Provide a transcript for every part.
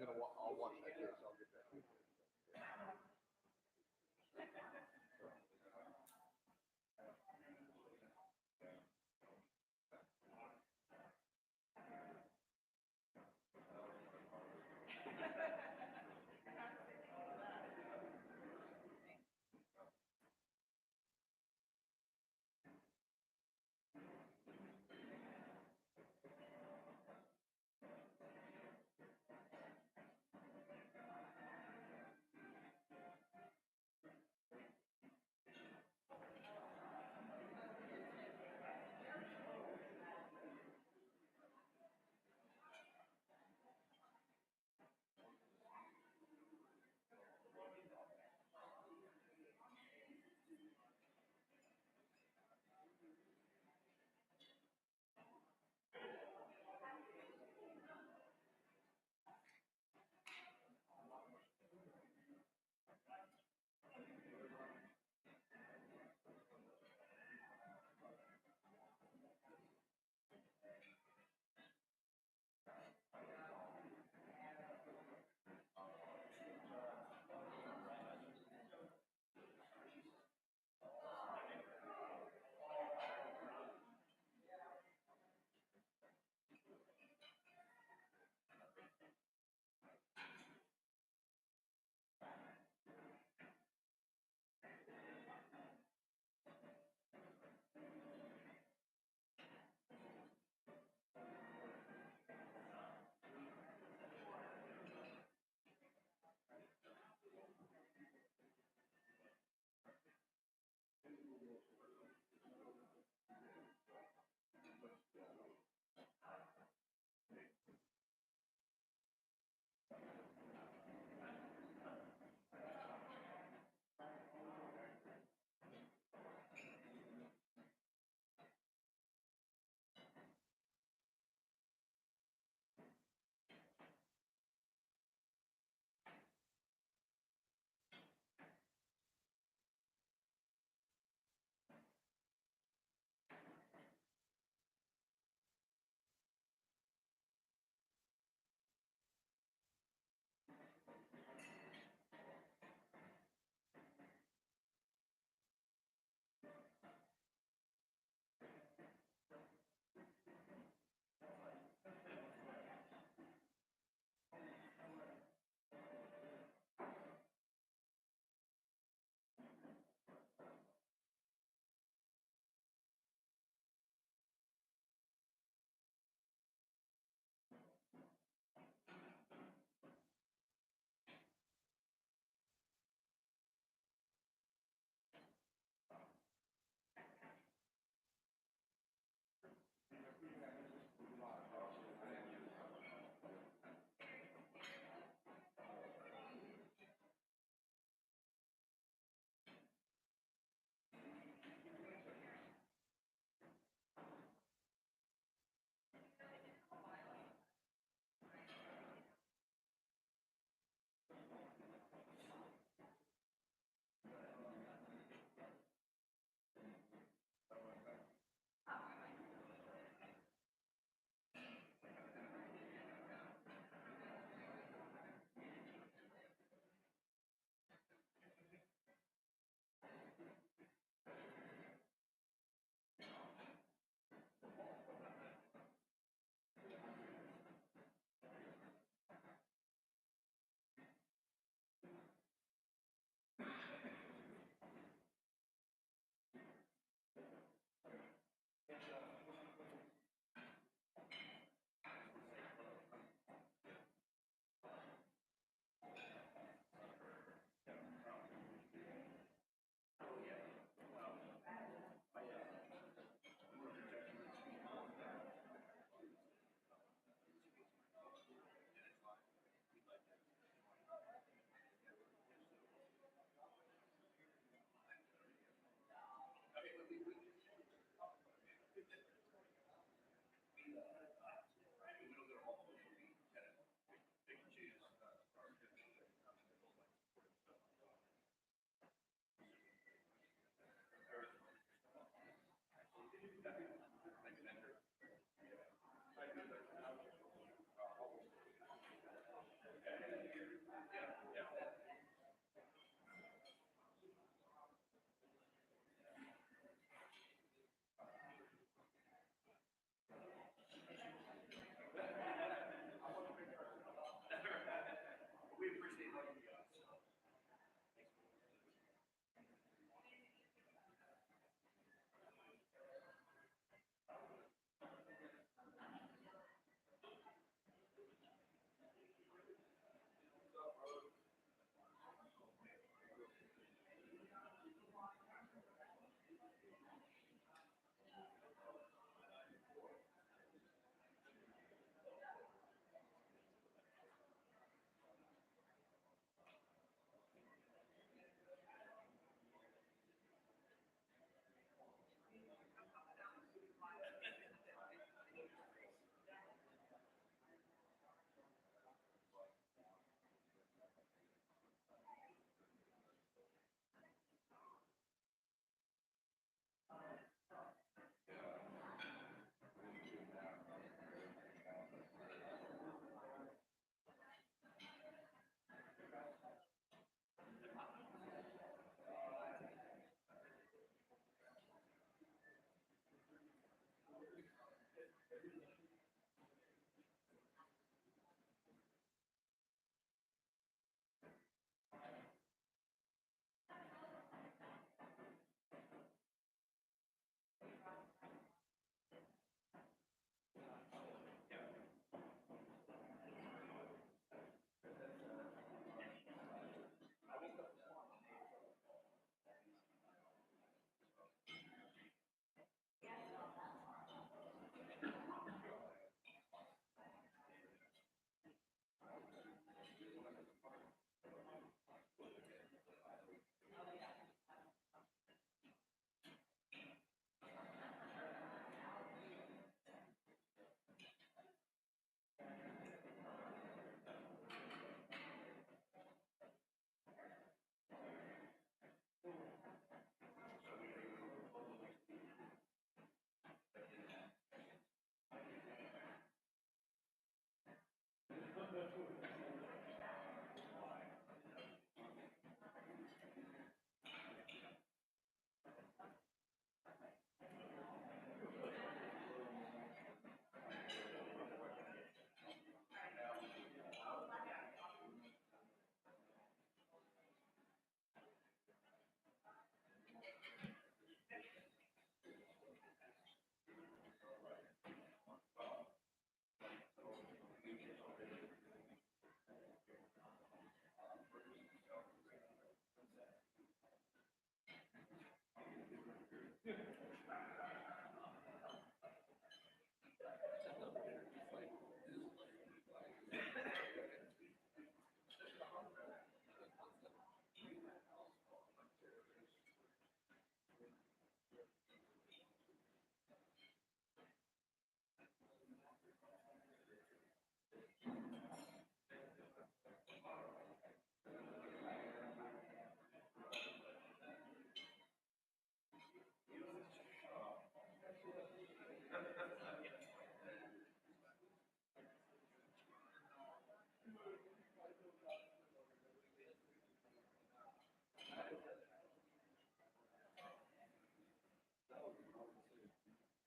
I'll watch that too, so I'll get that.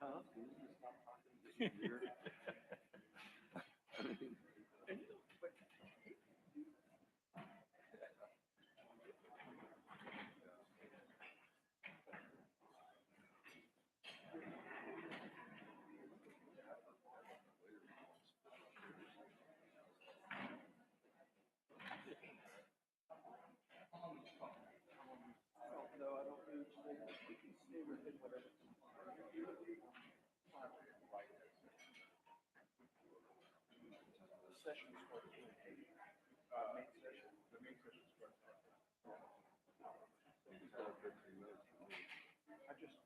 Huh? Did you just stop talking this year? I mean, no, I don't think we can stay within whatever. The session starts at 8. Main session. The main session starts at 15 minutes. I just.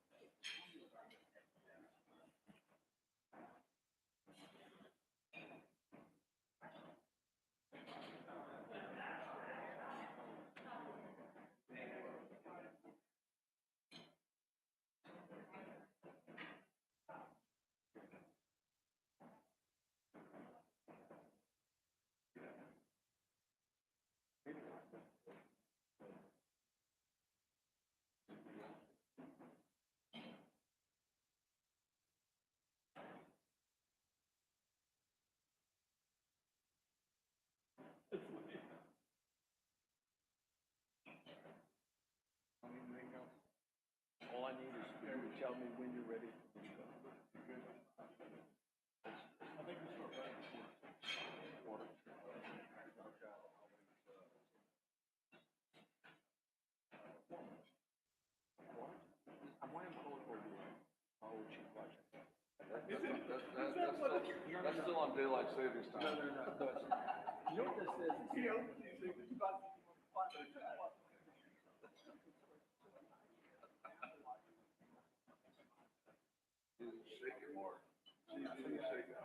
Anything else? All I need is you to tell me when you're ready. I think we start right before. I'm wearing clothes for you. Oh, cheap project. That's still on daylight savings time. No. You know what this is? Shake it more. Shake it.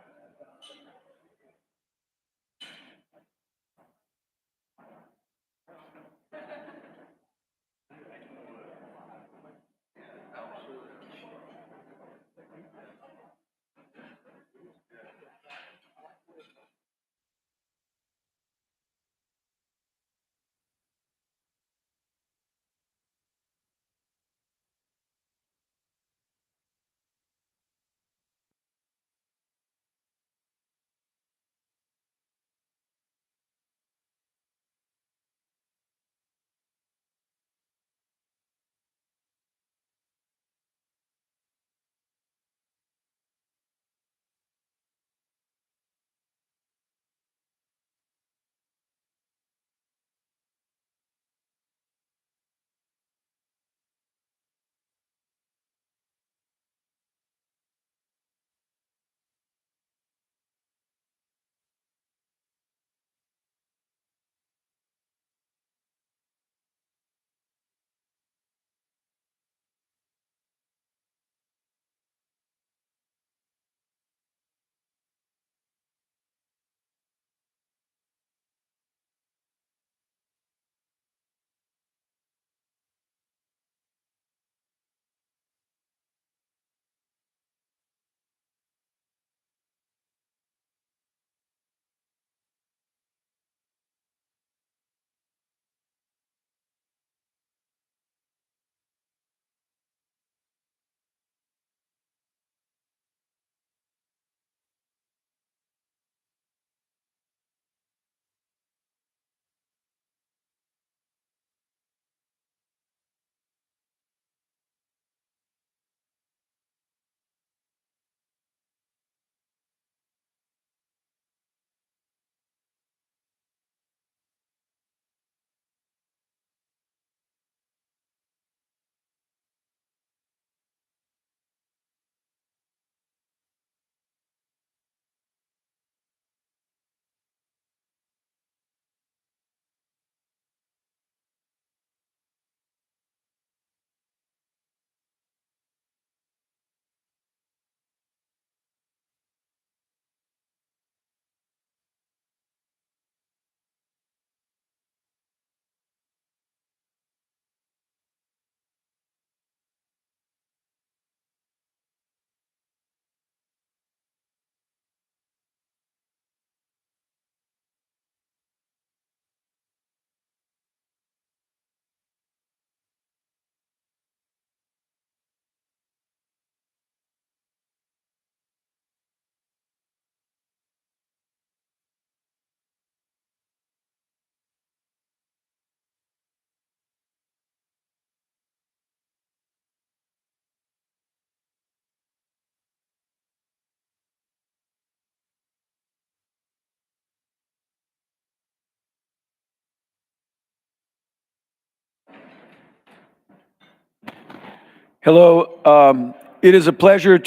Hello. It is a pleasure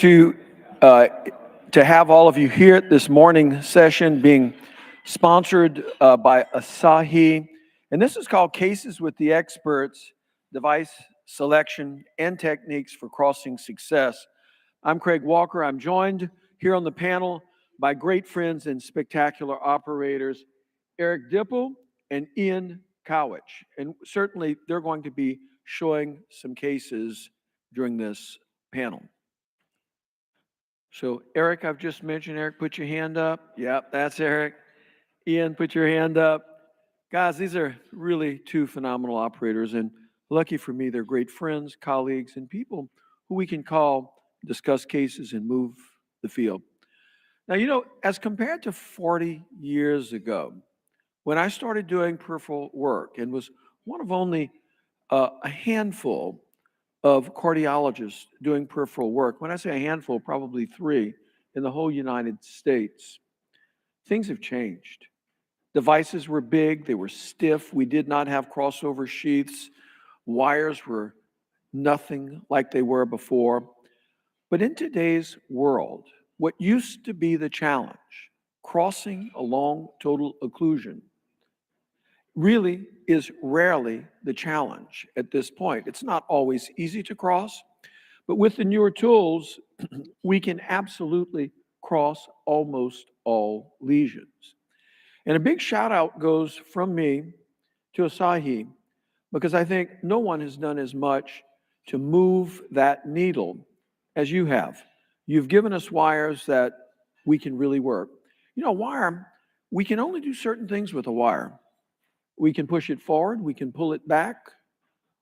uh, to have all of you here at this morning session being sponsored by Asahi. And this is called Cases with the Experts, Device Selection and Techniques for Crossing Success. I'm Craig Walker. I'm joined here on the panel by great friends and spectacular operators, Eric Dipple and Ian Cowich. And certainly they're going to be showing some cases during this panel. So Eric, I've just mentioned. Eric, put your hand up. Yep, that's Eric. Ian, put your hand up. Guys, these are really two phenomenal operators, and lucky for me, they're great friends, colleagues, and people who we can call, discuss cases, and move the field. Now, as compared to 40 years ago, when I started doing peripheral work and was one of only a handful of cardiologists doing peripheral work, when I say a handful, probably three in the whole United States, things have changed. Devices were big, they were stiff, we did not have crossover sheaths, wires were nothing like they were before. But in today's world, what used to be the challenge, crossing along total occlusion, really is rarely the challenge at this point. It's not always easy to cross, but with the newer tools, we can absolutely cross almost all lesions. And a big shout out goes from me to Asahi, because I think no one has done as much to move that needle as you have. You've given us wires that we can really work. A wire, we can only do certain things with a wire. We can push it forward, we can pull it back,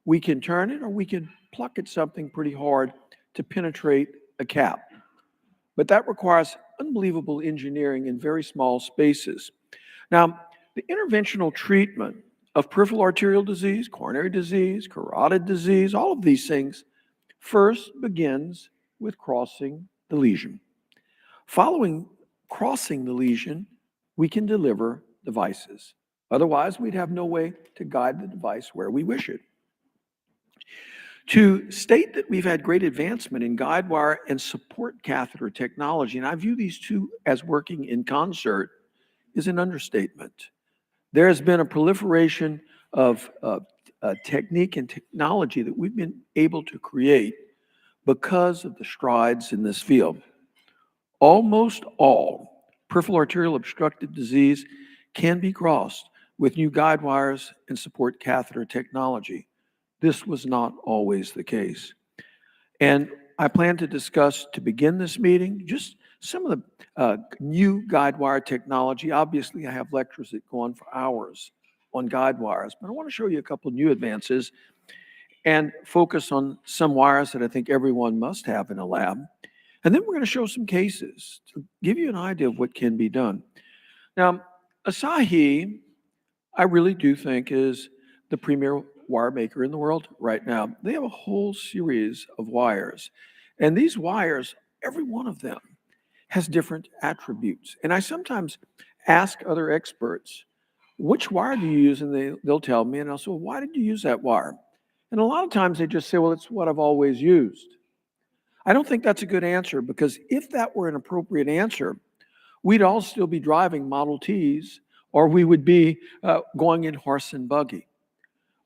we can turn it, or we can pluck at something pretty hard to penetrate a cap. But that requires unbelievable engineering in very small spaces. Now, the interventional treatment of peripheral arterial disease, coronary disease, carotid disease, all of these things first begins with crossing the lesion. Following crossing the lesion, we can deliver devices. Otherwise, we'd have no way to guide the device where we wish it. To state that we've had great advancement in guide wire and support catheter technology, and I view these two as working in concert, is an understatement. There has been a proliferation of technique and technology that we've been able to create because of the strides in this field. Almost all peripheral arterial obstructive disease can be crossed with new guide wires and support catheter technology. This was not always the case. And I plan to discuss, to begin this meeting, just some of the new guide wire technology. Obviously, I have lectures that go on for hours on guide wires, but I want to show you a couple of new advances and focus on some wires that I think everyone must have in a lab. And then we're going to show some cases to give you an idea of what can be done. Now, Asahi, I really do think, is the premier wire maker in the world right now. They have a whole series of wires. And these wires, every one of them, has different attributes. And I sometimes ask other experts, which wire do you use? And they'll tell me, and I'll say, well, why did you use that wire? And a lot of times they just say, well, it's what I've always used. I don't think that's a good answer, because if that were an appropriate answer, we'd all still be driving Model Ts, or we would be going in horse and buggy.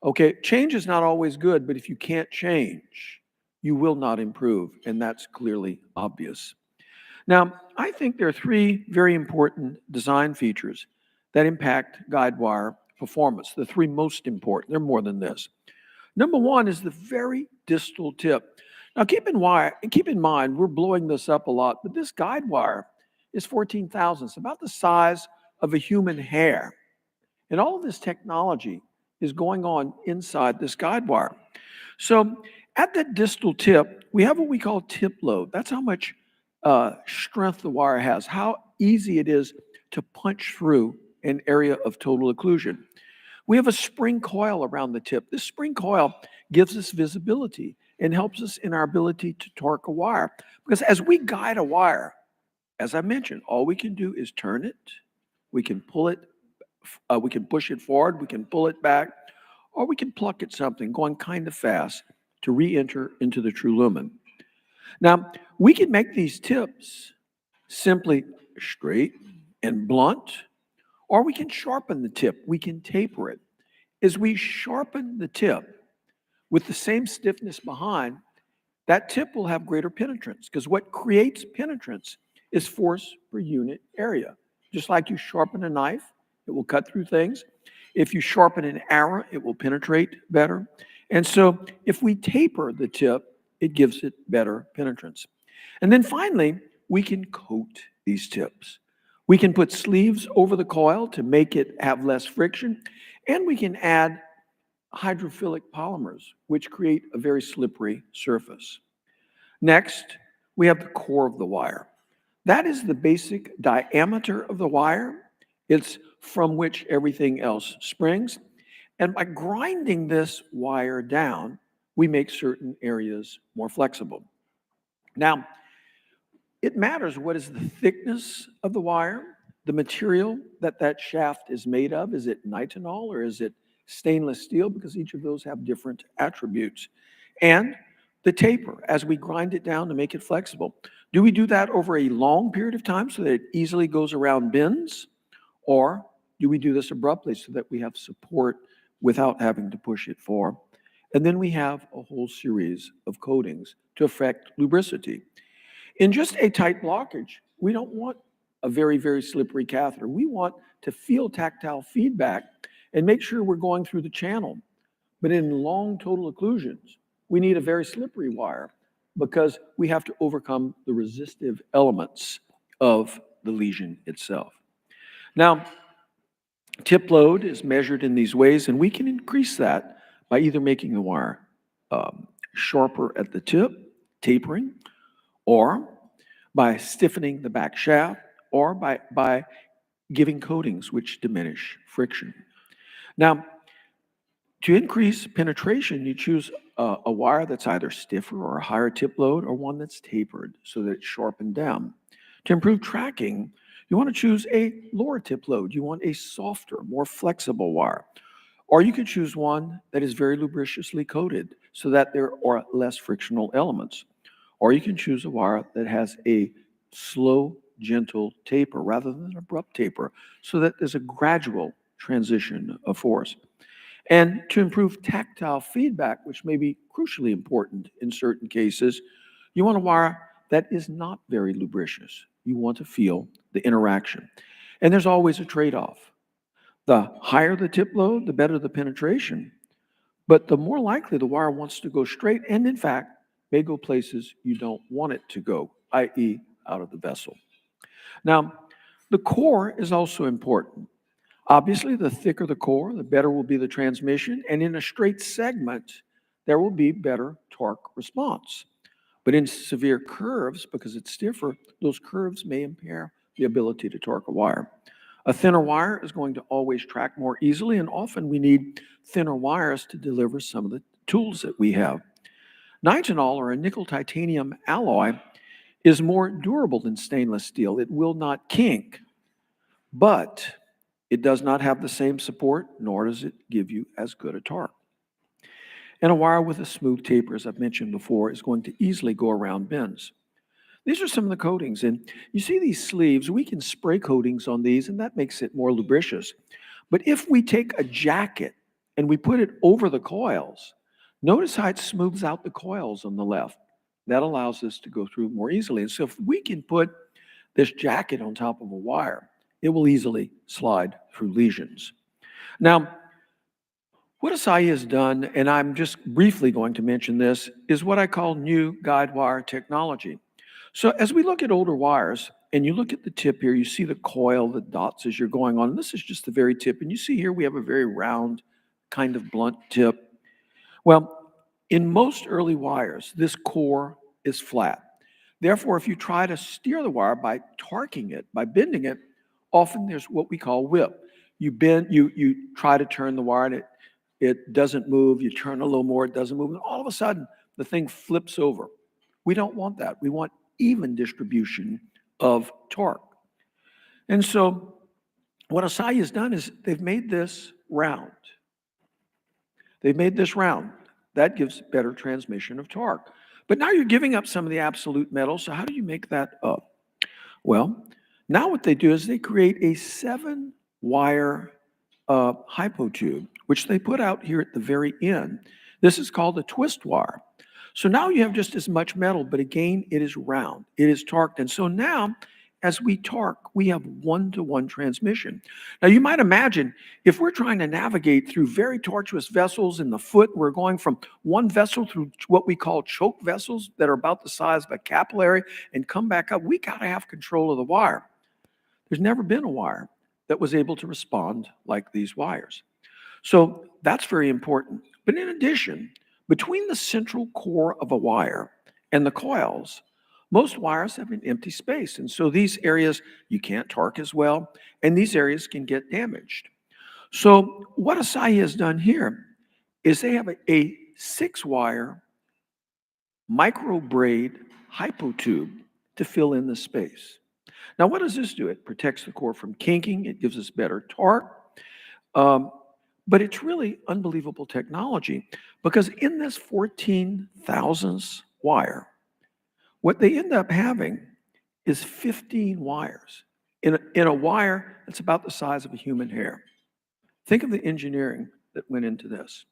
Okay, change is not always good, but if you can't change, you will not improve, and that's clearly obvious. Now, I think there are three very important design features that impact guide wire performance, the three most important. They're more than this. Number one is the very distal tip. Now, keep in mind, we're blowing this up a lot, but this guide wire is 14 thousandths, about the size of a human hair. And all of this technology is going on inside this guide wire. So at that distal tip, we have what we call tip load. That's how much strength the wire has, how easy it is to punch through an area of total occlusion. We have a spring coil around the tip. This spring coil gives us visibility and helps us in our ability to torque a wire. Because as we guide a wire, as I mentioned, all we can do is turn it, we can pull it, we can push it forward, we can pull it back, or we can pluck at something going kind of fast. to re-enter into the true lumen. Now, we can make these tips simply straight and blunt, or we can sharpen the tip. We can taper it. As we sharpen the tip with the same stiffness behind, that tip will have greater penetrance, because what creates penetrance is force per unit area. Just like you sharpen a knife, it will cut through things. If you sharpen an arrow, it will penetrate better. And so if we taper the tip, it gives it better penetrance. And then finally, we can coat these tips. We can put sleeves over the coil to make it have less friction, and we can add hydrophilic polymers, which create a very slippery surface. Next, we have the core of the wire. That is the basic diameter of the wire. It's from which everything else springs. And by grinding this wire down, we make certain areas more flexible. Now, it matters what is the thickness of the wire, the material that shaft is made of. Is it nitinol or is it stainless steel? Because each of those have different attributes. And the taper, as we grind it down to make it flexible. Do we do that over a long period of time so that it easily goes around bends? Or do we do this abruptly so that we have support without having to push it far? And then we have a whole series of coatings to affect lubricity. In just a tight blockage, we don't want a very, very slippery catheter. We want to feel tactile feedback and make sure we're going through the channel. But in long total occlusions, we need a very slippery wire because we have to overcome the resistive elements of the lesion itself. Now, tip load is measured in these ways, and we can increase that by either making the wire sharper at the tip, tapering, or by stiffening the back shaft, or by giving coatings which diminish friction. Now, to increase penetration, you choose a wire that's either stiffer or a higher tip load, or one that's tapered so that it's sharpened down. To improve tracking, you want to choose a lower tip load. You want a softer, more flexible wire. Or you could choose one that is very lubriciously coated so that there are less frictional elements. Or you can choose a wire that has a slow, gentle taper rather than an abrupt taper so that there's a gradual transition of force. And to improve tactile feedback, which may be crucially important in certain cases, you want a wire that is not very lubricious. You want to feel the interaction. And there's always a trade-off. The higher the tip load, the better the penetration. But the more likely the wire wants to go straight, and in fact, may go places you don't want it to go, i.e. out of the vessel. Now, the core is also important. Obviously, the thicker the core, the better will be the transmission, and in a straight segment, there will be better torque response. But in severe curves, because it's stiffer, those curves may impair the ability to torque a wire. A thinner wire is going to always track more easily, and often we need thinner wires to deliver some of the tools that we have. Nitinol, or a nickel titanium alloy, is more durable than stainless steel. It will not kink, but it does not have the same support, nor does it give you as good a torque. And a wire with a smooth taper, as I've mentioned before, is going to easily go around bends. These are some of the coatings, and you see these sleeves, we can spray coatings on these, and that makes it more lubricious. But if we take a jacket and we put it over the coils, notice how it smooths out the coils on the left. That allows us to go through more easily. And so if we can put this jacket on top of a wire, it will easily slide through lesions. Now, what Asahi has done, and I'm just briefly going to mention this, is what I call new guide wire technology. So as we look at older wires, and you look at the tip here, you see the coil, the dots as you're going on. This is just the very tip. And you see here we have a very round, kind of blunt tip. Well, in most early wires, this core is flat. Therefore, if you try to steer the wire by torquing it, by bending it, often there's what we call whip. You bend, you try to turn the wire, and it doesn't move. You turn a little more, it doesn't move. And all of a sudden, the thing flips over. We don't want that. We want even distribution of torque. And so what Asahi has done is they've made this round. They've made this round. That gives better transmission of torque. But now you're giving up some of the absolute metal, so how do you make that up? Well, now what they do is they create a 7-wire hypotube, which they put out here at the very end. This is called a twist wire. So now you have just as much metal, but again, it is round, it is torqued. And so now, as we torque, we have one-to-one transmission. Now, you might imagine if we're trying to navigate through very tortuous vessels in the foot, we're going from one vessel through what we call choke vessels that are about the size of a capillary and come back up, we got to have control of the wire. There's never been a wire that was able to respond like these wires. So that's very important. But in addition, between the central core of a wire and the coils, most wires have an empty space. And so these areas you can't torque as well, and these areas can get damaged. So what Asahi has done here is they have a 6-wire micro braid hypotube to fill in the space. Now, what does this do? It protects the core from kinking. It gives us better torque. But it's really unbelievable technology because in this 14 thousandths wire, what they end up having is 15 wires in a wire that's about the size of a human hair. Think of the engineering that went into this.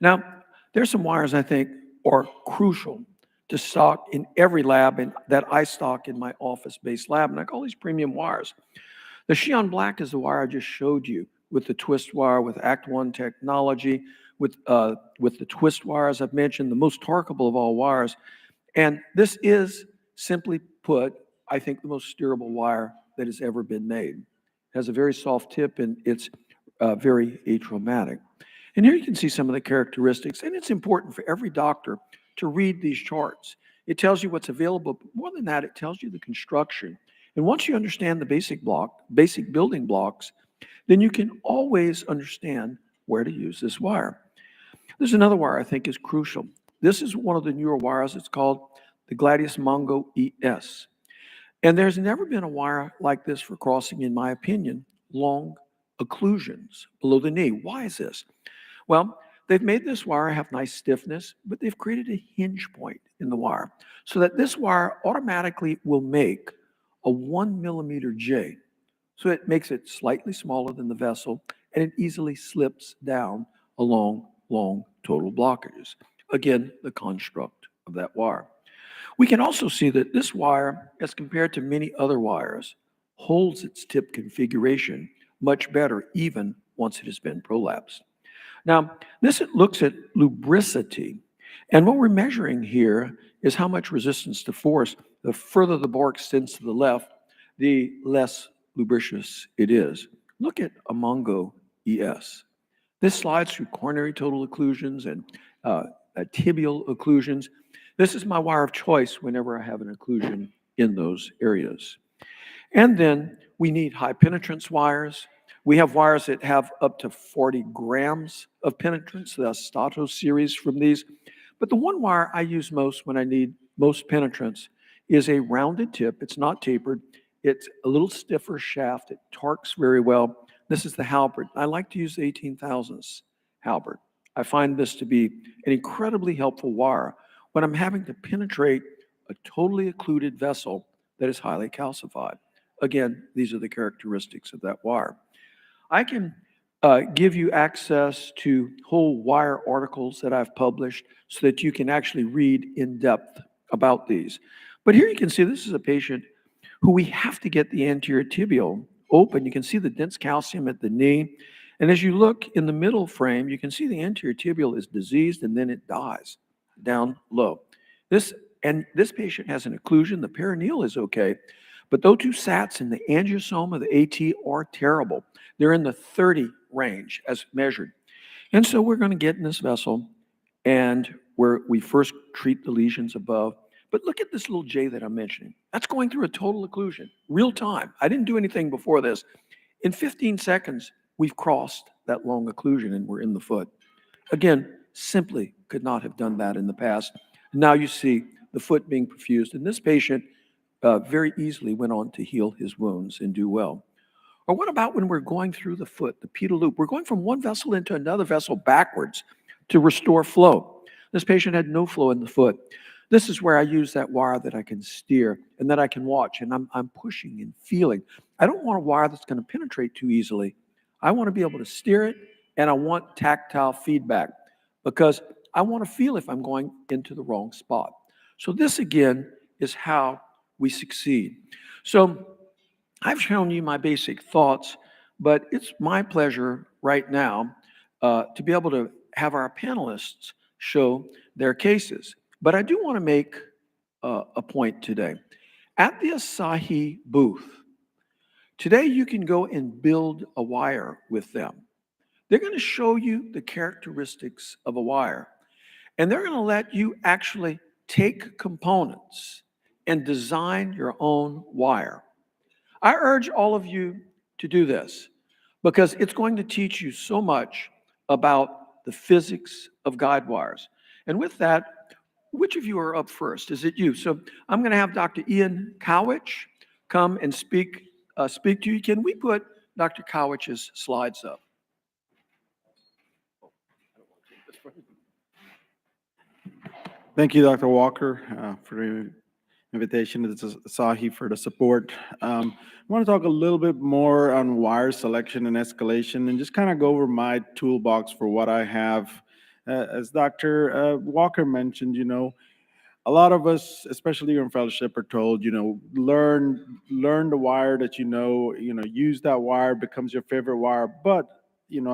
Now, there's some wires I think are crucial to stock in every lab and that I stock in my office-based lab, and I call these premium wires. The Xi'an Black is the wire I just showed you with the twist wire, with Act 1 technology, with the twist wires I've mentioned, the most torqueable of all wires. And this is, simply put, I think the most steerable wire that has ever been made. It has a very soft tip and it's very atraumatic. And here you can see some of the characteristics, and it's important for every doctor to read these charts. It tells you what's available, but more than that, it tells you the construction. And once you understand the basic building blocks, then you can always understand where to use this wire. There's another wire I think is crucial. This is one of the newer wires. It's called the Gladius Mongo ES. And there's never been a wire like this for crossing, in my opinion, long occlusions below the knee. Why is this? Well, they've made this wire have nice stiffness, but they've created a hinge point in the wire so that this wire automatically will make a 1 millimeter J. So it makes it slightly smaller than the vessel, and it easily slips down along long total blockages. Again, the construct of that wire. We can also see that this wire, as compared to many other wires, holds its tip configuration much better even once it has been prolapsed. Now, this looks at lubricity, and what we're measuring here is how much resistance to force. The further the bore extends to the left, the less lubricious it is. Look at a Mongo ES. This slides through coronary total occlusions and tibial occlusions. This is my wire of choice whenever I have an occlusion in those areas. And then we need high penetrance wires. We have wires that have up to 40 grams of penetrance, the Stato series from these. But the one wire I use most when I need most penetrance is a rounded tip. It's not tapered. It's a little stiffer shaft. It torques very well. This is the Halbert. I like to use the 18 thousandths Halbert. I find this to be an incredibly helpful wire when I'm having to penetrate a totally occluded vessel that is highly calcified. Again, these are the characteristics of that wire. I can give you access to whole wire articles that I've published so that you can actually read in depth about these. But here you can see this is a patient who we have to get the anterior tibial open. You can see the dense calcium at the knee. And as you look in the middle frame, you can see the anterior tibial is diseased and then it dies down low. This patient has an occlusion. The perineal is okay, but those two SATs and the angiosome of the AT are terrible. They're in the 30 range as measured. And so we're going to get in this vessel and where we first treat the lesions above. But look at this little J that I'm mentioning. That's going through a total occlusion, real time. I didn't do anything before this. In 15 seconds, we've crossed that long occlusion and we're in the foot. Again, simply could not have done that in the past. Now you see the foot being perfused, and this patient very easily went on to heal his wounds and do well. Or what about when we're going through the foot, the pedal loop? We're going from one vessel into another vessel backwards to restore flow. This patient had no flow in the foot. This is where I use that wire that I can steer and that I can watch, and I'm pushing and feeling. I don't want a wire that's going to penetrate too easily. I want to be able to steer it, and I want tactile feedback because I want to feel if I'm going into the wrong spot. So this, again, is how we succeed. So I've shown you my basic thoughts, but it's my pleasure right now to be able to have our panelists show their cases. But I do want to make a point today. At the Asahi booth, today you can go and build a wire with them. They're going to show you the characteristics of a wire, and they're going to let you actually take components and design your own wire. I urge all of you to do this because it's going to teach you so much about the physics of guide wires. And with that, which of you are up first? Is it you? So I'm going to have Dr. Ian Cowich come and speak to you. Can we put Dr. Cowich's slides up? Thank you, Dr. Walker, for the invitation to Asahi for the support. I want to talk a little bit more on wire selection and escalation and just kind of go over my toolbox for what I have. As Dr. Walker mentioned, a lot of us, especially in fellowship, are told, learn the wire that use that wire, becomes your favorite wire. But,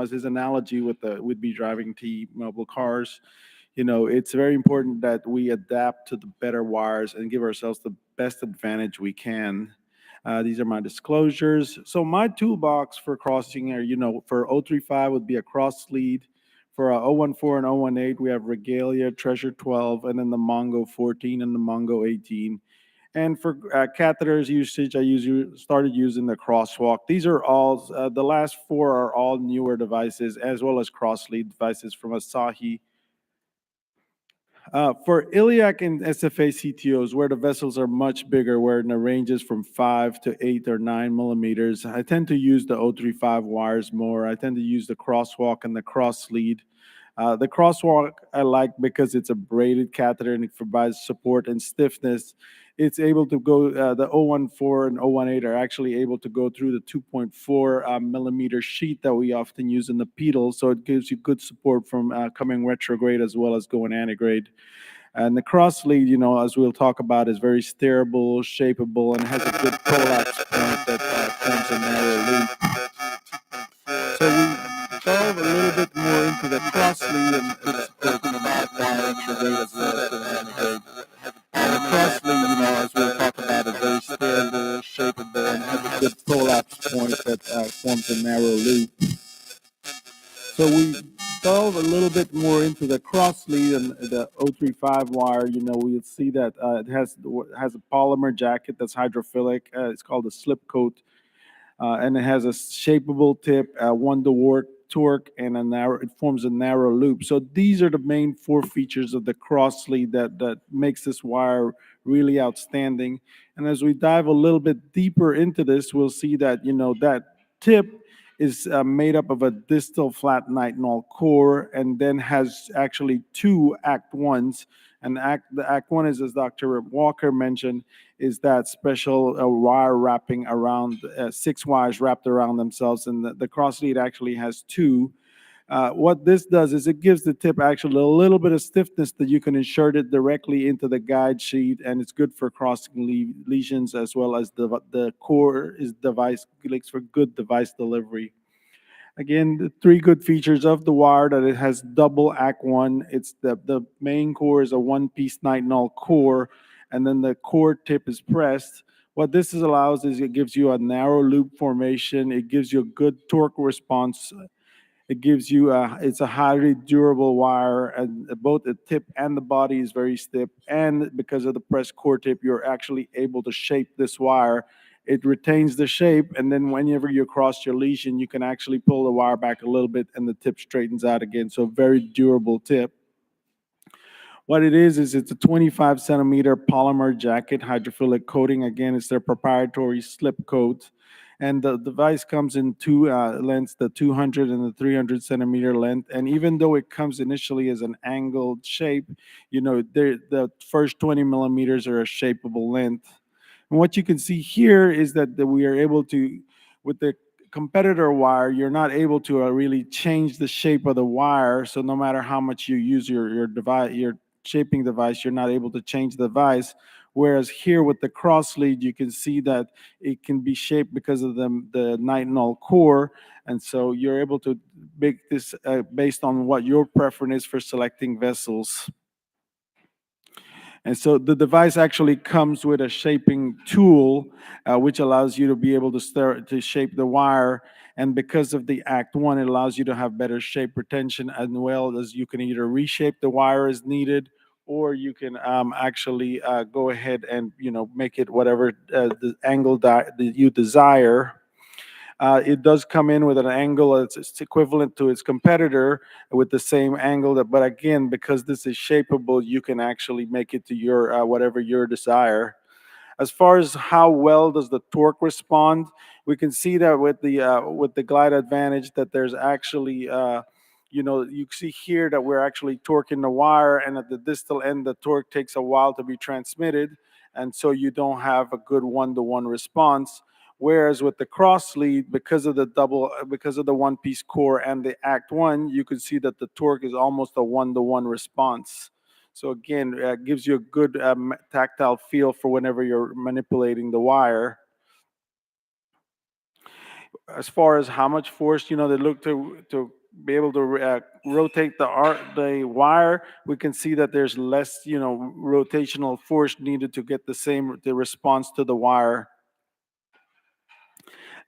as his analogy with would-be driving T-Mobile cars, it's very important that we adapt to the better wires and give ourselves the best advantage we can. These are my disclosures. So my toolbox for crossing here, for 035 would be a cross lead. For 014 and 018, we have Regalia, Treasure 12, and then the Mongo 14 and the Mongo 18. And for catheters usage, I started using the crosswalk. These are all, the last four are all newer devices, as well as cross lead devices from Asahi. For iliac and SFA CTOs, where the vessels are much bigger, where the ranges from 5 to 8 or 9 millimeters, I tend to use the 035 wires more. I tend to use the crosswalk and the cross lead. The crosswalk I like because it's a braided catheter and it provides support and stiffness. It's able to go, the 014 and 018 are actually able to go through the 2.4 millimeter sheet that we often use in the pedal. So it gives you good support from coming retrograde as well as going antegrade. And the cross lead, as we'll talk about, is very steerable, shapeable, and has a good prolapse point that forms a narrow loop. So we delve a little bit more into the cross lead and supporting the modifier retrograde as well as the antegrade. And the cross lead, as we'll talk about, is very steerable, shapeable, and has a good prolapse point that forms a narrow loop. So we delve a little bit more into the cross lead and the 035 wire. We'll see that it has a polymer jacket that's hydrophilic. It's called a slip coat. And it has a shapeable tip, one to torque, and it forms a narrow loop. So these are the main four features of the cross lead that makes this wire really outstanding. And as we dive a little bit deeper into this, we'll see that, that tip is made up of a distal flat nitinol core and then has actually two Act 1s. And the Act 1 is, as Dr. Walker mentioned, is that special wire wrapping around, 6 wires wrapped around themselves. And the cross lead actually has two. What this does is it gives the tip actually a little bit of stiffness that you can insert it directly into the guide sheet, and it's good for crossing lesions as well as the core is for good device delivery. Again, the three good features of the wire that it has double Act 1. It's the main core is a one-piece nitinol core, and then the core tip is pressed. What this allows is it gives you a narrow loop formation. It gives you a good torque response. It gives you it's a highly durable wire, and both the tip and the body is very stiff. And because of the pressed core tip, you're actually able to shape this wire. It retains the shape, and then whenever you cross your lesion, you can actually pull the wire back a little bit, and the tip straightens out again. So very durable tip. What it is it's a 25 centimeter polymer jacket hydrophilic coating. Again, it's their proprietary slip coat. And the device comes in two lengths, the 200 and the 300 centimeter length. And even though it comes initially as an angled shape, the first 20 millimeters are a shapeable length. And what you can see here is that we are able to, with the competitor wire, you're not able to really change the shape of the wire. So no matter how much you use your device, your shaping device, you're not able to change the device. Whereas here with the cross lead, you can see that it can be shaped because of the nitinol core. And so you're able to make this based on what your preference is for selecting vessels. And so the device actually comes with a shaping tool, which allows you to be able to start to shape the wire. And because of the Act 1, it allows you to have better shape retention, as well as you can either reshape the wire as needed, or you can actually go ahead and make it whatever the angle that you desire. It does come in with an angle that's equivalent to its competitor with the same angle. But again, because this is shapeable, you can actually make it to your whatever your desire. As far as how well does the torque respond, we can see that with the Glide Advantage that there's actually you see here that we're actually torquing the wire, and at the distal end, the torque takes a while to be transmitted, and so you don't have a good one-to-one response. Whereas with the cross lead, because of the one-piece core and the Act 1, you can see that the torque is almost a one-to-one response. So again, it gives you a good tactile feel for whenever you're manipulating the wire. As far as how much force, they look to be able to rotate the wire, we can see that there's less, rotational force needed to get the response to the wire.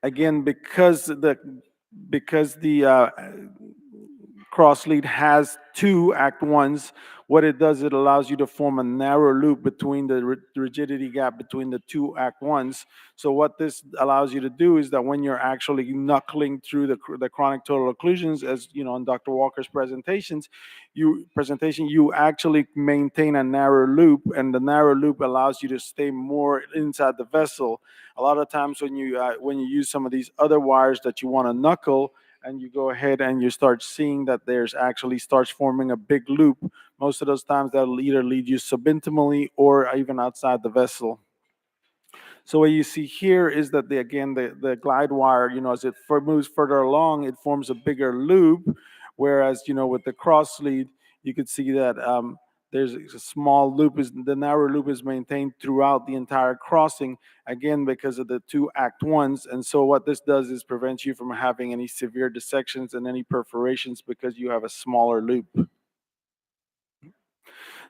Again, because the cross lead has two Act 1s, what it does, it allows you to form a narrow loop between the rigidity gap between the two Act 1s. So what this allows you to do is that when you're actually knuckling through the chronic total occlusions, as in Dr. Walker's presentation, you actually maintain a narrow loop, and the narrow loop allows you to stay more inside the vessel. A lot of times when you use some of these other wires that you want to knuckle, and you go ahead and you start seeing that there's actually starts forming a big loop, most of those times that'll either lead you subintimally or even outside the vessel. So what you see here is that the glide wire, as it moves further along, it forms a bigger loop, whereas with the cross lead, you could see that there's a small loop. The narrow loop is maintained throughout the entire crossing, again because of the two Act 1s. And so what this does is prevent you from having any severe dissections and any perforations because you have a smaller loop.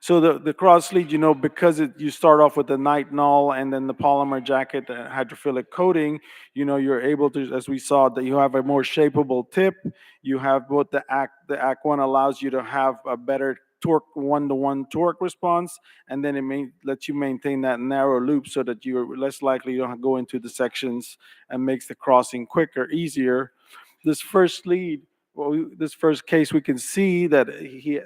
So the cross lead, because you start off with the nitinol and then the polymer jacket, the hydrophilic coating, you're able to, as we saw, that you have a more shapeable tip. You have both the Act 1 allows you to have a better torque, one-to-one torque response, and then it lets you maintain that narrow loop so that you're less likely to go into the sections and makes the crossing quicker, easier. This first lead, this first case, we can see that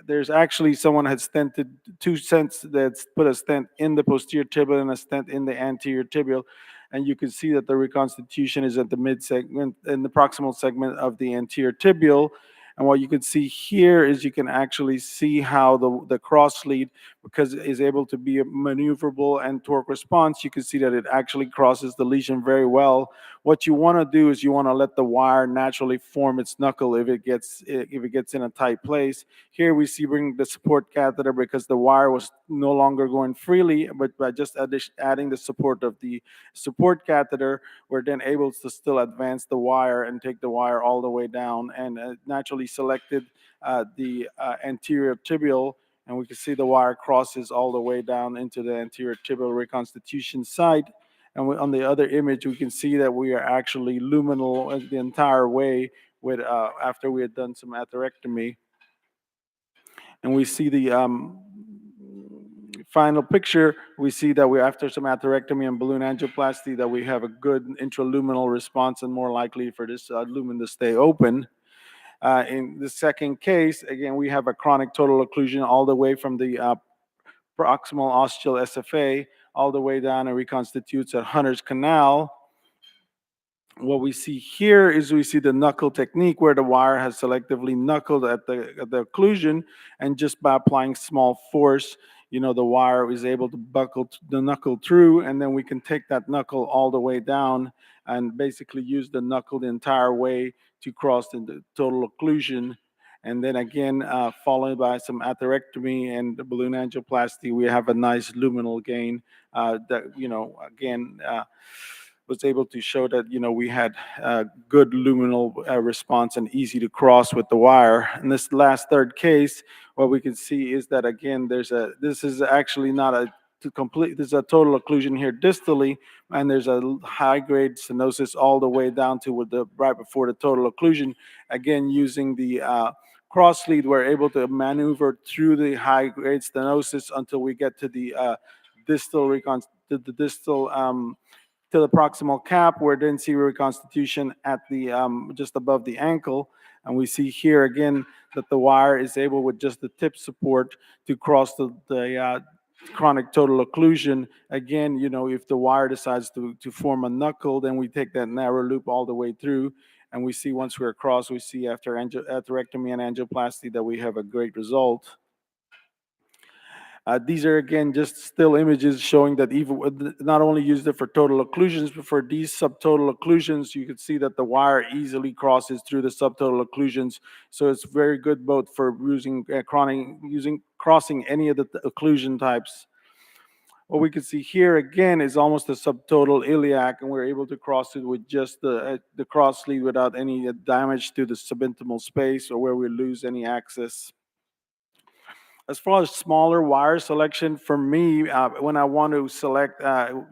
there's actually someone had stented two stents, that's put a stent in the posterior tibial and a stent in the anterior tibial, and you can see that the reconstitution is at the mid segment, in the proximal segment of the anterior tibial. And what you can see here is you can actually see how the cross lead, because it is able to be maneuverable and torque response, you can see that it actually crosses the lesion very well. What you want to do is you want to let the wire naturally form its knuckle if it gets in a tight place. Here we see bring the support catheter because the wire was no longer going freely, but by just adding the support of the support catheter, we're then able to still advance the wire and take the wire all the way down, and naturally selected the anterior tibial, and we can see the wire crosses all the way down into the anterior tibial reconstitution site. And on the other image, we can see that we are actually luminal the entire way with after we had done some atherectomy. And we see the final picture, we see that we, after some atherectomy and balloon angioplasty, that we have a good intraluminal response and more likely for this lumen to stay open. In the second case, again, we have a chronic total occlusion all the way from the proximal ostial SFA all the way down and reconstitutes at Hunter's Canal. What we see here is we see the knuckle technique where the wire has selectively knuckled at the occlusion, and just by applying small force, the wire is able to buckle the knuckle through, and then we can take that knuckle all the way down and basically use the knuckle the entire way to cross the total occlusion. And then again, followed by some atherectomy and the balloon angioplasty, we have a nice luminal gain that, again, was able to show that we had good luminal response and easy to cross with the wire. In this last third case, what we can see is that again, this is actually not a complete. There's a total occlusion here distally, and there's a high grade stenosis all the way down to with the right before the total occlusion. Again, using the cross lead, we're able to maneuver through the high grade stenosis until we get to the distal to the proximal cap, where then see reconstitution at the just above the ankle. And we see here again that the wire is able, with just the tip support, to cross the chronic total occlusion. Again, if the wire decides to form a knuckle, then we take that narrow loop all the way through. And we see once we're across, we see after atherectomy and angioplasty that we have a great result. These are again just still images showing that even not only used it for total occlusions, but for these subtotal occlusions, you can see that the wire easily crosses through the subtotal occlusions. So it's very good both for using crossing any of the occlusion types. What we can see here again is almost a subtotal iliac, and we're able to cross it with just the cross lead without any damage to the subintimal space or where we lose any access. As far as smaller wire selection, for me, when I want to select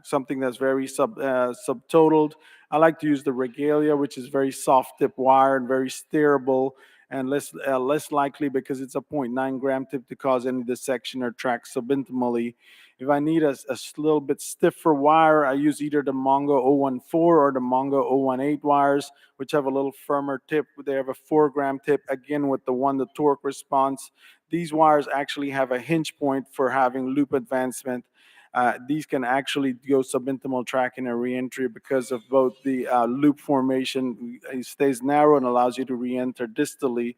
something that's very subtotaled, I like to use the regalia, which is very soft tip wire and very steerable and less likely because it's a 0.9 gram tip to cause any dissection or track subintimally. If I need a little bit stiffer wire, I use either the Mongo 014 or the Mongo 018 wires, which have a little firmer tip. They have a 4 gram tip, again with the torque response. These wires actually have a hinge point for having loop advancement. These can actually go subintimal tracking and reentry because of both the loop formation. It stays narrow and allows you to reenter distally.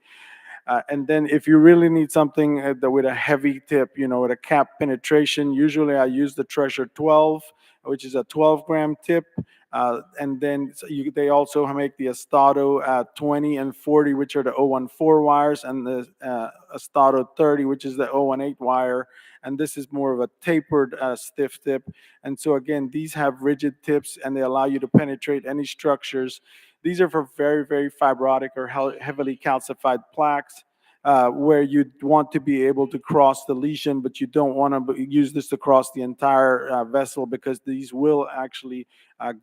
And then if you really need something with a heavy tip, with a cap penetration, usually I use the Treasure 12, which is a 12 gram tip. And then they also make the Estado 20 and 40, which are the 014 wires, and the Estado 30, which is the 018 wire. And this is more of a tapered stiff tip. And so again, these have rigid tips and they allow you to penetrate any structures. These are for very, very fibrotic or heavily calcified plaques. Where you want to be able to cross the lesion, but you don't want to use this to cross the entire vessel because these will actually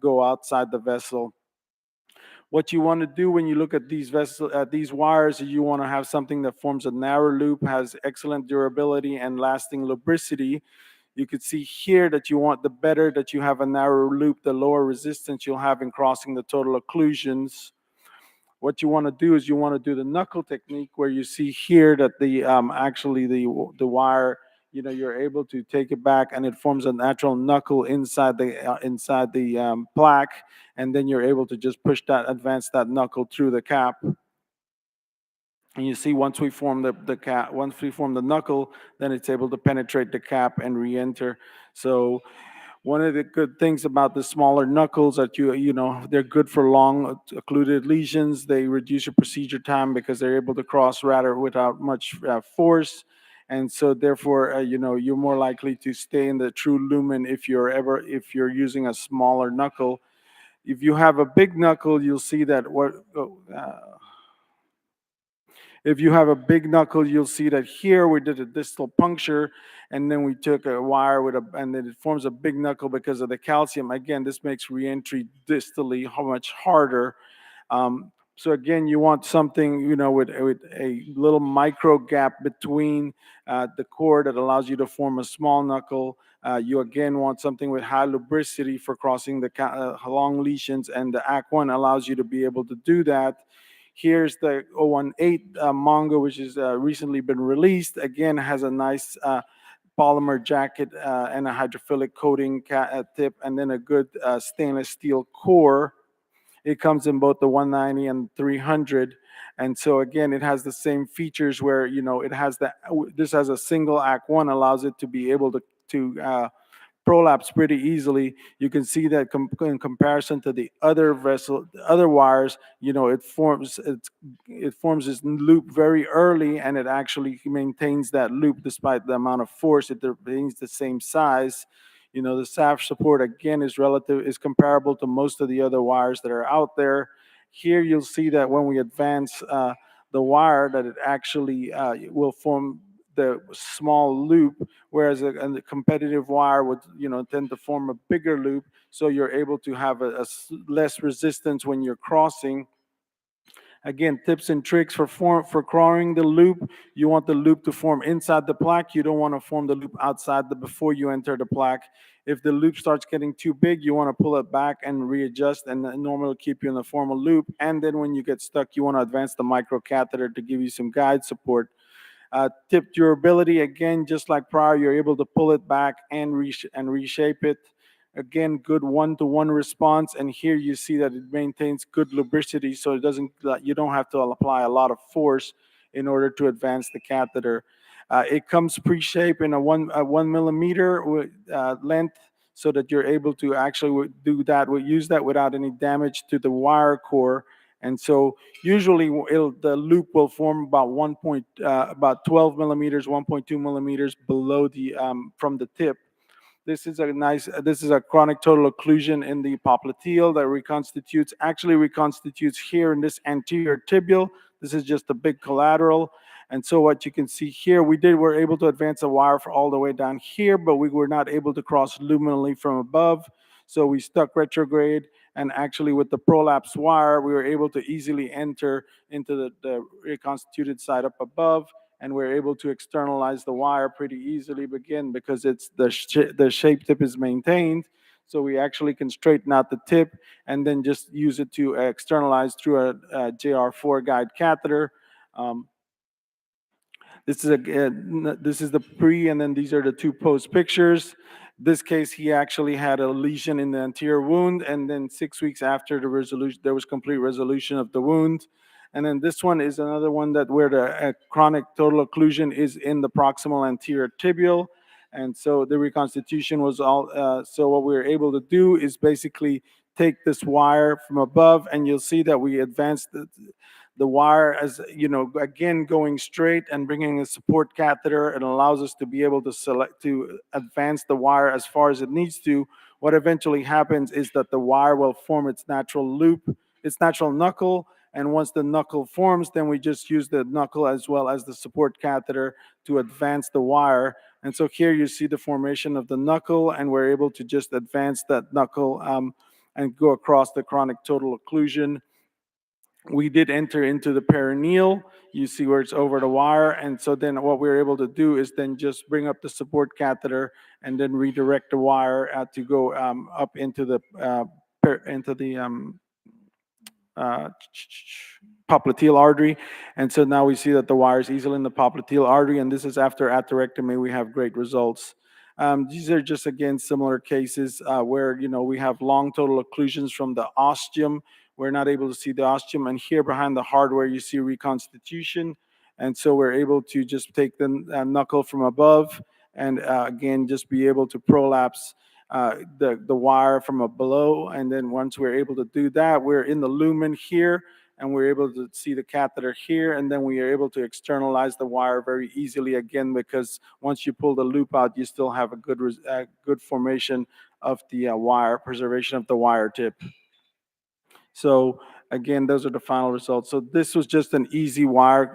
go outside the vessel. What you want to do when you look at these wires, you want to have something that forms a narrow loop, has excellent durability and lasting lubricity. You could see here that you want the better that you have a narrow loop, the lower resistance you'll have in crossing the total occlusions. What you want to do is you want to do the knuckle technique, where you see here that actually the wire, you're able to take it back and it forms a natural knuckle inside the plaque, and then you're able to just advance that knuckle through the cap. And you see, once we form the cap, once we form the knuckle, then it's able to penetrate the cap and re-enter. So one of the good things about the smaller knuckles that they're good for long occluded lesions. They reduce your procedure time because they're able to cross rather without much force. And so therefore, you're more likely to stay in the true lumen if you're using a smaller knuckle. If you have a big knuckle, you'll see that if you have a big knuckle, you'll see that here we did a distal puncture, and then we took a wire and then it forms a big knuckle because of the calcium. Again, this makes reentry distally much harder. So again, you want something, with a little micro gap between the core that allows you to form a small knuckle. You again want something with high lubricity for crossing the long lesions, and the AC1 allows you to be able to do that. Here's the 018 Mongo, which has recently been released. Again, has a nice polymer jacket and a hydrophilic coating tip, and then a good stainless steel core. It comes in both the 190 and 300. And so again, it has the same features where, it has this has a single ACK1, allows it to be able to prolapse pretty easily. You can see that in comparison to the other other wires, it forms this loop very early, and it actually maintains that loop despite the amount of force. It remains the same size. The SAF support again is comparable to most of the other wires that are out there. Here you'll see that when we advance the wire, that it actually will form the small loop, whereas a competitive wire would tend to form a bigger loop, so you're able to have less resistance when you're crossing. Again, tips and tricks for crawling the loop. You want the loop to form inside the plaque. You don't want to form the loop outside before you enter the plaque. If the loop starts getting too big, you want to pull it back and readjust, and normally keep you in the formal loop. And then when you get stuck, you want to advance the micro catheter to give you some guide support. Tip durability, again, just like prior, you're able to pull it back and reshape it. Again, good one-to-one response, and here you see that it maintains good lubricity, so you don't have to apply a lot of force in order to advance the catheter. It comes pre-shaped in a 1 millimeter length, so that you're able to actually use that without any damage to the wire core. And so usually the loop will form about 12 millimeters, 1.2 millimeters below from the tip. This is a chronic total occlusion in the popliteal that reconstitutes here in this anterior tibial. This is just a big collateral. And so what you can see here, we're able to advance the wire for all the way down here, but we were not able to cross luminally from above. So we stuck retrograde, and actually with the prolapse wire, we were able to easily enter into the reconstituted side up above, and we're able to externalize the wire pretty easily, again, because it's the shape tip is maintained. So we actually can straighten out the tip and then just use it to externalize through a JR4 guide catheter. This is the pre, and then these are the two post pictures. This case, he actually had a lesion in the anterior wound, and then 6 weeks after the resolution, there was complete resolution of the wound. And then this one is another one where the chronic total occlusion is in the proximal anterior tibial. And so the reconstitution was so what we were able to do is basically take this wire from above, and you'll see that we advanced the wire, as again, going straight and bringing a support catheter. It allows us to be able to advance the wire as far as it needs to. What eventually happens is that the wire will form its natural loop, its natural knuckle, and once the knuckle forms, then we just use the knuckle as well as the support catheter to advance the wire. And so here you see the formation of the knuckle, and we're able to just advance that knuckle and go across the chronic total occlusion. We did enter into the perineal. You see where it's over the wire. And so then what we're able to do is then just bring up the support catheter and then redirect the wire to go up into the popliteal artery. And so now we see that the wire is easily in the popliteal artery, and this is after atherectomy. We have great results. These are just, again, similar cases where, we have long total occlusions from the ostium. We're not able to see the ostium, and here behind the hardware, you see reconstitution. And so we're able to just take the knuckle from above and, again, just be able to prolapse the wire from below. And then once we're able to do that, we're in the lumen here, and we're able to see the catheter here, and then we are able to externalize the wire very easily, again, because once you pull the loop out, you still have a good formation of the wire, preservation of the wire tip. So again, those are the final results. So this was just an easy wire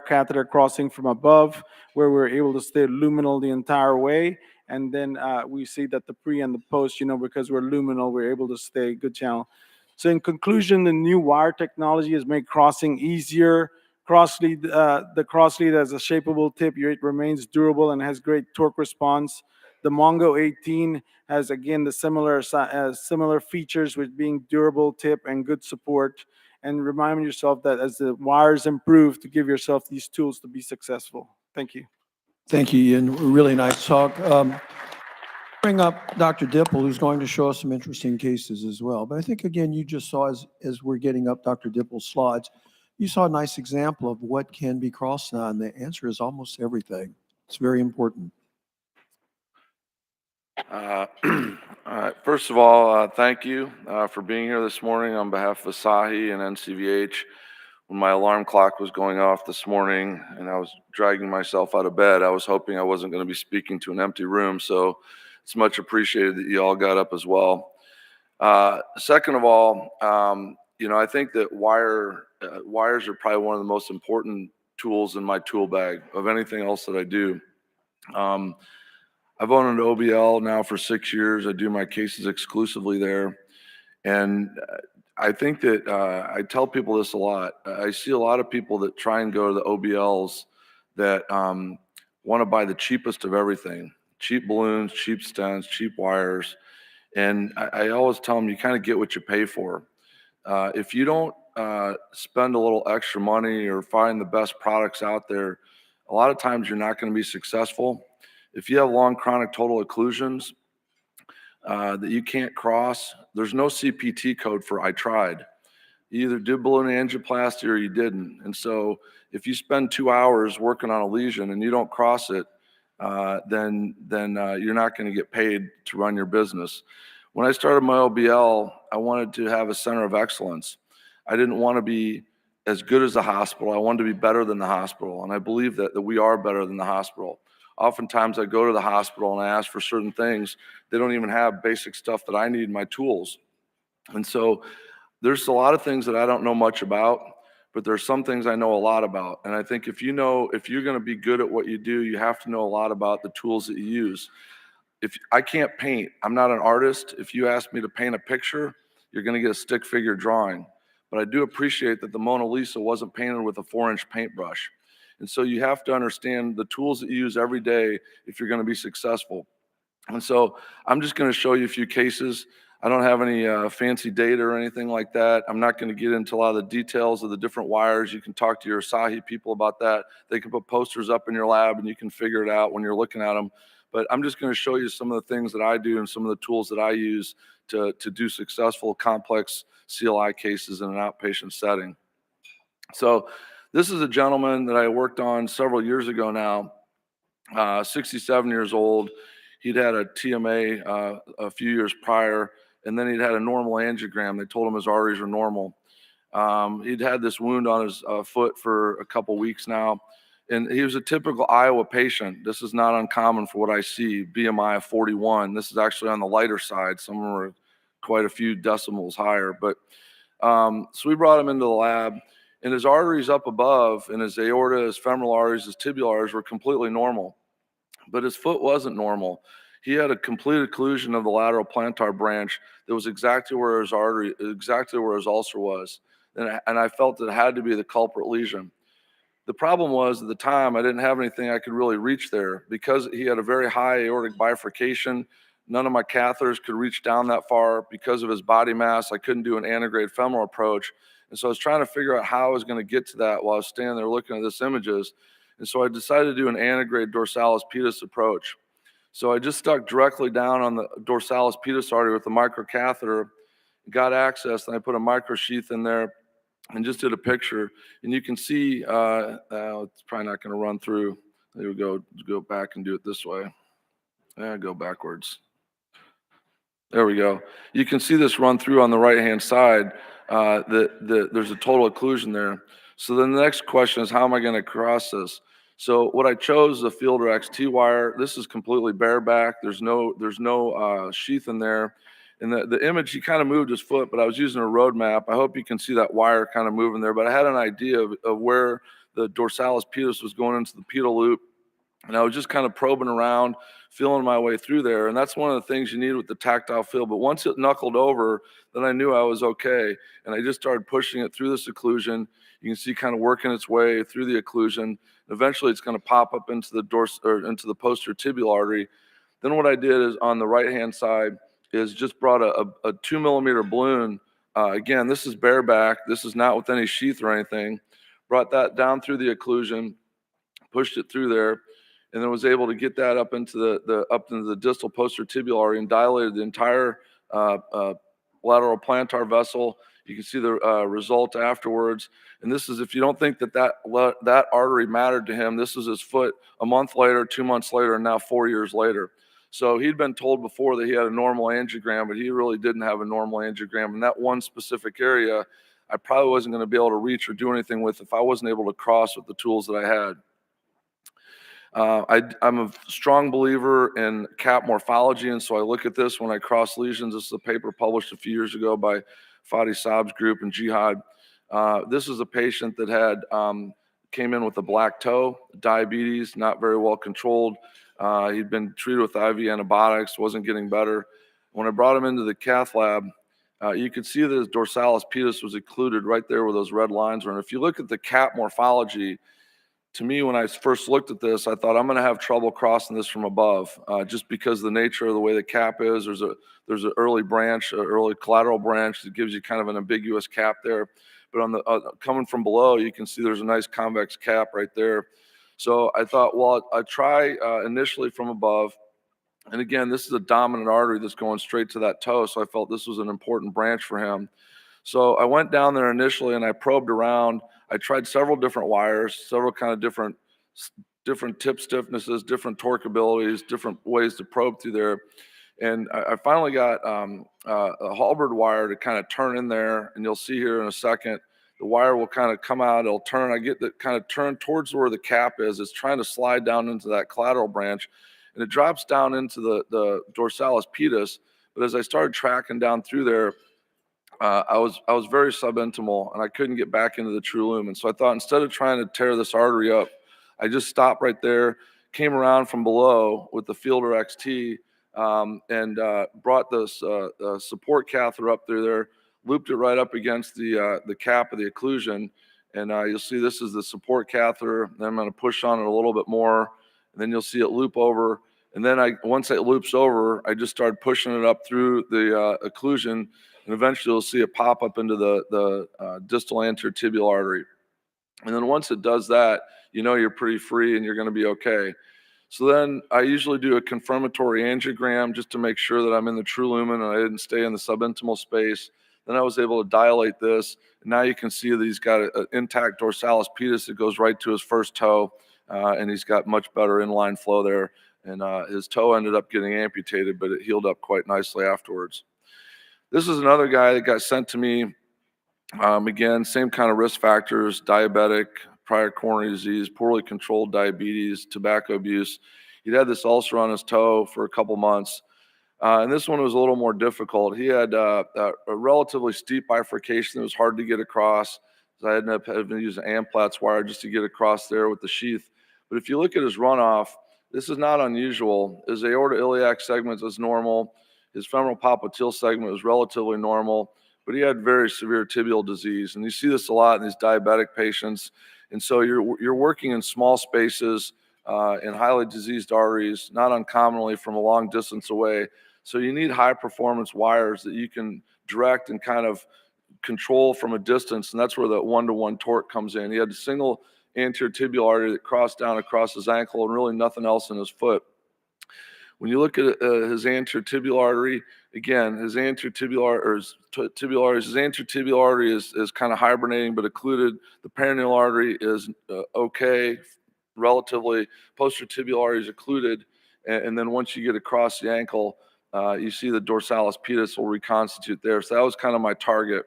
catheter crossing from above, where we were able to stay luminal the entire way. And then we see that the pre and the post, because we're luminal, we're able to stay good channel. So in conclusion, the new wire technology has made crossing easier. The crosslead has a shapeable tip. It remains durable and has great torque response. The Mongo 18 has, again, the similar features with being durable tip and good support. And remind yourself that as the wires improve, to give yourself these tools to be successful. Thank you. Thank you, Ian. Really nice talk. Bring up Dr. Dipple, who's going to show us some interesting cases as well. But I think, again, you just saw, as we're getting up Dr. Dipple's slides, you saw a nice example of what can be crossed now, and the answer is almost everything. It's very important. All right. First of all, thank you for being here this morning on behalf of Asahi and NCVH. When my alarm clock was going off this morning and I was dragging myself out of bed, I was hoping I wasn't going to be speaking to an empty room. So it's much appreciated that you all got up as well. Second of all, I think that wires are probably one of the most important tools in my tool bag of anything else that I do. I've owned an OBL now for 6 years. I do my cases exclusively there. And I think that I tell people this a lot. I see a lot of people that try and go to the OBLs that want to buy the cheapest of everything. Cheap balloons, cheap stents, cheap wires. And I always tell them you kind of get what you pay for. If you don't spend a little extra money or find the best products out there, a lot of times you're not going to be successful. If you have long chronic total occlusions that you can't cross, there's no CPT code for I tried. You either did balloon angioplasty or you didn't. And so if you spend 2 hours working on a lesion and you don't cross it, then you're not going to get paid to run your business. When I started my OBL, I wanted to have a center of excellence. I didn't want to be as good as the hospital. I wanted to be better than the hospital. And I believe that we are better than the hospital. Oftentimes I go to the hospital and I ask for certain things. They don't even have basic stuff that I need in my tools. And so there's a lot of things that I don't know much about, but there's some things I know a lot about. And I think if you're going to be good at what you do, you have to know a lot about the tools that you use. If I can't paint, I'm not an artist. If you ask me to paint a picture, you're going to get a stick figure drawing. But I do appreciate that the Mona Lisa wasn't painted with a 4-inch paintbrush. And so you have to understand the tools that you use every day if you're going to be successful. And so I'm just going to show you a few cases. I don't have any fancy data or anything like that. I'm not going to get into a lot of the details of the different wires. You can talk to your Asahi people about that. They can put posters up in your lab and you can figure it out when you're looking at them. But I'm just going to show you some of the things that I do and some of the tools that I use to do successful complex CLI cases in an outpatient setting. So this is a gentleman that I worked on several years ago now, 67 years old. He'd had a TMA a few years prior, and then he'd had a normal angiogram. They told him his arteries are normal. He'd had this wound on his foot for a couple weeks now, and he was a typical Iowa patient. This is not uncommon for what I see, BMI of 41. This is actually on the lighter side. Some of them are quite a few decimals higher. But so we brought him into the lab, and his arteries up above, and his aorta, his femoral arteries, his tibial arteries were completely normal. But his foot wasn't normal. He had a complete occlusion of the lateral plantar branch that was exactly where his ulcer was. And I felt it had to be the culprit lesion. The problem was at the time, I didn't have anything I could really reach there because he had a very high aortic bifurcation. None of my catheters could reach down that far because of his body mass. I couldn't do an antegrade femoral approach. And so I was trying to figure out how I was going to get to that while I was standing there looking at this images. And so I decided to do an antegrade dorsalis pedis approach. So I just stuck directly down on the dorsalis pedis artery with the microcatheter, got access, and I put a microsheath in there and just did a picture. And you can see, it's probably not going to run through. There we go. Go back and do it this way. Go backwards. There we go. You can see this run through on the right-hand side. There's a total occlusion there. So then the next question is, how am I going to cross this? So what I chose is a Fielder XT wire. This is completely bareback. There's no sheath in there. And the image, he kind of moved his foot, but I was using a road map. I hope you can see that wire kind of moving there. But I had an idea of where the dorsalis pedis was going into the pedal loop. And I was just kind of probing around, feeling my way through there. And that's one of the things you need with the tactile feel. But once it knuckled over, then I knew I was okay. And I just started pushing it through this occlusion. You can see kind of working its way through the occlusion. Eventually, it's going to pop up into the into the posterior tibial artery. Then what I did is on the right-hand side is just brought a 2 millimeter balloon. Again, this is bareback. This is not with any sheath or anything. Brought that down through the occlusion, pushed it through there. and then was able to get that up into the distal posterior tibial artery and dilated the entire lateral plantar vessel. You can see the result afterwards. And this is, if you don't think that artery mattered to him, this is his foot a month later, 2 months later, and now 4 years later. So he'd been told before that he had a normal angiogram, but he really didn't have a normal angiogram. And that one specific area, I probably wasn't going to be able to reach or do anything with if I wasn't able to cross with the tools that I had. I'm a strong believer in cap morphology, and so I look at this when I cross lesions. This is a paper published a few years ago by Fadi Saab's group and Jihad. This is a patient that had came in with a black toe, diabetes, not very well controlled. He'd been treated with IV antibiotics, wasn't getting better. When I brought him into the cath lab, you could see that his dorsalis pedis was occluded right there where those red lines were. And if you look at the cap morphology, to me, when I first looked at this, I thought I'm going to have trouble crossing this from above, just because of the nature of the way the cap is. There's an early branch, an early collateral branch that gives you kind of an ambiguous cap there. But on the coming from below, you can see there's a nice convex cap right there. So I thought, well, I'd try initially from above. And again, this is a dominant artery that's going straight to that toe, so I felt this was an important branch for him. So I went down there initially and I probed around. I tried several different wires, several kind of different tip stiffnesses, different torque abilities, different ways to probe through there. And I finally got a halberd wire to kind of turn in there, and you'll see here in a second, the wire will kind of come out, it'll turn. I get that kind of turn towards where the cap is. It's trying to slide down into that collateral branch, and it drops down into the dorsalis pedis. But as I started tracking down through there, I was very subintimal, and I couldn't get back into the true lumen. So I thought, instead of trying to tear this artery up, I just stopped right there, came around from below with the Fielder XT, and brought this support catheter up through there, looped it right up against the cap of the occlusion, and you'll see this is the support catheter. Then I'm going to push on it a little bit more, and then you'll see it loop over. And then once it loops over, I just started pushing it up through the occlusion, and eventually you'll see it pop up into the distal anterior tibial artery. And then once it does that, you know you're pretty free and you're going to be okay. So then I usually do a confirmatory angiogram just to make sure that I'm in the true lumen and I didn't stay in the subintimal space. Then I was able to dilate this. And now you can see that he's got an intact dorsalis pedis that goes right to his first toe, and he's got much better inline flow there. And his toe ended up getting amputated, but it healed up quite nicely afterwards. This is another guy that got sent to me. Again, same kind of risk factors: diabetic, prior coronary disease, poorly controlled diabetes, tobacco abuse. He'd had this ulcer on his toe for a couple months. And this one was a little more difficult. He had a relatively steep bifurcation that was hard to get across. So I ended up having to use an Amplatz wire just to get across there with the sheath. But if you look at his runoff, this is not unusual. His aorta-iliac segment is normal. His femoral popliteal segment was relatively normal, but he had very severe tibial disease. And you see this a lot in these diabetic patients. And so you're working in small spaces in highly diseased arteries, not uncommonly from a long distance away. So you need high performance wires that you can direct and kind of control from a distance. And that's where the one-to-one torque comes in. He had a single anterior tibial artery that crossed down across his ankle and really nothing else in his foot. When you look at his anterior tibial artery, again, his anterior tibial artery is kind of hibernating but occluded. The peroneal artery is okay, relatively. Posterior tibial artery is occluded, and then once you get across the ankle, you see the dorsalis pedis will reconstitute there. So that was kind of my target.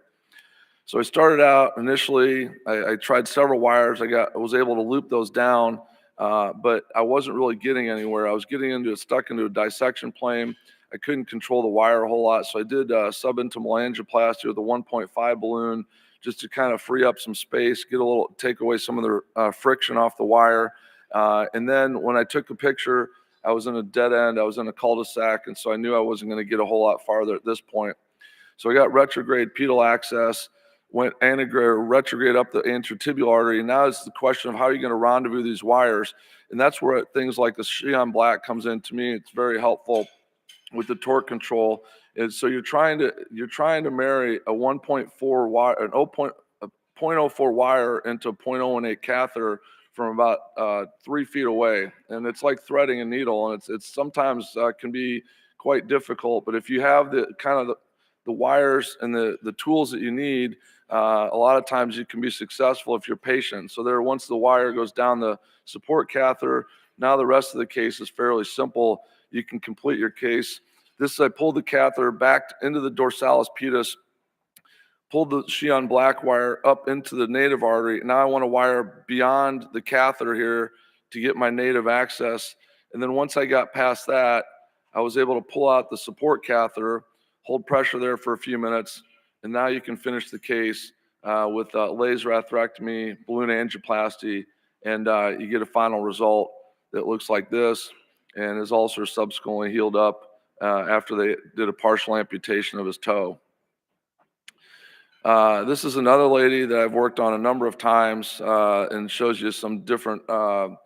So I started out initially, I tried several wires. I was able to loop those down, but I wasn't really getting anywhere. I was getting stuck into a dissection plane. I couldn't control the wire a whole lot, so I did subintimal angioplasty with a 1.5 balloon just to kind of free up some space, take away some of the friction off the wire. And then when I took a picture, I was in a dead end. I was in a cul-de-sac, and so I knew I wasn't going to get a whole lot farther at this point. So I got retrograde pedal access, went retrograde up the anterior tibial artery. And now it's the question of how are you going to rendezvous these wires? And that's where things like the Xi'an black comes in. To me, it's very helpful with the torque control. And so you're trying to marry a 1.4 wire, a 0.04 wire into a 0.018 catheter from about 3 feet away. And it's like threading a needle, and it's sometimes can be quite difficult. But if you have the kind of the wires and the tools that you need, a lot of times you can be successful if you're patient. So there, once the wire goes down the support catheter, now the rest of the case is fairly simple. You can complete your case. This, I pulled the catheter back into the dorsalis pedis, pulled the Xi'an black wire up into the native artery. Now I want to wire beyond the catheter here to get my native access. And then once I got past that, I was able to pull out the support catheter, hold pressure there for a few minutes, and now you can finish the case with laser atherectomy, balloon angioplasty, and you get a final result that looks like this, and his ulcer subsequently healed up after they did a partial amputation of his toe. This is another lady that I've worked on a number of times and shows you some different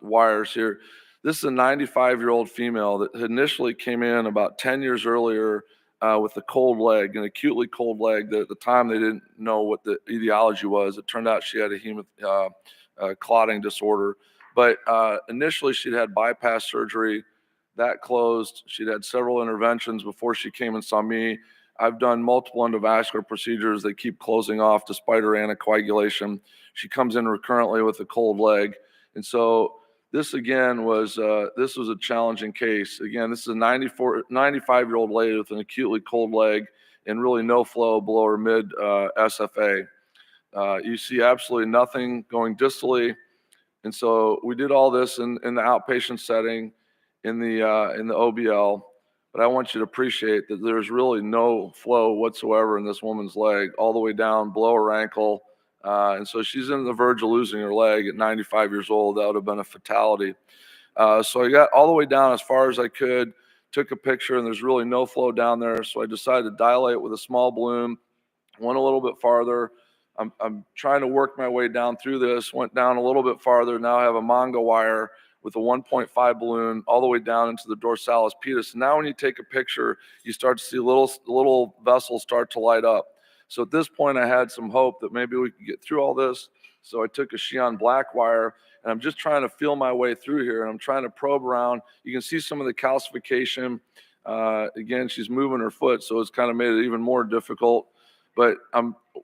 wires here. This is a 95-year-old female that initially came in about 10 years earlier with a cold leg, an acutely cold leg. That at the time they didn't know what the etiology was. It turned out she had a clotting disorder. But initially she'd had bypass surgery. That closed. She'd had several interventions before she came and saw me. I've done multiple endovascular procedures. They keep closing off despite her anticoagulation. She comes in recurrently with a cold leg. And so this again was, this was a challenging case. Again, this is a 95-year-old lady with an acutely cold leg and really no flow below her mid SFA. You see absolutely nothing going distally. And so we did all this in the outpatient setting in the OBL. But I want you to appreciate that there's really no flow whatsoever in this woman's leg, all the way down below her ankle. And so she's on the verge of losing her leg at 95 years old. That would have been a fatality. So I got all the way down as far as I could, took a picture, and there's really no flow down there. So I decided to dilate with a small balloon, went a little bit farther. I'm trying to work my way down through this, went down a little bit farther. Now I have a manga wire with a 1.5 balloon all the way down into the dorsalis pedis. And now when you take a picture, you start to see little vessels start to light up. So at this point, I had some hope that maybe we could get through all this. So I took a Xi'an black wire, and I'm just trying to feel my way through here, and I'm trying to probe around. You can see some of the calcification. Again, she's moving her foot, so it's kind of made it even more difficult. But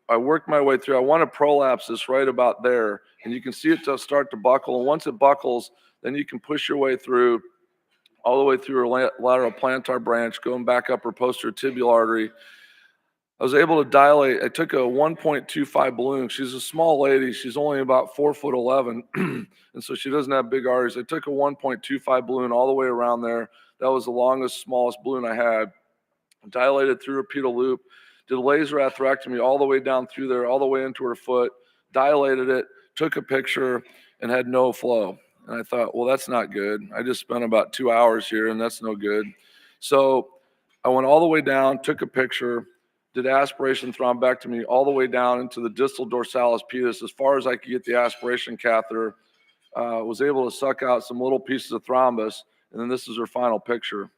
I worked my way through. I want to prolapse this right about there, and you can see it start to buckle. And once it buckles, then you can push your way through, all the way through her lateral plantar branch, going back up her posterior tibial artery. I was able to dilate. I took a 1.25 balloon. She's a small lady. She's only about 4'11", and so she doesn't have big arteries. I took a 1.25 balloon all the way around there. That was the longest, smallest balloon I had. Dilated through her pedal loop, did a laser atherectomy all the way down through there, all the way into her foot, dilated it, took a picture, and had no flow. And I thought, well, that's not good. I just spent about 2 hours here, and that's no good. So I went all the way down, took a picture, did aspiration thrombectomy all the way down into the distal dorsalis pedis as far as I could get the aspiration catheter. Was able to suck out some little pieces of thrombus, and then this is her final picture.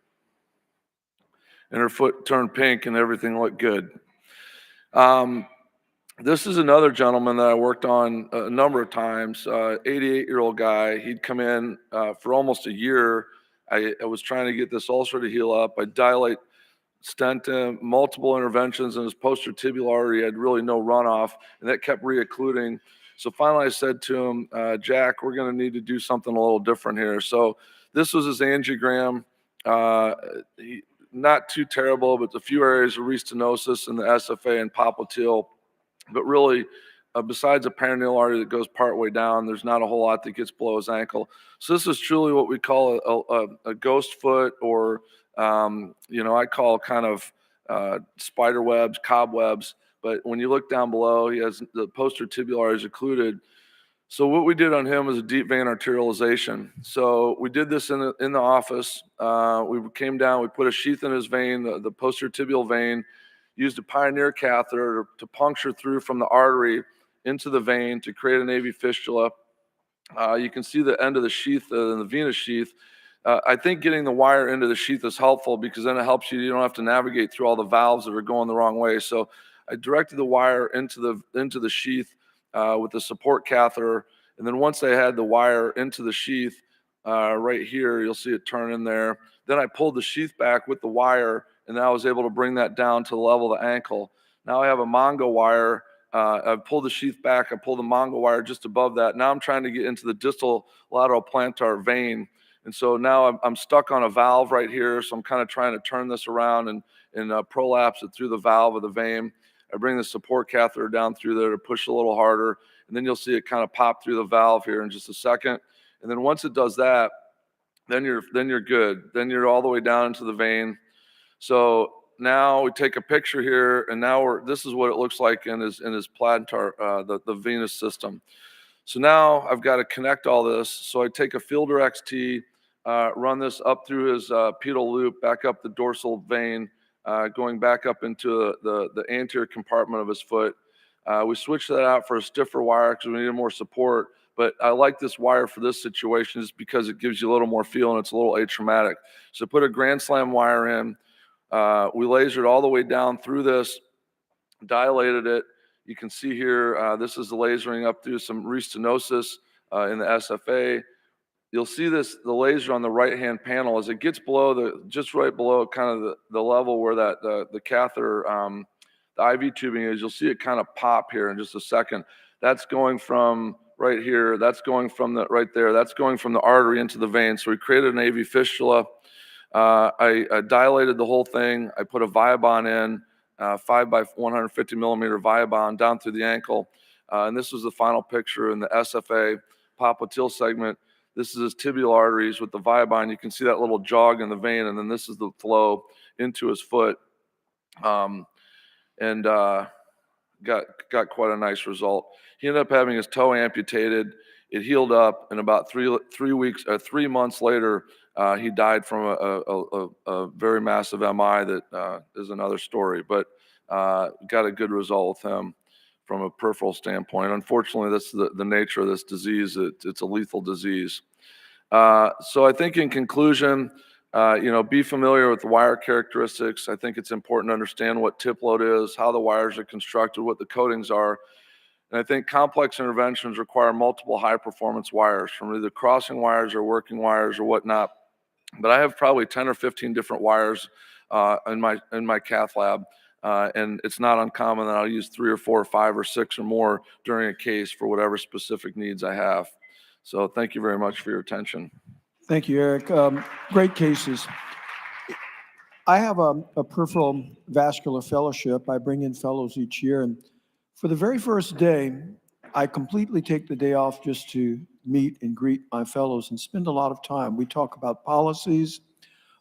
And her foot turned pink and everything looked good. This is another gentleman that I worked on a number of times, 88-year-old guy. He'd come in for almost a year. I was trying to get this ulcer to heal up. I dilate, stent him, multiple interventions in his posterior tibial artery. He had really no runoff, and that kept reoccluding. So finally I said to him, Jack, we're going to need to do something a little different here. So this was his angiogram. Not too terrible, but a few areas of restenosis in the SFA and popliteal. But really, besides a perineal artery that goes partway down, there's not a whole lot that gets below his ankle. So this is truly what we call a ghost foot, or I call kind of spider webs, cobwebs. But when you look down below, he has the posterior tibial arteries occluded. So what we did on him was a deep vein arterialization. So we did this in the office. We came down, we put a sheath in his vein, the posterior tibial vein, used a Pioneer catheter to puncture through from the artery into the vein to create an AV fistula. You can see the end of the sheath in the venous sheath. I think getting the wire into the sheath is helpful because then it helps you. You don't have to navigate through all the valves that are going the wrong way. So I directed the wire into the sheath with the support catheter, And then once I had the wire into the sheath, right here, you'll see it turn in there. Then I pulled the sheath back with the wire, and then I was able to bring that down to the level of the ankle. Now I have a Mongo wire. I've pulled the sheath back. I pulled the Mongo wire just above that. Now I'm trying to get into the distal lateral plantar vein. And so now I'm stuck on a valve right here. So I'm kind of trying to turn this around and prolapse it through the valve of the vein. I bring the support catheter down through there to push a little harder. And then you'll see it kind of pop through the valve here in just a second. And then once it does that, then you're good. Then you're all the way down into the vein. So now we take a picture here, and now this is what it looks like in his plantar, the venous system. So now I've got to connect all this. So I take a Fielder XT, run this up through his pedal loop, back up the dorsal vein, going back up into the anterior compartment of his foot. We switched that out for a stiffer wire because we needed more support. But I like this wire for this situation just because it gives you a little more feel and it's a little atraumatic. So put a Grand Slam wire in. We lasered all the way down through this, dilated it. You can see here, this is the lasering up through some restenosis in the SFA. You'll see the laser on the right-hand panel as it gets below just right below kind of the level where the catheter, the IV tubing is. You'll see it kind of pop here in just a second. That's going from right here. That's going from right there. That's going from the artery into the vein. So we created an AV fistula. I dilated the whole thing. I put a Viabond in, 5 by 150 millimeter Viabond down through the ankle. And this was the final picture in the SFA popliteal segment. This is his tibial arteries with the Viabond. You can see that little jog in the vein, and then this is the flow into his foot. Got quite a nice result. He ended up having his toe amputated. It healed up, and about 3 months later, he died from a very massive MI that is another story. But got a good result with him from a peripheral standpoint. Unfortunately, that's the nature of this disease. It's a lethal disease. So I think in conclusion, be familiar with the wire characteristics. I think it's important to understand what tip load is, how the wires are constructed, what the coatings are. And I think complex interventions require multiple high-performance wires, from either crossing wires or working wires or whatnot. But I have probably 10 or 15 different wires in my cath lab. And it's not uncommon that I'll use 3 or 4 or 5 or 6 or more during a case for whatever specific needs I have. So thank you very much for your attention. Thank you, Eric. Great cases. I have a peripheral vascular fellowship. I bring in fellows each year. And for the very first day, I completely take the day off just to meet and greet my fellows and spend a lot of time. We talk about policies,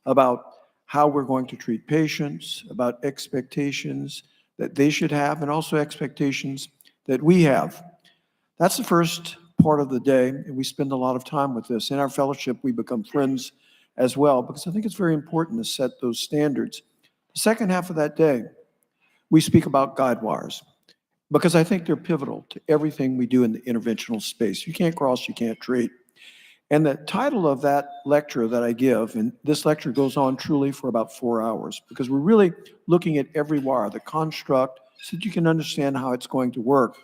about how we're going to treat patients, about expectations that they should have, and also expectations that we have. That's the first part of the day, and we spend a lot of time with this. In our fellowship, we become friends as well, because I think it's very important to set those standards. The second half of that day, we speak about guide wires, because I think they're pivotal to everything we do in the interventional space. You can't cross, you can't treat. And the title of that lecture that I give, and this lecture goes on truly for about 4 hours, because we're really looking at every wire, the construct, so that you can understand how it's going to work.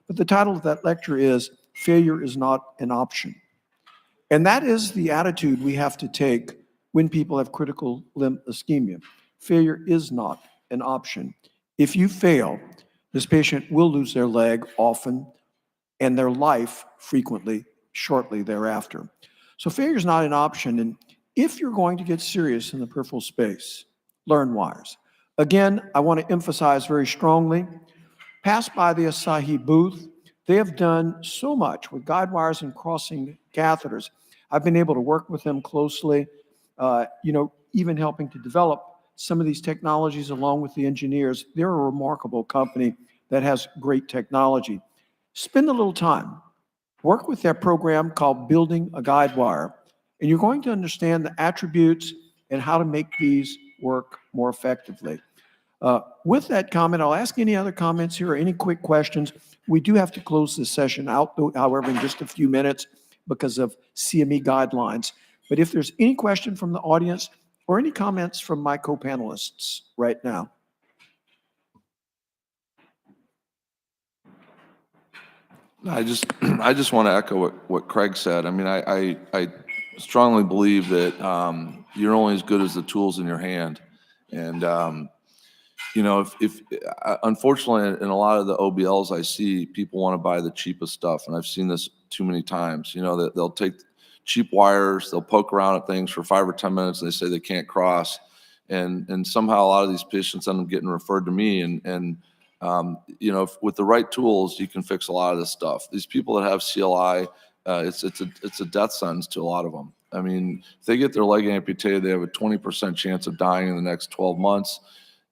But the title of that lecture is Failure is Not an Option. And that is the attitude we have to take when people have critical limb ischemia. Failure is not an option. If you fail, this patient will lose their leg often, and their life frequently shortly thereafter. So failure is not an option. And if you're going to get serious in the peripheral space, learn wires. Again, I want to emphasize very strongly, pass by the Asahi booth. They have done so much with guide wires and crossing catheters. I've been able to work with them closely, even helping to develop some of these technologies along with the engineers. They're a remarkable company that has great technology. Spend a little time. Work with their program called Building a Guide Wire, and you're going to understand the attributes and how to make these work more effectively. With that comment, I'll ask any other comments here or any quick questions. We do have to close this session out, however, in just a few minutes because of CME guidelines. But if there's any question from the audience or any comments from my co-panelists right now. I just want to echo what Craig said. I mean, I strongly believe that you're only as good as the tools in your hand. And, you know, if unfortunately, in a lot of the OBLs I see, people want to buy the cheapest stuff. And I've seen this too many times, you know, that they'll take cheap wires, they'll poke around at things for 5 or 10 minutes, and they say they can't cross. And somehow a lot of these patients end up getting referred to me. You know, with the right tools, you can fix a lot of this stuff. These people that have CLI, it's a death sentence to a lot of them. I mean, if they get their leg amputated, they have a 20% chance of dying in the next 12 months,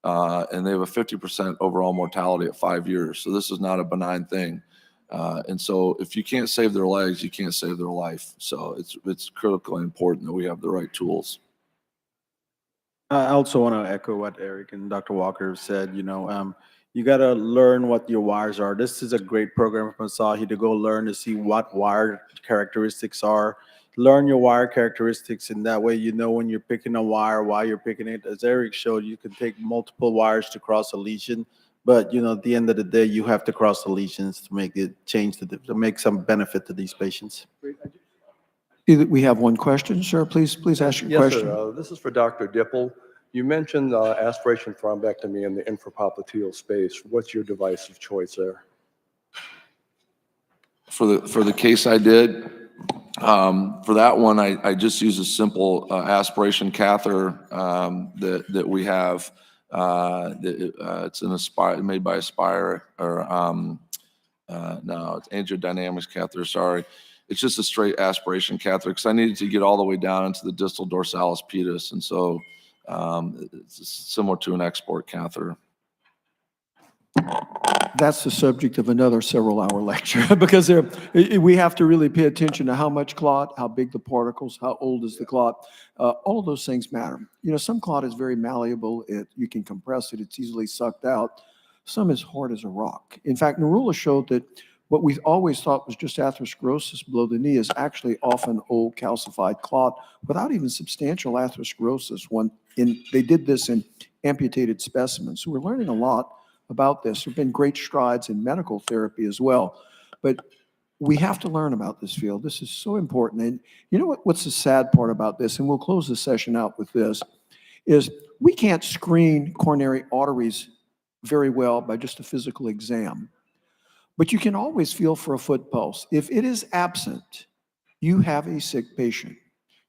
and they have a 50% overall mortality at 5 years. So this is not a benign thing. And so if you can't save their legs, you can't save their life. So it's critically important that we have the right tools. I also want to echo what Eric and Dr. Walker said. You got to learn what your wires are. This is a great program from Asahi to go learn to see what wire characteristics are. Learn your wire characteristics, and that way you know when you're picking a wire, why you're picking it. As Eric showed, you can take multiple wires to cross a lesion, but at the end of the day, you have to cross the lesions to make it change to make some benefit to these patients. We have one question, sir. Please ask your Yes, question. sir. This is for Dr. Dipple. You mentioned aspiration thrombectomy in the infrapopliteal space. What's your device of choice there? For the case I did, for that one, I just use a simple aspiration catheter that we have. It's an Aspire, made by Aspire, or no, it's angiodynamics catheter. Sorry, it's just a straight aspiration catheter because I needed to get all the way down into the distal dorsalis pedis, and so it's similar to an export catheter. That's the subject of another several-hour lecture because we have to really pay attention to how much clot, how big the particles, how old is the clot. All of those things matter. Some clot is very malleable. You can compress it. It's easily sucked out. Some is hard as a rock. In fact, Narula showed that what we always thought was just atherosclerosis below the knee is actually often old calcified clot without even substantial atherosclerosis. They did this in amputated specimens. So we're learning a lot about this. There have been great strides in medical therapy as well. But we have to learn about this field. This is so important. And you know what's the sad part about this, and we'll close the session out with this, is we can't screen coronary arteries very well by just a physical exam. But you can always feel for a foot pulse. If it is absent, you have a sick patient.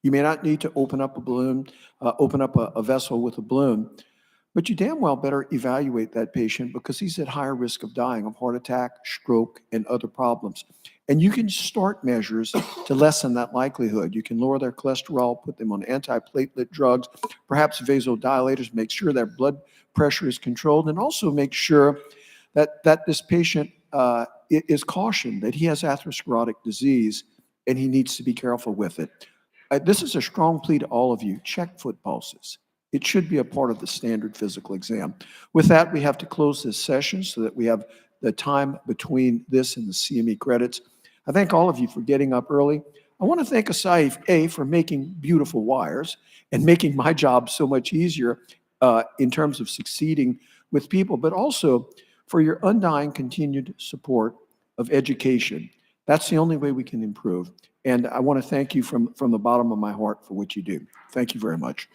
You may not need to open up a balloon, open up a vessel with a balloon, but you damn well better evaluate that patient because he's at higher risk of dying of heart attack, stroke, and other problems. And you can start measures to lessen that likelihood. You can lower their cholesterol, put them on antiplatelet drugs, perhaps vasodilators, make sure their blood pressure is controlled, and also make sure that this patient is cautioned that he has atherosclerotic disease and he needs to be careful with it. This is a strong plea to all of you. Check foot pulses. It should be a part of the standard physical exam. With that, we have to close this session so that we have the time between this and the CME credits. I thank all of you for getting up early. I want to thank Asahi, for making beautiful wires and making my job so much easier in terms of succeeding with people, but also for your undying continued support of education. That's the only way we can improve. And I want to thank you from the bottom of my heart for what you do. Thank you very much.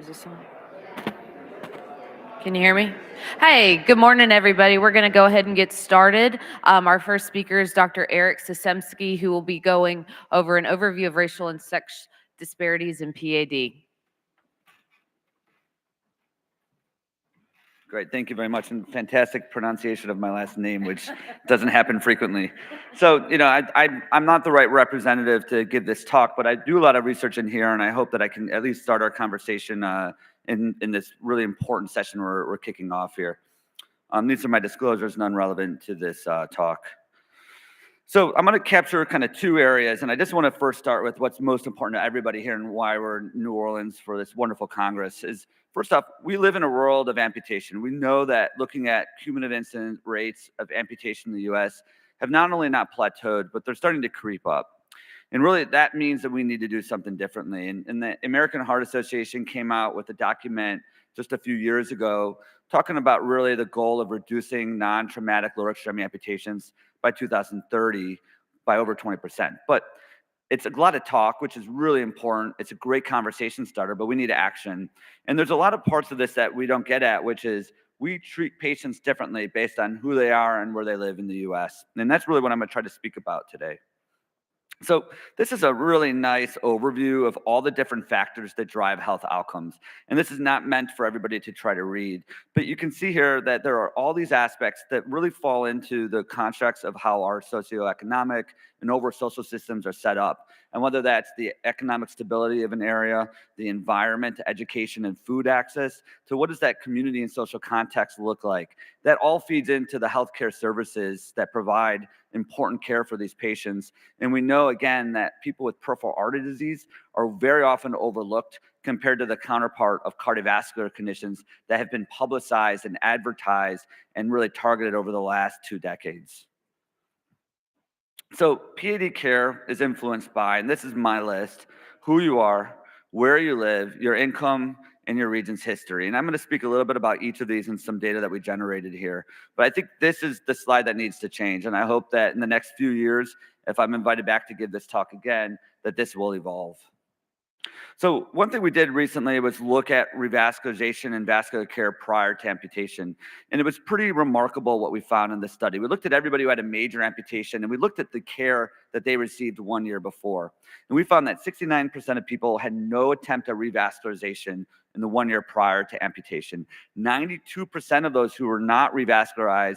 Is this on? Can you hear me? Hey, good morning, everybody. We're going to go ahead and get started. Our first speaker is Dr. Eric Sisemski, who will be going over an overview of racial and sex disparities in PAD. Great, thank you very much, and fantastic pronunciation of my last name, which doesn't happen frequently. So, I'm not the right representative to give this talk, but I do a lot of research in here, and I hope that I can at least start our conversation in this really important session we're kicking off here. These are my disclosures, none relevant to this talk. So I'm going to capture kind of two areas, and I just want to first start with what's most important to everybody here and why we're in New Orleans for this wonderful Congress is, first off, we live in a world of amputation. We know that looking at cumulative incidence rates of amputation in the US have not only not plateaued, but they're starting to creep up. And really, that means that we need to do something differently. And the American Heart Association came out with a document just a few years ago talking about really the goal of reducing non-traumatic lower extremity amputations by 2030 by over 20%. But it's a lot of talk, which is really important. It's a great conversation starter, but we need action. And there's a lot of parts of this that we don't get at, which is we treat patients differently based on who they are and where they live in the US. And that's really what I'm going to try to speak about today. So this is a really nice overview of all the different factors that drive health outcomes. And this is not meant for everybody to try to read, but you can see here that there are all these aspects that really fall into the constructs of how our socioeconomic and overall social systems are set up. And whether that's the economic stability of an area, the environment, education, and food access, to what does that community and social context look like? That all feeds into the healthcare services that provide important care for these patients. And we know, again, that people with peripheral artery disease are very often overlooked compared to the counterpart of cardiovascular conditions that have been publicized and advertised and really targeted over the last 2 decades. So PAD care is influenced by, and this is my list, who you are, where you live, your income, and your region's history. And I'm going to speak a little bit about each of these and some data that we generated here. But I think this is the slide that needs to change. And I hope that in the next few years, if I'm invited back to give this talk again, that this will evolve. So one thing we did recently was look at revascularization and vascular care prior to amputation. And it was pretty remarkable what we found in this study. We looked at everybody who had a major amputation, and we looked at the care that they received 1 year before. And we found that 69% of people had no attempt at revascularization in the 1 year prior to amputation. 92% of those who were not revascularized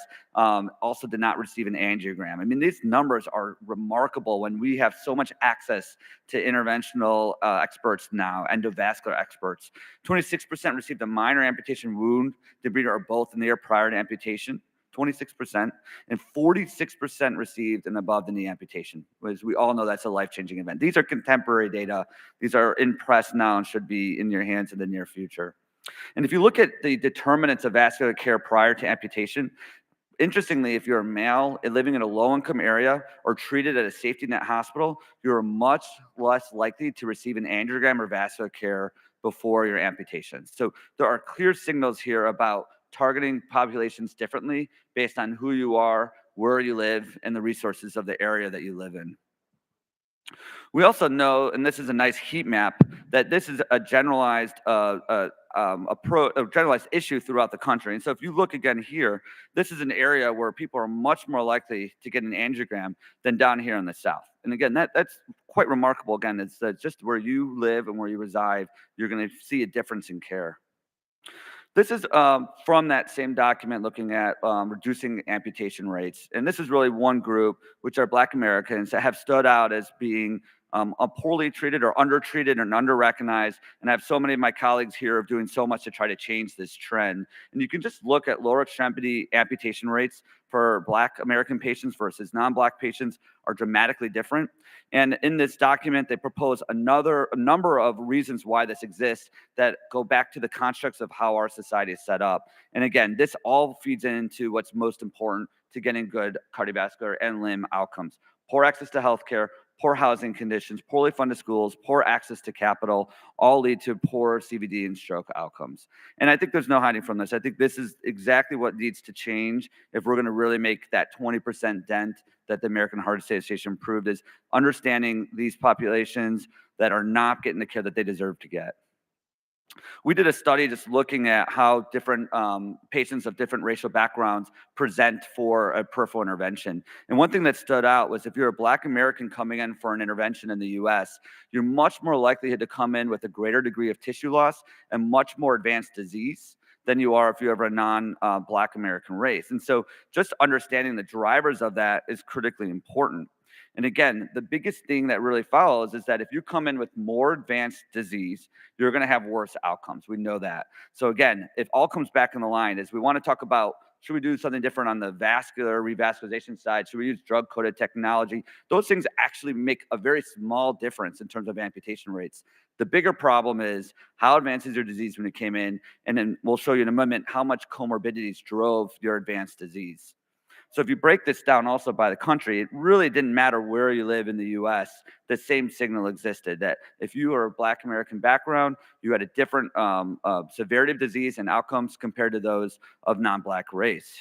also did not receive an angiogram. I mean, these numbers are remarkable when we have so much access to interventional experts now, endovascular experts. 26% received a minor amputation wound, debris, or both in the year prior to amputation. 26%, and 46% received an above the knee amputation. As we all know, that's a life-changing event. These are contemporary data. These are in press now and should be in your hands in the near future. And if you look at the determinants of vascular care prior to amputation, interestingly, if you're a male and living in a low-income area or treated at a safety net hospital, you're much less likely to receive an angiogram or vascular care before your amputation. So there are clear signals here about targeting populations differently based on who you are, where you live, and the resources of the area that you live in. We also know, and this is a nice heat map, that this is a generalized generalized issue throughout the country. And so if you look again here, this is an area where people are much more likely to get an angiogram than down here in the south. And again, that's quite remarkable. Again, it's just where you live and where you reside, you're going to see a difference in care. This is from that same document looking at reducing amputation rates. And this is really one group, which are Black Americans, that have stood out as being poorly treated or undertreated and under-recognized. And I have so many of my colleagues here of doing so much to try to change this trend. And you can just look at lower extremity amputation rates for Black American patients versus non-Black patients are dramatically different. And in this document, they propose a number of reasons why this exists that go back to the constructs of how our society is set up. And again, this all feeds into what's most important to getting good cardiovascular and limb outcomes. Poor access to healthcare, poor housing conditions, poorly funded schools, poor access to capital, all lead to poor CVD and stroke outcomes. And I think there's no hiding from this. I think this is exactly what needs to change if we're going to really make that 20% dent that the American Heart Association proved, is understanding these populations that are not getting the care that they deserve to get. We did a study just looking at how different patients of different racial backgrounds present for a peripheral intervention. And one thing that stood out was if you're a Black American coming in for an intervention in the US, you're much more likely to come in with a greater degree of tissue loss and much more advanced disease than you are if you have a non-Black American race. And so just understanding the drivers of that is critically important. And again, the biggest thing that really follows is that if you come in with more advanced disease, you're going to have worse outcomes. We know that. So again, it all comes back in the line is we want to talk about, should we do something different on the vascular revascularization side? Should we use drug-coated technology? Those things actually make a very small difference in terms of amputation rates. The bigger problem is how advanced is your disease when it came in, and then we'll show you in a moment how much comorbidities drove your advanced disease. So if you break this down also by the country, it really didn't matter where you live in the US, the same signal existed that if you are a Black American background, you had a different severity of disease and outcomes compared to those of non-Black race.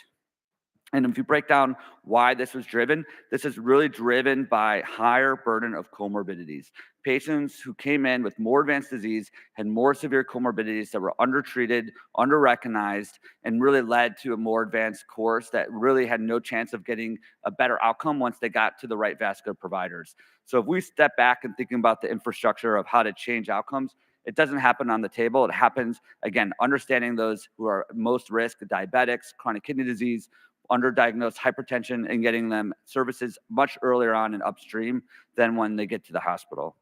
And if you break down why this was driven, this is really driven by higher burden of comorbidities. Patients who came in with more advanced disease had more severe comorbidities that were undertreated, underrecognized, and really led to a more advanced course that really had no chance of getting a better outcome once they got to the right vascular providers. So if we step back and thinking about the infrastructure of how to change outcomes, it doesn't happen on the table. It happens, again, understanding those who are most risk, diabetics, chronic kidney disease, underdiagnosed hypertension, and getting them services much earlier on and upstream than when they get to the hospital.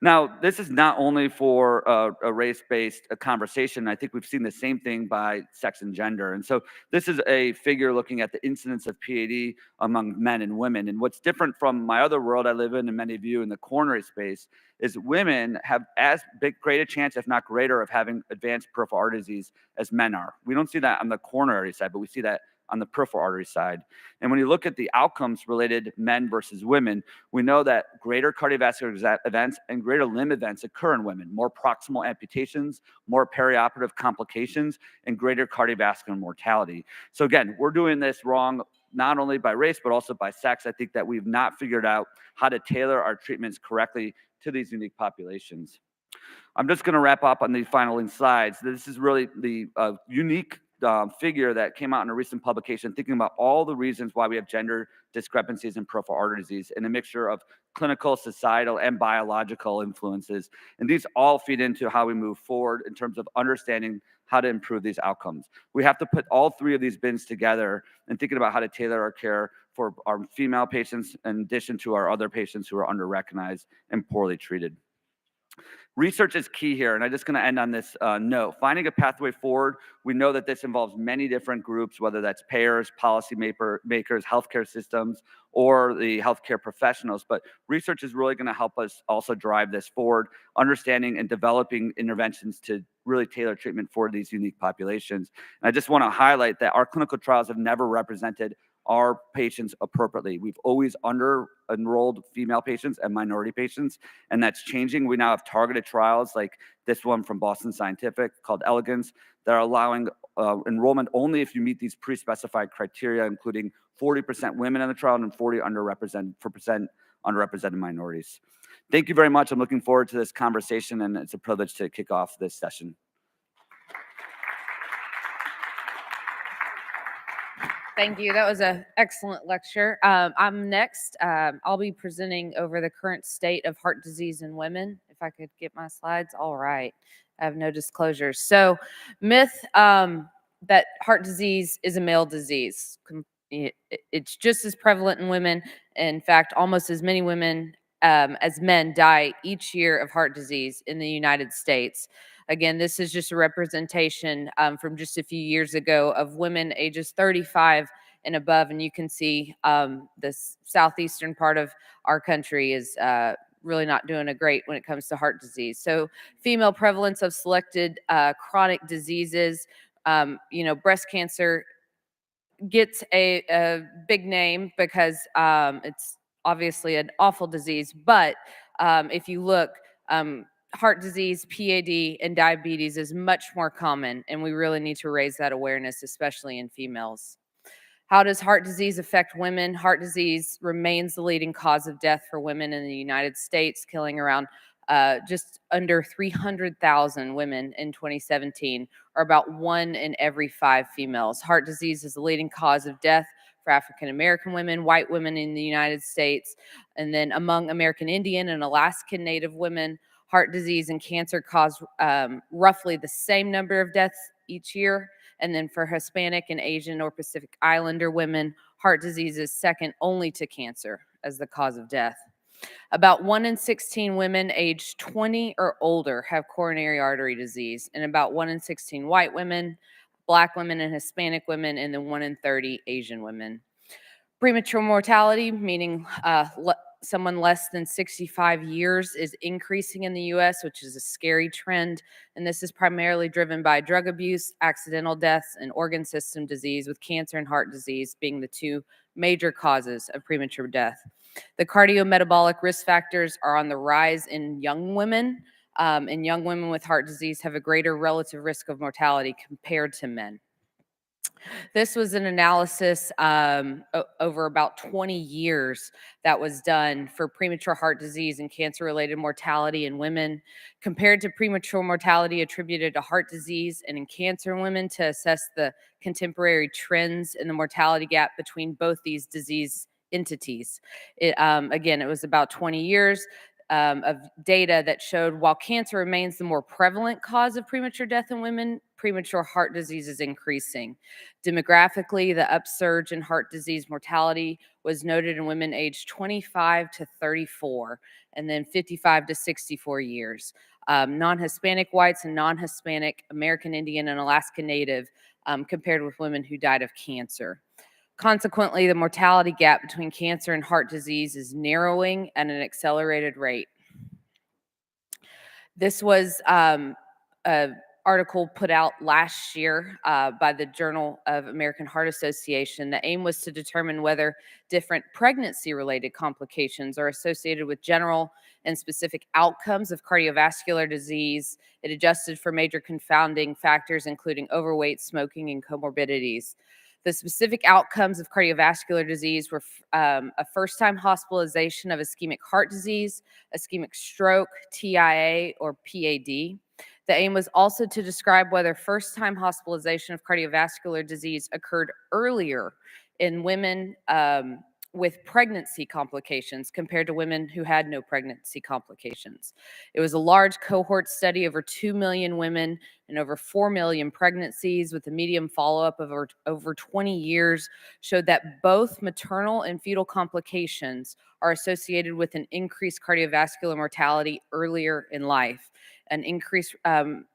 Now, this is not only for a race-based conversation. I think we've seen the same thing by sex and gender. And so this is a figure looking at the incidence of PAD among men and women. And what's different from my other world I live in, and many of you in the coronary space, is women have as great a chance, if not greater, of having advanced peripheral artery disease as men are. We don't see that on the coronary side, but we see that on the peripheral artery side. And when you look at the outcomes related men versus women, we know that greater cardiovascular events and greater limb events occur in women, more proximal amputations, more perioperative complications, and greater cardiovascular mortality. So again, we're doing this wrong, not only by race, but also by sex. I think that we've not figured out how to tailor our treatments correctly to these unique populations. I'm just going to wrap up on the final slides. This is really the unique figure that came out in a recent publication thinking about all the reasons why we have gender discrepancies in peripheral artery disease in a mixture of clinical, societal, and biological influences. And these all feed into how we move forward in terms of understanding how to improve these outcomes. We have to put all three of these bins together and thinking about how to tailor our care for our female patients in addition to our other patients who are under-recognized and poorly treated. Research is key here, and I'm just going to end on this note. Finding a pathway forward, we know that this involves many different groups, whether that's payers, policy makers, healthcare systems, or the healthcare professionals. But research is really going to help us also drive this forward, understanding and developing interventions to really tailor treatment for these unique populations. And I just want to highlight that our clinical trials have never represented our patients appropriately. We've always under-enrolled female patients and minority patients, and that's changing. We now have targeted trials like this one from Boston Scientific called Elegance that are allowing enrollment only if you meet these pre-specified criteria, including 40% women in the trial and 40% underrepresented minorities. Thank you very much. I'm looking forward to this conversation, and it's a privilege to kick off this session. Thank you. That was an excellent lecture. I'm next. I'll be presenting over the current state of heart disease in women. If I could get my slides. All right. I have no disclosures. So myth that heart disease is a male disease. It's just as prevalent in women. In fact, almost as many women as men die each year of heart disease in the United States. Again, this is just a representation from just a few years ago of women ages 35 and above. And you can see the southeastern part of our country is really not doing a great when it comes to heart disease. So female prevalence of selected chronic diseases, breast cancer gets a big name because it's obviously an awful disease. But if you look, heart disease, PAD, and diabetes is much more common, and we really need to raise that awareness, especially in females. How does heart disease affect women? Heart disease remains the leading cause of death for women in the United States, killing around just under 300,000 women in 2017, or about 1 in every 5 females. Heart disease is the leading cause of death for African American women, white women in the United States, and then among American Indian and Alaskan Native women, heart disease and cancer cause roughly the same number of deaths each year. And then for Hispanic and Asian or Pacific Islander women, heart disease is second only to cancer as the cause of death. About 1 in 16 women aged 20 or older have coronary artery disease, and about 1 in 16 white women, Black women, and Hispanic women, and then 1 in 30 Asian women. Premature mortality, meaning someone less than 65 years, is increasing in the US, which is a scary trend. And this is primarily driven by drug abuse, accidental deaths, and organ system disease, with cancer and heart disease being the 2 major causes of premature death. The cardiometabolic risk factors are on the rise in young women, and young women with heart disease have a greater relative risk of mortality compared to men. This was an analysis over about 20 years that was done for premature heart disease and cancer-related mortality in women, compared to premature mortality attributed to heart disease and in cancer in women, to assess the contemporary trends in the mortality gap between both these disease entities. Again, it was about 20 years. Of data that showed while cancer remains the more prevalent cause of premature death in women, premature heart disease is increasing. Demographically, the upsurge in heart disease mortality was noted in women aged 25 to 34, and then 55 to 64 years. Non-Hispanic whites and non-Hispanic American Indian and Alaska Native, compared with women who died of cancer. Consequently, the mortality gap between cancer and heart disease is narrowing at an accelerated rate. This was an article put out last year by the Journal of American Heart Association. The aim was to determine whether different pregnancy-related complications are associated with general and specific outcomes of cardiovascular disease. It adjusted for major confounding factors, including overweight, smoking, and comorbidities. The specific outcomes of cardiovascular disease were a first-time hospitalization of ischemic heart disease, ischemic stroke, TIA, or PAD. The aim was also to describe whether first-time hospitalization of cardiovascular disease occurred earlier in women with pregnancy complications compared to women who had no pregnancy complications. It was a large cohort study, over 2 million women and over 4 million pregnancies, with a median follow-up of over 20 years, showed that both maternal and fetal complications are associated with an increased cardiovascular mortality earlier in life, an increased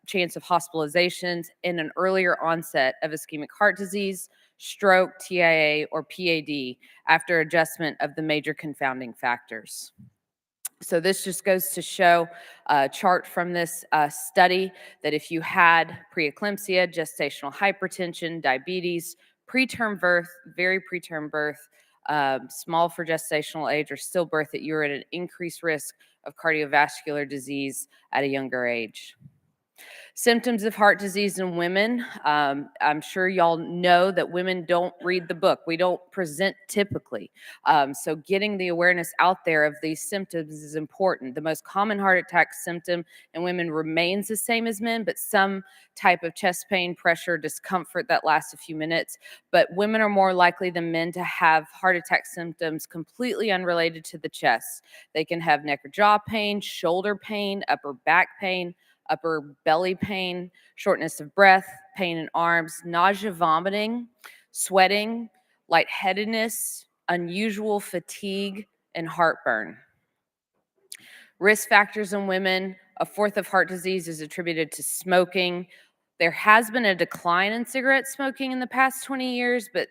chance of hospitalizations, and an earlier onset of ischemic heart disease, stroke, TIA, or PAD after adjustment of the major confounding factors. So this just goes to show a chart from this study that if you had preeclampsia, gestational hypertension, diabetes, preterm birth, very preterm birth, small for gestational age, or stillbirth, that you're at an increased risk of cardiovascular disease at a younger age. Symptoms of heart disease in women. I'm sure y'all know that women don't read the book. We don't present typically. So getting the awareness out there of these symptoms is important. The most common heart attack symptom in women remains the same as men, but some type of chest pain, pressure, discomfort that lasts a few minutes. But women are more likely than men to have heart attack symptoms completely unrelated to the chest. They can have neck or jaw pain, shoulder pain, upper back pain, upper belly pain, shortness of breath, pain in arms, nausea, vomiting, sweating, lightheadedness, unusual fatigue, and heartburn. Risk factors in women: a fourth of heart disease is attributed to smoking. There has been a decline in cigarette smoking in the past 20 years, but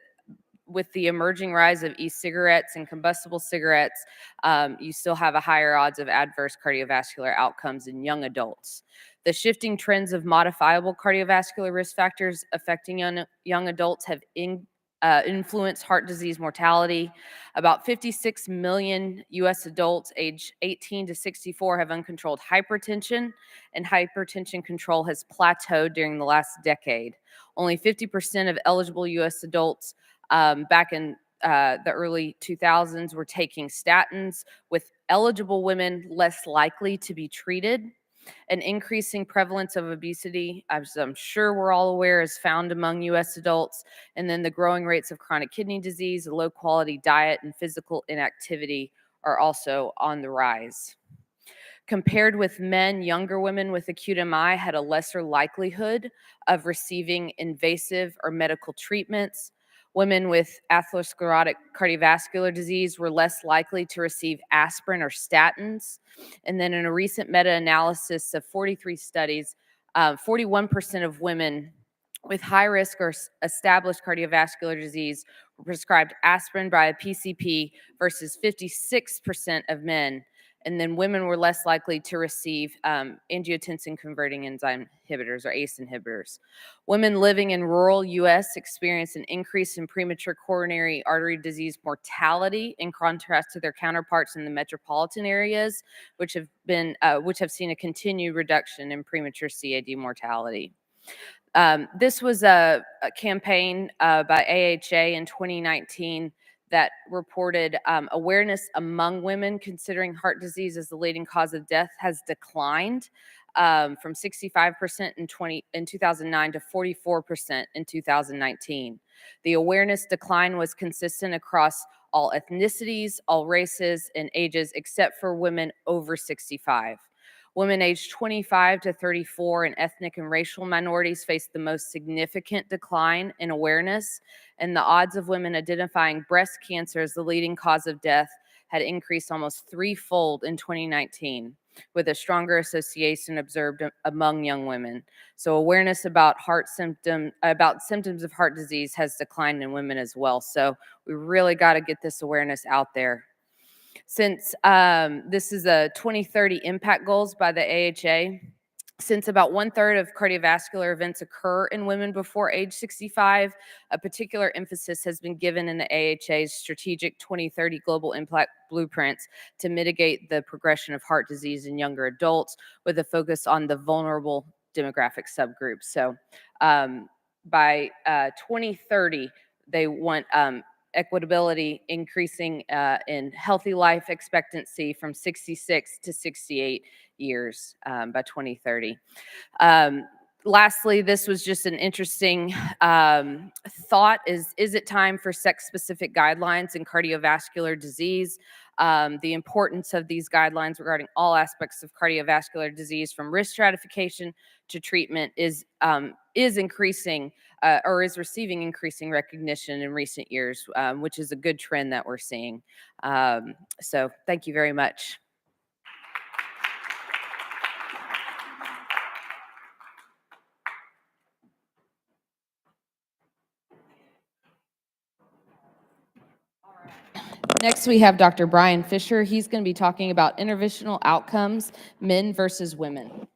with the emerging rise of e-cigarettes and combustible cigarettes, you still have a higher odds of adverse cardiovascular outcomes in young adults. The shifting trends of modifiable cardiovascular risk factors affecting young adults have influenced heart disease mortality. About 56 million US adults aged 18 to 64 have uncontrolled hypertension, and hypertension control has plateaued during the last decade. Only 50% of eligible US adults back in the early 2000s were taking statins, with eligible women less likely to be treated. An increasing prevalence of obesity, as I'm sure we're all aware, is found among US adults. And then the growing rates of chronic kidney disease, a low quality diet, and physical inactivity are also on the rise. Compared with men, younger women with acute MI had a lesser likelihood of receiving invasive or medical treatments. Women with atherosclerotic cardiovascular disease were less likely to receive aspirin or statins. And then in a recent meta-analysis of 43 studies, 41% of women with high risk or established cardiovascular disease were prescribed aspirin by a PCP versus 56% of men. And then women were less likely to receive angiotensin converting enzyme inhibitors or ACE inhibitors. Women living in rural US experienced an increase in premature coronary artery disease mortality in contrast to their counterparts in the metropolitan areas, which have seen a continued reduction in premature CAD mortality. This was a campaign by AHA in 2019 that reported awareness among women considering heart disease as the leading cause of death has declined from 65% in 2009 to 44% in 2019. The awareness decline was consistent across all ethnicities, all races, and ages, except for women over 65. Women aged 25 to 34 and ethnic and racial minorities faced the most significant decline in awareness, and the odds of women identifying breast cancer as the leading cause of death had increased almost threefold in 2019, with a stronger association observed among young women. So awareness about symptoms of heart disease has declined in women as well. So we really got to get this awareness out there. Since this is a 2030 impact goals by the AHA, since about 1/3 of cardiovascular events occur in women before age 65, a particular emphasis has been given in the AHA's strategic 2030 global impact blueprints to mitigate the progression of heart disease in younger adults with a focus on the vulnerable demographic subgroups. So by 2030, they want equitability increasing in healthy life expectancy from 66 to 68 years by 2030. Lastly, this was just an interesting thought is it time for sex-specific guidelines in cardiovascular disease? The importance of these guidelines regarding all aspects of cardiovascular disease from risk stratification to treatment is increasing or is receiving increasing recognition in recent years, which is a good trend that we're seeing. So thank you very much. Next, we have Dr. Brian Fisher. He's going to be talking about interventional outcomes, men versus women.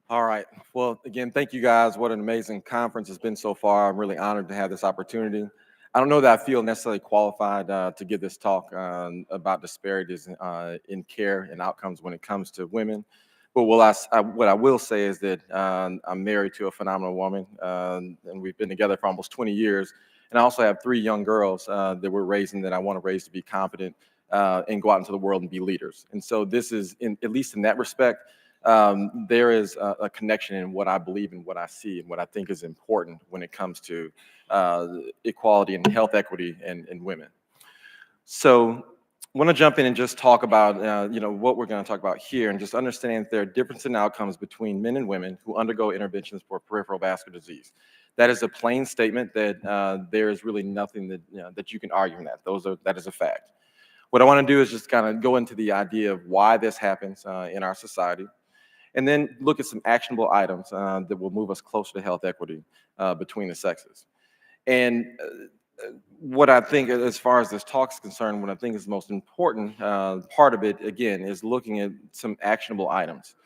All right. Well, again, thank you guys. What an amazing conference it's been so far. I'm really honored to have this opportunity. I don't know that I feel necessarily qualified to give this talk about disparities in care and outcomes when it comes to women. But what I will say is that I'm married to a phenomenal woman, and we've been together for almost 20 years. And I also have 3 young girls that we're raising that I want to raise to be confident and go out into the world and be leaders. And so this is, at least in that respect, there is a connection in what I believe and what I see and what I think is important when it comes to equality and health equity in women. So I want to jump in and just talk about what we're going to talk about here, and just understand that there are differences in outcomes between men and women who undergo interventions for peripheral vascular disease. That is a plain statement that there is really nothing that you can argue in that. That is a fact. What I want to do is just kind of go into the idea of why this happens in our society, and then look at some actionable items that will move us closer to health equity between the sexes. And what I think, as far as this talk is concerned, what I think is the most important part of it, again, is looking at some actionable items.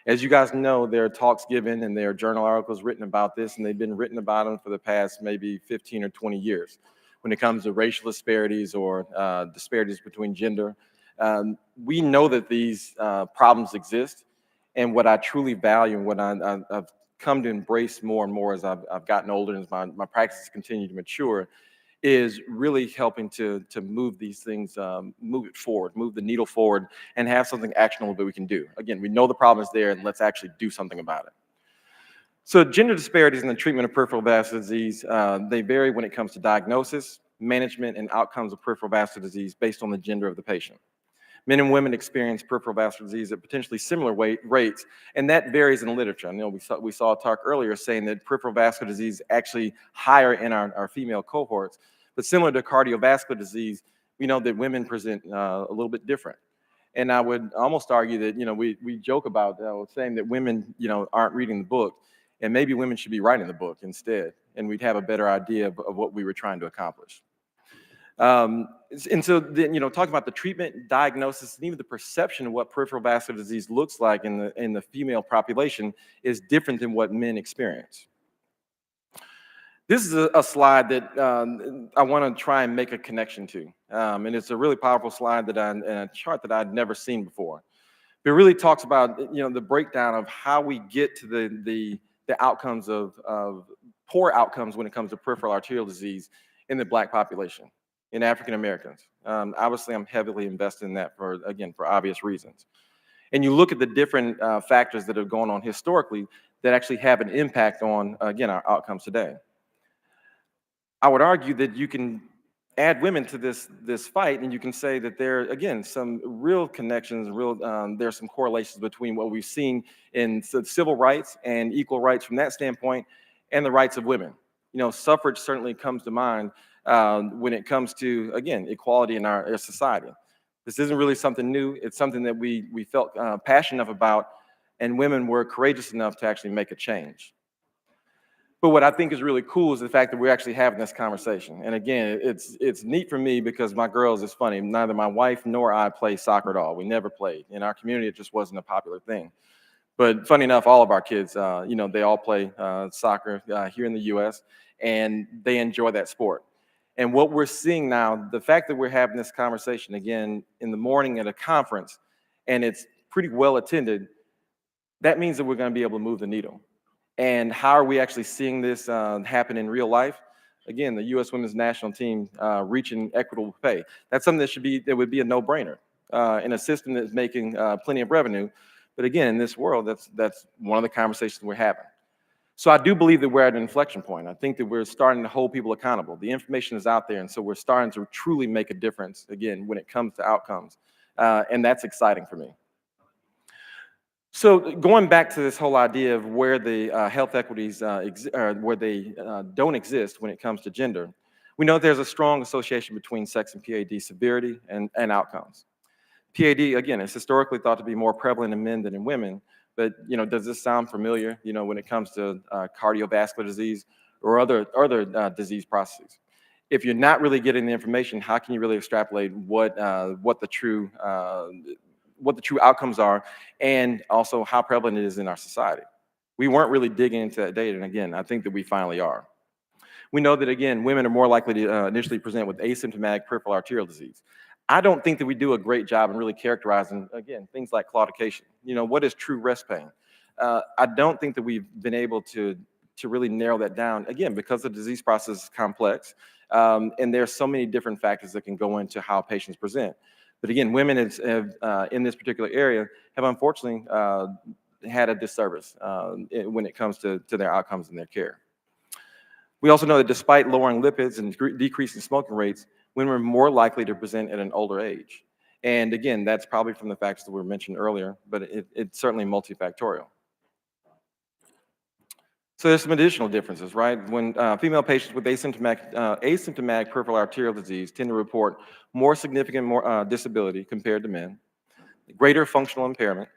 As you guys know, there are talks given and there are journal articles written about this, and they've been written about them for the past maybe 15 or 20 years. When it comes to racial disparities or disparities between gender, we know that these problems exist. And what I truly value and what I've come to embrace more and more as I've gotten older and as my practices continue to mature is really helping to move these things, move it forward, move the needle forward, and have something actionable that we can do. Again, we know the problem is there, and let's actually do something about it. So gender disparities in the treatment of peripheral vascular disease, they vary when it comes to diagnosis, management, and outcomes of peripheral vascular disease based on the gender of the patient. Men and women experience peripheral vascular disease at potentially similar rates, and that varies in the literature. I know we saw a talk earlier saying that peripheral vascular disease is actually higher in our female cohorts, but similar to cardiovascular disease, we know that women present a little bit different. And I would almost argue that, we joke about saying that women, aren't reading the book, and maybe women should be writing the book instead, and we'd have a better idea of what we were trying to accomplish. And so then, talking about the treatment, diagnosis, and even the perception of what peripheral vascular disease looks like in the female population is different than what men experience. This is a slide that I want to try and make a connection to, and it's a really powerful slide and a chart that I'd never seen before. It really talks about the breakdown of how we get to the outcomes of poor outcomes when it comes to peripheral arterial disease in the Black population, in African Americans. Obviously, I'm heavily invested in that for obvious reasons. And you look at the different factors that have gone on historically that actually have an impact on, our outcomes today. I would argue that you can add women to this fight, and you can say that there are, again, some real connections, there's some correlations between what we've seen in civil rights and equal rights from that standpoint and the rights of women. Suffrage certainly comes to mind when it comes to, again, equality in our society. This isn't really something new. It's something that we felt passionate about, and women were courageous enough to actually make a change. But what I think is really cool is the fact that we're actually having this conversation. And again, it's neat for me because my girls, it's funny, neither my wife nor I play soccer at all. We never played. In our community, it just wasn't a popular thing. But funny enough, all of our kids, they all play soccer here in the US, and they enjoy that sport. And what we're seeing now, the fact that we're having this conversation again in the morning at a conference, and it's pretty well attended, that means that we're going to be able to move the needle. And how are we actually seeing this happen in real life? Again, the U.S. Women's National Team reaching equitable pay. That's something that would be a no-brainer in a system that's making plenty of revenue. But again, in this world, that's one of the conversations we're having. So I do believe that we're at an inflection point. I think that we're starting to hold people accountable. The information is out there, and so we're starting to truly make a difference, again, when it comes to outcomes. And that's exciting for me. So going back to this whole idea of where the health equities where they don't exist when it comes to gender, we know there's a strong association between sex and PAD severity and outcomes. PAD, again, is historically thought to be more prevalent in men than in women, but does this sound familiar, when it comes to cardiovascular disease or other disease processes? If you're not really getting the information, how can you really extrapolate what the true outcomes are, and also how prevalent it is in our society? We weren't really digging into that data, and again, I think that we finally are. We know that, again, women are more likely to initially present with asymptomatic peripheral arterial disease. I don't think that we do a great job in really characterizing, again, things like claudication. What is true rest pain? I don't think that we've been able to really narrow that down, again, because the disease process is complex, and there are so many different factors that can go into how patients present. But again, women in this particular area have unfortunately had a disservice when it comes to their outcomes and their care. We also know that despite lowering lipids and decreasing smoking rates, women are more likely to present at an older age. And again, that's probably from the factors that were mentioned earlier, but it's certainly multifactorial. So there's some additional differences, right? When female patients with asymptomatic peripheral arterial disease tend to report more significant disability compared to men, greater functional impairment,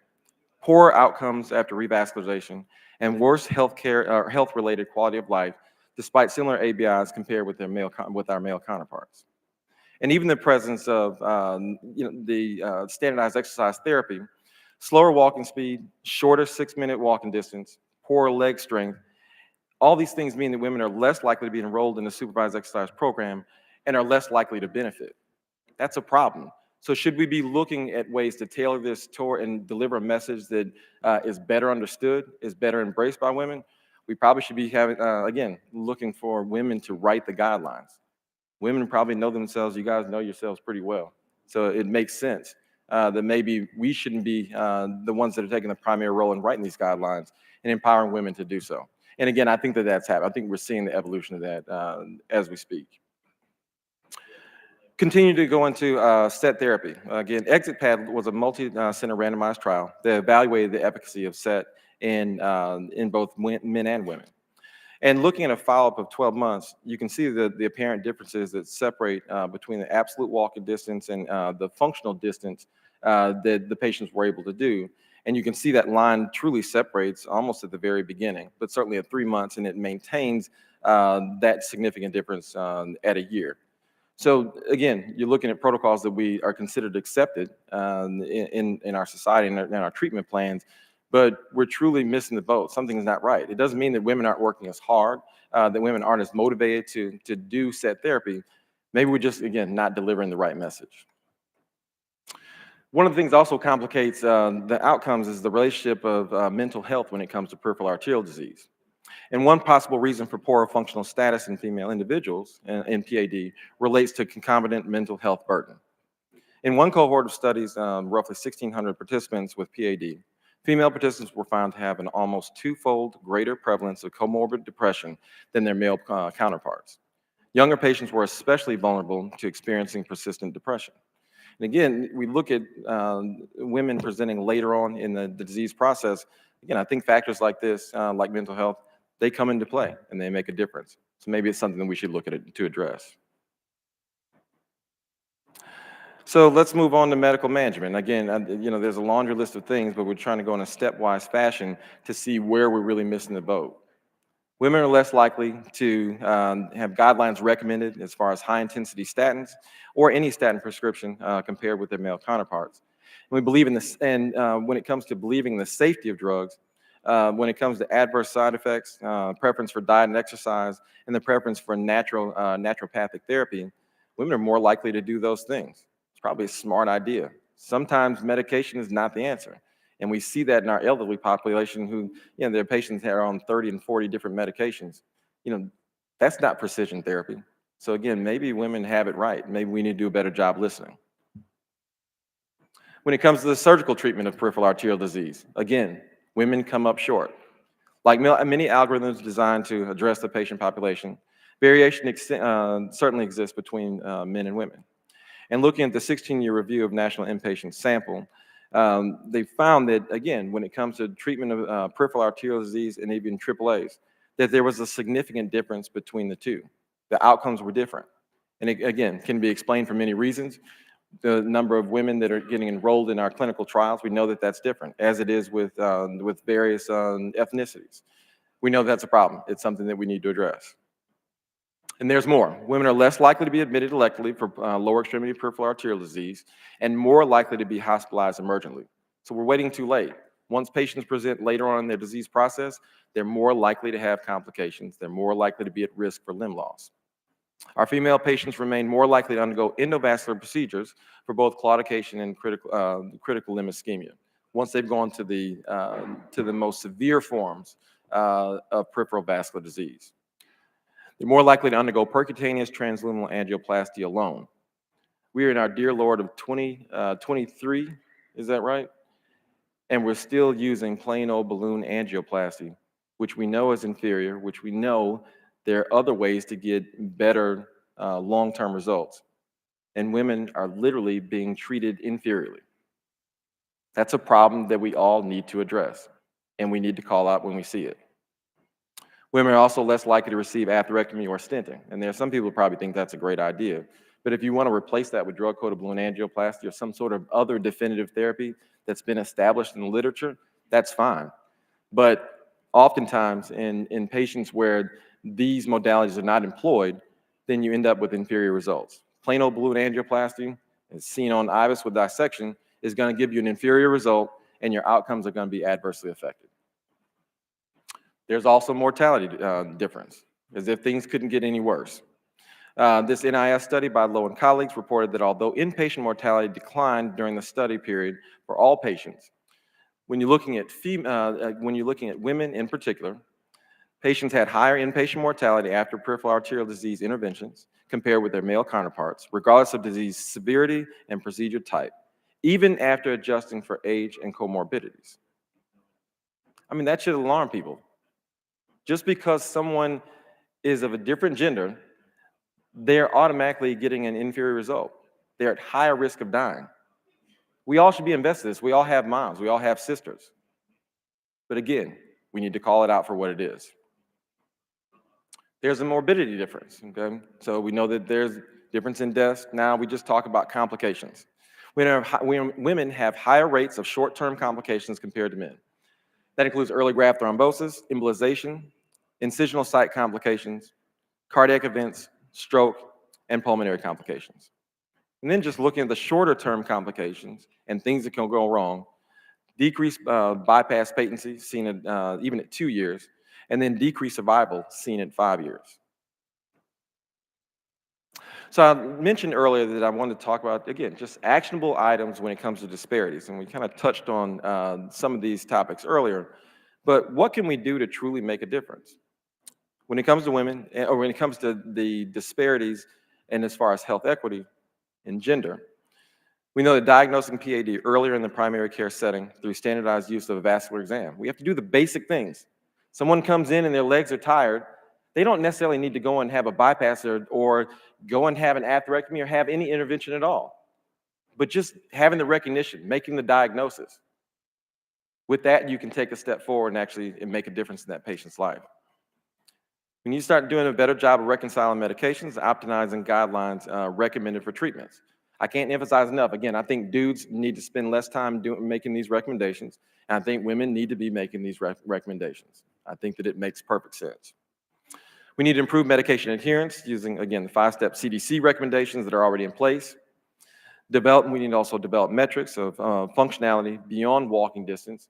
poor outcomes after revascularization, and worse health-related quality of life, despite similar ABIs compared with our male counterparts. And even the presence of the standardized exercise therapy, slower walking speed, shorter 6-minute walking distance, poor leg strength, all these things mean that women are less likely to be enrolled in a supervised exercise program and are less likely to benefit. That's a problem. So should we be looking at ways to tailor this toward and deliver a message that is better understood, is better embraced by women? We probably should be having, again, looking for women to write the guidelines. Women probably know themselves. You guys know yourselves pretty well. So it makes sense that maybe we shouldn't be the ones that are taking the primary role in writing these guidelines and empowering women to do so. And again, I think that that's happening. I think we're seeing the evolution of that as we speak. Continue to go into SET therapy. Again, Exit Pad was a multi-center randomized trial that evaluated the efficacy of SET in both men and women. And looking at a follow-up of 12 months, you can see the apparent differences that separate between the absolute walking distance and the functional distance that the patients were able to do. And you can see that line truly separates almost at the very beginning, but certainly at 3 months, and it maintains that significant difference at a year. So again, you're looking at protocols that we are considered accepted in our society and in our treatment plans, but we're truly missing the boat. Something's not right. It doesn't mean that women aren't working as hard, that women aren't as motivated to do SET therapy. Maybe we're just, again, not delivering the right message. One of the things also complicates the outcomes is the relationship of mental health when it comes to peripheral arterial disease. And one possible reason for poorer functional status in female individuals in PAD relates to concomitant mental health burden. In one cohort of studies, roughly 1,600 participants with PAD, female participants were found to have an almost twofold greater prevalence of comorbid depression than their male counterparts. Younger patients were especially vulnerable to experiencing persistent depression. And again, we look at women presenting later on in the disease process. Again, I think factors like this, like mental health, they come into play and they make a difference. So maybe it's something that we should look at it to address. So let's move on to medical management. Again, there's a laundry list of things, but we're trying to go in a stepwise fashion to see where we're really missing the boat. Women are less likely to have guidelines recommended as far as high-intensity statins or any statin prescription compared with their male counterparts. And we believe in this, and when it comes to believing the safety of drugs, when it comes to adverse side effects, preference for diet and exercise, and the preference for naturopathic therapy, women are more likely to do those things. It's probably a smart idea. Sometimes medication is not the answer. And we see that in our elderly population who, their patients are on 30 and 40 different medications. That's not precision therapy. So again, maybe women have it right. Maybe we need to do a better job listening. When it comes to the surgical treatment of peripheral arterial disease, again, women come up short. Like many algorithms designed to address the patient population, variation certainly exists between men and women. And looking at the 16-year review of national inpatient sample, they found that, again, when it comes to treatment of peripheral arterial disease and even AAAs, that there was a significant difference between the two. The outcomes were different. And it, again, can be explained for many reasons. The number of women that are getting enrolled in our clinical trials, we know that that's different, as it is with various ethnicities. We know that's a problem. It's something that we need to address. And there's more. Women are less likely to be admitted electively for lower extremity peripheral arterial disease and more likely to be hospitalized emergently. So we're waiting too late. Once patients present later on in their disease process, they're more likely to have complications. They're more likely to be at risk for limb loss. Our female patients remain more likely to undergo endovascular procedures for both claudication and critical limb ischemia once they've gone to the most severe forms of peripheral vascular disease. They're more likely to undergo percutaneous transluminal angioplasty alone. We are in our dear Lord of 2023, is that right? And we're still using plain old balloon angioplasty, which we know is inferior, which we know there are other ways to get better long-term results. And women are literally being treated inferiorly. That's a problem that we all need to address, and we need to call out when we see it. Women are also less likely to receive atherectomy or stenting. And there are some people who probably think that's a great idea. But if you want to replace that with drug-coated balloon angioplasty or some sort of other definitive therapy that's been established in the literature, that's fine. But oftentimes in patients where these modalities are not employed, then you end up with inferior results. Plain old balloon angioplasty, as seen on IVUS with dissection, is going to give you an inferior result, and your outcomes are going to be adversely affected. There's also mortality difference, as if things couldn't get any worse. This NIS study by Lowe and colleagues reported that although inpatient mortality declined during the study period for all patients, when you're looking at women in particular, patients had higher inpatient mortality after peripheral arterial disease interventions compared with their male counterparts, regardless of disease severity and procedure type, even after adjusting for age and comorbidities. I mean, that should alarm people. Just because someone is of a different gender, they're automatically getting an inferior result. They're at higher risk of dying. We all should be invested in this. We all have moms. We all have sisters. But again, we need to call it out for what it is. There's a morbidity difference, okay? So we know that there's difference in deaths. Now we just talk about complications. Women have higher rates of short-term complications compared to men. That includes early graft thrombosis, embolization, incisional site complications, cardiac events, stroke, and pulmonary complications. And then just looking at the shorter term complications and things that can go wrong, decreased bypass patency seen at, even at 2 years, and then decreased survival seen at 5 years. So I mentioned earlier that I wanted to talk about, again, just actionable items when it comes to disparities. And we kind of touched on some of these topics earlier. But what can we do to truly make a difference? When it comes to women, or when it comes to the disparities and as far as health equity and gender, we know that diagnosing PAD earlier in the primary care setting through standardized use of a vascular exam. We have to do the basic things. Someone comes in and their legs are tired, they don't necessarily need to go and have a bypass or go and have an atherectomy or have any intervention at all. But just having the recognition, making the diagnosis. With that, you can take a step forward and actually make a difference in that patient's life. We need to start doing a better job of reconciling medications, optimizing guidelines recommended for treatments. I can't emphasize enough. Again, I think dudes need to spend less time making these recommendations, and I think women need to be making these recommendations. I think that it makes perfect sense. We need to improve medication adherence using, again, the 5-step CDC recommendations that are already in place. We need to also develop metrics of functionality beyond walking distance,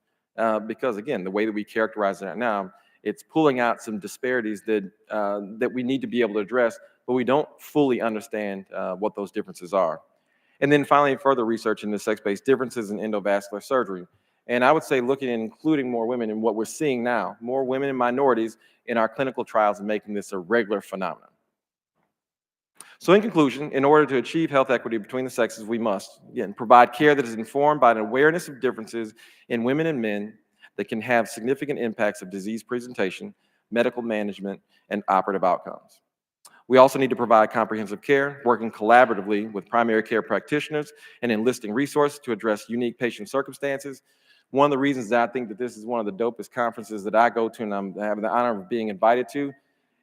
because again, the way that we characterize it now, it's pulling out some disparities that, that we need to be able to address, but we don't fully understand what those differences are. And then finally, further research into sex-based differences in endovascular surgery. And I would say looking at including more women in what we're seeing now, more women and minorities in our clinical trials and making this a regular phenomenon. So in conclusion, in order to achieve health equity between the sexes, we must, again, provide care that is informed by an awareness of differences in women and men that can have significant impacts of disease presentation, medical management, and operative outcomes. We also need to provide comprehensive care, working collaboratively with primary care practitioners and enlisting resources to address unique patient circumstances. One of the reasons that I think that this is one of the dopest conferences that I go to and I'm having the honor of being invited to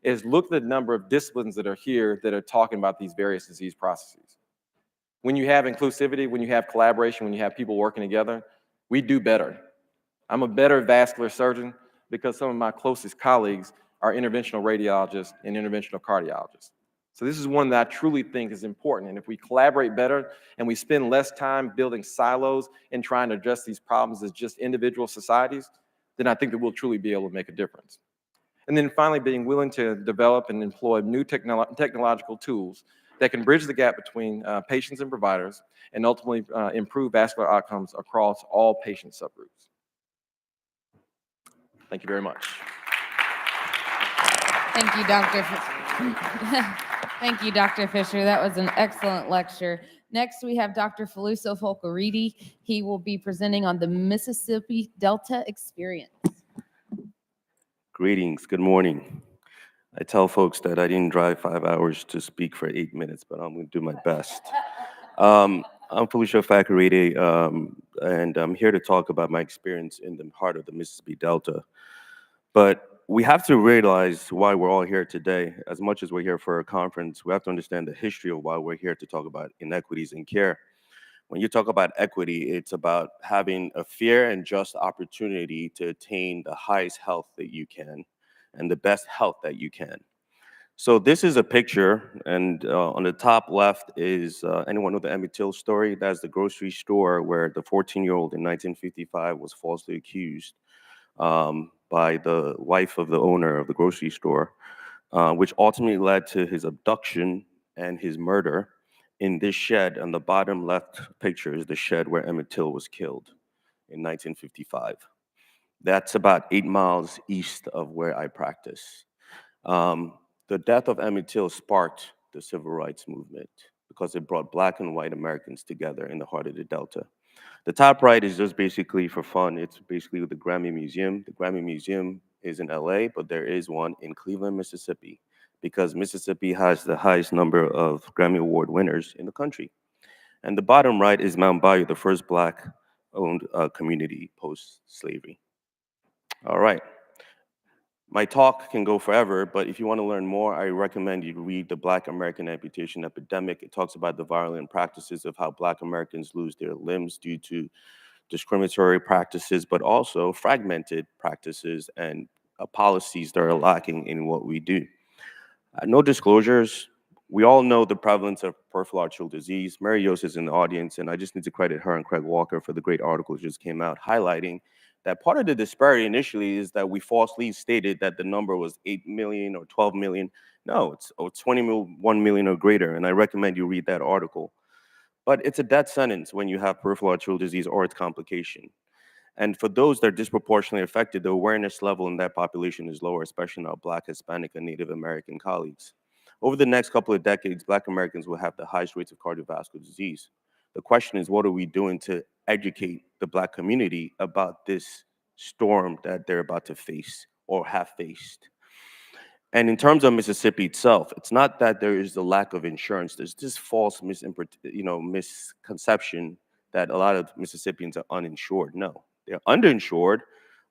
is look at the number of disciplines that are here that are talking about these various disease processes. When you have inclusivity, when you have collaboration, when you have people working together, we do better. I'm a better vascular surgeon because some of my closest colleagues are interventional radiologists and interventional cardiologists. So this is one that I truly think is important. And if we collaborate better and we spend less time building silos and trying to address these problems as just individual societies, then I think that we'll truly be able to make a difference. And then finally, being willing to develop and employ new technological tools that can bridge the gap between patients and providers and ultimately improve vascular outcomes across all patient subgroups. Thank you very much. Thank you, Dr. Thank you, Dr. Fisher. That was an excellent lecture. Next, we have Dr. Faluso Folcariti. He will be presenting on the Mississippi Delta experience. Greetings, good morning. I tell folks that I didn't drive 5 hours to speak for 8 minutes, but I'm going to do my best. I'm Felicio Faccariti, and I'm here to talk about my experience in the heart of the Mississippi Delta. But we have to realize why we're all here today. As much as we're here for a conference, we have to understand the history of why we're here to talk about inequities in care. When you talk about equity, it's about having a fair and just opportunity to attain the highest health that you can and the best health that you can. So this is a picture, and on the top left is, anyone know the Emmett Till story? That's the grocery store where the 14-year-old in 1955 was falsely accused by the wife of the owner of the grocery store, which ultimately led to his abduction and his murder. In this shed, on the bottom left picture is the shed where Emmett Till was killed in 1955. That's about 8 miles east of where I practice. The death of Emmett Till sparked the civil rights movement because it brought Black and white Americans together in the heart of the Delta. The top right is just basically for fun. It's basically the Grammy Museum. The Grammy Museum is in LA, but there is one in Cleveland, Mississippi, because Mississippi has the highest number of Grammy Award winners in the country. And the bottom right is Mount Bayou, the first Black-owned community post-slavery. All right. My talk can go forever, but if you want to learn more, I recommend you read The Black American Amputation Epidemic. It talks about the violent practices of how Black Americans lose their limbs due to discriminatory practices, but also fragmented practices and policies that are lacking in what we do. No disclosures. We all know the prevalence of peripheral arterial disease. Mary Yost is in the audience, and I just need to credit her and Craig Walker for the great article that just came out highlighting that part of the disparity initially is that we falsely stated that the number was 8 million or 12 million. No, it's 21 million or greater, and I recommend you read that article. But it's a death sentence when you have peripheral arterial disease or its complication. And for those that are disproportionately affected, the awareness level in that population is lower, especially in our Black, Hispanic, and Native American colleagues. Over the next couple of decades, Black Americans will have the highest rates of cardiovascular disease. The question is, what are we doing to educate the Black community about this storm that they're about to face or have faced? And in terms of Mississippi itself, it's not that there is a lack of insurance. There's this false misconception that a lot of Mississippians are uninsured. No, they're underinsured,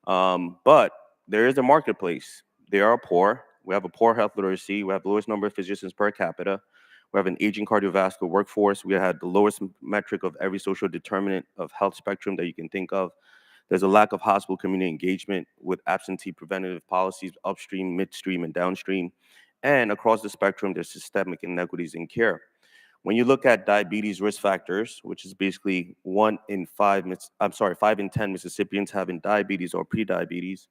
but there is a marketplace. They are poor. We have a poor health literacy. We have the lowest number of physicians per capita. We have an aging cardiovascular workforce. We had the lowest metric of every social determinant of health spectrum that you can think of. There's a lack of hospital community engagement with absentee preventative policies upstream, midstream, and downstream. And across the spectrum, there's systemic inequities in care. When you look at diabetes risk factors, which is basically 5 in 10 Mississippians having diabetes or prediabetes,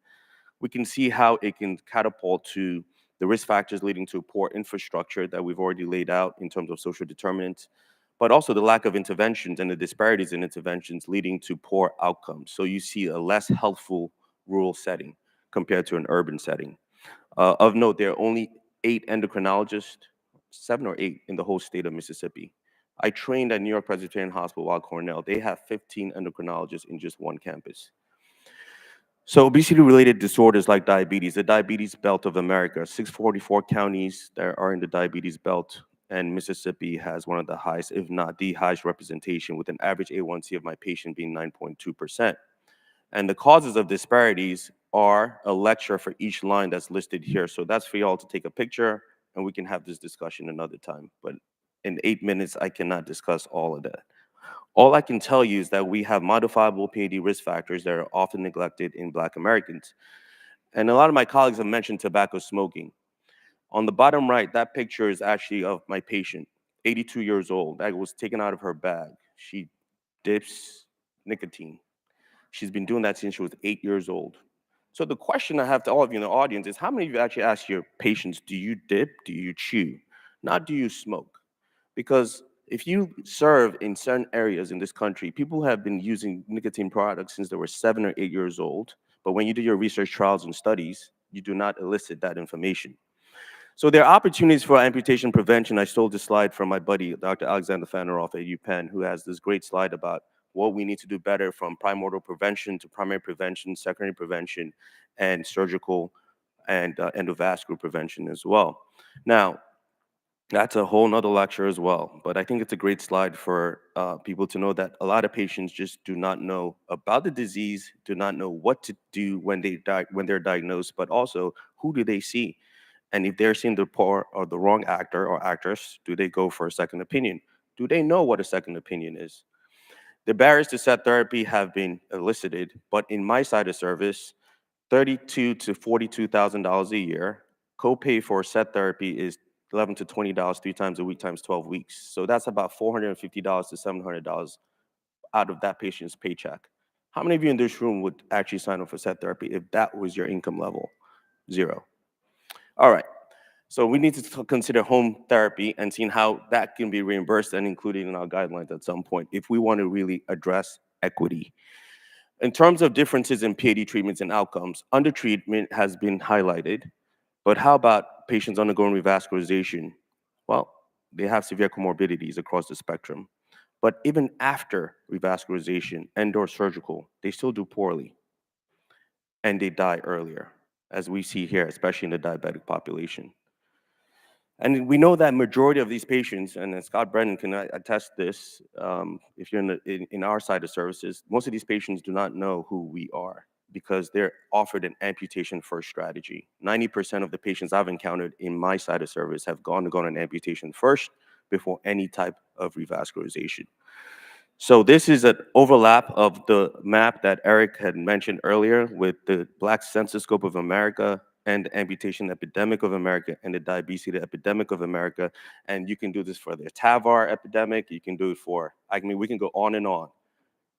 we can see how it can catapult to the risk factors leading to poor infrastructure that we've already laid out in terms of social determinants, but also the lack of interventions and the disparities in interventions leading to poor outcomes. So you see a less healthful rural setting compared to an urban setting. Of note, there are only 8 endocrinologists, 7 or 8 in the whole state of Mississippi. I trained at New York Presbyterian Hospital, Weill Cornell. They have 15 endocrinologists in just one campus. So obesity-related disorders like diabetes, the diabetes belt of America, 644 counties that are in the diabetes belt, and Mississippi has one of the highest, if not the highest representation, with an average A1C of my patient being 9.2%. And the causes of disparities are a lecture for each line that's listed here. So that's for y'all to take a picture, and we can have this discussion another time. But in 8 minutes, I cannot discuss all of that. All I can tell you is that we have modifiable PAD risk factors that are often neglected in Black Americans. And a lot of my colleagues have mentioned tobacco smoking. On the bottom right, that picture is actually of my patient, 82 years old. That was taken out of her bag. She dips nicotine. She's been doing that since she was 8 years old. So the question I have to all of you in the audience is, how many of you actually ask your patients, do you dip, do you chew? Not do you smoke? Because if you serve in certain areas in this country, people have been using nicotine products since they were 7 or 8 years old. But when you do your research trials and studies, you do not elicit that information. So there are opportunities for amputation prevention. I stole this slide from my buddy, Dr. Alexander Fanaroff at UPenn, who has this great slide about what we need to do better from primordial prevention to primary prevention, secondary prevention, and surgical and endovascular prevention as well. Now, that's a whole nother lecture as well, but I think it's a great slide for people to know that a lot of patients just do not know about the disease, do not know what to do when they're diagnosed, but also who do they see? And if they're seeing the poor or the wrong actor or actress, do they go for a second opinion? Do they know what a second opinion is? The barriers to set therapy have been elicited, but in my side of service, $32,000 to $42,000 a year. Copay for set therapy is $11 to $20 3 times a week times 12 weeks. So that's about $450 to $700 out of that patient's paycheck. How many of you in this room would actually sign up for set therapy if that was your income level? 0. All right. So we need to consider home therapy and seeing how that can be reimbursed and included in our guidelines at some point if we want to really address equity. In terms of differences in PAD treatments and outcomes, undertreatment has been highlighted, but how about patients undergoing revascularization? Well, they have severe comorbidities across the spectrum. But even after revascularization and/or surgical, they still do poorly and they die earlier, as we see here, especially in the diabetic population. And we know that majority of these patients, and Scott Brennan can attest this, if you're in our side of services, most of these patients do not know who we are because they're offered an amputation first strategy. 90% of the patients I've encountered in my side of service have gone an amputation first before any type of revascularization. So this is an overlap of the map that Eric had mentioned earlier with the Black Census-Scope of America and the amputation epidemic of America and the diabetes epidemic of America. And you can do this for the TAVR epidemic. You can do it for, I mean, we can go on and on.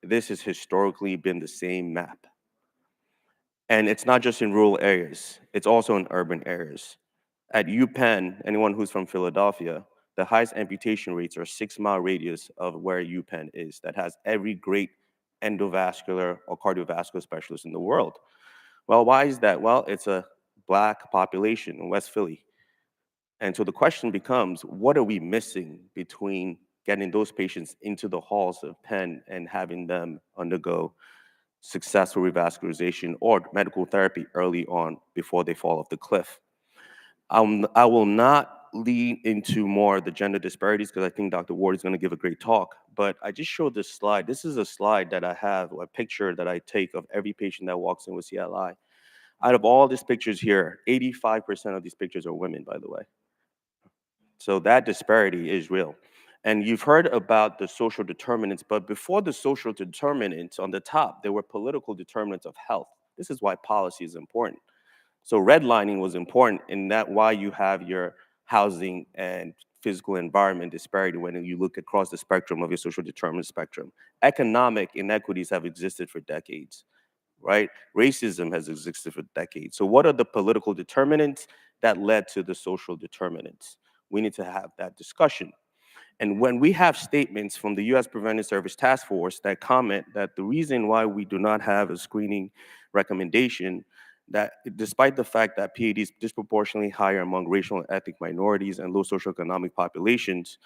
This has historically been the same map. And it's not just in rural areas. It's also in urban areas. At UPenn, anyone who's from Philadelphia, the highest amputation rates are 6-mile radius of where UPenn is that has every great endovascular or cardiovascular specialist in the world. Well, why is that? Well, it's a Black population in West Philly. And so the question becomes, what are we missing between getting those patients into the halls of Penn and having them undergo successful revascularization or medical therapy early on before they fall off the cliff? I will not lean into more of the gender disparities because I think Dr. Ward is going to give a great talk, but I just showed this slide. This is a slide that I have, a picture that I take of every patient that walks in with CLI. Out of all these pictures here, 85% of these pictures are women, by the way. So that disparity is real. And you've heard about the social determinants, but before the social determinants on the top, there were political determinants of health. This is why policy is important. So redlining was important in that why you have your housing and physical environment disparity when you look across the spectrum of your social determinant spectrum. Economic inequities have existed for decades, right? Racism has existed for decades. So what are the political determinants that led to the social determinants? We need to have that discussion. And when we have statements from the U.S. Preventive Service Task Force that comment that the reason why we do not have a screening recommendation, that despite the fact that PAD is disproportionately higher among racial and ethnic minorities and low socioeconomic populations,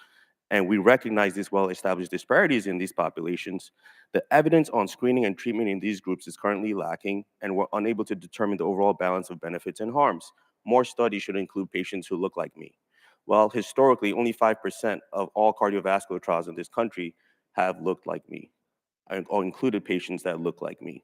and we recognize these well-established disparities in these populations, the evidence on screening and treatment in these groups is currently lacking, and we're unable to determine the overall balance of benefits and harms. More studies should include patients who look like me. Well, historically, only 5% of all cardiovascular trials in this country have looked like me, or included patients that look like me.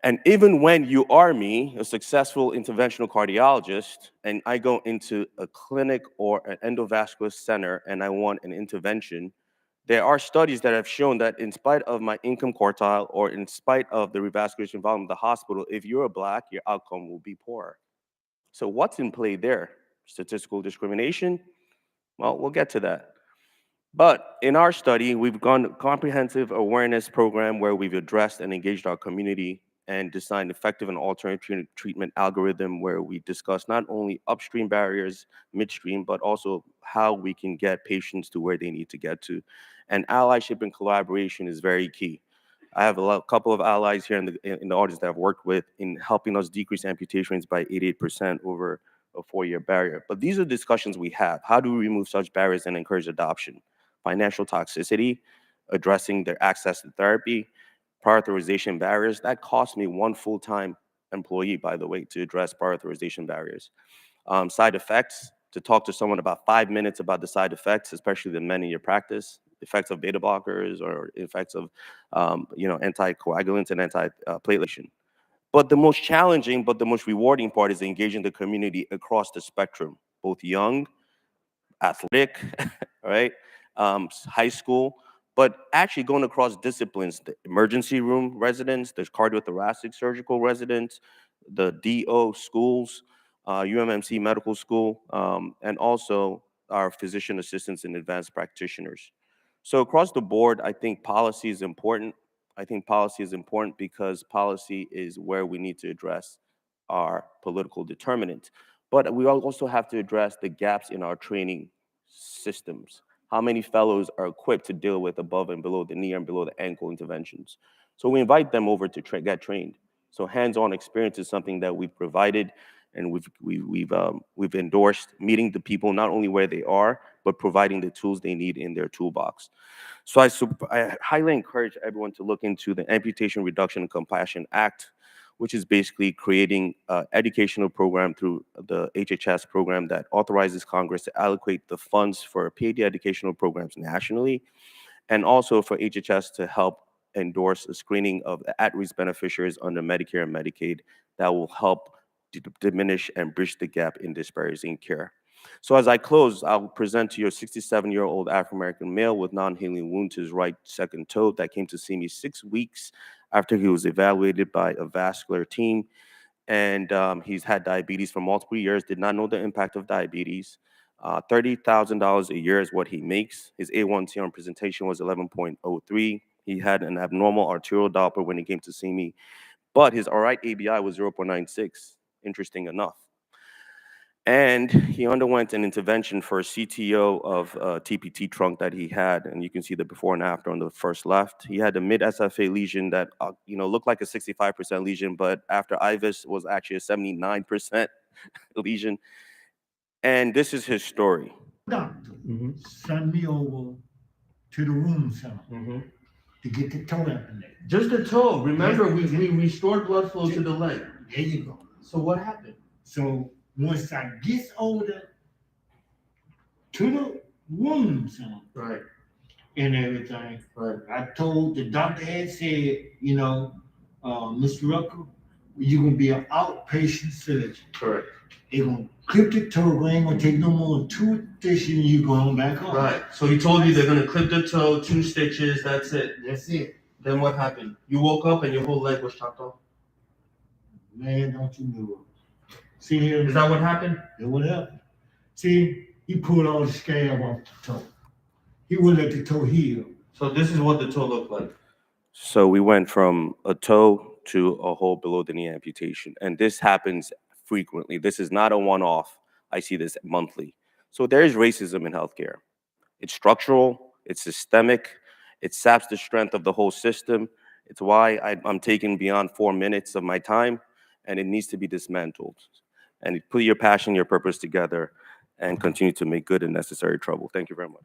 And even when you are me, a successful interventional cardiologist, and I go into a clinic or an endovascular center and I want an intervention, there are studies that have shown that in spite of my income quartile or in spite of the revascularization volume of the hospital, if you're a Black, your outcome will be poorer. So what's in play there? Statistical discrimination? Well, we'll get to that. But in our study, we've gone a comprehensive awareness program where we've addressed and engaged our community and designed effective and alternative treatment algorithm where we discuss not only upstream barriers, midstream, but also how we can get patients to where they need to get to. And allyship and collaboration is very key. I have a couple of allies here in the audience that I've worked with in helping us decrease amputation rates by 88% over a 4-year barrier. But these are discussions we have. How do we remove such barriers and encourage adoption? Financial toxicity, addressing their access to therapy, prior authorization barriers. That cost me one full-time employee, by the way, to address prior authorization barriers. Side effects, to talk to someone about 5 minutes about the side effects, especially the men in your practice, effects of beta blockers or effects of anticoagulants and antiplatelation. But the most challenging, but the most rewarding part is engaging the community across the spectrum, both young, athletic, right, high school, but actually going across disciplines, the emergency room residents, the cardiothoracic surgical residents, the DO schools, UMMC medical school, and also our physician assistants and advanced practitioners. So across the board, I think policy is important. I think policy is important because policy is where we need to address our political determinants. But we also have to address the gaps in our training systems. How many fellows are equipped to deal with above and below the knee and below the ankle interventions? So we invite them over to get trained. So hands-on experience is something that we've provided and we've endorsed, meeting the people not only where they are, but providing the tools they need in their toolbox. So I highly encourage everyone to look into the Amputation Reduction and Compassion Act, which is basically creating an educational program through the HHS program that authorizes Congress to allocate the funds for PAD educational programs nationally, and also for HHS to help endorse a screening of at-risk beneficiaries under Medicare and Medicaid that will help diminish and bridge the gap in disparities in care. So as I close, I'll present to you a 67-year-old African-American male with non-healing wound to his right second toe that came to see me 6 weeks after he was evaluated by a vascular team. And he's had diabetes for multiple years, did not know the impact of diabetes. $30,000 a year is what he makes. His A1C on presentation was 11.03. He had an abnormal arterial Doppler when he came to see me, but his right ABI was 0.96, interesting enough. And he underwent an intervention for a CTO of a TPT trunk that he had, and you can see the before and after on the first left. He had a mid-SFA lesion that looked like a 65% lesion, but after IVUS was actually a 79% lesion. And this is his story. Doctor sent me over to the room center to get the toe implanted. Just the toe. Remember, Yes. we restored blood flow to the leg. There you go. So what happened? So once I get over to the room center Right. and everything, Right. I told the doctor had said, Mr. Rucker, you're gonna be an outpatient surgeon. Correct. They're gonna clip the toe, ain't gonna take no more than 2 stitches and you going back home. Right. So he told you they're gonna clip the toe, 2 stitches, that's it. That's it. Then what happened? You woke up and your whole leg was chopped off. Man, don't you know it. See here? Is that what happened? That's what happened. See, he pulled all the scab off the toe. He wouldn't let the toe heal. So this is what the toe looked like. So we went from a toe to a hole below the knee amputation. And this happens frequently. This is not a one-off. I see this monthly. So there is racism in healthcare. It's structural, it's systemic, it saps the strength of the whole system. It's why I'm taking beyond 4 minutes of my time, and it needs to be dismantled. And put your passion, your purpose together, and continue to make good and necessary trouble. Thank you very much.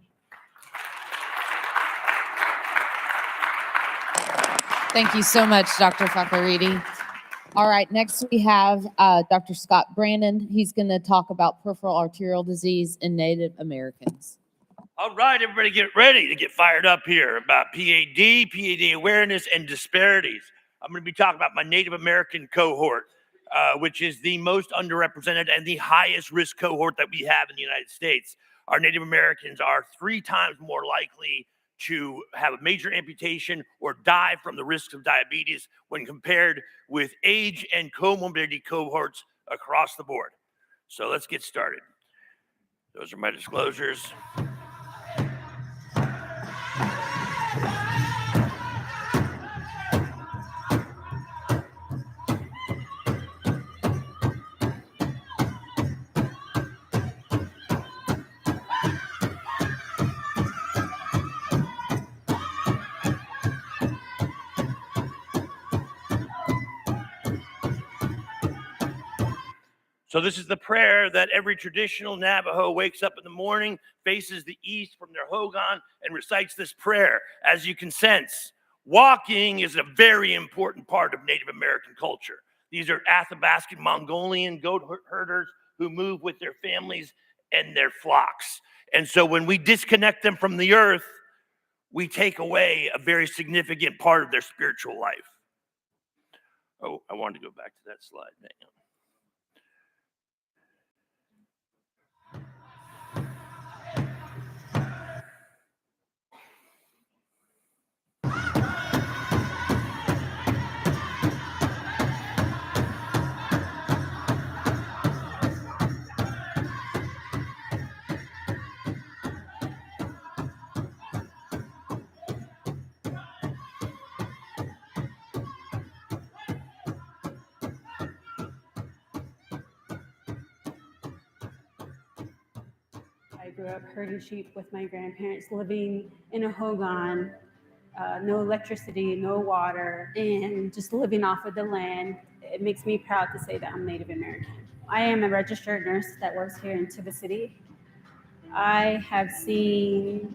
Thank you so much, Dr. Fakaridi. All right, next we have Dr. Scott Brandon. He's going to talk about peripheral arterial disease in Native Americans. All right, everybody get ready to get fired up here about PAD awareness and disparities. I'm going to be talking about my Native American cohort, which is the most underrepresented and the highest risk cohort that we have in the United States. Our Native Americans are 3 times more likely to have a major amputation or die from the risks of diabetes when compared with age and comorbidity cohorts across the board. So let's get started. Those are my disclosures. So this is the prayer that every traditional Navajo wakes up in the morning, faces the east from their hogan, and recites this prayer. As you can sense, walking is a very important part of Native American culture. These are Athabascan Mongolian goat herders who move with their families and their flocks. And so when we disconnect them from the earth, we take away a very significant part of their spiritual life. Oh, I wanted to go back to that slide. Hang on. I grew up herding sheep with my grandparents, living in a hogan, no electricity, no water, and just living off of the land. It makes me proud to say that I'm Native American. I am a registered nurse that works here in Tuba City, I have seen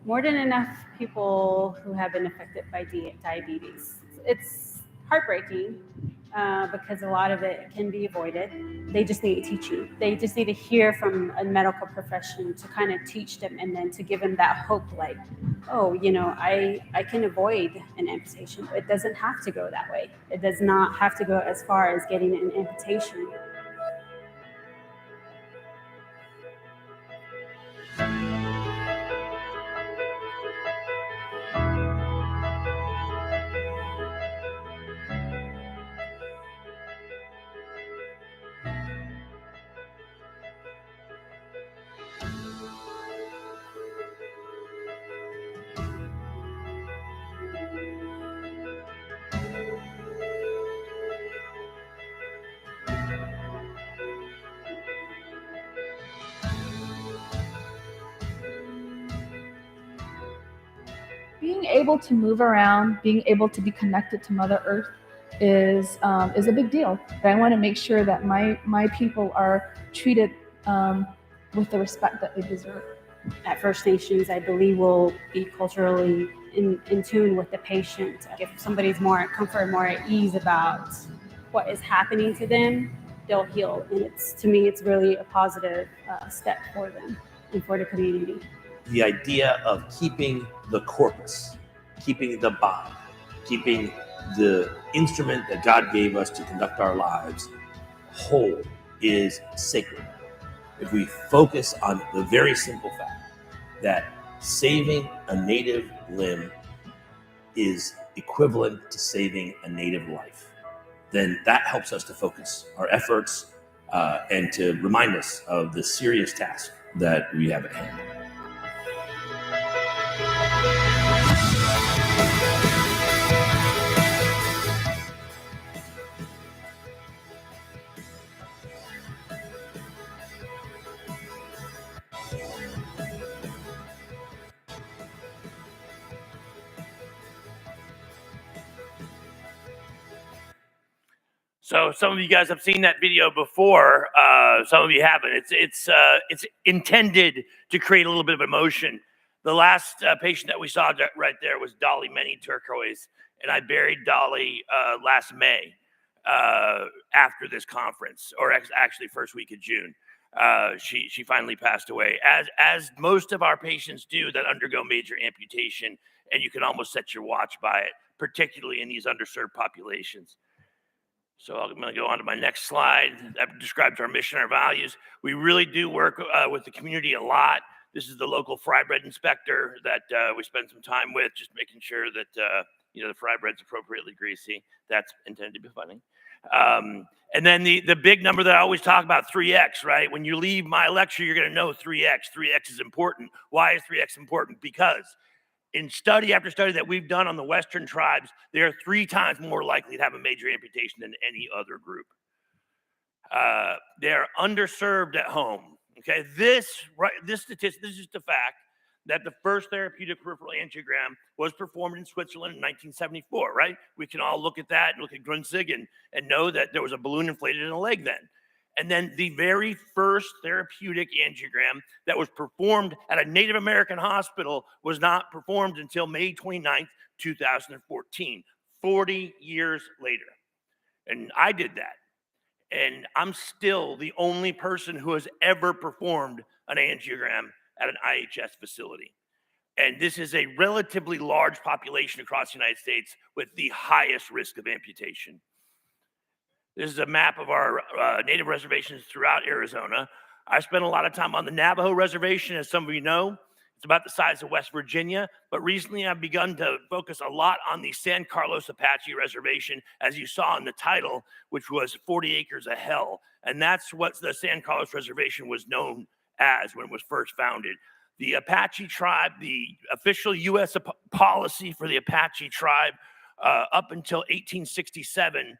more than enough people who have been affected by diabetes. It's heartbreaking because a lot of it can be avoided. They just need teaching. They just need to hear from a medical profession to kind of teach them and then to give them that hope like, oh, you know, I can avoid an amputation. It doesn't have to go that way. It does not have to go as far as getting an amputation. Being able to move around, being able to be connected to Mother Earth is a big deal. I want to make sure that my people are treated with the respect that they deserve. At First Nations, I believe will be culturally in tune with the patient. If somebody's more at comfort, more at ease about what is happening to them, they'll heal. And it's, to me, it's really a positive step for them and for the community. The idea of keeping the corpus, keeping the body, keeping the instrument that God gave us to conduct our lives whole is sacred. If we focus on the very simple fact that saving a native limb is equivalent to saving a native life, then that helps us to focus our efforts and to remind us of the serious task that we have at hand. So some of you guys have seen that video before. Some of you haven't. It's intended to create a little bit of emotion. The last patient that we saw right there was Dolly Many Turquoise, and I buried Dolly last May after this conference, or actually first week of June. She finally passed away, as most of our patients do that undergo major amputation, and you can almost set your watch by it, particularly in these underserved populations. So I'm going to go on to my next slide. That describes our mission, our values. We really do work with the community a lot. This is the local fry bread inspector that we spend some time with, just making sure that the fry bread's appropriately greasy. That's intended to be funny. And then the big number that I always talk about, 3X, right? When you leave my lecture, you're going to know 3X. 3X is important. Why is 3X important? Because in study after study that we've done on the Western tribes, they are 3 times more likely to have a major amputation than any other group. They're underserved at home. Okay, this statistic, this is just a fact that the first therapeutic peripheral angiogram was performed in Switzerland in 1974. Right? We can all look at that and look at Grunzig and know that there was a balloon inflated in a leg then. And then the very first therapeutic angiogram that was performed at a Native American hospital was not performed until May 29th, 2014, 40 years later. And I did that. And I'm still the only person who has ever performed an angiogram at an IHS facility. And this is a relatively large population across the United States with the highest risk of amputation. This is a map of our native reservations throughout Arizona. I spent a lot of time on the Navajo reservation, as some of you know. It's about the size of West Virginia. But recently, I've begun to focus a lot on the San Carlos Apache Reservation, as you saw in the title, which was 40 acres of hell. And that's what the San Carlos Reservation was known as when it was first founded. The Apache tribe, the official U.S. policy for the Apache tribe up until 1867,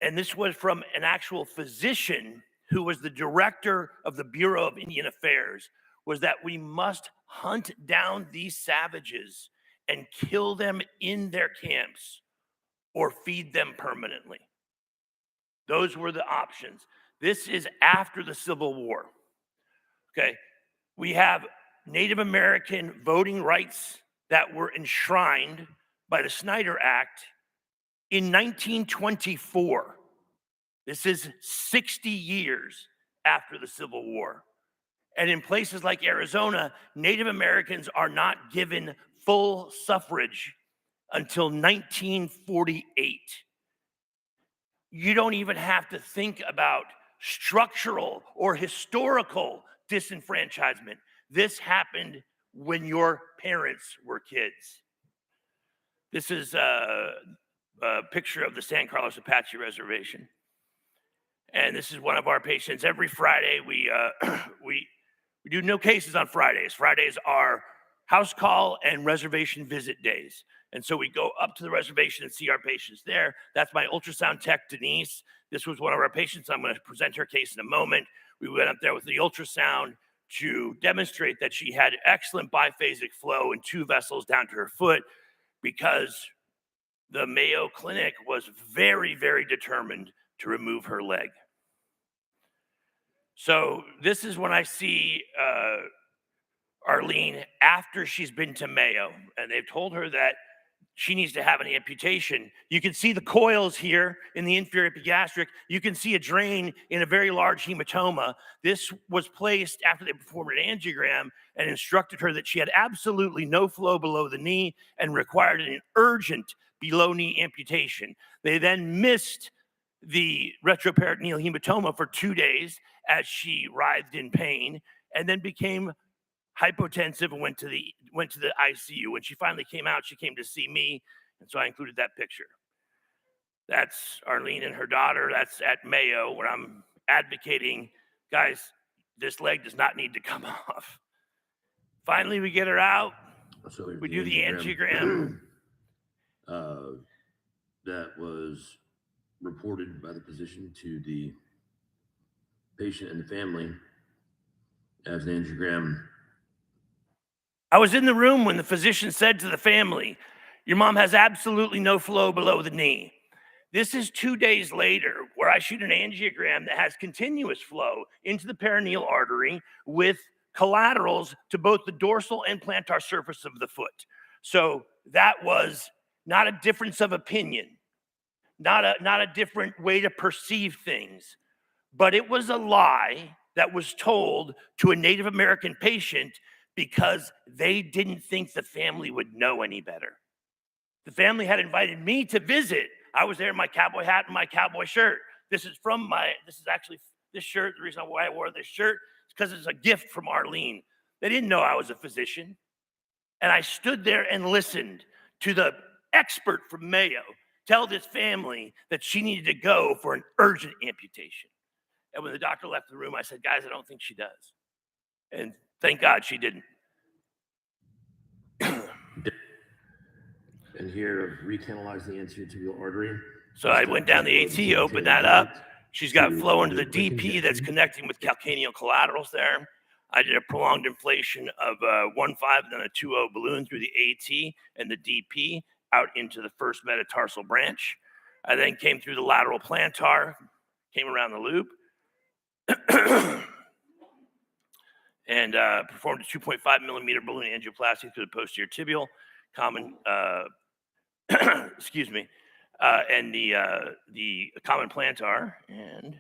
and this was from an actual physician who was the director of the Bureau of Indian Affairs, was that we must hunt down these savages and kill them in their camps or feed them permanently. Those were the options. This is after the Civil War. Okay. We have Native American voting rights that were enshrined by the Snyder Act in 1924. This is 60 years after the Civil War. And in places like Arizona, Native Americans are not given full suffrage until 1948. You don't even have to think about structural or historical disenfranchisement. This happened when your parents were kids. This is a picture of the San Carlos Apache Reservation. And this is one of our patients. Every Friday, we do no cases on Fridays. Fridays are house call and reservation visit days. And so we go up to the reservation and see our patients there. That's my ultrasound tech, Denise. This was one of our patients. I'm going to present her case in a moment. We went up there with the ultrasound to demonstrate that she had excellent biphasic flow in 2 vessels down to her foot, because the Mayo Clinic was very, very determined to remove her leg. So this is when I see Arlene after she's been to Mayo, and they've told her that she needs to have an amputation. You can see the coils here in the inferior epigastric. You can see a drain in a very large hematoma. This was placed after they performed an angiogram and instructed her that she had absolutely no flow below the knee and required an urgent below knee amputation. They then missed the retroperitoneal hematoma for 2 days as she writhed in pain, and then became hypotensive and went to the ICU. When she finally came out, she came to see me, and so I included that picture. That's Arlene and her daughter. That's at Mayo, where I'm advocating, guys, this leg does not need to come off. Finally, we get her out. So we do the angiogram. That was reported by the physician to the patient and the family as an angiogram. I was in the room when the physician said to the family, your mom has absolutely no flow below the knee. This is 2 days later, where I shoot an angiogram that has continuous flow into the perineal artery with collaterals to both the dorsal and plantar surface of the foot. So that was not a difference of opinion, not a different way to perceive things, but it was a lie that was told to a Native American patient because they didn't think the family would know any better. The family had invited me to visit. I was there in my cowboy hat and my cowboy shirt. This is actually this shirt. The reason why I wore this shirt is because it's a gift from Arlene. They didn't know I was a physician. And I stood there and listened to the expert from Mayo tell this family that she needed to go for an urgent amputation. And when the doctor left the room, I said, guys, I don't think she does. And thank God she didn't. And here, recanalize the anterior tibial artery. So I went down the AT, opened that up. She's got flow into the DP that's connecting with calcaneal collaterals there. I did a prolonged inflation of 1.5 and then a 2.0 balloon through the AT and the DP out into the first metatarsal branch. I then came through the lateral plantar, came around the loop, and performed a 2.5 millimeter balloon angioplasty through the posterior tibial, common, excuse me, and the common plantar. And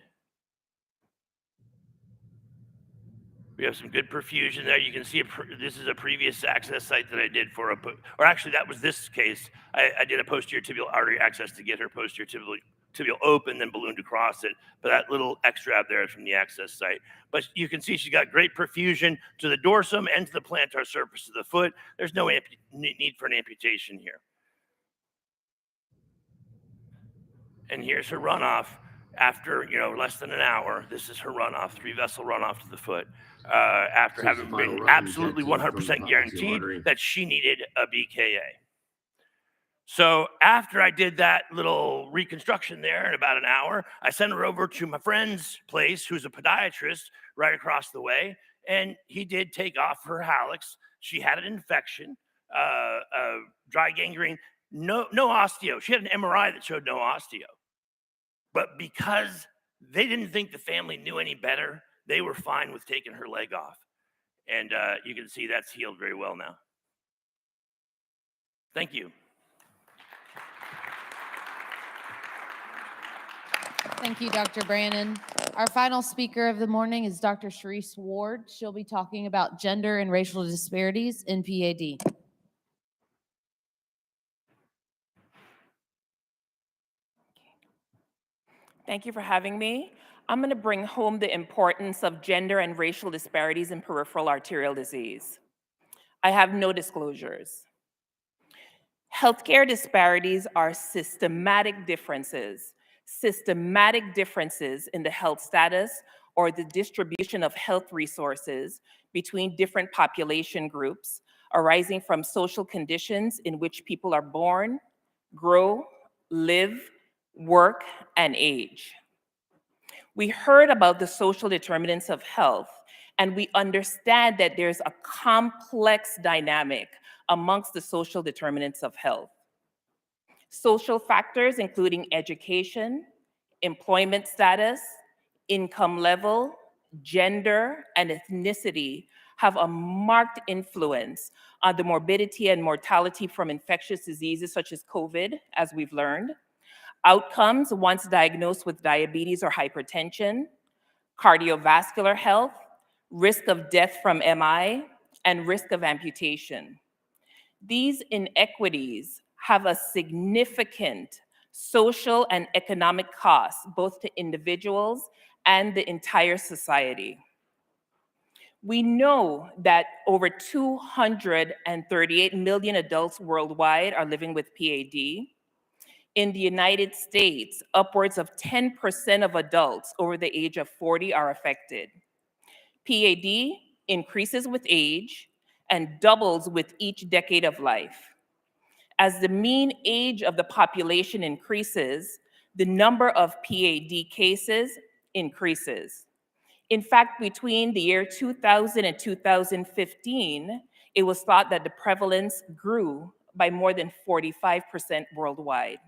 we have some good perfusion there. You can see this is a previous access site that I did for or actually that was this case. I did a posterior tibial artery access to get her posterior tibial open, then ballooned across it. But that little extra there is from the access site. But you can see she's got great perfusion to the dorsum and to the plantar surface of the foot. There's no need for an amputation here. And here's her runoff after, less than an hour. This is her runoff, 3-vessel runoff to the foot. After having been absolutely 100% guaranteed that she needed a BKA. So after I did that little reconstruction there in about an hour, I sent her over to my friend's place, who's a podiatrist right across the way, and he did take off her hallux. She had an infection, dry gangrene, no osteo. She had an MRI that showed no osteo. But because they didn't think the family knew any better, they were fine with taking her leg off. And you can see that's healed very well now. Thank you. Thank you, Dr. Brannon. Our final speaker of the morning is Dr. Sharice Ward. She'll be talking about gender and racial disparities in PAD. Thank you for having me. I'm going to bring home the importance of gender and racial disparities in peripheral arterial disease. I have no disclosures. Healthcare disparities are systematic differences in the health status or the distribution of health resources between different population groups arising from social conditions in which people are born, grow, live, work, and age. We heard about the social determinants of health, and we understand that there's a complex dynamic amongst the social determinants of health. Social factors including education, employment status, income level, gender, and ethnicity have a marked influence on the morbidity and mortality from infectious diseases such as COVID, as we've learned, outcomes once diagnosed with diabetes or hypertension, cardiovascular health, risk of death from MI, and risk of amputation. These inequities have a significant social and economic cost, both to individuals and the entire society. We know that over 238 million adults worldwide are living with PAD. In the United States, upwards of 10% of adults over the age of 40 are affected. PAD increases with age and doubles with each decade of life. As the mean age of the population increases, the number of PAD cases increases. In fact, between the year 2000 and 2015, it was thought that the prevalence grew by more than 45% worldwide.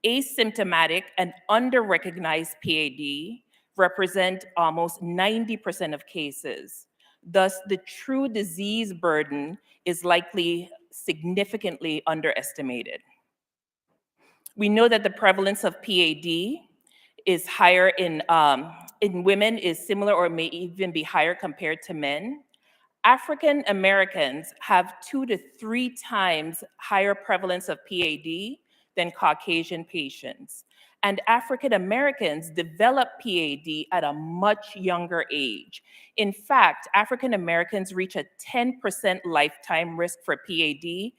Asymptomatic and under-recognized PAD represent almost 90% of cases. Thus, the true disease burden is likely significantly underestimated. We know that the prevalence of PAD is higher in women, is similar or may even be higher compared to men. African Americans have 2 to 3 times higher prevalence of PAD than Caucasian patients. And African Americans develop PAD at a much younger age. In fact, African Americans reach a 10% lifetime risk for PAD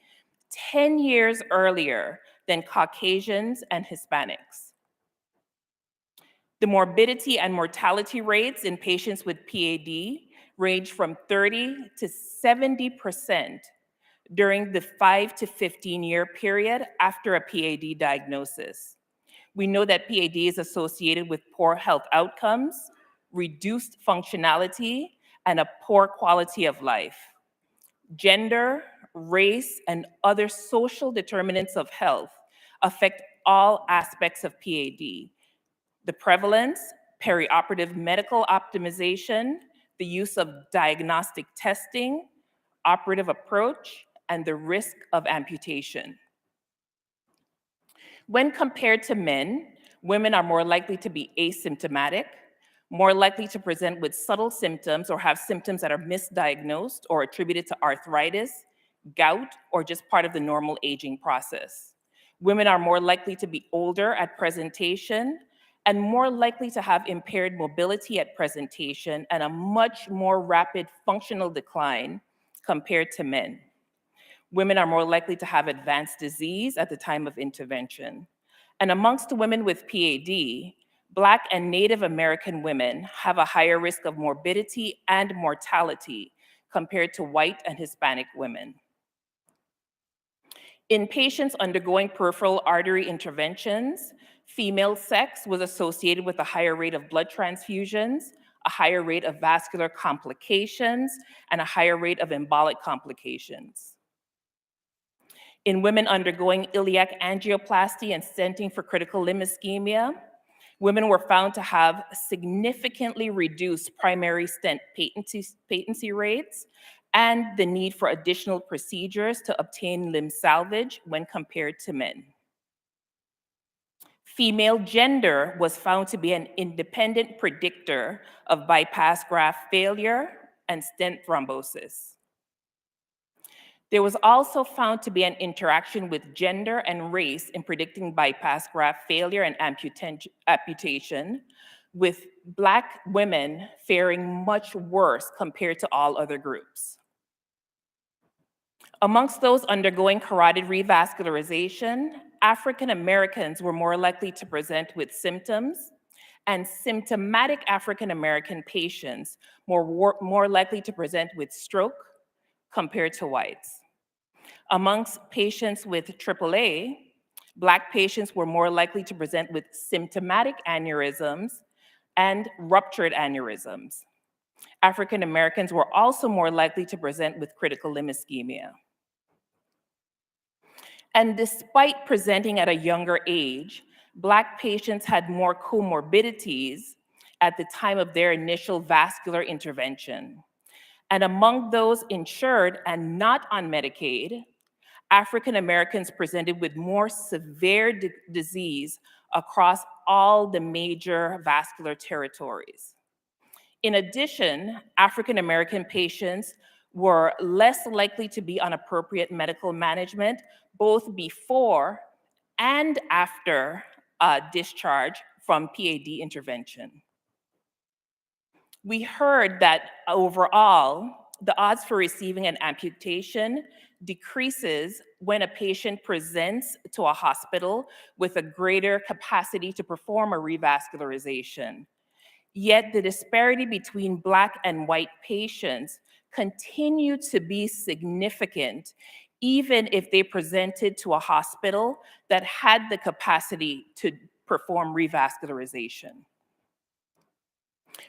10 years earlier than Caucasians and Hispanics. The morbidity and mortality rates in patients with PAD range from 30 to 70% during the 5 to 15-year period after a PAD diagnosis. We know that PAD is associated with poor health outcomes, reduced functionality, and a poor quality of life. Gender, race, and other social determinants of health affect all aspects of PAD. The prevalence, perioperative medical optimization, the use of diagnostic testing, operative approach, and the risk of amputation. When compared to men, women are more likely to be asymptomatic, more likely to present with subtle symptoms or have symptoms that are misdiagnosed or attributed to arthritis, gout, or just part of the normal aging process. Women are more likely to be older at presentation and more likely to have impaired mobility at presentation and a much more rapid functional decline compared to men. Women are more likely to have advanced disease at the time of intervention. And amongst women with PAD, Black and Native American women have a higher risk of morbidity and mortality compared to white and Hispanic women. In patients undergoing peripheral artery interventions, female sex was associated with a higher rate of blood transfusions, a higher rate of vascular complications, and a higher rate of embolic complications. In women undergoing iliac angioplasty and stenting for critical limb ischemia, Women were found to have significantly reduced primary stent patency rates and the need for additional procedures to obtain limb salvage when compared to men. Female gender was found to be an independent predictor of bypass graft failure and stent thrombosis. There was also found to be an interaction with gender and race in predicting bypass graft failure and amputation, with Black women faring much worse compared to all other groups. Amongst those undergoing carotid revascularization, African Americans were more likely to present with symptoms, and symptomatic African American patients more likely to present with stroke compared to whites. Amongst patients with AAA, Black patients were more likely to present with symptomatic aneurysms and ruptured aneurysms. African Americans were also more likely to present with critical limb ischemia. And despite presenting at a younger age, Black patients had more comorbidities at the time of their initial vascular intervention. And among those insured and not on Medicaid, African Americans presented with more severe disease across all the major vascular territories. In addition, African American patients were less likely to be on appropriate medical management both before and after discharge from PAD intervention. We heard that overall, the odds for receiving an amputation decreases when a patient presents to a hospital with a greater capacity to perform a revascularization. Yet the disparity between Black and white patients continue to be significant, even if they presented to a hospital that had the capacity to perform revascularization.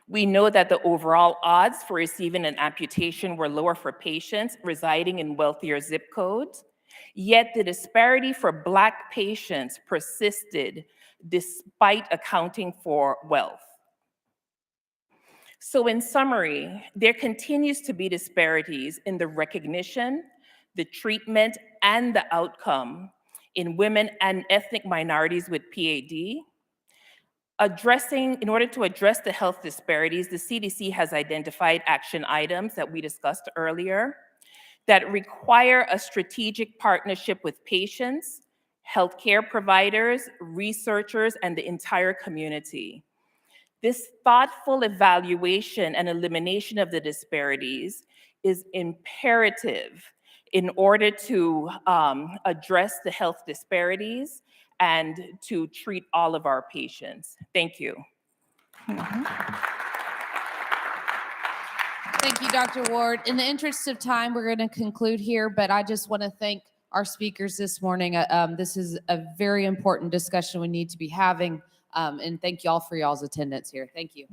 We know that the overall odds for receiving an amputation were lower for patients residing in wealthier zip codes, yet the disparity for Black patients persisted despite accounting for wealth. So in summary, there continues to be disparities in the recognition, the treatment, and the outcome in women and ethnic minorities with PAD. In order to address the health disparities, the CDC has identified action items that we discussed earlier that require a strategic partnership with patients, healthcare providers, researchers, and the entire community. This thoughtful evaluation and elimination of the disparities is imperative in order to address the health disparities and to treat all of our patients. Thank you. Thank you, Dr. Ward. In the interest of time, we're going to conclude here, but I just want to thank our speakers this morning. This is a very important discussion we need to be having, and thank you all for y'all's attendance here. Thank you.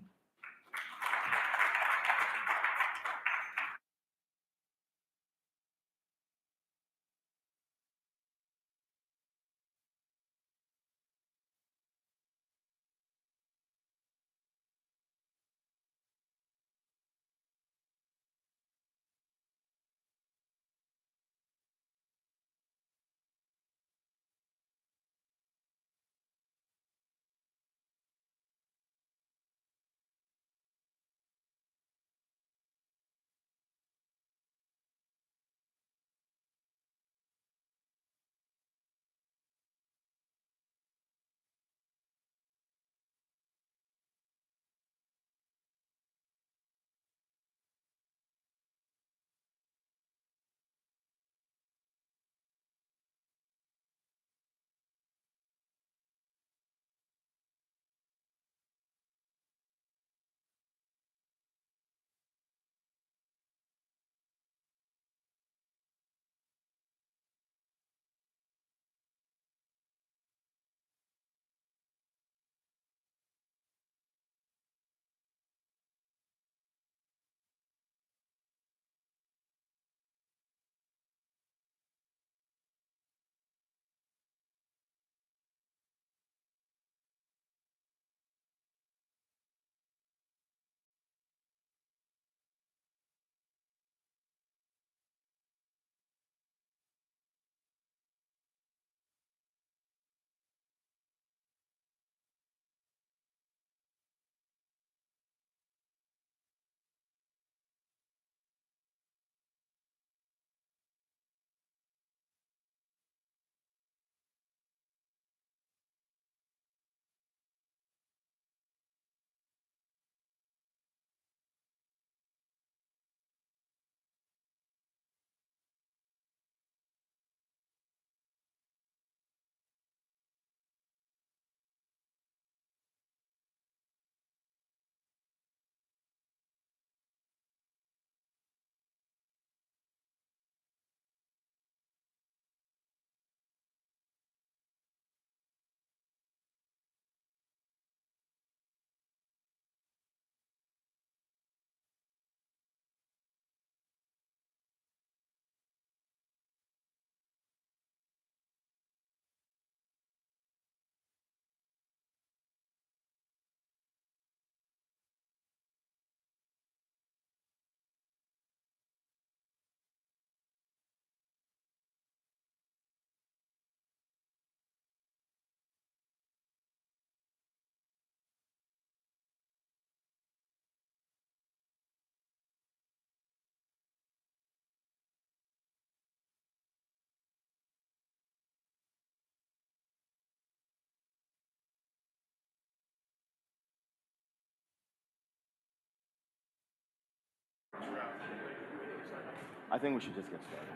I think we should just get started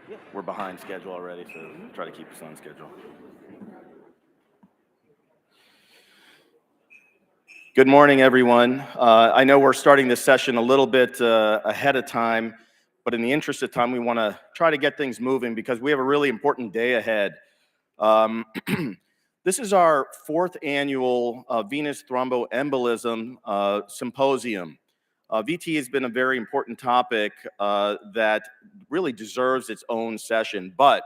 because we're behind schedule already, so try to keep us on schedule. Good morning, everyone. I know we're starting this session a little bit ahead of time, but in the interest of time, we want to try to get things moving because we have a really important day ahead. This is our 4th annual venous thromboembolism symposium. VT has been a very important topic that really deserves its own session, but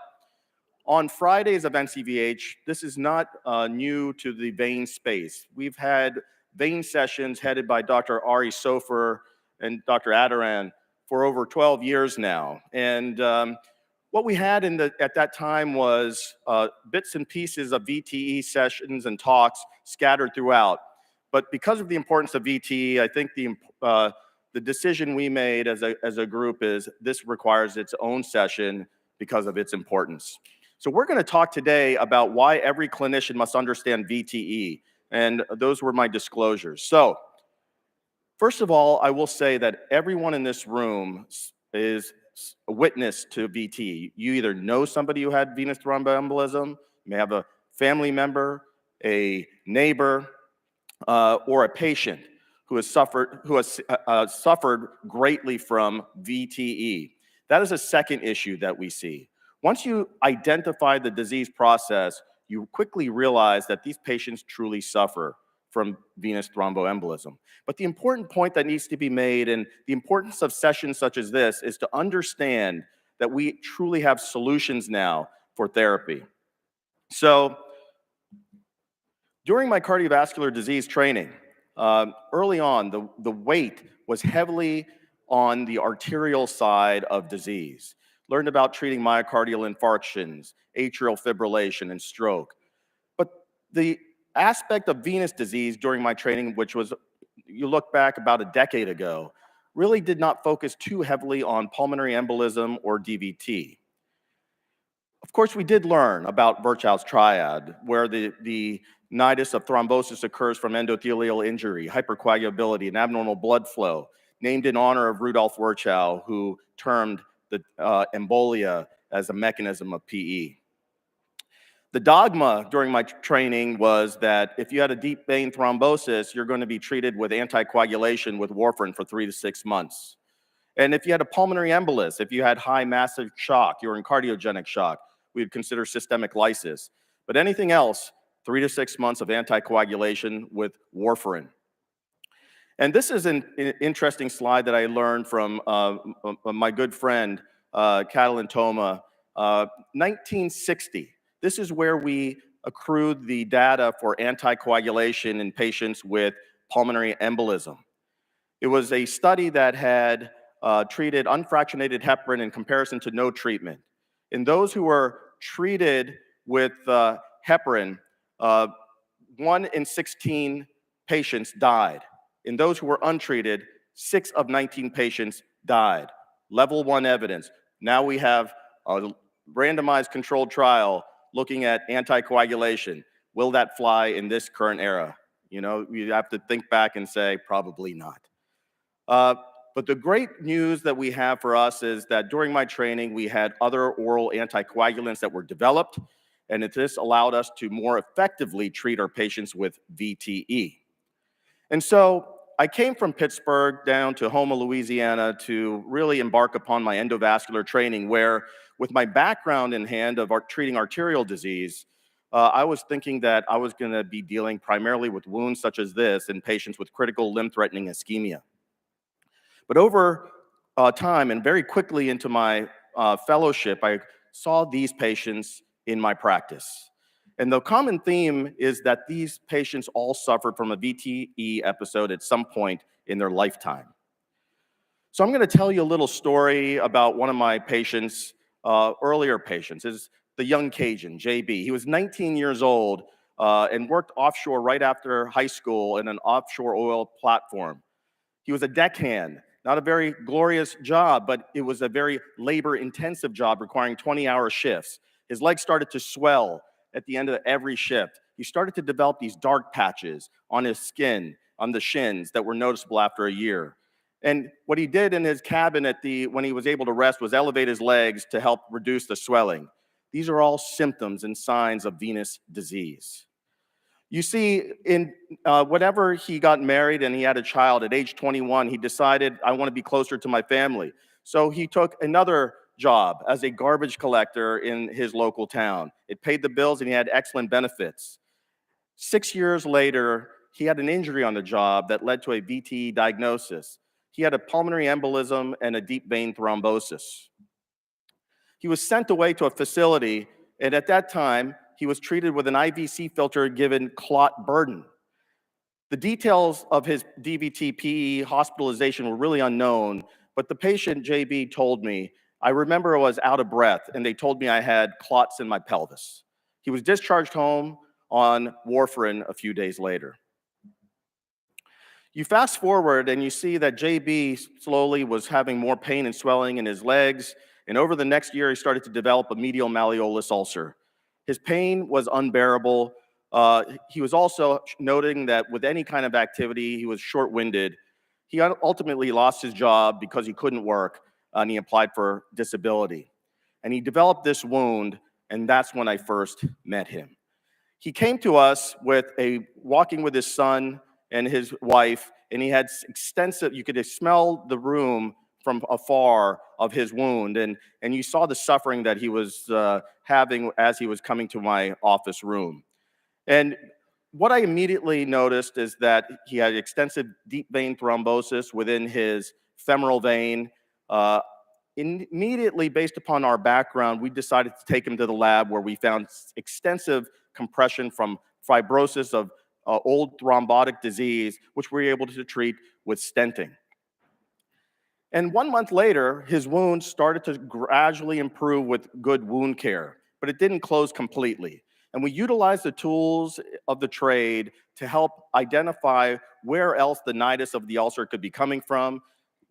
on Fridays of NCVH, this is not new to the vein space. We've had vein sessions headed by Dr. Ari Sofer and Dr. Adaran for over 12 years now. And what we had at that time was bits and pieces of VTE sessions and talks scattered throughout. But because of the importance of VTE, I think the decision we made as a group is this requires its own session because of its importance. So we're going to talk today about why every clinician must understand VTE, and those were my disclosures. So first of all, I will say that everyone in this room is a witness to VTE. You either know somebody who had venous thromboembolism, you may have a family member, a neighbor, or a patient who has suffered greatly from VTE. That is a second issue that we see. Once you identify the disease process, you quickly realize that these patients truly suffer from venous thromboembolism. But the important point that needs to be made, and the importance of sessions such as this, is to understand that we truly have solutions now for therapy. So during my cardiovascular disease training, early on, the weight was heavily on the arterial side of disease. Learned about treating myocardial infarctions, atrial fibrillation, and stroke. But the aspect of venous disease during my training, which was, you look back about a decade ago, really did not focus too heavily on pulmonary embolism or DVT. Of course, we did learn about Virchow's triad, where the nidus of thrombosis occurs from endothelial injury, hypercoagulability, and abnormal blood flow, named in honor of Rudolf Virchow, who termed the embolia as a mechanism of PE. The dogma during my training was that if you had a deep vein thrombosis, you're going to be treated with anticoagulation with warfarin for 3 to 6 months. And if you had a pulmonary embolus, if you had high massive shock, you were in cardiogenic shock, we would consider systemic lysis. But anything else, 3 to 6 months of anticoagulation with warfarin. And this is an interesting slide that I learned from my good friend, Catalin Toma, 1960. This is where we accrued the data for anticoagulation in patients with pulmonary embolism. It was a study that had treated unfractionated heparin in comparison to no treatment. In those who were treated with heparin, 1 in 16 patients died. In those who were untreated, 6 of 19 patients died. Level 1 evidence. Now we have a randomized controlled trial looking at anticoagulation. Will that fly in this current era? You know, you have to think back and say, probably not. But the great news that we have for us is that during my training, we had other oral anticoagulants that were developed, and this allowed us to more effectively treat our patients with VTE. And so I came from Pittsburgh down to Houma, Louisiana to really embark upon my endovascular training where, with my background in hand of treating arterial disease, I was thinking that I was going to be dealing primarily with wounds such as this in patients with critical limb-threatening ischemia. But over time and very quickly into my fellowship, I saw these patients in my practice. And the common theme is that these patients all suffered from a VTE episode at some point in their lifetime. So I'm going to tell you a little story about one of my patients, earlier patients, is the young Cajun, JB. He was 19 years old and worked offshore right after high school in an offshore oil platform. He was a deckhand, not a very glorious job, but it was a very labor-intensive job requiring 20-hour shifts. His legs started to swell at the end of every shift. He started to develop these dark patches on his skin, on the shins that were noticeable after a year. And what he did in his cabin when he was able to rest was elevate his legs to help reduce the swelling. These are all symptoms and signs of venous disease. You see, whenever he got married and he had a child at age 21, he decided, I want to be closer to my family. So he took another job as a garbage collector in his local town. It paid the bills and he had excellent benefits. 6 years later, he had an injury on the job that led to a VTE diagnosis. He had a pulmonary embolism and a deep vein thrombosis. He was sent away to a facility, and at that time, he was treated with an IVC filter given clot burden. The details of his DVT-PE hospitalization were really unknown, but the patient, JB, told me, I remember I was out of breath, and they told me I had clots in my pelvis. He was discharged home on warfarin a few days later. You fast forward and you see that JB slowly was having more pain and swelling in his legs, and over the next year he started to develop a medial malleolus ulcer. His pain was unbearable. He was also noting that with any kind of activity, he was short-winded. He ultimately lost his job because he couldn't work, and he applied for disability. And he developed this wound, and that's when I first met him. He came to us walking with his son and his wife, and he had extensive, you could smell the room from afar of his wound, and you saw the suffering that he was having as he was coming to my office room. And what I immediately noticed is that he had extensive deep vein thrombosis within his femoral vein. Immediately, based upon our background, we decided to take him to the lab where we found extensive compression from fibrosis of old thrombotic disease, which we were able to treat with stenting. And 1 month later, his wound started to gradually improve with good wound care, but it didn't close completely. And we utilized the tools of the trade to help identify where else the nidus of the ulcer could be coming from,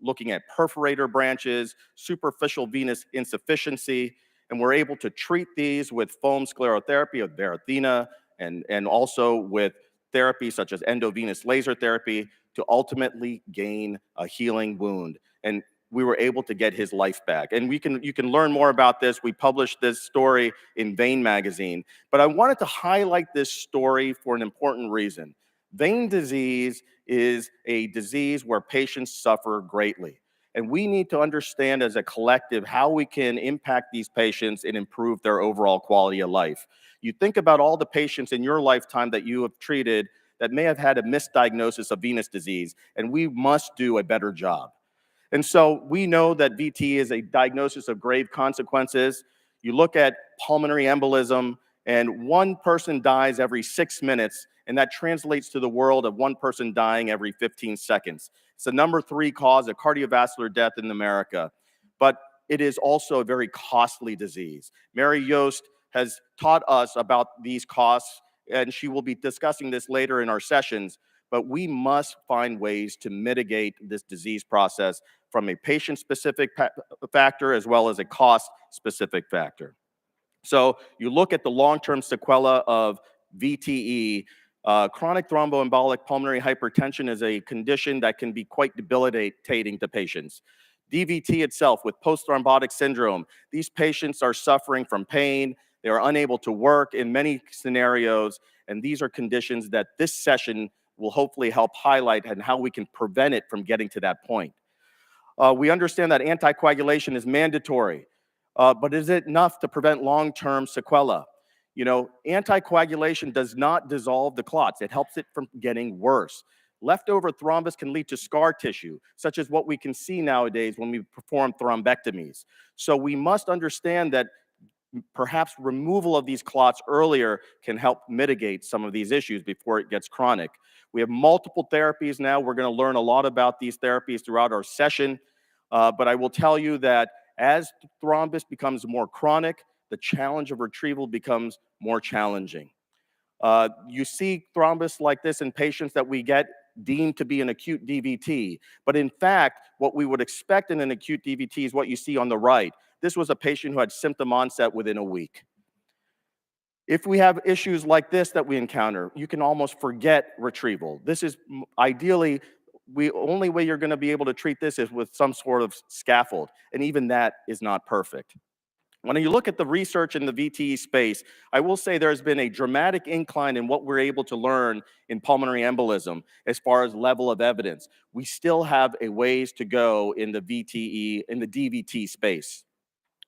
looking at perforator branches, superficial venous insufficiency, and we're able to treat these with foam sclerotherapy of Varithena and also with therapy such as endovenous laser therapy to ultimately gain a healing wound. And we were able to get his life back. And you can learn more about this. We published this story in Vein magazine. But I wanted to highlight this story for an important reason. Vein disease is a disease where patients suffer greatly. And we need to understand as a collective how we can impact these patients and improve their overall quality of life. You think about all the patients in your lifetime that you have treated that may have had a misdiagnosis of venous disease, and we must do a better job. And so we know that VT is a diagnosis of grave consequences. You look at pulmonary embolism, and one person dies every 6 minutes, and that translates to the world of one person dying every 15 seconds. It's the number 3 cause of cardiovascular death in America, but it is also a very costly disease. Mary Yost has taught us about these costs, and she will be discussing this later in our sessions, but we must find ways to mitigate this disease process from a patient-specific factor as well as a cost-specific factor. So you look at the long-term sequela of VTE. Chronic thromboembolic pulmonary hypertension is a condition that can be quite debilitating to patients. DVT itself with post-thrombotic syndrome, these patients are suffering from pain. They are unable to work in many scenarios, and these are conditions that this session will hopefully help highlight and how we can prevent it from getting to that point. We understand that anticoagulation is mandatory, but is it enough to prevent long-term sequela? You know, anticoagulation does not dissolve the clots. It helps it from getting worse. Leftover thrombus can lead to scar tissue, such as what we can see nowadays when we perform thrombectomies. So we must understand that perhaps removal of these clots earlier can help mitigate some of these issues before it gets chronic. We have multiple therapies now. We're going to learn a lot about these therapies throughout our session, but I will tell you that as thrombus becomes more chronic, the challenge of retrieval becomes more challenging. You see thrombus like this in patients that we get deemed to be an acute DVT, but in fact, what we would expect in an acute DVT is what you see on the right. This was a patient who had symptom onset within a week. If we have issues like this that we encounter, you can almost forget retrieval. This is ideally only way you're going to be able to treat this is with some sort of scaffold, and even that is not perfect. When you look at the research in the VTE space, I will say there's been a dramatic incline in what we're able to learn in pulmonary embolism as far as level of evidence. We still have a ways to go in the VTE, in the DVT space.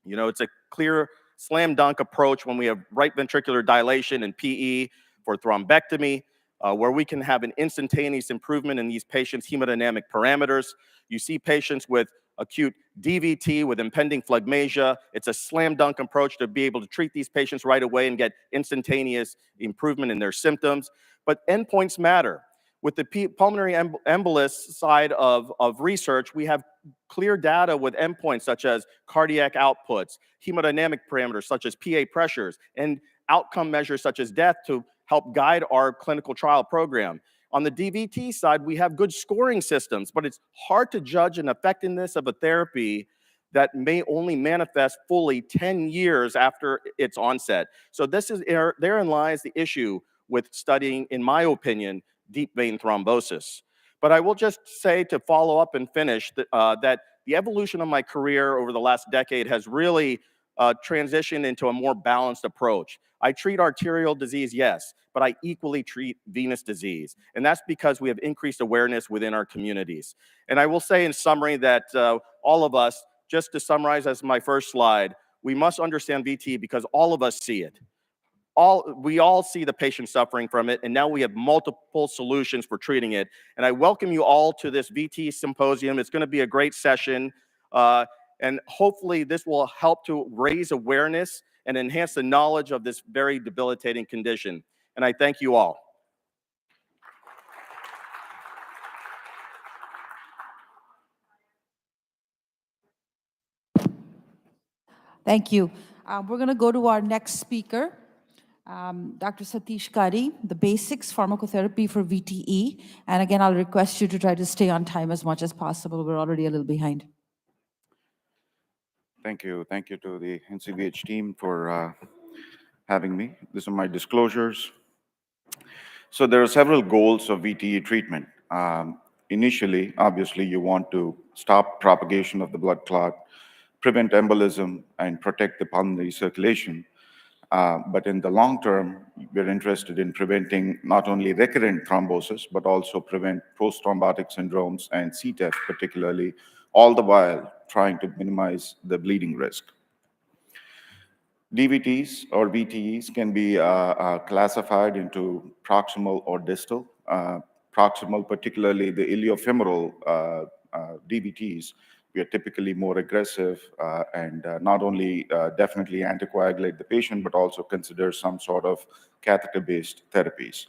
You know, it's a clear slam dunk approach when we have right ventricular dilation and PE for thrombectomy, where we can have an instantaneous improvement in these patients' hemodynamic parameters. You see patients with acute DVT with impending phlegmasia. It's a slam dunk approach to be able to treat these patients right away and get instantaneous improvement in their symptoms. But endpoints matter. With the pulmonary embolus side of research, we have clear data with endpoints such as cardiac outputs, hemodynamic parameters such as PA pressures, and outcome measures such as death to help guide our clinical trial program. On the DVT side, we have good scoring systems, but it's hard to judge an effectiveness of a therapy that may only manifest fully 10 years after its onset. So therein lies the issue with studying, in my opinion, deep vein thrombosis. But I will just say, to follow up and finish, that the evolution of my career over the last decade has really transitioned into a more balanced approach. I treat arterial disease, yes, but I equally treat venous disease. And that's because we have increased awareness within our communities. And I will say in summary that all of us, just to summarize as my first slide, we must understand VT because all of us see it. We all see the patient suffering from it, and now we have multiple solutions for treating it. And I welcome you all to this VT symposium. It's going to be a great session, and hopefully this will help to raise awareness and enhance the knowledge of this very debilitating condition. And I thank you all. Thank you. We're going to go to our next speaker. Dr. Satish Kari, the basics pharmacotherapy for VTE. And again, I'll request you to try to stay on time as much as possible. We're already a little behind. Thank you. Thank you to the NCVH team for having me. These are my disclosures. So there are several goals of VTE treatment. Initially, obviously, you want to stop propagation of the blood clot, prevent embolism, and protect the pulmonary circulation. But in the long term, we're interested in preventing not only recurrent thrombosis, but also prevent post-thrombotic syndromes and CTEPH particularly, all the while trying to minimize the bleeding risk. DVTs or VTEs can be classified into proximal or distal. Proximal, particularly the iliofemoral DVTs, we are typically more aggressive and not only definitely anticoagulate the patient, but also consider some sort of catheter-based therapies.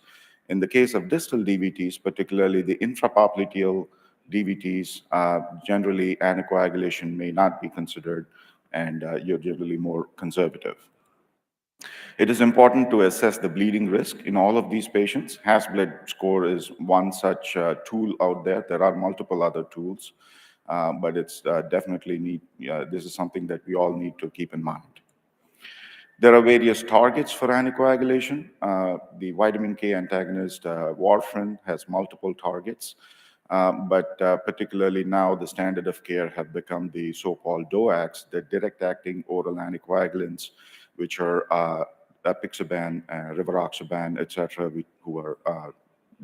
In the case of distal DVTs, particularly the infrapopliteal DVTs, generally anticoagulation may not be considered, and you're generally more conservative. It is important to assess the bleeding risk in all of these patients. HAS-BLED score is one such tool out there. There are multiple other tools. But it's definitely this is something that we all need to keep in mind. There are various targets for anticoagulation. The vitamin K antagonist warfarin has multiple targets, but particularly now the standard of care have become the so-called DOACs, the direct-acting oral anticoagulants, which are apixaban, rivaroxaban, etc., who are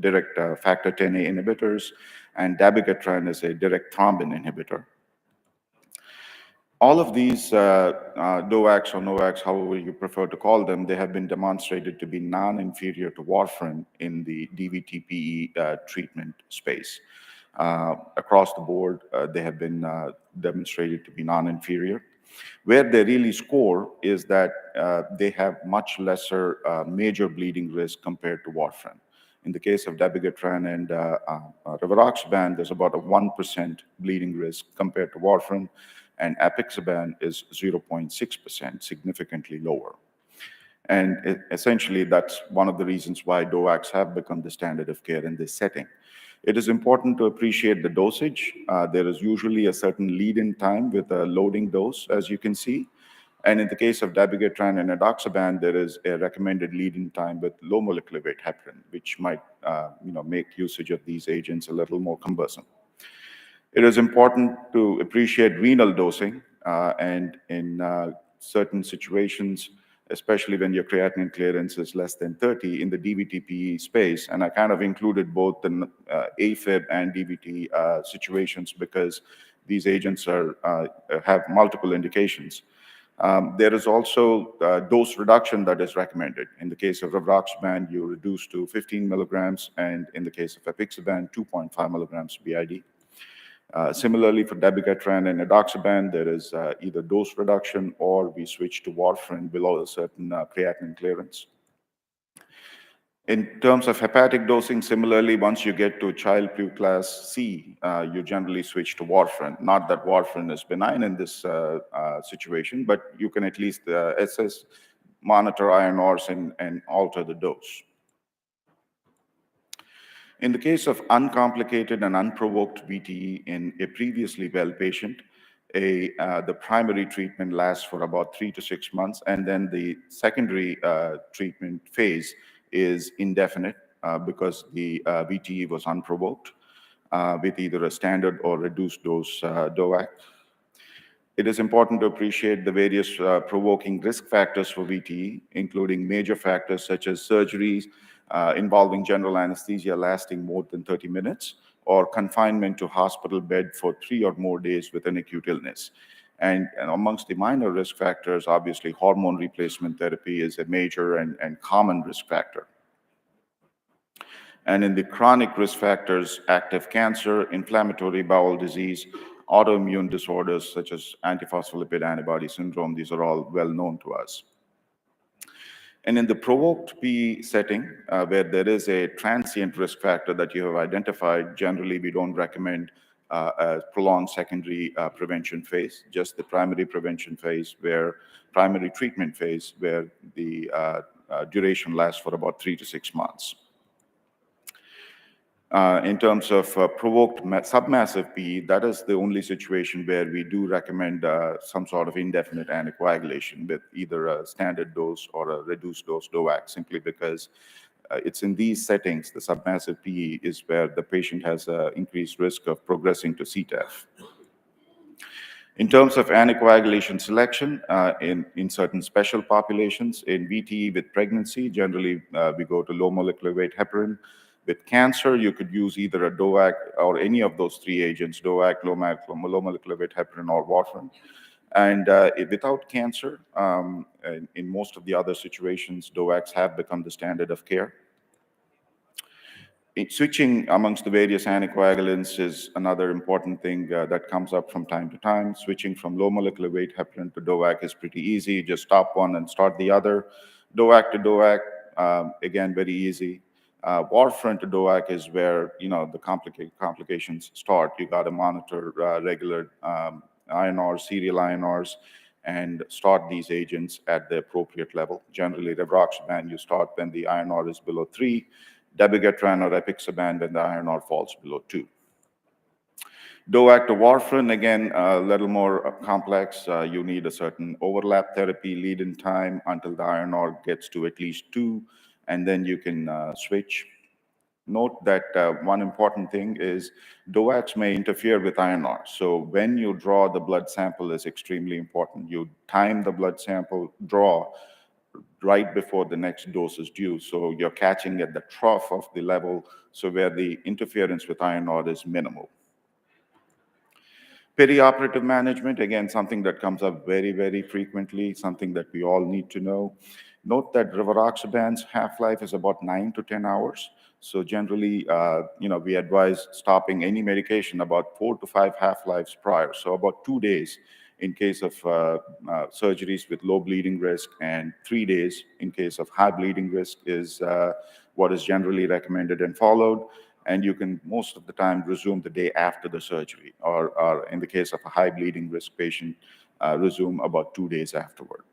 direct factor Xa inhibitors, and dabigatran is a direct thrombin inhibitor. All of these DOACs or NOACs, however you prefer to call them, they have been demonstrated to be non-inferior to warfarin in the DVT-PE treatment space. Across the board, they have been demonstrated to be non-inferior. Where they really score is that they have much lesser major bleeding risk compared to warfarin. In the case of dabigatran and rivaroxaban, there's about a 1% bleeding risk compared to warfarin, and apixaban is 0.6%, significantly lower. And essentially, that's one of the reasons why DOACs have become the standard of care in this setting. It is important to appreciate the dosage. There is usually a certain lead-in time with a loading dose, as you can see. And in the case of dabigatran and edoxaban, there is a recommended lead-in time with low molecular weight heparin, which might make usage of these agents a little more cumbersome. It is important to appreciate renal dosing, and in certain situations, especially when your creatinine clearance is less than 30 in the DVT-PE space, and I kind of included both the AFib and DVT situations because these agents have multiple indications. There is also dose reduction that is recommended. In the case of rivaroxaban, you reduce to 15 milligrams, and in the case of apixaban, 2.5 milligrams BID. Similarly, for dabigatran and edoxaban, there is either dose reduction or we switch to warfarin below a certain creatinine clearance. In terms of hepatic dosing, similarly, once you get to Child-Pugh class C, you generally switch to warfarin. Not that warfarin is benign in this situation, but you can at least assess, monitor INRs and alter the dose. In the case of uncomplicated and unprovoked VTE in a previously well patient, the primary treatment lasts for about 3 to 6 months, and then the secondary treatment phase is indefinite because the VTE was unprovoked with either a standard or reduced dose DOAC. It is important to appreciate the various provoking risk factors for VTE, including major factors such as surgeries involving general anesthesia lasting more than 30 minutes, or confinement to hospital bed for 3 or more days with an acute illness. And amongst the minor risk factors, obviously hormone replacement therapy is a major and common risk factor. And in the chronic risk factors, active cancer, inflammatory bowel disease, autoimmune disorders such as antiphospholipid antibody syndrome, these are all well known to us. And in the provoked PE setting, where there is a transient risk factor that you have identified, generally we don't recommend a prolonged secondary prevention phase, just the primary prevention phase, primary treatment phase, where the duration lasts for about 3 to 6 months. In terms of provoked submassive PE, that is the only situation where we do recommend some sort of indefinite anticoagulation with either a standard dose or a reduced dose DOAC, simply because it's in these settings, the submassive PE is where the patient has an increased risk of progressing to CTEPH. In terms of anticoagulation selection, in certain special populations, in VTE with pregnancy, generally we go to low molecular weight heparin. With cancer, you could use either a DOAC or any of those 3 agents, DOAC, low molecular weight heparin, or warfarin. And without cancer, in most of the other situations, DOACs have become the standard of care. Switching amongst the various anticoagulants is another important thing that comes up from time to time. Switching from low molecular weight heparin to DOAC is pretty easy. You just stop one and start the other. DOAC to DOAC, again, very easy. Warfarin to DOAC is where the complications start. You got to monitor regular INRs, serial INRs, and start these agents at the appropriate level. Generally, rivaroxaban you start when the INR is below 3, dabigatran or apixaban when the INR falls below 2. DOAC to warfarin, again, a little more complex. You need a certain overlap therapy lead-in time until the INR gets to at least 2. And then you can switch. Note that one important thing is DOACs may interfere with INR. So when you draw the blood sample is extremely important. You time the blood sample draw right before the next dose is due. So you're catching at the trough of the level, so where the interference with INR is minimal. Perioperative management, again, something that comes up very, very frequently, something that we all need to know. Note that rivaroxaban's half-life is about 9 to 10 hours. So generally, we advise stopping any medication about 4 to 5 half-lives prior. So about 2 days in case of surgeries with low bleeding risk, and 3 days in case of high bleeding risk is what is generally recommended and followed. And you can, most of the time, resume the day after the surgery, or in the case of a high bleeding risk patient, resume about 2 days afterward.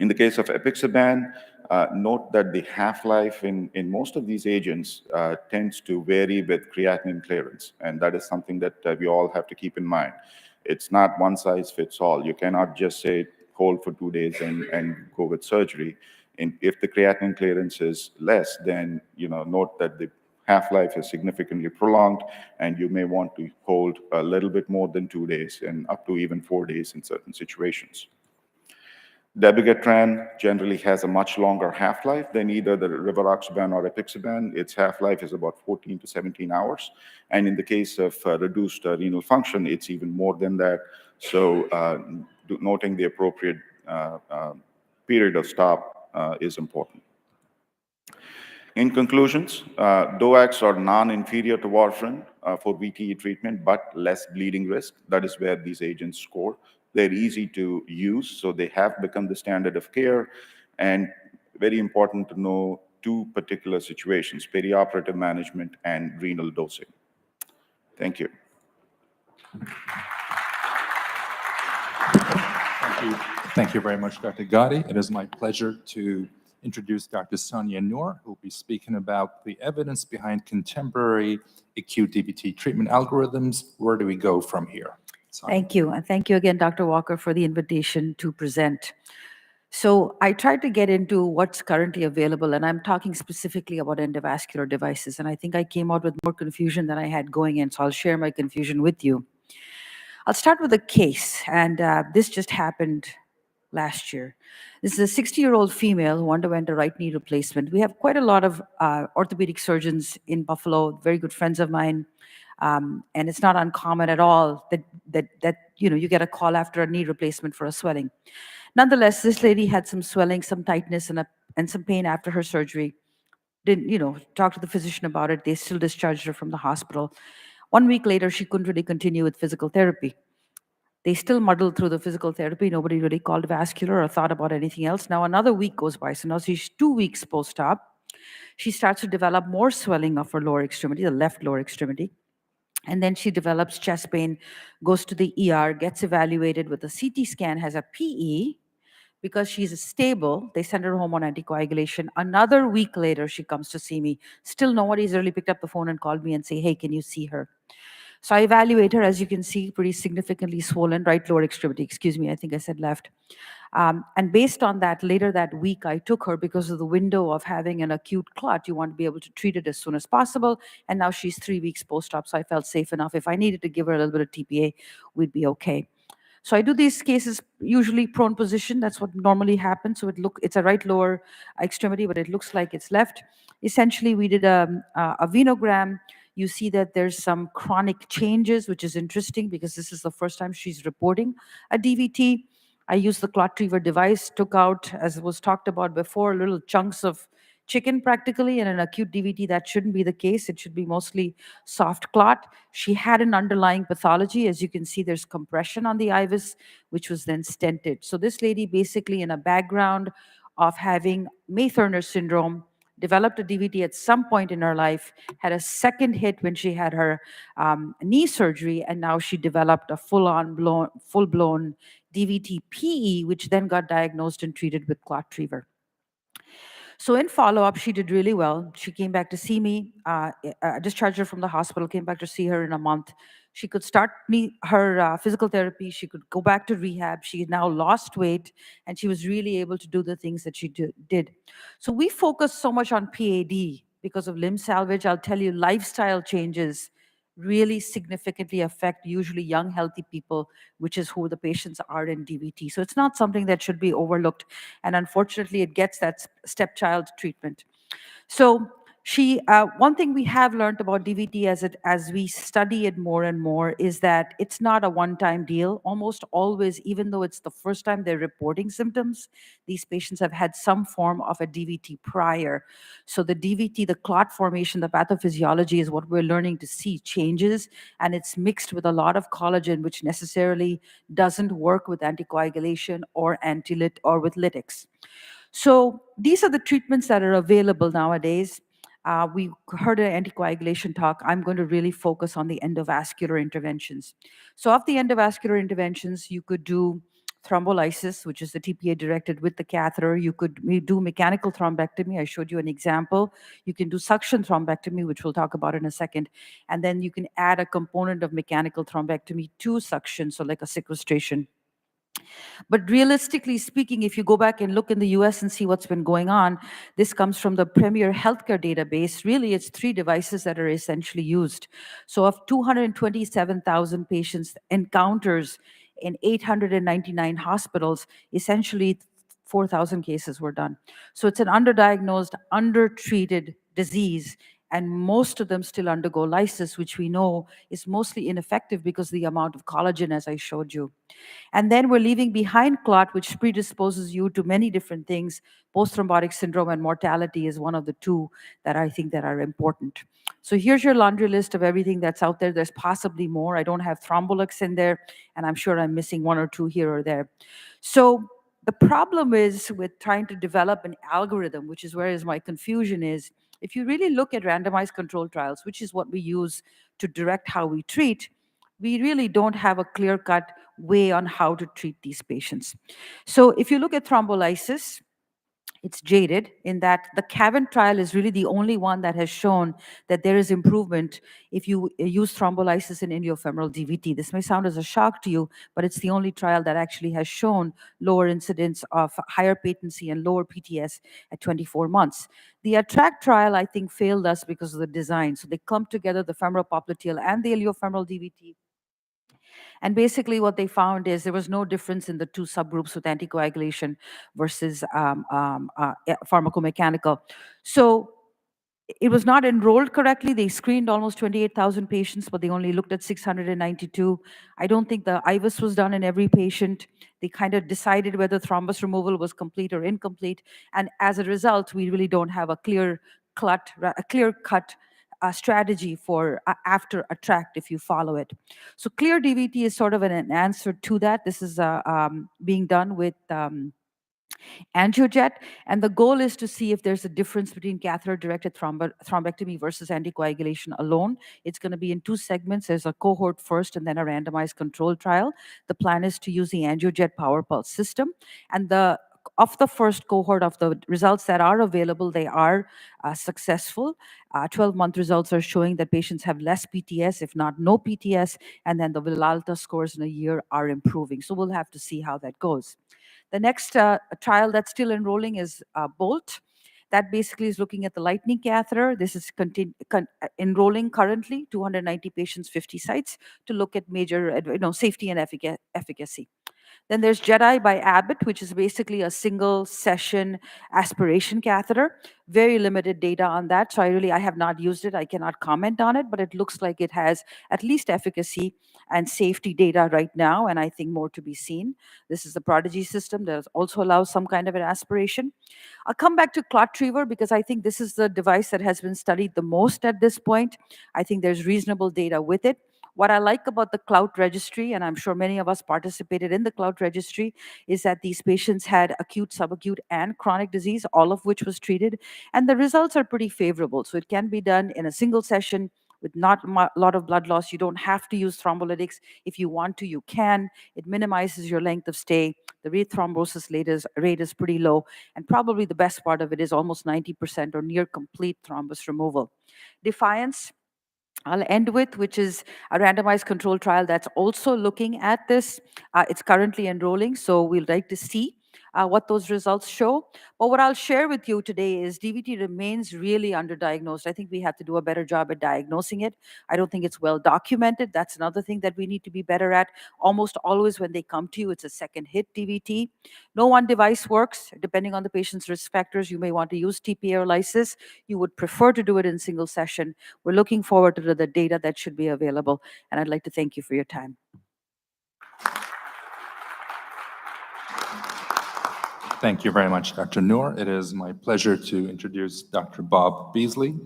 In the case of apixaban, note that the half-life in most of these agents tends to vary with creatinine clearance, and that is something that we all have to keep in mind. It's not one size fits all. You cannot just say hold for 2 days and go with surgery. And if the creatinine clearance is less, then note that the half-life is significantly prolonged, and you may want to hold a little bit more than 2 days and up to even 4 days in certain situations. Dabigatran generally has a much longer half-life than either the rivaroxaban or apixaban. Its half-life is about 14 to 17 hours. And in the case of reduced renal function, it's even more than that. So noting the appropriate period of stop is important. In conclusions, DOACs are non-inferior to warfarin for VTE treatment, but less bleeding risk. That is where these agents score. They're easy to use, so they have become the standard of care. And very important to know two particular situations: perioperative management and renal dosing. Thank you. Thank you. Thank you very much, Dr. Gadi. It is my pleasure to introduce Dr. Sonia Noor, who will be speaking about the evidence behind contemporary acute DVT treatment algorithms. Where do we go from here? Sonia. Thank you. And thank you again, Dr. Walker, for the invitation to present. So I tried to get into what's currently available, and I'm talking specifically about endovascular devices. And I think I came out with more confusion than I had going in, so I'll share my confusion with you. I'll start with a case, and this just happened last year. This is a 60-year-old female who underwent a right knee replacement. We have quite a lot of orthopedic surgeons in Buffalo, very good friends of mine, and it's not uncommon at all that you get a call after a knee replacement for a swelling. Nonetheless, this lady had some swelling, some tightness, and some pain after her surgery. Didn't talk to the physician about it. They still discharged her from the hospital. 1 week later, she couldn't really continue with physical therapy. They still muddled through the physical therapy. Nobody really called vascular or thought about anything else. Now another week goes by. So now she's 2 weeks post-op. She starts to develop more swelling of her lower extremity, the left lower extremity. And then she develops chest pain, goes to the ER, gets evaluated with a CT scan, has a PE. Because she's stable, they send her home on anticoagulation. Another week later, she comes to see me. Still nobody's really picked up the phone and called me and say, hey, can you see her? So I evaluate her, as you can see, pretty significantly swollen, right lower extremity, excuse me, I think I said left. And based on that, later that week, I took her because of the window of having an acute clot. You want to be able to treat it as soon as possible. And now she's 3 weeks post-op, so I felt safe enough. If I needed to give her a little bit of TPA, we'd be okay. So I do these cases usually prone position. That's what normally happens. So it's a right lower extremity, but it looks like it's left. Essentially, we did a venogram. You see that there's some chronic changes, which is interesting because this is the first time she's reporting a DVT. I used the ClotTriever device, took out, as was talked about before, little chunks of chicken practically. In an acute DVT, that shouldn't be the case. It should be mostly soft clot. She had an underlying pathology. As you can see, there's compression on the IVUS, which was then stented. So this lady basically in a background of having May-Thurner syndrome, developed a DVT at some point in her life, had a second hit when she had her knee surgery, and now she developed a full-blown DVT PE, which then got diagnosed and treated with ClotTriever. So in follow-up, she did really well. She came back to see me, discharged her from the hospital, came back to see her in a month. She could start her physical therapy. She could go back to rehab. She had now lost weight, and she was really able to do the things that she did. So we focus so much on PAD because of limb salvage. I'll tell you, lifestyle changes really significantly affect usually young, healthy people, which is who the patients are in DVT. So it's not something that should be overlooked. And unfortunately, it gets that stepchild treatment. So one thing we have learned about DVT as we study it more and more is that it's not a one-time deal. Almost always, even though it's the first time they're reporting symptoms, these patients have had some form of a DVT prior. So the DVT, the clot formation, the pathophysiology is what we're learning to see changes, and it's mixed with a lot of collagen, which necessarily doesn't work with anticoagulation or with lytics. So these are the treatments that are available nowadays. We heard an anticoagulation talk. I'm going to really focus on the endovascular interventions. So of the endovascular interventions, you could do thrombolysis, which is the TPA directed with the catheter. You could do mechanical thrombectomy. I showed you an example. You can do suction thrombectomy, which we'll talk about in a second. And then you can add a component of mechanical thrombectomy to suction, so like a sequestration. But realistically speaking, if you go back and look in the US and see what's been going on, this comes from the Premier Healthcare database. Really, it's 3 devices that are essentially used. So of 227,000 patients encounters in 899 hospitals, essentially 4,000 cases were done. So it's an underdiagnosed, undertreated disease, and most of them still undergo lysis, which we know is mostly ineffective because of the amount of collagen, as I showed you. And then we're leaving behind clot, which predisposes you to many different things. Post-thrombotic syndrome and mortality is one of the 2 that I think that are important. So here's your laundry list of everything that's out there. There's possibly more. I don't have thrombolix in there, and I'm sure I'm missing 1 or 2 here or there. So the problem is with trying to develop an algorithm, which is where is my confusion is, if you really look at randomized controlled trials, which is what we use to direct how we treat, we really don't have a clear-cut way on how to treat these patients. So if you look at thrombolysis, it's jaded in that the CAVEN trial is really the only one that has shown that there is improvement if you use thrombolysis in iliofemoral DVT. This may sound as a shock to you, but it's the only trial that actually has shown lower incidence of higher patency and lower PTS at 24 months. The ATTRACT trial, I think, failed us because of the design. So they clumped together the femoral popliteal and the iliofemoral DVT. And basically what they found is there was no difference in the 2 subgroups with anticoagulation versus pharmacomechanical. So it was not enrolled correctly. They screened almost 28,000 patients, but they only looked at 692. I don't think the IVUS was done in every patient. They kind of decided whether thrombus removal was complete or incomplete. And as a result, we really don't have a clear-cut strategy for after ATTRACT if you follow it. So clear DVT is sort of an answer to that. This is being done with angiojet, and the goal is to see if there's a difference between catheter-directed thrombectomy versus anticoagulation alone. It's going to be in 2 segments. There's a cohort first and then a randomized control trial. The plan is to use the angiojet power pulse system, and of the first cohort of the results that are available, they are successful. 12-month results are showing that patients have less PTS, if not no PTS, and then the Villalta scores in a year are improving. So we'll have to see how that goes. The next trial that's still enrolling is BOLT. That basically is looking at the Lightning catheter. This is enrolling currently, 290 patients, 50 sites, to look at major safety and efficacy. Then there's JEDI by Abbott, which is basically a single session aspiration catheter. Very limited data on that. So I have not used it. I cannot comment on it, but it looks like it has at least efficacy and safety data right now, and I think more to be seen. This is the Prodigy system that also allows some kind of an aspiration. I'll come back to ClotTriever because I think this is the device that has been studied the most at this point. I think there's reasonable data with it. What I like about the CLOUT registry, and I'm sure many of us participated in the CLOUT registry, is that these patients had acute, subacute, and chronic disease, all of which was treated, and the results are pretty favorable. So it can be done in a single session with not a lot of blood loss. You don't have to use thrombolytics. If you want to, you can. It minimizes your length of stay. The rate thrombosis rate is pretty low, and probably the best part of it is almost 90% or near complete thrombus removal. Defiance, I'll end with, which is a randomized controlled trial that's also looking at this. It's currently enrolling, so we'd like to see what those results show. But what I'll share with you today is DVT remains really underdiagnosed. I think we have to do a better job at diagnosing it. I don't think it's well documented. That's another thing that we need to be better at. Almost always when they come to you, it's a second hit DVT. No one device works. Depending on the patient's risk factors, you may want to use TPA or lysis. You would prefer to do it in single session. We're looking forward to the data that should be available, and I'd like to thank you for your time. Thank you very much, Dr. Noor. It is my pleasure to introduce Dr. Bob Beasley,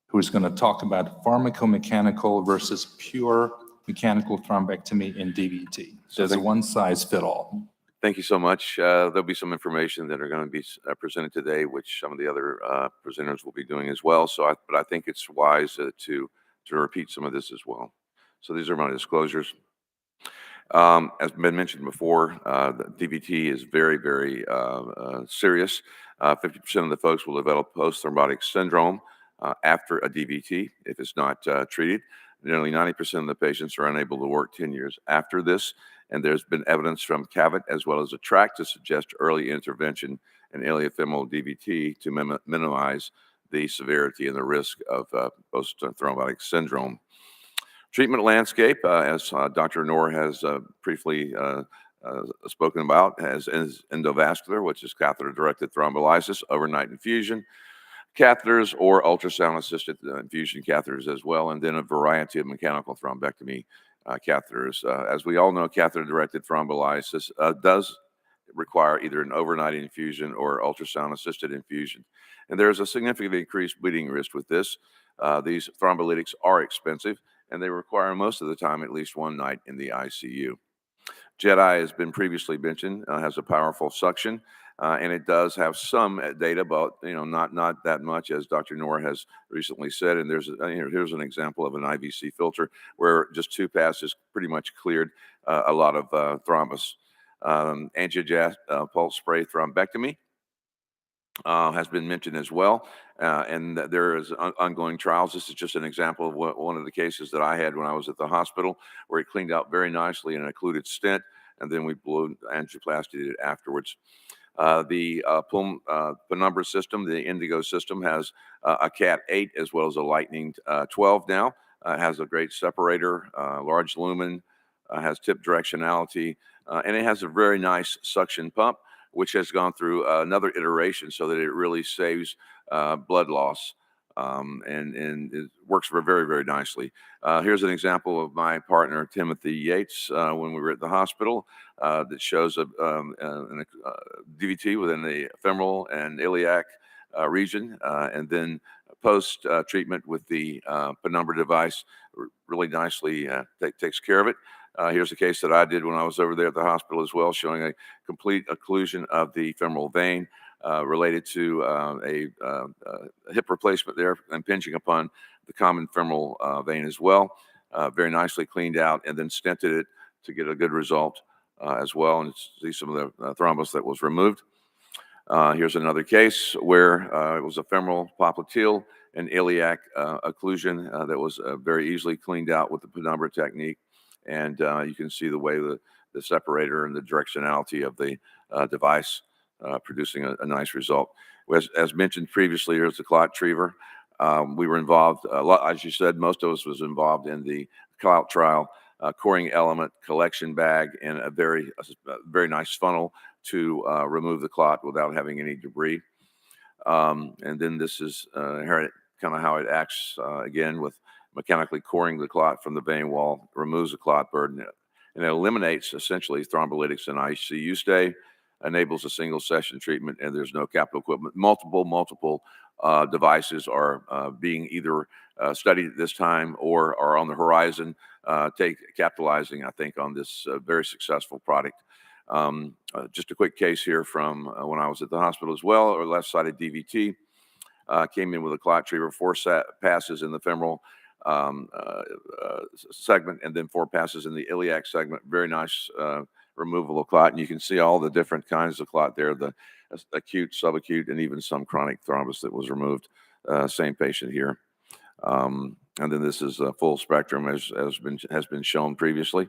who is going to talk about pharmacomechanical versus pure mechanical thrombectomy in DVT. There's a one-size-fits-all. Thank you so much. There'll be some information that are going to be presented today, which some of the other presenters will be doing as well. But I think it's wise to repeat some of this as well. So these are my disclosures. As been mentioned before, the DVT is very, very serious. 50% of the folks will develop post-thrombotic syndrome after a DVT if it's not treated. Nearly 90% of the patients are unable to work 10 years after this. and there's been evidence from CAVIT as well as ATTRACT to suggest early intervention in iliofemoral DVT to minimize the severity and the risk of post-thrombotic syndrome. Treatment landscape, as Dr. Noor has briefly spoken about, is endovascular, which is catheter-directed thrombolysis, overnight infusion, catheters or ultrasound-assisted infusion catheters as well, and then a variety of mechanical thrombectomy catheters. As we all know, catheter-directed thrombolysis does require either an overnight infusion or ultrasound-assisted infusion. And there's a significantly increased bleeding risk with this. These thrombolytics are expensive, and they require most of the time at least one night in the ICU. JEDI has been previously mentioned, has a powerful suction, and it does have some data, but not that much, as Dr. Noor has recently said. And there's here's an example of an IVC filter where just 2 passes pretty much cleared a lot of thrombus. Angiogas pulse spray thrombectomy has been mentioned as well, and there is ongoing trials. This is just an example of one of the cases that I had when I was at the hospital, where it cleaned out very nicely in an occluded stent, and then we balloon angioplasty it afterwards. The penumbra system, the Indigo system, has a Cat 8 as well as a Lightning 12 now. It has a great separator, large lumen, has tip directionality, and it has a very nice suction pump, which has gone through another iteration so that it really saves blood loss, and it works very, very nicely. Here's an example of my partner, Timothy Yates, when we were at the hospital, that shows a DVT within the femoral and iliac region, and then post-treatment with the penumbra device really nicely takes care of it. Here's a case that I did when I was over there at the hospital as well, showing a complete occlusion of the femoral vein related to a hip replacement there, impinging upon the common femoral vein as well. Very nicely cleaned out, and then stented it to get a good result as well, and see some of the thrombus that was removed. Here's another case where it was a femoral popliteal and iliac occlusion that was very easily cleaned out with the penumbra technique. And you can see the way the separator and the directionality of the device producing a nice result. As mentioned previously, here's the ClotTriever. We were involved, as you said, most of us was involved in the clot trial, coring element, collection bag, and a very nice funnel to remove the clot without having any debris. And then this is kind of how it acts, again, with mechanically coring the clot from the vein wall, removes the clot burden, and it eliminates essentially thrombolytics and ICU stay, enables a single session treatment, and there's no capital equipment. Multiple devices are being either studied at this time or are on the horizon, capitalizing, I think, on this very successful product. Just a quick case here from when I was at the hospital as well, or left-sided DVT. Came in with a ClotTriever, 4 passes in the femoral segment, and then 4 passes in the iliac segment. Very nice removal of clot, and you can see all the different kinds of clot there, the acute, subacute, and even some chronic thrombus that was removed. Same patient here. And then this is a full spectrum, as has been shown previously.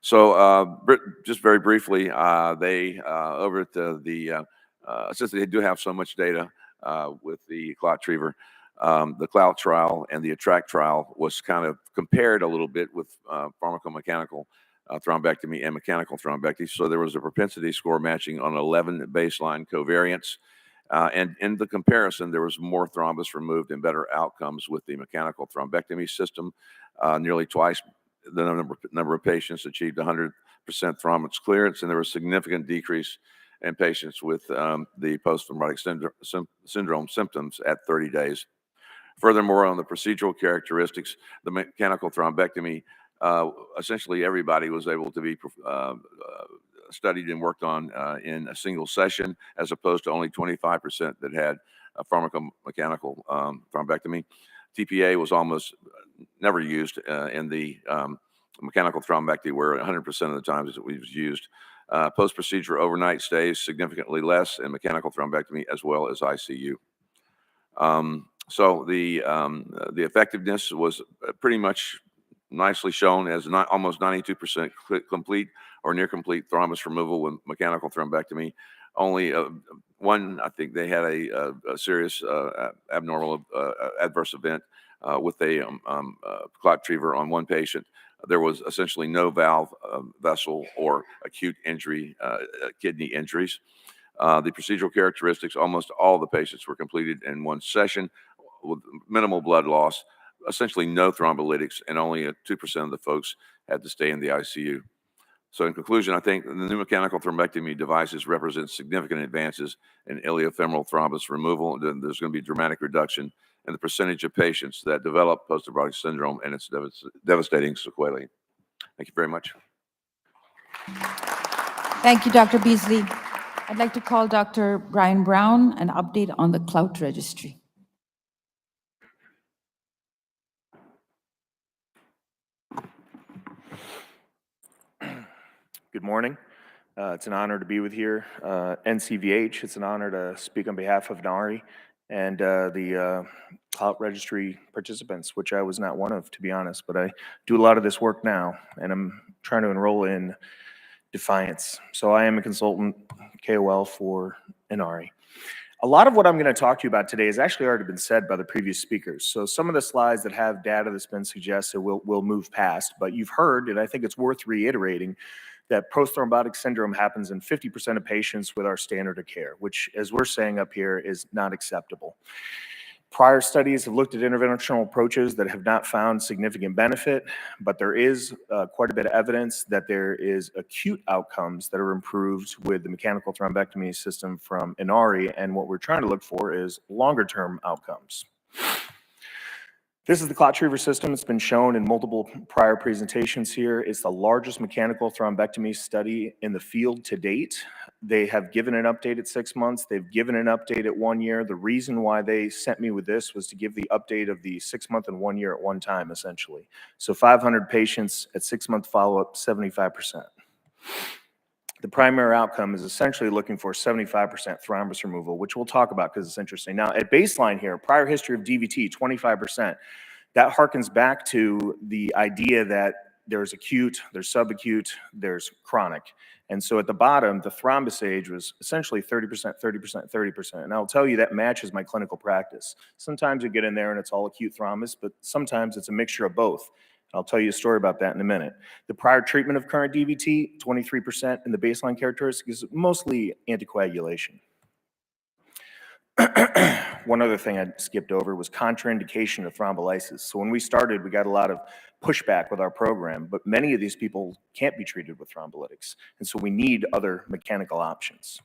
So just very briefly, they over at since they do have so much data with the ClotTriever, the CLOUT trial and the ATTRACT trial was kind of compared a little bit with pharmacomechanical thrombectomy and mechanical thrombectomy. So there was a propensity score matching on 11 baseline covariants. And in the comparison, there was more thrombus removed and better outcomes with the mechanical thrombectomy system. Nearly twice the number of patients achieved 100% thrombus clearance, and there was significant decrease in patients with the post-thrombotic syndrome symptoms at 30 days. Furthermore, on the procedural characteristics, the mechanical thrombectomy, essentially everybody was able to be studied and worked on in a single session, as opposed to only 25% that had a pharmacomechanical thrombectomy. TPA was almost never used in the mechanical thrombectomy, where 100% of the times it was used. Post-procedure overnight stays significantly less in mechanical thrombectomy as well as ICU. So the effectiveness was pretty much nicely shown as not almost 92% complete or near complete thrombus removal with mechanical thrombectomy. Only one, I think they had a serious abnormal adverse event with a clot triever on one patient. There was essentially no valve, vessel, or acute injury, kidney injuries. The procedural characteristics, almost all the patients were completed in one session with minimal blood loss, essentially no thrombolytics, and only 2% of the folks had to stay in the ICU. So in conclusion, I think the new mechanical thrombectomy devices represent significant advances in iliofemoral thrombus removal. There's going to be dramatic reduction in the percentage of patients that develop post-thrombotic syndrome and its devastating sequelae. Thank you very much. Thank you, Dr. Beasley. I'd like to call Dr. Brian Brown, an update on the CLOUT registry. Good morning. It's an honor to be with here. NCVH, it's an honor to speak on behalf of NARI and the CLOUT registry participants, which I was not one of, to be honest, but I do a lot of this work now, and I'm trying to enroll in Defiance. So I am a consultant, KOL for NARI. A lot of what I'm going to talk to you about today has actually already been said by the previous speakers. So some of the slides that have data that's been suggested we'll move past, but you've heard, and I think it's worth reiterating, that post-thrombotic syndrome happens in 50% of patients with our standard of care, which, as we're saying up here, is not acceptable. Prior studies have looked at interventional approaches that have not found significant benefit, but there is quite a bit of evidence that there is acute outcomes that are improved with the mechanical thrombectomy system from Inari, and what we're trying to look for is longer-term outcomes. This is the clot triever system. It's been shown in multiple prior presentations here. It's the largest mechanical thrombectomy study in the field to date. They have given an update at 6 months. They've given an update at 1 year. The reason why they sent me with this was to give the update of the 6 month and 1 year at one time, essentially. So 500 patients at 6 month follow-up, 75%. The primary outcome is essentially looking for 75% thrombus removal, which we'll talk about because it's interesting. Now, at baseline here, prior history of DVT, 25%. That harkens back to the idea that there's acute, there's subacute, there's chronic. And so at the bottom, the thrombus age was essentially 30%, 30%, 30%. And I'll tell you that matches my clinical practice. Sometimes you get in there and it's all acute thrombus, but sometimes it's a mixture of both. I'll tell you a story about that in a minute. The prior treatment of current DVT, 23%, and the baseline characteristic is mostly anticoagulation. One other thing I skipped over was contraindication of thrombolysis. So when we started, we got a lot of pushback with our program, but many of these people can't be treated with thrombolytics. And so we need other mechanical options.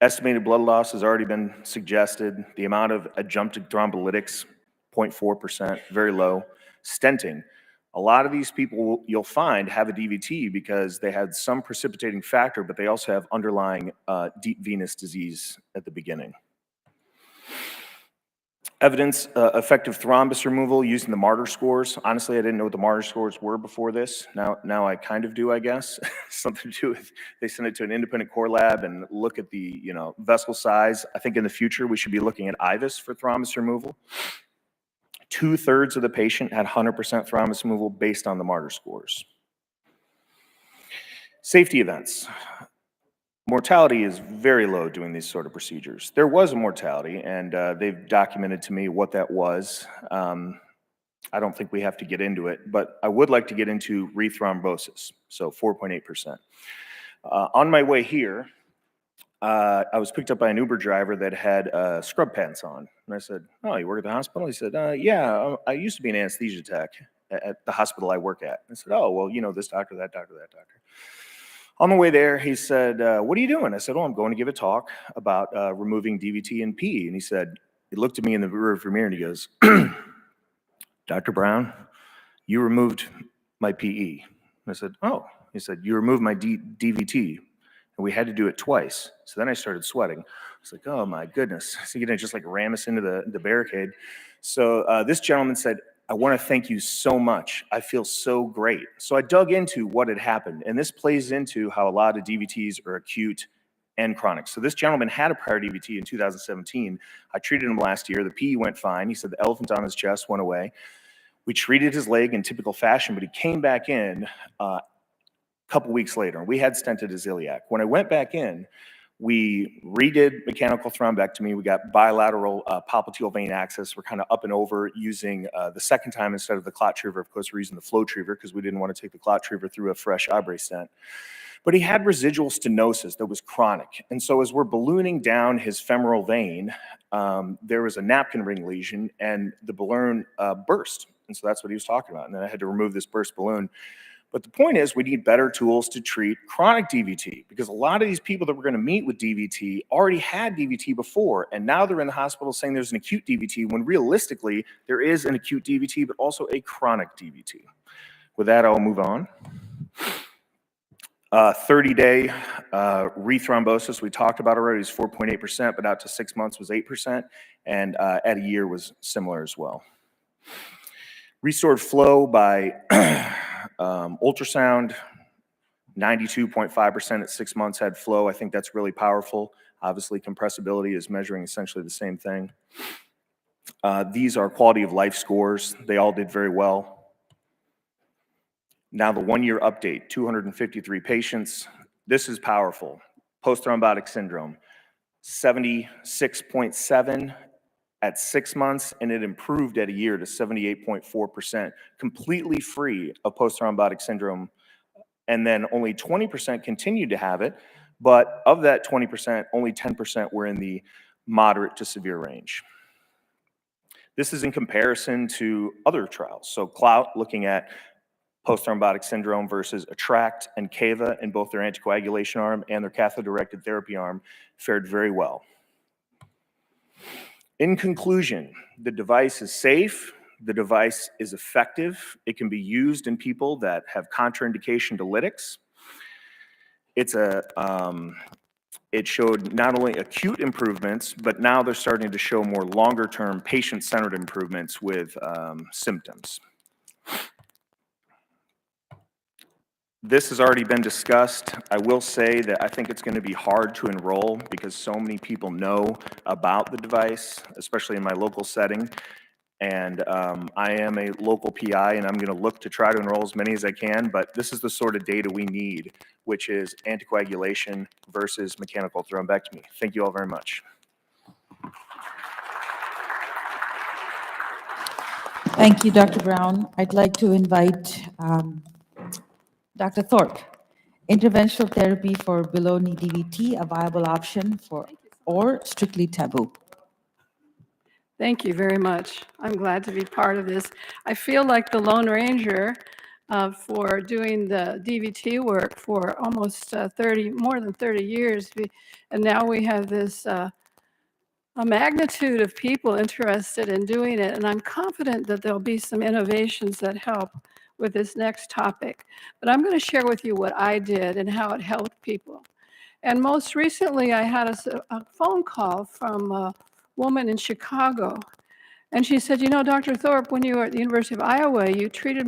Estimated blood loss has already been suggested. The amount of adjunctive thrombolytics, 0.4%, very low. Stenting. A lot of these people you'll find have a DVT because they had some precipitating factor, but they also have underlying deep venous disease at the beginning. Evidence, effective thrombus removal using the Martyr scores. Honestly, I didn't know what the Martyr scores were before this. Now I kind of do, I guess. Something to do with, they send it to an independent core lab and look at the vessel size. I think in the future we should be looking at IVUS for thrombus removal. 2/3 of the patient had 100% thrombus removal based on the Martyr scores. Safety events. Mortality is very low doing these sort of procedures. There was a mortality, and they've documented to me what that was. I don't think we have to get into it, but I would like to get into rethrombosis, so 4.8%. On my way here, I was picked up by an Uber driver that had scrub pants on. And I said, "Oh, you work at the hospital?" He said, "Yeah, I used to be an anesthesia tech at the hospital I work at." I said, "Oh, well, you know, this doctor, that doctor, that doctor." On the way there, he said, "What are you doing?" I said, "Oh, I'm going to give a talk about removing DVT and PE." And he looked at me in the rearview mirror and he goes, "Dr. Brown, you removed my PE." And I said, "Oh." He said, "You removed my DVT. And we had to do it twice." So then I started sweating. I was like, oh my goodness. So you're gonna just like ram us into the barricade. So this gentleman said, "I wanna thank you so much. I feel so great." So I dug into what had happened. And this plays into how a lot of DVTs are acute and chronic. So this gentleman had a prior DVT in 2017. I treated him last year. The PE went fine. He said the elephant on his chest went away. We treated his leg in typical fashion, but he came back in a couple weeks later. We had stented his iliac. When I went back in, we redid mechanical thrombectomy. We got bilateral popliteal vein access. We're kind of up and over using the second time instead of the clot triever. Of course, we're using the flow triever because we didn't want to take the clot triever through a fresh Abre stent. But he had residual stenosis that was chronic. And so as we're ballooning down his femoral vein, there was a napkin ring lesion and the balloon burst. And so that's what he was talking about. And then I had to remove this burst balloon. But the point is we need better tools to treat chronic DVT because a lot of these people that we're going to meet with DVT already had DVT before. And now they're in the hospital saying there's an acute DVT when realistically there is an acute DVT, but also a chronic DVT. With that, I'll move on. 30-day rethrombosis, we talked about already, is 4.8%, but out to 6 months was 8%, and at a year was similar as well. Restored flow by ultrasound, 92.5% at 6 months had flow. I think that's really powerful. Obviously, compressibility is measuring essentially the same thing. These are quality of life scores. They all did very well. Now the 1-year update, 253 patients. This is powerful. Post-thrombotic syndrome, 76.7 at 6 months, and it improved at a year to 78.4%, completely free of post-thrombotic syndrome. And then only 20% continued to have it, but of that 20%, only 10% were in the moderate to severe range. This is in comparison to other trials. So CLOUT looking at post-thrombotic syndrome versus ATTRACT and CAVA in both their anticoagulation arm and their catheter-directed therapy arm fared very well. In conclusion, the device is safe, the device is effective, it can be used in people that have contraindication to lytics. It showed not only acute improvements, but now they're starting to show more longer-term patient-centered improvements with symptoms. This has already been discussed. I will say that I think it's going to be hard to enroll because so many people know about the device, especially in my local setting. And I am a local PI and I'm going to look to try to enroll as many as I can, but this is the sort of data we need, which is anticoagulation versus mechanical thrombectomy. Thank you all very much. Thank you, Dr. Brown. I'd like to invite Dr. Thorpe. Interventional therapy for below-knee DVT, a viable option for or strictly taboo? Thank you very much. I'm glad to be part of this. I feel like the Lone Ranger for doing the DVT work for almost more than 30 years. And now we have this a magnitude of people interested in doing it. And I'm confident that there'll be some innovations that help with this next topic. But I'm going to share with you what I did and how it helped people. And most recently, I had a phone call from a woman in Chicago. And she said, you know, Dr. Thorpe, when you were at the University of Iowa, you treated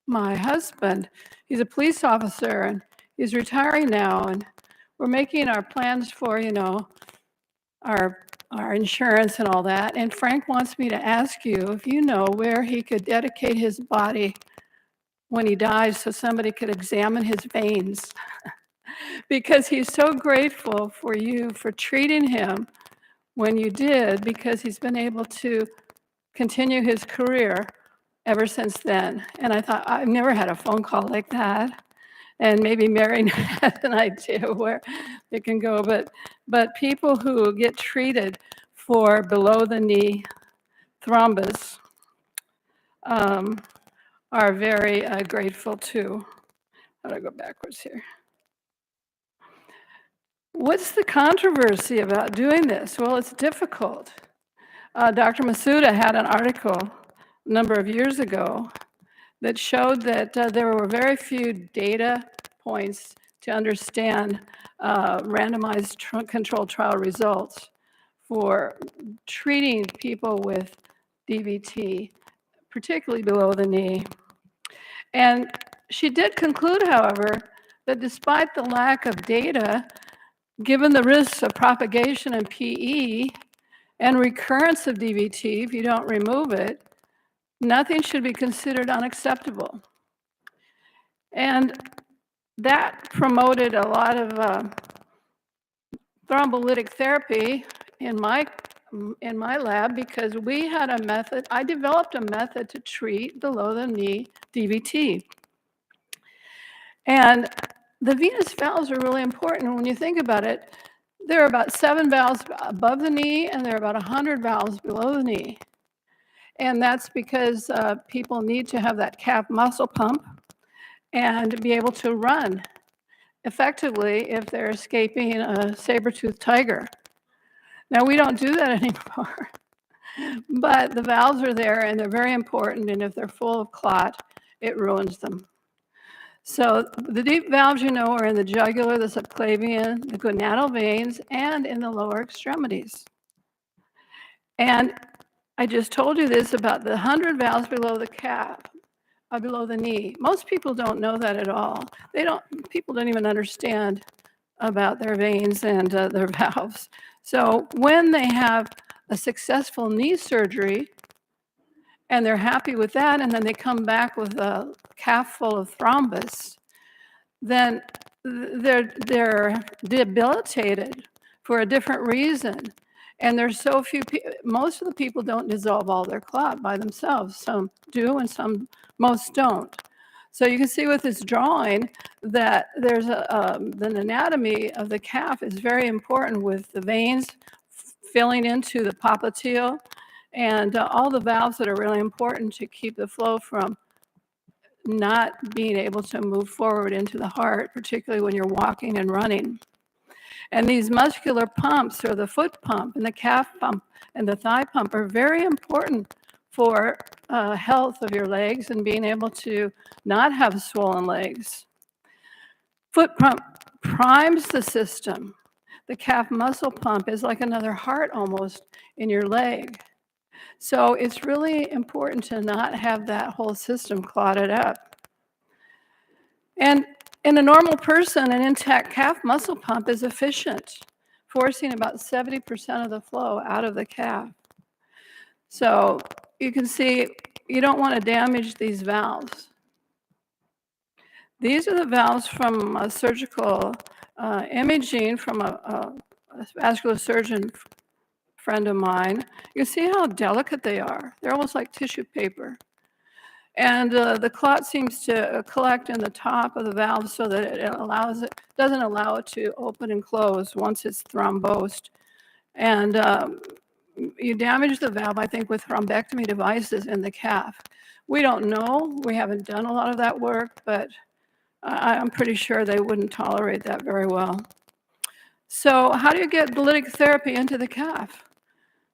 my husband. He's a police officer and he's retiring now. And we're making our plans for, you know, our insurance and all that. And Frank wants me to ask you if you know where he could dedicate his body when he dies so somebody could examine his veins. Because he's so grateful for you for treating him when you did, because he's been able to continue his career ever since then. And I thought, I've never had a phone call like that. And maybe Mary has an idea where it can go. But people who get treated for below the knee thrombus are very grateful too. How do I go backwards here? What's the controversy about doing this? Well, it's difficult. Dr. Masuda had an article a number of years ago that showed that there were very few data points to understand randomized controlled trial results for treating people with DVT, particularly below the knee. And she did conclude, however, that despite the lack of data, given the risks of propagation and PE and recurrence of DVT if you don't remove it, Nothing should be considered unacceptable. And that promoted a lot of thrombolytic therapy in my lab, because we had a method. I developed a method to treat below the knee DVT. And the venous valves are really important. When you think about it, there are about 7 valves above the knee, and there are about 100 valves below the knee. And that's because people need to have that calf muscle pump and be able to run effectively if they're escaping a saber-toothed tiger. Now, we don't do that anymore, but the valves are there and they're very important, and if they're full of clot, it ruins them. So the deep valves, you know, are in the jugular, the subclavian, the gonadal veins, and in the lower extremities. And I just told you this about the 100 valves below the calf, below the knee. Most people don't know that at all. People don't even understand about their veins and their valves. So when they have a successful knee surgery and they're happy with that, and then they come back with a calf full of thrombus, then they're debilitated for a different reason. And there's so few people, most of the people don't dissolve all their clot by themselves. Some do and most don't. So you can see with this drawing that there's the anatomy of the calf is very important, with the veins filling into the popliteal and all the valves that are really important to keep the flow from not being able to move forward into the heart, particularly when you're walking and running. And these muscular pumps, or the foot pump and the calf pump and the thigh pump, are very important for health of your legs and being able to not have swollen legs. Foot pump primes the system. The calf muscle pump is like another heart almost in your leg. So it's really important to not have that whole system clotted up. And in a normal person, an intact calf muscle pump is efficient, forcing about 70% of the flow out of the calf. So you can see you don't want to damage these valves. These are the valves from a surgical imaging from a vascular surgeon friend of mine. You see how delicate they are. They're almost like tissue paper. And the clot seems to collect in the top of the valve so that it doesn't allow it to open and close once it's thrombosed. And you damage the valve, I think, with thrombectomy devices in the calf. We don't know. We haven't done a lot of that work, but I'm pretty sure they wouldn't tolerate that very well. So how do you get lytic therapy into the calf?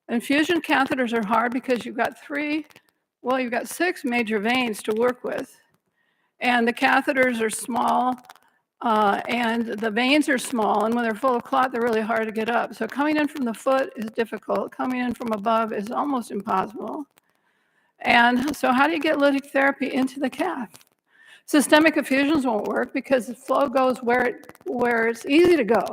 Infusion catheters are hard because you've got you've got 6 major veins to work with. And the catheters are small, and the veins are small, and when they're full of clot, they're really hard to get up. So coming in from the foot is difficult. Coming in from above is almost impossible. And so how do you get lytic therapy into the calf? Systemic effusions won't work because the flow goes where it's easy to go.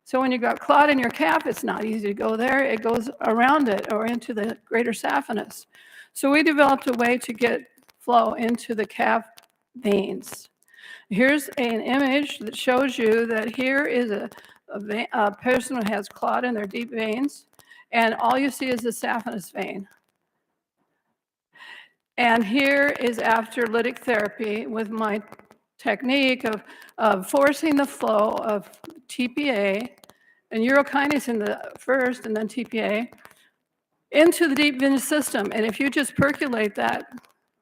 So when you've got clot in your calf, it's not easy to go there. It goes around it or into the greater saphenous. So we developed a way to get flow into the calf veins. Here's an image that shows you that here is a person who has clot in their deep veins, and all you see is the saphenous vein. And here is after lytic therapy with my technique of forcing the flow of TPA and urokinase in the first and then TPA into the deep venous system. And if you just percolate that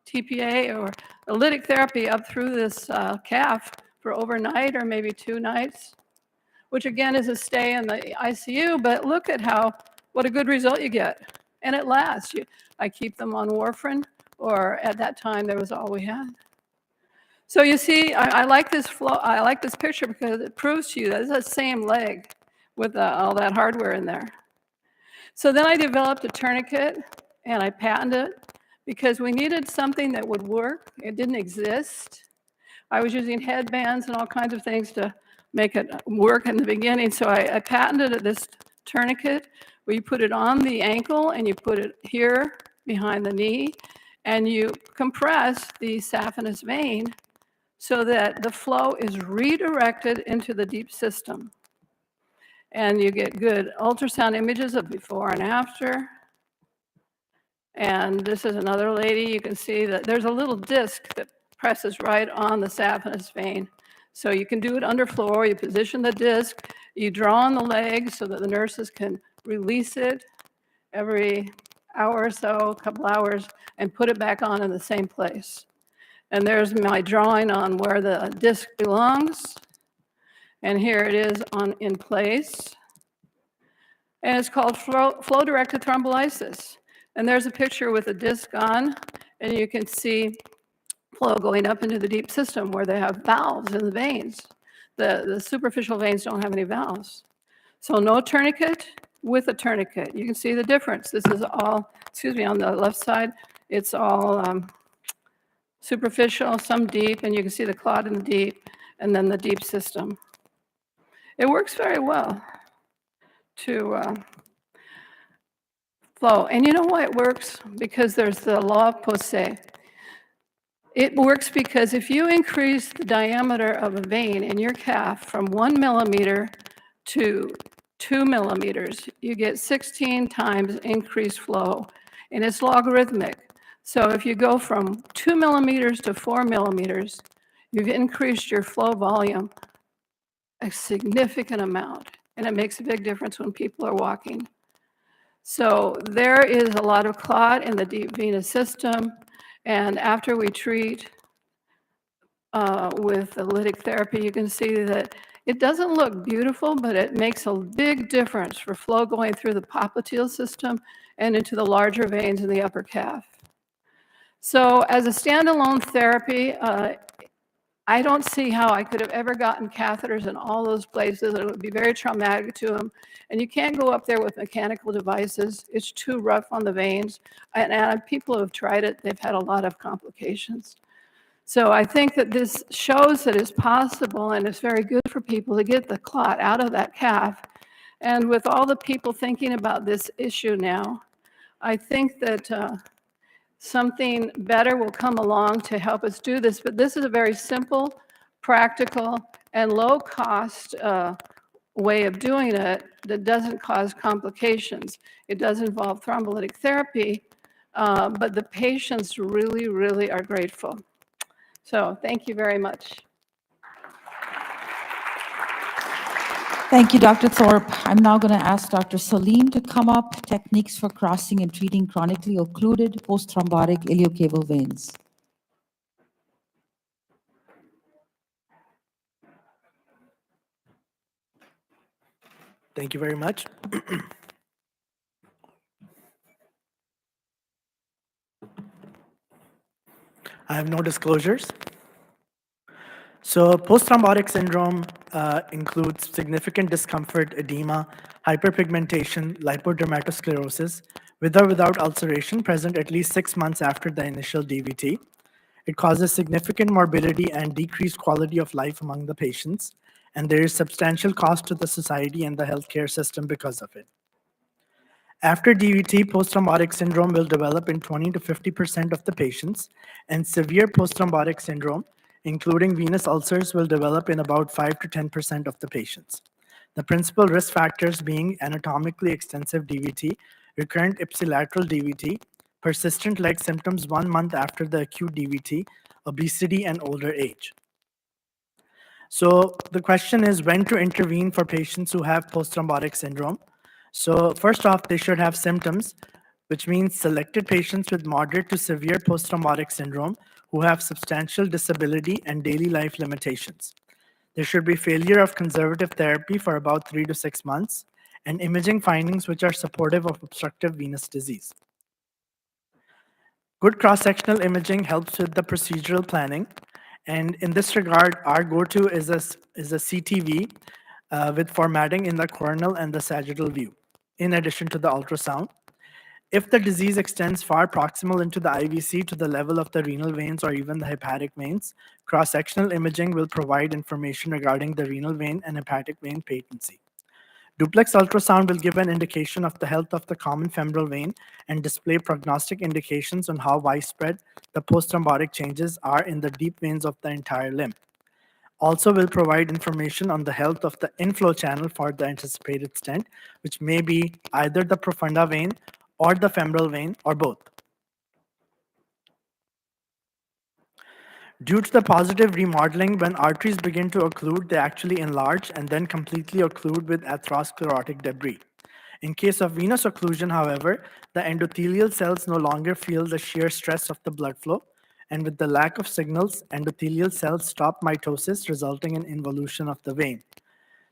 TPA or lytic therapy up through this calf for overnight or maybe 2 nights, which again is a stay in the ICU, but look at what a good result you get. And it lasts. I keep them on warfarin, or at that time there was all we had. So you see, I like this flow. I like this picture because it proves to you that it's the same leg with all that hardware in there. So then I developed a tourniquet and I patented it because we needed something that would work. It didn't exist. I was using headbands and all kinds of things to make it work in the beginning. So I patented this tourniquet where you put it on the ankle and you put it here behind the knee. and you compress the saphenous vein so that the flow is redirected into the deep system. And you get good ultrasound images of before and after. And this is another lady. You can see that there's a little disc that presses right on the saphenous vein. So you can do it underfloor. You position the disc, you draw on the leg so that the nurses can release it every hour or so, a couple hours, and put it back on in the same place. And there's my drawing on where the disc belongs. And here it is in place. And it's called flow-directed thrombolysis. And there's a picture with a disc on, and you can see flow going up into the deep system where they have valves in the veins. The superficial veins don't have any valves. So no tourniquet with a tourniquet. You can see the difference. This is all, excuse me, on the left side, it's all superficial, some deep, and you can see the clot in the deep, and then the deep system. It works very well to flow. And you know why it works? Because there's the law of Poisson. It works because if you increase the diameter of a vein in your calf from 1 millimeter to 2 millimeters, you get 16 times increased flow, and it's logarithmic. So if you go from 2 millimeters to 4 millimeters, you've increased your flow volume a significant amount, and it makes a big difference when people are walking. So there is a lot of clot in the deep venous system, and after we treat with the lytic therapy, you can see that it doesn't look beautiful, but it makes a big difference for flow going through the popliteal system and into the larger veins in the upper calf. So as a standalone therapy, I don't see how I could have ever gotten catheters in all those places. It would be very traumatic to them. And you can't go up there with mechanical devices. It's too rough on the veins. And people who have tried it, they've had a lot of complications. So I think that this shows that it's possible, and it's very good for people to get the clot out of that calf. And with all the people thinking about this issue now, I think that something better will come along to help us do this. But this is a very simple, practical, and low-cost way of doing it that doesn't cause complications. It does involve thrombolytic therapy, but the patients really, really are grateful. So thank you very much. Thank you, Dr. Thorpe. I'm now going to ask Dr. Salim to come up, techniques for crossing and treating chronically occluded post-thrombotic iliocaval veins. Thank you very much. I have no disclosures. So post-thrombotic syndrome includes significant discomfort, edema, hyperpigmentation, lipodermatosclerosis, with or without ulceration, present at least 6 months after the initial DVT. It causes significant morbidity and decreased quality of life among the patients, and there is substantial cost to the society and the healthcare system because of it. After DVT, post-thrombotic syndrome will develop in 20 to 50% of the patients, and severe post-thrombotic syndrome, including venous ulcers, will develop in about 5 to 10% of the patients. The principal risk factors being anatomically extensive DVT, recurrent ipsilateral DVT, persistent leg symptoms 1 month after the acute DVT, obesity, and older age. So the question is when to intervene for patients who have post-thrombotic syndrome. So first off, they should have symptoms, which means selected patients with moderate to severe post-thrombotic syndrome who have substantial disability and daily life limitations. There should be failure of conservative therapy for about 3 to 6 months and imaging findings which are supportive of obstructive venous disease. Good cross-sectional imaging helps with the procedural planning. And in this regard, our go-to is a CTV with formatting in the coronal and the sagittal view, in addition to the ultrasound. If the disease extends far proximal into the IVC to the level of the renal veins or even the hepatic veins, cross-sectional imaging will provide information regarding the renal vein and hepatic vein patency. Duplex ultrasound will give an indication of the health of the common femoral vein and display prognostic indications on how widespread the post-thrombotic changes are in the deep veins of the entire limb. Also will provide information on the health of the inflow channel for the anticipated stent, which may be either the profunda vein or the femoral vein or both. Due to the positive remodeling, when arteries begin to occlude, they actually enlarge and then completely occlude with atherosclerotic debris. In case of venous occlusion, however, the endothelial cells no longer feel the shear stress of the blood flow, and with the lack of signals, endothelial cells stop mitosis, resulting in involution of the vein.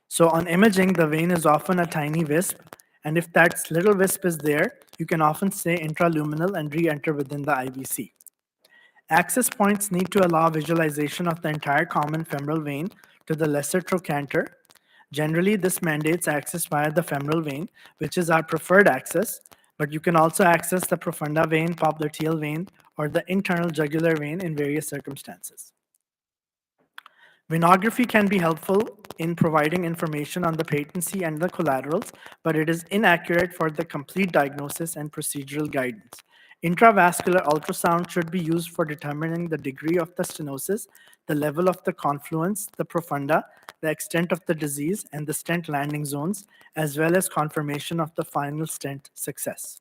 So on imaging, the vein is often a tiny wisp, and if that little wisp is there, you can often stay intraluminal and re-enter within the IVC. Access points need to allow visualization of the entire common femoral vein to the lesser trochanter. Generally, this mandates access via the femoral vein, which is our preferred access, but you can also access the profunda vein, popliteal vein, or the internal jugular vein in various circumstances. Venography can be helpful in providing information on the patency and the collaterals, but it is inaccurate for the complete diagnosis and procedural guidance. Intravascular ultrasound should be used for determining the degree of the stenosis, the level of the confluence, the profunda, the extent of the disease, and the stent landing zones, as well as confirmation of the final stent success.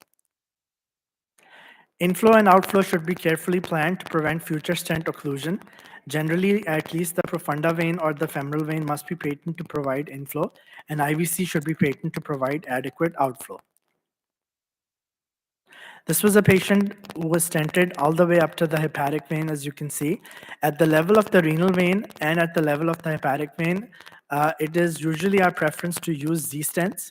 Inflow and outflow should be carefully planned to prevent future stent occlusion. Generally, at least the profunda vein or the femoral vein must be patent to provide inflow, and IVC should be patent to provide adequate outflow. This was a patient who was stented all the way up to the hepatic vein, as you can see. At the level of the renal vein and at the level of the hepatic vein, it is usually our preference to use Z stents.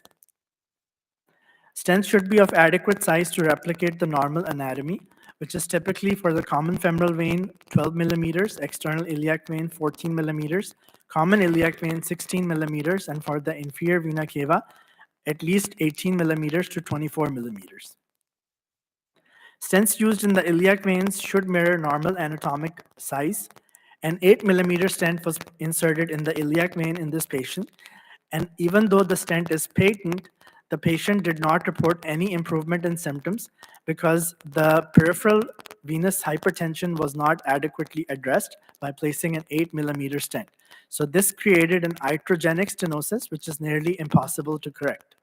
Stents should be of adequate size to replicate the normal anatomy, which is typically for the common femoral vein 12 millimeters, external iliac vein 14 millimeters, common iliac vein 16 millimeters, and for the inferior vena cava at least 18 millimeters to 24 millimeters. Stents used in the iliac veins should mirror normal anatomic size. An 8 millimeter stent was inserted in the iliac vein in this patient, and even though the stent is patent, the patient did not report any improvement in symptoms because the peripheral venous hypertension was not adequately addressed by placing an 8 millimeter stent. So this created an iatrogenic stenosis, which is nearly impossible to correct.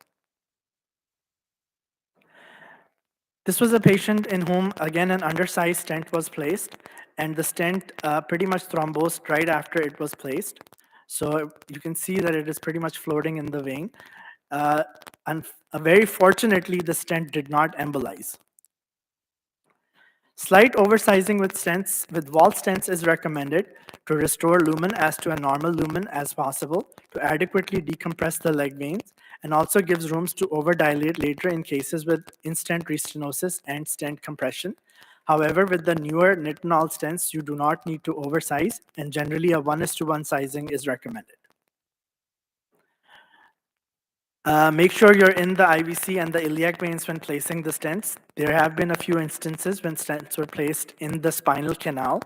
This was a patient in whom, again, an undersized stent was placed, and the stent pretty much thrombosed right after it was placed. So you can see that it is pretty much floating in the vein. And very fortunately, the stent did not embolize. Slight oversizing with stents, with wall stents, is recommended to restore lumen as to a normal lumen as possible, to adequately decompress the leg veins, and also gives rooms to overdilate later in cases with in-stent restenosis and stent compression. However, with the newer nitinol stents, you do not need to oversize, and generally a 1:1 sizing is recommended. Make sure you're in the IVC and the iliac veins when placing the stents. There have been a few instances when stents were placed in the spinal canal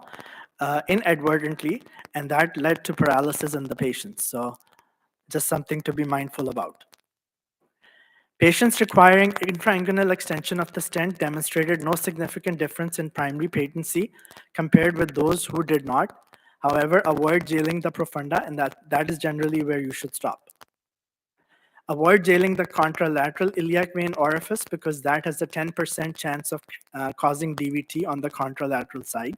inadvertently, and that led to paralysis in the patients. So just something to be mindful about. Patients requiring intrainguinal extension of the stent demonstrated no significant difference in primary patency compared with those who did not. However, avoid jailing the profunda, and that is generally where you should stop. Avoid jailing the contralateral iliac vein orifice because that has a 10% chance of causing DVT on the contralateral side.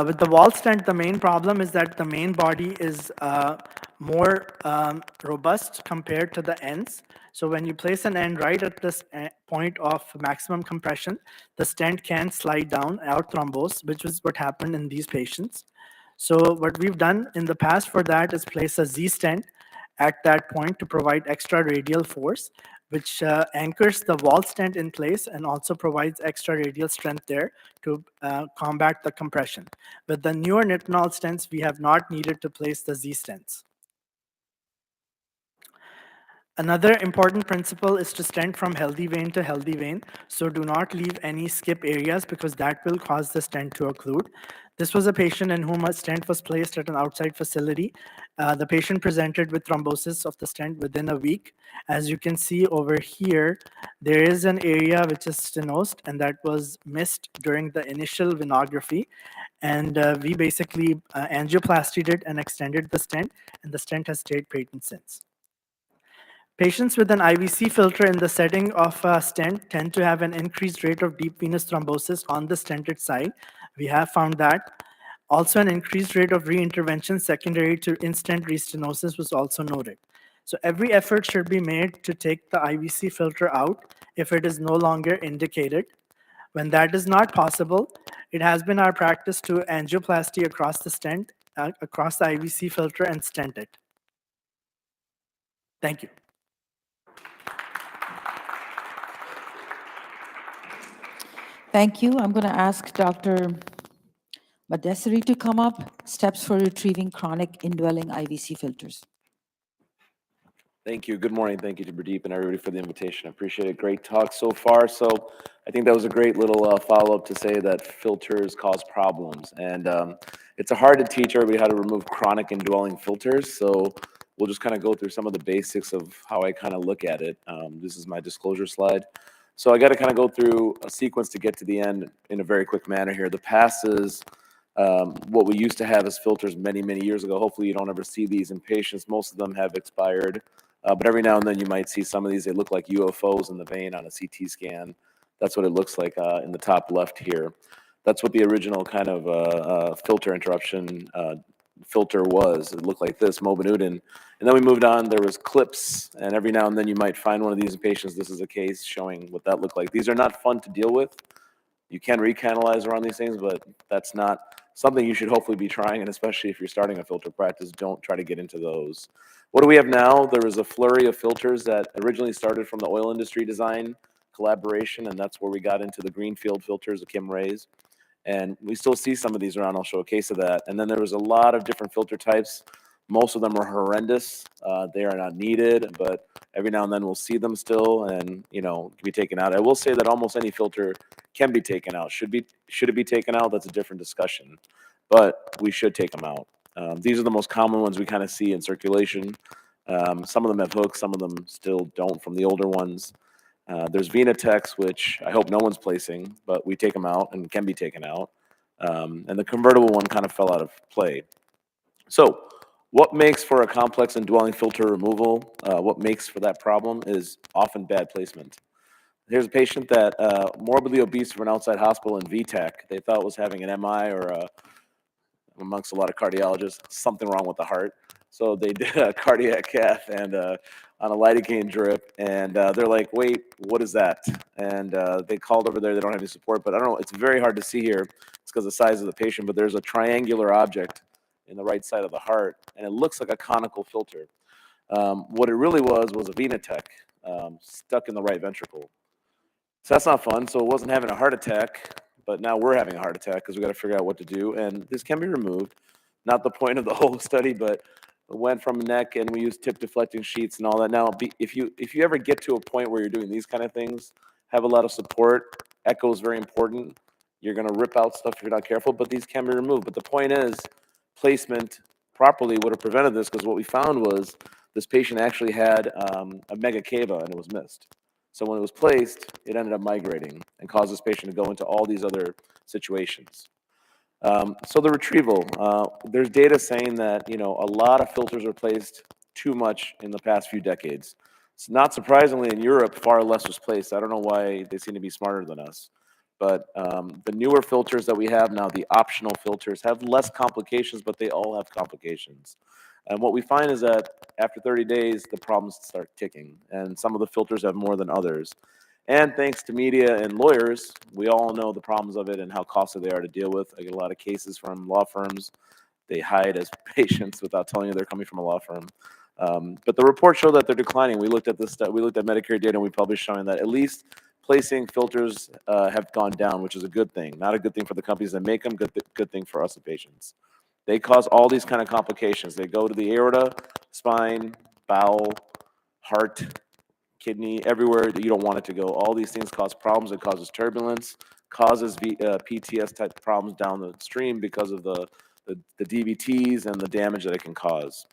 With the wall stent, the main problem is that the main body is more robust compared to the ends. So when you place an end right at this point of maximum compression, the stent can slide down out thrombose, which is what happened in these patients. So what we've done in the past for that is place a Z stent at that point to provide extra radial force, which anchors the wall stent in place and also provides extra radial strength there to combat the compression. With the newer nitinol stents, we have not needed to place the Z stents. Another important principle is to stent from healthy vein to healthy vein. So do not leave any skip areas because that will cause the stent to occlude. This was a patient in whom a stent was placed at an outside facility. The patient presented with thrombosis of the stent within a week. As you can see over here, there is an area which is stenosed, and that was missed during the initial venography. And we basically angioplastied it and extended the stent, and the stent has stayed patent since. Patients with an IVC filter in the setting of a stent tend to have an increased rate of deep venous thrombosis on the stented side. We have found that. Also, an increased rate of reintervention secondary to in-stent restenosis was also noted. So every effort should be made to take the IVC filter out if it is no longer indicated. When that is not possible, it has been our practice to angioplasty across the stent, across the IVC filter and stent it. Thank you. Thank you. I'm going to ask Dr. Madesari to come up. Steps for retrieving chronic indwelling IVC filters. Thank you. Good morning. Thank you to Pradeep and everybody for the invitation. I appreciate it. Great talk so far. So I think that was a great little follow-up to say that filters cause problems. And it's hard to teach everybody how to remove chronic indwelling filters. So we'll just kind of go through some of the basics of how I kind of look at it. This is my disclosure slide. So I got to kind of go through a sequence to get to the end in a very quick manner here. The past is what we used to have as filters many, many years ago. Hopefully you don't ever see these in patients. Most of them have expired. But every now and then you might see some of these. They look like UFOs in the vein on a CT scan. That's what it looks like in the top left here. That's what the original kind of filter interruption filter was. It looked like this, Mobanudin. And then we moved on. There was clips, and every now and then you might find one of these in patients. This is a case showing what that looked like. These are not fun to deal with. You can recanalize around these things, but that's not something you should hopefully be trying, and especially if you're starting a filter practice, don't try to get into those. What do we have now? There was a flurry of filters that originally started from the oil industry design collaboration, and that's where we got into the greenfield filters of Kim Ray's. And we still see some of these around. I'll show a case of that. And then there was a lot of different filter types. Most of them are horrendous. They are not needed, but every now and then we'll see them still and, you know, can be taken out. I will say that almost any filter can be taken out. Should it be taken out? That's a different discussion, but we should take them out. These are the most common ones we kind of see in circulation. Some of them have hooks, some of them still don't from the older ones. There's Venatex, which I hope no one's placing, but we take them out and can be taken out. And the convertible one kind of fell out of play. So what makes for a complex indwelling filter removal, what makes for that problem is often bad placement. Here's a patient that morbidly obese from an outside hospital in VTAC. They thought was having an MI or amongst a lot of cardiologists, something wrong with the heart. So they did a cardiac cath and on a lidocaine drip, and they're like, wait, what is that? And they called over there. They don't have any support, but I don't know. It's very hard to see here. It's because of the size of the patient, but there's a triangular object in the right side of the heart, and it looks like a conical filter. What it really was a Venatech stuck in the right ventricle. So that's not fun. So it wasn't having a heart attack, but now we're having a heart attack because we got to figure out what to do. And this can be removed. Not the point of the whole study, but it went from neck, and we used tip deflecting sheets and all that. Now, if you ever get to a point where you're doing these kind of things, have a lot of support. Echo is very important. You're going to rip out stuff if you're not careful, but these can be removed. But the point is, placement properly would have prevented this, because what we found was this patient actually had a mega cava and it was missed. So when it was placed, it ended up migrating and caused this patient to go into all these other situations. So the retrieval, there's data saying that, you know, a lot of filters are placed too much in the past few decades. It's not surprisingly in Europe, far less was placed. I don't know why they seem to be smarter than us. But the newer filters that we have now, the optional filters, have less complications, but they all have complications. And what we find is that after 30 days, the problems start ticking, and some of the filters have more than others. And thanks to media and lawyers, we all know the problems of it and how costly they are to deal with. I get a lot of cases from law firms. They hide as patients without telling you they're coming from a law firm. But the reports show that they're declining. We looked at this. We looked at Medicare data, and we published showing that at least placing filters have gone down, which is a good thing. Not a good thing for the companies that make them. Good thing for us, the patients. They cause all these kind of complications. They go to the aorta, spine, bowel, heart, kidney, everywhere that you don't want it to go. All these things cause problems. It causes turbulence, causes PTS type problems down the stream because of the DVTs and the damage that it can cause.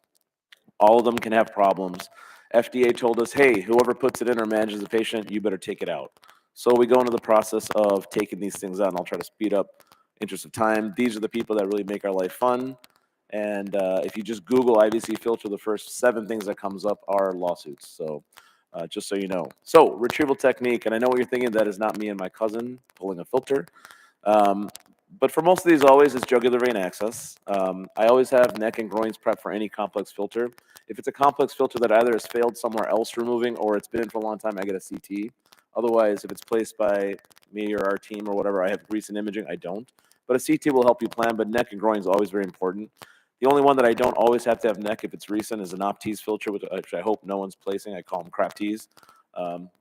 All of them can have problems. FDA told us, hey, whoever puts it in or manages the patient, you better take it out. So we go into the process of taking these things out, and I'll try to speed up interest of time. These are the people that really make our life fun. And if you just Google IVC filter, the first 7 things that comes up are lawsuits. So just so you know. So retrieval technique, and I know what you're thinking, that is not me and my cousin pulling a filter. But for most of these, always is jugular vein access. I always have neck and groins prep for any complex filter. If it's a complex filter that either has failed somewhere else removing or it's been in for a long time, I get a CT. Otherwise, if it's placed by me or our team or whatever, I have recent imaging, I don't. But a CT will help you plan, but neck and groin is always very important. The only one that I don't always have to have neck if it's recent is an op-tease filter, which I hope no one's placing. I call them crap tees.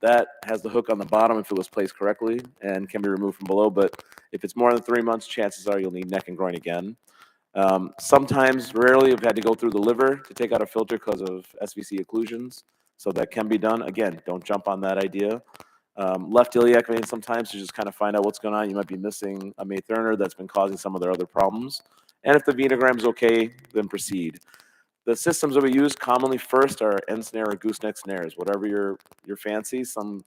That has the hook on the bottom if it was placed correctly and can be removed from below. But if it's more than 3 months, chances are you'll need neck and groin again. Sometimes, rarely, I've had to go through the liver to take out a filter because of SVC occlusions. So that can be done. Again, don't jump on that idea. Left iliac vein, sometimes to just kind of find out what's going on. You might be missing a May-Thurner that's been causing some of their other problems. And if the venogram is okay, then proceed. The systems that we use commonly first are end snare or gooseneck snares, whatever your fancy. Some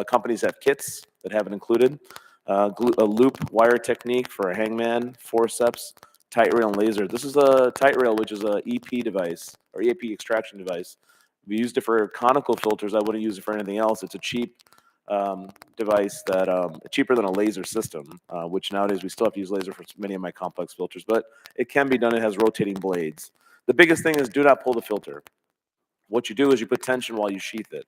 companies have kits that have it included. A loop wire technique for a hangman, forceps, tight rail, and laser. This is a tight rail, which is a EP device or EP extraction device. We used it for conical filters. I wouldn't use it for anything else. It's a cheap device that cheaper than a laser system, which nowadays we still have to use laser for many of my complex filters, but it can be done. It has rotating blades. The biggest thing is do not pull the filter. What you do is you put tension while you sheath it.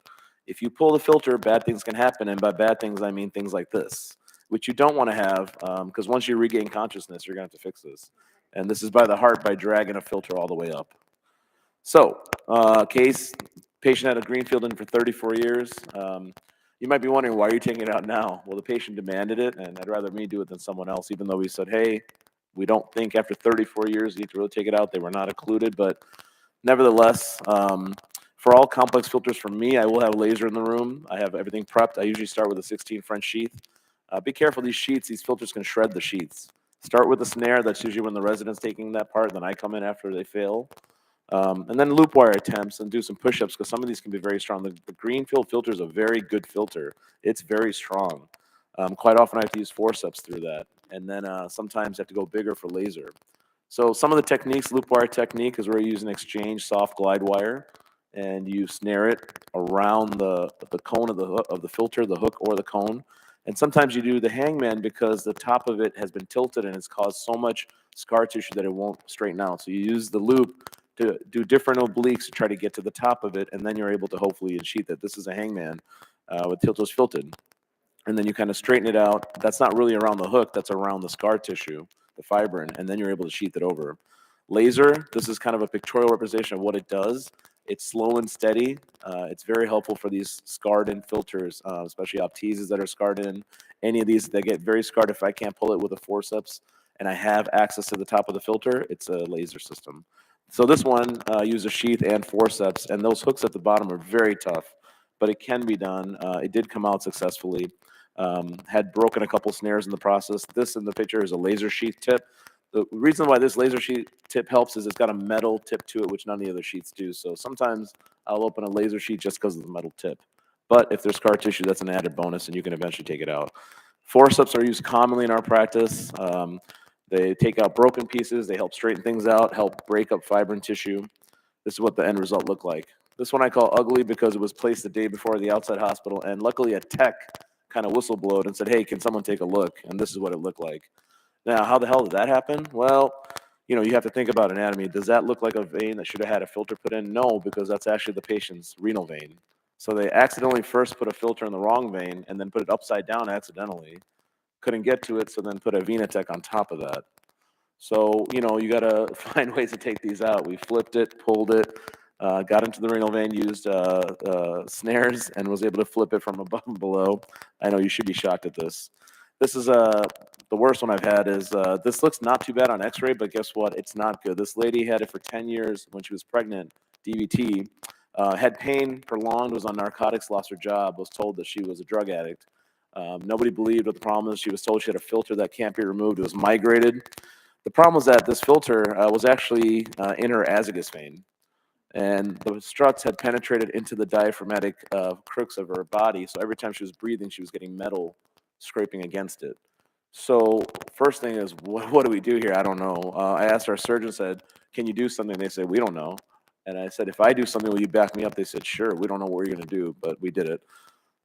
If you pull the filter, bad things can happen, and by bad things I mean things like this, which you don't want to have, because once you regain consciousness, you're going to have to fix this. And this is by the heart by dragging a filter all the way up. So, case, patient had a greenfield in for 34 years. You might be wondering, why are you taking it out now? Well, the patient demanded it, and I'd rather me do it than someone else, even though we said, hey, we don't think after 34 years you need to really take it out. They were not occluded, but nevertheless, for all complex filters from me, I will have laser in the room. I have everything prepped. I usually start with a 16 French sheath. Be careful, these sheaths, these filters can shred the sheaths. Start with the snare. That's usually when the resident's taking that part. Then I come in after they fail. And then loop wire attempts and do some push-ups because some of these can be very strong. The greenfield filter is a very good filter. It's very strong. Quite often I have to use forceps through that. And then sometimes I have to go bigger for laser. So some of the techniques, loop wire technique, is where you use an exchange soft glide wire and you snare it around the cone of the filter, the hook or the cone. And sometimes you do the hangman because the top of it has been tilted and it's caused so much scar tissue that it won't straighten out. So you use the loop to do different obliques to try to get to the top of it, and then you're able to hopefully sheath it. This is a hangman with tiltos filtered. And then you kind of straighten it out. That's not really around the hook, that's around the scar tissue, the fibrin, and then you're able to sheath it over. Laser, this is kind of a pictorial representation of what it does. It's slow and steady. It's very helpful for these scarred in filters, especially opteses that are scarred in. Any of these that get very scarred, if I can't pull it with a forceps and I have access to the top of the filter, it's a laser system. So this one uses a sheath and forceps, and those hooks at the bottom are very tough, but it can be done. It did come out successfully. Had broken a couple snares in the process. This in the picture is a laser sheath tip. The reason why this laser sheath tip helps is it's got a metal tip to it, which none of the other sheaths do. So sometimes I'll open a laser sheath just because of the metal tip. But if there's scar tissue, that's an added bonus, and you can eventually take it out. Forceps are used commonly in our practice. They take out broken pieces. They help straighten things out, help break up fibrin tissue. This is what the end result looked like. This one I call ugly because it was placed the day before the outside hospital, and luckily a tech kind of whistleblowed and said, hey, can someone take a look? And this is what it looked like. Now, how the hell did that happen? Well, you know, you have to think about anatomy. Does that look like a vein that should have had a filter put in? No, because that's actually the patient's renal vein. So they accidentally first put a filter in the wrong vein and then put it upside down accidentally. Couldn't get to it, so then put a Venatech on top of that. So, you know, you got to find ways to take these out. We flipped it, pulled it, got into the renal vein, used snares, and was able to flip it from above and below. I know you should be shocked at this. This is the worst one I've had is, this looks not too bad on x-ray, but guess what? It's not good. This lady had it for 10 years when she was pregnant, DVT, had pain, prolonged, was on narcotics, lost her job, was told that she was a drug addict. Nobody believed what the problem is. She was told she had a filter that can't be removed. It was migrated. The problem was that this filter was actually in her azygos vein, and the struts had penetrated into the diaphragmatic crux of her body. So every time she was breathing, she was getting metal scraping against it. So first thing is, what do we do here? I don't know. I asked our surgeon, said, can you do something? They said, we don't know. And I said, if I do something, will you back me up? They said, sure. We don't know what you're going to do, but we did it.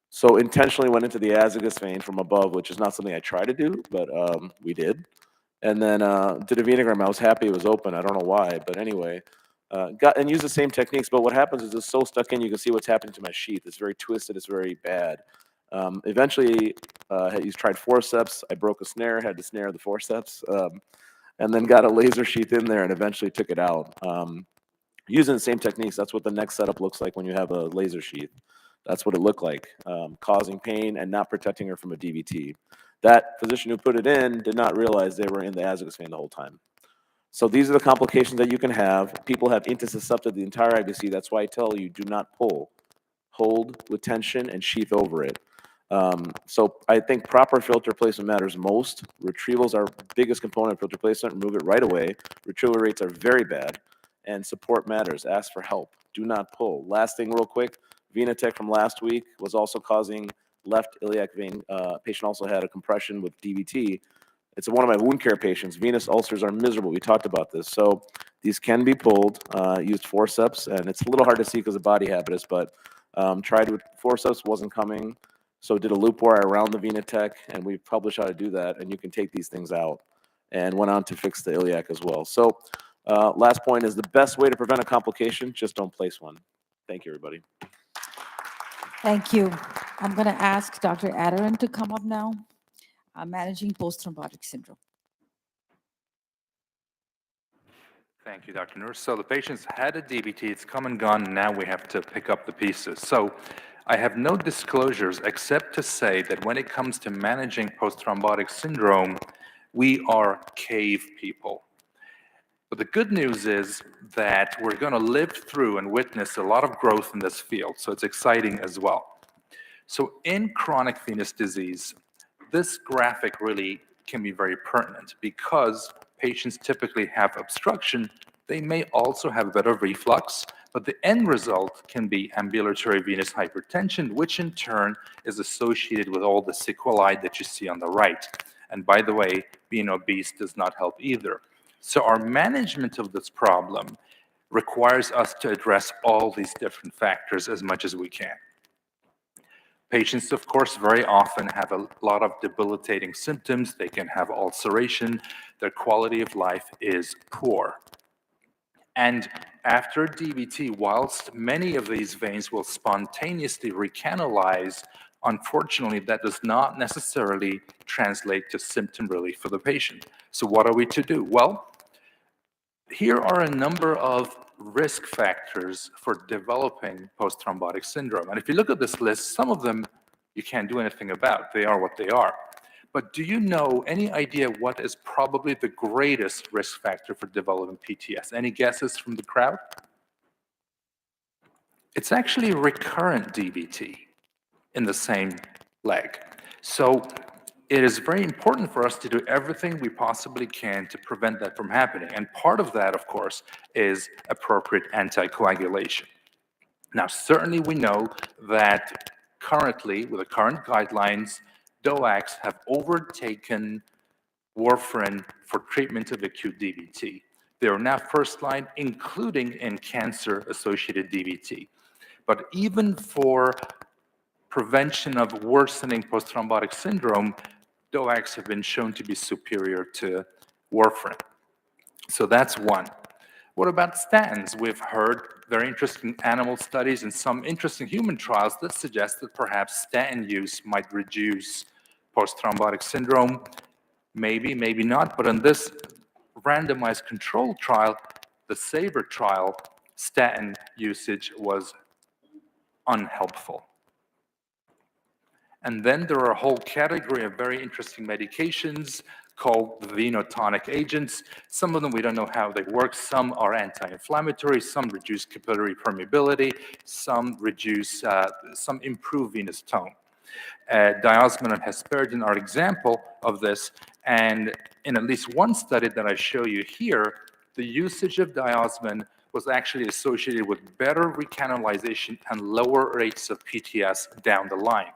So intentionally went into the azygos vein from above, which is not something I try to do, but we did. And then did a venogram. I was happy it was open. I don't know why, but anyway, got and used the same techniques. But what happens is it's so stuck in, you can see what's happening to my sheath. It's very twisted. It's very bad. Eventually, he tried forceps. I broke a snare, had to snare the forceps, and then got a laser sheath in there and eventually took it out. Using the same techniques, that's what the next setup looks like when you have a laser sheath. That's what it looked like, causing pain and not protecting her from a DVT. That physician who put it in did not realize they were in the azygos vein the whole time. So these are the complications that you can have. People have intussuscepted the entire IBC. That's why I tell you, do not pull. Hold with tension and sheath over it. So I think proper filter placement matters most. Retrievals are biggest component of filter placement. Remove it right away. Retrieval rates are very bad. And support matters. Ask for help. Do not pull. Last thing real quick, Venatech from last week was also causing left iliac vein. Patient also had a compression with DVT. It's one of my wound care patients. Venous ulcers are miserable. We talked about this. So these can be pulled, used forceps, and it's a little hard to see because of body habitus, but tried with forceps, wasn't coming. So did a loop wire around the Venatech, and we published how to do that, and you can take these things out. And went on to fix the iliac as well. So last point is the best way to prevent a complication, just don't place one. Thank you, everybody. Thank you. I'm going to ask Dr. Adaran to come up now. Managing post-thrombotic syndrome. Thank you, Dr. Noor. So the patient's had a DVT, it's come and gone, and now we have to pick up the pieces. So I have no disclosures except to say that when it comes to managing post-thrombotic syndrome, we are cave people. But the good news is that we're going to live through and witness a lot of growth in this field, so it's exciting as well. So in chronic venous disease, this graphic really can be very pertinent because patients typically have obstruction. They may also have a bit of reflux, but the end result can be ambulatory venous hypertension, which in turn is associated with all the sequelae that you see on the right. And by the way, being obese does not help either. So our management of this problem requires us to address all these different factors as much as we can. Patients, of course, very often have a lot of debilitating symptoms. They can have ulceration. Their quality of life is poor. And after DVT, whilst many of these veins will spontaneously recanalize, unfortunately, that does not necessarily translate to symptom relief for the patient. So what are we to do? Well, here are a number of risk factors for developing post-thrombotic syndrome. And if you look at this list, some of them you can't do anything about. They are what they are. But do you know any idea what is probably the greatest risk factor for developing PTS? Any guesses from the crowd? It's actually recurrent DVT in the same leg. So it is very important for us to do everything we possibly can to prevent that from happening. And part of that, of course, is appropriate anticoagulation. Now, certainly we know that currently, with the current guidelines, DOACs have overtaken warfarin for treatment of acute DVT. They are now first line, including in cancer-associated DVT. But even for prevention of worsening post-thrombotic syndrome, DOACs have been shown to be superior to warfarin. So that's one. What about statins? We've heard very interesting animal studies and some interesting human trials that suggest that perhaps statin use might reduce post-thrombotic syndrome. Maybe, maybe not, but in this randomized controlled trial, the SAVOR trial, statin usage was unhelpful. And then there are a whole category of very interesting medications called venotonic agents. Some of them we don't know how they work. Some are anti-inflammatory, some reduce capillary permeability, some improve venous tone. Diosmin and hesperidin are example of this, and in at least one study that I show you here, the usage of diosmin was actually associated with better recanalization and lower rates of PTS down the line.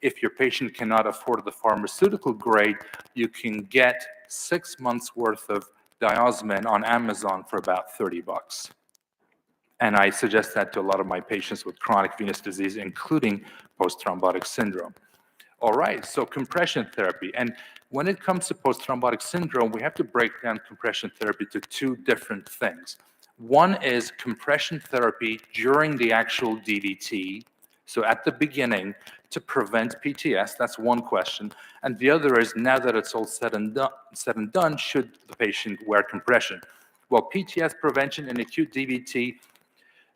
If your patient cannot afford the pharmaceutical grade, you can get 6 months worth of diosmin on Amazon for about 30 bucks. And I suggest that to a lot of my patients with chronic venous disease, including post-thrombotic syndrome. All right, so compression therapy. And when it comes to post-thrombotic syndrome, we have to break down compression therapy to two different things. One is compression therapy during the actual DVT, so at the beginning, to prevent PTS, that's one question. And the other is, now that it's all said and done, should the patient wear compression? Well, PTS prevention in acute DVT,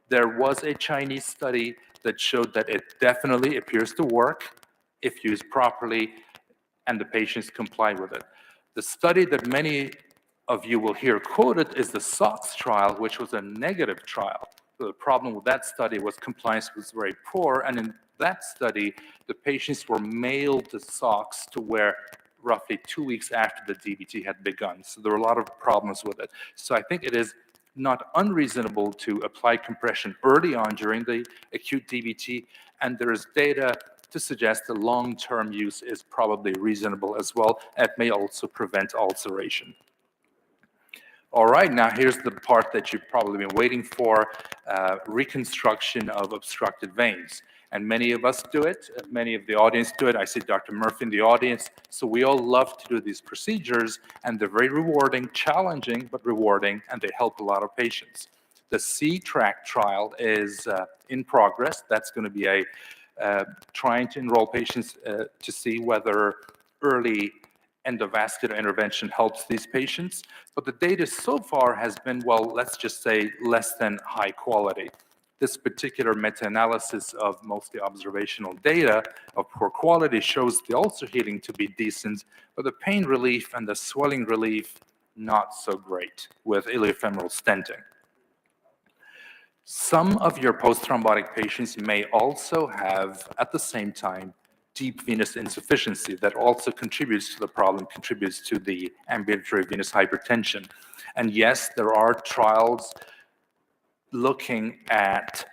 there was a Chinese study that showed that it definitely appears to work if used properly and the patients comply with it. The study that many of you will hear quoted is the SOX trial, which was a negative trial. The problem with that study was compliance was very poor, and in that study, the patients were mailed the SOX to wear roughly 2 weeks after the DVT had begun. So there were a lot of problems with it. So I think it is not unreasonable to apply compression early on during the acute DVT, and there is data to suggest the long-term use is probably reasonable as well. It may also prevent ulceration. All right, now here's the part that you've probably been waiting for, reconstruction of obstructed veins. And many of us do it, many of the audience do it. I see Dr. Murphy in the audience. So we all love to do these procedures, and they're very rewarding, challenging, but rewarding, and they help a lot of patients. The C-TRACK trial is in progress. That's going to be a trying to enroll patients to see whether early endovascular intervention helps these patients. But the data so far has been, well, let's just say less than high quality. This particular meta-analysis of mostly observational data of poor quality shows the ulcer healing to be decent, but the pain relief and the swelling relief, not so great with iliofemoral stenting. Some of your post-thrombotic patients may also have, at the same time, deep venous insufficiency that also contributes to the problem, contributes to the ambulatory venous hypertension. And yes, there are trials looking at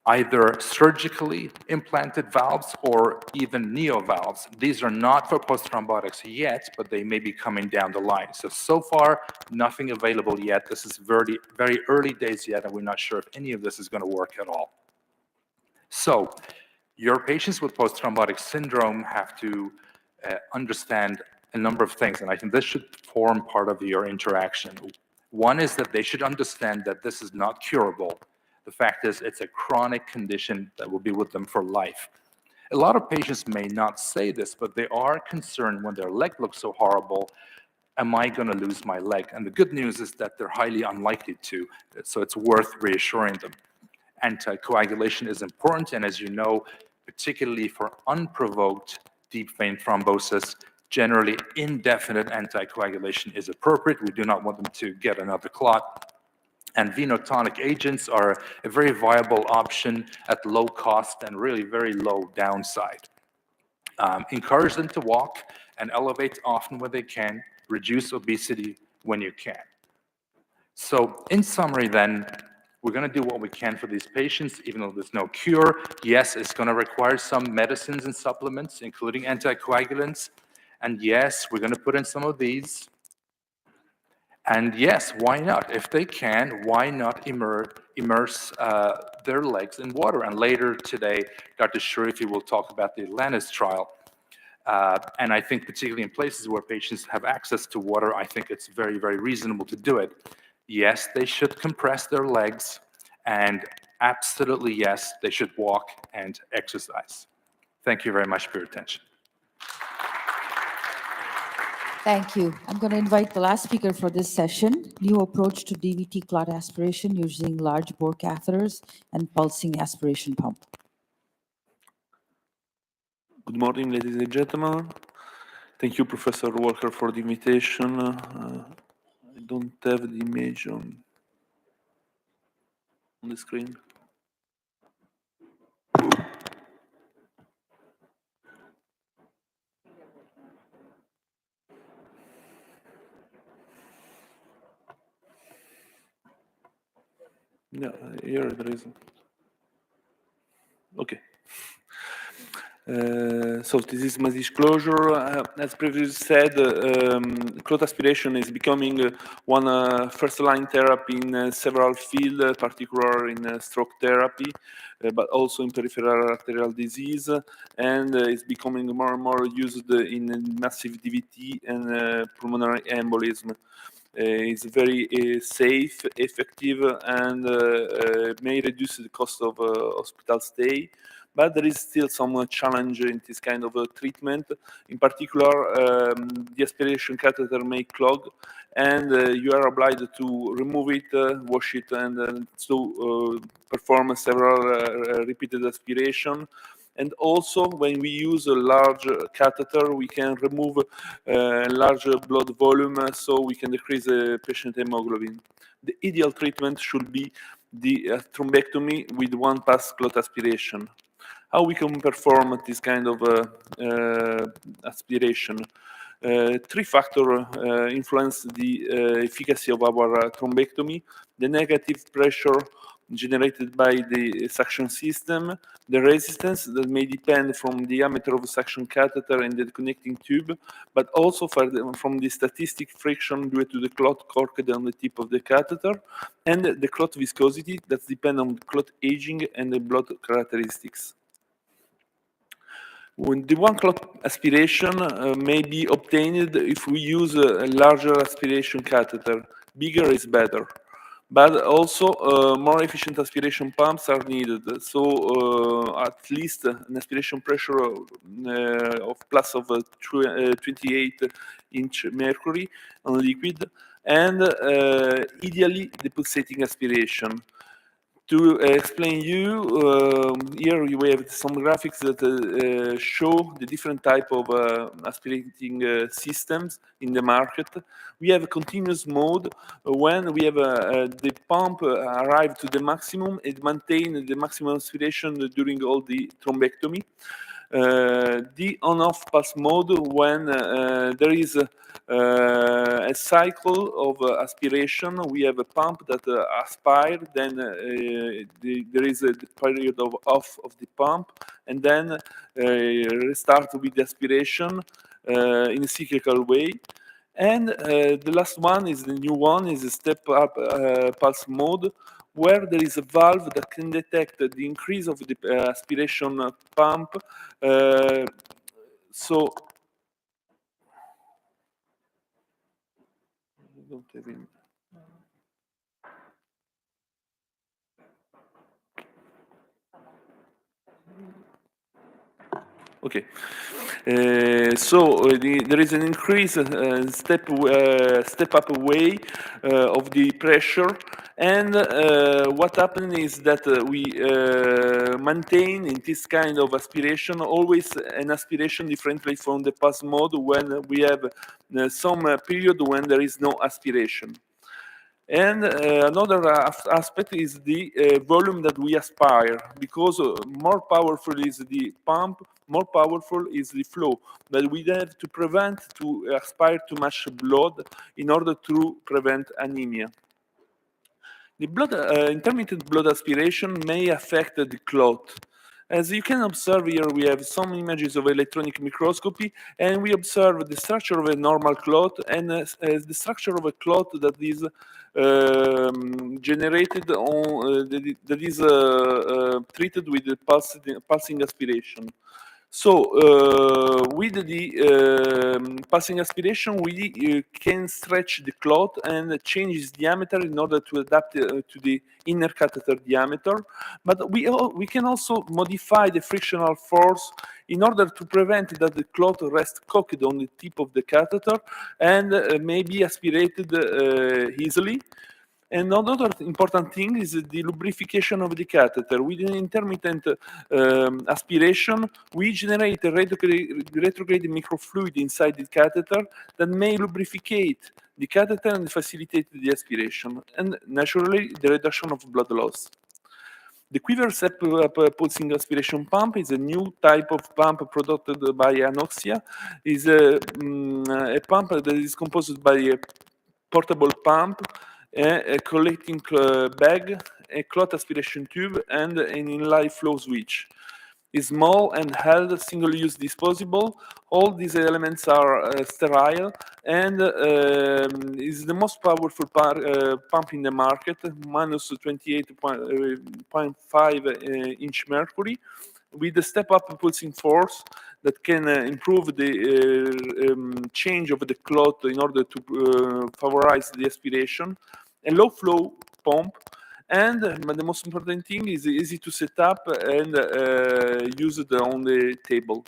either surgically implanted valves or even neovalves. These are not for post-thrombotics yet, but they may be coming down the line. So far, nothing available yet. This is very, very early days yet, and we're not sure if any of this is going to work at all. So your patients with post-thrombotic syndrome have to understand a number of things, and I think this should form part of your interaction. One is that they should understand that this is not curable. The fact is, it's a chronic condition that will be with them for life. A lot of patients may not say this, but they are concerned when their leg looks so horrible, am I going to lose my leg? And the good news is that they're highly unlikely to, so it's worth reassuring them. Anticoagulation is important, and as you know, particularly for unprovoked deep vein thrombosis, generally indefinite anticoagulation is appropriate. We do not want them to get another clot. And venotonic agents are a very viable option at low cost and really very low downside. Encourage them to walk and elevate often when they can, reduce obesity when you can. So in summary then, we're going to do what we can for these patients, even though there's no cure. Yes, it's going to require some medicines and supplements, including anticoagulants. And yes, we're going to put in some of these. And yes, why not? If they can, why not immerse their legs in water? And later today, Dr. Sharifi will talk about the Atlantis trial. And I think particularly in places where patients have access to water, I think it's very, very reasonable to do it. Yes, they should compress their legs, and absolutely yes, they should walk and exercise. Thank you very much for your attention. Thank you. I'm going to invite the last speaker for this session, new approach to DVT clot aspiration using large bore catheters and pulsing aspiration pump. Good morning, ladies and gentlemen. Thank you, Professor Walker, for the invitation. I don't have the image on the screen. Yeah, here there is. Okay. So this is my disclosure. As previously said, clot aspiration is becoming one first-line therapy in several fields, particularly in stroke therapy, but also in peripheral arterial disease, and is becoming more and more used in massive DVT and pulmonary embolism. It's very safe, effective, and may reduce the cost of hospital stay. But there is still some challenge in this kind of treatment. In particular, the aspiration catheter may clog, and you are obliged to remove it, wash it, and so perform several repeated aspiration. And also, when we use a large catheter, we can remove large blood volume, so we can decrease the patient hemoglobin. The ideal treatment should be the thrombectomy with one pass clot aspiration. How we can perform this kind of aspiration? Three factors influence the efficacy of our thrombectomy: the negative pressure generated by the suction system, the resistance that may depend from the diameter of the suction catheter and the connecting tube, but also from the statistic friction due to the clot corked on the tip of the catheter, and the clot viscosity that depends on clot aging and the blood characteristics. When the one clot aspiration may be obtained if we use a larger aspiration catheter. Bigger is better. But also more efficient aspiration pumps are needed. So at least an aspiration pressure of plus of 28-inch mercury on liquid, and ideally the pulsating aspiration. To explain you, here we have some graphics that show the different type of aspirating systems in the market. We have a continuous mode when we have the pump arrive to the maximum and maintain the maximum aspiration during all the thrombectomy. The on-off pulse mode when there is a cycle of aspiration. We have a pump that aspire, then there is a period of off of the pump, and then restart with the aspiration in a cyclical way. And the last one is the new one, is a step-up pulse mode, where there is a valve that can detect the increase of the aspiration pump. So don't have it. Okay, there is an increase step-up way of the pressure, and what happens is that we maintain in this kind of aspiration always an aspiration differently from the pulse mode when we have some period when there is no aspiration. And another aspect is the volume that we aspire, because more powerful is the pump, more powerful is the flow. But we have to prevent to aspire too much blood in order to prevent anemia. The intermittent blood aspiration may affect the clot. As you can observe here, we have some images of electronic microscopy, and we observe the structure of a normal clot and the structure of a clot that is generated on that is treated with the pulsing aspiration. So with the pulsing aspiration, we can stretch the clot and change its diameter in order to adapt to the inner catheter diameter. But we can also modify the frictional force in order to prevent that the clot rests cocked on the tip of the catheter and may be aspirated easily. And another important thing is the lubrication of the catheter. With an intermittent aspiration, we generate a retrograde microfluid inside the catheter that may lubricate the catheter and facilitate the aspiration, and naturally the reduction of blood loss. The quiver step-up pulsing aspiration pump is a new type of pump produced by Anoxia. Is a pump that is composed by a portable pump, a collecting bag, a cloth aspiration tube, and an inline flow switch. Is small and held single-use disposable. All these elements are sterile and is the most powerful pump in the market, minus 28.5 inch mercury, with a step-up pulsing force that can improve the change of the cloth in order to favorize the aspiration. A low-flow pump, and but the most important thing is easy to set up and use it on the table.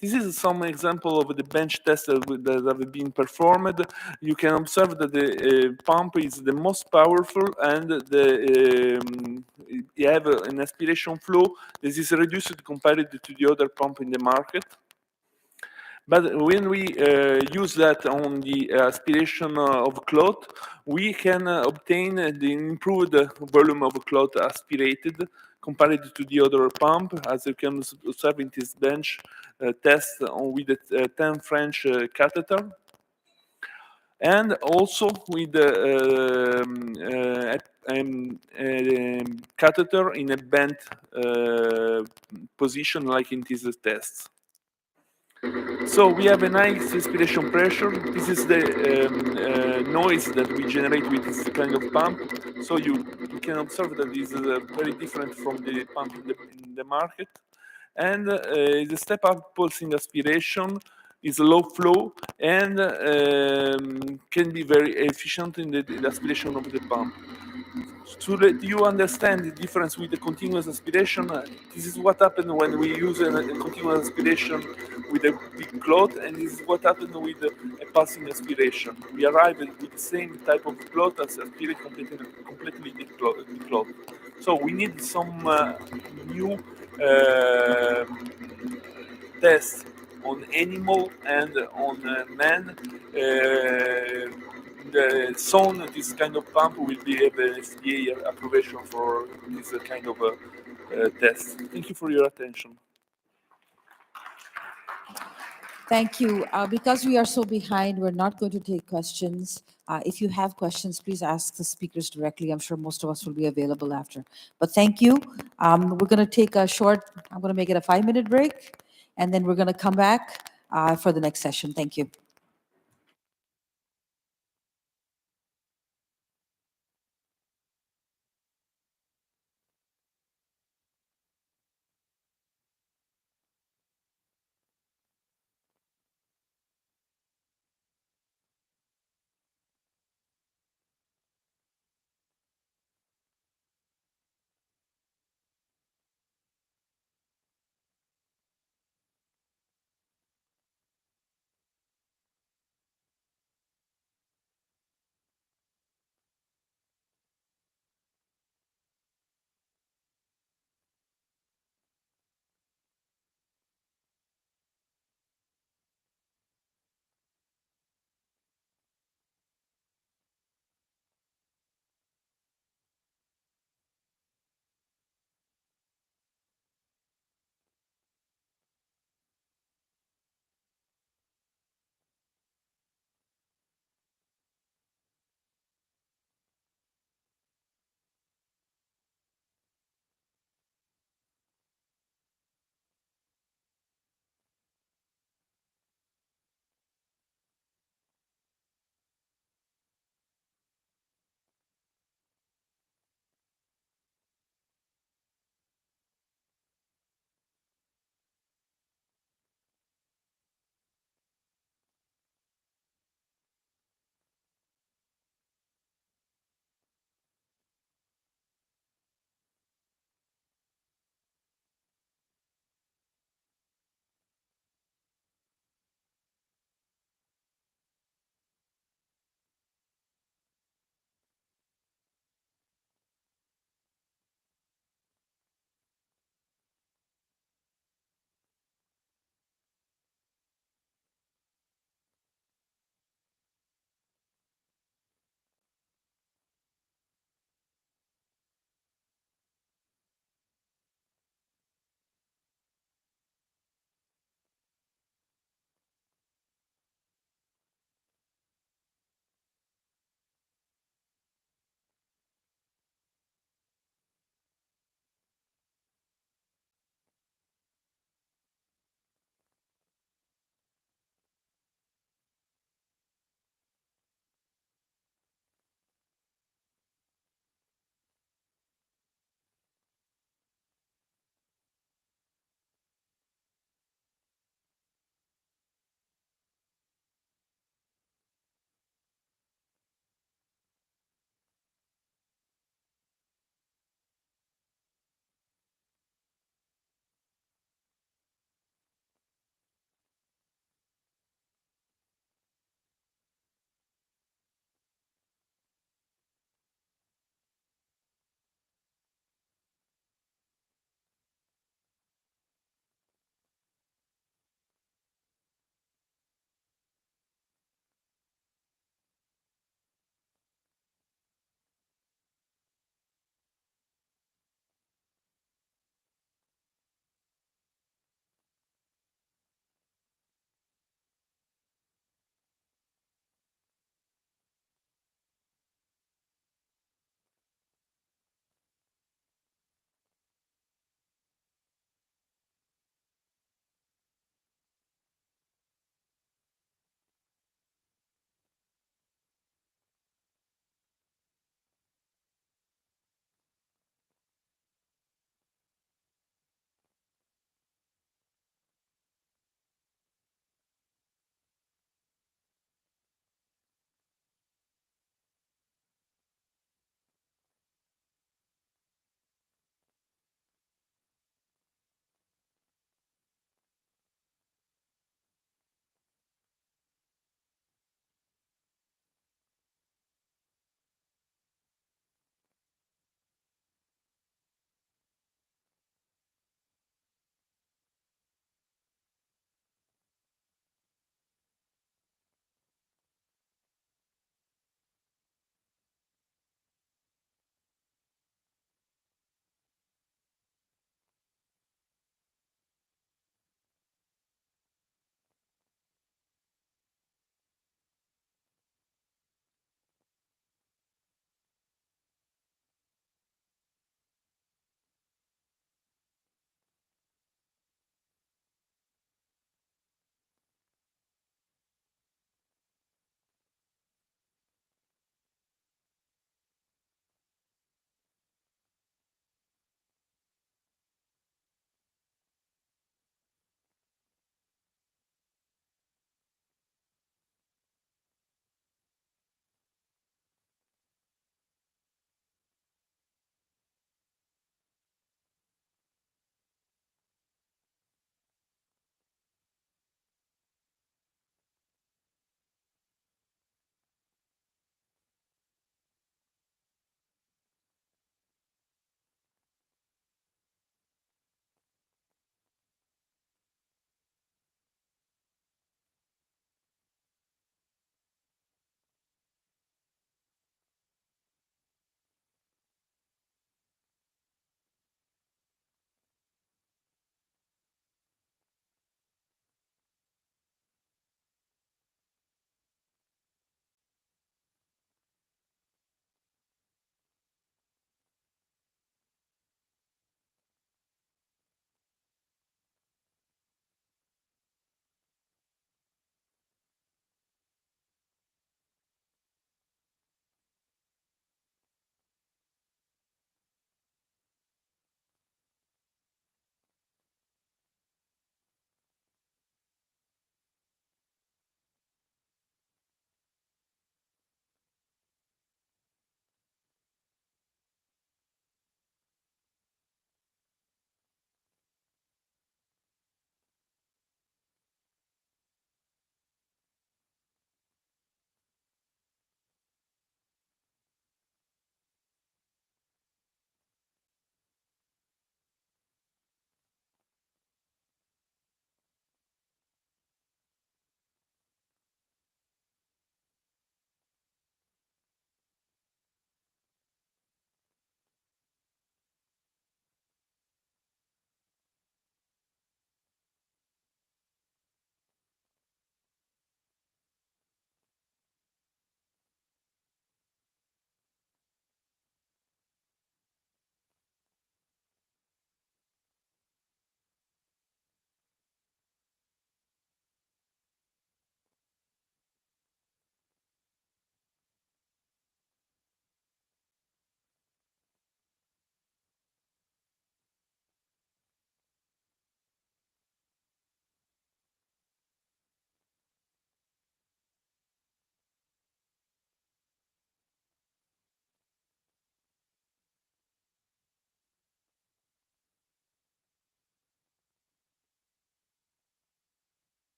This is some example of the bench tests that have been performed. You can observe that the pump is the most powerful, and you have an aspiration flow that is reduced compared to the other pump in the market. But when we use that on the aspiration of cloth, we can obtain the improved volume of cloth aspirated compared to the other pump, as you can observe in this bench test with the 10 French catheter. And also with the catheter in a bent position like in these tests. So we have a nice aspiration pressure. This is the noise that we generate with this kind of pump. So you can observe that this is very different from the pump in the market. And the step-up pulsing aspiration is low flow and can be very efficient in the aspiration of the pump. To let you understand the difference with the continuous aspiration, this is what happened when we use a continuous aspiration with a big cloth, and this is what happened with a pulsing aspiration. We arrived with the same type of cloth as aspirate completely the cloth. So we need some new tests on animal and on man. Soon this kind of pump will be have an FDA approbation for this kind of test. Thank you for your attention. Thank you. Because we are so behind, we're not going to take questions. If you have questions, please ask the speakers directly. I'm sure most of us will be available after. But thank you. We're going to take a short, I'm going to make it a 5-minute break, and then we're going to come back for the next session. Thank you.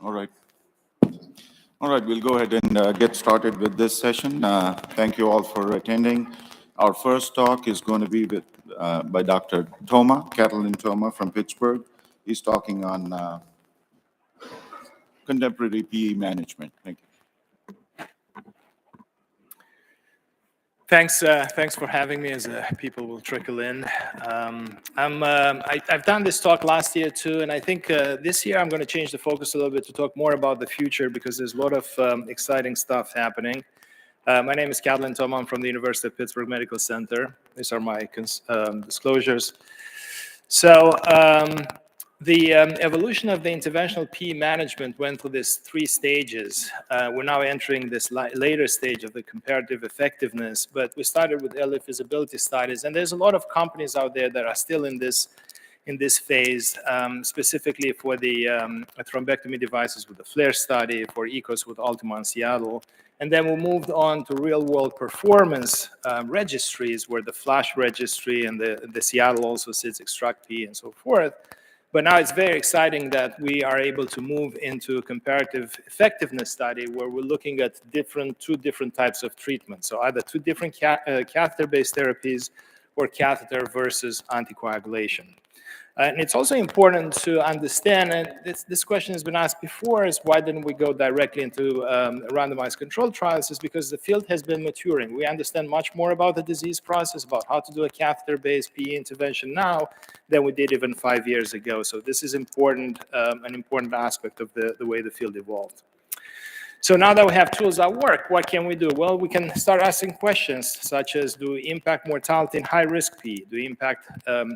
All right. All right, we'll go ahead and get started with this session. Thank you all for attending. Our first talk is going to be by Dr. Thoma, Catalin Thoma from Pittsburgh. He's talking on contemporary PE management. Thank you. Thanks for having me as people will trickle in. I've done this talk last year too, and I think this year I'm going to change the focus a little bit to talk more about the future because there's a lot of exciting stuff happening. My name is Catalin Thoma. I'm from the University of Pittsburgh Medical Center. These are my disclosures. So the evolution of the interventional PE management went through these 3 stages. We're now entering this later stage of the comparative effectiveness, but we started with early feasibility studies, and there's a lot of companies out there that are still in this phase, specifically for the thrombectomy devices with the FLAIR study, for ECOS with Ultima in Seattle. And then we moved on to real-world performance registries, where the FLASH registry and the Seattle also sits, EXTRACT-P and so forth. But now it's very exciting that we are able to move into a comparative effectiveness study where we're looking at 2 different types of treatment. So either 2 different catheter-based therapies or catheter versus anticoagulation. And it's also important to understand, and this question has been asked before, is why didn't we go directly into randomized controlled trials? Is because the field has been maturing. We understand much more about the disease process, about how to do a catheter-based PE intervention now than we did even 5 years ago. So this is important, an important aspect of the way the field evolved. So now that we have tools that work, what can we do? Well, we can start asking questions such as, do we impact mortality in high-risk PE? Do we impact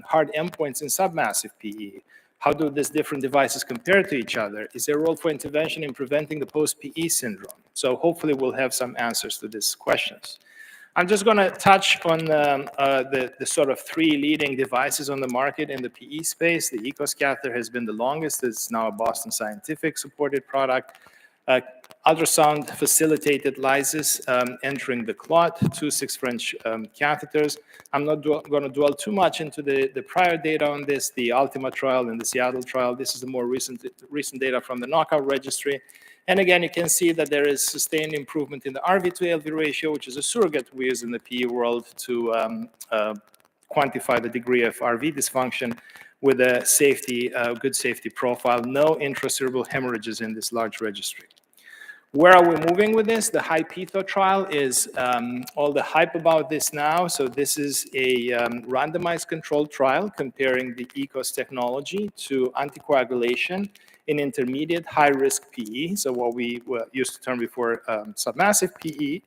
hard endpoints in submassive PE? How do these different devices compare to each other? Is there a role for intervention in preventing the post-PE syndrome? So hopefully we'll have some answers to these questions. I'm just going to touch on the sort of 3 leading devices on the market in the PE space. The ECOS catheter has been the longest. It's now a Boston Scientific supported product. Ultrasound facilitated lysis entering the clot, 2 6 French catheters. I'm not going to dwell too much into the prior data on this, the Ultima trial and the Seattle trial. This is the more recent data from the knockout registry. And again, you can see that there is sustained improvement in the RV to LV ratio, which is a surrogate we use in the PE world to quantify the degree of RV dysfunction with a good safety profile. No intracerebral hemorrhages in this large registry. Where are we moving with this? The HI-PETHO trial is all the hype about this now. So this is a randomized controlled trial comparing the ECOS technology to anticoagulation in intermediate high-risk PE. So what we used to term before submassive PE.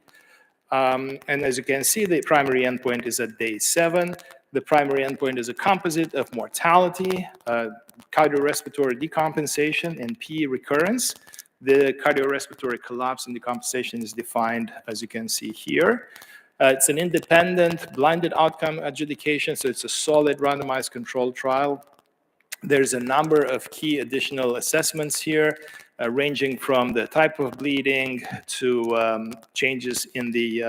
And as you can see, the primary endpoint is at day 7. The primary endpoint is a composite of mortality, cardiorespiratory decompensation, and PE recurrence. The cardiorespiratory collapse and decompensation is defined, as you can see here. It's an independent, blinded outcome adjudication, so it's a solid randomized controlled trial. There's a number of key additional assessments here, ranging from the type of bleeding to changes in the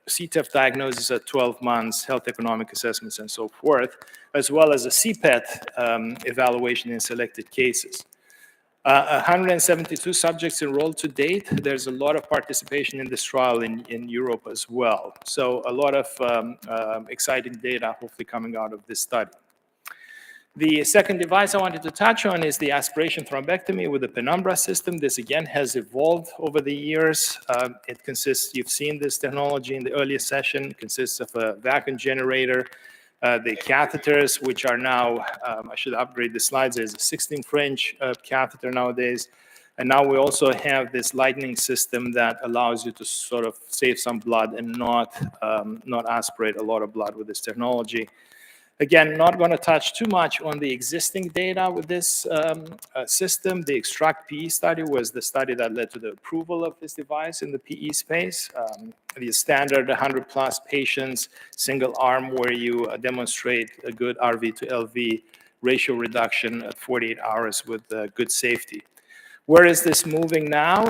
CTEPH diagnosis at 12 months, health economic assessments, and so forth, as well as a CPET evaluation in selected cases. 172 subjects enrolled to date. There's a lot of participation in this trial in Europe as well. So a lot of exciting data hopefully coming out of this study. The second device I wanted to touch on is the aspiration thrombectomy with the Penumbra system. This again has evolved over the years. It consists, you've seen this technology in the earlier session, consists of a vacuum generator, the catheters, which are now, I should upgrade the slides, there's a 16 French catheter nowadays. And now we also have this lightning system that allows you to sort of save some blood and not aspirate a lot of blood with this technology. Again, not going to touch too much on the existing data with this system. The EXTRACT-PE study was the study that led to the approval of this device in the PE space. The standard 100+ patients, single arm, where you demonstrate a good RV to LV ratio reduction at 48 hours with good safety. Where is this moving now?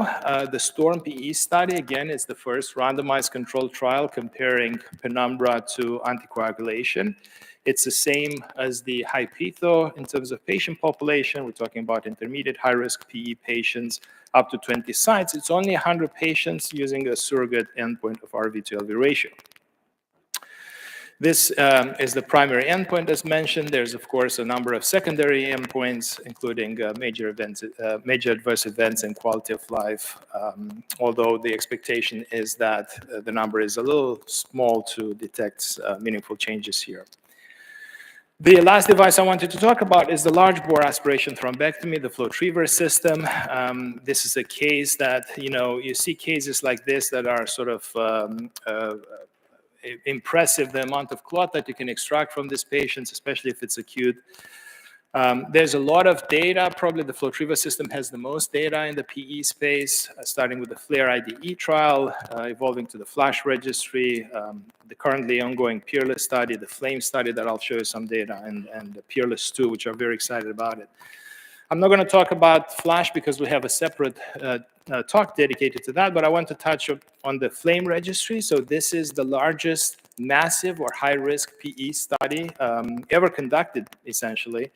The STORM-PE study, again, is the first randomized controlled trial comparing penumbra to anticoagulation. It's the same as the HI-PEITHO in terms of patient population. We're talking about intermediate high-risk PE patients, up to 20 sites. It's only 100 patients using a surrogate endpoint of RV to LV ratio. This is the primary endpoint, as mentioned. There's, of course, a number of secondary endpoints, including major adverse events and quality of life, although the expectation is that the number is a little small to detect meaningful changes here. The last device I wanted to talk about is the large bore aspiration thrombectomy, the FlowTriever system. This is a case that, you see cases like this that are sort of impressive, the amount of clot that you can extract from these patients, especially if it's acute. There's a lot of data. Probably the FlowTriever system has the most data in the PE space, starting with the FLAIR IDE trial, evolving to the FLASH registry, the currently ongoing Peerless study, the FLAME study that I'll show you some data, and the Peerless 2, which are very excited about it. I'm not going to talk about FLASH because we have a separate talk dedicated to that, but I want to touch on the FLAME registry. So this is the largest massive or high-risk PE study ever conducted, essentially.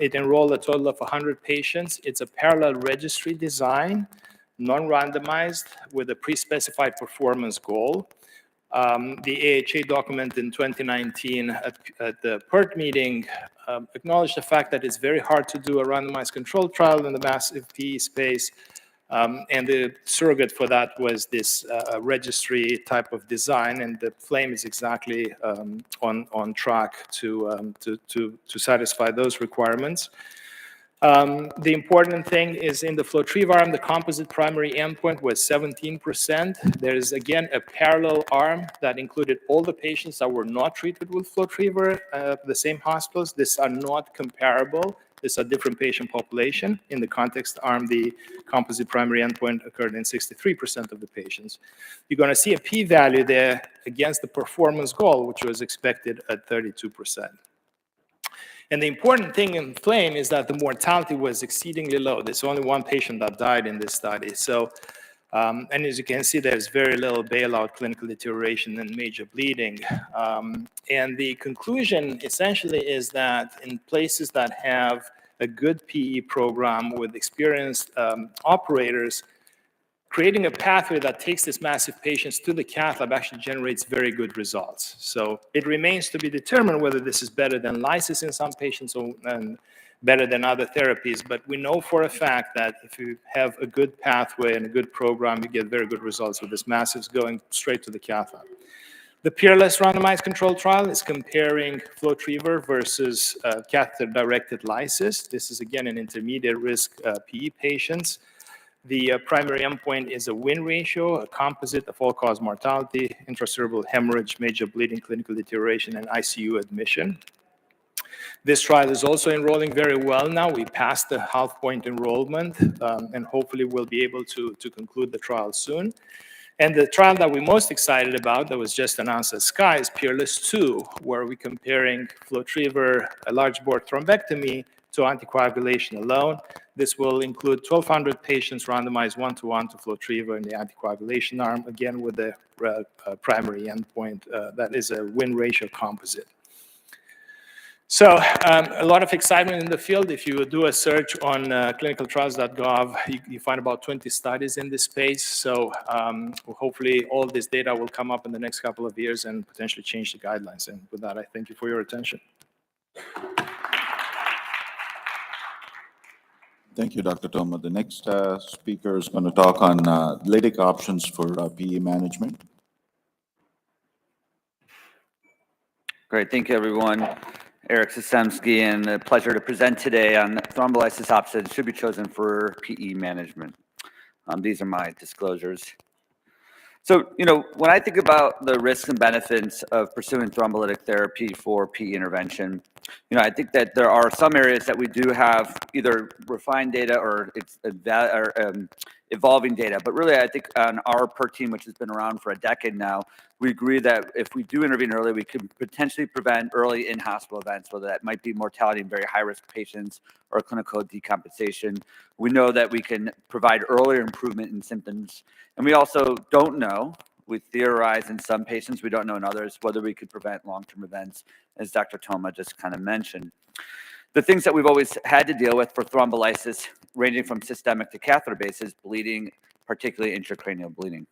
It enrolled a total of 100 patients. It's a parallel registry design, non-randomized, with a pre-specified performance goal. The AHA document in 2019 at the PERT meeting acknowledged the fact that it's very hard to do a randomized controlled trial in the massive PE space. And the surrogate for that was this registry type of design, and the FLAME is exactly on track to satisfy those requirements. The important thing is in the FlowTriever arm, the composite primary endpoint was 17%. There is, again, a parallel arm that included all the patients that were not treated with FlowTriever at the same hospitals. These are not comparable. These are different patient population. In the context arm, the composite primary endpoint occurred in 63% of the patients. You're going to see a p-value there against the performance goal, which was expected at 32%. And the important thing in FLAME is that the mortality was exceedingly low. There's only one patient that died in this study. So, and as you can see, there's very little bailout, clinical deterioration, and major bleeding. And the conclusion essentially is that in places that have a good PE program with experienced operators, creating a pathway that takes these massive patients to the cath lab actually generates very good results. So it remains to be determined whether this is better than lysis in some patients and better than other therapies. But we know for a fact that if you have a good pathway and a good program, you get very good results with this massives going straight to the cath lab. The Peerless randomized controlled trial is comparing FlowTriever versus catheter-directed lysis. This is, again, in intermediate risk PE patients. The primary endpoint is a win ratio, a composite of all-cause mortality, intracerebral hemorrhage, major bleeding, clinical deterioration, and ICU admission. This trial is also enrolling very well now. We passed the half-point enrollment, and hopefully we'll be able to conclude the trial soon. And the trial that we're most excited about that was just announced at SCAI is Peerless 2, where we're comparing FlowTriever, a large bore thrombectomy, to anticoagulation alone. This will include 1,200 patients randomized 1-to-1 to FlowTriever in the anticoagulation arm, again with the primary endpoint that is a win ratio composite. So a lot of excitement in the field. If you do a search on clinicaltrials.gov, you find about 20 studies in this space. So hopefully all this data will come up in the next couple of years and potentially change the guidelines. And with that, I thank you for your attention. Thank you, Dr. Toma. The next speaker is going to talk on lytic options for PE management. Great, thank you, everyone. Eric Systemski, and a pleasure to present today on thrombolysis options that should be chosen for PE management. These are my disclosures. So, when I think about the risks and benefits of pursuing thrombolytic therapy for PE intervention, I think that there are some areas that we do have either refined data or evolving data. But really, I think on our PERT team, which has been around for a decade now, we agree that if we do intervene early, we could potentially prevent early in-hospital events, whether that might be mortality in very high-risk patients or clinical decompensation. We know that we can provide earlier improvement in symptoms. And we also don't know, we theorize in some patients, we don't know in others, whether we could prevent long-term events, as Dr. Toma just kind of mentioned. The things that we've always had to deal with for thrombolysis, ranging from systemic to catheter-based, is bleeding, particularly intracranial bleeding.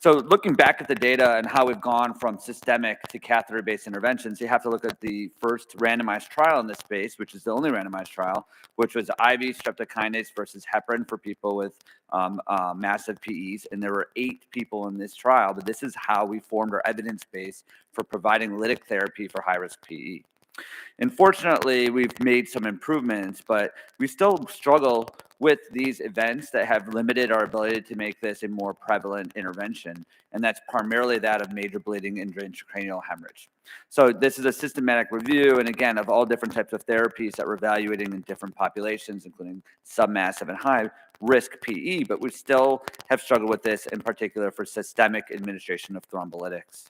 So looking back at the data and how we've gone from systemic to catheter-based interventions, you have to look at the first randomized trial in this space, which is the only randomized trial, which was IV streptokinase versus heparin for people with massive PEs. And there were 8 people in this trial, but this is how we formed our evidence base for providing lytic therapy for high-risk PE. Unfortunately, we've made some improvements, but we still struggle with these events that have limited our ability to make this a more prevalent intervention, and that's primarily that of major bleeding and intracranial hemorrhage. So this is a systematic review, and again, of all different types of therapies that we're evaluating in different populations, including submassive and high risk PE, but we still have struggled with this, in particular for systemic administration of thrombolytics.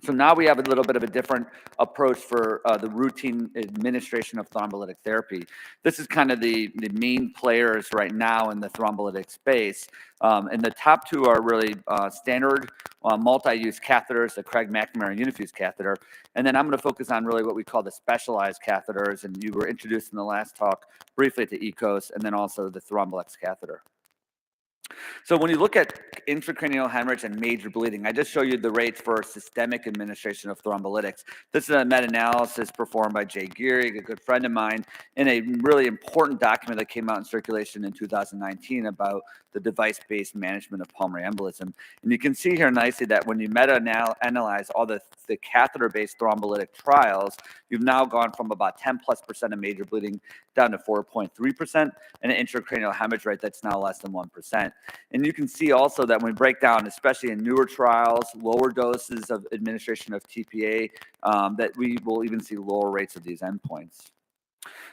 So now we have a little bit of a different approach for the routine administration of thrombolytic therapy. This is kind of the main players right now in the thrombolytic space. And the top 2 are really standard multi-use catheters, the Craig McNamara Unifuse catheter. And then I'm going to focus on really what we call the specialized catheters. And you were introduced in the last talk briefly to ECOS, and then also the Thrombolex catheter. So when you look at intracranial hemorrhage and major bleeding, I just show you the rates for systemic administration of thrombolytics. This is a meta-analysis performed by Jay Gehrig, a good friend of mine, in a really important document that came out in circulation in 2019 about the device-based management of pulmonary embolism. And you can see here nicely that when you meta-analyze all the catheter-based thrombolytic trials, you've now gone from about 10+% of major bleeding down to 4.3%, and an intracranial hemorrhage rate that's now less than 1%. And you can see also that when we break down, especially in newer trials, lower doses of administration of TPA, that we will even see lower rates of these endpoints.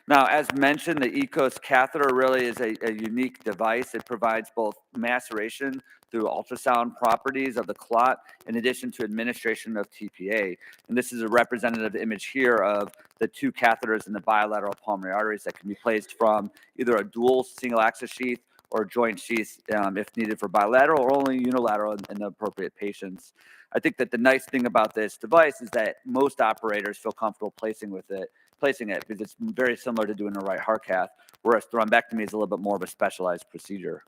Now, as mentioned, the ECOS catheter really is a unique device. It provides both maceration through ultrasound properties of the clot, in addition to administration of TPA. And this is a representative image here of the 2 catheters in the bilateral pulmonary arteries that can be placed from either a dual single axis sheath or joint sheaths if needed for bilateral, or only unilateral in the appropriate patients. I think that the nice thing about this device is that most operators feel comfortable placing it because it's very similar to doing a right heart cath, whereas thrombectomy is a little bit more of a specialized procedure.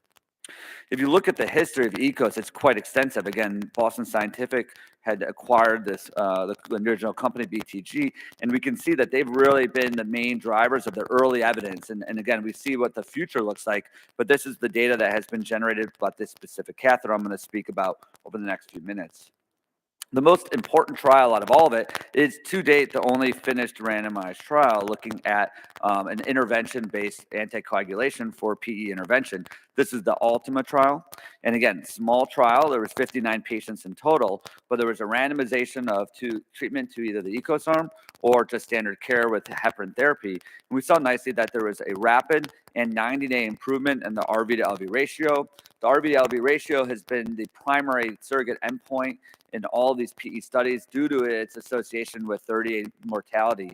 If you look at the history of ECOS, it's quite extensive. Again, Boston Scientific had acquired this, the original company, BTG, and we can see that they've really been the main drivers of the early evidence. And again, we see what the future looks like, but this is the data that has been generated about this specific catheter I'm going to speak about over the next few minutes. The most important trial out of all of it is, to date, the only finished randomized trial looking at an intervention-based anticoagulation for PE intervention. This is the Ultima trial. And again, small trial. There was 59 patients in total, but there was a randomization of treatment to either the ECOS arm or just standard care with heparin therapy. And we saw nicely that there was a rapid and 90-day improvement in the RV to LV ratio. The RV to LV ratio has been the primary surrogate endpoint in all these PE studies due to its association with 38 mortality.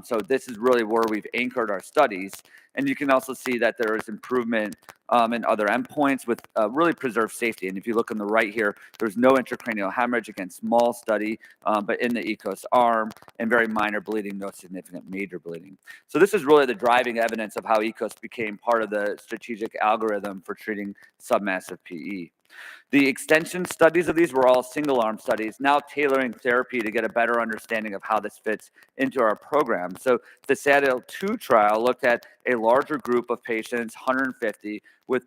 So this is really where we've anchored our studies. And you can also see that there is improvement in other endpoints with really preserved safety. And if you look on the right here, there's no intracranial hemorrhage, again, small study, but in the ECOS arm, and very minor bleeding, no significant major bleeding. So this is really the driving evidence of how ECOS became part of the strategic algorithm for treating submassive PE. The extension studies of these were all single-arm studies, now tailoring therapy to get a better understanding of how this fits into our program. So the SADL-2 trial looked at a larger group of patients, 150, with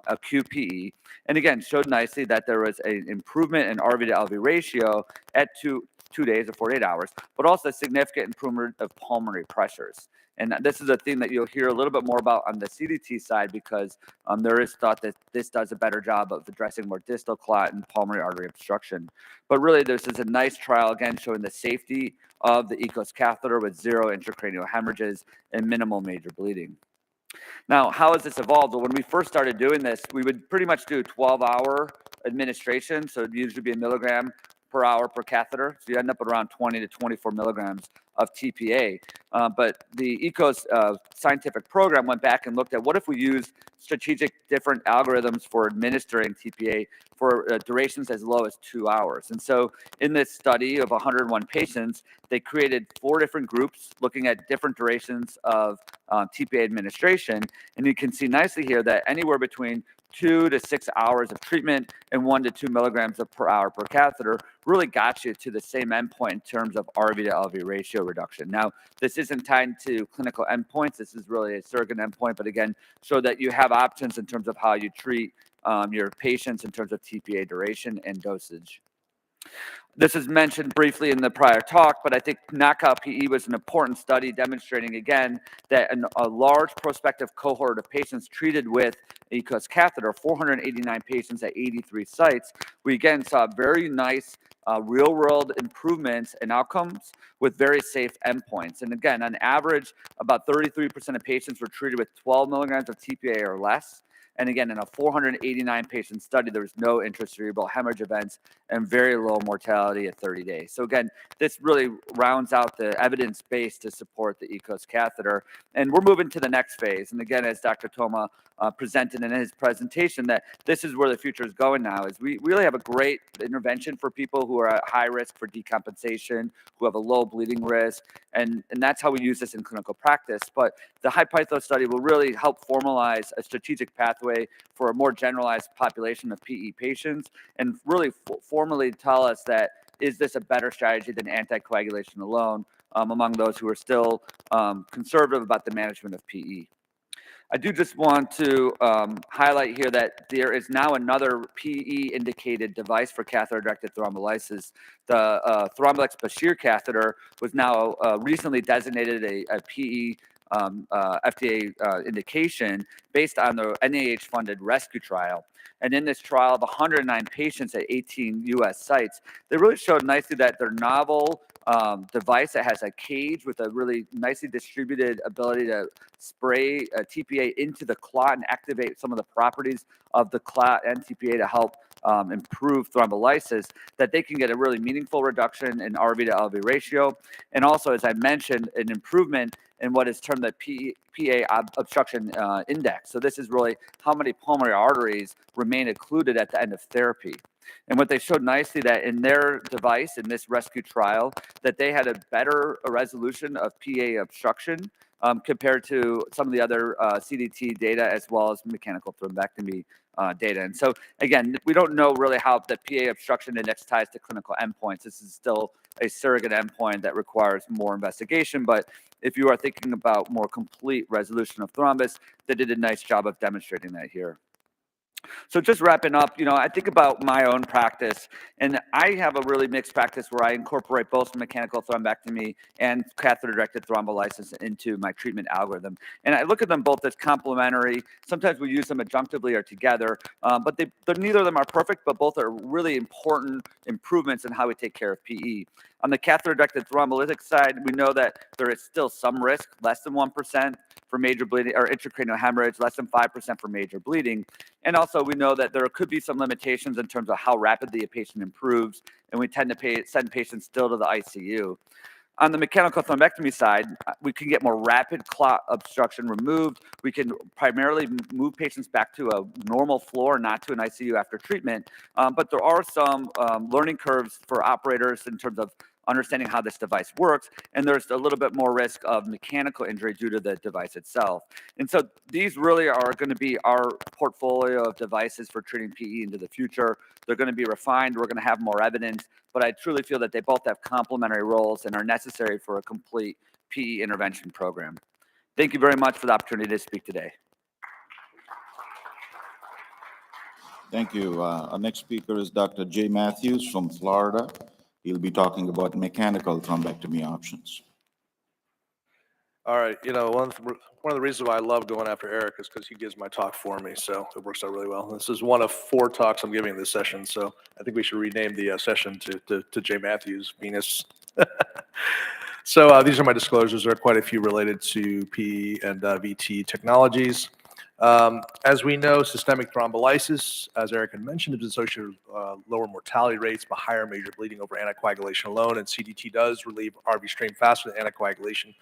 acute PE, and again, showed nicely that there was an improvement in RV to LV ratio at 2 days or 48 hours, but also a significant improvement of pulmonary pressures. And this is a thing that you'll hear a little bit more about on the CDT side, because there is thought that this does a better job of addressing more distal clot and pulmonary artery obstruction. But really, this is a nice trial, again, showing the safety of the ECOS catheter with 0 intracranial hemorrhages and minimal major bleeding. Now, how has this evolved? Well, when we first started doing this, we would pretty much do 12-hour administration. So it'd usually be a milligram per hour per catheter. So you end up at around 20 to 24 milligrams of TPA. But the ECOS scientific program went back and looked at what if we use strategic different algorithms for administering TPA for durations as low as 2 hours. And so in this study of 101 patients, they created 4 different groups looking at different durations of TPA administration. And you can see nicely here that anywhere between 2 to 6 hours of treatment and 1 to 2 milligrams per hour per catheter really got you to the same endpoint in terms of RV to LV ratio reduction. Now, this isn't tied to clinical endpoints. This is really a surrogate endpoint, but again, so that you have options in terms of how you treat your patients in terms of TPA duration and dosage. This is mentioned briefly in the prior talk, but I think knockout PE was an important study demonstrating again that a large prospective cohort of patients treated with ECOS catheter, 489 patients at 83 sites, we again saw very nice real-world improvements in outcomes with very safe endpoints. And again, on average, about 33% of patients were treated with 12 milligrams of TPA or less. And again, in a 489 patient study, there was no intracerebral hemorrhage events and very low mortality at 30 days. So again, this really rounds out the evidence base to support the ECOS catheter. And we're moving to the next phase. And again, as Dr. Toma presented in his presentation, that this is where the future is going now, is we really have a great intervention for people who are at high risk for decompensation, who have a low bleeding risk. And that's how we use this in clinical practice. But the HiPythos study will really help formalize a strategic pathway for a more generalized population of PE patients and really formally tell us that, is this a better strategy than anticoagulation alone among those who are still conservative about the management of PE. I do just want to highlight here that there is now another PE-indicated device for catheter-directed thrombolysis. The Thrombolex Bashir catheter was now recently designated a PE FDA indication based on the NIH-funded rescue trial. And in this trial of 109 patients at 18 U.S. sites, they really showed nicely that their novel device that has a cage with a really nicely distributed ability to spray TPA into the clot and activate some of the properties of the clot and TPA to help improve thrombolysis, that they can get a really meaningful reduction in RV to LV ratio. And also, as I mentioned, an improvement in what is termed the PA obstruction index. So this is really how many pulmonary arteries remain occluded at the end of therapy. And what they showed nicely that in their device, in this rescue trial, that they had a better resolution of PA obstruction compared to some of the other CDT data as well as mechanical thrombectomy data. And so, again, we don't know really how the PA obstruction index ties to clinical endpoints. This is still a surrogate endpoint that requires more investigation. But if you are thinking about more complete resolution of thrombus, they did a nice job of demonstrating that here. So just wrapping up, I think about my own practice, and I have a really mixed practice where I incorporate both mechanical thrombectomy and catheter-directed thrombolysis into my treatment algorithm. And I look at them both as complementary. Sometimes we use them adjunctively or together, but neither of them are perfect, but both are really important improvements in how we take care of PE. On the catheter-directed thrombolytic side, we know that there is still some risk, less than 1% for major bleeding or intracranial hemorrhage, less than 5% for major bleeding. And also we know that there could be some limitations in terms of how rapidly a patient improves, and we tend to send patients still to the ICU. On the mechanical thrombectomy side, we can get more rapid clot obstruction removed. We can primarily move patients back to a normal floor, not to an ICU after treatment. But there are some learning curves for operators in terms of understanding how this device works, and there's a little bit more risk of mechanical injury due to the device itself. And so these really are going to be our portfolio of devices for treating PE into the future. They're going to be refined. We're going to have more evidence, but I truly feel that they both have complementary roles and are necessary for a complete PE intervention program. Thank you very much for the opportunity to speak today. Thank you. Our next speaker is Dr. Jay Matthews from Florida. He'll be talking about mechanical thrombectomy options. All right, one of the reasons why I love going after Eric is because he gives my talk for me, so it works out really well. This is one of 4 talks I'm giving this session, so I think we should rename the session to Jay Matthews Venus. So these are my disclosures. There are quite a few related to PE and VT technologies. As we know, systemic thrombolysis, as Eric had mentioned, is associated with lower mortality rates but higher major bleeding over anticoagulation alone, and CDT does relieve RV strain faster than anticoagulation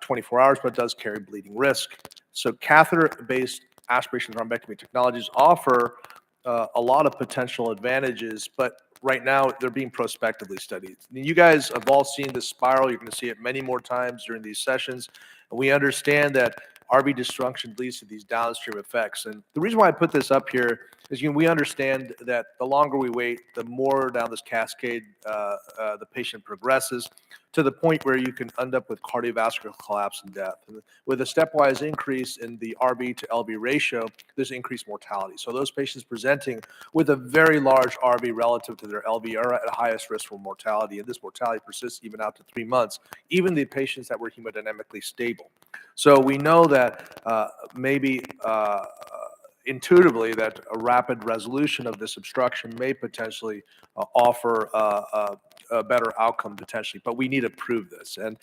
24 hours, but does carry bleeding risk. So catheter-based aspiration thrombectomy technologies offer a lot of potential advantages, but right now they're being prospectively studied. You guys have all seen this spiral. You're going to see it many more times during these sessions. And we understand that RV dysfunction leads to these downstream effects. And the reason why I put this up here is we understand that the longer we wait, the more down this cascade the patient progresses to the point where you can end up with cardiovascular collapse and death. And with a stepwise increase in the RV to LV ratio, there's increased mortality. So those patients presenting with a very large RV relative to their LV are at highest risk for mortality, and this mortality persists even out to 3 months, even the patients that were hemodynamically stable. So we know that maybe intuitively that a rapid resolution of this obstruction may potentially offer a better outcome potentially, but we need to prove this. And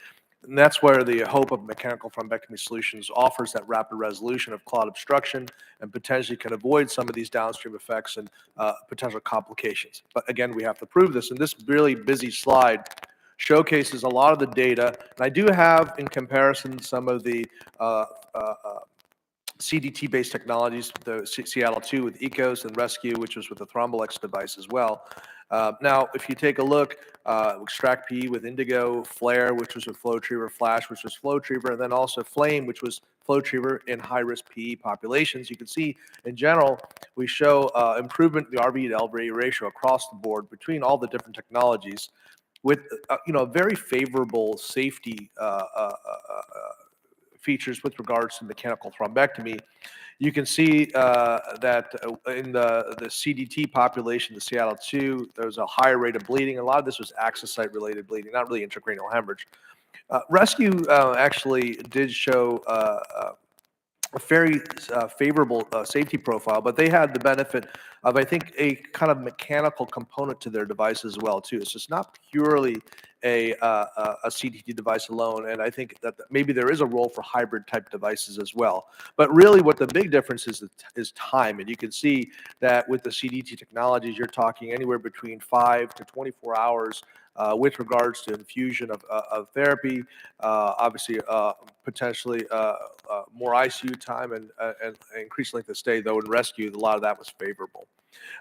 that's where the hope of mechanical thrombectomy solutions offers that rapid resolution of clot obstruction and potentially can avoid some of these downstream effects and potential complications. But again, we have to prove this. And this really busy slide showcases a lot of the data. And I do have, in comparison, some of the CDT-based technologies, the Seattle 2 with ECOS and Rescue, which was with the Thrombolex device as well. Now, if you take a look, Extract PE with Indigo, Flare, which was with FlowTriever, Flash, which was FlowTriever, and then also Flame, which was FlowTriever in high-risk PE populations. You can see, in general, we show improvement in the RV to LV ratio across the board between all the different technologies with, a very favorable safety features with regards to mechanical thrombectomy. You can see that in the CDT population, the Seattle 2, there was a higher rate of bleeding. A lot of this was access site related bleeding, not really intracranial hemorrhage. Rescue actually did show a very favorable safety profile, but they had the benefit of, I think, a kind of mechanical component to their device as well, too. So it's not purely a CDT device alone, and I think that maybe there is a role for hybrid type devices as well. But really what the big difference is time, and you can see that with the CDT technologies, you're talking anywhere between 5 to 24 hours with regards to infusion of therapy, obviously potentially more ICU time and increased length of stay, though in Rescue, a lot of that was favorable.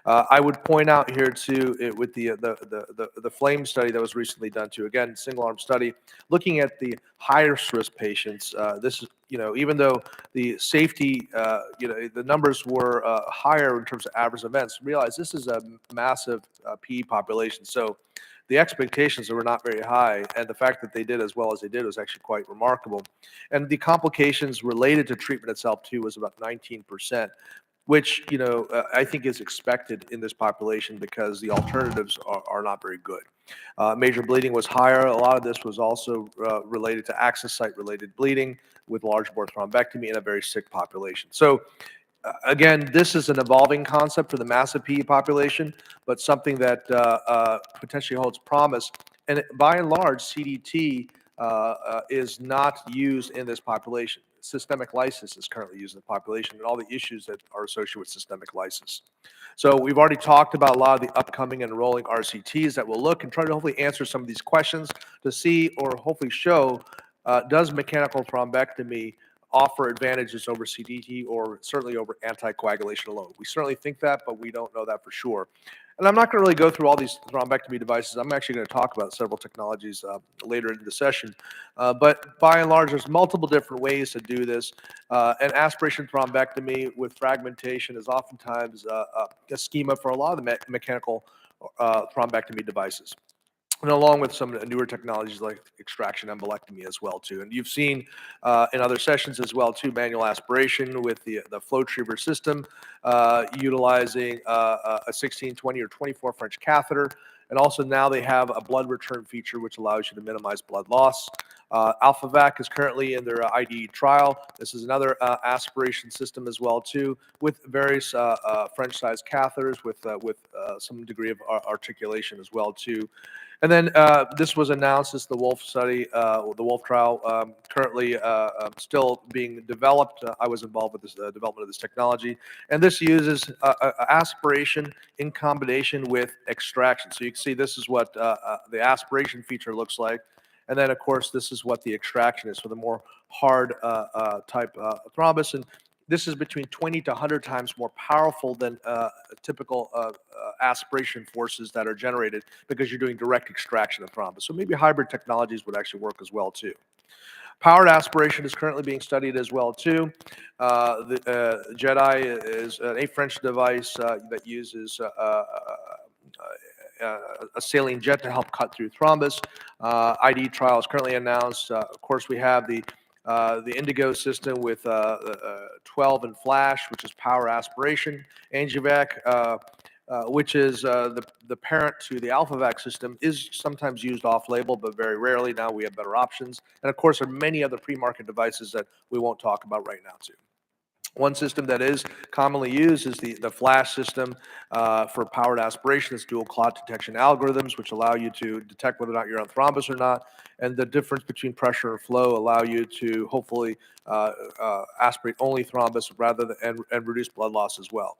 I would point out here too, with the Flame study that was recently done too, again, single arm study, looking at the highest risk patients. This is, even though the safety, the numbers were higher in terms of adverse events, realize this is a massive PE population. So the expectations were not very high, and the fact that they did as well as they did was actually quite remarkable. And the complications related to treatment itself too was about 19%. Which, I think is expected in this population because the alternatives are not very good. Major bleeding was higher. A lot of this was also related to access site related bleeding with large bore thrombectomy in a very sick population. So again, this is an evolving concept for the massive PE population, but something that potentially holds promise. And by and large, CDT is not used in this population. Systemic lysis is currently used in the population and all the issues that are associated with systemic lysis. So we've already talked about a lot of the upcoming and enrolling RCTs that will look and try to hopefully answer some of these questions to see or hopefully show, does mechanical thrombectomy offer advantages over CDT or certainly over anticoagulation alone? We certainly think that, but we don't know that for sure. And I'm not going to really go through all these thrombectomy devices. I'm actually going to talk about several technologies later in the session. But by and large, there's multiple different ways to do this. And aspiration thrombectomy with fragmentation is oftentimes a schema for a lot of the mechanical thrombectomy devices. And along with some newer technologies like extraction embolectomy as well too. And you've seen in other sessions as well too, manual aspiration with the FlowTriever system, utilizing a 16, 20, or 24 French catheter. And also now they have a blood return feature which allows you to minimize blood loss. AlphaVac is currently in their IDE trial. This is another aspiration system as well too, with various French-sized catheters with some degree of articulation as well too. And then this was announced as the Wolf study, the Wolf trial, currently still being developed. I was involved with this development of this technology, and this uses aspiration in combination with extraction. So you can see this is what the aspiration feature looks like. And then, of course, this is what the extraction is for the more hard type thrombus. And this is between 20 to 100 times more powerful than typical aspiration forces that are generated because you're doing direct extraction of thrombus. So maybe hybrid technologies would actually work as well too. Powered aspiration is currently being studied as well too. The JEDI is a French device that uses a saline jet to help cut through thrombus. ID trial is currently announced. Of course, we have the Indigo system with 12 and Flash, which is power aspiration. AngioVac, which is the parent to the AlphaVac system, is sometimes used off-label, but very rarely. Now we have better options. And of course, there are many other pre-market devices that we won't talk about right now too. One system that is commonly used is the Flash system for powered aspiration. It's dual clot detection algorithms, which allow you to detect whether or not you're on thrombus or not. And the difference between pressure and flow allow you to hopefully aspirate only thrombus rather than and reduce blood loss as well.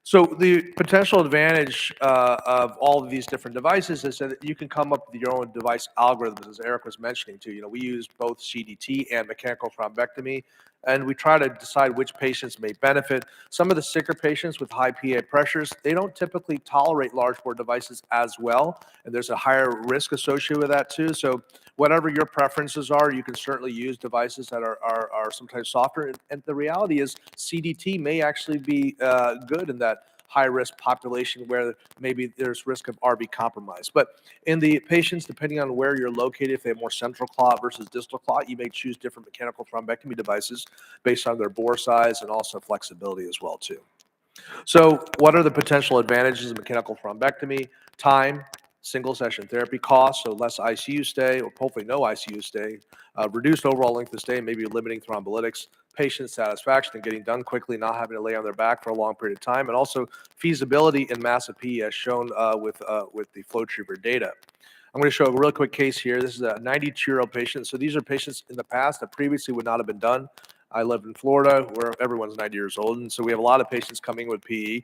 So the potential advantage of all of these different devices is that you can come up with your own device algorithms, as Eric was mentioning too. You know, we use both CDT and mechanical thrombectomy, and we try to decide which patients may benefit. Some of the sicker patients with high PA pressures, they don't typically tolerate large bore devices as well, and there's a higher risk associated with that too. So whatever your preferences are, you can certainly use devices that are sometimes softer. And the reality is CDT may actually be good in that high-risk population where maybe there's risk of RV compromise. But in the patients, depending on where you're located, if they have more central clot versus distal clot, you may choose different mechanical thrombectomy devices based on their bore size and also flexibility as well too. So what are the potential advantages of mechanical thrombectomy? Time, single session therapy cost, so less ICU stay, or hopefully no ICU stay, reduced overall length of stay, maybe limiting thrombolytics, patient satisfaction and getting done quickly, not having to lay on their back for a long period of time, and also feasibility in massive PE as shown with the FlowTriever data. I'm going to show a real quick case here. This is a 92-year-old patient. So these are patients in the past that previously would not have been done. I live in Florida where everyone's 90 years old. And so we have a lot of patients coming with PE,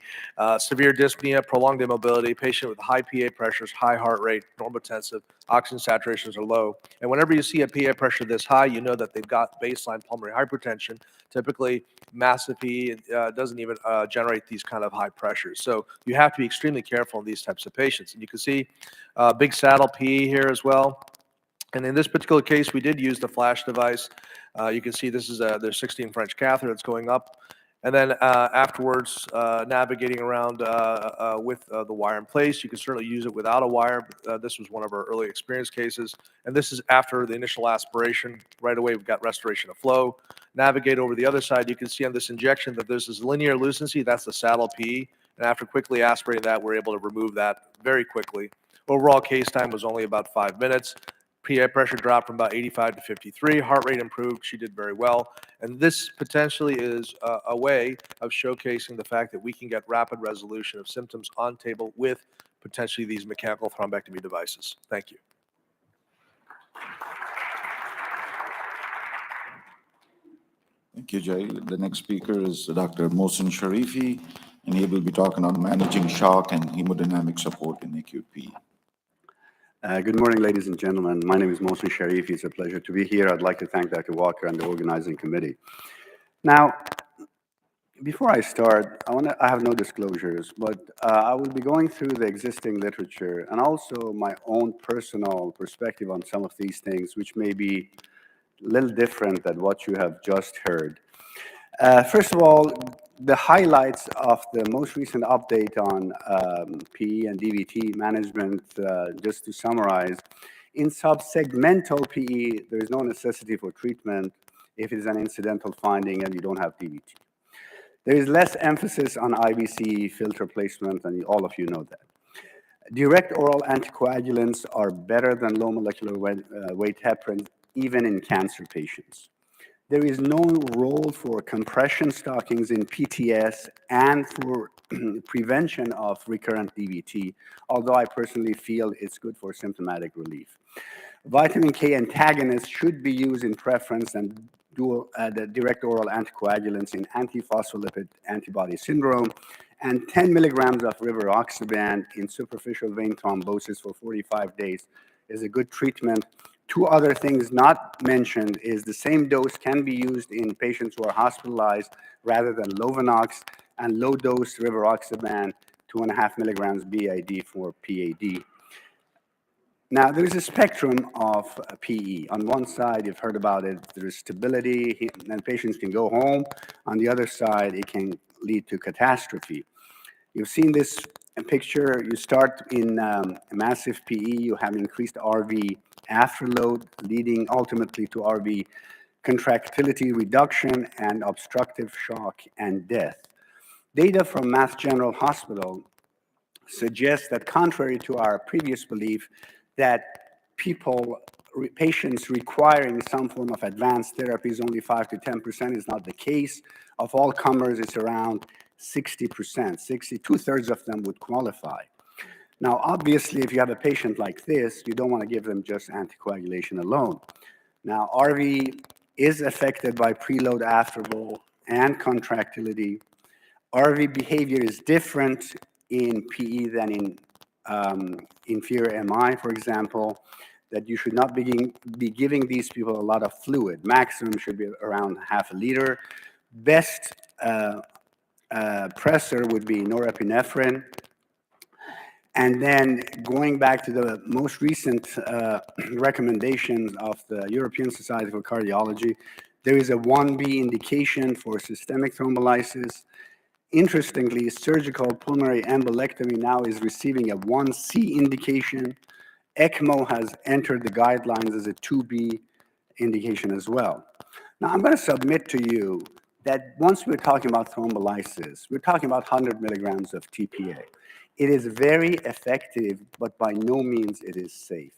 severe dyspnea, prolonged immobility, patient with high PA pressures, high heart rate, normotensive, oxygen saturations are low. And whenever you see a PA pressure this high, you know that they've got baseline pulmonary hypertension. Typically, massive PE doesn't even generate these kind of high pressures. So you have to be extremely careful in these types of patients. And you can see big saddle PE here as well. And in this particular case, we did use the Flash device. You can see this is their 16 French catheter that's going up. And then afterwards, navigating around with the wire in place. You can certainly use it without a wire. This was one of our early experience cases. And this is after the initial aspiration. Right away, we've got restoration of flow. Navigate over the other side. You can see on this injection that there's this linear lucency. That's the saddle PE. And after quickly aspirating that, we're able to remove that very quickly. Overall case time was only about 5 minutes. PA pressure dropped from about 85 to 53. Heart rate improved. She did very well. And this potentially is a way of showcasing the fact that we can get rapid resolution of symptoms on table with potentially these mechanical thrombectomy devices. Thank you. Thank you, Jay. The next speaker is Dr. Mohsen Sharifi, and he will be talking on managing shock and hemodynamic support in acute PE. Good morning, ladies and gentlemen. My name is Mohsen Sharifi. It's a pleasure to be here. I'd like to thank Dr. Walker and the organizing committee. Now, before I start, I have no disclosures, but I will be going through the existing literature and also my own personal perspective on some of these things, which may be a little different than what you have just heard. First of all, the highlights of the most recent update on PE and DVT management, just to summarize, in subsegmental PE, there is no necessity for treatment if it is an incidental finding and you don't have DVT. There is less emphasis on IVC filter placement, and all of you know that. Direct oral anticoagulants are better than low molecular weight heparin, even in cancer patients. There is no role for compression stockings in PTS and for prevention of recurrent DVT, although I personally feel it's good for symptomatic relief. Vitamin K antagonists should be used in preference and the direct oral anticoagulants in antiphospholipid antibody syndrome, and 10 milligrams of rivaroxaban in superficial vein thrombosis for 45 days is a good treatment. Two other things not mentioned is the same dose can be used in patients who are hospitalized rather than Lovenox, and low-dose rivaroxaban, 2.5 milligrams BID for PAD. Now, there's a spectrum of PE. On one side, you've heard about it, there's stability, and patients can go home. On the other side, it can lead to catastrophe. You've seen this picture. You start in massive PE, you have increased RV afterload, leading ultimately to RV contractility reduction and obstructive shock and death. Data from Mass General Hospital suggests that contrary to our previous belief that patients requiring some form of advanced therapy is only 5 to 10% is not the case. Of all comers, it's around 60%. Two-thirds of them would qualify. Now, obviously, if you have a patient like this, you don't want to give them just anticoagulation alone. Now, RV is affected by preload afterload and contractility. RV behavior is different in PE than in inferior MI, for example, that you should not be giving these people a lot of fluid. Maximum should be around half a liter. Best pressor would be norepinephrine. And then going back to the most recent recommendations of the European Society for Cardiology, there is a 1B indication for systemic thrombolysis. Interestingly, surgical pulmonary embolectomy now is receiving a 1C indication. ECMO has entered the guidelines as a 2B indication as well. Now, I'm going to submit to you that once we're talking about thrombolysis, we're talking about 100 milligrams of TPA. It is very effective, but by no means it is safe.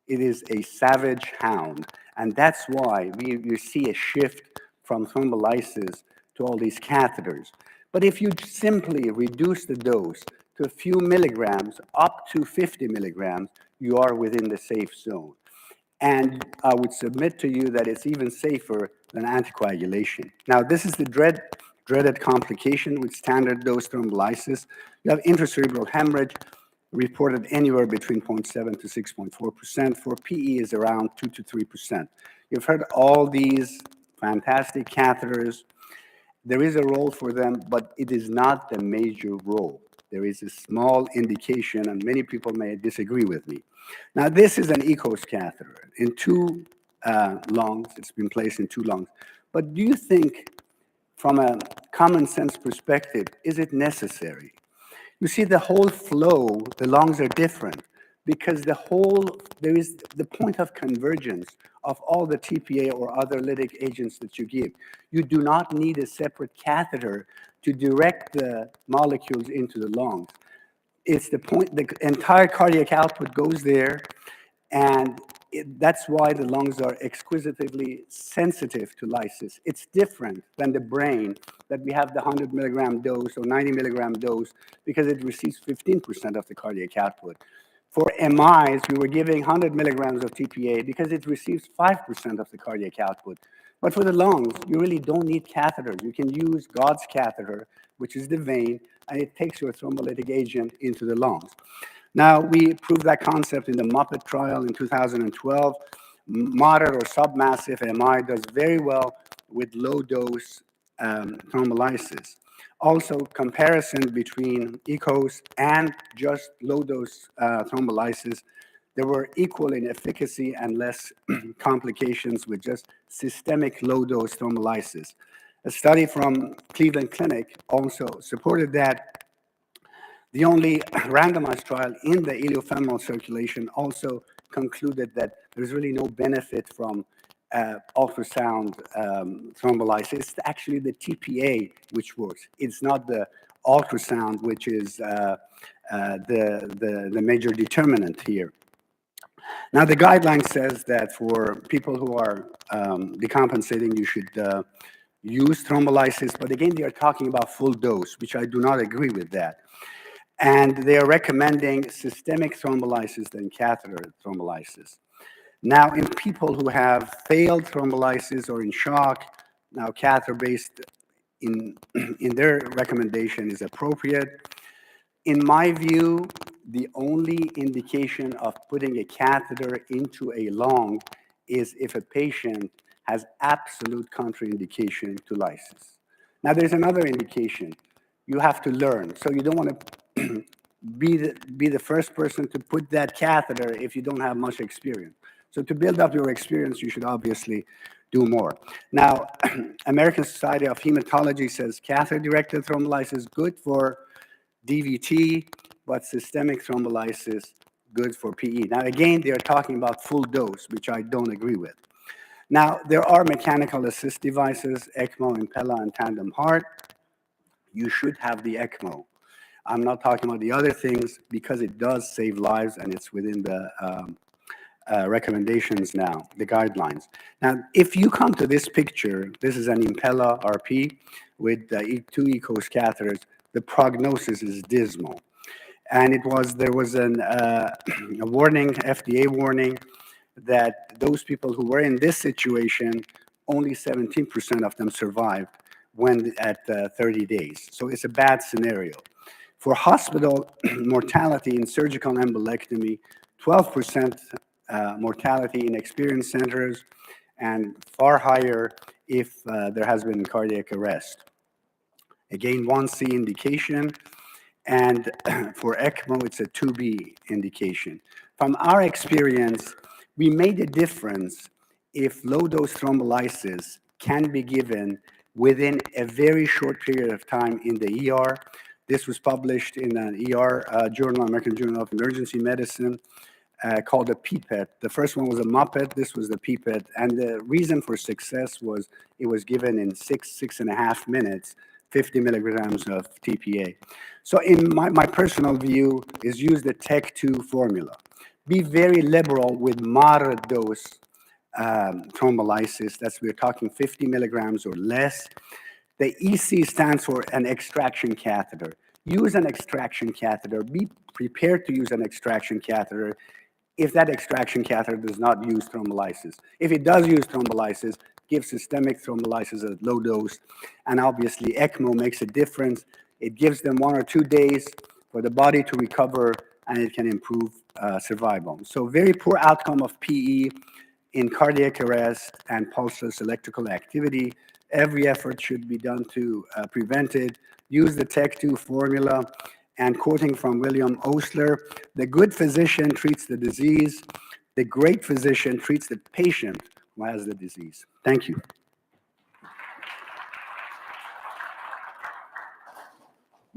It is a savage hound, and that's why we see a shift from thrombolysis to all these catheters. But if you simply reduce the dose to a few milligrams, up to 50 milligrams, you are within the safe zone. And I would submit to you that it's even safer than anticoagulation. Now, this is the dreaded complication with standard dose thrombolysis. You have intracerebral hemorrhage reported anywhere between 0.7 to 6.4%. For PE is around 2 to 3%. You've heard all these fantastic catheters. There is a role for them, but it is not the major role. There is a small indication, and many people may disagree with me. Now, this is an ECOS catheter in two lungs. It's been placed in two lungs. But do you think, from a common sense perspective, is it necessary? You see, the whole flow, the lungs are different because there is the point of convergence of all the TPA or other lytic agents that you give. You do not need a separate catheter to direct the molecules into the lungs. It's the point, the entire cardiac output goes there, and that's why the lungs are exquisitely sensitive to lysis. It's different than the brain that we have the 100 milligram dose or 90 milligram dose because it receives 15% of the cardiac output. For MIs, we were giving 100 milligrams of TPA because it receives 5% of the cardiac output. But for the lungs, you really don't need catheters. You can use God's catheter, which is the vein, and it takes your thrombolytic agent into the lungs. Now, we proved that concept in the Muppet trial in 2012. Moderate or submassive MI does very well with low-dose thrombolysis. Also, comparison between ECOS and just low-dose thrombolysis, they were equal in efficacy and less complications with just systemic low-dose thrombolysis. A study from Cleveland Clinic also supported that. The only randomized trial in the iliofemoral circulation also concluded that there's really no benefit from ultrasound thrombolysis. It's actually the TPA which works. It's not the ultrasound which is the major determinant here. Now, the guideline says that for people who are decompensating, you should use thrombolysis, but again, they are talking about full dose, which I do not agree with that. And they are recommending systemic thrombolysis than catheter thrombolysis. Now, in people who have failed thrombolysis or in shock, now catheter-based in their recommendation is appropriate. In my view, the only indication of putting a catheter into a lung is if a patient has absolute contraindication to lysis. Now, there's another indication. You have to learn. So you don't want to be the first person to put that catheter if you don't have much experience. So to build up your experience, you should obviously do more. Now, American Society of Hematology says catheter-directed thrombolysis is good for DVT, but systemic thrombolysis good for PE. Now, again, they are talking about full dose, which I don't agree with. Now, there are mechanical assist devices, ECMO, Impella, and Tandem Heart. You should have the ECMO. I'm not talking about the other things because it does save lives and it's within the recommendations now, the guidelines. Now, if you come to this picture, this is an Impella RP with 2 ECOS catheters. The prognosis is dismal. And there was a warning, FDA warning, that those people who were in this situation, only 17% of them survived when at 30 days. So it's a bad scenario. For hospital mortality in surgical embolectomy, 12% mortality in experienced centers, and far higher if there has been cardiac arrest. Again, 1C indication, and for ECMO, it's a 2B indication. From our experience, we made a difference if low-dose thrombolysis can be given within a very short period of time in the ER. This was published in an ER journal, American Journal of Emergency Medicine, called a PPET. The first one was a Muppet, this was the PPET, and the reason for success was it was given in 6.5 minutes, 50 milligrams of TPA. So in my personal view is use the TEC2 formula. Be very liberal with moderate dose thrombolysis. That's, we're talking 50 milligrams or less. The EC stands for an extraction catheter. Use an extraction catheter. Be prepared to use an extraction catheter if that extraction catheter does not use thrombolysis. If it does use thrombolysis, give systemic thrombolysis at low dose. And obviously, ECMO makes a difference. It gives them 1 or 2 days for the body to recover, and it can improve survival. So very poor outcome of PE in cardiac arrest and pulseless electrical activity. Every effort should be done to prevent it. Use the TEC2 formula. And quoting from William Osler, the good physician treats the disease. The great physician treats the patient who has the disease. Thank you.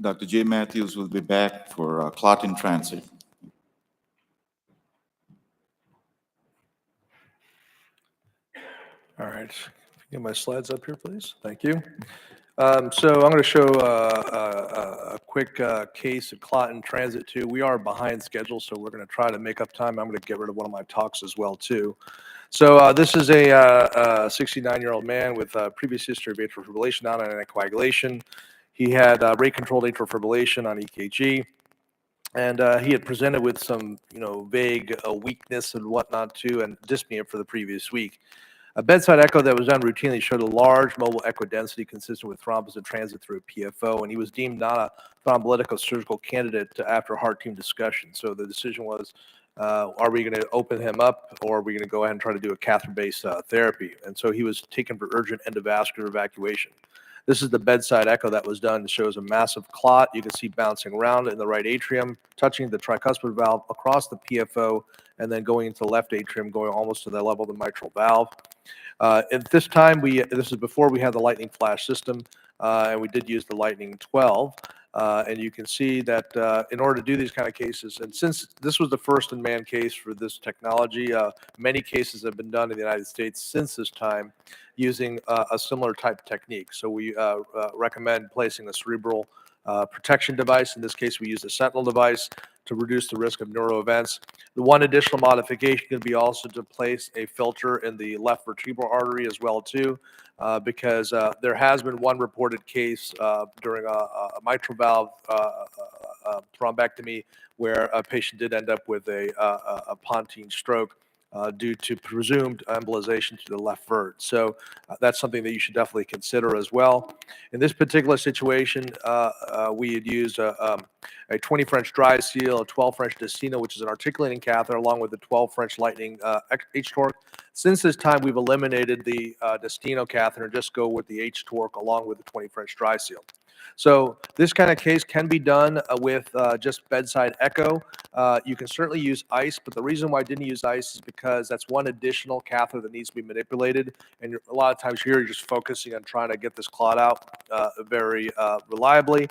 Dr. J. Matthews will be back for clot in transit. All right, get my slides up here, please. Thank you. So I'm going to show a quick case of clot in transit too. We are behind schedule, so we're going to try to make up time. I'm going to get rid of one of my talks as well too. So this is a 69-year-old man with a previous history of atrial fibrillation, not an anticoagulation. He had rate-controlled atrial fibrillation on EKG. And he had presented with some, vague weakness and whatnot too, and dyspnea for the previous week. A bedside echo that was done routinely showed a large mobile echo density consistent with thrombus in transit through a PFO, and he was deemed not a thrombolytic or surgical candidate after heart team discussion. So the decision was, are we going to open him up, or are we going to go ahead and try to do a catheter-based therapy? And so he was taken for urgent endovascular evacuation. This is the bedside echo that was done. It shows a massive clot. You can see bouncing around in the right atrium, touching the tricuspid valve across the PFO, and then going into the left atrium, going almost to the level of the mitral valve. At this time, this is before we had the Lightning Flash system, and we did use the Lightning 12. And you can see that in order to do these kind of cases, and since this was the first in-man case for this technology, many cases have been done in the United States since this time using a similar type technique. So we recommend placing a cerebral protection device. In this case, we used a Sentinel device to reduce the risk of neuro events. The one additional modification can be also to place a filter in the left vertebral artery as well too, because there has been one reported case during a mitral valve thrombectomy where a patient did end up with a pontine stroke due to presumed embolization to the left vert. So that's something that you should definitely consider as well. In this particular situation, we had used a 20 French dry seal, a 12 French Destino, which is an articulating catheter, along with the 12 French Lightning H-torque. Since this time, we've eliminated the Destino catheter and just go with the H-torque along with the 20 French dry seal. So this kind of case can be done with just bedside echo. You can certainly use ice, but the reason why I didn't use ice is because that's one additional catheter that needs to be manipulated. And a lot of times here, you're just focusing on trying to get this clot out very reliably.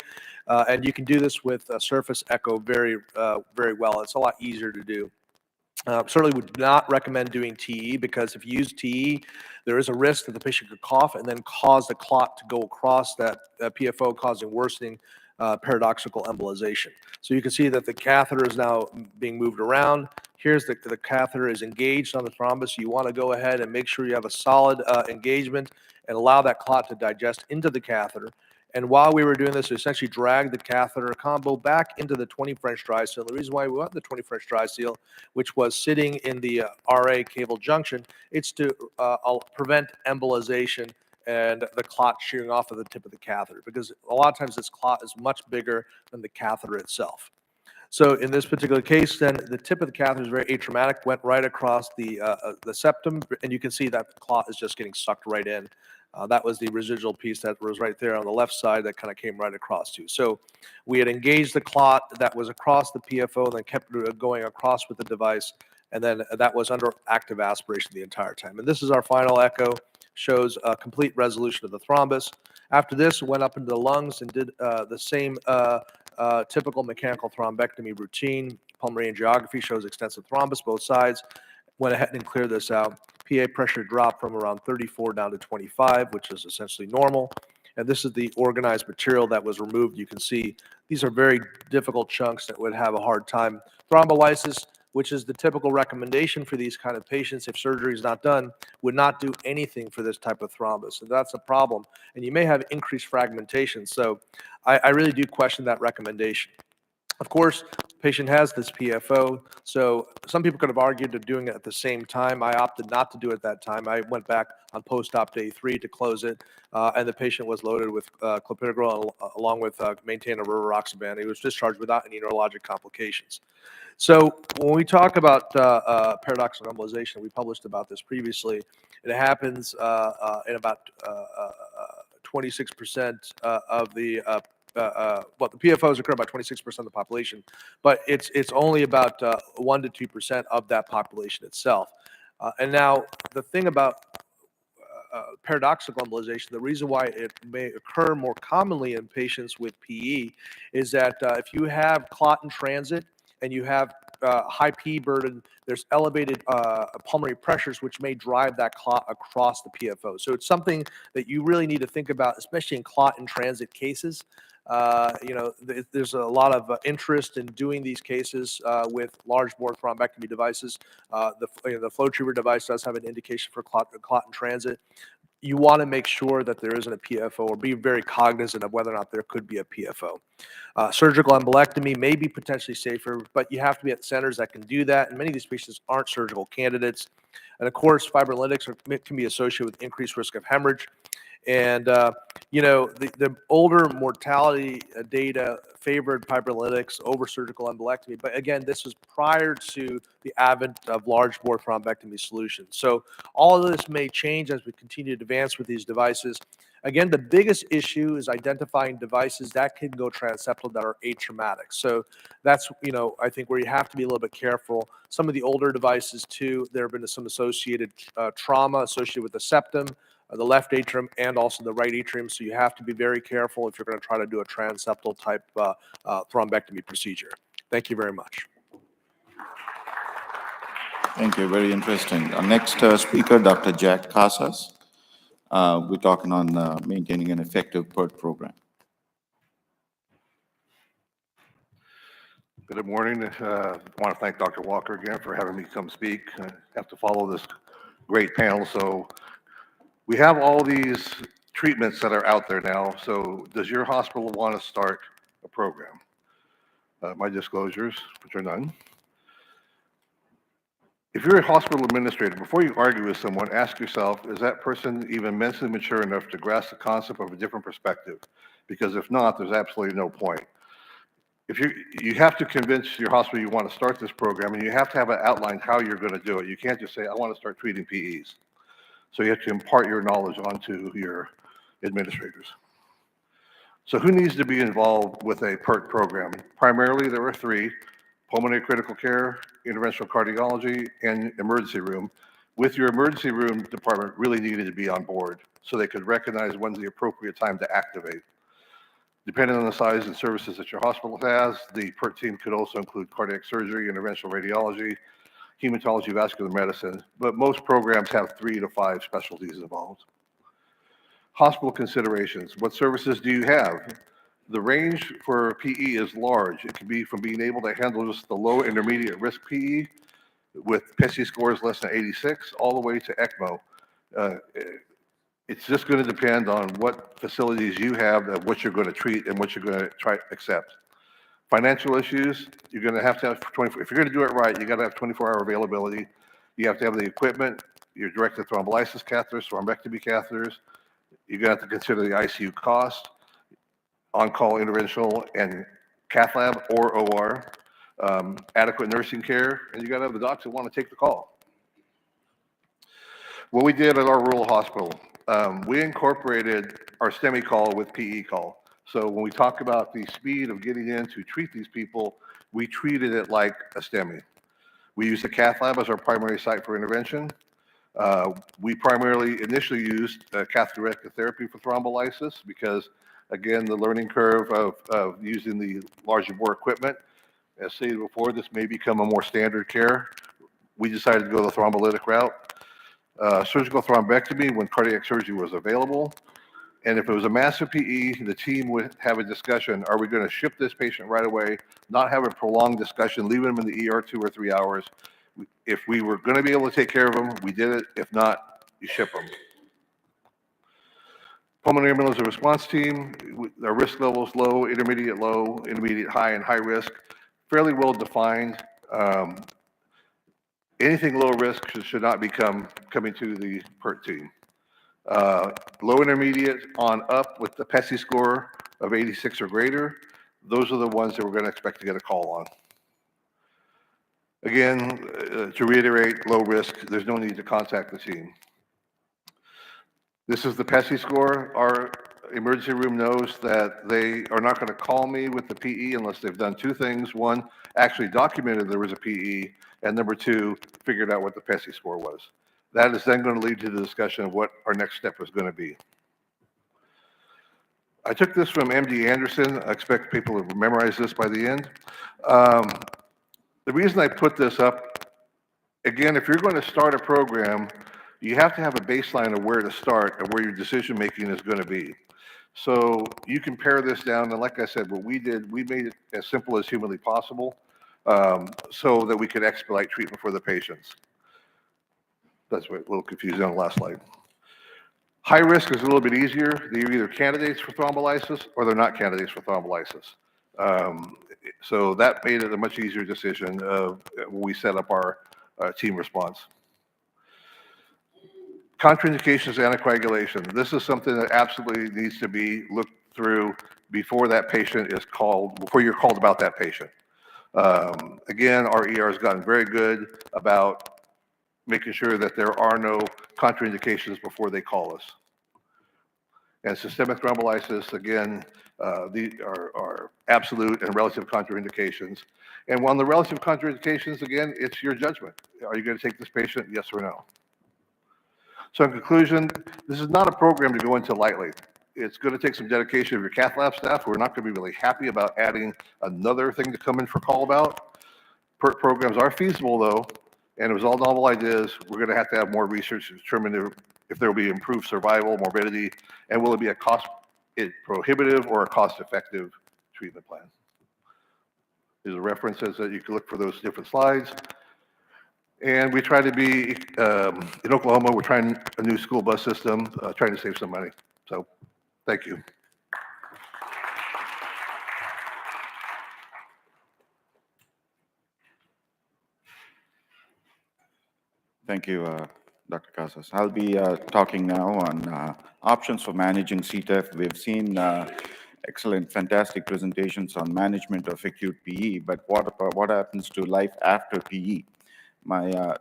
And you can do this with surface echo very well. It's a lot easier to do. Certainly would not recommend doing TE, because if you use TE, there is a risk that the patient could cough and then cause the clot to go across that PFO, causing worsening paradoxical embolization. So you can see that the catheter is now being moved around. Here's the catheter is engaged on the thrombus. You want to go ahead and make sure you have a solid engagement and allow that clot to digest into the catheter. And while we were doing this, we essentially dragged the catheter combo back into the 20 French dry seal. The reason why we want the 20 French dry seal, which was sitting in the RA cable junction, it's to prevent embolization and the clot shearing off of the tip of the catheter, because a lot of times this clot is much bigger than the catheter itself. So in this particular case, then the tip of the catheter is very atraumatic, went right across the septum, and you can see that the clot is just getting sucked right in. That was the residual piece that was right there on the left side that kind of came right across too. So we had engaged the clot that was across the PFO and then kept going across with the device. And then that was under active aspiration the entire time. And this is our final echo, shows a complete resolution of the thrombus. After this, went up into the lungs and did the same typical mechanical thrombectomy routine. Pulmonary angiography shows extensive thrombus both sides. Went ahead and cleared this out. PA pressure dropped from around 34 down to 25, which is essentially normal. And this is the organized material that was removed. You can see these are very difficult chunks that would have a hard time. Thrombolysis, which is the typical recommendation for these kind of patients if surgery is not done, would not do anything for this type of thrombus. And that's a problem. And you may have increased fragmentation. So I really do question that recommendation. Of course, the patient has this PFO, so some people could have argued of doing it at the same time. I opted not to do it at that time. I went back on post-op day 3 to close it, and the patient was loaded with clopidogrel along with maintained a rivaroxaban. He was discharged without any neurologic complications. So when we talk about paradoxical embolization, we published about this previously. It happens in about 26% of the well, the PFOs occur about 26% of the population, but it's only about 1 to 2% of that population itself. And now the thing about paradoxical embolization, the reason why it may occur more commonly in patients with PE is that if you have clot in transit and you have high PE burden, there's elevated pulmonary pressures, which may drive that clot across the PFO. So it's something that you really need to think about, especially in clot in transit cases. There's a lot of interest in doing these cases with large bore thrombectomy devices. The FlowTriever device does have an indication for clot in transit. You want to make sure that there isn't a PFO, or be very cognizant of whether or not there could be a PFO. Surgical embolectomy may be potentially safer, but you have to be at centers that can do that, and many of these patients aren't surgical candidates. And of course, fibrinolytics can be associated with increased risk of hemorrhage. And, the older mortality data favored fibrinolytics over surgical embolectomy. But again, this was prior to the advent of large bore thrombectomy solutions. So all of this may change as we continue to advance with these devices. Again, the biggest issue is identifying devices that can go transeptal that are atraumatic. So that's, I think where you have to be a little bit careful. Some of the older devices too, there have been some associated trauma associated with the septum, the left atrium, and also the right atrium. So you have to be very careful if you're going to try to do a transeptal type thrombectomy procedure. Thank you very much. Thank you. Very interesting. Our next speaker, Dr. Jack Casas. We're talking on maintaining an effective PERT program. Good morning. I want to thank Dr. Walker again for having me come speak. I have to follow this great panel. So we have all these treatments that are out there now. So does your hospital want to start a program? My disclosures, which are none. If you're a hospital administrator, before you argue with someone, ask yourself, is that person even mentally mature enough to grasp the concept of a different perspective? Because if not, there's absolutely no point. If you have to convince your hospital you want to start this program, and you have to have it outlined how you're going to do it. You can't just say, I want to start treating PEs. So you have to impart your knowledge onto your administrators. So who needs to be involved with a PERT program? Primarily, there are three: pulmonary critical care, interventional cardiology, and emergency room. With your emergency room department really needed to be on board so they could recognize when's the appropriate time to activate. Depending on the size and services that your hospital has, the PERT team could also include cardiac surgery, interventional radiology, hematology, vascular medicine, but most programs have 3 to 5 specialties involved. Hospital considerations. What services do you have? The range for PE is large. It can be from being able to handle just the low intermediate risk PE with PESI scores less than 86 all the way to ECMO. It's just going to depend on what facilities you have, and what you're going to treat and what you're going to try to accept. Financial issues, you're going to have 24, if you're going to do it right, you got to have 24-hour availability. You have to have the equipment, your directed thrombolysis catheters, thrombectomy catheters. You're going to have to consider the ICU cost, on-call interventional and cath lab or OR, adequate nursing care, and you got to have the docs that want to take the call. What we did at our rural hospital, we incorporated our STEMI call with PE call. So when we talk about the speed of getting in to treat these people, we treated it like a STEMI. We used the cath lab as our primary site for intervention. We primarily initially used catheter-directed therapy for thrombolysis because, again, the learning curve of using the larger bore equipment. As stated before, this may become a more standard care. We decided to go the thrombolytic route. Surgical thrombectomy when cardiac surgery was available. And if it was a massive PE, the team would have a discussion. Are we going to ship this patient right away? Not have a prolonged discussion, leave him in the ER 2 or 3 hours. If we were going to be able to take care of him, we did it. If not, you ship them. Pulmonary emergency response team, our risk levels low, intermediate high, and high risk, fairly well defined. Anything low risk should not be coming to the PERT team. Low intermediate on up with the PESI score of 86 or greater, those are the ones that we're going to expect to get a call on. Again, to reiterate, low risk, there's no need to contact the team. This is the PESI score. Our emergency room knows that they are not going to call me with the PE unless they've done two things. One, actually documented there was a PE, and number two, figured out what the PESI score was. That is then going to lead to the discussion of what our next step is going to be. I took this from MD Anderson. I expect people to memorize this by the end. The reason I put this up, again, if you're going to start a program, you have to have a baseline of where to start and where your decision making is going to be. So you can pare this down, and like I said, what we did, we made it as simple as humanly possible so that we could expedite treatment for the patients. That's a little confusing on the last slide. High risk is a little bit easier. They're either candidates for thrombolysis or they're not candidates for thrombolysis. So that made it a much easier decision when we set up our team response. Contraindications and anticoagulation. This is something that absolutely needs to be looked through before that patient is called, before you're called about that patient. Again, our ER has gotten very good about making sure that there are no contraindications before they call us. And systemic thrombolysis, again, these are absolute and relative contraindications. And on the relative contraindications, again, it's your judgment. Are you going to take this patient, yes or no? So in conclusion, this is not a program to go into lightly. It's going to take some dedication of your cath lab staff who are not going to be really happy about adding another thing to come in for call about. PERT programs are feasible though, and it was all novel ideas. We're going to have more research to determine if there will be improved survival, morbidity, and will it be a prohibitive or a cost-effective treatment plan. There's references that you can look for those different slides. And we try to be, in Oklahoma, we're trying a new school bus system, trying to save some money. So, thank you. Thank you, Dr. Casas. I'll be talking now on options for managing CTEPH. We've seen excellent, fantastic presentations on management of acute PE, but what happens to life after PE? My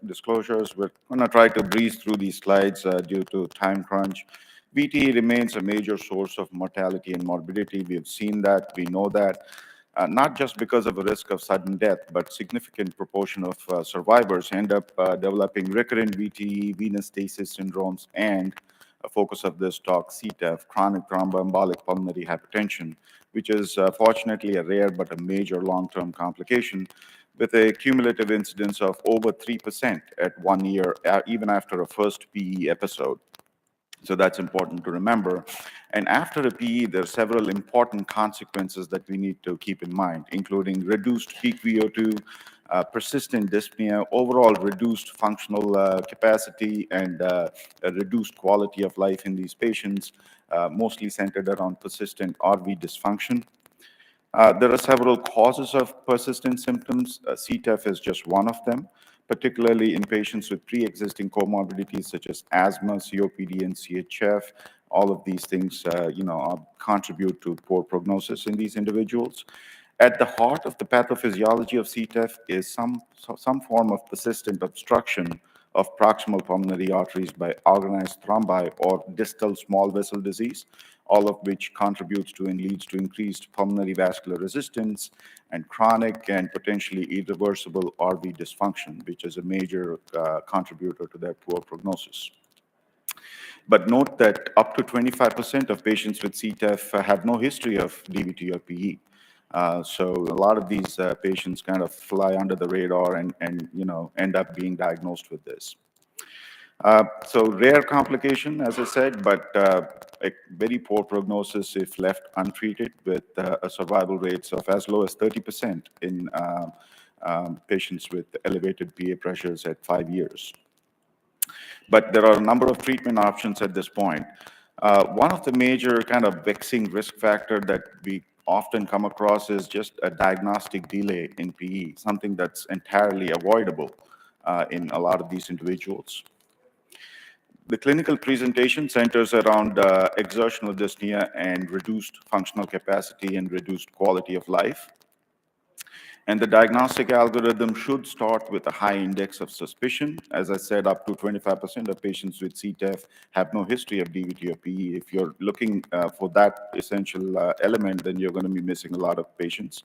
disclosures, we're going to try to breeze through these slides due to time crunch. VTE remains a major source of mortality and morbidity. We've seen that, we know that. Not just because of a risk of sudden death, but significant proportion of survivors end up developing recurrent VTE, venous stasis syndromes, and a focus of this talk, CTEPH, chronic thromboembolic pulmonary hypertension, which is fortunately a rare but a major long-term complication with a cumulative incidence of over 3% at 1 year, even after a first PE episode. So that's important to remember. And after a PE, there are several important consequences that we need to keep in mind, including reduced peak VO2, persistent dyspnea, overall reduced functional capacity, and a reduced quality of life in these patients, mostly centered around persistent RV dysfunction. There are several causes of persistent symptoms. CTEPH is just one of them, particularly in patients with pre-existing comorbidities such as asthma, COPD, and CHF. All of these things, contribute to poor prognosis in these individuals. At the heart of the pathophysiology of CTEPH is some form of persistent obstruction of proximal pulmonary arteries by organized thrombi or distal small vessel disease, all of which contributes to and leads to increased pulmonary vascular resistance and chronic and potentially irreversible RV dysfunction, which is a major contributor to their poor prognosis. But note that up to 25% of patients with CTEPH have no history of DVT or PE. So a lot of these patients kind of fly under the radar and end up being diagnosed with this. So rare complication, as I said, but a very poor prognosis if left untreated, with a survival rates of as low as 30% in patients with elevated PA pressures at 5 years. But there are a number of treatment options at this point. One of the major kind of vexing risk factor that we often come across is just a diagnostic delay in PE, something that's entirely avoidable in a lot of these individuals. The clinical presentation centers around exertional dyspnea and reduced functional capacity and reduced quality of life. And the diagnostic algorithm should start with a high index of suspicion. As I said, up to 25% of patients with CTEPH have no history of DVT or PE. If you're looking for that essential element, then you're going to be missing a lot of patients.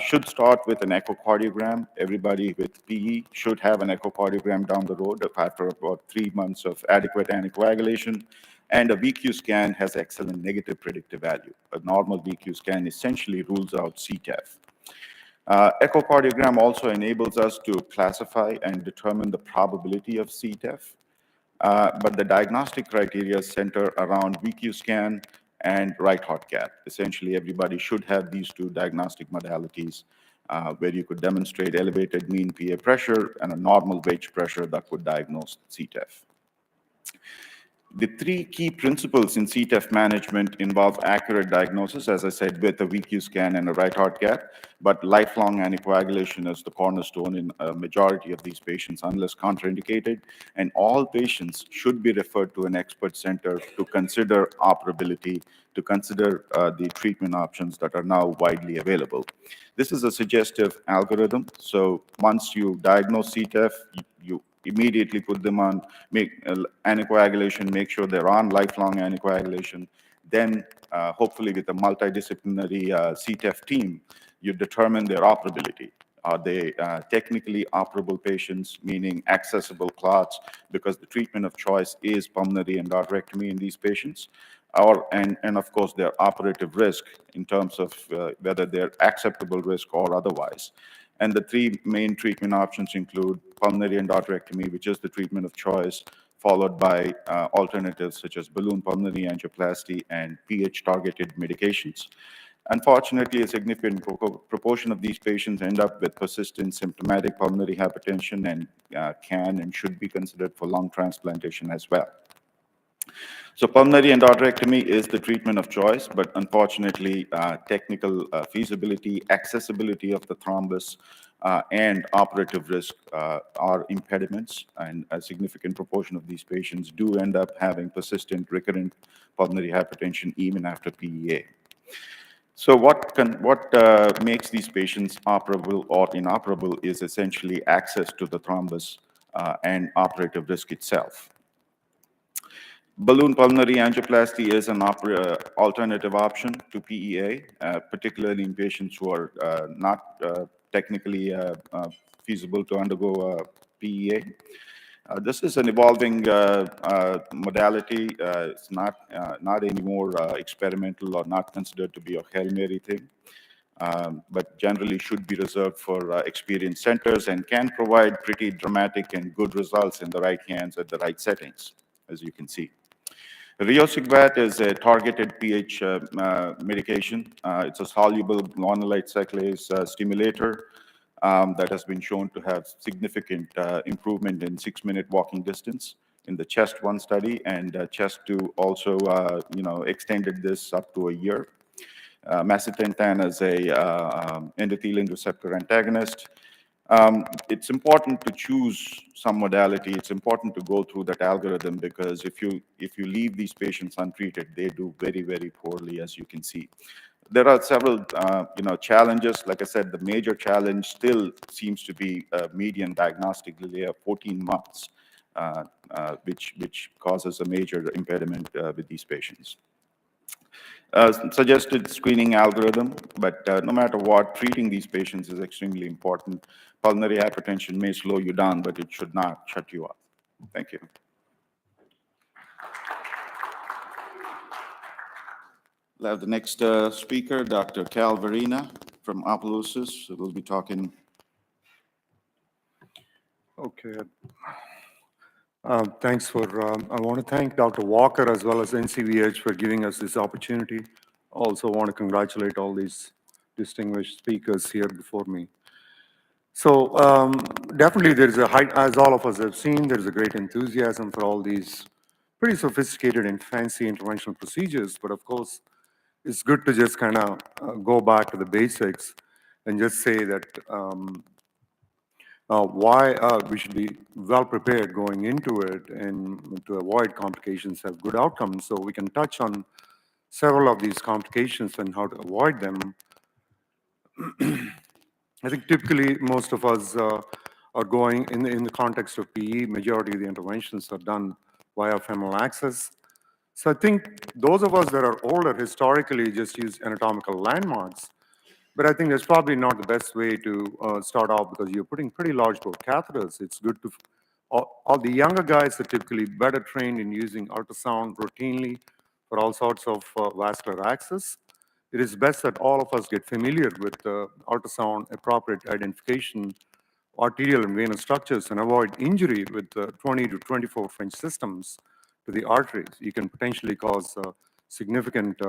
Should start with an echocardiogram. Everybody with PE should have an echocardiogram down the road after about 3 months of adequate anticoagulation. And a VQ scan has excellent negative predictive value. A normal VQ scan essentially rules out CTEPH. Echocardiogram also enables us to classify and determine the probability of CTEPH, but the diagnostic criteria center around VQ scan and right heart cath. Essentially, everybody should have these two diagnostic modalities where you could demonstrate elevated mean PA pressure and a normal wedge pressure that would diagnose CTEPH. The 3 key principles in CTEPH management involve accurate diagnosis, as I said, with a VQ scan and a right heart cath, but lifelong anticoagulation is the cornerstone in a majority of these patients, unless contraindicated, and all patients should be referred to an expert center to consider operability, to consider the treatment options that are now widely available. This is a suggestive algorithm, so once you diagnose CTEPH, you immediately put them on anticoagulation, make sure they're on lifelong anticoagulation. Then, hopefully with a multidisciplinary CTEPH team, you determine their operability. Are they technically operable patients, meaning accessible clots, because the treatment of choice is pulmonary endarterectomy in these patients? And of course, their operative risk in terms of whether they're acceptable risk or otherwise. And the 3 main treatment options include pulmonary endarterectomy, which is the treatment of choice, followed by alternatives such as balloon pulmonary angioplasty and pH-targeted medications. Unfortunately, a significant proportion of these patients end up with persistent symptomatic pulmonary hypertension and can and should be considered for lung transplantation as well. So pulmonary endarterectomy is the treatment of choice, but unfortunately, technical feasibility, accessibility of the thrombus, and operative risk are impediments, and a significant proportion of these patients do end up having persistent recurrent pulmonary hypertension even after PEA. So what makes these patients operable or inoperable is essentially access to the thrombus and operative risk itself. Balloon pulmonary angioplasty is an alternative option to PEA, particularly in patients who are not technically feasible to undergo PEA. This is an evolving modality. It's not anymore experimental or not considered to be a Hail Mary thing, but generally should be reserved for experienced centers and can provide pretty dramatic and good results in the right hands at the right settings, as you can see. Riociguat is a targeted pH medication. It's a soluble guanylate cyclase stimulator that has been shown to have significant improvement in 6-minute walking distance in the CHEST-1 study, and CHEST-2 also, extended this up to a year. Macitentan is a endothelin receptor antagonist. It's important to choose some modality. It's important to go through that algorithm, because if you leave these patients untreated, they do very, very poorly, as you can see. There are several challenges. Like I said, the major challenge still seems to be median diagnostic delay of 14 months, which causes a major impediment with these patients. Suggested screening algorithm, but no matter what, treating these patients is extremely important. Pulmonary hypertension may slow you down, but it should not shut you up. Thank you. We'll have the next speaker, Dr. Cal Verena from Opelousas, who will be talking. Okay. Thanks I want to thank Dr. Walker as well as NCVH for giving us this opportunity. Also want to congratulate all these distinguished speakers here before me. So definitely there's as all of us have seen, there's a great enthusiasm for all these pretty sophisticated and fancy interventional procedures. But of course, it's good to just kind of go back to the basics and just say that why we should be well prepared going into it and to avoid complications, have good outcomes. So we can touch on several of these complications and how to avoid them. I think typically most of us are going in the context of PE. Majority of the interventions are done via femoral access. So I think those of us that are older historically just use anatomical landmarks. But I think that's probably not the best way to start off, because you're putting pretty large bore catheters. It's good to, all the younger guys are typically better trained in using ultrasound routinely for all sorts of vascular access. It is best that all of us get familiar with ultrasound appropriate identification, arterial and venous structures, and avoid injury with 20 to 24 French systems to the arteries. You can potentially cause significant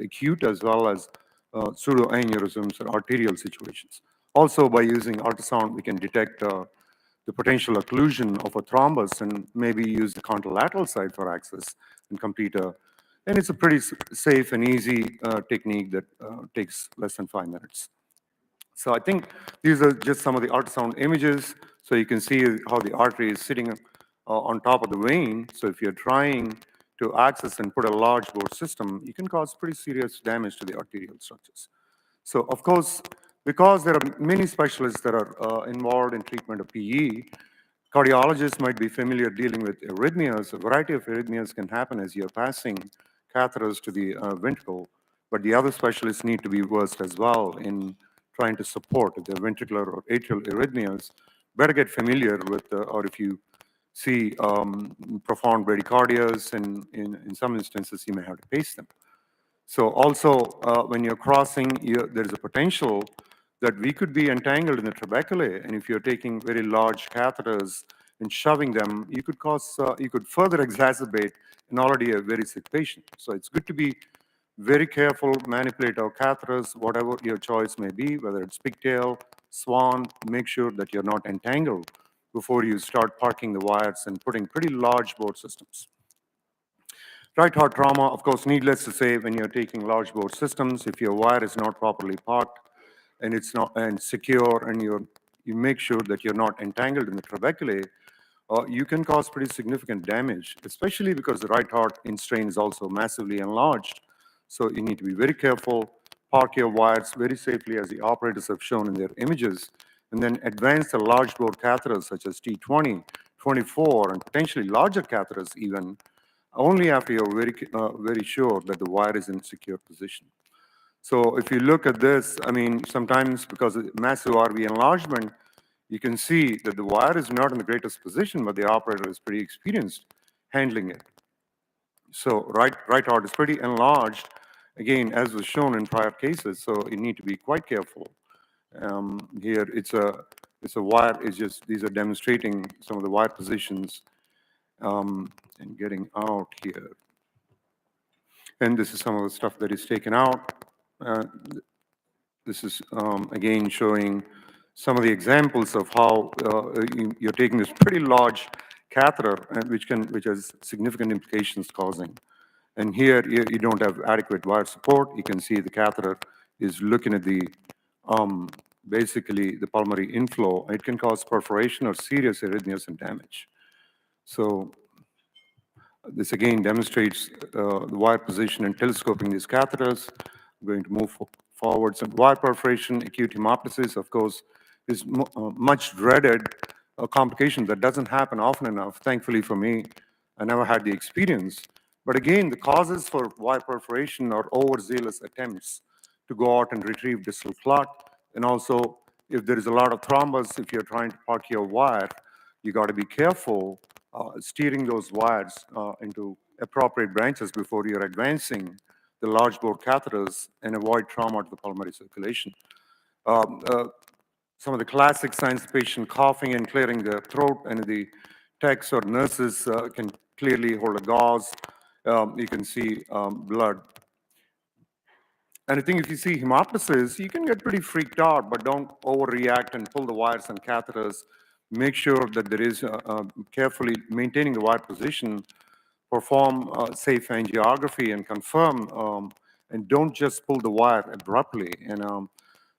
acute as well as pseudoaneurysms or arterial situations. Also, by using ultrasound, we can detect the potential occlusion of a thrombus and maybe use the contralateral side for access and complete and it's a pretty safe and easy technique that takes less than 5 minutes. So I think these are just some of the ultrasound images. So you can see how the artery is sitting on top of the vein. So if you're trying to access and put a large bore system, you can cause pretty serious damage to the arterial structures. So of course, because there are many specialists that are involved in treatment of PE, cardiologists might be familiar dealing with arrhythmias. A variety of arrhythmias can happen as you're passing catheters to the ventricle, but the other specialists need to be versed as well in trying to support the ventricular or atrial arrhythmias. Better get familiar with, or if you see profound bradycardias, and in some instances, you may have to pace them. So also, when you're crossing, there's a potential that we could be entangled in the trabeculae, and if you're taking very large catheters and shoving them, you could further exacerbate an already a very sick patient. So it's good to be very careful, manipulate our catheters, whatever your choice may be, whether it's pigtail, swan, make sure that you're not entangled before you start parking the wires and putting pretty large bore systems. Right heart trauma, of course, needless to say, when you're taking large bore systems, if your wire is not properly parked and it's not secure, and you make sure that you're not entangled in the trabeculae, you can cause pretty significant damage, especially because the right heart in strain is also massively enlarged. So you need to be very careful, park your wires very safely as the operators have shown in their images, and then advance the large bore catheters such as T20, 24, and potentially larger catheters even, only after you're very sure that the wire is in secure position. So if you look at this, I mean, sometimes because of massive RV enlargement, you can see that the wire is not in the greatest position, but the operator is pretty experienced handling it. So right heart is pretty enlarged, again, as was shown in prior cases, so you need to be quite careful. Here, it's a wire, it's just, these are demonstrating some of the wire positions and getting out here. And this is some of the stuff that is taken out. This is, again, showing some of the examples of how you're taking this pretty large catheter, which has significant implications causing. And here, you don't have adequate wire support. You can see the catheter is looking at the, basically, the pulmonary inflow. It can cause perforation or serious arrhythmias and damage. So this again demonstrates the wire position and telescoping these catheters. I'm going to move forwards. And wire perforation, acute hemoptysis, of course, is much dreaded complication that doesn't happen often enough. Thankfully for me, I never had the experience. But again, the causes for wire perforation are overzealous attempts to go out and retrieve distal clot. And also, if there is a lot of thrombus, if you're trying to park your wire, you got to be careful steering those wires into appropriate branches before you're advancing the large bore catheters and avoid trauma to the pulmonary circulation. Some of the classic signs, the patient coughing and clearing the throat, and the techs or nurses can clearly hold a gauze. You can see blood. And I think if you see hemoptysis, you can get pretty freaked out, but don't overreact and pull the wires and catheters. Make sure that there is carefully maintaining the wire position, perform safe angiography and confirm, and don't just pull the wire abruptly, and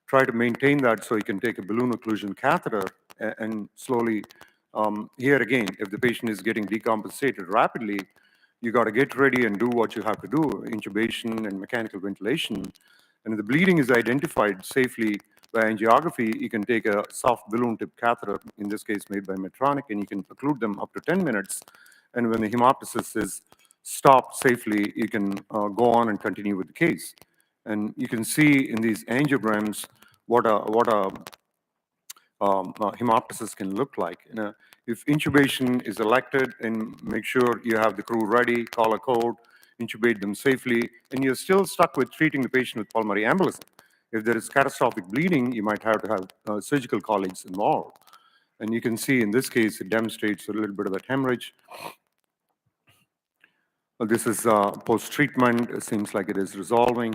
try to maintain that so you can take a balloon occlusion catheter and slowly, here again, if the patient is getting decompensated rapidly, you got to get ready and do what you have to do, intubation and mechanical ventilation. And if the bleeding is identified safely by angiography, you can take a soft balloon tip catheter, in this case made by Medtronic, and you can occlude them up to 10 minutes. And when the hemoptysis is stopped safely, you can go on and continue with the case. And you can see in these angiograms what a hemoptysis can look like. If intubation is elected, and make sure you have the crew ready, call a code, intubate them safely, and you're still stuck with treating the patient with pulmonary embolism. If there is catastrophic bleeding, you might have to have surgical colleagues involved. And you can see in this case, it demonstrates a little bit of that hemorrhage. Well, this is post-treatment. It seems like it is resolving.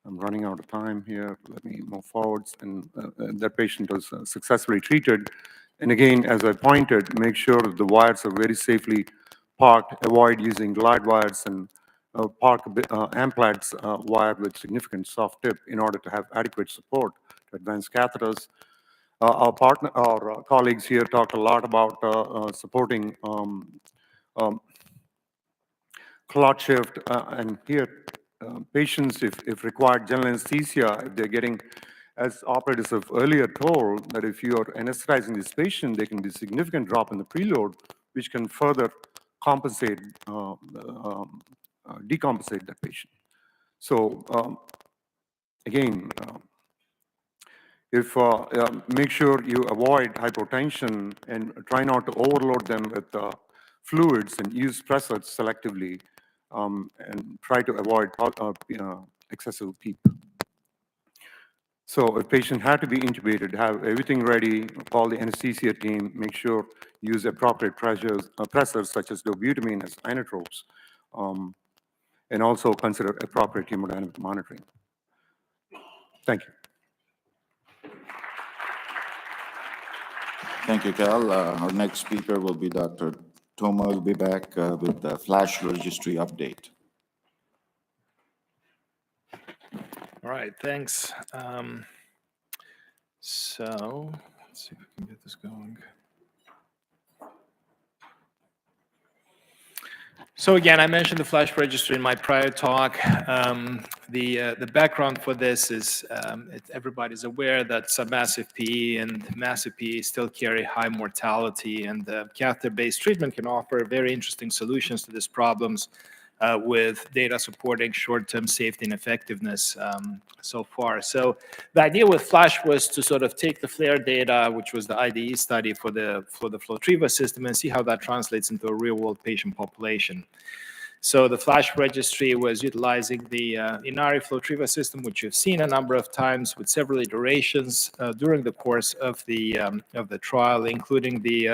I'm running out of time here. Let me move forwards. And that patient was successfully treated. And again, as I pointed, make sure that the wires are very safely parked. Avoid using glide wires, and park Amplats wire with significant soft tip in order to have adequate support to advance catheters. Our colleagues here talked a lot about supporting clot shift, and here patients, if required general anesthesia, if they're getting, as operators have earlier told, that if you are anesthetizing this patient, there can be a significant drop in the preload, which can further compensate, decompensate that patient. So again, make sure you avoid hypotension and try not to overload them with fluids, and use pressors selectively, and try to avoid excessive PEEP. So if patient had to be intubated, have everything ready, call the anesthesia team, make sure use appropriate pressors such as dobutamine as inotropes. and also consider appropriate hemodynamic monitoring. Thank you. Thank you, Cal. Our next speaker will be Dr. Toma will be back with the FLASH registry update. All right, thanks. So let's see if we can get this going. So again, I mentioned the FLASH registry in my prior talk. The background for this is everybody's aware that submassive PE and massive PE still carry high mortality, and catheter-based treatment can offer very interesting solutions to these problems with data supporting short-term safety and effectiveness so far. So the idea with FLASH was to sort of take the FLAIR data, which was the IDE study for the FlowTriever system, and see how that translates into a real-world patient population. So the FLASH registry was utilizing the Inari FlowTriever system, which you've seen a number of times with several iterations during the course of the trial, including the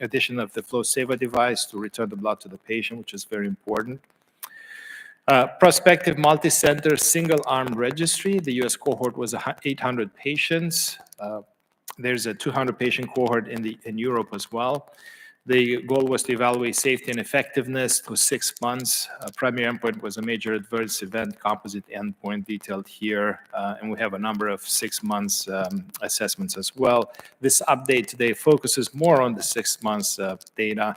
addition of the FlowSaver device to return the blood to the patient, which is very important. Prospective multi-center single-arm registry. The U.S. cohort was 800 patients. There's a 200-patient cohort in Europe as well. The goal was to evaluate safety and effectiveness for 6 months. Primary endpoint was a major adverse event composite endpoint detailed here, and we have a number of 6 months assessments as well. This update today focuses more on the 6 months data.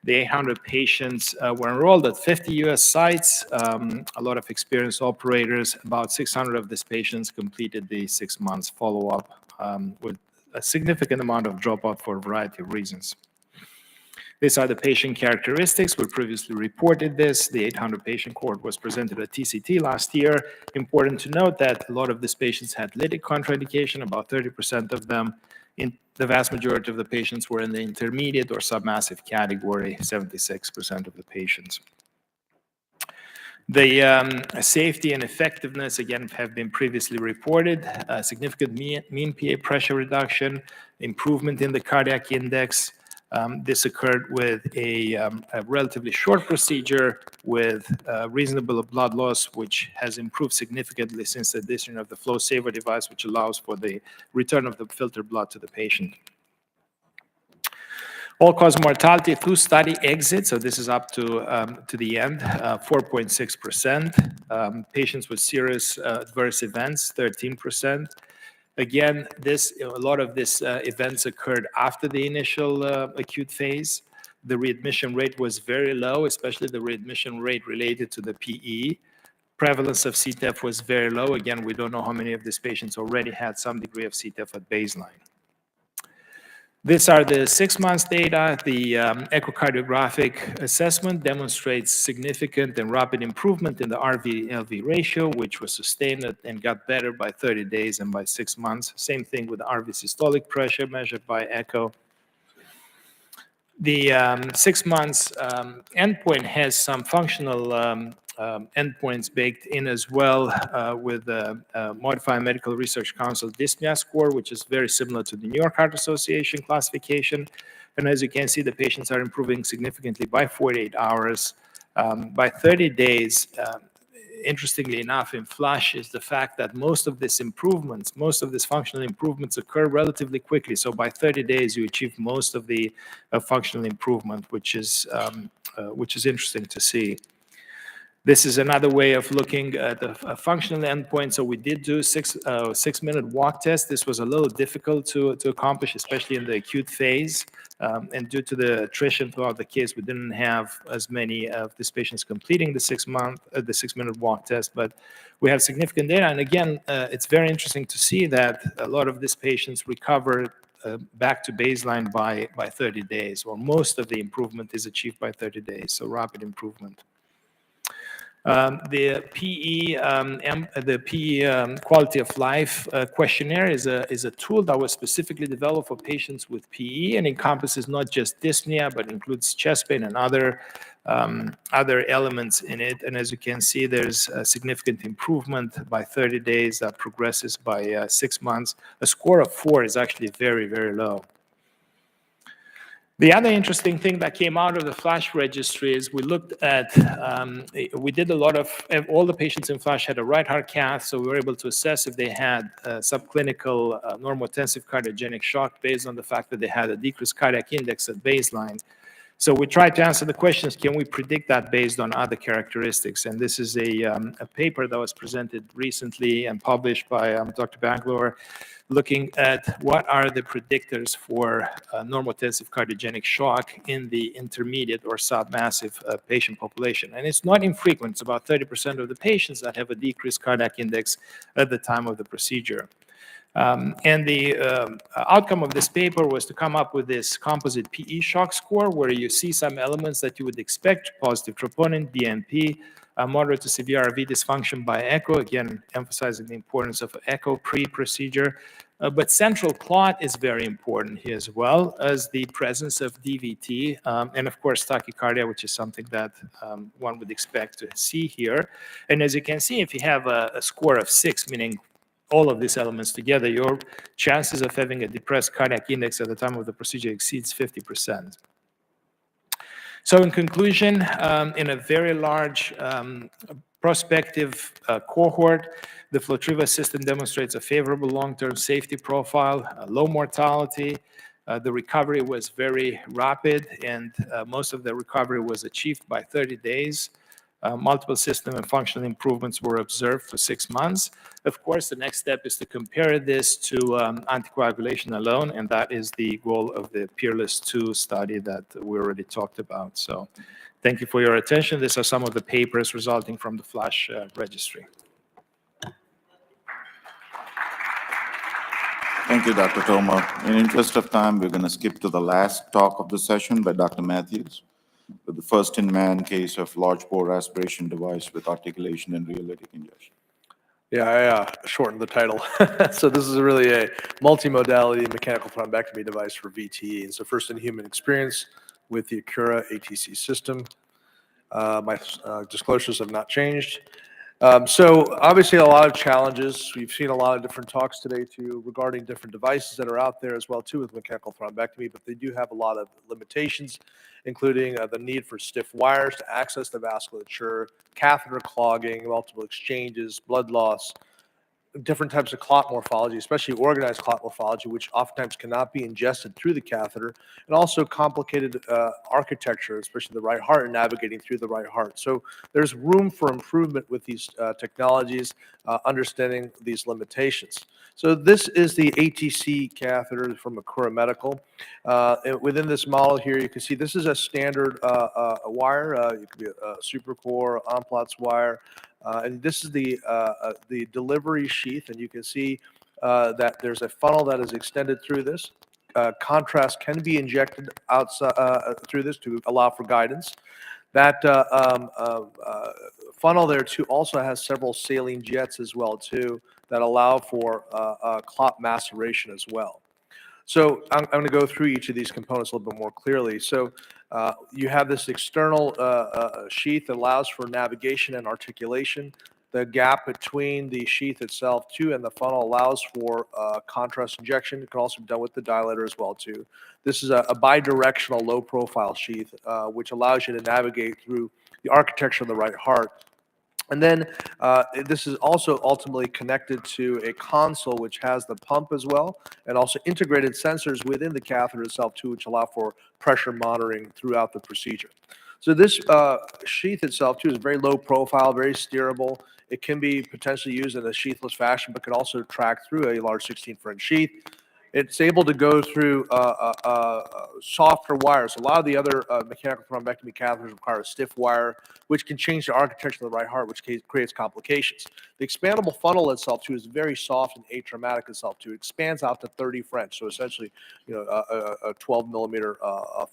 The 800 patients were enrolled at 50 U.S. sites, a lot of experienced operators. About 600 of these patients completed the 6 months follow-up with a significant amount of dropout for a variety of reasons. These are the patient characteristics. We previously reported this. The 800 patient cohort was presented at TCT last year. Important to note that a lot of these patients had lytic contraindication, about 30% of them. The vast majority of the patients were in the intermediate or submassive category, 76% of the patients. The safety and effectiveness, again, have been previously reported. Significant mean PA pressure reduction, improvement in the cardiac index. This occurred with a relatively short procedure with reasonable blood loss, which has improved significantly since the addition of the FlowSaver device, which allows for the return of the filtered blood to the patient. All-cause mortality through study exit, so this is up to the end, 4.6%. Patients with serious adverse events, 13%. Again, a lot of these events occurred after the initial acute phase. The readmission rate was very low, especially the readmission rate related to the PE. Prevalence of CTEPH was very low. Again, we don't know how many of these patients already had some degree of CTEPH at baseline. These are the 6 months data. The echocardiographic assessment demonstrates significant and rapid improvement in the RV-LV ratio, which was sustained and got better by 30 days and by 6 months. Same thing with the RV systolic pressure measured by echo. The 6 months endpoint has some functional endpoints baked in as well with the Modified Medical Research Council dyspnea score, which is very similar to the New York Heart Association classification. And as you can see, the patients are improving significantly by 48 hours. By 30 days, interestingly enough, in FLASH is the fact that most of these improvements, most of these functional improvements occur relatively quickly. So by 30 days, you achieve most of the functional improvement, which is interesting to see. This is another way of looking at the functional endpoint. So we did do 6-minute walk test. This was a little difficult to accomplish, especially in the acute phase. And due to the attrition throughout the case, we didn't have as many of these patients completing the 6-minute walk test, but we have significant data. And again, it's very interesting to see that a lot of these patients recover back to baseline by 30 days, or most of the improvement is achieved by 30 days, so rapid improvement. The PE quality of life questionnaire is a tool that was specifically developed for patients with PE and encompasses not just dyspnea, but includes chest pain and other elements in it. And as you can see, there's a significant improvement by 30 days that progresses by 6 months. A score of 4 is actually very, very low. The other interesting thing that came out of the FLASH registry is we looked at, we did a lot of, all the patients in FLASH had a right heart cath, so we were able to assess if they had subclinical normotensive cardiogenic shock based on the fact that they had a decreased cardiac index at baseline. So we tried to answer the questions, can we predict that based on other characteristics? And this is a paper that was presented recently and published by Dr. Bangalore, looking at what are the predictors for normotensive cardiogenic shock in the intermediate or submassive patient population. And it's not infrequent. It's about 30% of the patients that have a decreased cardiac index at the time of the procedure. And the outcome of this paper was to come up with this composite PE shock score, where you see some elements that you would expect: positive troponin, BNP, moderate to severe RV dysfunction by echo, again, emphasizing the importance of echo pre-procedure. But central clot is very important here, as well as the presence of DVT, and of course tachycardia, which is something that one would expect to see here. And as you can see, if you have a score of 6, meaning all of these elements together, your chances of having a depressed cardiac index at the time of the procedure exceeds 50%. So in conclusion, in a very large prospective cohort, the Flotriva system demonstrates a favorable long-term safety profile, low mortality. The recovery was very rapid, and most of the recovery was achieved by 30 days. Multiple system and functional improvements were observed for 6 months. Of course, the next step is to compare this to anticoagulation alone, and that is the goal of the Peerless 2 study that we already talked about. So thank you for your attention. These are some of the papers resulting from the FLASH registry. Thank you, Dr. Toma. In interest of time, we're going to skip to the last talk of the session by Dr. Matthews, with the first-in-man case of large bore aspiration device with articulation and rheolytic injection. Yeah, I shortened the title. So this is really a multimodality mechanical thrombectomy device for VTE. It's a first-in-human experience with the Acura ATC system. My disclosures have not changed. So obviously a lot of challenges. We've seen a lot of different talks today too regarding different devices that are out there as well too with mechanical thrombectomy, but they do have a lot of limitations, including the need for stiff wires to access the vasculature, catheter clogging, multiple exchanges, blood loss, different types of clot morphology, especially organized clot morphology, which oftentimes cannot be ingested through the catheter, and also complicated architecture, especially the right heart and navigating through the right heart. So there's room for improvement with these technologies, understanding these limitations. So this is the ATC catheter from Acura Medical. Within this model here, you can see this is a standard wire. It could be a supercore, Onplatz wire. And this is the delivery sheath, and you can see that there's a funnel that is extended through this. Contrast can be injected outside through this to allow for guidance. That funnel there too also has several saline jets as well too that allow for clot maceration as well. So I'm going to go through each of these components a little bit more clearly. So you have this external sheath that allows for navigation and articulation. The gap between the sheath itself too and the funnel allows for contrast injection. It can also be done with the dilator as well too. This is a bidirectional low profile sheath which allows you to navigate through the architecture of the right heart. And then this is also ultimately connected to a console which has the pump as well, and also integrated sensors within the catheter itself too, which allow for pressure monitoring throughout the procedure. So this sheath itself too is very low profile, very steerable. It can be potentially used in a sheathless fashion, but can also track through a large 16-French sheath. It's able to go through softer wires. A lot of the other mechanical thrombectomy catheters require a stiff wire, which can change the architecture of the right heart, which creates complications. The expandable funnel itself too is very soft and atraumatic itself too. It expands out to 30 French, so essentially, a 12 millimeter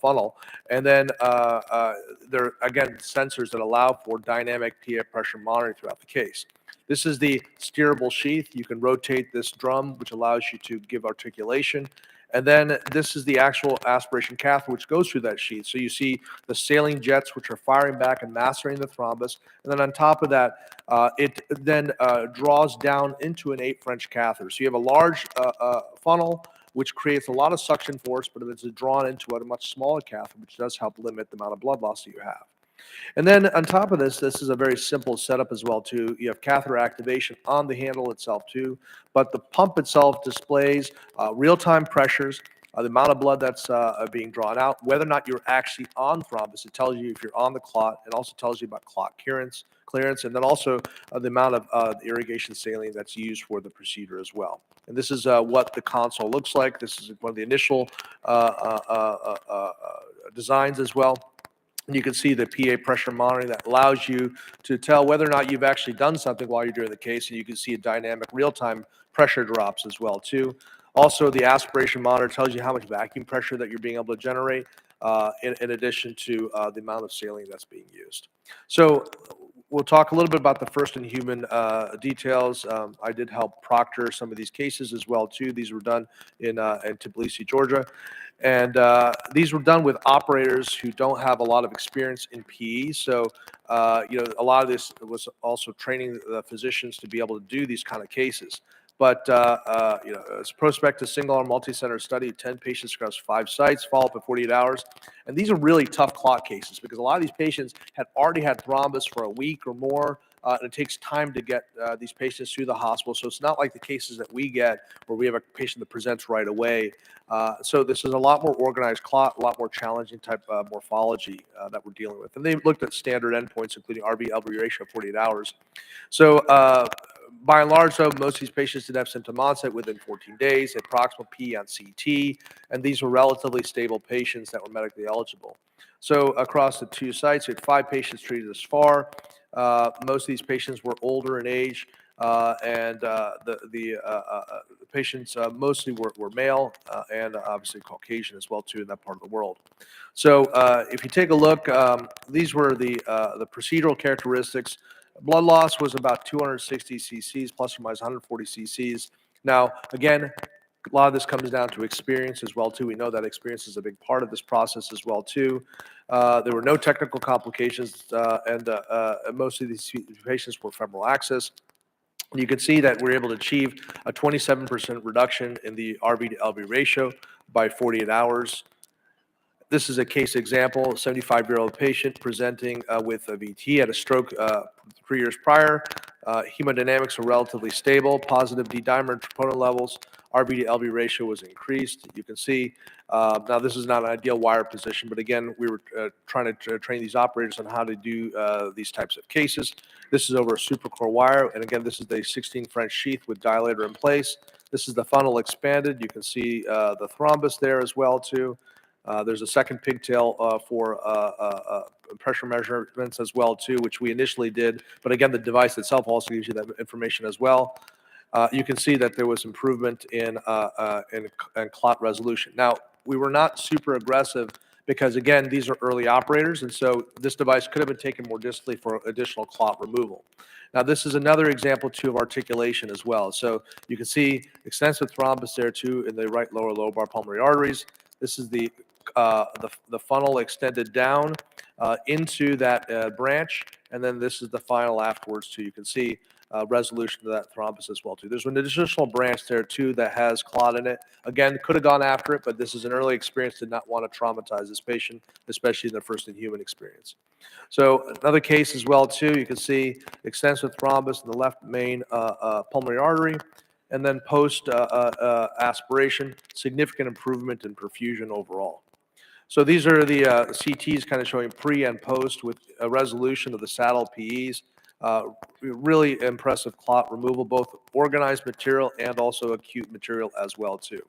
funnel. And then there are again sensors that allow for dynamic PA pressure monitoring throughout the case. This is the steerable sheath. You can rotate this drum, which allows you to give articulation. And then this is the actual aspiration catheter, which goes through that sheath. So you see the saline jets, which are firing back and macerating the thrombus. And then on top of that, it then draws down into an 8 French catheter. So you have a large funnel which creates a lot of suction force, but it's drawn into a much smaller catheter, which does help limit the amount of blood loss that you have. And then on top of this, this is a very simple setup as well too. You have catheter activation on the handle itself too, but the pump itself displays real-time pressures, the amount of blood that's being drawn out, whether or not you're actually on thrombus. It tells you if you're on the clot. It also tells you about clot clearance, and then also the amount of irrigation saline that's used for the procedure as well. And this is what the console looks like. This is one of the initial designs as well. And you can see the PA pressure monitoring that allows you to tell whether or not you've actually done something while you're doing the case, and you can see a dynamic real-time pressure drops as well too. Also, the aspiration monitor tells you how much vacuum pressure that you're being able to generate, in addition to the amount of saline that's being used. So we'll talk a little bit about the first-in-human details. I did help proctor some of these cases as well too. These were done in Tbilisi, Georgia. And these were done with operators who don't have a lot of experience in PE. So, you know, a lot of this was also training the physicians to be able to do these kind of cases. But, you know, it's a prospective single-arm multi-center study, 10 patients across 5 sites, follow-up at 48 hours. And these are really tough clot cases because a lot of these patients had already had thrombus for a week or more. And it takes time to get these patients through the hospital. So it's not like the cases that we get where we have a patient that presents right away. So this is a lot more organized clot, a lot more challenging type of morphology that we're dealing with. And they looked at standard endpoints, including RV-LV ratio of 48 hours. So by and large, though, most of these patients did have symptom onset within 14 days, had proximal P on CT, and these were relatively stable patients that were medically eligible. So across the 2 sites, we had 5 patients treated thus far. Most of these patients were older in age, and the patients mostly were male and obviously Caucasian as well too in that part of the world. So if you take a look, these were the procedural characteristics. Blood loss was about 260 cc's plus or minus 140 cc's. Now, again, a lot of this comes down to experience as well too. We know that experience is a big part of this process as well too. There were no technical complications, and most of these patients were femoral access. You can see that we're able to achieve a 27% reduction in the RV to LV ratio by 48 hours. This is a case example, a 75-year-old patient presenting with a VT, had a stroke 3 years prior. Hemodynamics were relatively stable, positive D-dimer and troponin levels. RV to LV ratio was increased. You can see, now this is not an ideal wire position, but again, we were trying to train these operators on how to do these types of cases. This is over a supracore wire, and again, this is the 16 French sheath with dilator in place. This is the funnel expanded. You can see the thrombus there as well too. There's a second pigtail for pressure measurements as well too, which we initially did. But again, the device itself also gives you that information as well. You can see that there was improvement in clot resolution. Now, we were not super aggressive because again, these are early operators, and so this device could have been taken more distally for additional clot removal. Now, this is another example too of articulation as well. So you can see extensive thrombus there too in the right lower lobar pulmonary arteries. This is the funnel extended down into that branch, and then this is the final afterwards too. You can see resolution of that thrombus as well too. There's an additional branch there too that has clot in it. Again, could have gone after it, but this is an early experience. Did not want to traumatize this patient, especially in their first in human experience. So another case as well too. You can see extensive thrombus in the left main pulmonary artery. And then post aspiration, significant improvement in perfusion overall. So these are the CTs kind of showing pre and post with a resolution of the saddle PEs. Really impressive clot removal, both organized material and also acute material as well too.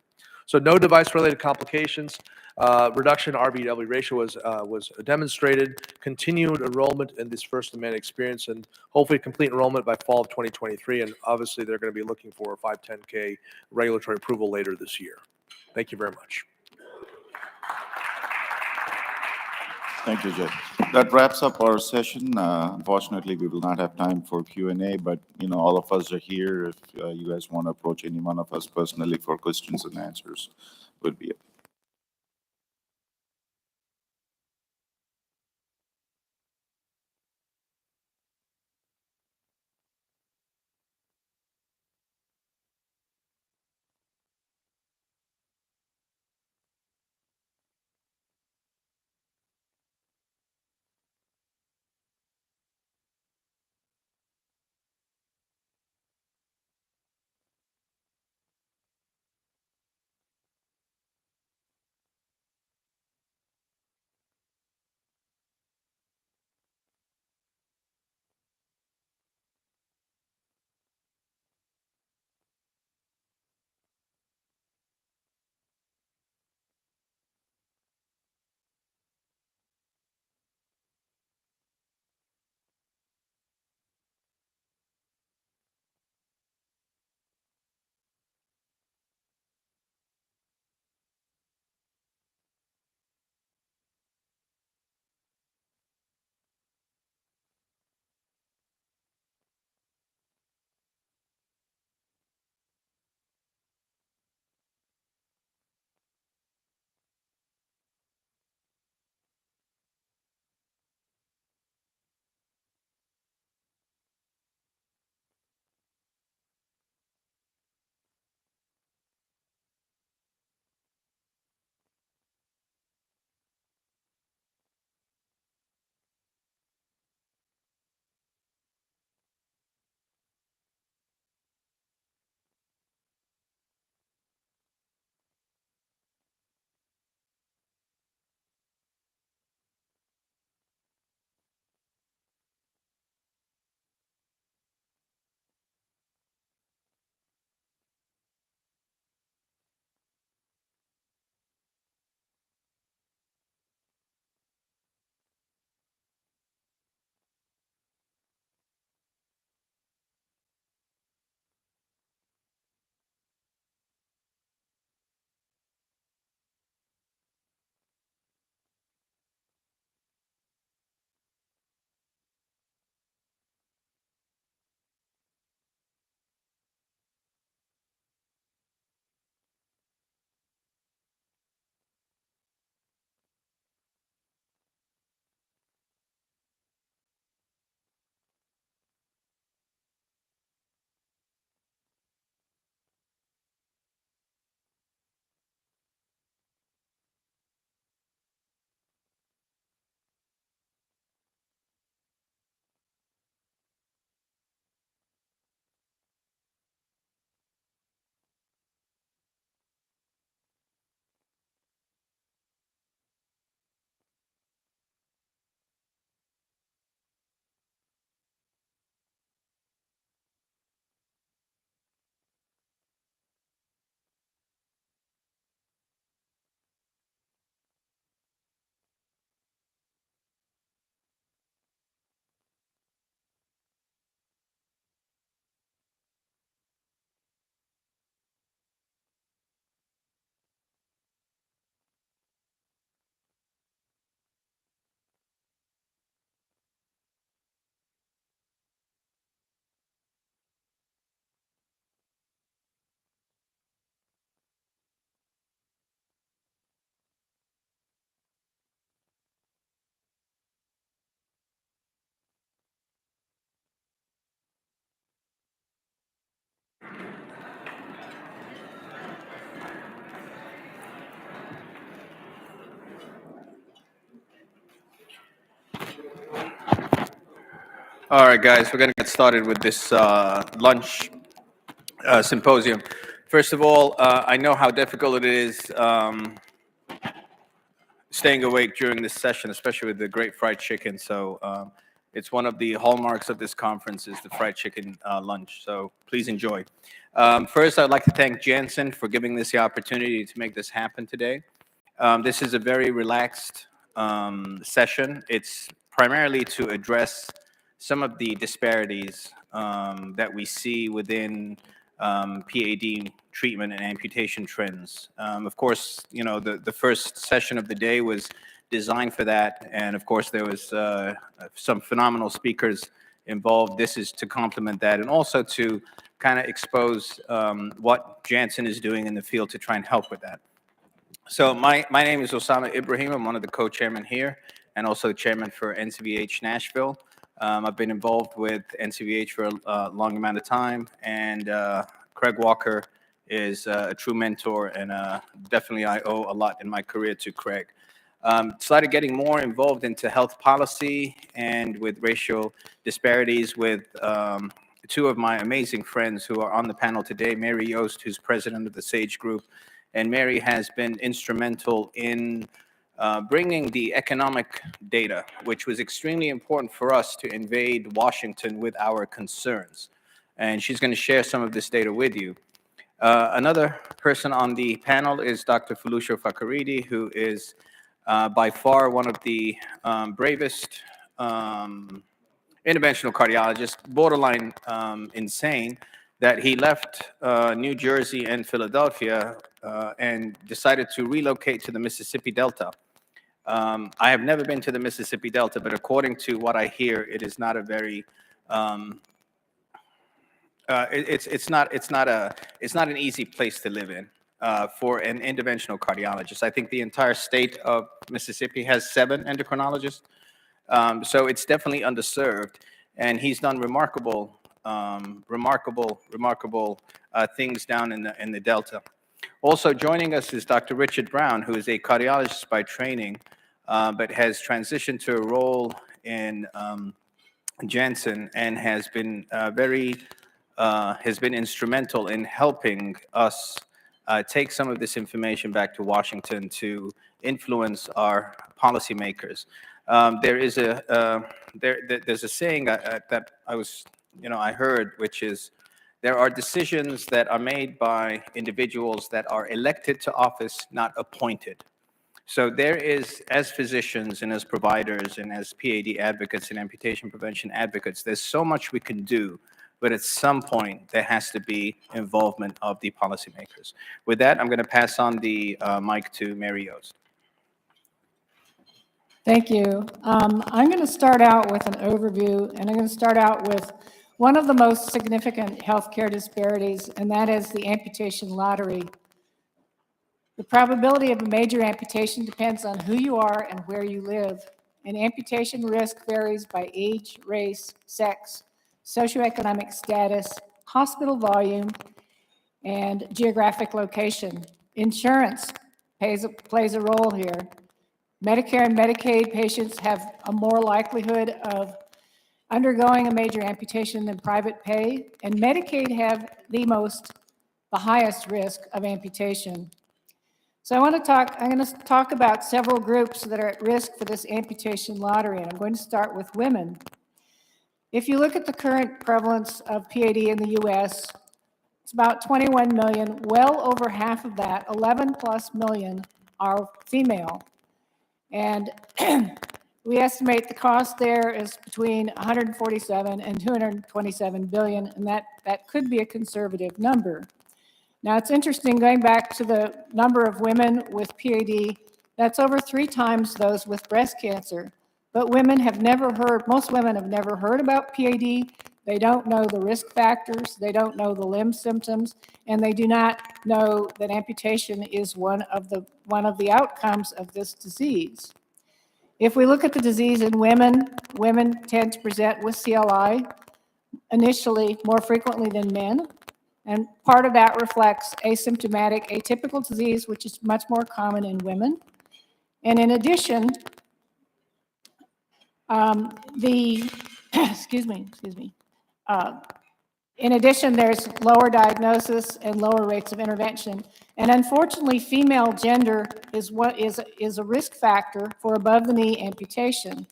So no device-related complications. Reduction in RV-to-LV ratio was demonstrated. Continued enrollment in this first-in-man experience, and hopefully complete enrollment by fall of 2023. And obviously, they're going to be looking for a 510K regulatory approval later this year. Thank you very much. Thank you, Jay. That wraps up our session. Unfortunately, we will not have time for Q&A, but all of us are here. If you guys want to approach any one of us personally for questions and answers, would be it. All right, guys, we're going to get started with this lunch symposium. First of all, I know how difficult it is staying awake during this session, especially with the great fried chicken. So it's one of the hallmarks of this conference is the fried chicken lunch. So please enjoy. First, I'd like to thank Janssen for giving us the opportunity to make this happen today. This is a very relaxed session. It's primarily to address some of the disparities that we see within PAD treatment and amputation trends. Of course, you know, the first session of the day was designed for that. And of course, there was some phenomenal speakers involved. This is to complement that and also to kind of expose what Janssen is doing in the field to try and help with that. So my name is Osama Ibrahim. I'm one of the co-chairmen here and also chairman for NCVH Nashville. I've been involved with NCVH for a long amount of time, and Craig Walker is a true mentor, and definitely I owe a lot in my career to Craig. Started getting more involved into health policy and with racial disparities with two of my amazing friends who are on the panel today, Mary Yost, who's president of the SAGE Group, and Mary has been instrumental in bringing the economic data, which was extremely important for us to invade Washington with our concerns. And she's going to share some of this data with you. Another person on the panel is Dr. Felucia Fakaridi, who is by far one of the bravest interventional cardiologists, borderline insane, that he left New Jersey and Philadelphia and decided to relocate to the Mississippi Delta. I have never been to the Mississippi Delta, but according to what I hear, it is not a very it's not an easy place to live in for an interventional cardiologist. I think the entire state of Mississippi has 7 endocrinologists, so it's definitely underserved. And he's done remarkable things down in the Delta. Also joining us is Dr. Richard Brown, who is a cardiologist by training, but has transitioned to a role in Janssen and has been instrumental in helping us take some of this information back to Washington to influence our policymakers. There's a saying that I heard, which is, there are decisions that are made by individuals that are elected to office, not appointed. So there is, as physicians and as providers and as PAD advocates and amputation prevention advocates, there's so much we can do, but at some point there has to be involvement of the policymakers. With that, I'm going to pass on the mic to Mary Yost. Thank you. I'm going to start out with an overview, and I'm going to start out with one of the most significant healthcare disparities, and that is the amputation lottery. The probability of a major amputation depends on who you are and where you live, and amputation risk varies by age, race, sex, socioeconomic status, hospital volume, and geographic location. Insurance plays a role here. Medicare and Medicaid patients have a more likelihood of undergoing a major amputation than private pay, and Medicaid have the highest risk of amputation. So I'm going to talk about several groups that are at risk for this amputation lottery, and I'm going to start with women. If you look at the current prevalence of PAD in the US, it's about 21 million. Well over half of that, 11 plus million, are female. And we estimate the cost there is between 147 and 227 billion, and that could be a conservative number. Now, it's interesting, going back to the number of women with PAD, that's over 3 times those with breast cancer. But most women have never heard about PAD. They don't know the risk factors, they don't know the limb symptoms, and they do not know that amputation is one of the outcomes of this disease. If we look at the disease in women, women tend to present with CLI initially more frequently than men. And part of that reflects asymptomatic atypical disease, which is much more common in women. And in addition, the excuse me. In addition, there's lower diagnosis and lower rates of intervention. And unfortunately, female gender is a risk factor for above-the-knee amputation.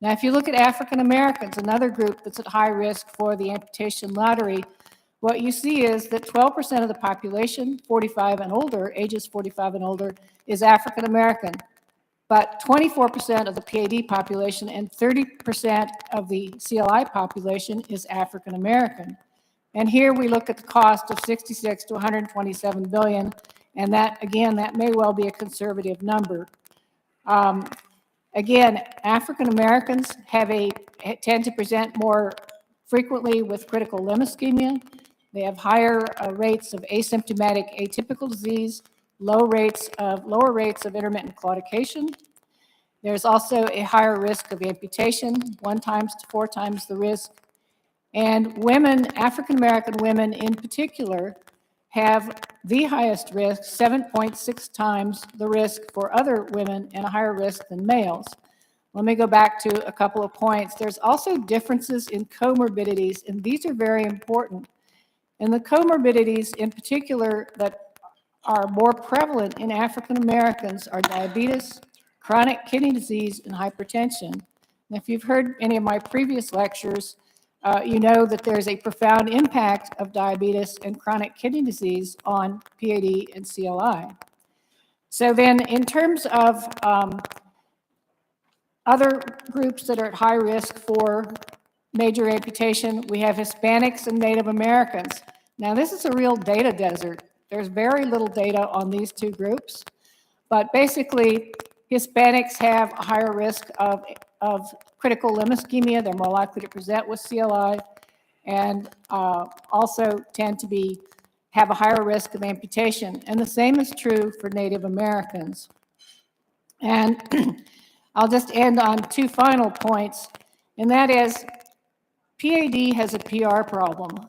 Now, if you look at African Americans, another group that's at high risk for the amputation lottery, what you see is that 12% of the population, 45 and older, ages 45 and older, is African American. But 24% of the PAD population and 30% of the CLI population is African American. And here we look at the cost of 66 to 127 billion, and that, again, that may well be a conservative number. Again, African Americans tend to present more frequently with critical limb ischemia. They have higher rates of asymptomatic atypical disease, lower rates of intermittent claudication. There's also a higher risk of amputation, 1 times to 4 times the risk. And women, African American women in particular, have the highest risk, 7.6 times the risk for other women and a higher risk than males. Let me go back to a couple of points. There's also differences in comorbidities, and these are very important. And the comorbidities in particular that are more prevalent in African Americans are diabetes, chronic kidney disease, and hypertension. And if you've heard any of my previous lectures, you know that there's a profound impact of diabetes and chronic kidney disease on PAD and CLI. So then in terms of other groups that are at high risk for major amputation, we have Hispanics and Native Americans. Now this is a real data desert. There's very little data on these two groups, but basically Hispanics have a higher risk of critical limb ischemia. They're more likely to present with CLI and also tend to have a higher risk of amputation. And the same is true for Native Americans. And I'll just end on 2 final points, and that is PAD has a PR problem.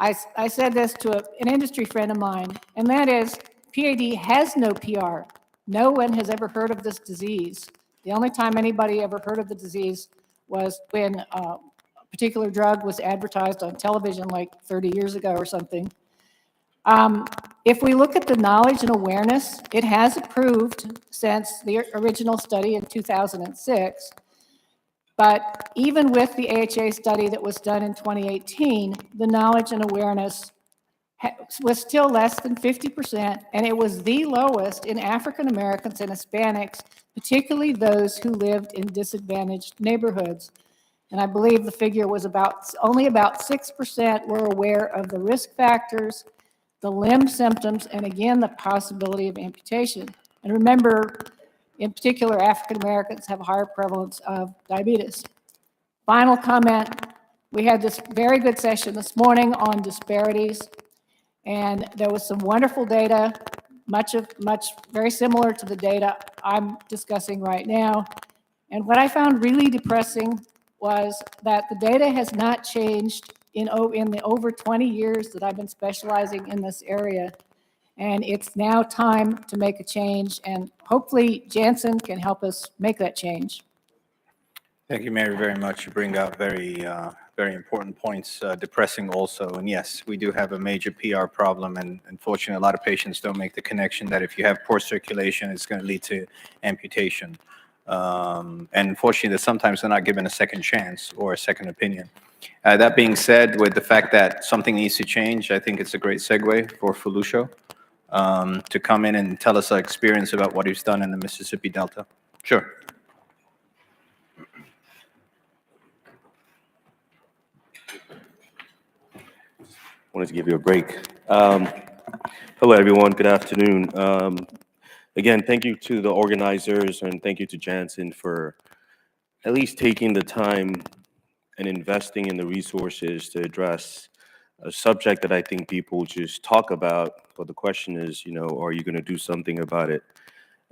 I said this to an industry friend of mine, and that is PAD has no PR. No one has ever heard of this disease. The only time anybody ever heard of the disease was when a particular drug was advertised on television like 30 years ago or something. If we look at the knowledge and awareness, it has improved since the original study in 2006. But even with the AHA study that was done in 2018, the knowledge and awareness was still less than 50%, and it was the lowest in African Americans and Hispanics, particularly those who lived in disadvantaged neighborhoods. And I believe the figure was only about 6% were aware of the risk factors, the limb symptoms, and again, the possibility of amputation. And remember, in particular, African Americans have a higher prevalence of diabetes. Final comment, we had this very good session this morning on disparities, and there was some wonderful data, very similar to the data I'm discussing right now. And what I found really depressing was that the data has not changed in the over 20 years that I've been specializing in this area. And it's now time to make a change, and hopefully Jansen can help us make that change. Thank you, Mary, very much. You bring out very important points, depressing also. And yes, we do have a major PR problem, and unfortunately, a lot of patients don't make the connection that if you have poor circulation, it's going to lead to amputation. And unfortunately, sometimes they're not given a second chance or a second opinion. That being said, with the fact that something needs to change, I think it's a great segue for Felucio to come in and tell us our experience about what he's done in the Mississippi Delta. Sure. Wanted to give you a break. Hello, everyone. Good afternoon. Again, thank you to the organizers and thank you to Jansen for at least taking the time and investing in the resources to address a subject that I think people just talk about, but the question is, are you going to do something about it?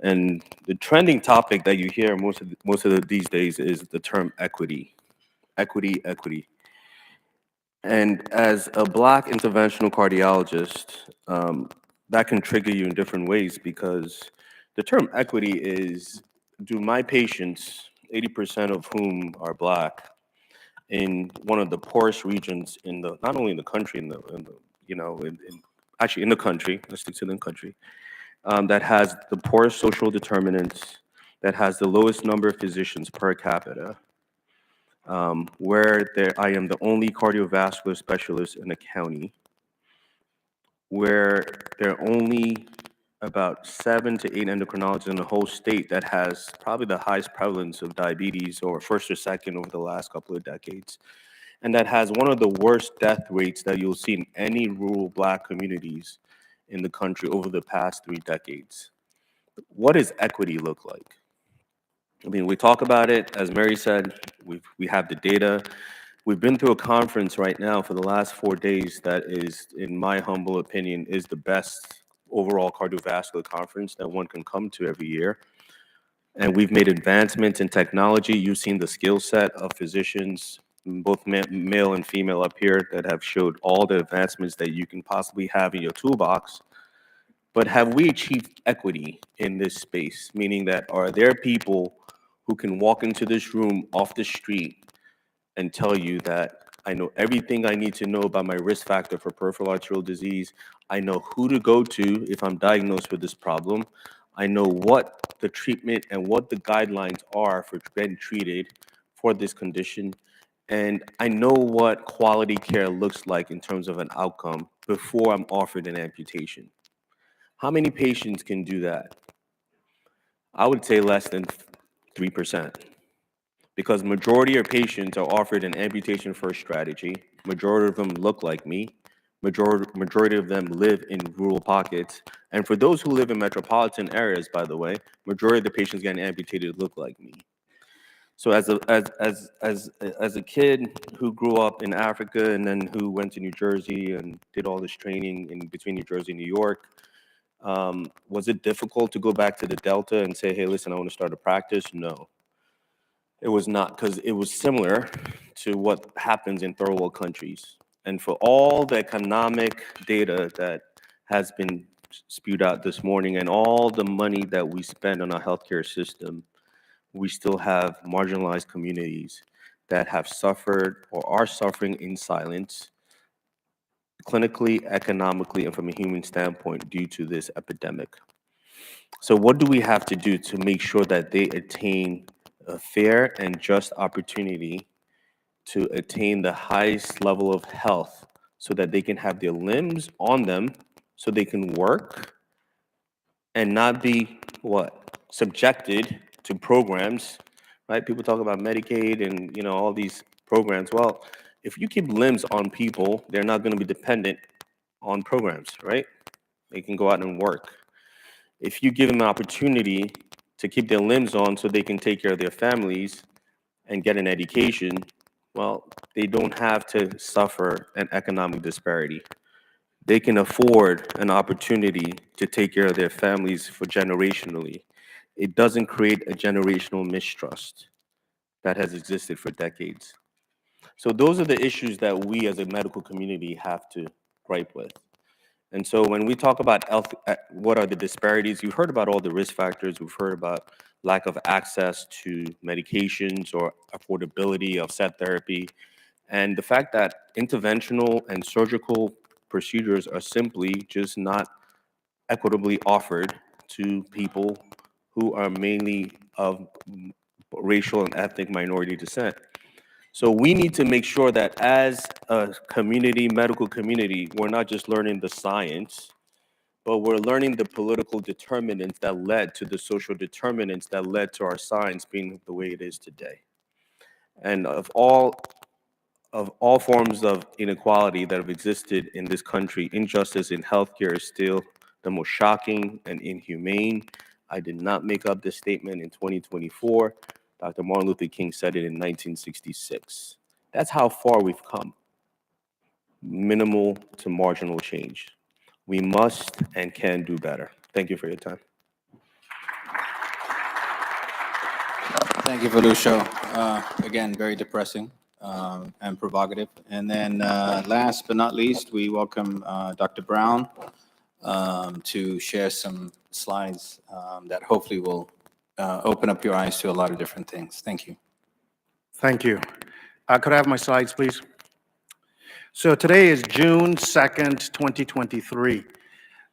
And the trending topic that you hear most of these days is the term equity. Equity. And as a Black interventional cardiologist, that can trigger you in different ways, because the term equity is, do my patients, 80% of whom are Black, in one of the poorest regions in the, not only in the country, actually in the country, let's stick to the country, that has the poorest social determinants, that has the lowest number of physicians per capita, where I am the only cardiovascular specialist in the county, where there are only about 7 to 8 endocrinologists in the whole state that has probably the highest prevalence of diabetes, or first or second over the last couple of decades, and that has one of the worst death rates that you'll see in any rural Black communities in the country over the past 3 decades. What does equity look like? I mean, we talk about it, as Mary said, we have the data. We've been through a conference right now for the last 4 days that is, in my humble opinion, is the best overall cardiovascular conference that one can come to every year. And we've made advancements in technology. You've seen the skill set of physicians, both male and female up here, that have showed all the advancements that you can possibly have in your toolbox. But have we achieved equity in this space? Meaning that, are there people who can walk into this room off the street and tell you that I know everything I need to know about my risk factor for peripheral arterial disease. I know who to go to if I'm diagnosed with this problem. I know what the treatment and what the guidelines are for getting treated for this condition. And I know what quality care looks like in terms of an outcome before I'm offered an amputation. How many patients can do that? I would say less than 3%. Because majority of patients are offered an amputation first strategy. Majority of them look like me. Majority of them live in rural pockets. And for those who live in metropolitan areas, by the way, majority of the patients getting amputated look like me. So as a kid who grew up in Africa and then who went to New Jersey and did all this training in between New Jersey and New York, was it difficult to go back to the Delta and say, hey, listen, I want to start a practice? No. It was not, because it was similar to what happens in third world countries. And for all the economic data that has been spewed out this morning and all the money that we spend on our healthcare system, we still have marginalized communities that have suffered or are suffering in silence, clinically, economically, and from a human standpoint due to this epidemic. So what do we have to do to make sure that they attain a fair and just opportunity to attain the highest level of health so that they can have their limbs on them, so they can work and not be, subjected to programs, right? People talk about Medicaid and, all these programs. Well, if you keep limbs on people, they're not going to be dependent on programs, right? They can go out and work. If you give them an opportunity to keep their limbs on so they can take care of their families and get an education, well, they don't have to suffer an economic disparity. They can afford an opportunity to take care of their families for generationally. It doesn't create a generational mistrust that has existed for decades. So those are the issues that we as a medical community have to gripe with. And so when we talk about health, what are the disparities, you've heard about all the risk factors, we've heard about lack of access to medications or affordability of set therapy, and the fact that interventional and surgical procedures are simply just not equitably offered to people who are mainly of racial and ethnic minority descent. So we need to make sure that as a community, medical community, we're not just learning the science, but we're learning the political determinants that led to the social determinants that led to our science being the way it is today. And of all forms of inequality that have existed in this country, injustice in healthcare is still the most shocking and inhumane. I did not make up this statement in 2024. Dr. Martin Luther King said it in 1966. That's how far we've come. Minimal to marginal change. We must and can do better. Thank you for your time. Thank you, Volusia. Again, very depressing and provocative. And then last but not least, we welcome Dr. Brown to share some slides that hopefully will open up your eyes to a lot of different things. Thank you. Thank you. Could I have my slides, please? So today is June 2nd, 2023.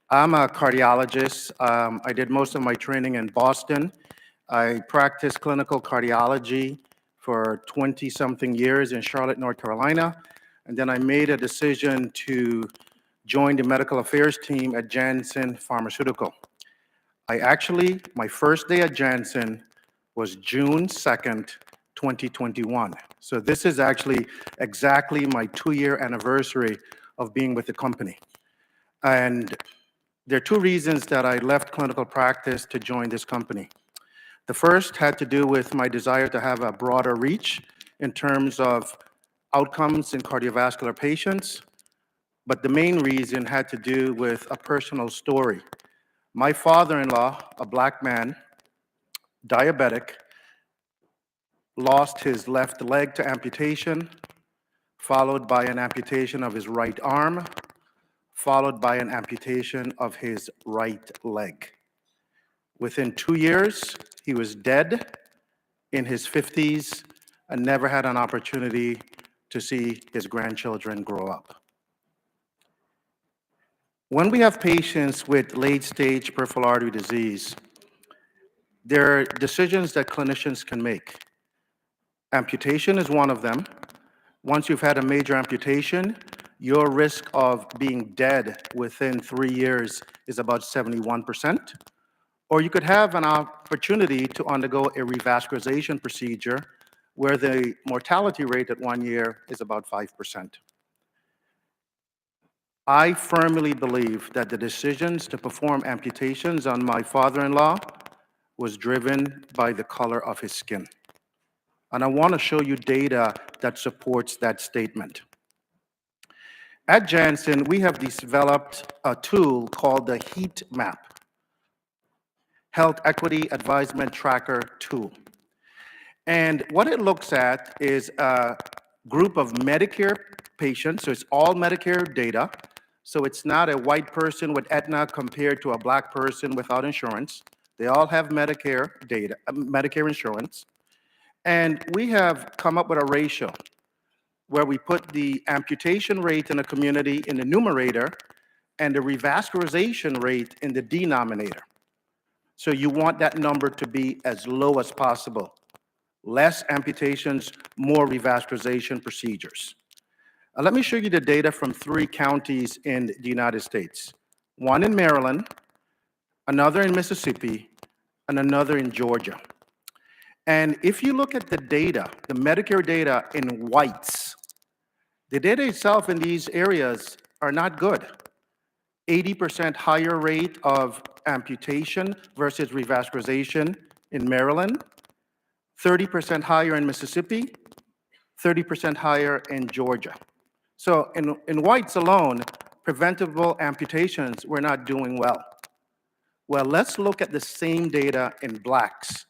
I'm a cardiologist. I did most of my training in Boston. I practiced clinical cardiology for 20-something years in Charlotte, North Carolina. And then I made a decision to join the medical affairs team at Janssen Pharmaceutical. My first day at Janssen was June 2nd, 2021. So this is actually exactly my 2-year anniversary of being with the company. And there are 2 reasons that I left clinical practice to join this company. The first had to do with my desire to have a broader reach in terms of outcomes in cardiovascular patients, but the main reason had to do with a personal story. My father-in-law, a Black man, diabetic, lost his left leg to amputation, followed by an amputation of his right arm, followed by an amputation of his right leg. Within 2 years, he was dead, in his 50s, and never had an opportunity to see his grandchildren grow up. When we have patients with late-stage peripheral artery disease, there are decisions that clinicians can make. Amputation is one of them. Once you've had a major amputation, your risk of being dead within 3 years is about 71%. Or you could have an opportunity to undergo a revascularization procedure where the mortality rate at 1 year is about 5%. I firmly believe that the decisions to perform amputations on my father-in-law was driven by the color of his skin. And I want to show you data that supports that statement. At Janssen, we have developed a tool called the HEAT map, Health Equity Advisement Tracker tool. And what it looks at is a group of Medicare patients, so it's all Medicare data. So it's not a white person with Aetna compared to a Black person without insurance. They all have Medicare data, Medicare insurance. And we have come up with a ratio where we put the amputation rate in a community in the numerator and the revascularization rate in the denominator. So you want that number to be as low as possible. Less amputations, more revascularization procedures. Let me show you the data from 3 counties in the United States. One in Maryland, another in Mississippi, and another in Georgia. And if you look at the data, the Medicare data in whites, the data itself in these areas are not good. 80% higher rate of amputation versus revascularization in Maryland, 30% higher in Mississippi, 30% higher in Georgia. So in whites alone, preventable amputations, we're not doing well. Well, let's look at the same data in Blacks.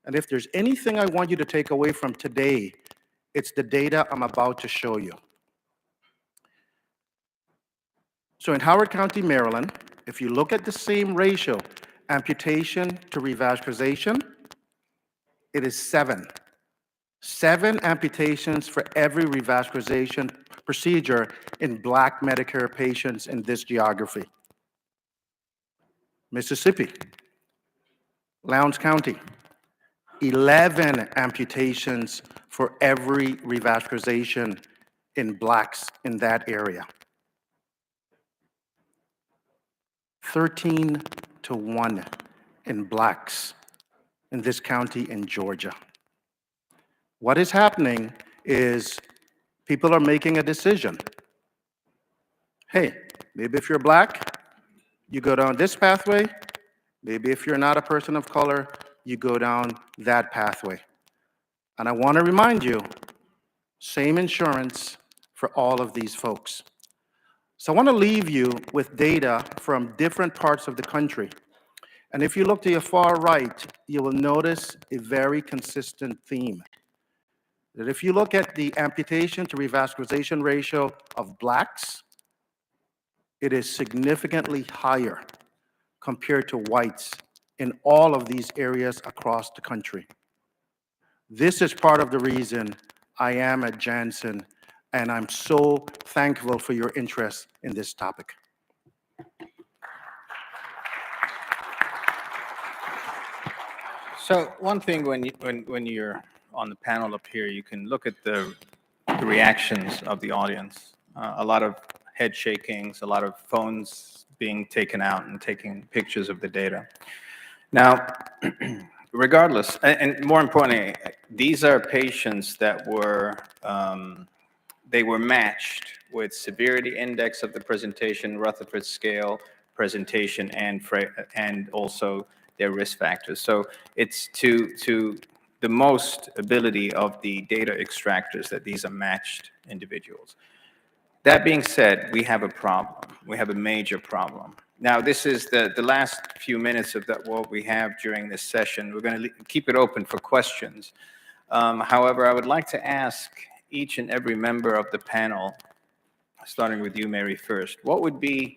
And if there's anything I want you to take away from today, it's the data I'm about to show you. So in Howard County, Maryland, if you look at the same ratio, amputation to revascularization, it is 7. 7 amputations for every revascularization procedure in Black Medicare patients in this geography. Mississippi, Lowndes County, 11 amputations for every revascularization in Blacks in that area. 13 to 1 in Blacks in this county in Georgia. What is happening is people are making a decision. Hey, maybe if you're Black, you go down this pathway. Maybe if you're not a person of color, you go down that pathway. And I want to remind you, same insurance for all of these folks. So I want to leave you with data from different parts of the country. And if you look to your far right, you will notice a very consistent theme. That if you look at the amputation to revascularization ratio of Blacks, it is significantly higher compared to whites in all of these areas across the country. This is part of the reason I am at Janssen, and I'm so thankful for your interest in this topic. So one thing when you're on the panel up here, you can look at the reactions of the audience. A lot of head shakings, a lot of phones being taken out and taking pictures of the data. Now, regardless, and more importantly, these are patients that were, they were matched with severity index of the presentation, Rutherford scale presentation, and also their risk factors. So it's to the most ability of the data extractors that these are matched individuals. That being said, we have a problem. We have a major problem. Now, this is the last few minutes of what we have during this session. We're going to keep it open for questions. However, I would like to ask each and every member of the panel, starting with you, Mary, first, what would be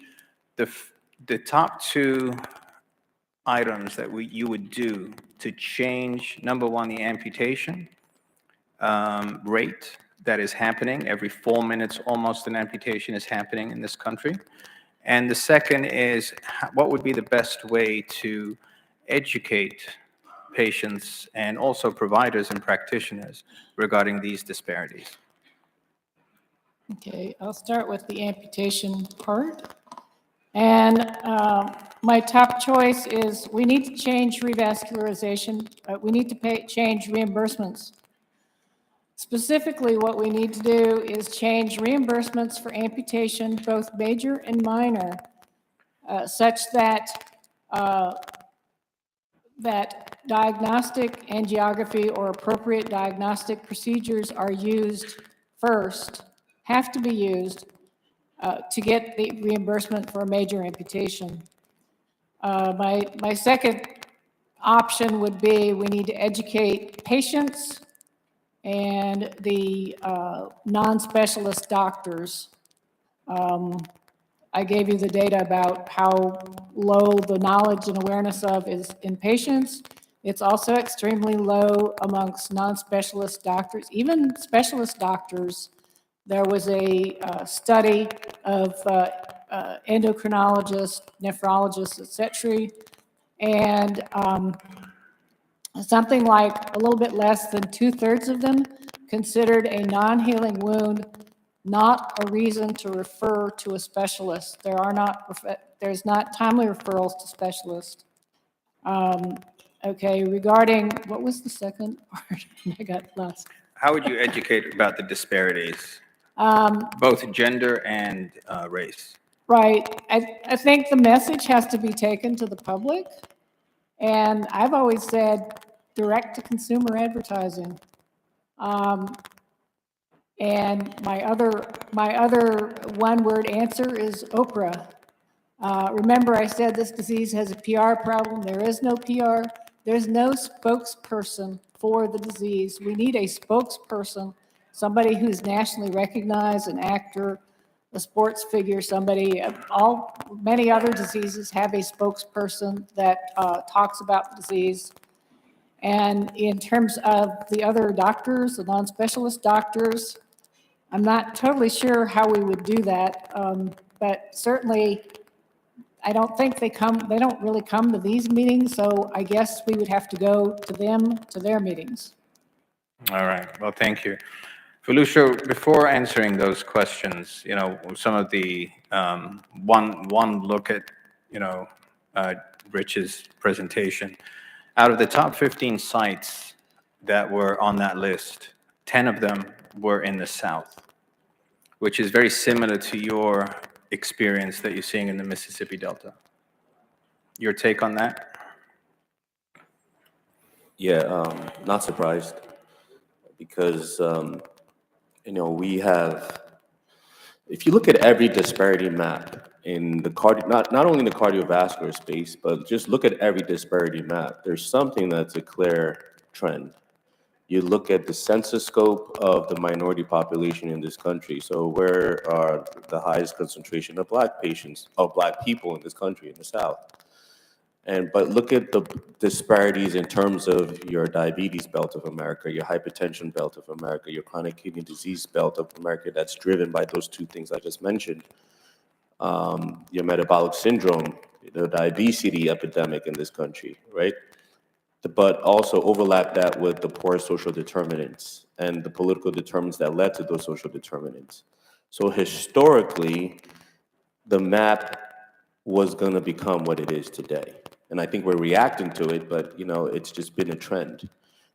the top two items that you would do to change, number one, the amputation rate that is happening? Every 4 minutes, almost an amputation is happening in this country. And the second is, what would be the best way to educate patients and also providers and practitioners regarding these disparities? Okay, I'll start with the amputation part. And my top choice is we need to change revascularization. We need to change reimbursements. Specifically, what we need to do is change reimbursements for amputation, both major and minor, such that that diagnostic angiography or appropriate diagnostic procedures are used first, have to be used to get the reimbursement for a major amputation. My second option would be we need to educate patients and the non-specialist doctors. I gave you the data about how low the knowledge and awareness of is in patients. It's also extremely low amongst non-specialist doctors, even specialist doctors. There was a study of endocrinologists, nephrologists, etc., and something like a little bit less than 2/3 of them considered a non-healing wound not a reason to refer to a specialist. There's not timely referrals to specialists. Okay, regarding, what was the second part? I got lost. How would you educate about the disparities, both gender and race? Right. I think the message has to be taken to the public. And I've always said direct-to-consumer advertising. And my other one-word answer is Oprah. Remember, I said this disease has a PR problem. There is no PR. There's no spokesperson for the disease. We need a spokesperson, somebody who's nationally recognized, an actor, a sports figure, somebody. Many other diseases have a spokesperson that talks about the disease. And in terms of the other doctors, the non-specialist doctors, I'm not totally sure how we would do that, but certainly I don't think they don't really come to these meetings, so I guess we would have to go to them, to their meetings. All right, well, thank you. Felucio, before answering those questions, you know, some of the, one look at, you know, Rich's presentation, out of the top 15 sites that were on that list, 10 of them were in the South, which is very similar to your experience that you're seeing in the Mississippi Delta. Your take on that? Yeah, not surprised because, you know, we have, if you look at every disparity map in the not only in the cardiovascular space, but just look at every disparity map, there's something that's a clear trend. You look at the census scope of the minority population in this country. So where are the highest concentration of Black patients, of Black people in this country, in the South? But look at the disparities in terms of your diabetes belt of America, your hypertension belt of America, your chronic kidney disease belt of America that's driven by those two things I just mentioned. Your metabolic syndrome, the diabetes epidemic in this country, right? But also overlap that with the poor social determinants and the political determinants that led to those social determinants. So historically, the map was going to become what it is today. And I think we're reacting to it, but it's just been a trend.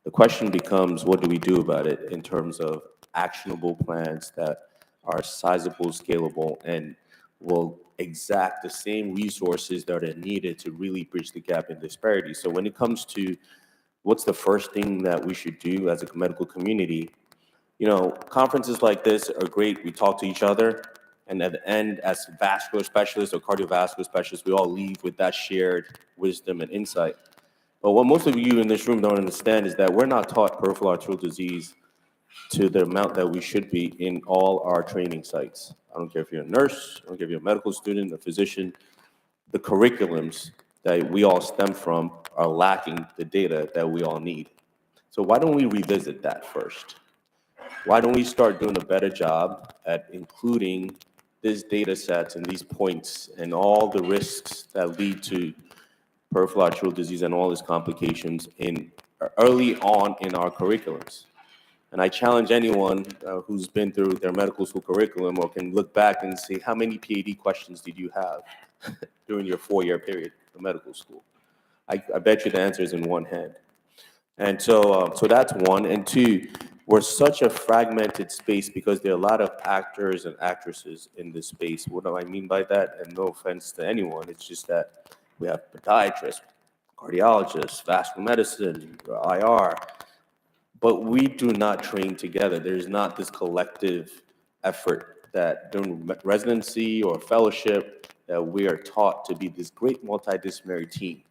The question becomes, what do we do about it in terms of actionable plans that are sizable, scalable, and will exact the same resources that are needed to really bridge the gap in disparity. So when it comes to what's the first thing that we should do as a medical community, conferences like this are great. We talk to each other. And at the end, as vascular specialists or cardiovascular specialists, we all leave with that shared wisdom and insight. But what most of you in this room don't understand is that we're not taught peripheral arterial disease to the amount that we should be in all our training sites. I don't care if you're a nurse, I don't care if you're a medical student, a physician, the curriculums that we all stem from are lacking the data that we all need. So why don't we revisit that first? Why don't we start doing a better job at including these data sets and these points and all the risks that lead to peripheral arterial disease and all its complications early on in our curriculums? And I challenge anyone who's been through their medical school curriculum or can look back and see how many PAD questions did you have during your 4-year period of medical school? I bet you the answer is in one hand. And so that's one. And two, we're such a fragmented space because there are a lot of actors and actresses in this space. What do I mean by that? And no offense to anyone, it's just that we have podiatrists, cardiologists, vascular medicine, IR, but we do not train together. There's not this collective effort that during residency or fellowship that we are taught to be this great multidisciplinary team.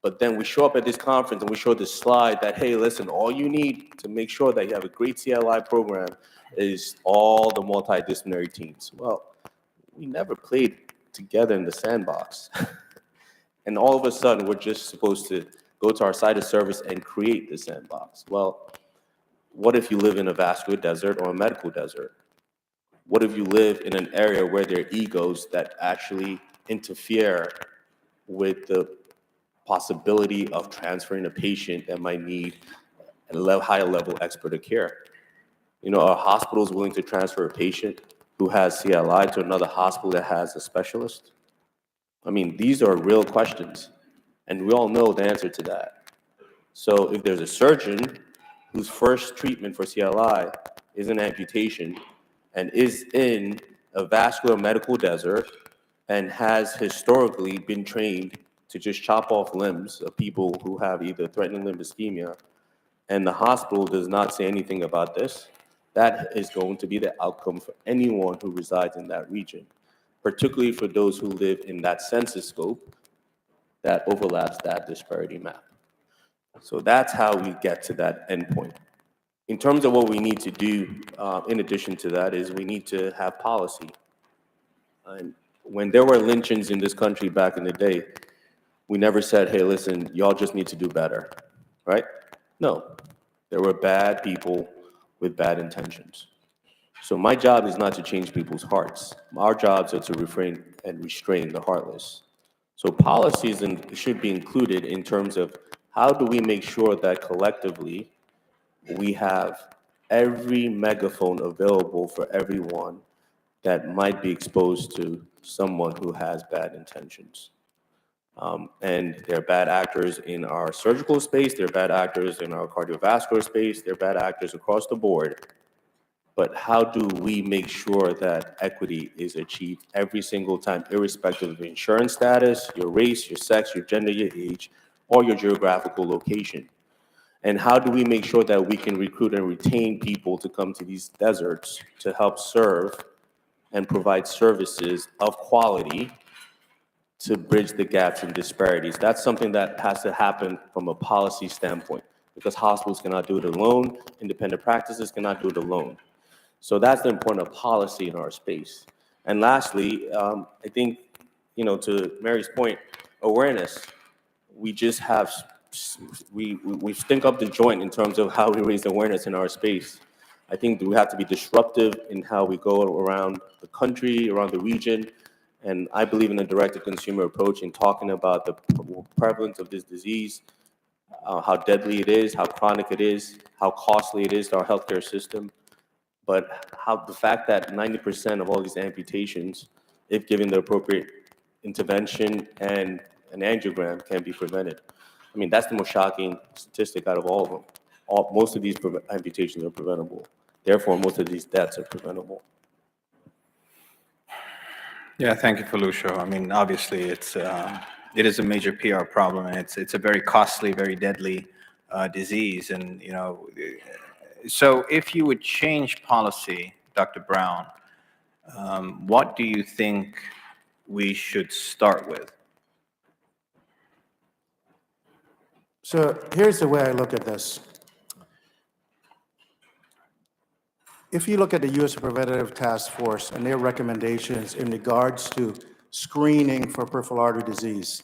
But then we show up at this conference and we show this slide that, hey, listen, all you need to make sure that you have a great CLI program is all the multidisciplinary teams. Well, we never played together in the sandbox. And all of a sudden, we're just supposed to go to our site of service and create the sandbox. Well, what if you live in a vascular desert or a medical desert? What if you live in an area where there are egos that actually interfere with the possibility of transferring a patient that might need a higher level expert of care? Are hospitals willing to transfer a patient who has CLI to another hospital that has a specialist? I mean, these are real questions, and we all know the answer to that. So if there's a surgeon whose first treatment for CLI is an amputation and is in a vascular medical desert and has historically been trained to just chop off limbs of people who have either threatening limb ischemia, and the hospital does not say anything about this, that is going to be the outcome for anyone who resides in that region, particularly for those who live in that census scope that overlaps that disparity map. So that's how we get to that endpoint. In terms of what we need to do, in addition to that, is we need to have policy. And when there were lynchings in this country back in the day, we never said, hey, listen, y'all just need to do better, right? No, there were bad people with bad intentions. So my job is not to change people's hearts. Our jobs are to refrain and restrain the heartless. So policies should be included in terms of how do we make sure that collectively we have every megaphone available for everyone that might be exposed to someone who has bad intentions. And they're bad actors in our surgical space, they're bad actors in our cardiovascular space, they're bad actors across the board. But how do we make sure that equity is achieved every single time, irrespective of insurance status, your race, your sex, your gender, your age, or your geographical location? And how do we make sure that we can recruit and retain people to come to these deserts to help serve and provide services of quality to bridge the gaps and disparities? That's something that has to happen from a policy standpoint, because hospitals cannot do it alone, independent practices cannot do it alone. So that's the importance of policy in our space. And lastly, I think, to Mary's point, awareness. we just have, we stink up the joint in terms of how we raise awareness in our space. I think that we have to be disruptive in how we go around the country, around the region, and I believe in a direct-to-consumer approach in talking about the prevalence of this disease, how deadly it is, how chronic it is, how costly it is to our healthcare system, but how the fact that 90% of all these amputations, if given the appropriate intervention and an angiogram, can be prevented. I mean, that's the most shocking statistic out of all of them. Most of these amputations are preventable. Therefore, most of these deaths are preventable. Yeah, thank you, Felucio. I mean, obviously, it is a major PR problem, and it's a very costly, very deadly disease. And so if you would change policy, Dr. Brown, what do you think we should start with? So here's the way I look at this. If you look at the U.S. Preventative Task Force and their recommendations in regards to screening for peripheral artery disease,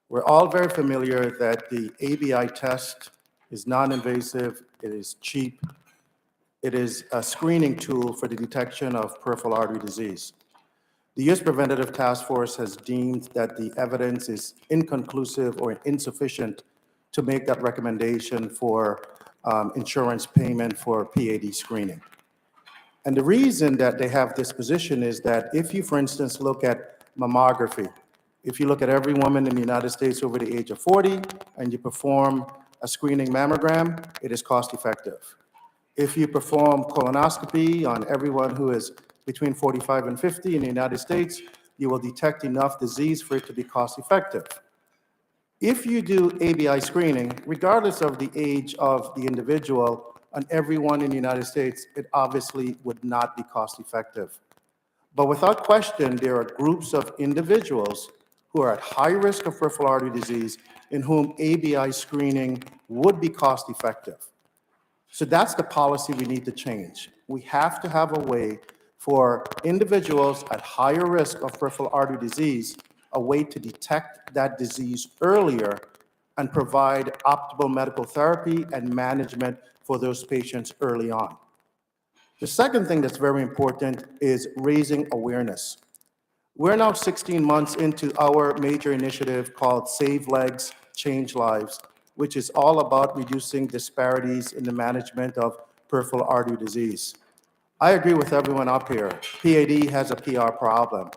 we're all very familiar that the ABI test is non-invasive, it is cheap, it is a screening tool for the detection of peripheral artery disease. The U.S. Preventative Task Force has deemed that the evidence is inconclusive or insufficient to make that recommendation for insurance payment for PAD screening. And the reason that they have this position is that if you, for instance, look at mammography, if you look at every woman in the United States over the age of 40 and you perform a screening mammogram, it is cost effective. If you perform colonoscopy on everyone who is between 45 and 50 in the United States, you will detect enough disease for it to be cost effective. If you do ABI screening, regardless of the age of the individual, on everyone in the United States, it obviously would not be cost effective. But without question, there are groups of individuals who are at high risk of peripheral artery disease in whom ABI screening would be cost effective. So that's the policy we need to change. We have to have a way for individuals at higher risk of peripheral artery disease, a way to detect that disease earlier and provide optimal medical therapy and management for those patients early on. The second thing that's very important is raising awareness. We're now 16 months into our major initiative called Save Legs, Change Lives, which is all about reducing disparities in the management of peripheral artery disease. I agree with everyone up here. PAD has a PR problem.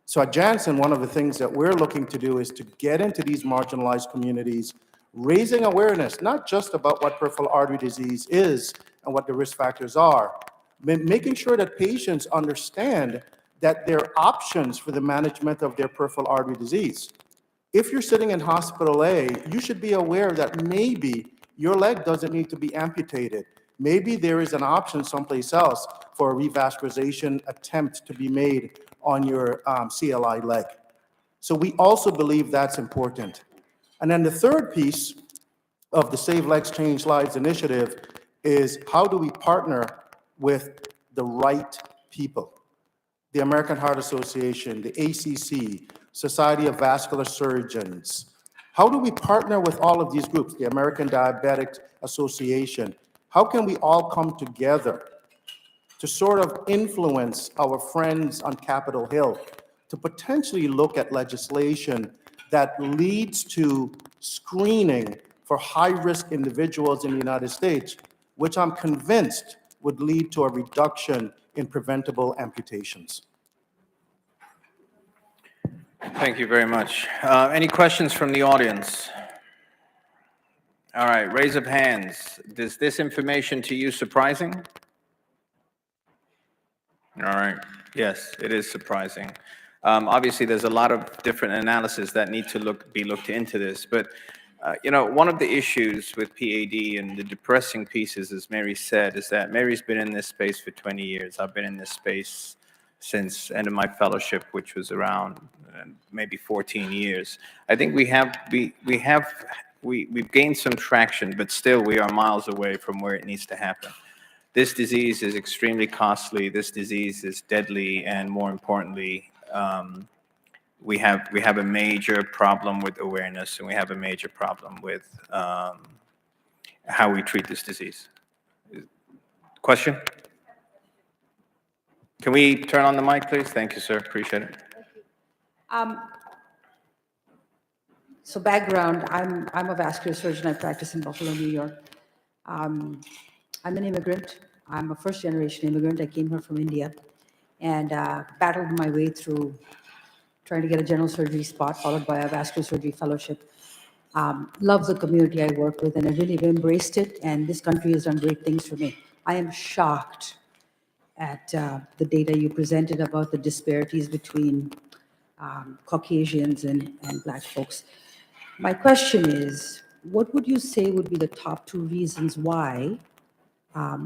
So at Janssen, one of the things that we're looking to do is to get into these marginalized communities, raising awareness, not just about what peripheral artery disease is and what the risk factors are, but making sure that patients understand that there are options for the management of their peripheral artery disease. If you're sitting in hospital A, you should be aware that maybe your leg doesn't need to be amputated. Maybe there is an option someplace else for a revascularization attempt to be made on your CLI leg. So we also believe that's important. And then the third piece of the Save Legs, Change Lives initiative is how do we partner with the right people? The American Heart Association, the ACC, Society of Vascular Surgeons. How do we partner with all of these groups, the American Diabetic Association? How can we all come together to sort of influence our friends on Capitol Hill to potentially look at legislation that leads to screening for high-risk individuals in the United States, which I'm convinced would lead to a reduction in preventable amputations. Thank you very much. Any questions from the audience? All right, raise of hands. Is this information to you surprising? All right, yes, it is surprising. Obviously, there's a lot of different analysis that need to be looked into this, but one of the issues with PAD and the depressing pieces, as Mary said, is that Mary's been in this space for 20 years. I've been in this space since end of my fellowship, which was around maybe 14 years. I think we've gained some traction, but still we are miles away from where it needs to happen. This disease is extremely costly. This disease is deadly, and more importantly, we have a major problem with awareness, and we have a major problem with how we treat this disease. Question? Can we turn on the mic, please? Thank you, sir. Appreciate it. So background, I'm a vascular surgeon. I practice in Buffalo, New York. I'm an immigrant. I'm a first-generation immigrant. I came here from India and battled my way through trying to get a general surgery spot, followed by a vascular surgery fellowship. Love the community I work with, and I really have embraced it, and this country has done great things for me. I am shocked at the data you presented about the disparities between Caucasians and Black folks. My question is, what would you say would be the top 2 reasons why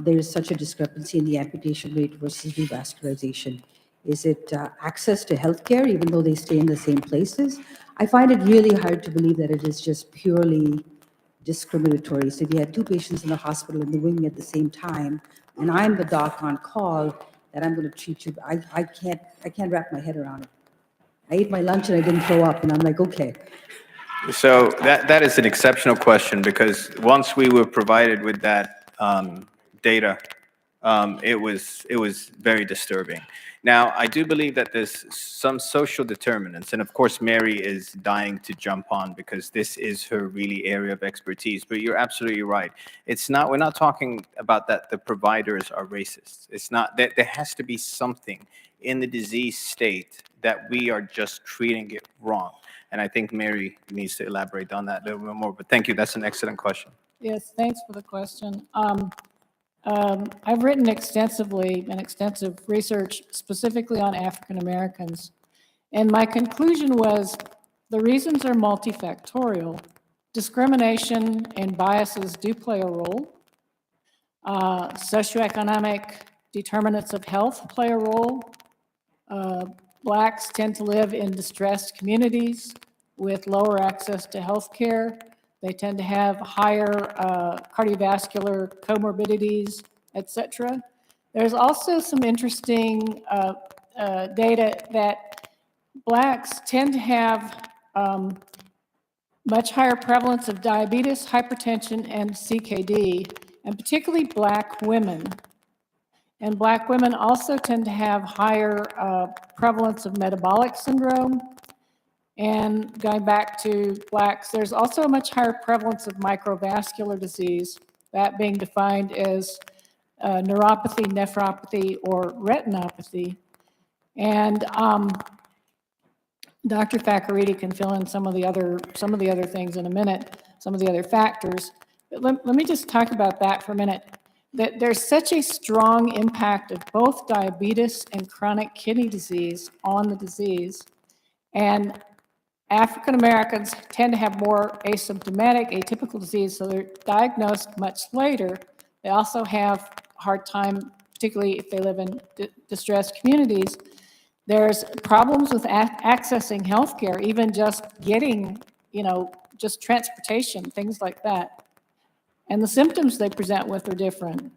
there is such a discrepancy in the amputation rate versus revascularization? Is it access to healthcare, even though they stay in the same places? I find it really hard to believe that it is just purely discriminatory. So if you had 2 patients in the hospital in the wing at the same time, and I'm the doc on call, that I'm going to treat you, I can't wrap my head around it. I ate my lunch and I didn't throw up, and I'm like, okay. So that is an exceptional question, because once we were provided with that data, it was very disturbing. Now, I do believe that there's some social determinants, and of course, Mary is dying to jump on because this is her really area of expertise. But you're absolutely right. It's not. We're not talking about that the providers are racist. It's not that there has to be something in the disease state that we are just treating it wrong. And I think Mary needs to elaborate on that a little bit more. But thank you. That's an excellent question. Yes, thanks for the question. I've written extensive research specifically on African Americans. And my conclusion was the reasons are multifactorial. Discrimination and biases do play a role. Socioeconomic determinants of health play a role. Blacks tend to live in distressed communities with lower access to health care. They tend to have higher cardiovascular comorbidities, et cetera. There's also some interesting data that Blacks tend to have much higher prevalence of diabetes, hypertension, and CKD, and particularly Black women. And Black women also tend to have higher prevalence of metabolic syndrome. And going back to Blacks, there's also a much higher prevalence of microvascular disease, that being defined as neuropathy, nephropathy, or retinopathy. And Dr. Fakaridi can fill in some of the other things in a minute, some of the other factors. But let me just talk about that for a minute. That there's such a strong impact of both diabetes and chronic kidney disease on the disease. And African Americans tend to have more asymptomatic, atypical disease, so they're diagnosed much later. They also have a hard time, particularly if they live in distressed communities. There's problems with accessing healthcare, even just getting, just transportation, things like that. And the symptoms they present with are different.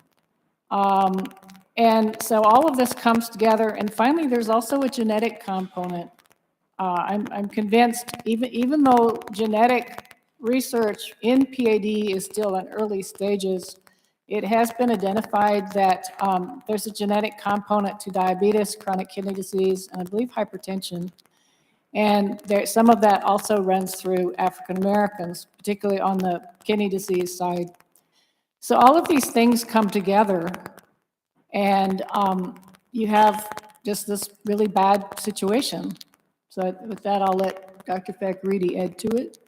And so all of this comes together. And finally, there's also a genetic component. I'm convinced, even though genetic research in PAD is still in early stages, it has been identified that there's a genetic component to diabetes, chronic kidney disease, and I believe hypertension. And some of that also runs through African Americans, particularly on the kidney disease side. So all of these things come together, and you have just this really bad situation. So with that, I'll let Dr. Fakaridi add to it.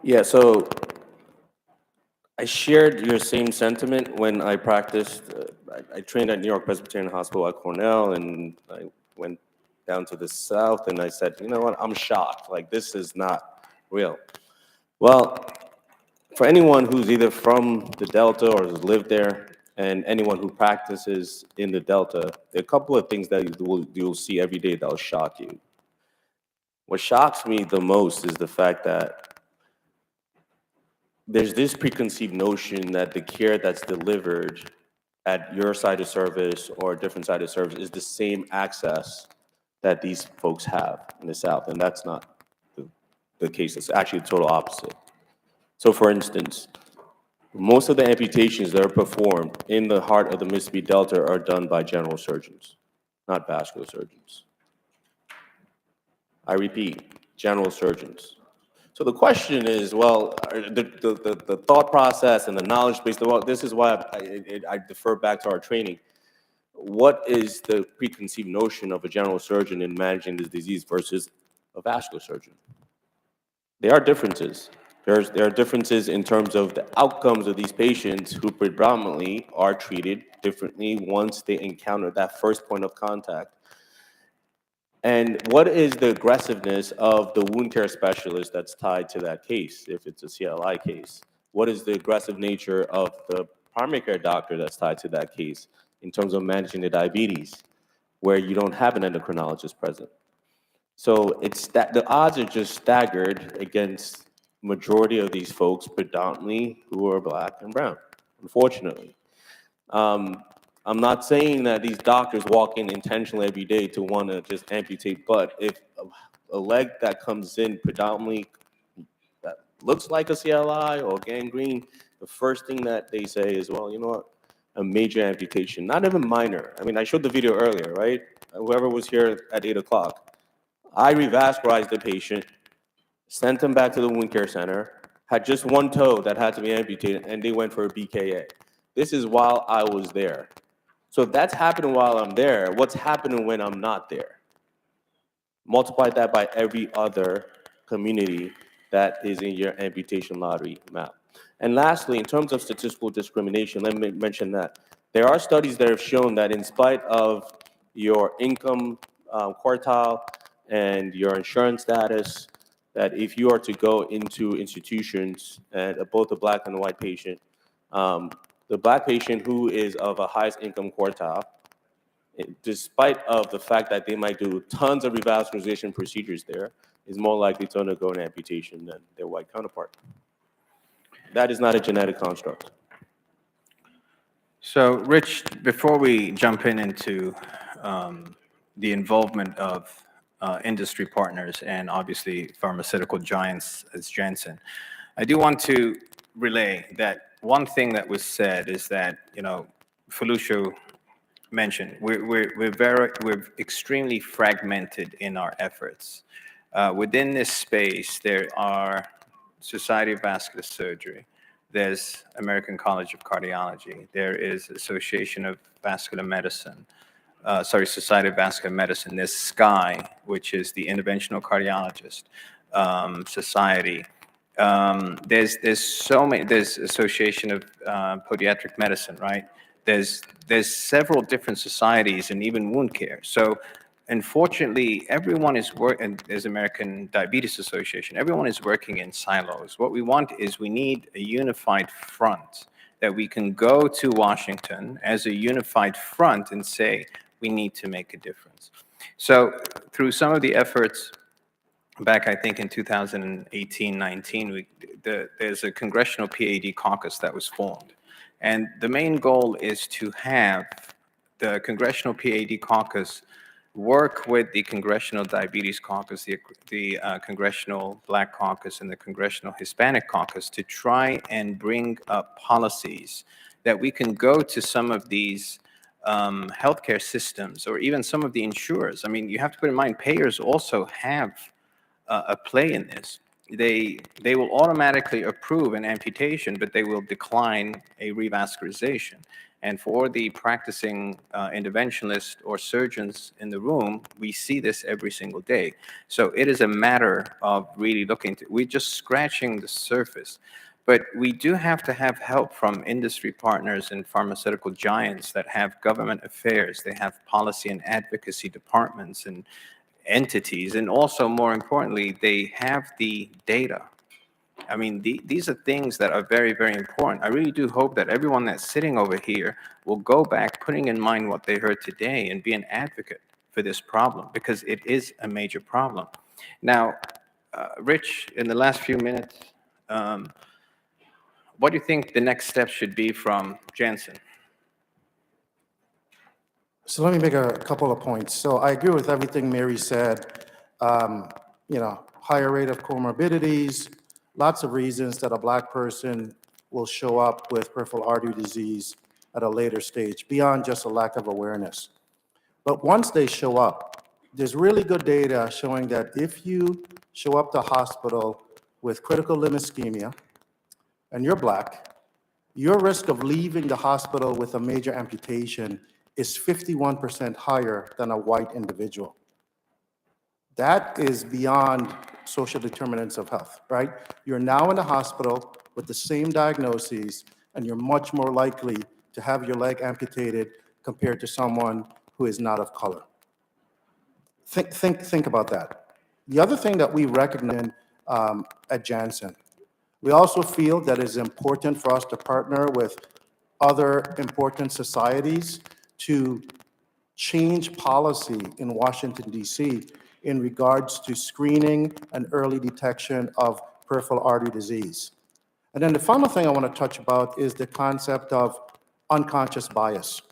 Yeah, so I shared your same sentiment when I practiced. I trained at New York Presbyterian Hospital at Cornell, and I went down to the South, and I said, you know what, I'm shocked. Like, this is not real. Well, for anyone who's either from the Delta or has lived there, and anyone who practices in the Delta, there are a couple of things that you'll see every day that'll shock you. What shocks me the most is the fact that there's this preconceived notion that the care that's delivered at your site of service or a different site of service is the same access that these folks have in the South, and that's not the case. It's actually the total opposite. So for instance, most of the amputations that are performed in the heart of the Mississippi Delta are done by general surgeons, not vascular surgeons. I repeat, general surgeons. So the question is, well, the thought process and the knowledge base, well, this is why I defer back to our training. What is the preconceived notion of a general surgeon in managing this disease versus a vascular surgeon? There are differences. There are differences in terms of the outcomes of these patients who predominantly are treated differently once they encounter that first point of contact. And what is the aggressiveness of the wound care specialist that's tied to that case, if it's a CLI case? What is the aggressive nature of the primary care doctor that's tied to that case in terms of managing the diabetes, where you don't have an endocrinologist present? So it's that the odds are just staggered against majority of these folks, predominantly who are Black and brown, unfortunately. I'm not saying that these doctors walk in intentionally every day to want to just amputate, but if a leg that comes in predominantly that looks like a CLI or gangrene, the first thing that they say is, well, you know what, a major amputation, not even minor. I mean, I showed the video earlier, right? Whoever was here at 8 o'clock, I revascularized the patient, sent him back to the wound care center, had just one toe that had to be amputated, and they went for a BKA. This is while I was there. So if that's happening while I'm there, what's happening when I'm not there? Multiply that by every other community that is in your amputation lottery map. And lastly, in terms of statistical discrimination, let me mention that there are studies that have shown that in spite of your income quartile and your insurance status, that if you are to go into institutions, and both a Black and a white patient, the Black patient who is of a highest income quartile, despite of the fact that they might do tons of revascularization procedures there, is more likely to undergo an amputation than their white counterpart. That is not a genetic construct. So, Rich, before we jump into the involvement of industry partners and obviously pharmaceutical giants as Janssen, I do want to relay that one thing that was said is that, you know, Felucio mentioned, we're extremely fragmented in our efforts. Within this space, there are Society of Vascular Surgery, there's American College of Cardiology, there is Association of Vascular Medicine, Society of Vascular Medicine, there's SCI, which is the Interventional Cardiologist Society. There's so many, there's Association of Podiatric Medicine, right? There's several different societies and even wound care. So unfortunately, everyone is and there's American Diabetes Association, everyone is working in silos. What we want is we need a unified front that we can go to Washington as a unified front and say, we need to make a difference. So through some of the efforts back, I think in 2018-19, there's a congressional PAD caucus that was formed. And the main goal is to have the Congressional PAD caucus work with the Congressional Diabetes Caucus, the Congressional Black Caucus, and the Congressional Hispanic Caucus to try and bring up policies that we can go to some of these healthcare systems or even some of the insurers. I mean, you have to put in mind, payers also have a play in this. They will automatically approve an amputation, but they will decline a revascularization. And for the practicing interventionalists or surgeons in the room, we see this every single day. So it is a matter of really looking to, we're just scratching the surface. But we do have to have help from industry partners and pharmaceutical giants that have government affairs. They have policy and advocacy departments and entities. And also, more importantly, they have the data. I mean, these are things that are very, very important. I really do hope that everyone that's sitting over here will go back, putting in mind what they heard today and be an advocate for this problem, because it is a major problem. Now, Rich, in the last few minutes, what do you think the next step should be from Janssen? So let me make a couple of points. So I agree with everything Mary said. Higher rate of comorbidities, lots of reasons that a Black person will show up with peripheral artery disease at a later stage, beyond just a lack of awareness. But once they show up, there's really good data showing that if you show up to hospital with critical limb ischemia and you're Black, your risk of leaving the hospital with a major amputation is 51% higher than a white individual. That is beyond social determinants of health, right? You're now in the hospital with the same diagnoses, and you're much more likely to have your leg amputated compared to someone who is not of color. Think about that. The other thing that we recognize at Janssen, we also feel that it's important for us to partner with other important societies to change policy in Washington, D.C. in regards to screening and early detection of peripheral artery disease. And then the final thing I want to touch about is the concept of unconscious bias.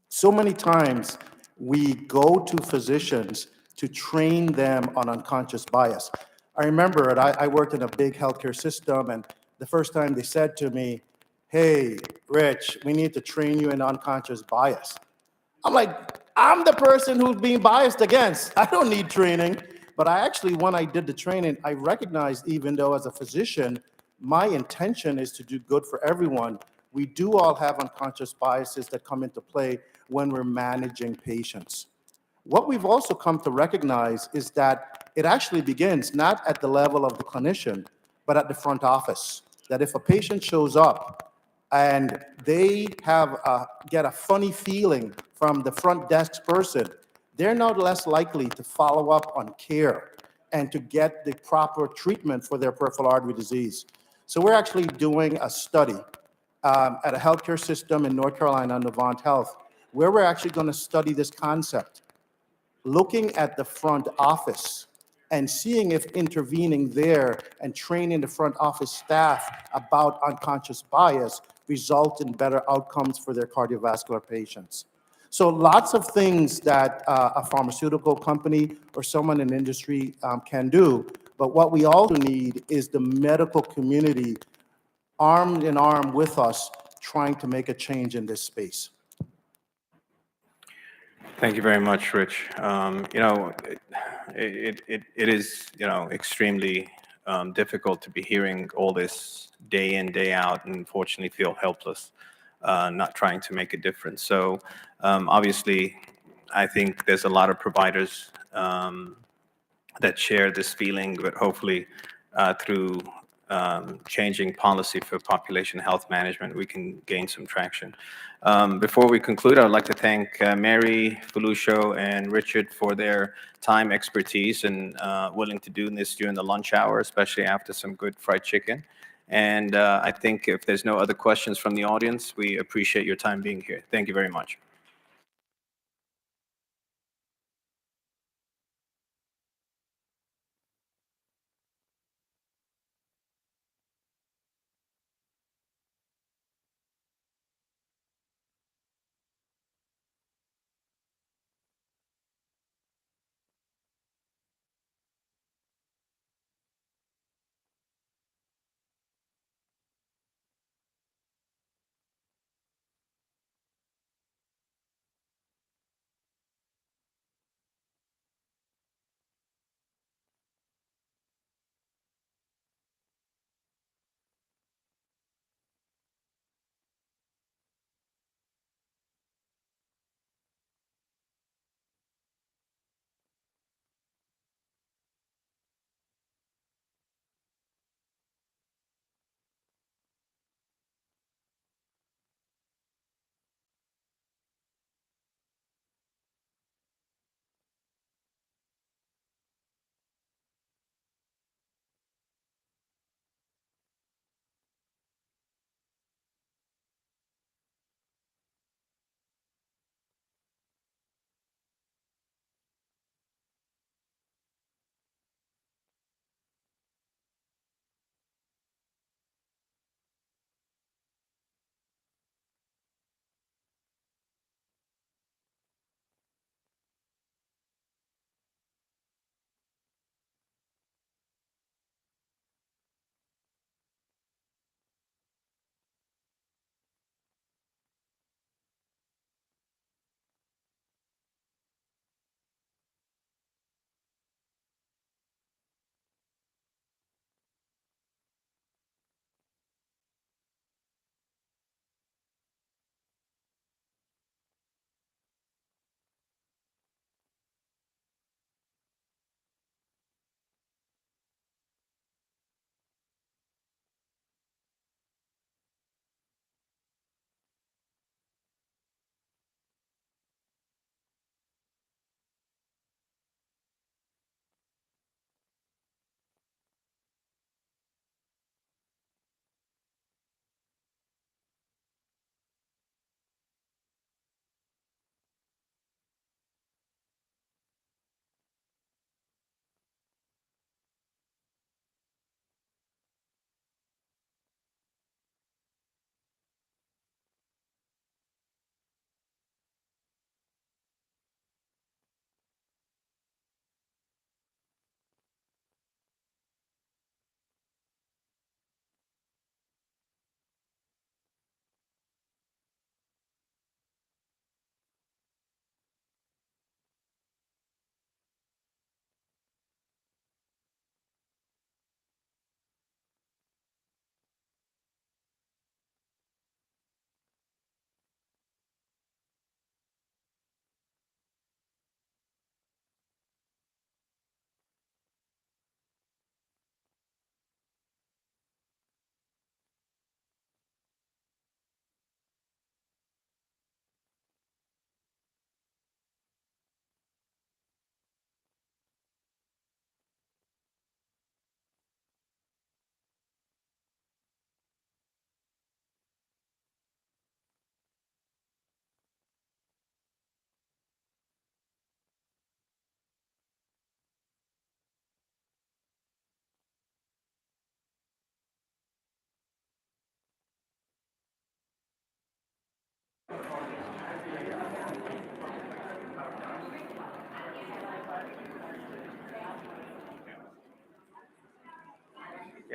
So many times we go to physicians to train them on unconscious bias. I remember it, I worked in a big healthcare system, and the first time they said to me, "Hey, Rich, we need to train you in unconscious bias." I'm like, I'm the person who's being biased against. I don't need training. But I actually, when I did the training, I recognized, even though as a physician, my intention is to do good for everyone, we do all have unconscious biases that come into play when we're managing patients. What we've also come to recognize is that it actually begins not at the level of the clinician, but at the front office. That if a patient shows up and they get a funny feeling from the front desk person, they're no less likely to follow up on care and to get the proper treatment for their peripheral artery disease. So we're actually doing a study at a healthcare system in North Carolina, Novant Health, where we're actually going to study this concept, looking at the front office and seeing if intervening there and training the front office staff about unconscious bias result in better outcomes for their cardiovascular patients. So lots of things that a pharmaceutical company or someone in industry can do, but what we also need is the medical community armed in arm with us trying to make a change in this space. Thank you very much, Rich. It is, extremely difficult to be hearing all this day in, day out, and unfortunately feel helpless, not trying to make a difference. So obviously, I think there's a lot of providers that share this feeling, but hopefully through changing policy for population health management, we can gain some traction. Before we conclude, I would like to thank Mary, Felucio, and Richard for their time, expertise, and willing to do this during the lunch hour, especially after some good fried chicken. And I think if there's no other questions from the audience, we appreciate your time being here. Thank you very much.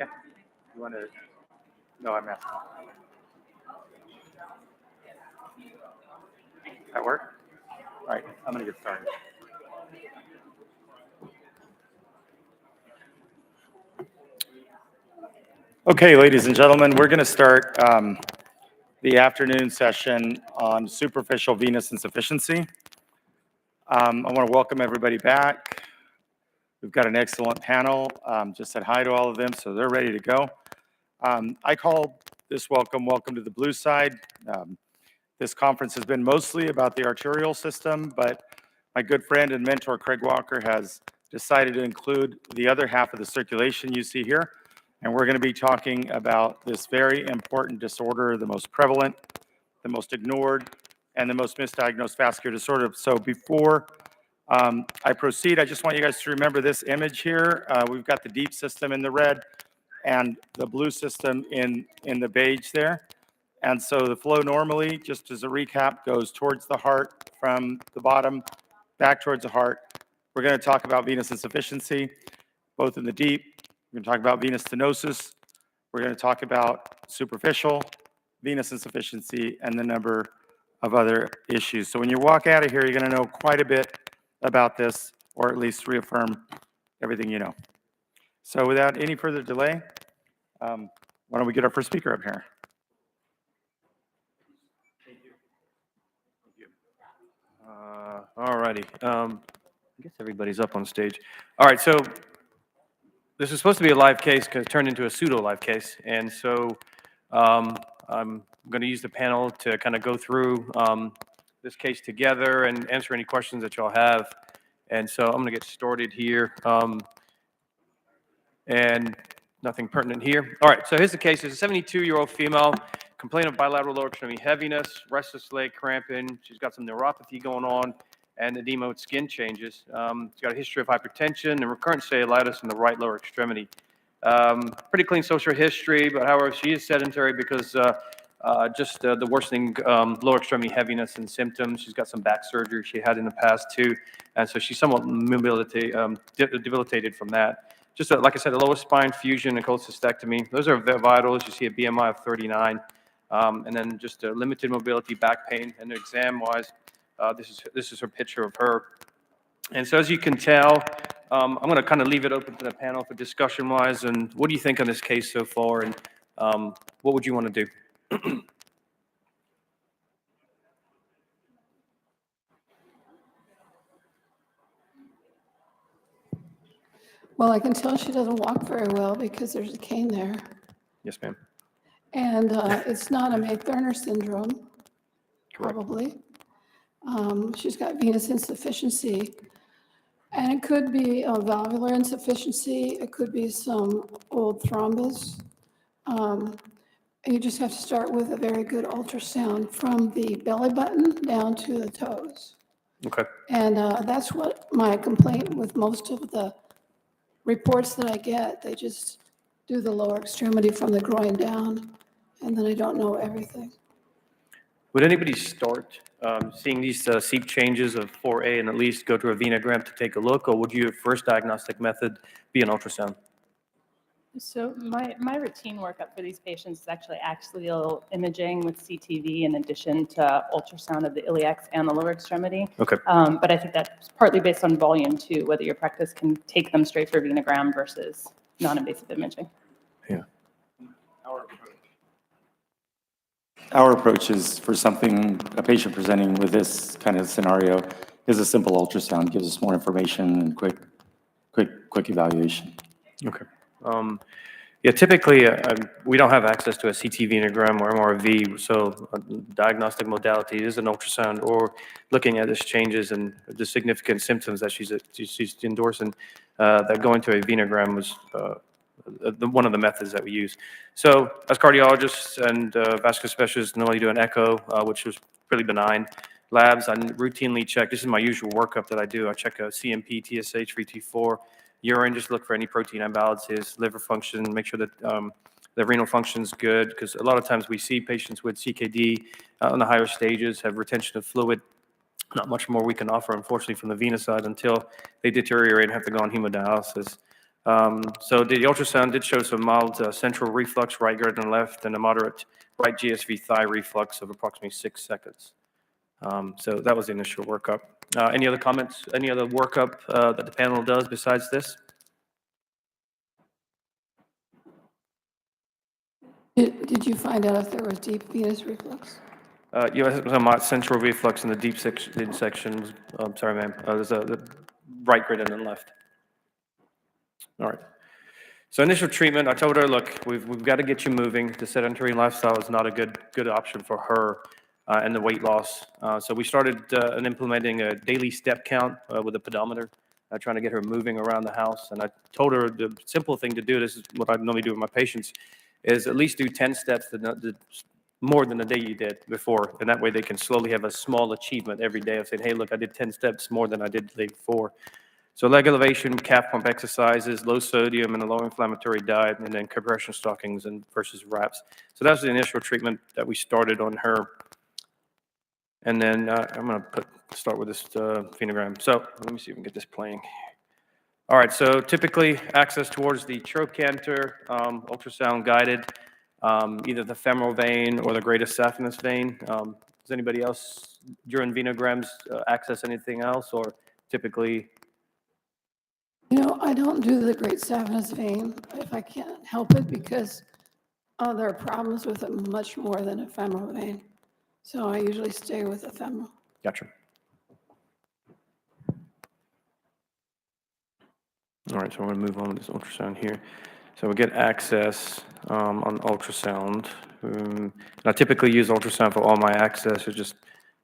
Yeah. You want to? No, I'm asking. That work? All right, I'm going to get started. Okay, ladies and gentlemen, we're going to start the afternoon session on superficial venous insufficiency. I want to welcome everybody back. We've got an excellent panel. Just said hi to all of them, so they're ready to go. I call this welcome to the blue side. This conference has been mostly about the arterial system, but my good friend and mentor Craig Walker has decided to include the other half of the circulation you see here. And we're going to be talking about this very important disorder, the most prevalent, the most ignored, and the most misdiagnosed vascular disorder. So before I proceed, I just want you guys to remember this image here. We've got the deep system in the red and the blue system in the beige there. And so the flow normally, just as a recap, goes towards the heart from the bottom back towards the heart. We're going to talk about venous insufficiency, both in the deep. We're going to talk about venous stenosis. We're going to talk about superficial venous insufficiency and the number of other issues. So when you walk out of here, you're going to know quite a bit about this, or at least reaffirm everything you know. So without any further delay, why don't we get our first speaker up here? All righty. I guess everybody's up on stage. All right, so this is supposed to be a live case because it turned into a pseudo live case. And so I'm going to use the panel to kind of go through this case together and answer any questions that y'all have. And so I'm going to get started here. And nothing pertinent here. All right, so here's the case. There's a 72-year-old female, complaint of bilateral lower extremity heaviness, restless leg cramping. She's got some neuropathy going on and edema with skin changes. She's got a history of hypertension and recurrent cellulitis in the right lower extremity. Pretty clean social history, but however, she is sedentary because just the worsening lower extremity heaviness and symptoms. She's got some back surgery she had in the past too, and so she's somewhat debilitated from that. Just like I said, a lower spine fusion and cholecystectomy. Those are the vitals. You see a BMI of 39, and then just a limited mobility, back pain. And exam-wise, this is her picture of her. And so as you can tell, I'm going to kind of leave it open to the panel for discussion-wise. And what do you think on this case so far? And what would you want to do? Well, I can tell she doesn't walk very well because there's a cane there. Yes, ma'am. And it's not a May-Thurner syndrome, probably. She's got venous insufficiency. And it could be a valvular insufficiency. It could be some old thrombus. You just have to start with a very good ultrasound from the belly button down to the toes. Okay. And that's what my complaint with most of the reports that I get. They just do the lower extremity from the groin down, and then I don't know everything. Would anybody start seeing these seep changes of 4A and at least go to a venogram to take a look, or would your first diagnostic method be an ultrasound? So my routine workup for these patients is actually axial imaging with CTV in addition to ultrasound of the iliacs and the lower extremity. Okay. But I think that's partly based on volume too, whether your practice can take them straight for a venogram versus non-invasive imaging. Yeah. Our approach is for a patient presenting with this kind of scenario is a simple ultrasound, gives us more information and quick evaluation. Okay. Yeah, typically we don't have access to a CT venogram or MRV, so a diagnostic modality is an ultrasound or looking at these changes and the significant symptoms that she's endorsing that going to a venogram was one of the methods that we use. So as cardiologists and vascular specialists, normally do an echo, which was pretty benign. Labs, I routinely check. This is my usual workup that I do. I check a CMP, TSH, VT4, urine, just look for any protein imbalances, liver function, make sure that the renal function's good, because a lot of times we see patients with CKD on the higher stages have retention of fluid. Not much more we can offer, unfortunately, from the venous side until they deteriorate and have to go on hemodialysis. So the ultrasound did show some mild central reflux, right greater than left, and a moderate right GSV thigh reflux of approximately 6 seconds. So that was the initial workup. Any other comments? Any other workup that the panel does besides this? Did you find out if there was deep venous reflux? You have some central reflux in the deep section. I'm sorry, ma'am. There's the right greater than left. All right. So initial treatment, I told her, look, we've got to get you moving. The sedentary lifestyle is not a good option for her and the weight loss. So we started implementing a daily step count with a pedometer, trying to get her moving around the house. And I told her the simple thing to do, this is what I normally do with my patients, is at least do 10 steps more than the day you did before. And that way they can slowly have a small achievement every day of saying, hey, look, I did 10 steps more than I did the day before. So leg elevation, calf pump exercises, low sodium and a low inflammatory diet, and then compression stockings and versus wraps. So that was the initial treatment that we started on her. And then I'm going to start with this phenogram. So let me see if we can get this playing. All right, so typically access towards the trochanter, ultrasound guided, either the femoral vein or the greatest saphenous vein. Does anybody else during venograms access anything else, or typically? You know, I don't do the great saphenous vein if I can't help it, because there are problems with it much more than a femoral vein. So I usually stay with the femoral. Gotcha. All right, so we're going to move on with this ultrasound here. So we get access on ultrasound. And I typically use ultrasound for all my access. It just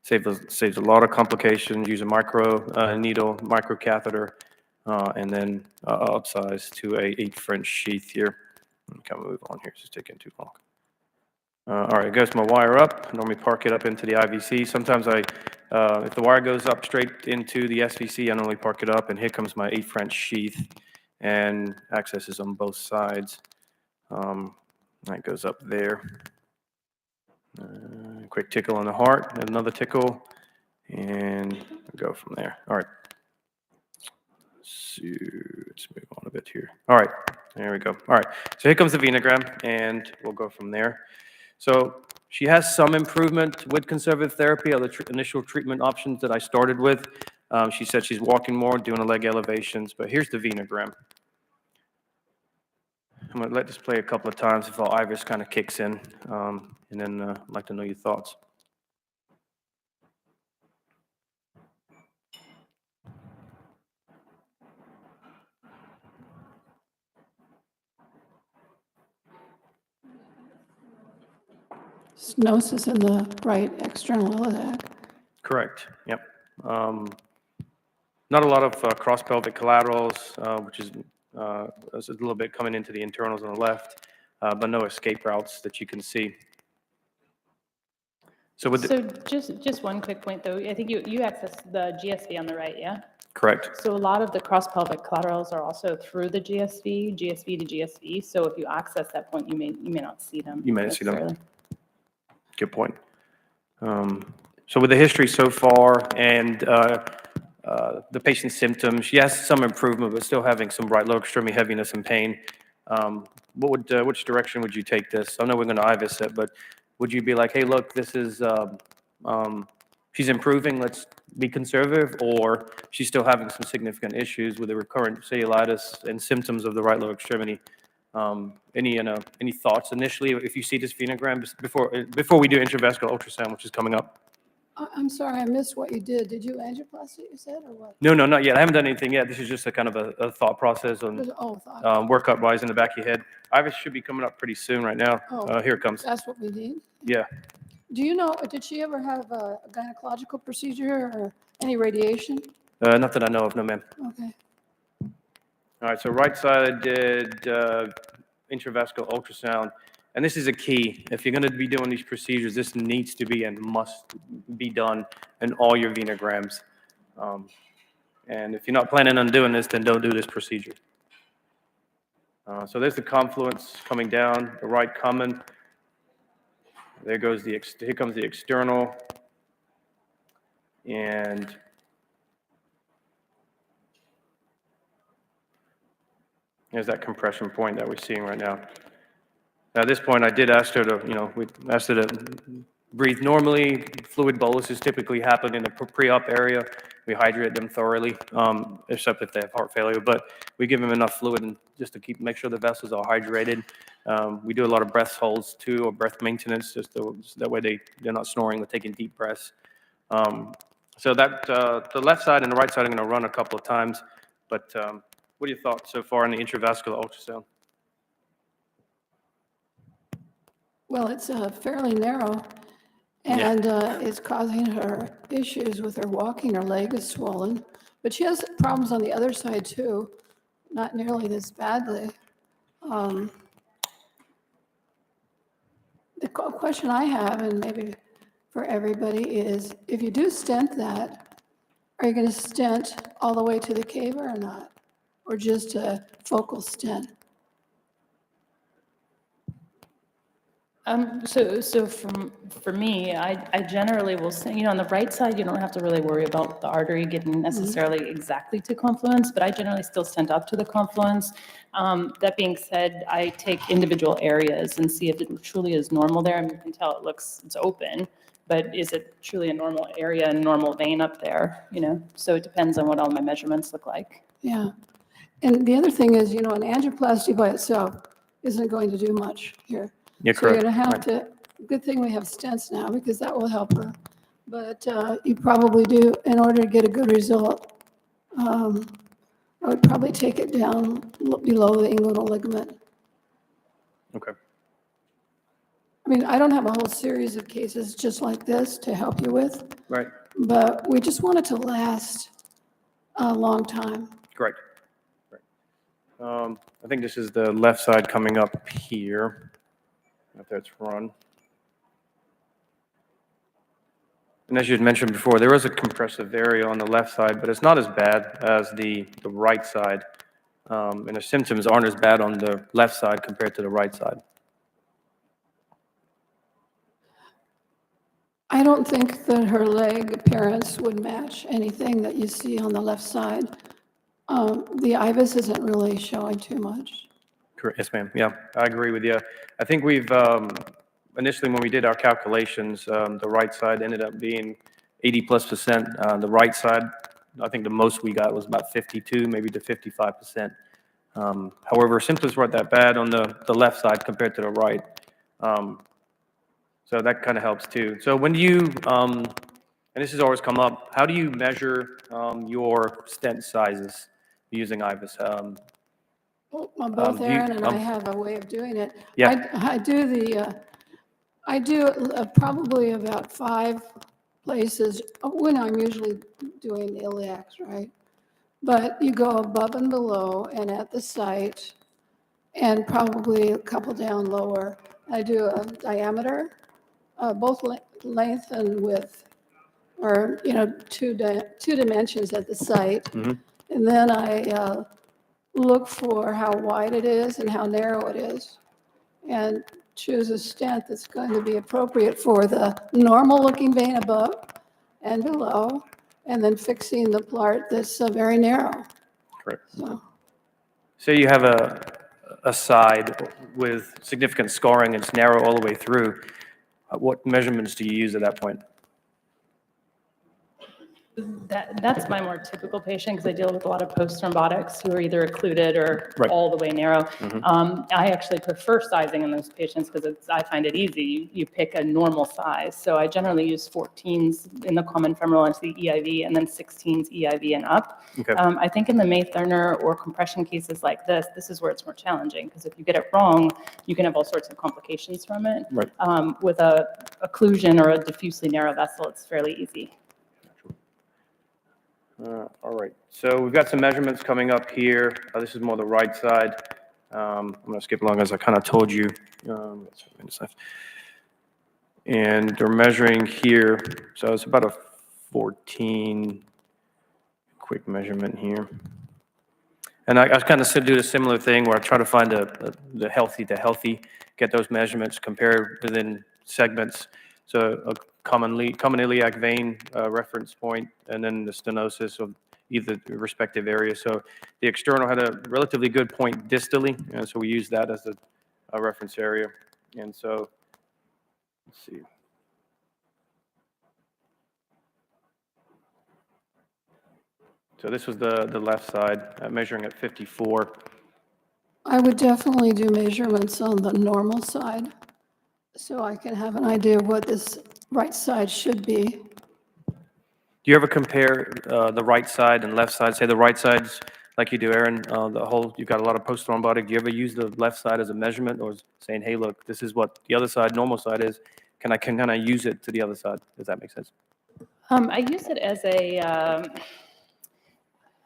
saves a lot of complications. Use a micro needle, micro catheter, and then upsize to a 8 French sheath here. Kind of move on here. It's just taking too long. All right, it goes my wire up. I normally park it up into the IVC. Sometimes if the wire goes up straight into the SVC, I normally park it up, and here comes my 8 French sheath, and access is on both sides. That goes up there. Quick tickle on the heart, another tickle, and go from there. All right. So let's move on a bit here. All right, there we go. All right, so here comes the venogram, and we'll go from there. So she has some improvement with conservative therapy, other initial treatment options that I started with. She said she's walking more, doing the leg elevations, but here's the venogram. I'm going to let this play a couple of times before Iris kind of kicks in, and then I'd like to know your thoughts. Stenosis in the right external iliac. Correct, yep. Not a lot of cross-pelvic collaterals, which is a little bit coming into the internals on the left, but no escape routes that you can see. So just one quick point though. I think you access the GSV on the right, yeah? Correct. So a lot of the cross-pelvic collaterals are also through the GSV to GSV. So if you access that point, you may not see them. You may not see them. Good point. So with the history so far and the patient's symptoms, she has some improvement, but still having some right lower extremity heaviness and pain. Which direction would you take this? I know we're going to IVUS it, but would you be like, hey, look, this is, she's improving, let's be conservative, or she's still having some significant issues with the recurrent cellulitis and symptoms of the right lower extremity? Any thoughts initially if you see this venogram before we do intravascular ultrasound, which is coming up? I'm sorry, I missed what you did. Did you angioplasty, you said, or what? No, not yet. I haven't done anything yet. This is just a kind of a thought process on workup wise in the back of your head. Iris should be coming up pretty soon right now. Here it comes. That's what we need. Yeah. Do you know, did she ever have a gynecological procedure or any radiation? Not that I know of, no, ma'am. Okay. All right, so right side I did intravascular ultrasound, and this is a key. If you're going to be doing these procedures, this needs to be and must be done in all your venograms. And if you're not planning on doing this, then don't do this procedure. So there's the confluence coming down, the right common. There goes here comes the external, and There's that compression point that we're seeing right now. Now, at this point, I did ask her to, we asked her to breathe normally. Fluid boluses typically happen in the pre-op area. We hydrate them thoroughly, except if they have heart failure, but we give them enough fluid and just to make sure the vessels are hydrated. We do a lot of breath holds too, or breath maintenance, just that way they're not snoring, they're taking deep breaths. So that the left side and the right side I'm going to run a couple of times, but what are your thoughts so far on the intravascular ultrasound? Well, it's fairly narrow, and it's causing her issues with her walking. Her leg is swollen, but she has problems on the other side too, not nearly this badly. The question I have, and maybe for everybody, is if you do stent that, are you going to stent all the way to the cava or not? Or just a focal stent? So for me, I generally will say, on the right side, you don't have to really worry about the artery getting necessarily exactly to confluence, but I generally still stent up to the confluence. That being said, I take individual areas and see if it truly is normal there. And you can tell it's open, but is it truly a normal area and normal vein up there? So it depends on what all my measurements look like. Yeah. And the other thing is, an angioplasty by itself isn't going to do much here. Yeah, so you're correct. going to have to, good thing we have stents now because that will help her. But you probably do, in order to get a good result, I would probably take it down below the inguinal ligament. Okay. I mean, I don't have a whole series of cases just like this to help you with, Right. but we just want it to last a long time. Great. I think this is the left side coming up here, if that's run. And as you had mentioned before, there is a compressive area on the left side, but it's not as bad as the right side. And the symptoms aren't as bad on the left side compared to the right side. I don't think that her leg appearance would match anything that you see on the left side. The IVUS isn't really showing too much. Correct. Yes, ma'am. Yeah, I agree with you. I think we've, initially when we did our calculations, the right side ended up being 80+%. The right side, I think the most we got was about 52, maybe to 55%. However, symptoms weren't that bad on the left side compared to the right. So that kind of helps too. So when you, and this has always come up, how do you measure your stent sizes using IVUS? Well, both Aaron and I have a way of doing it. Yeah. I do probably about 5 places when I'm usually doing the iliacs, right? But you go above and below and at the site and probably a couple down lower. I do a diameter, both length and width, or, two dimensions at the site. Mm-hmm. And then I look for how wide it is and how narrow it is, and choose a stent that's going to be appropriate for the normal looking vein above and below, and then fixing the part that's very narrow. Correct. So, Say you have a side with significant scarring and it's narrow all the way through. What measurements do you use at that point? That's my more typical patient because I deal with a lot of post-thrombotics who are either occluded or all the way narrow. I actually prefer sizing in those patients because I find it easy. You pick a normal size. So I generally use 14s in the common femoral into the EIV and then 16s EIV and up. Okay. I think in the May Thurner or compression cases like this is where it's more challenging because if you get it wrong, you can have all sorts of complications from it. Right. With a occlusion or a diffusely narrow vessel, it's fairly easy. All right, so we've got some measurements coming up here. This is more the right side. I'm going to skip along as I kind of told you. And they're measuring here, so it's about a 14, quick measurement here. And I kind of do a similar thing where I try to find the healthy to healthy, get those measurements, compare within segments. So a common iliac vein reference point, and then the stenosis of either respective area. So the external had a relatively good point distally, and so we used that as a reference area. And so, let's see. So this was the left side, measuring at 54. I would definitely do measurements on the normal side, so I can have an idea of what this right side should be. Do you ever compare the right side and left side? Say the right side's like you do, Aaron, you've got a lot of post-thrombotic. Do you ever use the left side as a measurement, or saying, hey, look, this is what the other side, normal side is. Can I use it to the other side? Does that make sense? I use it as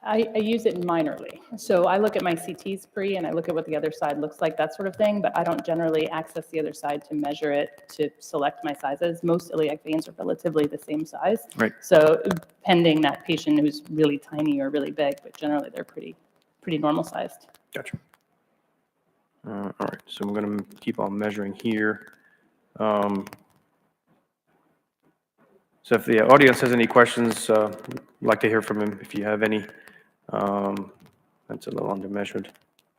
I use it minorly. So I look at my CTs pre and I look at what the other side looks like, that sort of thing, but I don't generally access the other side to measure it, to select my sizes. Most iliac veins are relatively the same size. Right. So pending that patient who's really tiny or really big, but generally they're pretty normal sized. Gotcha. All right, so I'm going to keep on measuring here. So if the audience has any questions, I'd like to hear from him if you have any. That's a little undermeasured,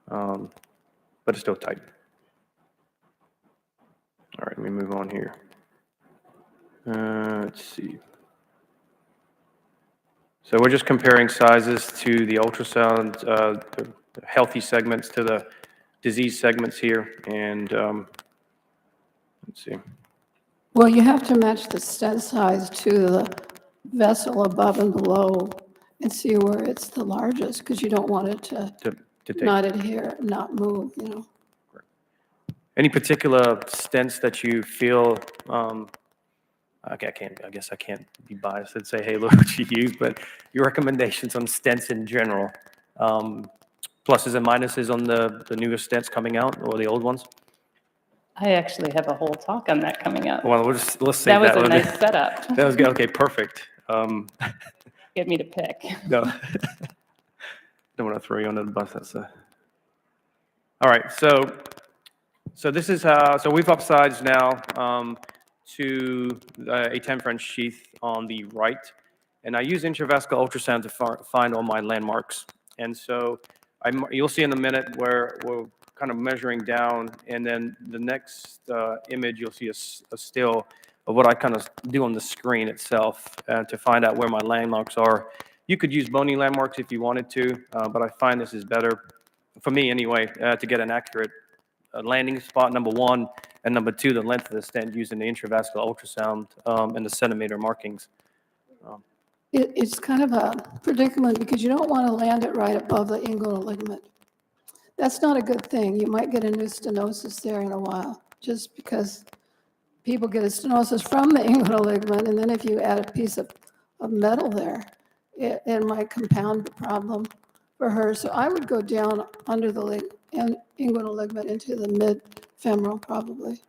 but it's still tight. All right, let me move on here. Let's see. So we're just comparing sizes to the ultrasound, the healthy segments to the disease segments here, and let's see. Well, you have to match the stent size to the vessel above and below and see where it's the largest, because you don't want it to take. not adhere, not move, you know. Any particular stents that you feel, okay, I guess I can't be biased and say, hey, look what you use, but your recommendations on stents in general, pluses and minuses on the newer stents coming out or the old ones? I actually have a whole talk on that coming up. Well, let's save that was that. a nice setup. That was good. Okay, perfect. Get me to pick. No, don't want to throw you under the bus. That's all right. So this is so we've upsized now to a 10 French sheath on the right, and I use intravascular ultrasound to find all my landmarks. And so you'll see in a minute where we're kind of measuring down, and then the next image you'll see a still of what I kind of do on the screen itself to find out where my landmarks are. You could use bony landmarks if you wanted to, but I find this is better, for me anyway, to get an accurate landing spot, number one, and number two, the length of the stent using the intravascular ultrasound and the centimeter markings. It's kind of a predicament because you don't want to land it right above the inguinal ligament. That's not a good thing. You might get a new stenosis there in a while, just because people get a stenosis from the inguinal ligament, and then if you add a piece of metal there, it might compound the problem for her. So I would go down under the inguinal ligament into the mid-femoral probably.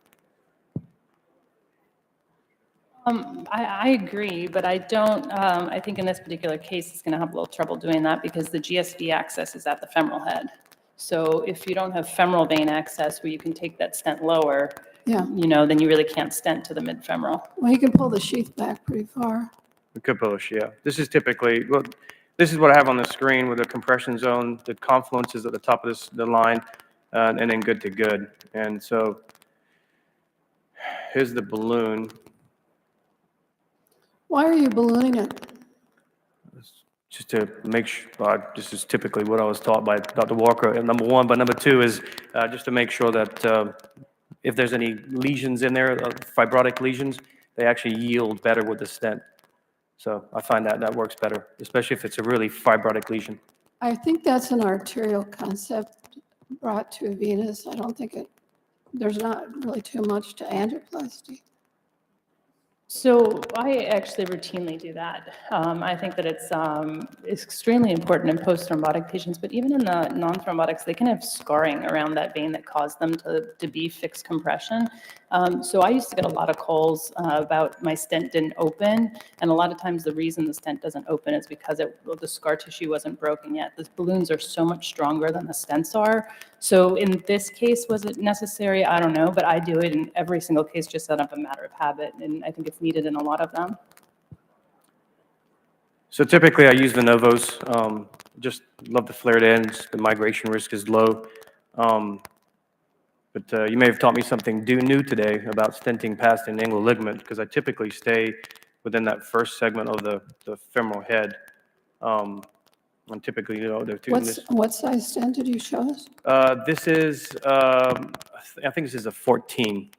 I agree, but I don't, I think in this particular case, it's going to have a little trouble doing that because the GSV access is at the femoral head. So if you don't have femoral vein access where you can take that stent lower, yeah, you know, then you really can't stent to the mid-femoral. Well, you can pull the sheath back pretty far. We could push, yeah. This is typically, well, this is what I have on the screen with the compression zone. The confluence is at the top of the line, and then good to good. And so here's the balloon. Why are you ballooning it? Just to make sure, this is typically what I was taught by Dr. Walker, number one. But number two is just to make sure that if there's any lesions in there, fibrotic lesions, they actually yield better with the stent. So I find that works better, especially if it's a really fibrotic lesion. I think that's an arterial concept brought to a venous. I don't think there's not really too much to angioplasty. So I actually routinely do that. I think that it's extremely important in post-thrombotic patients, but even in the non-thrombotics, they can have scarring around that vein that caused them to be fixed compression. So I used to get a lot of calls about my stent didn't open, and a lot of times the reason the stent doesn't open is because the scar tissue wasn't broken yet. The balloons are so much stronger than the stents are. So in this case, was it necessary? I don't know, but I do it in every single case just out of a matter of habit, and I think it's needed in a lot of them. So typically I use the Novos. Just love the flared ends. The migration risk is low. But you may have taught me something new today about stenting past an angular ligament, because I typically stay within that first segment of the femoral head. And typically, they're doing this. What size stent did you show us? This is, I think this is a 14,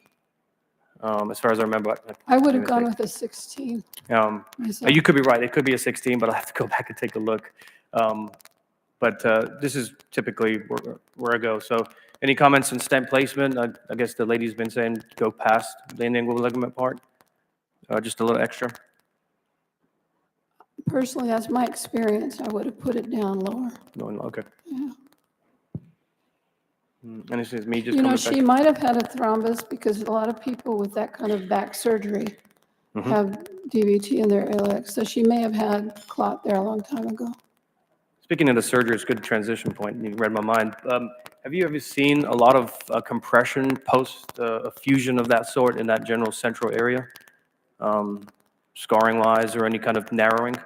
as far as I remember. I would have gone with a 16. myself. You could be right. It could be a 16, but I'll have to go back and take a look. But this is typically where I go. So any comments on stent placement? I guess the lady's been saying go past the angular ligament part, just a little extra. Personally, that's my experience. I would have put it down lower. Okay. Yeah. And this is me just You know, coming she back. might have had a thrombus because a lot of people with that kind of back surgery have DVT in their iliacs. So she may have had clot there a long time ago. Speaking of the surgery, it's a good transition point. You read my mind. Have you ever seen a lot of compression post a fusion of that sort in that general central area? Scarring wise or any kind of narrowing,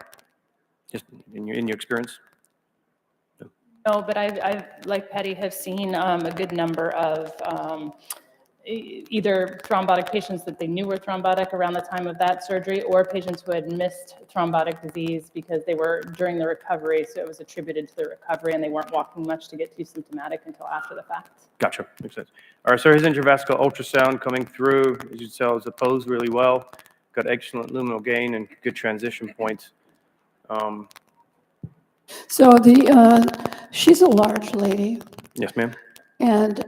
just in your experience? No, but I've like Patty, have seen a good number of either thrombotic patients that they knew were thrombotic around the time of that surgery, or patients who had missed thrombotic disease because they were during the recovery, so it was attributed to the recovery and they weren't walking much to get too symptomatic until after the fact. Gotcha, makes sense. All right, so here's intravascular ultrasound coming through. As you can tell, it's opposed really well. Got excellent luminal gain and good transition points. So she's a large lady. Yes, ma'am. And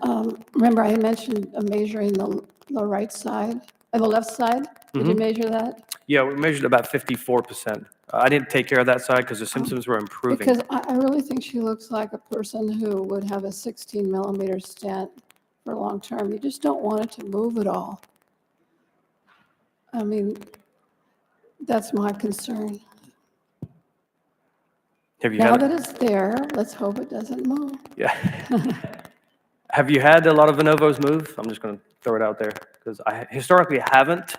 remember, I mentioned measuring the right side, the left side. Did you measure that? Yeah, we measured about 54%. I didn't take care of that side because the symptoms were improving. Because I really think she looks like a person who would have a 16 millimeter stent for long term. You just don't want it to move at all. I mean, that's my concern. Have you Now had that it's there, let's hope it doesn't move. Yeah. Have you had a lot of de novos move? I'm just going to throw it out there because I historically haven't.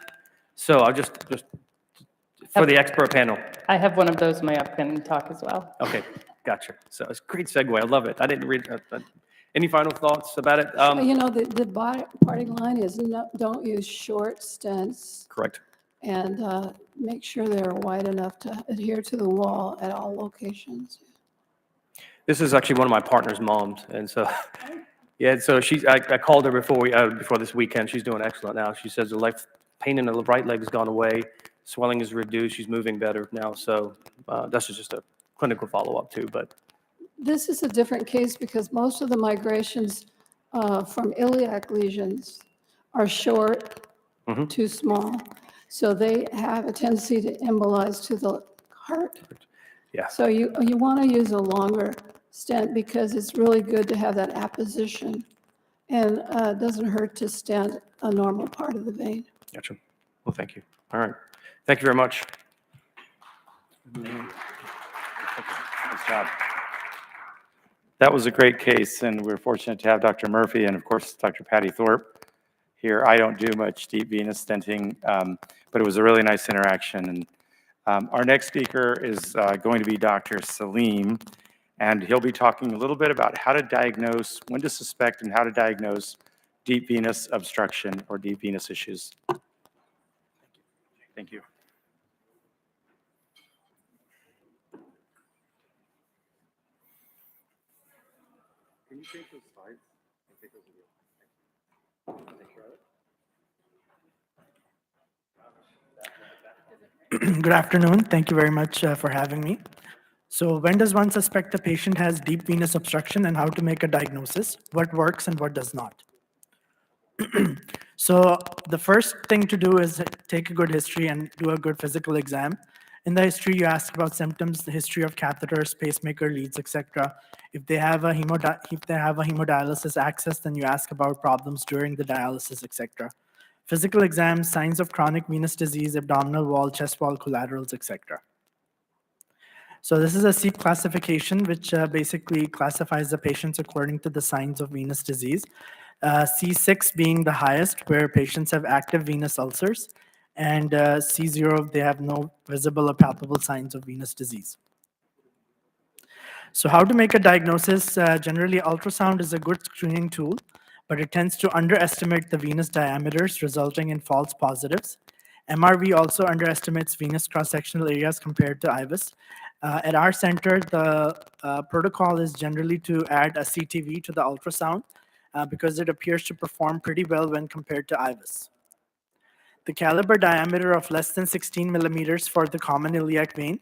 So I'll just for the expert panel. I have one of those in my upcoming talk as well. Okay, gotcha. So it's a great segue. I love it. I didn't read. Any final thoughts about it? You know, the parting line is don't use short stents. Correct. And make sure they're wide enough to adhere to the wall at all locations. This is actually one of my partner's moms, and so yeah. So I called her before this weekend. She's doing excellent now. She says the pain in the right leg has gone away, swelling is reduced. She's moving better now. So that's just a clinical follow-up too. But this is a different case because most of the migrations from iliac lesions are short, too small. So they have a tendency to embolize to the heart. Yeah. So you want to use a longer stent because it's really good to have that apposition, and it doesn't hurt to stent a normal part of the vein. gotcha. Well, thank you. All right. Thank you very much. Nice job. That was a great case, and we're fortunate to have Dr. Murphy and, of course, Dr. Patty Thorpe here. I don't do much deep venous stenting, but it was a really nice interaction. And our next speaker is going to be Dr. Salim, and he'll be talking a little bit about how to diagnose, when to suspect, and how to diagnose deep venous obstruction or deep venous issues. Thank you. Can you take those slides and take those Good afternoon. Thank you very much for having me. So when does one suspect a patient has deep venous obstruction and how to make a diagnosis? What works and what does not? So the first thing to do is take a good history and do a good physical exam. In the history, you ask about symptoms, the history of catheters, pacemaker leads, etc. If they have a hemodialysis access, then you ask about problems during the dialysis, etc. Physical exams, signs of chronic venous disease, abdominal wall, chest wall, collaterals, etc. So this is a SEEP classification, which basically classifies the patients according to the signs of venous disease. C6 being the highest, where patients have active venous ulcers, and C0, they have no visible or palpable signs of venous disease. So how to make a diagnosis? Generally, ultrasound is a good screening tool, but it tends to underestimate the venous diameters, resulting in false positives. MRV also underestimates venous cross-sectional areas compared to IVUS. At our center, the protocol is generally to add a CTV to the ultrasound because it appears to perform pretty well when compared to IVUS. The caliber diameter of less than 16 millimeters for the common iliac vein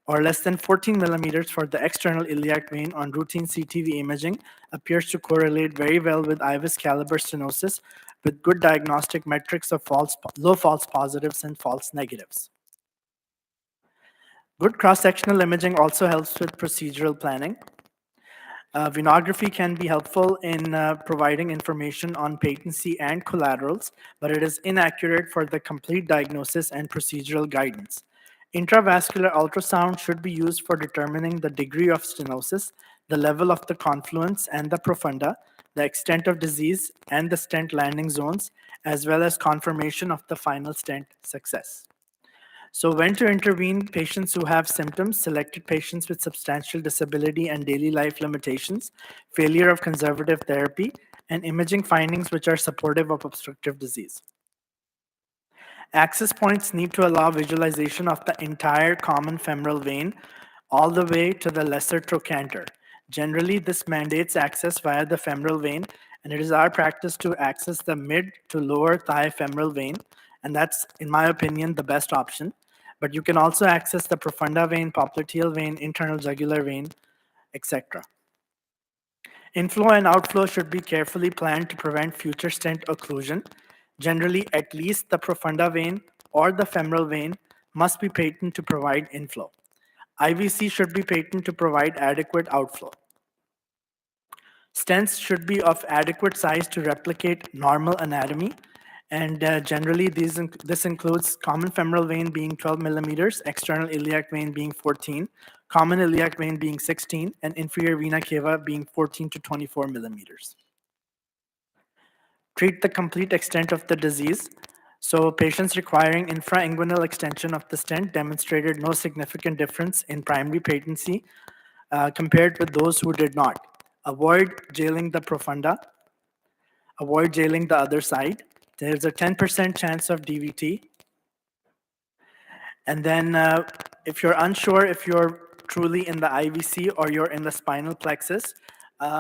or less than 14 millimeters for the external iliac vein on routine CTV imaging appears to correlate very well with IVUS caliber stenosis with good diagnostic metrics of low false positives and false negatives. Good cross-sectional imaging also helps with procedural planning. Venography can be helpful in providing information on patency and collaterals, but it is inaccurate for the complete diagnosis and procedural guidance. Intravascular ultrasound should be used for determining the degree of stenosis, the level of the confluence and the profunda, the extent of disease, and the stent landing zones, as well as confirmation of the final stent success. So when to intervene, patients who have symptoms, selected patients with substantial disability and daily life limitations, failure of conservative therapy, and imaging findings which are supportive of obstructive disease. Access points need to allow visualization of the entire common femoral vein all the way to the lesser trochanter. Generally, this mandates access via the femoral vein, and it is our practice to access the mid to lower thigh femoral vein, and that's, in my opinion, the best option. But you can also access the profunda vein, popliteal vein, internal jugular vein, etc. Inflow and outflow should be carefully planned to prevent future stent occlusion. Generally, at least the profunda vein or the femoral vein must be patent to provide inflow. IVC should be patent to provide adequate outflow. Stents should be of adequate size to replicate normal anatomy, and generally this includes common femoral vein being 12 millimeters, external iliac vein being 14, common iliac vein being 16, and inferior vena cava being 14 to 24 millimeters. Treat the complete extent of the disease. So patients requiring infrainguinal extension of the stent demonstrated no significant difference in primary patency compared with those who did not. Avoid jailing the profunda. Avoid jailing the other side. There's a 10% chance of DVT. And then if you're unsure if you're truly in the IVC or you're in the spinal plexus,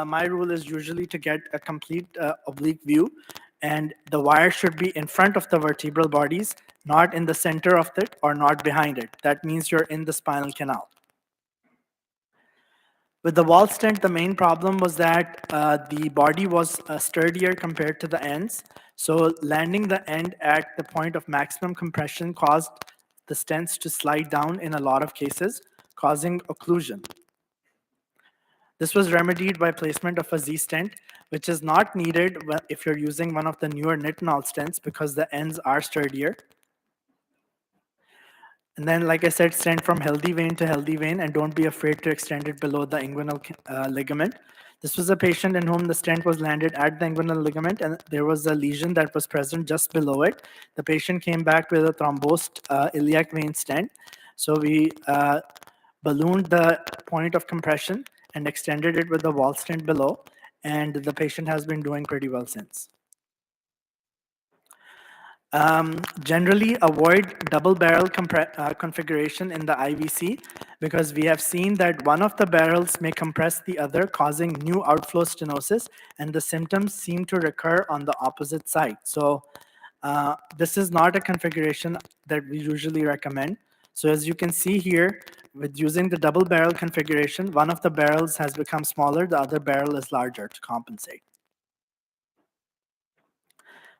my rule is usually to get a complete oblique view, and the wire should be in front of the vertebral bodies, not in the center of it or not behind it. That means you're in the spinal canal. With the wall stent, the main problem was that the body was sturdier compared to the ends. So landing the end at the point of maximum compression caused the stents to slide down in a lot of cases, causing occlusion. This was remedied by placement of a Z stent, which is not needed if you're using one of the newer nitinol stents because the ends are sturdier. And then, like I said, stent from healthy vein to healthy vein, and don't be afraid to extend it below the inguinal ligament. This was a patient in whom the stent was landed at the inguinal ligament, and there was a lesion that was present just below it. The patient came back with a thrombosed iliac vein stent. So we ballooned the point of compression and extended it with the wall stent below, and the patient has been doing pretty well since. Generally avoid double barrel configuration in the IVC because we have seen that one of the barrels may compress the other, causing new outflow stenosis, and the symptoms seem to recur on the opposite side. So this is not a configuration that we usually recommend. So as you can see here, with using the double barrel configuration, one of the barrels has become smaller, the other barrel is larger to compensate.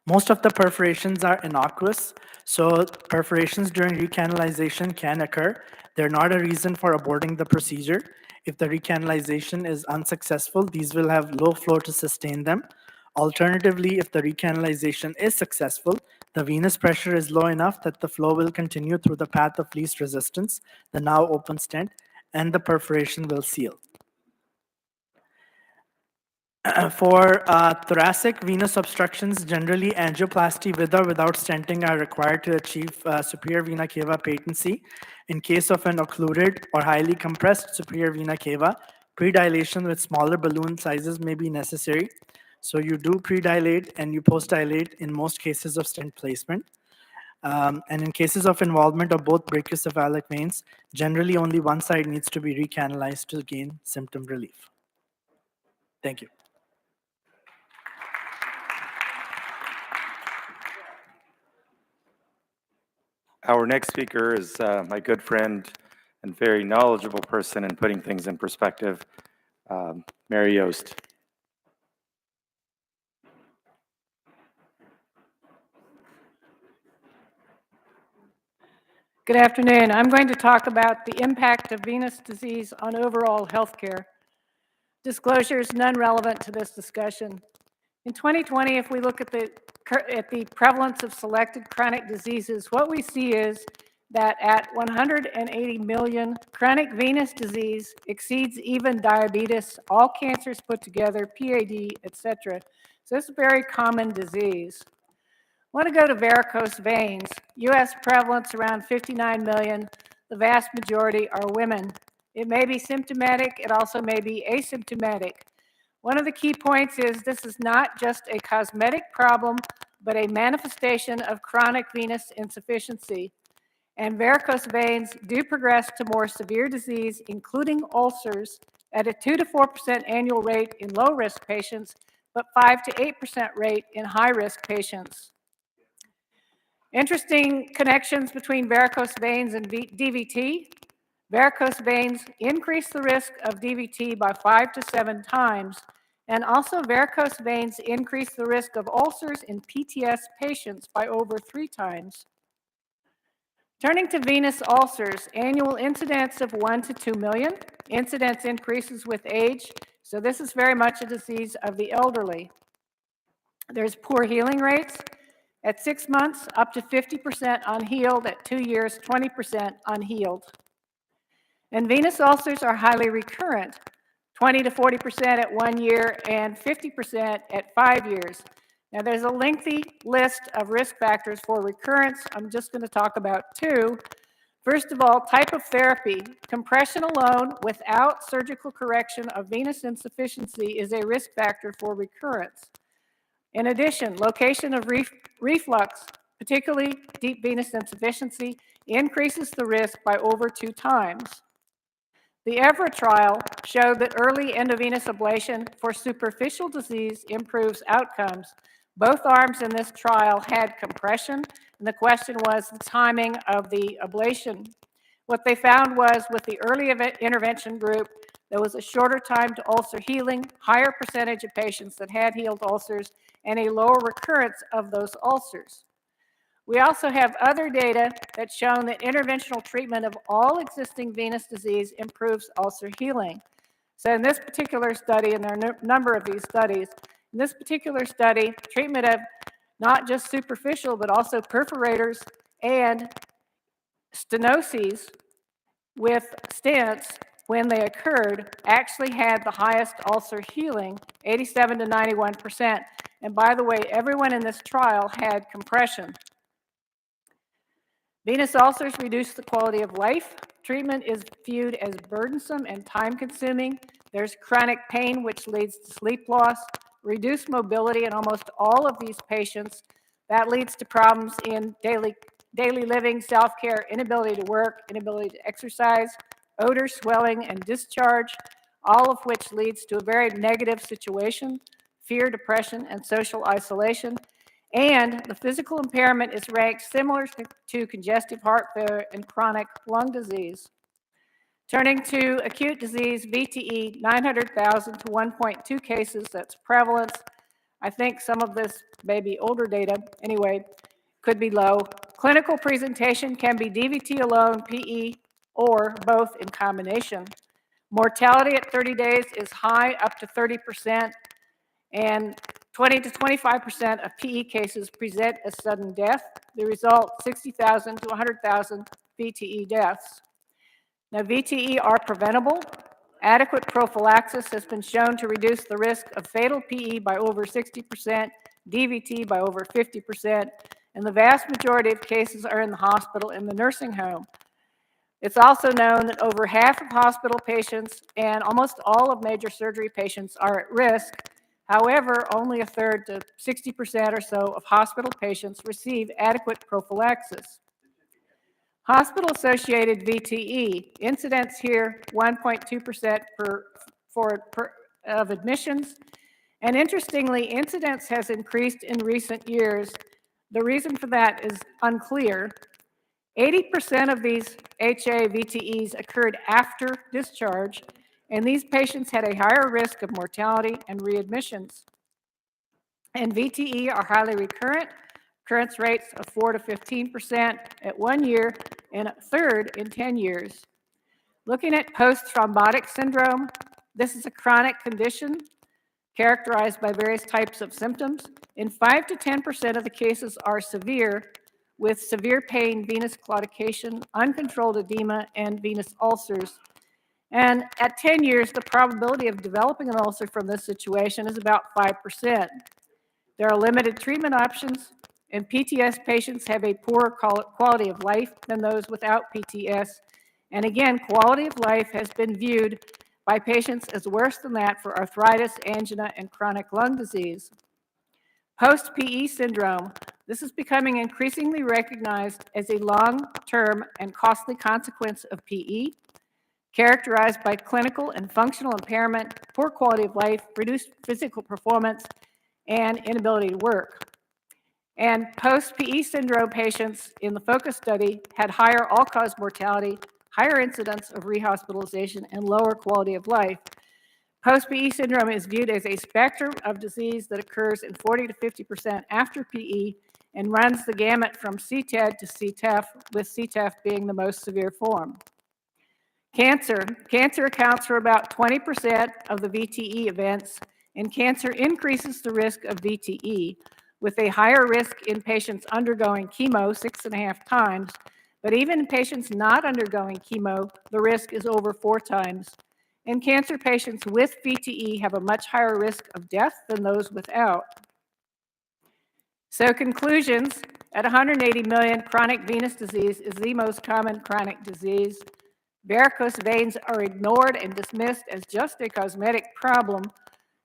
Most of the perforations are innocuous, so perforations during recanalization can occur. They're not a reason for aborting the procedure. If the recanalization is unsuccessful, these will have low flow to sustain them. Alternatively, if the recanalization is successful, the venous pressure is low enough that the flow will continue through the path of least resistance, the now open stent, and the perforation will seal. For thoracic venous obstructions, generally angioplasty with or without stenting are required to achieve superior vena cava patency. In case of an occluded or highly compressed superior vena cava, predilation with smaller balloon sizes may be necessary. So you do predilate and you postdilate in most cases of stent placement. And in cases of involvement of both brachiocephalic veins, generally only one side needs to be recanalized to gain symptom relief. Thank you. Our next speaker is my good friend and very knowledgeable person in putting things in perspective, Mary Yost. Good afternoon. I'm going to talk about the impact of venous disease on overall healthcare. Disclosures, none relevant to this discussion. In 2020, if we look at the prevalence of selected chronic diseases, what we see is that at 180 million, chronic venous disease exceeds even diabetes, all cancers put together, PAD, etc. So it's a very common disease. I want to go to varicose veins. U.S. prevalence around 59 million. The vast majority are women. It may be symptomatic. It also may be asymptomatic. One of the key points is this is not just a cosmetic problem, but a manifestation of chronic venous insufficiency. And varicose veins do progress to more severe disease, including ulcers, at a 2 to 4% annual rate in low-risk patients, but 5 to 8% rate in high-risk patients. Interesting connections between varicose veins and DVT. Varicose veins increase the risk of DVT by 5 to 7 times, and also varicose veins increase the risk of ulcers in PTS patients by over 3 times. Turning to venous ulcers, annual incidence of 1 to 2 million. Incidence increases with age, so this is very much a disease of the elderly. There's poor healing rates. At 6 months, up to 50% unhealed. At 2 years, 20% unhealed. And venous ulcers are highly recurrent, 20 to 40% at 1 year and 50% at 5 years. Now, there's a lengthy list of risk factors for recurrence. I'm just going to talk about 2. First of all, type of therapy. Compression alone without surgical correction of venous insufficiency is a risk factor for recurrence. In addition, location of reflux, particularly deep venous insufficiency, increases the risk by over 2 times. The EVERA trial showed that early endovenous ablation for superficial disease improves outcomes. Both arms in this trial had compression, and the question was the timing of the ablation. What they found was with the early intervention group, there was a shorter time to ulcer healing, higher percentage of patients that had healed ulcers, and a lower recurrence of those ulcers. We also have other data that's shown that interventional treatment of all existing venous disease improves ulcer healing. So in this particular study, and there are a number of these studies, in this particular study, treatment of not just superficial, but also perforators and stenoses with stents, when they occurred, actually had the highest ulcer healing, 87 to 91%. And by the way, everyone in this trial had compression. Venous ulcers reduce the quality of life. Treatment is viewed as burdensome and time-consuming. There's chronic pain, which leads to sleep loss, reduced mobility in almost all of these patients. That leads to problems in daily living, self-care, inability to work, inability to exercise, odor, swelling, and discharge, all of which leads to a very negative situation, fear, depression, and social isolation. And the physical impairment is ranked similar to congestive heart failure and chronic lung disease. Turning to acute disease, VTE, 900,000 to 1.2 cases, that's prevalence. I think some of this may be older data, anyway, could be low. Clinical presentation can be DVT alone, PE, or both in combination. Mortality at 30 days is high, up to 30%, and 20 to 25% of PE cases present as sudden death. The result, 60,000 to 100,000 VTE deaths. Now, VTE are preventable. Adequate prophylaxis has been shown to reduce the risk of fatal PE by over 60%, DVT by over 50%, and the vast majority of cases are in the hospital and the nursing home. It's also known that over half of hospital patients and almost all of major surgery patients are at risk. However, only a third to 60% or so of hospital patients receive adequate prophylaxis. Hospital-associated VTE, incidence here 1.2% of admissions. And interestingly, incidence has increased in recent years. The reason for that is unclear. 80% of these HA VTEs occurred after discharge, and these patients had a higher risk of mortality and readmissions. And VTE are highly recurrent, occurrence rates of 4 to 15% at 1 year and a third in 10 years. Looking at post-thrombotic syndrome, this is a chronic condition characterized by various types of symptoms. In 5 to 10% of the cases are severe, with severe pain, venous claudication, uncontrolled edema, and venous ulcers. And at 10 years, the probability of developing an ulcer from this situation is about 5%. There are limited treatment options, and PTS patients have a poorer quality of life than those without PTS. And again, quality of life has been viewed by patients as worse than that for arthritis, angina, and chronic lung disease. Post-PE syndrome, this is becoming increasingly recognized as a long-term and costly consequence of PE, characterized by clinical and functional impairment, poor quality of life, reduced physical performance, and inability to work. And post-PE syndrome patients in the FOCUS study had higher all-cause mortality, higher incidence of rehospitalization, and lower quality of life. Post-PE syndrome is viewed as a spectrum of disease that occurs in 40 to 50% after PE and runs the gamut from CTED to CTEPH, with CTEPH being the most severe form. Cancer accounts for about 20% of the VTE events, and cancer increases the risk of VTE, with a higher risk in patients undergoing chemo 6.5 times, but even in patients not undergoing chemo, the risk is over 4 times. And cancer patients with VTE have a much higher risk of death than those without. So conclusions, at 180 million, chronic venous disease is the most common chronic disease. Varicose veins are ignored and dismissed as just a cosmetic problem.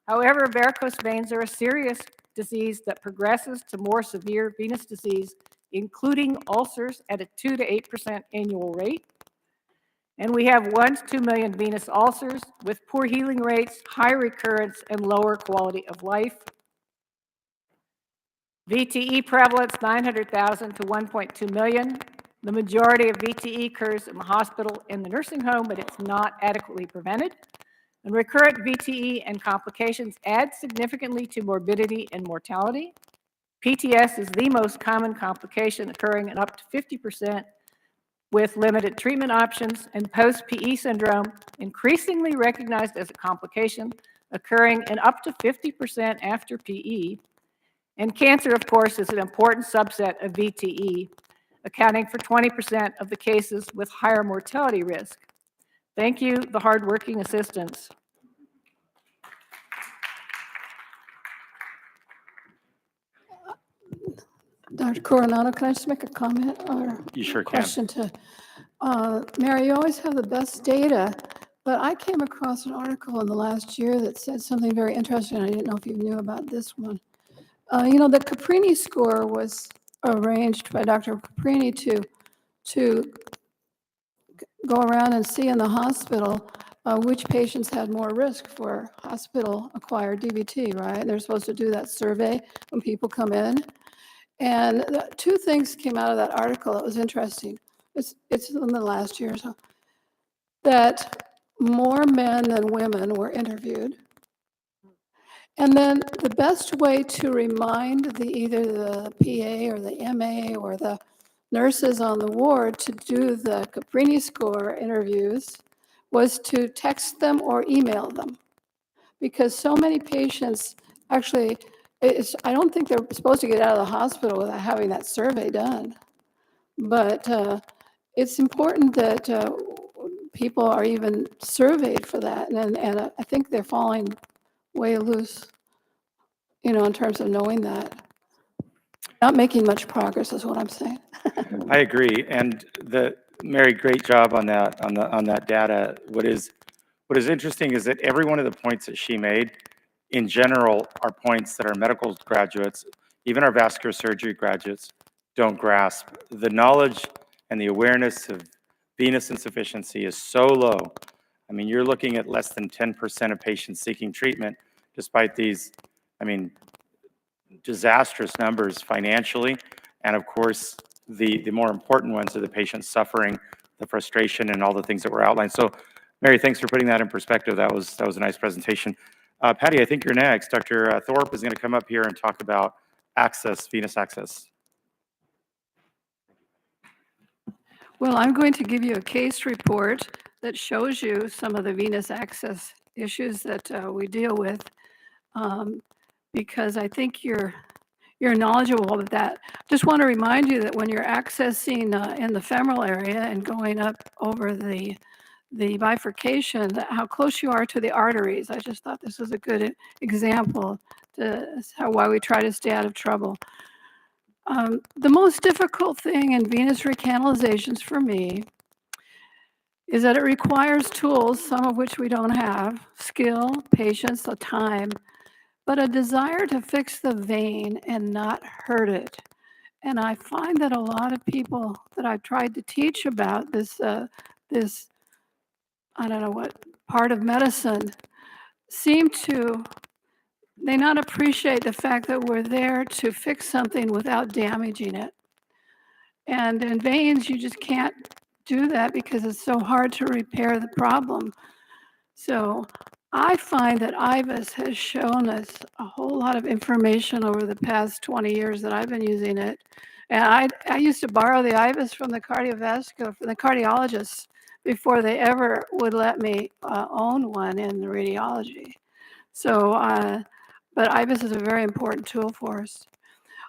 However, varicose veins are a serious disease that progresses to more severe venous disease, including ulcers at a 2 to 8% annual rate. And we have 1 to 2 million venous ulcers with poor healing rates, high recurrence, and lower quality of life. VTE prevalence 900,000 to 1.2 million. The majority of VTE occurs in the hospital and the nursing home, but it's not adequately prevented. And recurrent VTE and complications add significantly to morbidity and mortality. PTS is the most common complication, occurring in up to 50% with limited treatment options, and post-PE syndrome, increasingly recognized as a complication, occurring in up to 50% after PE. And cancer, of course, is an important subset of VTE, accounting for 20% of the cases with higher mortality risk. Thank you, the hardworking assistants. Dr. Coronado, can I just make a comment or You sure a can. question to Mary? You always have the best data, but I came across an article in the last year that said something very interesting. I didn't know if you knew about this one. You know, the Caprini score was arranged by Dr. Caprini to go around and see in the hospital which patients had more risk for hospital-acquired DVT, right? They're supposed to do that survey when people come in. And two things came out of that article that was interesting. It's in the last year or so. That more men than women were interviewed. And then the best way to remind either the PA or the MA or the nurses on the ward to do the Caprini score interviews was to text them or email them. Because so many patients actually, I don't think they're supposed to get out of the hospital without having that survey done. But it's important that people are even surveyed for that. And I think they're falling way loose, in terms of knowing that. Not making much progress is what I'm saying. I agree, and Mary, great job on that on that data. What is interesting is that every one of the points that she made, in general, are points that our medical graduates, even our vascular surgery graduates, don't grasp. The knowledge and the awareness of venous insufficiency is so low. I mean, you're looking at less than 10% of patients seeking treatment, despite these, I mean, disastrous numbers financially, and of course, the more important ones are the patients suffering, the frustration, and all the things that were outlined. So, Mary, thanks for putting that in perspective. That was a nice presentation. Patty, I think you're next. Dr. Thorpe is going to come up here and talk about access, venous access. Well, I'm going to give you a case report that shows you some of the venous access issues that we deal with, because I think you're knowledgeable of that. Just want to remind you that when you're accessing in the femoral area and going up over the bifurcation, how close you are to the arteries. I just thought this was a good example to why we try to stay out of trouble. The most difficult thing in venous recanalizations for me is that it requires tools, some of which we don't have, skill, patience, the time, but a desire to fix the vein and not hurt it. And I find that a lot of people that I've tried to teach about this, I don't know what part of medicine, they not appreciate the fact that we're there to fix something without damaging it. And in veins, you just can't do that because it's so hard to repair the problem. So I find that IVUS has shown us a whole lot of information over the past 20 years that I've been using it. And I used to borrow the IVUS from the cardiovascular, from the cardiologists, before they ever would let me own one in the radiology. So, but IVUS is a very important tool for us.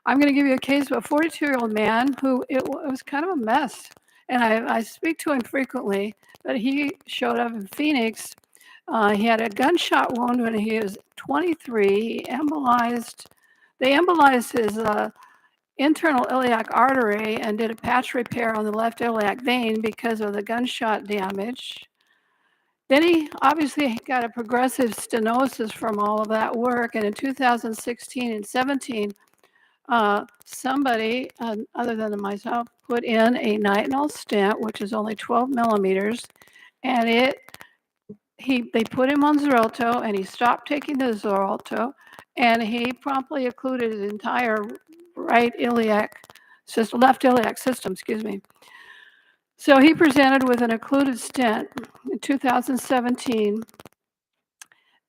I'm going to give you a case of a 42-year-old man who it was kind of a mess. And I speak to him frequently, but he showed up in Phoenix. He had a gunshot wound when he was 23. He embolized, they embolized his internal iliac artery and did a patch repair on the left iliac vein because of the gunshot damage. Then he obviously got a progressive stenosis from all of that work. And in 2016 and 17, somebody other than myself put in a nitinol stent, which is only 12 millimeters, and they put him on Xarelto, and he stopped taking the Xarelto, and he promptly occluded his entire left iliac system, excuse me. So he presented with an occluded stent in 2017,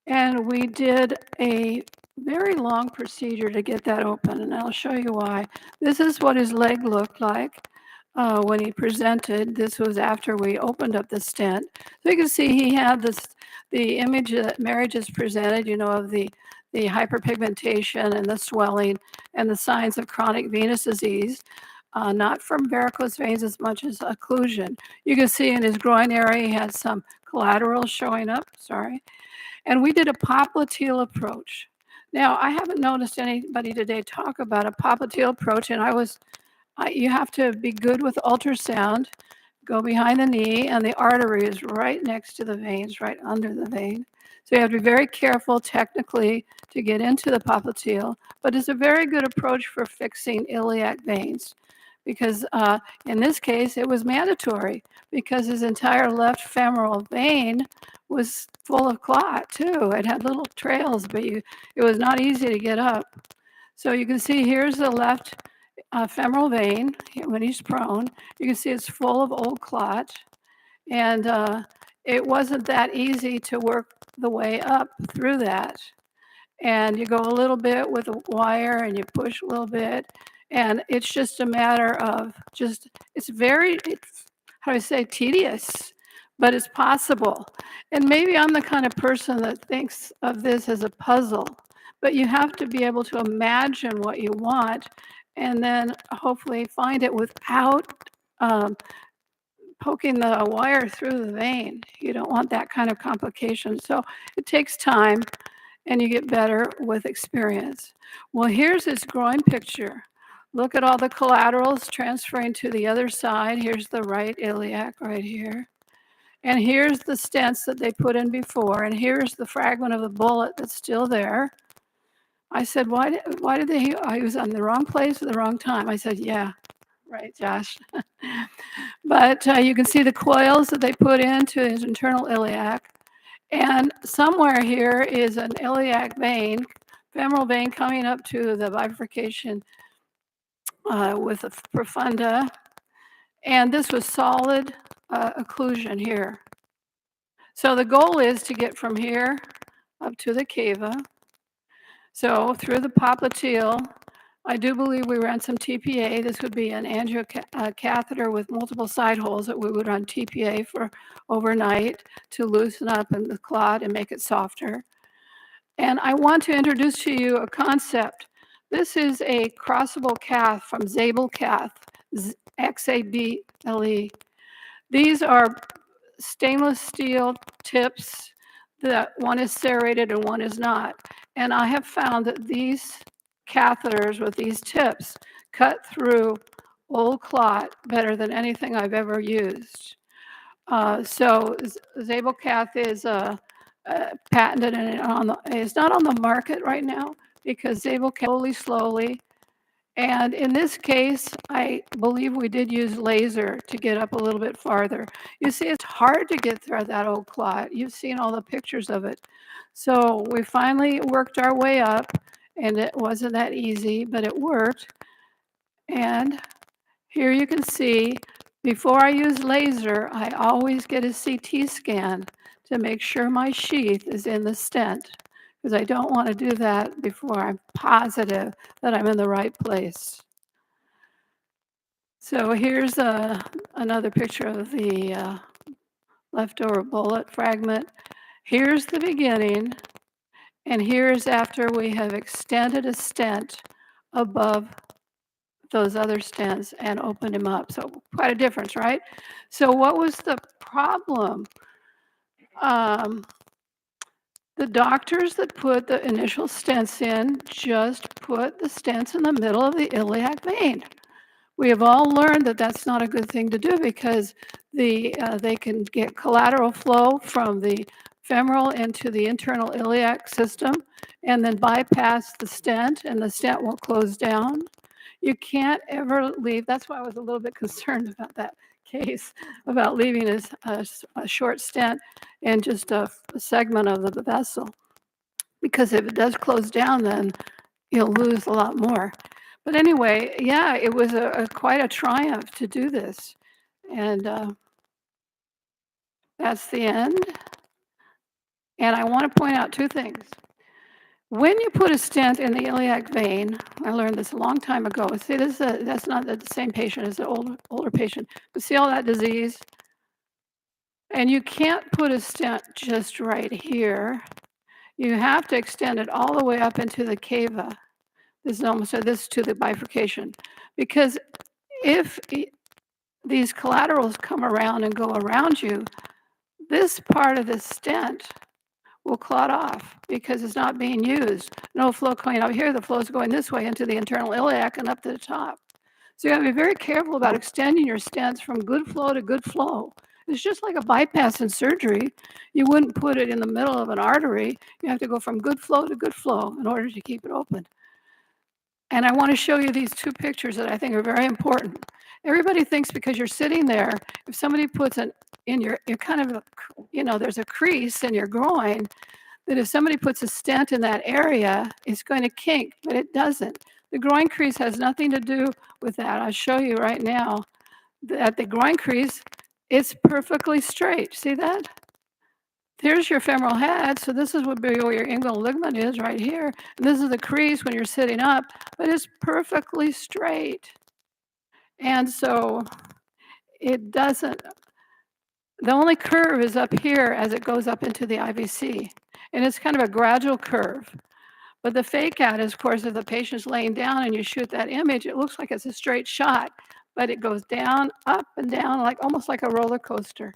and we did a very long procedure to get that open, and I'll show you why. This is what his leg looked like when he presented. This was after we opened up the stent. So you can see he had the image that Mary just presented, of the hyperpigmentation and the swelling and the signs of chronic venous disease, not from varicose veins as much as occlusion. You can see in his groin area he had some collateral showing up, and we did a popliteal approach. Now, I haven't noticed anybody today talk about a popliteal approach, and you have to be good with ultrasound, go behind the knee, and the artery is right next to the veins, right under the vein. So you have to be very careful technically to get into the popliteal, but it's a very good approach for fixing iliac veins, because in this case, it was mandatory because his entire left femoral vein was full of clot too. It had little trails, but it was not easy to get up. So you can see here's the left femoral vein when he's prone. You can see it's full of old clot, and it wasn't that easy to work the way up through that. And you go a little bit with a wire and you push a little bit, and it's just a matter of it's how do I say, tedious, but it's possible. And maybe I'm the kind of person that thinks of this as a puzzle, but you have to be able to imagine what you want and then hopefully find it without poking the wire through the vein. You don't want that kind of complication. So it takes time and you get better with experience. Well, here's this groin picture. Look at all the collaterals transferring to the other side. Here's the right iliac right here. And here's the stents that they put in before. And here's the fragment of the bullet that's still there. I said, why did they, I was on the wrong place at the wrong time. I said, yeah, right, Josh. But you can see the coils that they put into his internal iliac. And somewhere here is an iliac vein, femoral vein coming up to the bifurcation with a profunda. And this was solid occlusion here. So the goal is to get from here up to the cava. So through the popliteal, I do believe we ran some TPA. This would be an angiocatheter with multiple side holes that we would run TPA for overnight to loosen up in the clot and make it softer. And I want to introduce to you a concept. This is a crossable cath from Zabel Cath, XABLE. These are stainless steel tips that one is serrated and one is not. And I have found that these catheters with these tips cut through old clot better than anything I've ever used. So Zabel Cath is patented and it's not on the market right now because Zabel Cath slowly. And in this case, I believe we did use laser to get up a little bit farther. You see, it's hard to get through that old clot. You've seen all the pictures of it. So we finally worked our way up, and it wasn't that easy, but it worked. And here you can see, before I use laser, I always get a CT scan to make sure my sheath is in the stent, because I don't want to do that before I'm positive that I'm in the right place. So here's another picture of the leftover bullet fragment. Here's the beginning, and here's after we have extended a stent above those other stents and opened him up. So quite a difference, right? So what was the problem? The doctors that put the initial stents in just put the stents in the middle of the iliac vein. We have all learned that that's not a good thing to do because they can get collateral flow from the femoral into the internal iliac system and then bypass the stent, and the stent will close down. You can't ever leave. That's why I was a little bit concerned about that case, about leaving a short stent in just a segment of the vessel. Because if it does close down, then you'll lose a lot more. But anyway, yeah, it was quite a triumph to do this. And that's the end. And I want to point out two things. When you put a stent in the iliac vein, I learned this a long time ago. See, that's not the same patient as the older patient. But see all that disease? And you can't put a stent just right here. You have to extend it all the way up into the cava. This is almost this to the bifurcation. Because if these collaterals come around and go around you, this part of the stent will clot off because it's not being used. No flow coming out here, the flow is going this way into the internal iliac and up to the top. So you have to be very careful about extending your stents from good flow to good flow. It's just like a bypass in surgery. You wouldn't put it in the middle of an artery. You have to go from good flow to good flow in order to keep it open. And I want to show you these two pictures that I think are very important. Everybody thinks because you're sitting there, if somebody puts you're kind of, there's a crease in your groin, that if somebody puts a stent in that area, it's going to kink, but it doesn't. The groin crease has nothing to do with that. I'll show you right now that the groin crease, it's perfectly straight. See that? Here's your femoral head. So this is where your inguinal ligament is right here. And this is the crease when you're sitting up, but it's perfectly straight. And so it doesn't, the only curve is up here as it goes up into the IVC. And it's kind of a gradual curve. But the fake out is, of course, if the patient's laying down and you shoot that image, it looks like it's a straight shot. but it goes down, up and down, like almost like a roller coaster.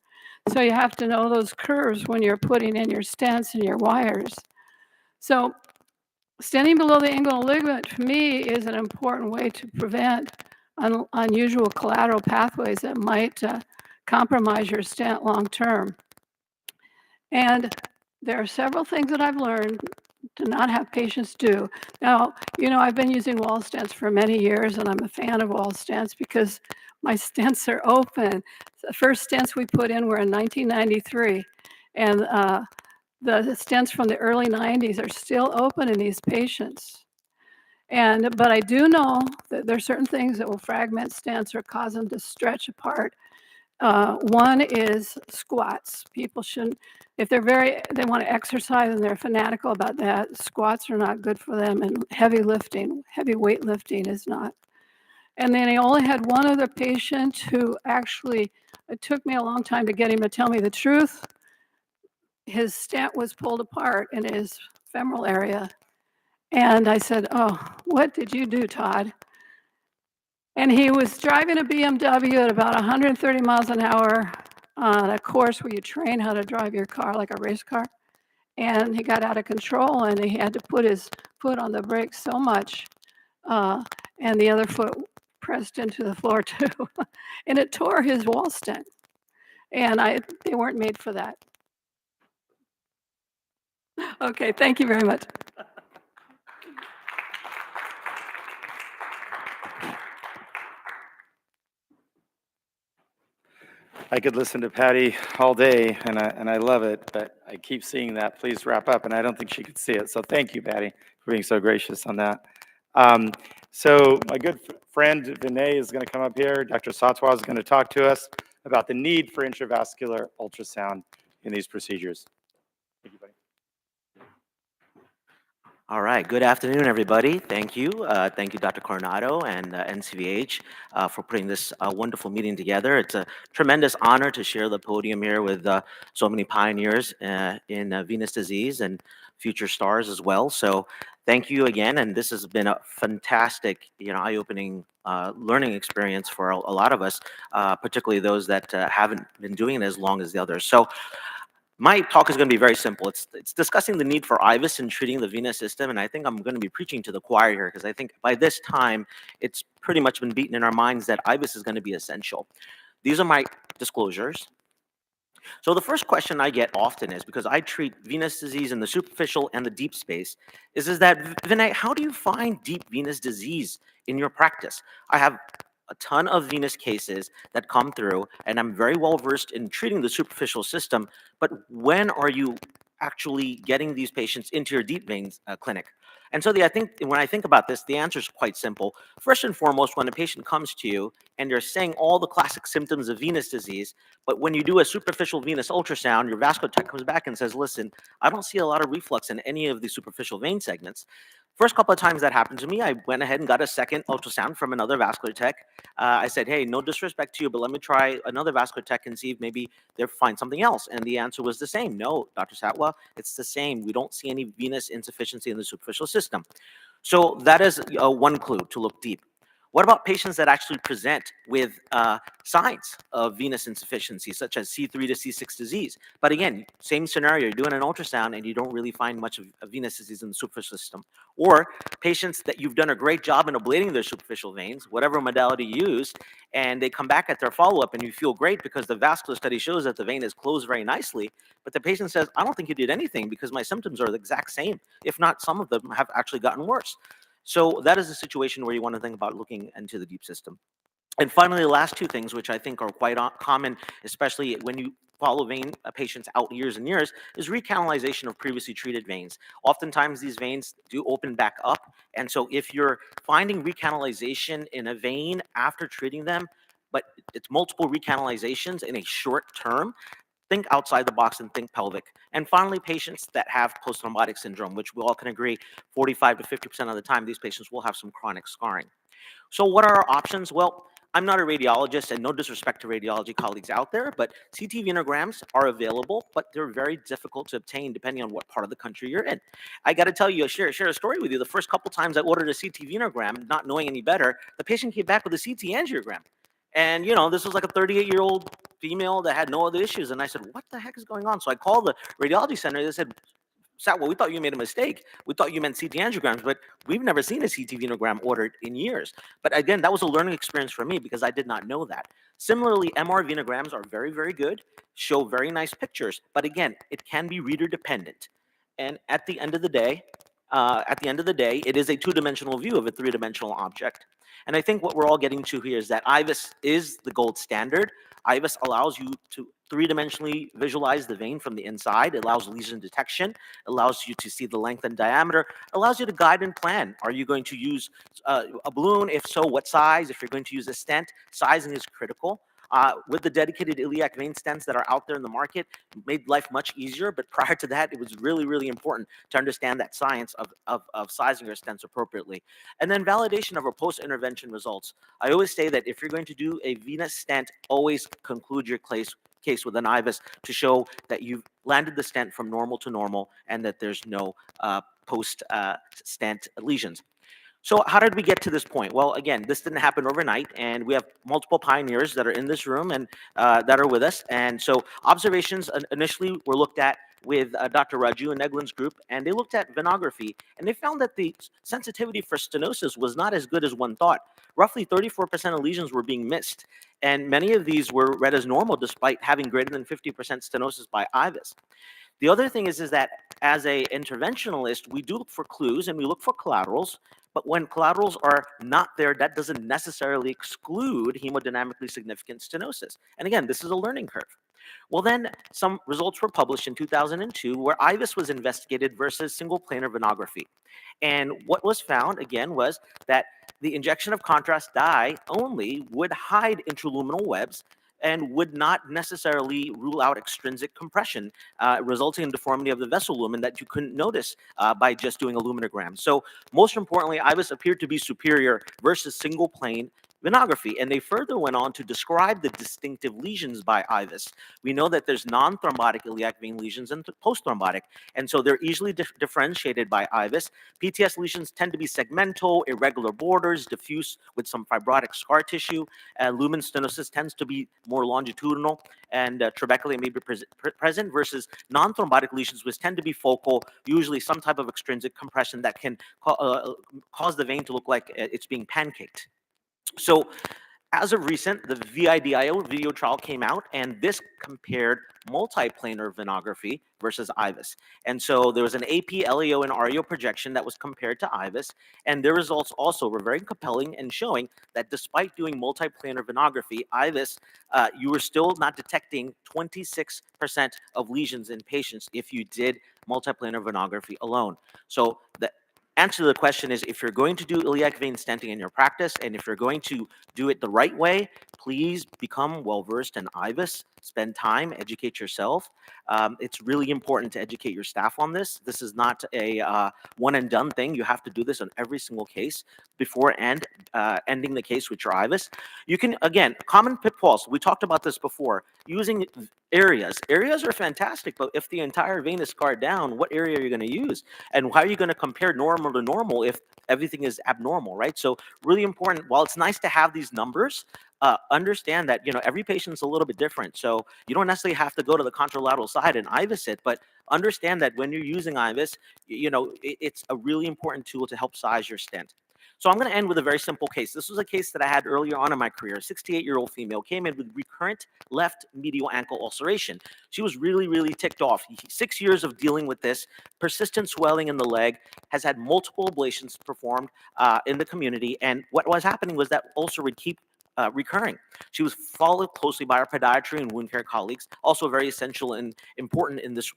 So you have to know those curves when you're putting in your stents and your wires. So stenting below the inguinal ligament, for me, is an important way to prevent unusual collateral pathways that might compromise your stent long term. And there are several things that I've learned to not have patients do. Now, I've been using wall stents for many years, and I'm a fan of wall stents because my stents are open. The first stents we put in were in 1993, and the stents from the early 90s are still open in these patients. But I do know that there are certain things that will fragment stents or cause them to stretch apart. One is squats. People shouldn't, if they want to exercise and they're fanatical about that, squats are not good for them, and heavy weightlifting is not. And then I only had one other patient who actually, it took me a long time to get him to tell me the truth. His stent was pulled apart in his femoral area. And I said, "Oh, what did you do, Todd?" And he was driving a BMW at about 130 miles an hour on a course where you train how to drive your car like a race car. And he got out of control, and he had to put his foot on the brake so much, and the other foot pressed into the floor too. And it tore his wall stent. And they weren't made for that. Okay, thank you very much. I could listen to Patty all day, and I love it, but I keep seeing that, please wrap up, and I don't think she could see it. So thank you, Patty, for being so gracious on that. So my good friend Vinay is going to come up here. Dr. Satwa is going to talk to us about the need for intravascular ultrasound in these procedures. Thank you, buddy. All right, good afternoon, everybody. Thank you. Thank you, Dr. Coronado and NCVH for putting this wonderful meeting together. It's a tremendous honor to share the podium here with so many pioneers in venous disease and future stars as well. So thank you again, and this has been a fantastic, eye-opening learning experience for a lot of us, particularly those that haven't been doing it as long as the others. So my talk is going to be very simple. It's discussing the need for IVUS in treating the venous system, and I think I'm going to be preaching to the choir here because I think by this time it's pretty much been beaten in our minds that IVUS is going to be essential. These are my disclosures. So the first question I get often is, because I treat venous disease in the superficial and the deep space, is that, Vinay, how do you find deep venous disease in your practice? I have a ton of venous cases that come through, and I'm very well versed in treating the superficial system, but when are you actually getting these patients into your deep veins clinic? And so I think when I think about this, the answer is quite simple. First and foremost, when a patient comes to you and you're saying all the classic symptoms of venous disease, but when you do a superficial venous ultrasound, your vascular tech comes back and says, listen, I don't see a lot of reflux in any of the superficial vein segments. First couple of times that happened to me, I went ahead and got a second ultrasound from another vascular tech. I said, hey, no disrespect to you, but let me try another vascular tech and see if maybe they'll find something else. And the answer was the same. No, Dr. Satwa, it's the same. We don't see any venous insufficiency in the superficial system. So that is one clue to look deep. What about patients that actually present with signs of venous insufficiency, such as C3 to C6 disease? But again, same scenario, you're doing an ultrasound and you don't really find much of venous disease in the superficial system. Or patients that you've done a great job in ablating their superficial veins, whatever modality you use, and they come back at their follow-up and you feel great because the vascular study shows that the vein is closed very nicely, but the patient says, I don't think you did anything because my symptoms are the exact same. If not, some of them have actually gotten worse. So that is a situation where you want to think about looking into the deep system. And finally, the last two things, which I think are quite common, especially when you follow vein patients out years and years, is recanalization of previously treated veins. Oftentimes, these veins do open back up. And so if you're finding recanalization in a vein after treating them, but it's multiple recanalizations in a short term, think outside the box and think pelvic. And finally, patients that have post-thrombotic syndrome, which we all can agree 45 to 50% of the time, these patients will have some chronic scarring. So what are our options? Well, I'm not a radiologist, and no disrespect to radiology colleagues out there, but CT venograms are available, but they're very difficult to obtain depending on what part of the country you're in. I got to tell you, share a story with you. The first couple times I ordered a CT venogram, not knowing any better, the patient came back with a CT angiogram. And, you know, this was like a 38-year-old female that had no other issues. And I said, what the heck is going on? So I called the radiology center. They said, well, we thought you made a mistake. We thought you meant CT angiograms, but we've never seen a CT venogram ordered in years. But again, that was a learning experience for me because I did not know that. Similarly, MR venograms are very, very good, show very nice pictures. But again, it can be reader dependent. And at the end of the day, it is a two-dimensional view of a three-dimensional object. And I think what we're all getting to here is that IVUS is the gold standard. IVUS allows you to three-dimensionally visualize the vein from the inside. It allows lesion detection, allows you to see the length and diameter, allows you to guide and plan. Are you going to use a balloon? If so, what size? If you're going to use a stent, sizing is critical. With the dedicated iliac vein stents that are out there in the market, made life much easier. But prior to that, it was really, really important to understand that science of sizing your stents appropriately. And then validation of our post-intervention results. I always say that if you're going to do a venous stent, always conclude your case with an IVUS to show that you've landed the stent from normal to normal and that there's no post-stent lesions. So how did we get to this point? Well, again, this didn't happen overnight, and we have multiple pioneers that are in this room and that are with us. And so observations initially were looked at with Dr. Raju and Neglin's group, and they looked at venography, and they found that the sensitivity for stenosis was not as good as one thought. Roughly 34% of lesions were being missed, and many of these were read as normal despite having greater than 50% stenosis by IVUS. The other thing is that as a interventionalist, we do look for clues and we look for collaterals, but when collaterals are not there, that doesn't necessarily exclude hemodynamically significant stenosis. And again, this is a learning curve. Well, then some results were published in 2002 where IVUS was investigated versus single planar venography. And what was found, again, was that the injection of contrast dye only would hide intraluminal webs and would not necessarily rule out extrinsic compression, resulting in deformity of the vessel lumen that you couldn't notice by just doing a luminogram. So most importantly, IVUS appeared to be superior versus single plane venography, and they further went on to describe the distinctive lesions by IVUS. We know that there's non-thrombotic iliac vein lesions and post-thrombotic, and so they're easily differentiated by IVUS. PTS lesions tend to be segmental, irregular borders, diffuse with some fibrotic scar tissue. Lumen stenosis tends to be more longitudinal, and trabeculae may be present versus non-thrombotic lesions, which tend to be focal, usually some type of extrinsic compression that can cause the vein to look like it's being pancaked. So as of recent, the VIDIO video trial came out, and this compared multiplanar venography versus IVUS. And so there was an AP, LEO, and REO projection that was compared to IVUS, and their results also were very compelling and showing that despite doing multiplanar venography, IVUS, you were still not detecting 26% of lesions in patients if you did multiplanar venography alone. So the answer to the question is, if you're going to do iliac vein stenting in your practice, and if you're going to do it the right way, please become well-versed in IVUS, spend time, educate yourself. It's really important to educate your staff on this. This is not a one-and-done thing. You have to do this on every single case before ending the case with your IVUS. You can, again, common pitfalls, we talked about this before, using areas. Areas are fantastic, but if the entire vein is scarred down, what area are you going to use? And how are you going to compare normal to normal if everything is abnormal, right? So really important, while it's nice to have these numbers, understand that, you know, every patient's a little bit different. So you don't necessarily have to go to the contralateral side and IVUS it, but understand that when you're using IVUS, you know, it's a really important tool to help size your stent. So I'm going to end with a very simple case. This was a case that I had earlier on in my career. A 68-year-old female came in with recurrent left medial ankle ulceration. She was really, really ticked off. 6 years of dealing with this, persistent swelling in the leg, has had multiple ablations performed in the community. And what was happening was that ulcer would keep recurring. She was followed closely by our podiatry and wound care colleagues, also very essential and important in this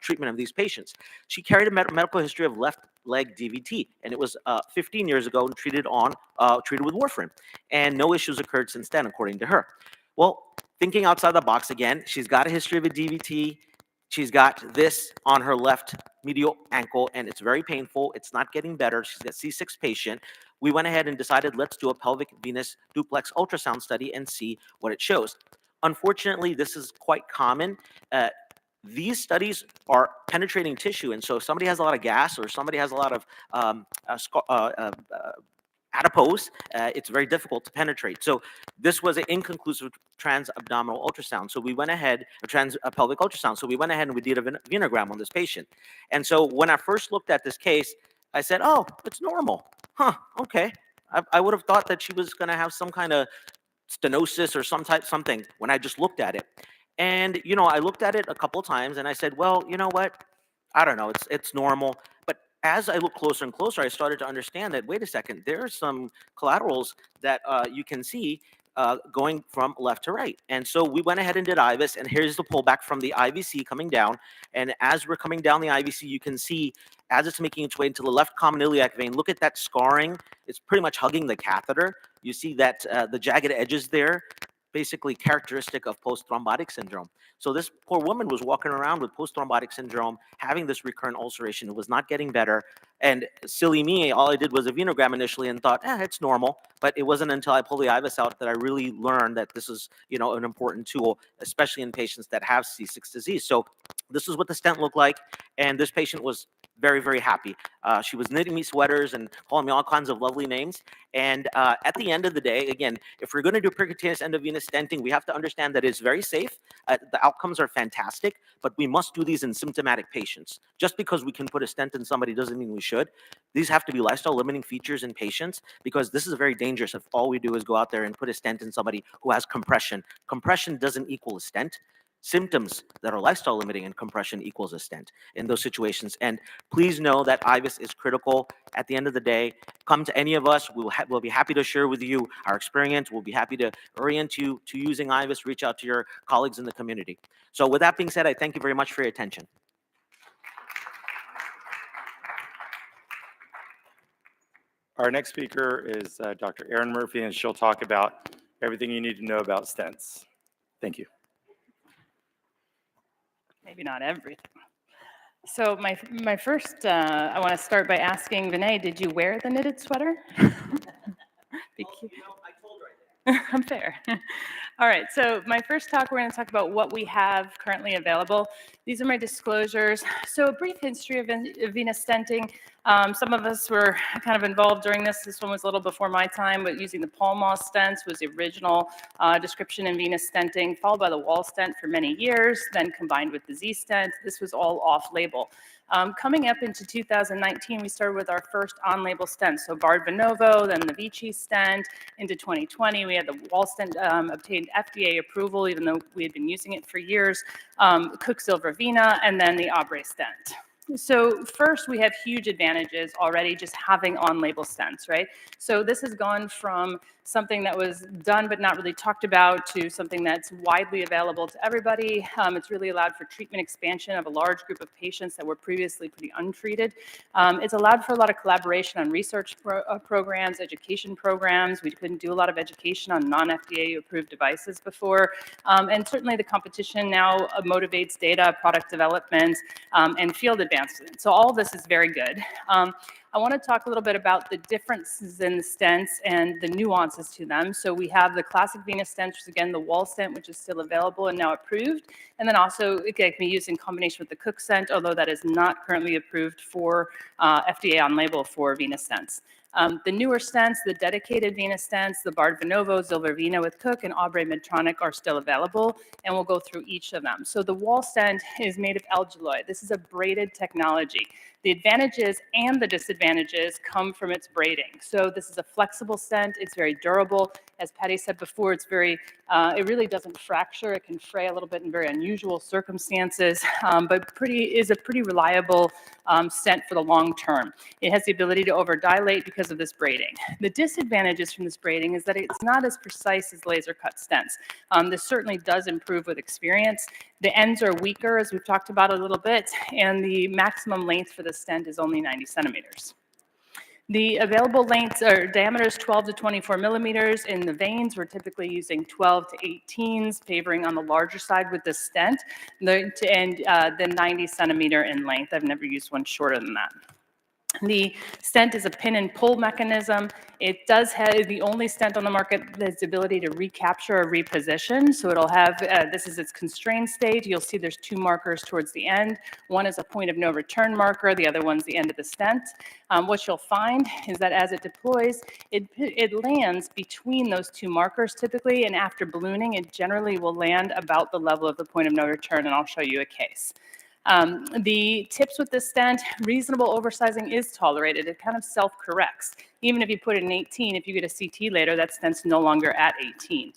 treatment of these patients. She carried a medical history of left leg DVT, and it was 15 years ago and treated with warfarin, and no issues occurred since then, according to her. Well, thinking outside the box again, she's got a history of a DVT. She's got this on her left medial ankle, and it's very painful. It's not getting better. She's got C6 patient. We went ahead and decided, let's do a pelvic venous duplex ultrasound study and see what it shows. Unfortunately, this is quite common. These studies are penetrating tissue, and so if somebody has a lot of gas or somebody has a lot of adipose, it's very difficult to penetrate. So this was an inconclusive transabdominal ultrasound. So we went ahead, a pelvic ultrasound. So we went ahead and we did a venogram on this patient. And so when I first looked at this case, I said, oh, it's normal. Huh, okay. I would have thought that she was going to have some kind of stenosis or something when I just looked at it. And, you know, I looked at it a couple of times and I said, well, you know what? I don't know, it's normal. But as I looked closer and closer, I started to understand that, wait a second, there are some collaterals that you can see going from left to right. And so we went ahead and did IVUS, and here's the pullback from the IVC coming down. And as we're coming down the IVC, you can see as it's making its way into the left common iliac vein, look at that scarring. It's pretty much hugging the catheter. You see that the jagged edges there, basically characteristic of post-thrombotic syndrome. So this poor woman was walking around with post-thrombotic syndrome, having this recurrent ulceration. It was not getting better. And silly me, all I did was a venogram initially and thought, it's normal. But it wasn't until I pulled the IVUS out that I really learned that this is, you know, an important tool, especially in patients that have C6 disease. So this is what the stent looked like. And this patient was very, very happy. She was knitting me sweaters and calling me all kinds of lovely names. And at the end of the day, again, if we're going to do percutaneous endovenous stenting, we have to understand that it's very safe. The outcomes are fantastic, but we must do these in symptomatic patients. Just because we can put a stent in somebody doesn't mean we should. These have to be lifestyle limiting features in patients, because this is very dangerous if all we do is go out there and put a stent in somebody who has compression. Compression doesn't equal a stent. Symptoms that are lifestyle limiting and compression equals a stent in those situations. And please know that IVUS is critical. At the end of the day, come to any of us. We'll be happy to share with you our experience. We'll be happy to orient you to using IVUS. Reach out to your colleagues in the community. So with that being said, I thank you very much for your attention. Our next speaker is Dr. Erin Murphy, and she'll talk about everything you need to know about stents. Thank you. Maybe not everything. So my first, I want to start by asking Vinay, did you wear the knitted sweater? I'm fair. All right, so my first talk, we're going to talk about what we have currently available. These are my disclosures. So a brief history of venous stenting. Some of us were kind of involved during this. This one was a little before my time, but using the Pall-Mall stents was the original description in venous stenting, followed by the wall stent for many years, then combined with the Z-stent. This was all off-label. Coming up into 2019, we started with our first on-label stent. So Bard Venovo, then the Vici stent. Into 2020, we had the wall stent obtained FDA approval, even though we had been using it for years. Cook Silver Vena, and then the Abre stent. So first, we have huge advantages already just having on-label stents, right? So this has gone from something that was done but not really talked about to something that's widely available to everybody. It's really allowed for treatment expansion of a large group of patients that were previously pretty untreated. It's allowed for a lot of collaboration on research programs, education programs. We couldn't do a lot of education on non-FDA approved devices before. And certainly the competition now motivates data, product development, and field advancement. So all of this is very good. I want to talk a little bit about the differences in the stents and the nuances to them. So we have the classic venous stent, which is again the wall stent, which is still available and now approved. And then also it can be used in combination with the Cook stent, although that is not currently approved for FDA on label for venous stents. The newer stents, the dedicated venous stents, the Bard Venovo, Zilvervena with Cook, and Abre Medtronic are still available, and we'll go through each of them. So the wall stent is made of algiloid. This is a braided technology. The advantages and the disadvantages come from its braiding. So this is a flexible stent. It's very durable. As Patty said before, it's very, it really doesn't fracture. It can fray a little bit in very unusual circumstances, but is a pretty reliable stent for the long term. It has the ability to overdilate because of this braiding. The disadvantages from this braiding is that it's not as precise as laser cut stents. This certainly does improve with experience. The ends are weaker, as we've talked about a little bit, and the maximum length for the stent is only 90 centimeters. The available lengths or diameters 12 to 24 millimeters. In the veins, we're typically using 12 to 18s, favoring on the larger side with the stent, and the 90 centimeter in length. I've never used one shorter than that. The stent is a pin and pull mechanism. It does have the only stent on the market that has the ability to recapture or reposition. So it'll have, this is its constrained state. You'll see there's two markers towards the end. One is a point of no return marker. The other one's the end of the stent. What you'll find is that as it deploys, it lands between those two markers typically. And after ballooning, it generally will land about the level of the point of no return. And I'll show you a case. The tips with this stent, reasonable oversizing is tolerated. It kind of self-corrects. Even if you put it in 18, if you get a CT later, that stent's no longer at 18.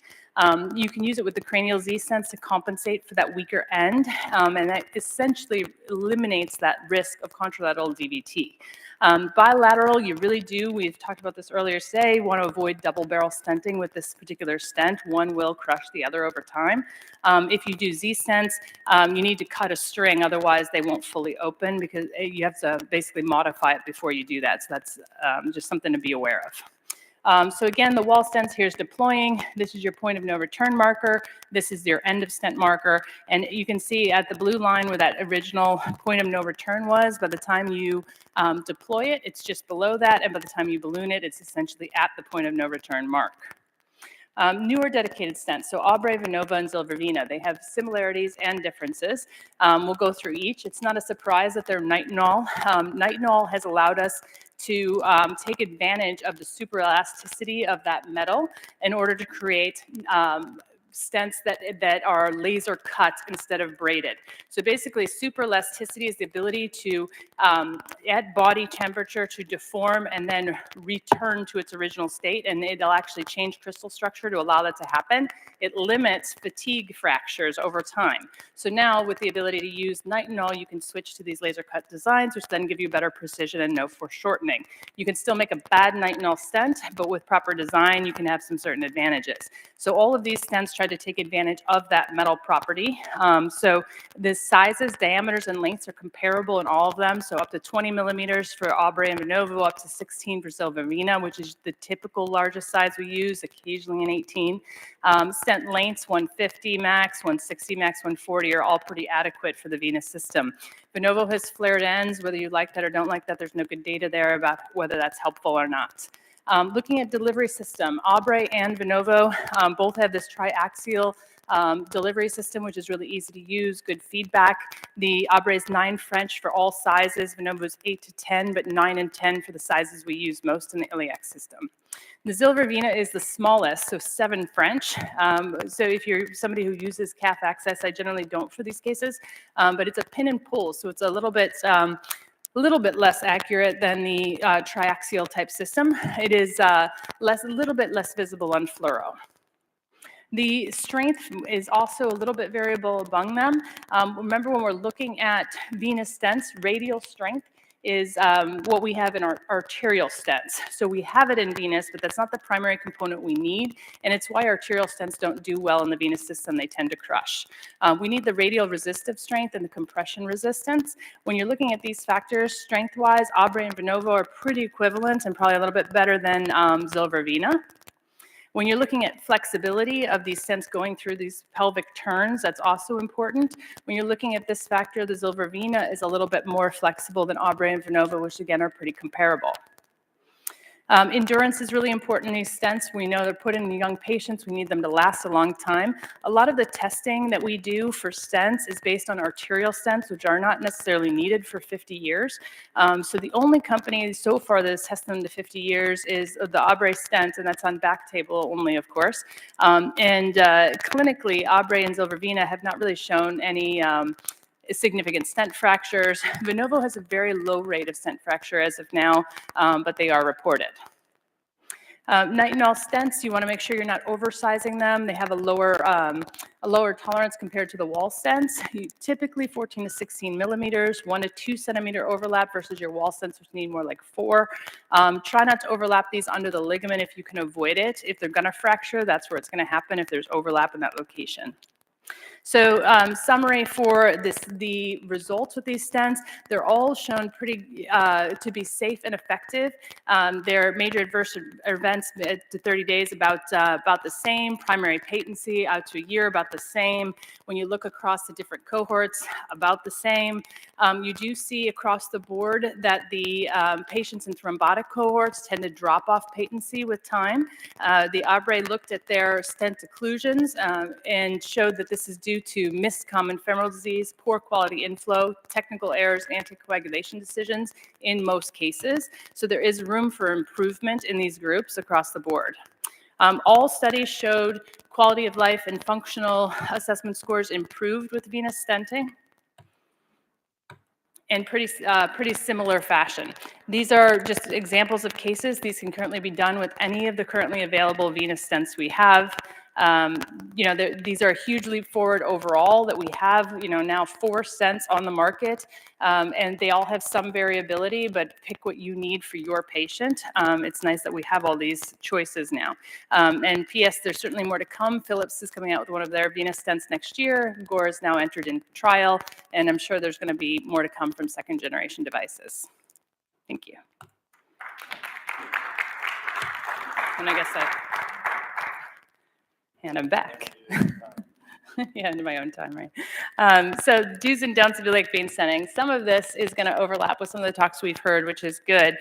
You can use it with the cranial Z stents to compensate for that weaker end, and that essentially eliminates that risk of contralateral DVT. Bilateral, you really do, we've talked about this earlier today, want to avoid double barrel stenting with this particular stent. One will crush the other over time. If you do Z stents, you need to cut a string, otherwise they won't fully open because you have to basically modify it before you do that. So that's just something to be aware of. So again, the wall stents, here's deploying. This is your point of no return marker. This is your end of stent marker. And you can see at the blue line where that original point of no return was, by the time you deploy it, it's just below that. And by the time you balloon it, it's essentially at the point of no return mark. Newer dedicated stents, so Abre, Venova, and Zilvervina, they have similarities and differences. We'll go through each. It's not a surprise that they're nitinol. Nitinol has allowed us to take advantage of the superelasticity of that metal in order to create stents that are laser cut instead of braided. So basically, superelasticity is the ability to, at body temperature, to deform and then return to its original state, and it'll actually change crystal structure to allow that to happen. It limits fatigue fractures over time. So now, with the ability to use nitinol, you can switch to these laser cut designs, which then give you better precision and no foreshortening. You can still make a bad nitinol stent, but with proper design, you can have some certain advantages. So all of these stents try to take advantage of that metal property. So the sizes, diameters, and lengths are comparable in all of them. So up to 20 millimeters for Abre and Venovo, up to 16 for Zilvervina, which is the typical largest size we use, occasionally an 18. Stent lengths, 150 max, 160 max, 140 are all pretty adequate for the venous system. Venovo has flared ends. Whether you like that or don't like that, there's no good data there about whether that's helpful or not. Looking at delivery system, Abre and Venovo both have this triaxial delivery system, which is really easy to use, good feedback. The Abre is 9 French for all sizes. Venovo is 8 to 10, but 9 and 10 for the sizes we use most in the iliac system. The Zilvervina is the smallest, so 7 French. So if you're somebody who uses calf access, I generally don't for these cases, but it's a pin and pull, so it's a little bit less accurate than the triaxial type system. It is a little bit less visible on fluoro. The strength is also a little bit variable among them. Remember, when we're looking at venous stents, radial strength is what we have in our arterial stents. So we have it in venous, but that's not the primary component we need, and it's why arterial stents don't do well in the venous system. They tend to crush. We need the radial resistive strength and the compression resistance. When you're looking at these factors, strength-wise, Abre and Venovo are pretty equivalent and probably a little bit better than Zilvervina. When you're looking at flexibility of these stents going through these pelvic turns, that's also important. When you're looking at this factor, the Zilvervina is a little bit more flexible than Abre and Venovo, which again are pretty comparable. Endurance is really important in these stents. We know they're put in young patients. We need them to last a long time. A lot of the testing that we do for stents is based on arterial stents, which are not necessarily needed for 50 years. So the only company so far that has tested them to 50 years is the Abre stent, and that's on back table only, of course. Clinically, Abre and Zilvervina have not really shown any significant stent fractures. Venovo has a very low rate of stent fracture as of now, but they are reported. Nitinol stents, you want to make sure you're not oversizing them. They have a lower tolerance compared to the wall stents. Typically 14 to 16 millimeters, 1 to 2 centimeter overlap versus your wall stents, which need more like 4. Try not to overlap these under the ligament if you can avoid it. If they're going to fracture, that's where it's going to happen if there's overlap in that location. So summary for the results with these stents, they're all shown pretty to be safe and effective. Their major adverse events to 30 days about the same. Primary patency out to a year about the same. When you look across the different cohorts, about the same. You do see across the board that the patients in thrombotic cohorts tend to drop off patency with time. The ABRE looked at their stent occlusions and showed that this is due to missed common femoral disease, poor quality inflow, technical errors, anticoagulation decisions in most cases. So there is room for improvement in these groups across the board. All studies showed quality of life and functional assessment scores improved with venous stenting in pretty similar fashion. These are just examples of cases. These can currently be done with any of the currently available venous stents we have. You know, these are a huge leap forward overall that we have, you know, now 4 stents on the market, and they all have some variability, but pick what you need for your patient. It's nice that we have all these choices now. And PS, there's certainly more to come. Philips is coming out with one of their venous stents next year. Gore is now entered in trial, and I'm sure there's going to be more to come from second generation devices. Thank you. And I guess and I'm back. Yeah, into my own time, right? So do's and don'ts of iliac vein stenting. Some of this is going to overlap with some of the talks we've heard, which is good.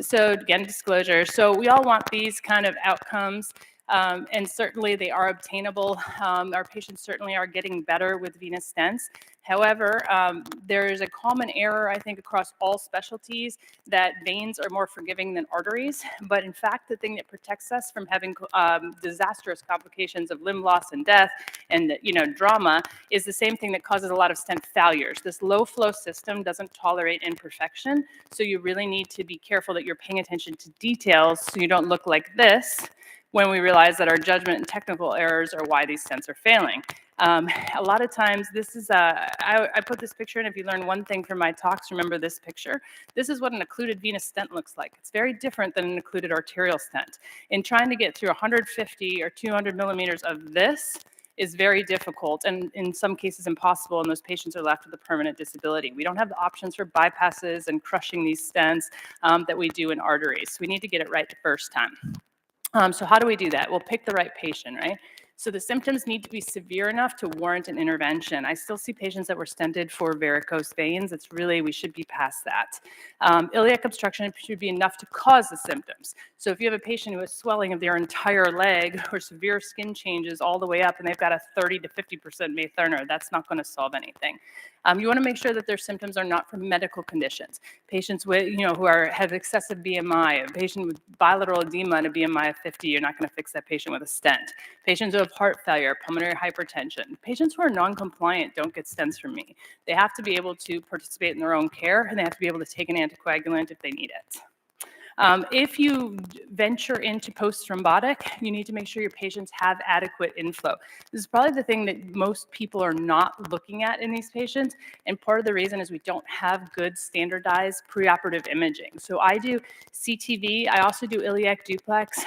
So again, disclosure. So we all want these kind of outcomes. And certainly they are obtainable. Our patients certainly are getting better with venous stents. However, there is a common error, I think, across all specialties that veins are more forgiving than arteries. But in fact, the thing that protects us from having disastrous complications of limb loss and death and, you know, drama is the same thing that causes a lot of stent failures. This low flow system doesn't tolerate imperfection. So you really need to be careful that you're paying attention to details so you don't look like this when we realize that our judgment and technical errors are why these stents are failing. A lot of times, this is, I put this picture in. If you learn one thing from my talks, remember this picture. This is what an occluded venous stent looks like. It's very different than an occluded arterial stent. In trying to get through 150 or 200 millimeters of this is very difficult and in some cases impossible, and those patients are left with a permanent disability. We don't have the options for bypasses and crushing these stents that we do in arteries. So we need to get it right the first time. So how do we do that? We'll pick the right patient, right? So the symptoms need to be severe enough to warrant an intervention. I still see patients that were stented for varicose veins. It's really, we should be past that. Iliac obstruction should be enough to cause the symptoms. So if you have a patient who has swelling of their entire leg or severe skin changes all the way up and they've got a 30 to 50% May Thurner, that's not going to solve anything. You want to make sure that their symptoms are not from medical conditions. Patients with, you know, who have excessive BMI, a patient with bilateral edema and a BMI of 50, you're not going to fix that patient with a stent. Patients who have heart failure, pulmonary hypertension. Patients who are non-compliant don't get stents from me. They have to be able to participate in their own care, and they have to be able to take an anticoagulant if they need it. If you venture into post-thrombotic, you need to make sure your patients have adequate inflow. This is probably the thing that most people are not looking at in these patients, and part of the reason is we don't have good standardized preoperative imaging. So I do CTV, I also do iliac duplex,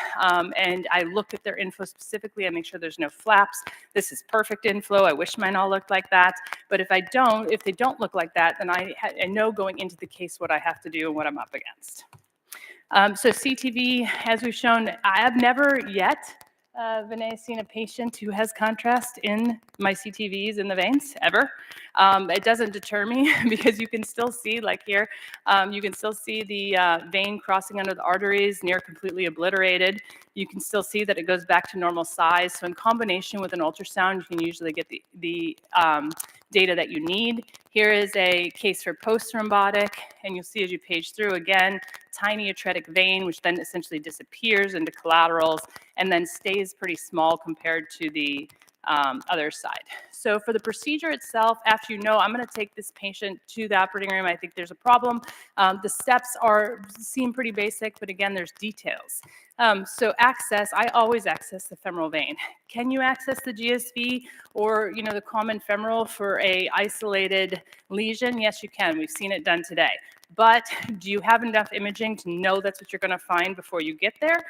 and I look at their inflow specifically. I make sure there's no flaps. This is perfect inflow. I wish mine all looked like that, but if they don't look like that, then I know going into the case what I have to do and what I'm up against. So CTV, as we've shown, I have never yet, Vinay, seen a patient who has contrast in my CTVs in the veins, ever. It doesn't deter me because you can still see, like here, you can still see the vein crossing under the arteries, near completely obliterated. You can still see that it goes back to normal size. So in combination with an ultrasound, you can usually get the data that you need. Here is a case for post-thrombotic, and you'll see as you page through again, tiny atretic vein, which then essentially disappears into collaterals and then stays pretty small compared to the other side. So for the procedure itself, after you know, I'm going to take this patient to the operating room, I think there's a problem. The steps seem pretty basic, but again, there's details. So access, I always access the femoral vein. Can you access the GSV or, you know, the common femoral for a isolated lesion? Yes, you can. We've seen it done today. but do you have enough imaging to know that's what you're going to find before you get there?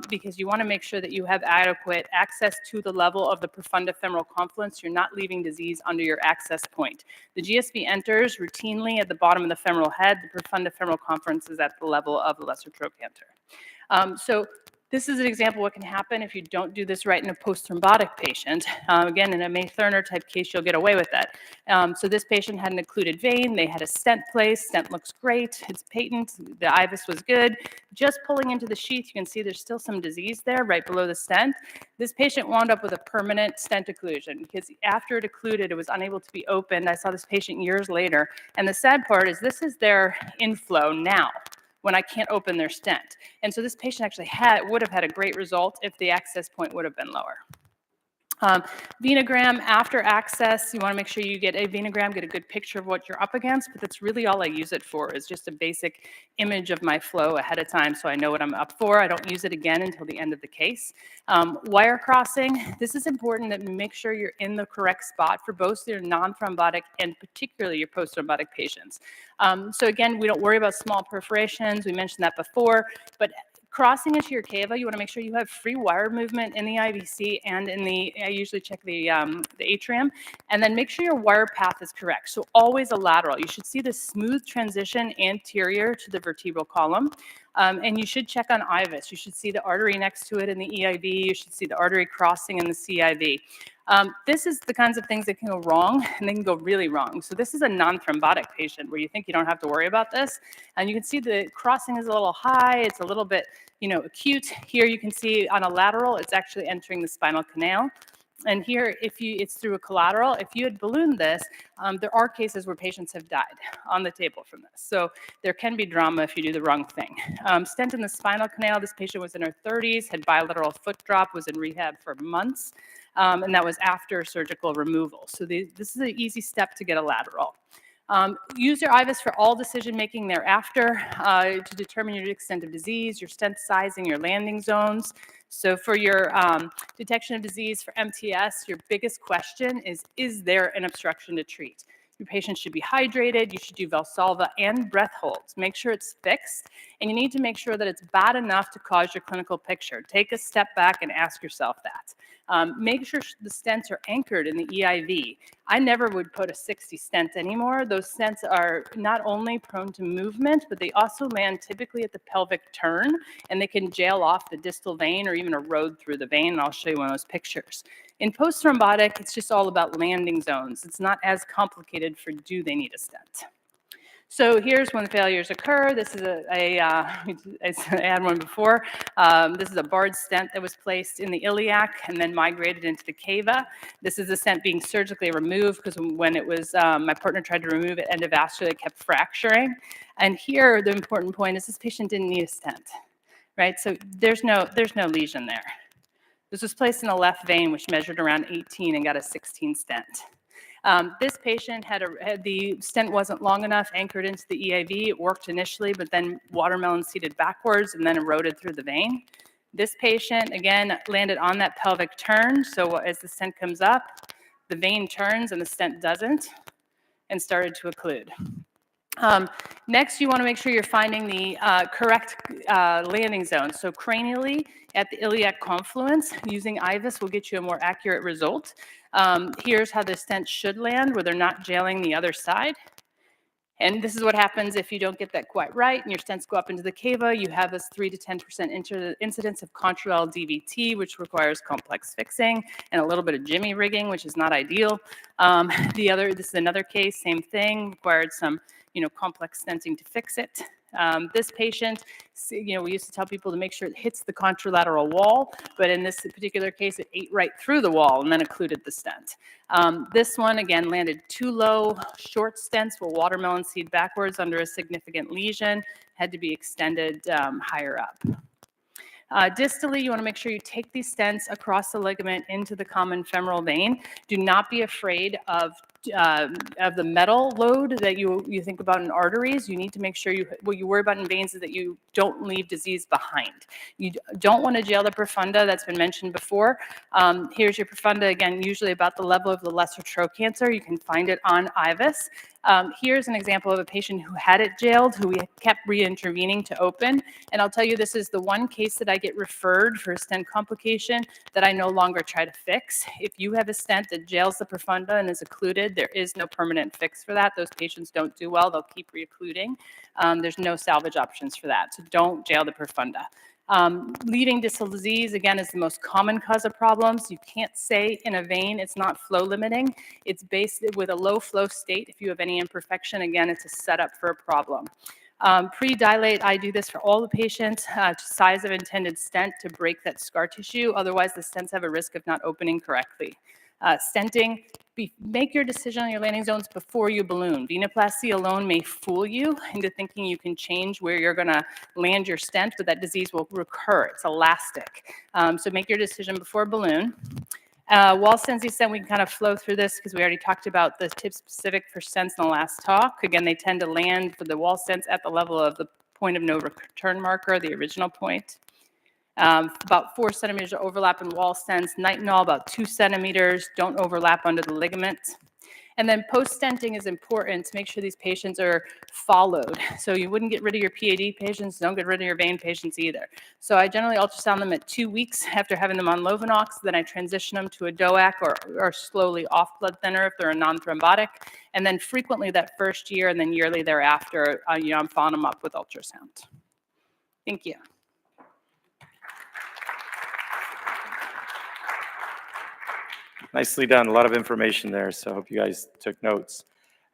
Because you want to make sure that you have adequate access to the level of the profundifemoral confluence. You're not leaving disease under your access point. The GSV enters routinely at the bottom of the femoral head. The profundifemoral confluence is at the level of the lesser trochanter. So this is an example of what can happen if you don't do this right in a post-thrombotic patient. Again, in a May-Thurner type case, you'll get away with that. So this patient had an occluded vein. They had a stent placed. Stent looks great. It's patent. The IVUS was good. Just pulling into the sheath, you can see there's still some disease there right below the stent. This patient wound up with a permanent stent occlusion because after it occluded, it was unable to be opened. I saw this patient years later. And the sad part is this is their inflow now, when I can't open their stent. And so this patient actually would have had a great result if the access point would have been lower. Venogram after access, you want to make sure you get a venogram, get a good picture of what you're up against, but that's really all I use it for, is just a basic image of my flow ahead of time so I know what I'm up for. I don't use it again until the end of the case. Wire crossing, this is important that you make sure you're in the correct spot for both your non-thrombotic and particularly your post-thrombotic patients. So again, we don't worry about small perforations. We mentioned that before, but crossing into your cava, you want to make sure you have free wire movement in the IVC and in the, I usually check the atrium, and then make sure your wire path is correct. So always a lateral. You should see the smooth transition anterior to the vertebral column. And you should check on IVUS. You should see the artery next to it in the EIV. You should see the artery crossing in the CIV. This is the kinds of things that can go wrong, and they can go really wrong. So this is a non-thrombotic patient where you think you don't have to worry about this. And you can see the crossing is a little high. It's a little bit, acute. Here you can see on a lateral, it's actually entering the spinal canal. And here, it's through a collateral. If you had ballooned this, there are cases where patients have died on the table from this. So there can be drama if you do the wrong thing. Stent in the spinal canal, this patient was in her 30s, had bilateral foot drop, was in rehab for months, and that was after surgical removal. So this is an easy step to get a lateral. Use your IVUS for all decision-making thereafter to determine your extent of disease, your stent sizing, your landing zones. So for your detection of disease for MTS, your biggest question is there an obstruction to treat? Your patient should be hydrated. You should do Valsalva and breath holds. Make sure it's fixed, and you need to make sure that it's bad enough to cause your clinical picture. Take a step back and ask yourself that. Make sure the stents are anchored in the EIV. I never would put a 60 stent anymore. Those stents are not only prone to movement, but they also land typically at the pelvic turn, and they can jail off the distal vein or even erode through the vein, and I'll show you one of those pictures. In post-thrombotic, it's just all about landing zones. It's not as complicated for do they need a stent. So here's when failures occur. This is I had one before. This is a barred stent that was placed in the iliac and then migrated into the cava. This is a stent being surgically removed because when it was, my partner tried to remove it endovascularly, it kept fracturing. And here, the important point is this patient didn't need a stent, right? So there's no lesion there. This was placed in the left vein, which measured around 18 and got a 16 stent. This patient had the stent wasn't long enough, anchored into the EIV. It worked initially, but then watermelon seated backwards and then eroded through the vein. This patient, again, landed on that pelvic turn. So as the stent comes up, the vein turns and the stent doesn't, and started to occlude. Next, you want to make sure you're finding the correct landing zone. So cranially, at the iliac confluence, using IVUS will get you a more accurate result. Here's how the stent should land, where they're not jailing the other side. And this is what happens if you don't get that quite right and your stents go up into the cava. You have this 3 to 10% incidence of contralateral DVT, which requires complex fixing, and a little bit of jimmy rigging, which is not ideal. This is another case, same thing, required some complex stenting to fix it. This patient, we used to tell people to make sure it hits the contralateral wall, but in this particular case, it ate right through the wall and then occluded the stent. This one, again, landed too low, short stents were watermelon seed backwards under a significant lesion, had to be extended higher up. Distally, you want to make sure you take these stents across the ligament into the common femoral vein. Do not be afraid of of the metal load that you think about in arteries. You need to make sure what you worry about in veins is that you don't leave disease behind. You don't want to jail the profunda. That's been mentioned before. Here's your profunda, again, usually about the level of the lesser trochanter. You can find it on IVUS. Here's an example of a patient who had it jailed, who we kept re-intervening to open. And I'll tell you, this is the one case that I get referred for a stent complication that I no longer try to fix. If you have a stent that jails the profunda and is occluded, there is no permanent fix for that. Those patients don't do well. They'll keep re-occluding. There's no salvage options for that. So don't jail the profunda. Leading distal disease, again, is the most common cause of problems. You can't say in a vein it's not flow limiting. It's based with a low flow state. If you have any imperfection, again, it's a setup for a problem. Pre-dilate, I do this for all the patients, size of intended stent to break that scar tissue. Otherwise, the stents have a risk of not opening correctly. Stenting, make your decision on your landing zones before you balloon. Venoplasty alone may fool you into thinking you can change where you're going to land your stent, but that disease will recur. It's elastic. So make your decision before balloon. Wall stents, stent, we can kind of flow through this because we already talked about the tip specific for stents in the last talk. Again, they tend to land for the wall stents at the level of the point of no return marker, the original point. About 4 centimeters of overlap in wall stents. Nitinol, about 2 centimeters. Don't overlap under the ligament. And then post-stenting is important to make sure these patients are followed. So you wouldn't get rid of your PAD patients, don't get rid of your vein patients either. So I generally ultrasound them at 2 weeks after having them on Lovenox, then I transition them to a DOAC or slowly off blood thinner if they're a non-thrombotic. And then frequently that first year and then yearly thereafter, I'm following them up with ultrasound. Thank you. Nicely done. A lot of information there, so I hope you guys took notes.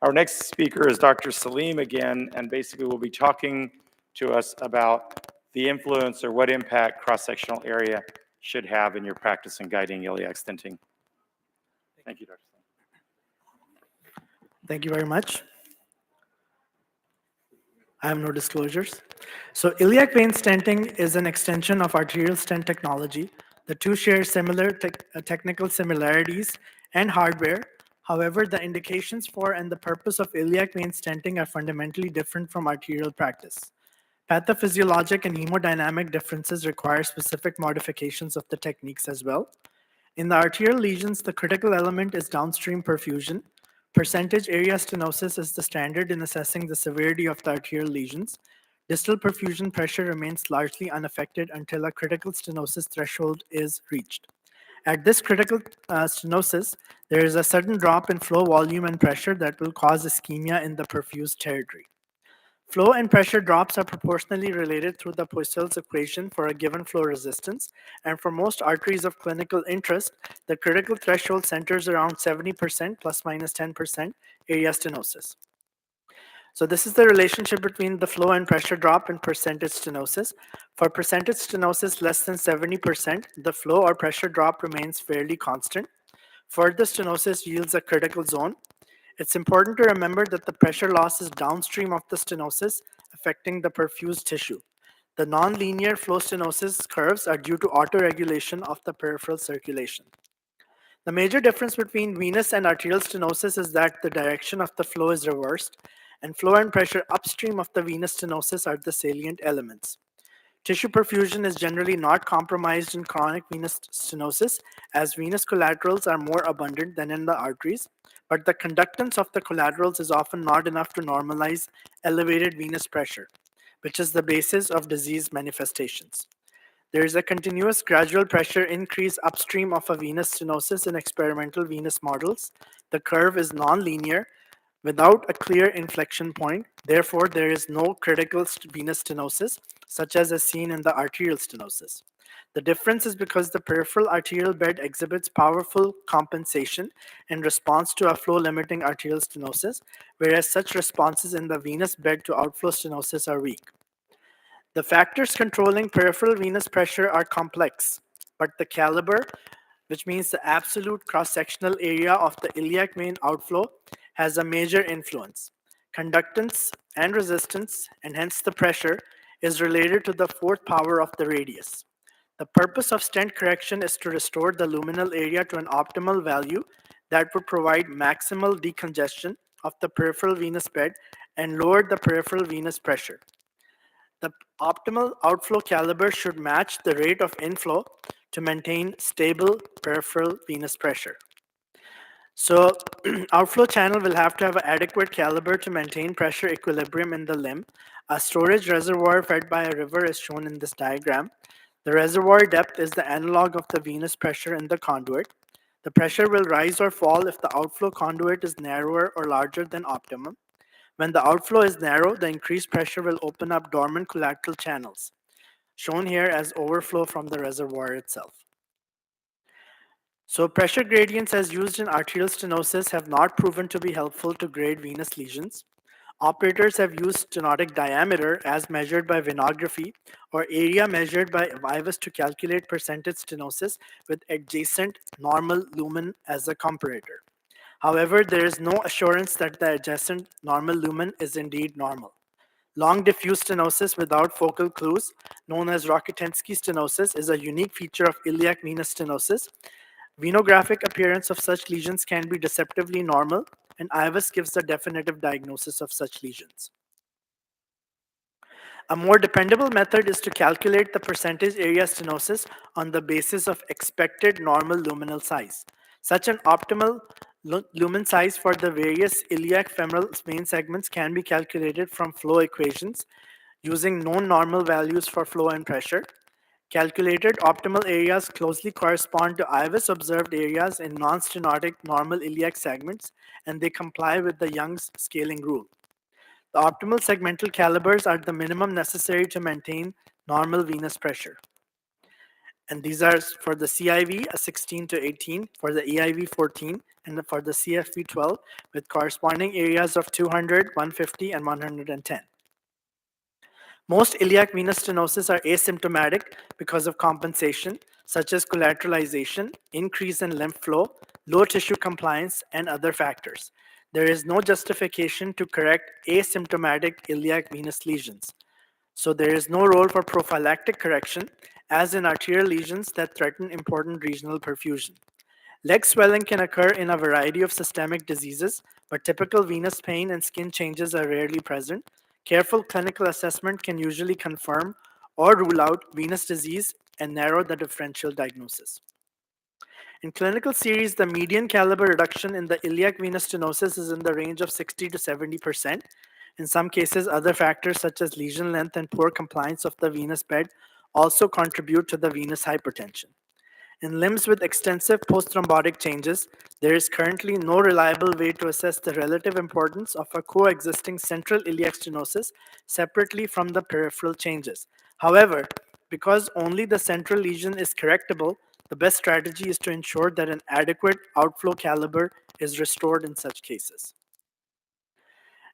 Our next speaker is Dr. Salim again, and basically will be talking to us about the influence or what impact cross-sectional area should have in your practice in guiding iliac stenting. Thank you, Dr. Salim. Thank you very much. I have no disclosures. So iliac vein stenting is an extension of arterial stent technology. The two share similar technical similarities and hardware. However, the indications for and the purpose of iliac vein stenting are fundamentally different from arterial practice. Pathophysiologic and hemodynamic differences require specific modifications of the techniques as well. In the arterial lesions, the critical element is downstream perfusion. Percentage area stenosis is the standard in assessing the severity of the arterial lesions. Distal perfusion pressure remains largely unaffected until a critical stenosis threshold is reached. At this critical stenosis, there is a sudden drop in flow volume and pressure that will cause ischemia in the perfused territory. Flow and pressure drops are proportionally related through the Poiseuille's equation for a given flow resistance, and for most arteries of clinical interest, the critical threshold centers around 70% plus minus 10% area stenosis. So this is the relationship between the flow and pressure drop and percentage stenosis. For percentage stenosis less than 70%, the flow or pressure drop remains fairly constant. Further stenosis yields a critical zone. It's important to remember that the pressure loss is downstream of the stenosis, affecting the perfused tissue. The nonlinear flow stenosis curves are due to autoregulation of the peripheral circulation. The major difference between venous and arterial stenosis is that the direction of the flow is reversed, and flow and pressure upstream of the venous stenosis are the salient elements. Tissue perfusion is generally not compromised in chronic venous stenosis, as venous collaterals are more abundant than in the arteries, but the conductance of the collaterals is often not enough to normalize elevated venous pressure, which is the basis of disease manifestations. There is a continuous gradual pressure increase upstream of a venous stenosis in experimental venous models. The curve is nonlinear without a clear inflection point. Therefore, there is no critical venous stenosis, such as is seen in the arterial stenosis. The difference is because the peripheral arterial bed exhibits powerful compensation in response to a flow-limiting arterial stenosis, whereas such responses in the venous bed to outflow stenosis are weak. The factors controlling peripheral venous pressure are complex, but the caliber, which means the absolute cross-sectional area of the iliac vein outflow, has a major influence. Conductance and resistance, and hence the pressure, is related to the fourth power of the radius. The purpose of stent correction is to restore the luminal area to an optimal value. that would provide maximal decongestion of the peripheral venous bed and lower the peripheral venous pressure. The optimal outflow caliber should match the rate of inflow to maintain stable peripheral venous pressure. So outflow channel will have to have an adequate caliber to maintain pressure equilibrium in the limb. A storage reservoir fed by a river is shown in this diagram. The reservoir depth is the analog of the venous pressure in the conduit. The pressure will rise or fall if the outflow conduit is narrower or larger than optimum. When the outflow is narrow, the increased pressure will open up dormant collateral channels, shown here as overflow from the reservoir itself. So pressure gradients as used in arterial stenosis have not proven to be helpful to grade venous lesions. Operators have used stenotic diameter as measured by venography or area measured by IVUS to calculate percentage stenosis with adjacent normal lumen as a comparator. However, there is no assurance that the adjacent normal lumen is indeed normal. Long diffuse stenosis without focal clues, known as Rokitansky stenosis, is a unique feature of iliac venous stenosis. Venographic appearance of such lesions can be deceptively normal, and IVUS gives the definitive diagnosis of such lesions. A more dependable method is to calculate the percentage area stenosis on the basis of expected normal luminal size. Such an optimal lumen size for the various iliac femoral vein segments can be calculated from flow equations using known normal values for flow and pressure. Calculated optimal areas closely correspond to IVUS observed areas in non-stenotic normal iliac segments, and they comply with the Young's scaling rule. The optimal segmental calibers are the minimum necessary to maintain normal venous pressure. And these are for the CIV, a 16 to 18, for the EIV 14, and for the CFV 12, with corresponding areas of 200, 150, and 110. Most iliac venous stenosis are asymptomatic because of compensation, such as collateralization, increase in lymph flow, low tissue compliance, and other factors. There is no justification to correct asymptomatic iliac venous lesions. So there is no role for prophylactic correction, as in arterial lesions that threaten important regional perfusion. Leg swelling can occur in a variety of systemic diseases, but typical venous pain and skin changes are rarely present. Careful clinical assessment can usually confirm or rule out venous disease and narrow the differential diagnosis. In clinical series, the median caliber reduction in the iliac venous stenosis is in the range of 60 to 70%. In some cases, other factors such as lesion length and poor compliance of the venous bed also contribute to the venous hypertension. In limbs with extensive post-thrombotic changes, there is currently no reliable way to assess the relative importance of a coexisting central iliac stenosis separately from the peripheral changes. However, because only the central lesion is correctable, the best strategy is to ensure that an adequate outflow caliber is restored in such cases.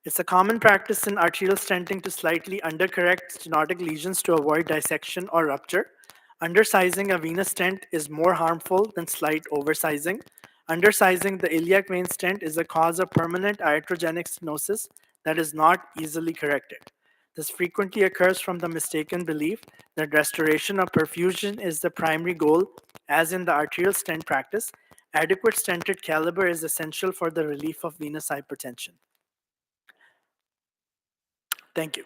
It's a common practice in arterial stenting to slightly undercorrect stenotic lesions to avoid dissection or rupture. Undersizing a venous stent is more harmful than slight oversizing. Undersizing the iliac vein stent is a cause of permanent iatrogenic stenosis that is not easily corrected. This frequently occurs from the mistaken belief that restoration of perfusion is the primary goal, as in the arterial stent practice. Adequate stented caliber is essential for the relief of venous hypertension. Thank you.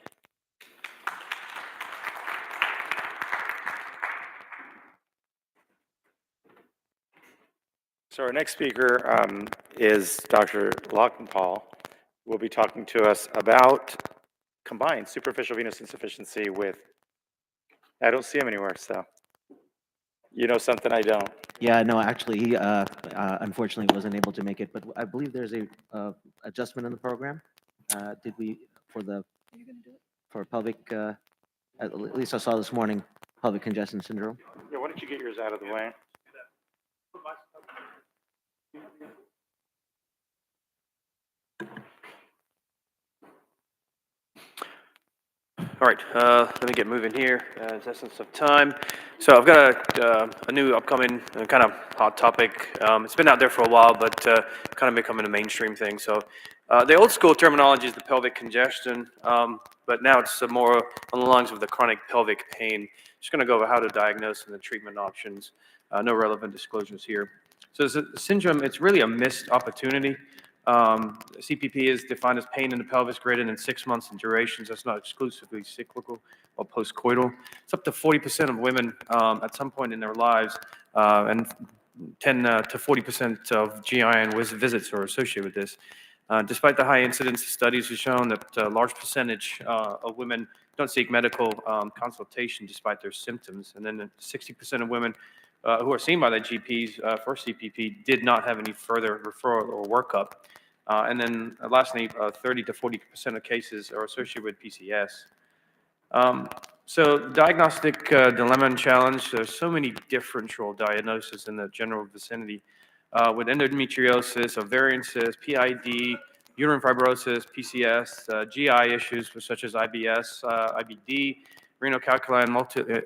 So our next speaker is Dr. Lockenpaul, who will be talking to us about combined superficial venous insufficiency with, I don't see him anywhere, so you know something I don't. Yeah, no, actually, he unfortunately wasn't able to make it, but I believe there's a adjustment in the program. Did we, for pelvic, at least I saw this morning, pelvic congestion syndrome? Yeah, why don't you get yours out of the way? All right, let me get moving here, as essence of time. So I've got a new upcoming kind of hot topic. It's been out there for a while, but kind of becoming a mainstream thing. So the old school terminology is the pelvic congestion, but now it's more on the lines of the chronic pelvic pain. Just going to go over how to diagnose and the treatment options. No relevant disclosures here. So it's a syndrome, it's really a missed opportunity. CPP is defined as pain in the pelvis greater than 6 months in duration. That's not exclusively cyclical or postcoital. It's up to 40% of women at some point in their lives, and 10 to 40% of GI and visits are associated with this. Despite the high incidence, studies have shown that a large percentage of women don't seek medical consultation despite their symptoms. And then 60% of women who are seen by their GPs for CPP did not have any further referral or workup. And then lastly, 30 to 40% of cases are associated with PCS. So diagnostic dilemma and challenge, there's so many differential diagnoses in the general vicinity with endometriosis, ovarian cyst, PID, uterine fibrosis, PCS, GI issues such as IBS, IBD, renal calculi,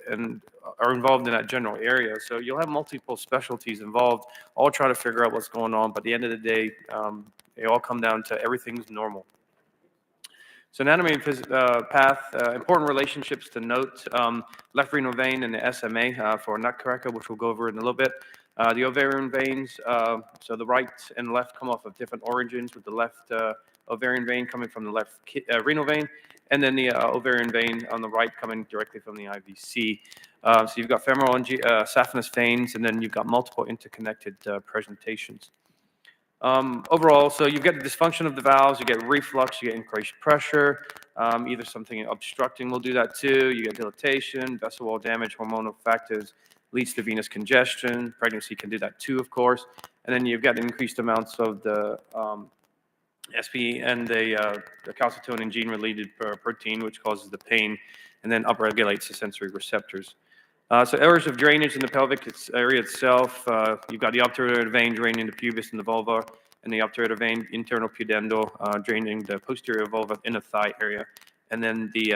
and are involved in that general area. So you'll have multiple specialties involved, all try to figure out what's going on, but at the end of the day, they all come down to everything's normal. So anatomy and path, important relationships to note, left renal vein and the SMA for nutcracker, which we'll go over in a little bit. The ovarian veins, so the right and left come off of different origins, with the left ovarian vein coming from the left renal vein, and then the ovarian vein on the right coming directly from the IVC. So you've got femoral and saphenous veins, and then you've got multiple interconnected presentations. Overall, so you get the dysfunction of the valves, you get reflux, you get increased pressure, either something obstructing will do that too, you get dilatation, vessel wall damage, hormonal factors leads to venous congestion, pregnancy can do that too, of course, and then you've got increased amounts of the SP and the calcitonin gene-related protein, which causes the pain, and then upregulates the sensory receptors. So areas of drainage in the pelvic area itself, you've got the obturator vein draining the pubis and the vulva, and the obturator vein internal pudendal draining the posterior vulva inner thigh area, and then the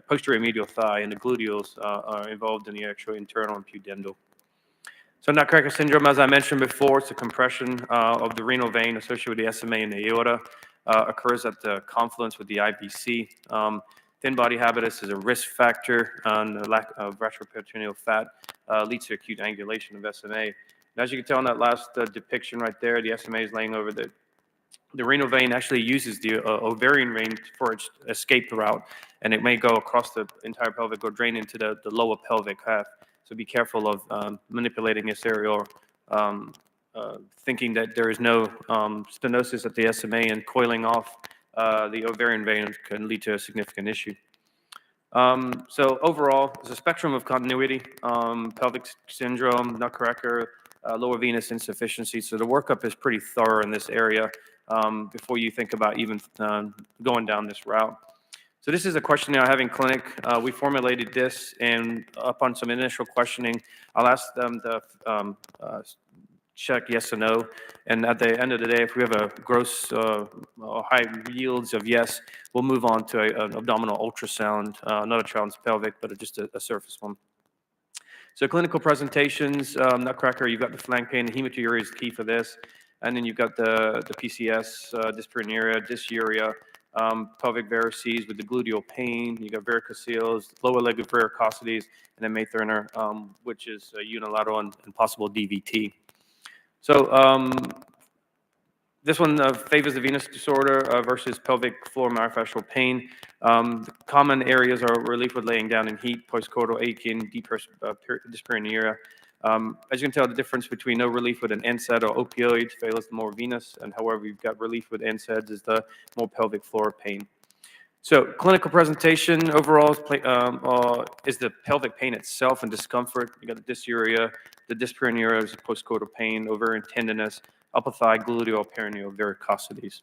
posterior medial thigh and the gluteals are involved in the actual internal and pudendal. So nutcracker syndrome, as I mentioned before, it's a compression of the renal vein associated with the SMA and the aorta, occurs at the confluence with the IVC. Thin body habitus is a risk factor, and the lack of retroperitoneal fat leads to acute angulation of SMA. And as you can tell in that last depiction right there, the SMA is laying over the renal vein actually uses the ovarian vein for its escape route, and it may go across the entire pelvic or drain into the lower pelvic half. So be careful of manipulating this area or thinking that there is no stenosis at the SMA and coiling off the ovarian vein can lead to a significant issue. So overall, there's a spectrum of continuity, pelvic syndrome, nutcracker, lower venous insufficiency. So the workup is pretty thorough in this area before you think about even going down this route. So this is a questionnaire I have in clinic. We formulated this, and upon some initial questioning, I'll ask them to check yes or no. And at the end of the day, if we have a gross or high yields of yes, we'll move on to an abdominal ultrasound, not a transpelvic, but just a surface one. So clinical presentations, nutcracker, you've got the flank pain, the hematuria is key for this. And then you've got the PCS, dyspareunia, dysuria, pelvic varices with the gluteal pain, you got varicoceles, lower leg varicosities, and then May-Thurner, which is unilateral and possible DVT. So this one favors the venous disorder versus pelvic floor myofascial pain. Common areas are relief with laying down in heat, postcoital aching, dyspareunia. As you can tell, the difference between no relief with an NSAID or opioid favors the more venous, and however you've got relief with NSAIDs is the more pelvic floor pain. So clinical presentation overall is the pelvic pain itself and discomfort. You got the dysuria, the dyspareunia is postcoital pain, ovarian tenderness, upper thigh, gluteal, perineal varicosities.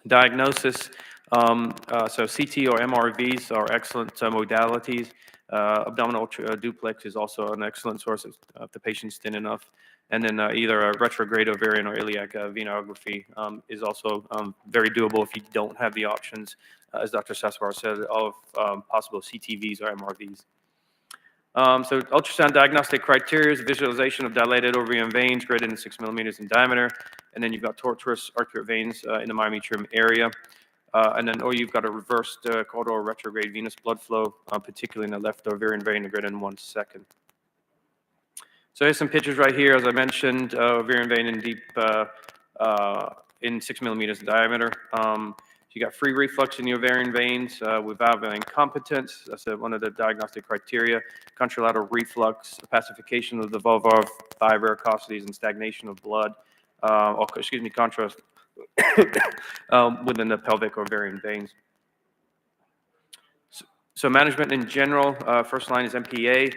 Diagnosis, so CT or MRVs are excellent modalities. Abdominal duplex is also an excellent source if the patient's thin enough. And then either a retrograde ovarian or iliac venography is also very doable if you don't have the options, as Dr. Saswar said, of possible CTVs or MRVs. So ultrasound diagnostic criteria is visualization of dilated ovarian veins greater than 6 millimeters in diameter. And then you've got tortuous arcuate veins in the myometrium area. Or you've got a reversed caudal or retrograde venous blood flow, particularly in the left ovarian vein greater than 1 second. So here's some pictures right here, as I mentioned, ovarian vein in deep, in 6 millimeters in diameter. You got free reflux in the ovarian veins with valvular incompetence. That's one of the diagnostic criteria. Contralateral reflux, pacification of the vulvar fiber varicosities, and stagnation of blood, or excuse me, contrast within the pelvic ovarian veins. So management in general, first line is MPA.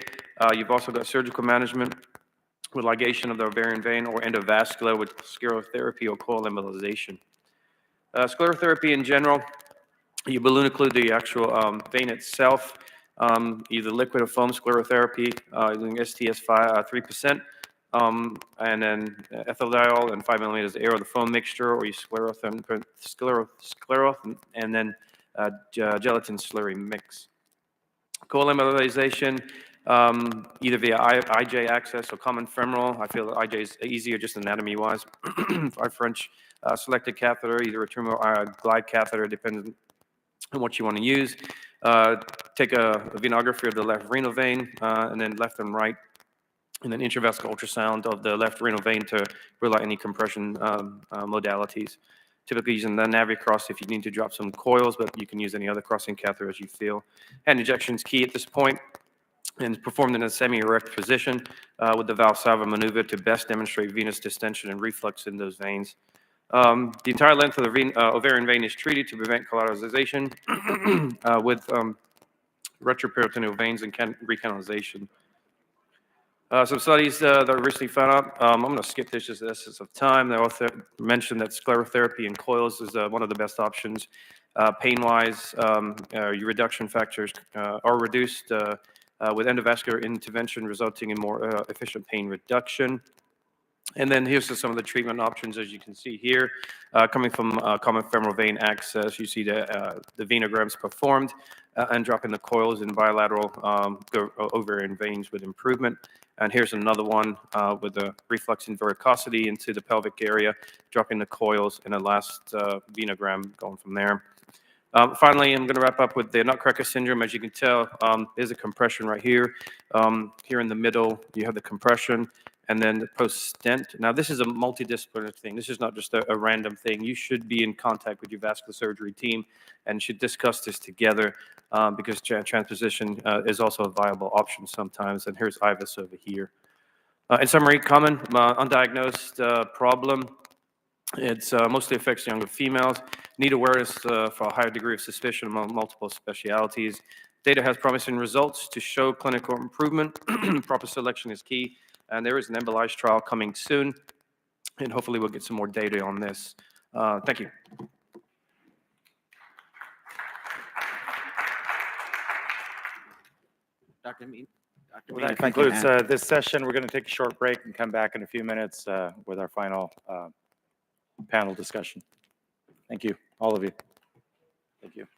You've also got surgical management with ligation of the ovarian vein or endovascular with sclerotherapy or coil embolization. Sclerotherapy in general, you balloon occlude the actual vein itself, either liquid or foam sclerotherapy using STS 3%, and then ethydiol and 5 millimeters of air of the foam mixture, or you sclerothin and then gelatin slurry mix. Coil embolization, either via IJ access or common femoral. I feel that IJ is easier just anatomy-wise. Our French selected catheter, either a tumor or a glide catheter, depending on what you want to use. Take a venography of the left renal vein, and then left and right, and then intravascular ultrasound of the left renal vein to rule out any compression modalities. Typically using the Navicross if you need to drop some coils, but you can use any other crossing catheter as you feel. Hand injection is key at this point, and it's performed in a semi-erect position with the Valsalva maneuver to best demonstrate venous distension and reflux in those veins. The entire length of the ovarian vein is treated to prevent collateralization with retroperitoneal veins and recanalization. Some studies that were recently found out, I'm going to skip this just the essence of time. They also mentioned that sclerotherapy in coils is one of the best options. Pain-wise, your reduction factors are reduced with endovascular intervention, resulting in more efficient pain reduction. And then here's some of the treatment options, as you can see here. Coming from common femoral vein access, you see the venograms performed and dropping the coils in bilateral ovarian veins with improvement. And here's another one with the reflux and varicosity into the pelvic area, dropping the coils in a last venogram going from there. Finally, I'm going to wrap up with the nutcracker syndrome. As you can tell, there's a compression right here. Here in the middle, you have the compression, and then the post-stent. Now, this is a multidisciplinary thing. This is not just a random thing. You should be in contact with your vascular surgery team and should discuss this together because transposition is also a viable option sometimes. And here's IVUS over here. In summary, common undiagnosed problem. It's mostly affects younger females. Need awareness for a higher degree of suspicion among multiple specialities. Data has promising results to show clinical improvement. Proper selection is key. And there is an embolized trial coming soon. And hopefully we'll get some more data on this. Thank you. Dr. Mead. Well, that concludes this session. We're going to take a short break and come back in a few minutes with our final panel discussion. Thank you, all of you. Thank you.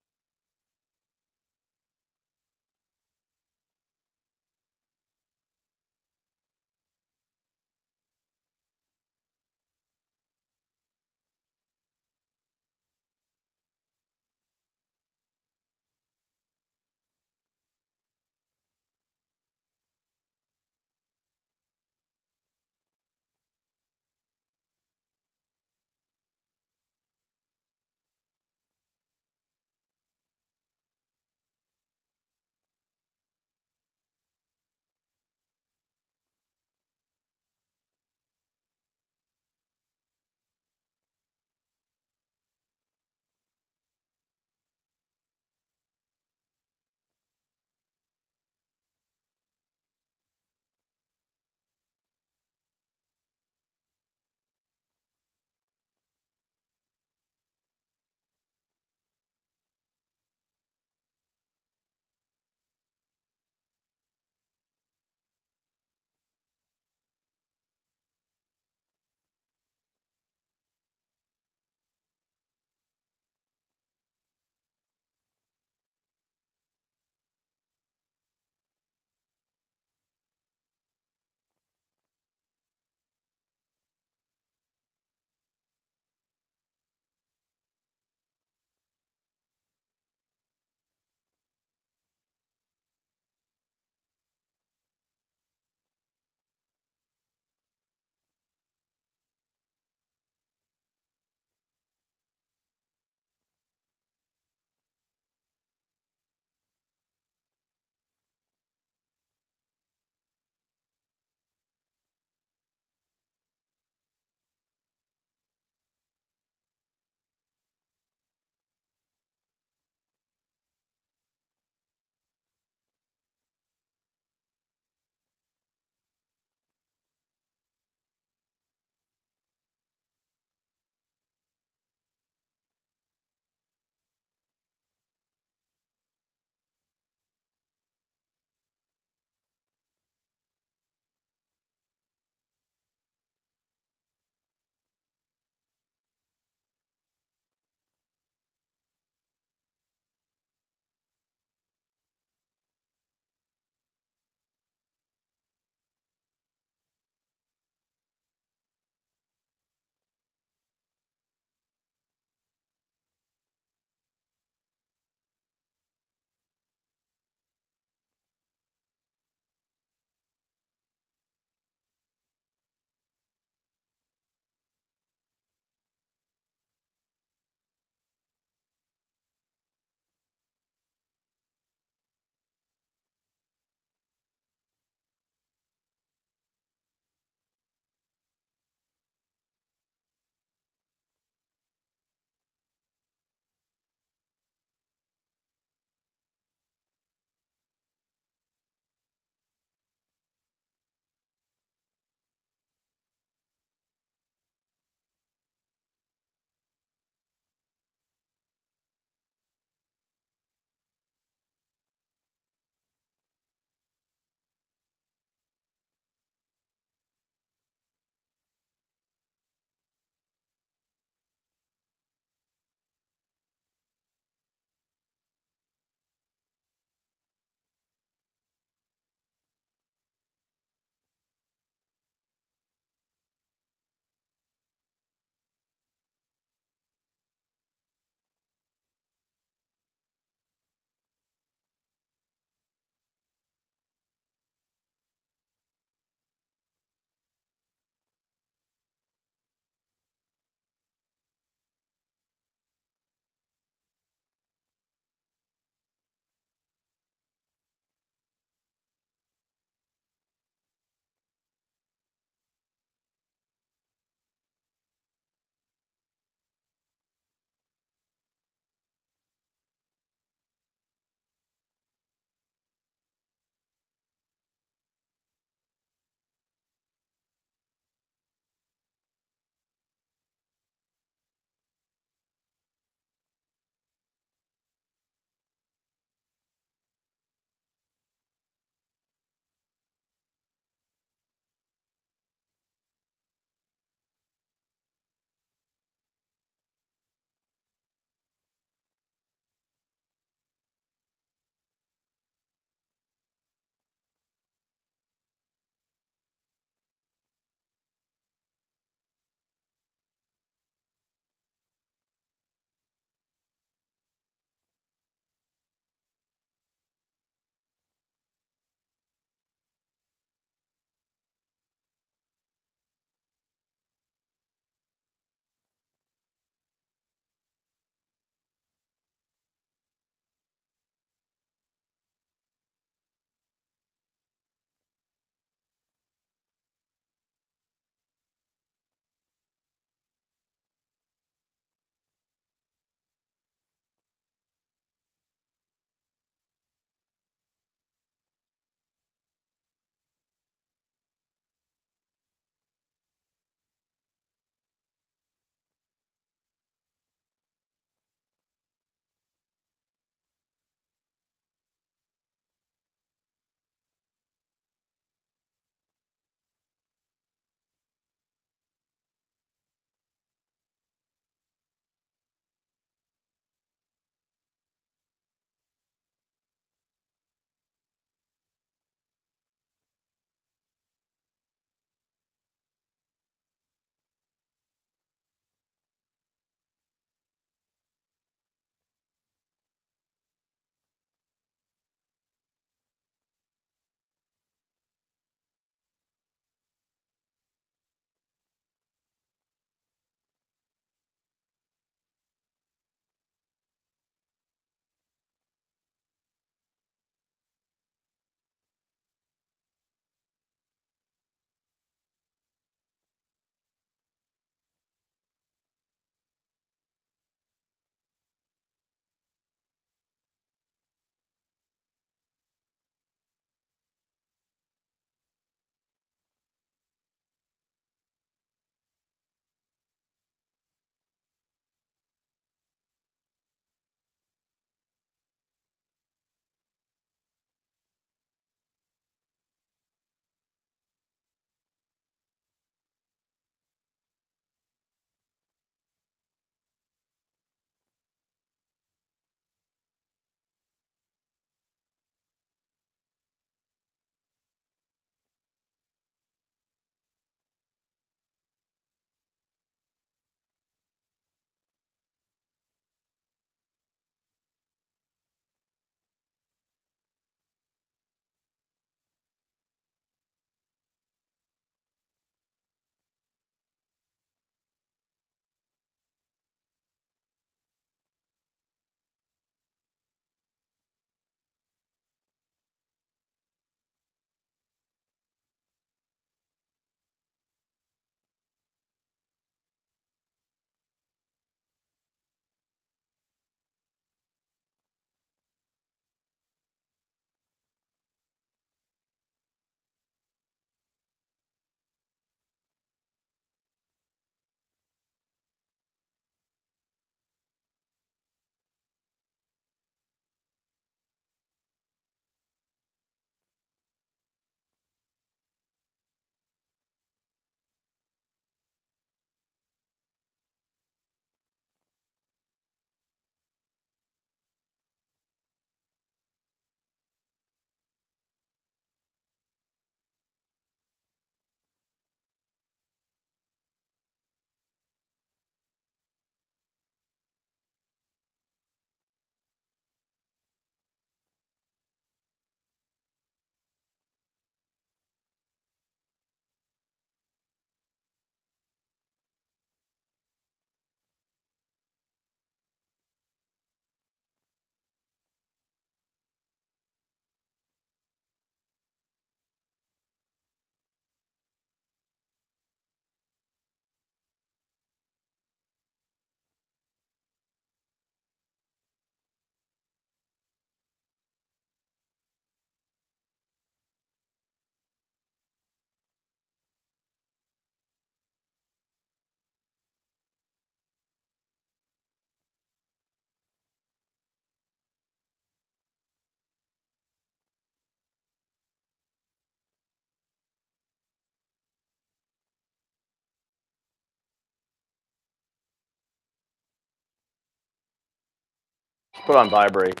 Just put on vibrate.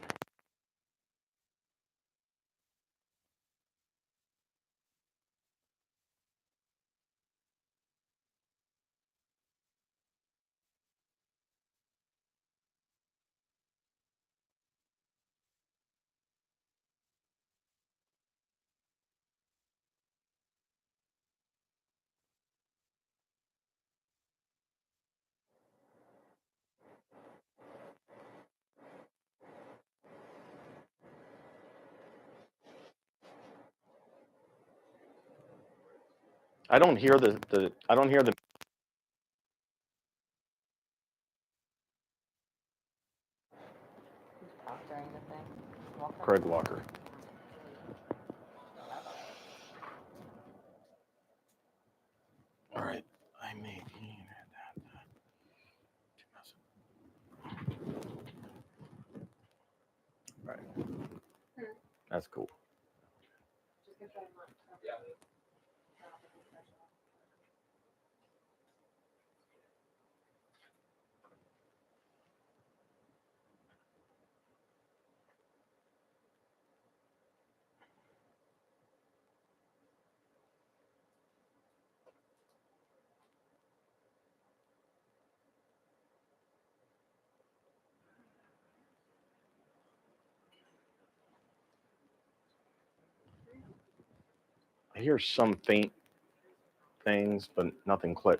I don't hear I don't hear the. Craig Walker. All right. I may need that. All right. That's cool. I hear some faint things, but nothing clear.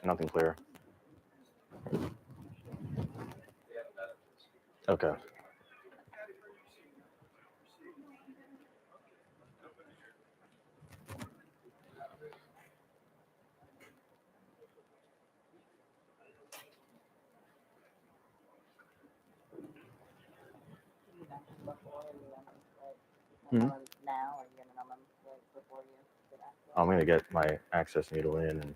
Okay. Hmm? I'm gonna get my access needle in, and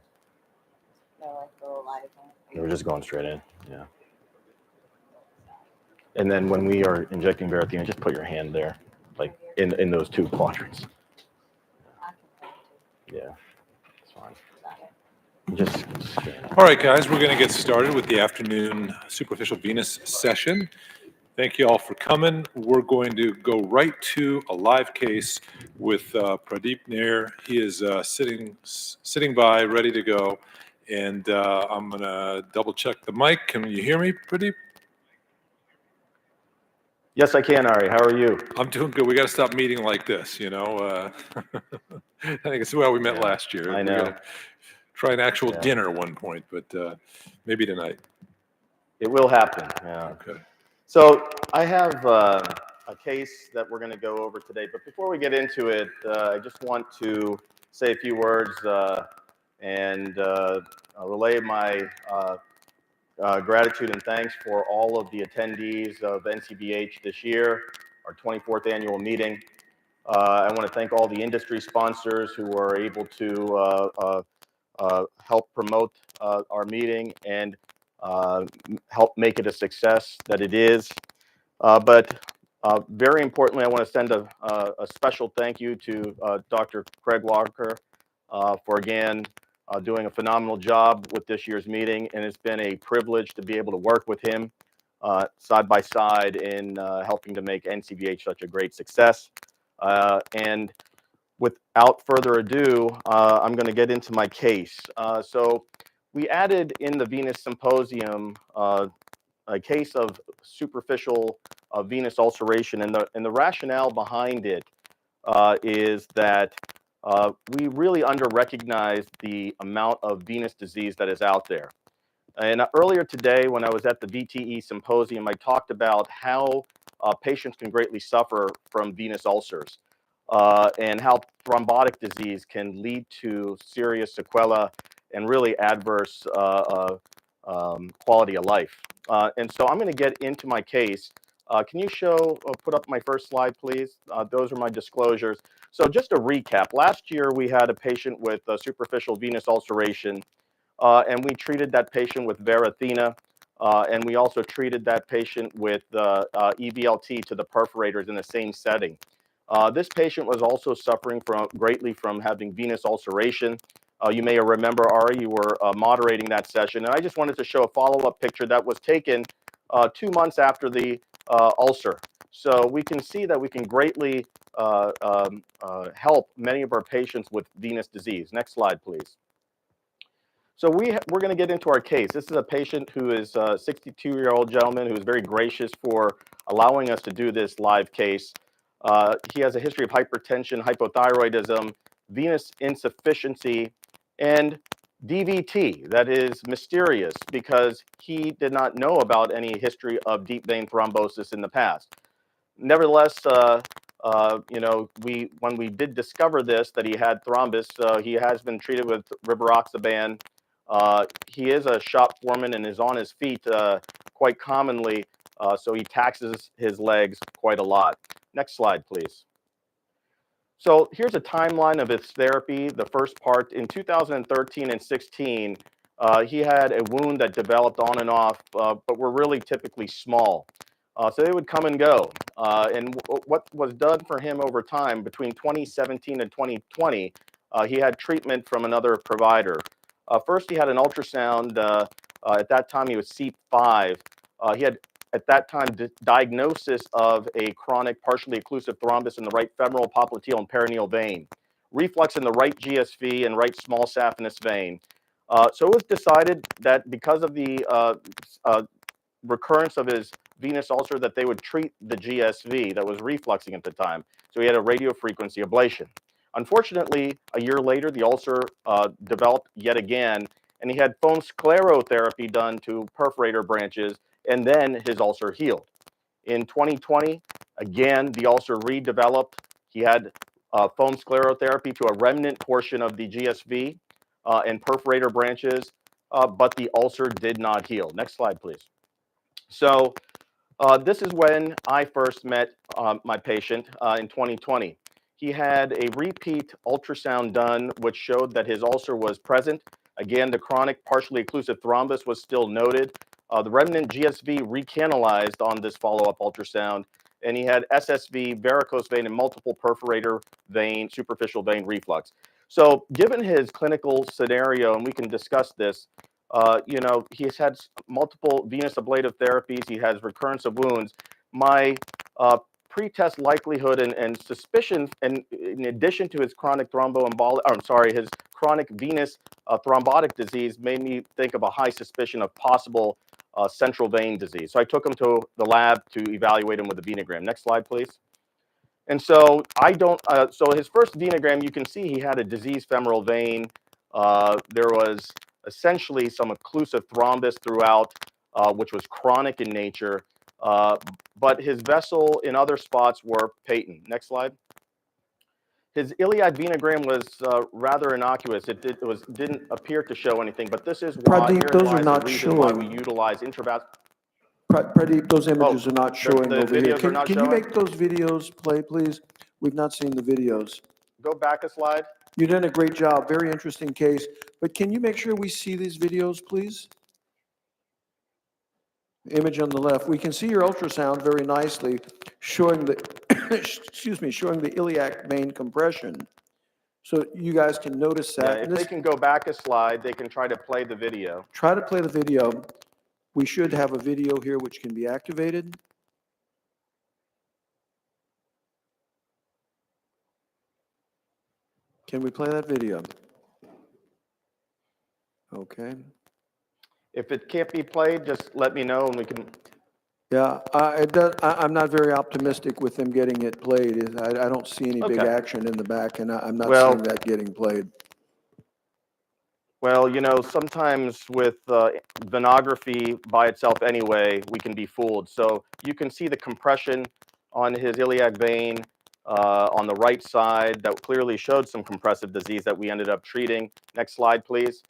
we're just going straight in. Yeah. And then when we are injecting Verathena, just put your hand there, like in those two quadrants. Yeah, it's fine. Just scan it. All right, guys, we're going to get started with the afternoon superficial venous session. Thank you all for coming. We're going to go right to a live case with Pradeep Nair. He is sitting by, ready to go. And I'm going to double check the mic. Can you hear me, Pradeep? Yes, I can, Ari. How are you? I'm doing good. We got to stop meeting like this, you know. I think it's how we met last year. I We know. gotta try an actual Yeah. dinner at one point, but maybe tonight. It will happen. Yeah. Okay. So I have a case that we're going to go over today, but before we get into it, I just want to say a few words and relay my gratitude and thanks for all of the attendees of NCVH this year, our 24th annual meeting. I want to thank all the industry sponsors who were able to help promote our meeting and help make it a success that it is. But very importantly, I want to send a special thank you to Dr. Craig Walker for again doing a phenomenal job with this year's meeting, and it's been a privilege to be able to work with him side by side in helping to make NCVH such a great success. And without further ado, I'm going to get into my case. So we added in the Venous Symposium a case of superficial venous ulceration, and the rationale behind it is that we really under-recognized the amount of venous disease that is out there. And earlier today, when I was at the VTE Symposium, I talked about how patients can greatly suffer from venous ulcers and how thrombotic disease can lead to serious sequela and really adverse quality of life. And so I'm going to get into my case. Can you put up my first slide, please? Those are my disclosures. So just a recap, last year we had a patient with superficial venous ulceration, and we treated that patient with Verathena, and we also treated that patient with EVLT to the perforators in the same setting. This patient was also suffering greatly from having venous ulceration. You may remember, Ari, you were moderating that session, and I just wanted to show a follow-up picture that was taken 2 months after the ulcer. So we can see that we can greatly help many of our patients with venous disease. Next slide, please. So we're going to get into our case. This is a patient who is a 62-year-old gentleman who is very gracious for allowing us to do this live case. He has a history of hypertension, hypothyroidism, venous insufficiency, and DVT. That is mysterious because he did not know about any history of deep vein thrombosis in the past. Nevertheless, you know, when we did discover this, that he had thrombus, he has been treated with rivaroxaban. He is a shop foreman and is on his feet quite commonly, so he taxes his legs quite a lot. Next slide, please. So here's a timeline of his therapy. The first part, in 2013 and 16, he had a wound that developed on and off, but were really typically small. So they would come and go. And what was done for him over time, between 2017 and 2020, he had treatment from another provider. First, he had an ultrasound. At that time, he was CEAP5. He had, at that time, diagnosis of a chronic partially occlusive thrombus in the right femoral, popliteal, and perineal vein, reflux in the right GSV and right small saphenous vein. So it was decided that because of the recurrence of his venous ulcer, that they would treat the GSV that was refluxing at the time. So he had a radiofrequency ablation. Unfortunately, a year later, the ulcer developed yet again, and he had foam sclerotherapy done to perforator branches, and then his ulcer healed. In 2020, again, the ulcer redeveloped. He had foam sclerotherapy to a remnant portion of the GSV and perforator branches, but the ulcer did not heal. Next slide, please. So this is when I first met my patient in 2020. He had a repeat ultrasound done, which showed that his ulcer was present. Again, the chronic partially occlusive thrombus was still noted. The remnant GSV recanalized on this follow-up ultrasound, and he had SSV, varicose vein, and multiple perforator vein, superficial vein reflux. So given his clinical scenario, and we can discuss this, you know, he's had multiple venous ablative therapies. He has recurrence of wounds. My pre-test likelihood and suspicion, and in addition to his chronic thromboembolic, or I'm sorry, his chronic venous thrombotic disease, made me think of a high suspicion of possible central vein disease. So I took him to the lab to evaluate him with a venogram. Next slide, please. And so so his first venogram, you can see he had a diseased femoral vein. There was essentially some occlusive thrombus throughout, which was chronic in nature, but his vessel in other spots were patent. Next slide. His iliac venogram was rather innocuous. It didn't appear to show anything, but this is why, Pradeep, those are not the reason why we showing. utilize intravascular. Pradeep, those images are not showing the over here. videos are not Can you showing? make those videos play, please? We've not seen the videos. Go back a slide. You've done a great job, very interesting case, but can you make sure we see these videos, please? Image on the left. We can see your ultrasound very nicely showing the, excuse me, showing the iliac vein compression. So you guys can notice Yeah, that. if they can go back a slide, they can try to play the video. Try to play the video. We should have a video here which can be activated. Can we play that video? Okay. If it can't be played, just let me know and we can. Yeah, I'm not very optimistic with them getting it played. I don't see any big Okay. action in the back, and I'm not Well- seeing that getting played. Well, you know, sometimes with venography by itself anyway, we can be fooled. So you can see the compression on his iliac vein on the right side that clearly showed some compressive disease that we ended up treating. Next slide, please.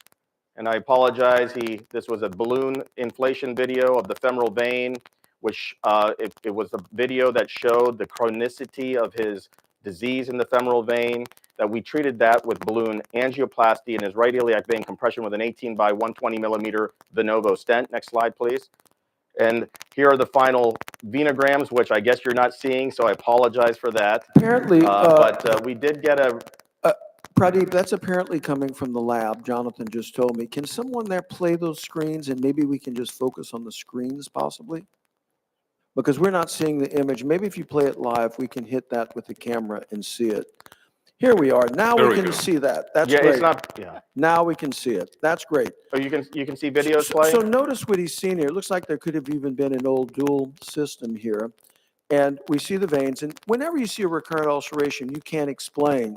And I apologize, this was a balloon inflation video of the femoral vein, which it was a video that showed the chronicity of his disease in the femoral vein, that we treated that with balloon angioplasty in his right iliac vein compression with an 18 by 120 millimeter Venovo stent. Next slide, please. And here are the final venograms, which I guess you're not seeing, so I apologize for that. Apparently, but we did get a... Pradeep, that's apparently coming from the lab. Jonathan just told me. Can someone there play those screens, and maybe we can just focus on the screens possibly? because we're not seeing the image. Maybe if you play it live, we can hit that with the camera and see it. Here we are. Now There we we can go. see that. That's Yeah, great. it's not, yeah. Now we can see it. That's great. Oh, you can see videos So playing? notice what he's seen here. It looks like there could have even been an old dual system here. And we see the veins. And whenever you see a recurrent ulceration, you can't explain.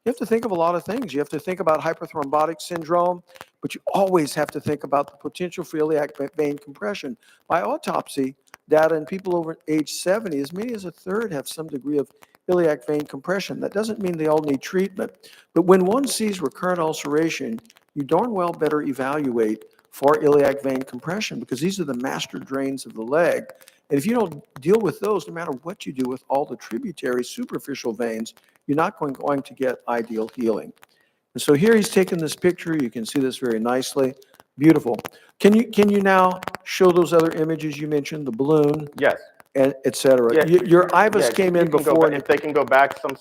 You have to think of a lot of things. You have to think about hyperthrombotic syndrome, but you always have to think about the potential for iliac vein compression. By autopsy data in people over age 70, as many as a third have some degree of iliac vein compression. That doesn't mean they all need treatment. But when one sees recurrent ulceration, you darn well better evaluate for iliac vein compression because these are the master drains of the leg. And if you don't deal with those, no matter what you do with all the tributary superficial veins, you're not going to get ideal healing. And so here he's taken this picture. You can see this very nicely. Beautiful. Can you now show those other images you mentioned, the balloon? Yes. And et cetera. Yeah, Your IVUS yeah, came you in can go before. back- If they can go back some.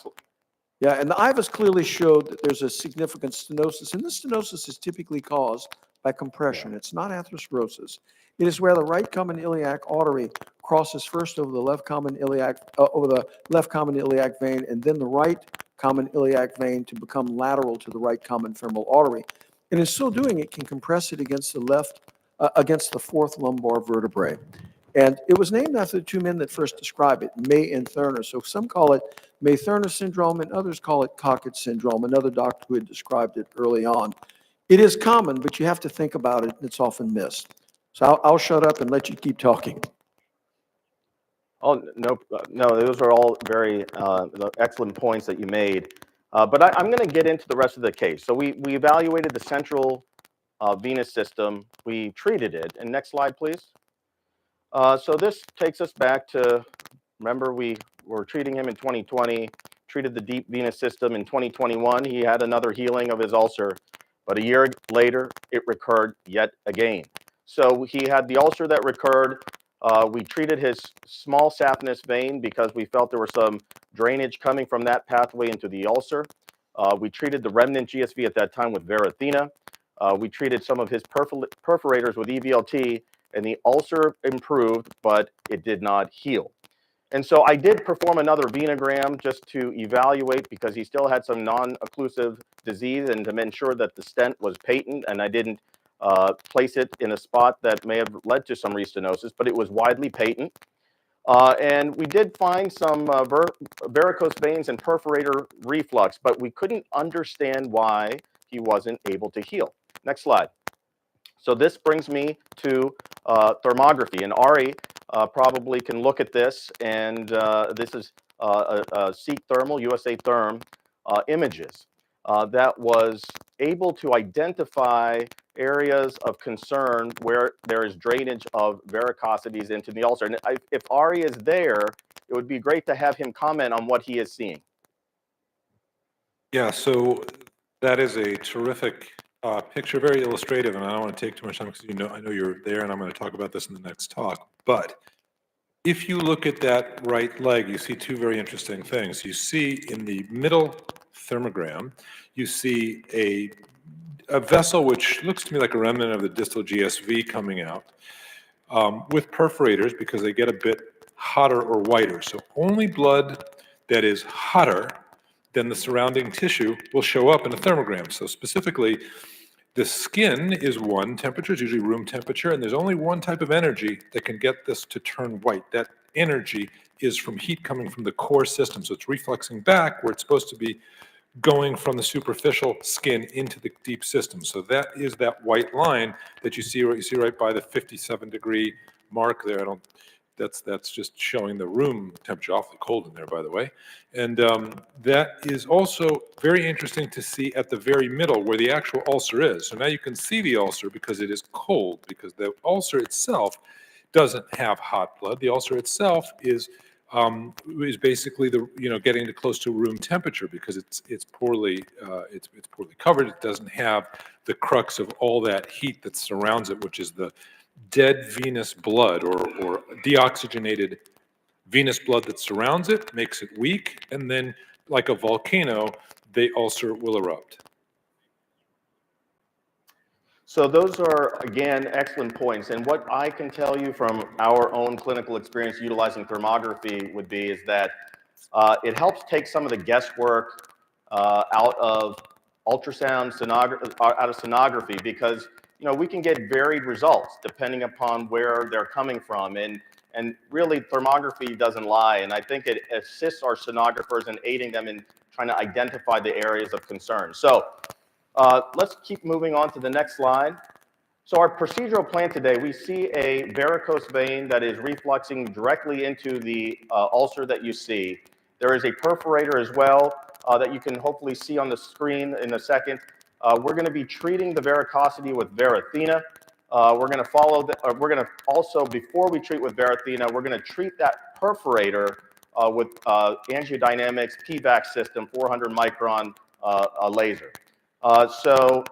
Yeah, and the IVUS clearly showed that there's a significant stenosis, and this stenosis is typically caused by compression. It's not atherosclerosis. It is where the right common iliac artery crosses first over the left common iliac vein, and then the right common iliac vein to become lateral to the right common femoral artery. And in so doing, it can compress it against the fourth lumbar vertebrae. And it was named after the two men that first described it, May and Thurner. So some call it May-Thurner syndrome and others call it Cockett syndrome, another doctor who had described it early on. It is common, but you have to think about it, and it's often missed. So I'll shut up and let you keep talking. Oh, no, those are all very excellent points that you made. But I'm going to get into the rest of the case. So we evaluated the central venous system. We treated it. And next slide, please. So this takes us back to, remember, we were treating him in 2020, treated the deep venous system in 2021. He had another healing of his ulcer, but a year later, it recurred yet again. So he had the ulcer that recurred. We treated his small saphenous vein because we felt there was some drainage coming from that pathway into the ulcer. We treated the remnant GSV at that time with Verathena. We treated some of his perforators with EVLT, and the ulcer improved, but it did not heal. And so I did perform another venogram just to evaluate because he still had some non-occlusive disease and to ensure that the stent was patent, and I didn't place it in a spot that may have led to some restenosis, but it was widely patent. And we did find some varicose veins and perforator reflux, but we couldn't understand why he wasn't able to heal. Next slide. So this brings me to thermography, and Ari probably can look at this, and this is Seek Thermal, USA Therm images that was able to identify areas of concern where there is drainage of varicosities into the ulcer. And if Ari is there, it would be great to have him comment on what he is seeing. Yeah, so that is a terrific picture, very illustrative, and I don't want to take too much time because I know you're there, and I'm going to talk about this in the next talk. But if you look at that right leg, you see two very interesting things. You see in the middle thermogram, you see a vessel which looks to me like a remnant of the distal GSV coming out with perforators because they get a bit hotter or whiter. So only blood that is hotter than the surrounding tissue will show up in a thermogram. So specifically, the skin is one temperature, it's usually room temperature, and there's only one type of energy that can get this to turn white. That energy is from heat coming from the core system. So it's refluxing back where it's supposed to be going from the superficial skin into the deep system. So that is that white line that you see right by the 57-degree mark there. That's just showing the room temperature, awfully cold in there, by the way. And that is also very interesting to see at the very middle where the actual ulcer is. So now you can see the ulcer because it is cold, because the ulcer itself doesn't have hot blood. The ulcer itself is basically getting close to room temperature because it's poorly covered. It doesn't have the crux of all that heat that surrounds it, which is the dead venous blood or deoxygenated venous blood that surrounds it, makes it weak, and then like a volcano, the ulcer will erupt. So those are, again, excellent points. And what I can tell you from our own clinical experience utilizing thermography would be is that it helps take some of the guesswork out of ultrasound out of sonography, because we can get varied results depending upon where they're coming from, and really thermography doesn't lie, and I think it assists our sonographers in aiding them in trying to identify the areas of concern. So let's keep moving on to the next slide. So our procedural plan today, we see a varicose vein that is refluxing directly into the ulcer that you see. There is a perforator as well that you can hopefully see on the screen in a second. We're going to be treating the varicosity with Varithena. We're going to also, before we treat with Varithena, we're going to treat that perforator with Angiodynamics PVAC system 400 micron laser. So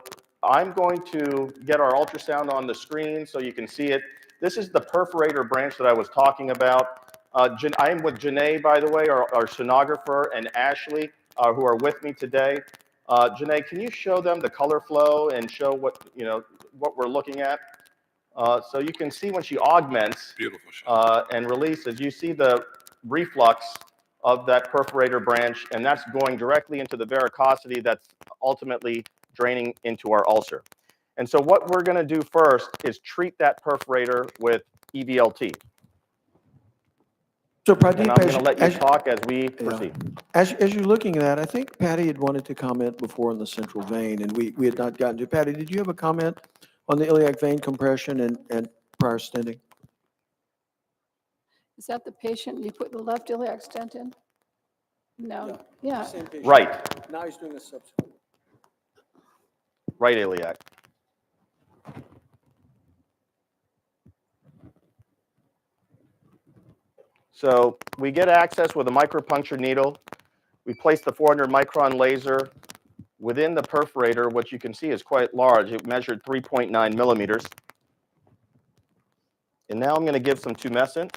I'm going to get our ultrasound on the screen so you can see it. This is the perforator branch that I was talking about. I am with Janae, by the way, our sonographer, and Ashley, who are with me today. Janae, can you show them the color flow and show what we're looking at? So you can see when she augments and releases, you see the reflux of that perforator branch, and that's going directly into the varicosity that's ultimately draining into our ulcer. And so what we're going to do first is treat that perforator with EVLT. So Pradeep, and I'm going to let you talk as we proceed. As you're looking at that, I think Patty had wanted to comment before on the central vein, and we had not gotten to. Patty, did you have a comment on the iliac vein compression and prior stenting? Is that the patient you put the left iliac stent in? No. Yeah. Right. Now he's doing a subsequent. Right iliac. So we get access with a micropuncture needle. We place the 400 micron laser within the perforator. What you can see is quite large. It measured 3.9 millimeters. And now I'm going to give some tumescent.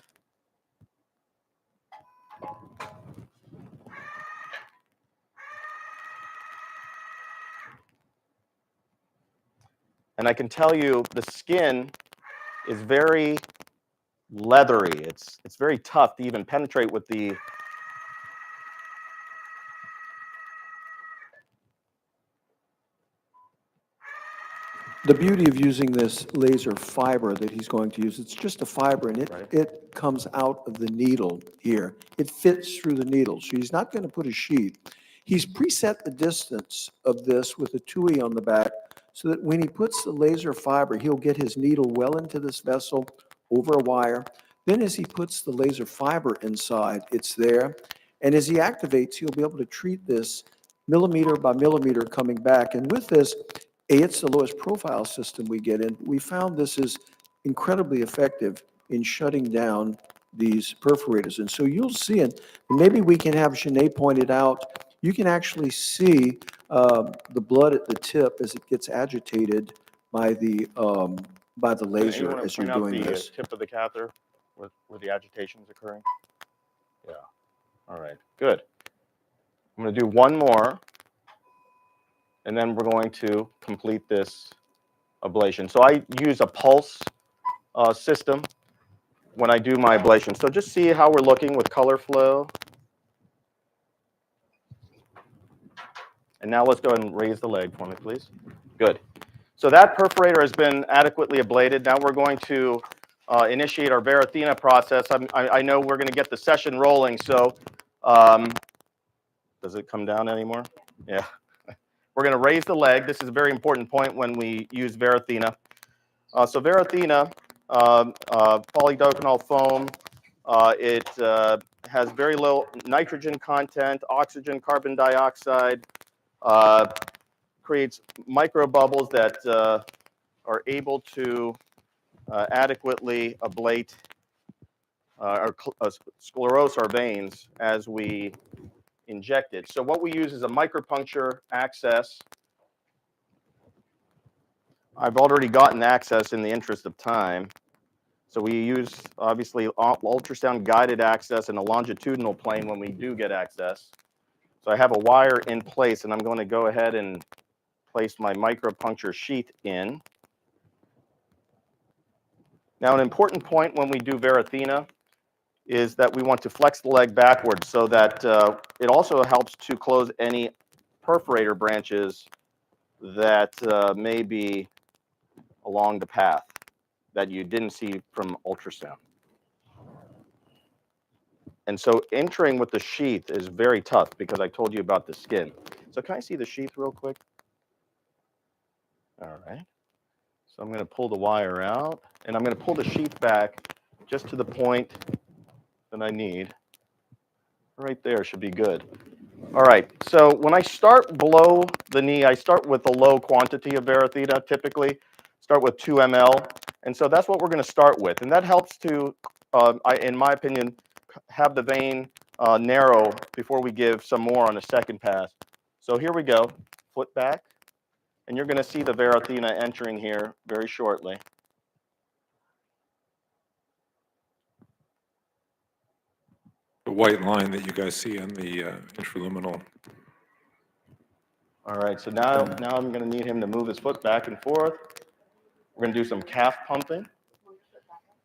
And I can tell you the skin is very leathery. It's very tough to even penetrate with the beauty of using this laser fiber that he's going to use, it's just a fiber, and it comes out of the needle here. It fits through the needle, so he's not going to put a sheath. He's preset the distance of this with a TUI on the back so that when he puts the laser fiber, he'll get his needle well into this vessel over a wire. Then as he puts the laser fiber inside, it's there. And as he activates, he'll be able to treat this millimeter by millimeter coming back. And with this, it's the lowest profile system we get in. We found this is incredibly effective in shutting down these perforators. And so you'll see it. Maybe we can have Janae point it out. You can actually see the blood at the tip as it gets agitated by the laser as you're doing this. Tip of the catheter where the agitation is occurring? Yeah. All right. Good. I'm going to do one more, and then we're going to complete this ablation. So I use a pulse system when I do my ablation. So just see how we're looking with color flow. And now let's go ahead and raise the leg for me, please. Good. So that perforator has been adequately ablated. Now we're going to initiate our Varithena process. I know we're going to get the session rolling, so does it come down anymore? Yeah. We're going to raise the leg. This is a very important point when we use Varithena. So Varithena, polydocanol foam, it has very low nitrogen content, oxygen, carbon dioxide, creates micro bubbles that are able to adequately ablate or sclerose our veins as we inject it. So what we use is a micropuncture access. I've already gotten access in the interest of time. So we use, obviously, ultrasound guided access in a longitudinal plane when we do get access. So I have a wire in place, and I'm going to go ahead and place my micropuncture sheath in. Now, an important point when we do Varithena is that we want to flex the leg backwards so that it also helps to close any perforator branches that may be along the path that you didn't see from ultrasound. And so entering with the sheath is very tough because I told you about the skin. So can I see the sheath real quick? All right. So I'm going to pull the wire out, and I'm going to pull the sheath back just to the point that I need. Right there should be good. All right, so when I start below the knee, I start with a low quantity of Varithena, typically. Start with 2 ml, and so that's what we're going to start with. And that helps to, in my opinion, have the vein narrow before we give some more on the second pass. So here we go, foot back, and you're going to see the Varithena entering here very shortly. The white line that you guys see on the intraluminal. All right, so now I'm going to need him to move his foot back and forth. We're going to do some calf pumping.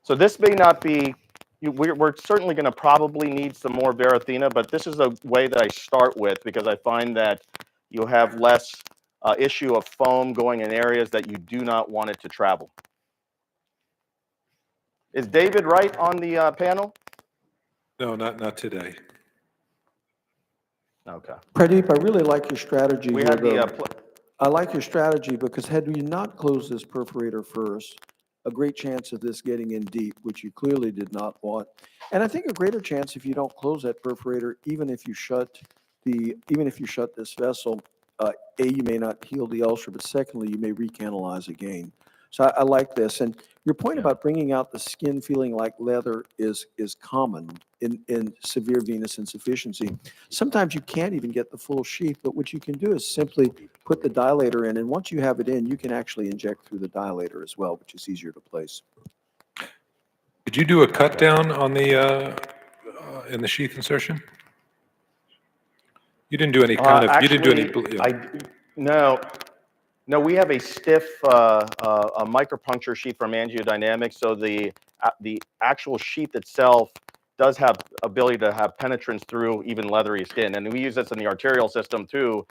So this may not be, we're certainly going to probably need some more Varithena, but this is a way that I start with because I find that you'll have less issue of foam going in areas that you do not want it to travel. Is David right on the panel? No, not today. Okay. Pradeep, I really like your strategy. We here, had the, though. I like your strategy because had we not closed this perforator first, a great chance of this getting in deep, which you clearly did not want. And I think a greater chance if you don't close that perforator, even if you shut this vessel, A, you may not heal the ulcer, but secondly, you may recanalize again. So I like this. And your point about bringing out the skin feeling like leather is common in severe venous insufficiency. Sometimes you can't even get the full sheath, but what you can do is simply put the dilator in, and once you have it in, you can actually inject through the dilator as well, which is easier to place. Did you do a cut down on the in the sheath insertion? You didn't do any kind of. Actually, you didn't do any. No, we have a stiff a micropuncture sheath from Angiodynamics, so the actual sheath itself does have ability to have penetrance through even leathery skin, and we use this in the arterial system too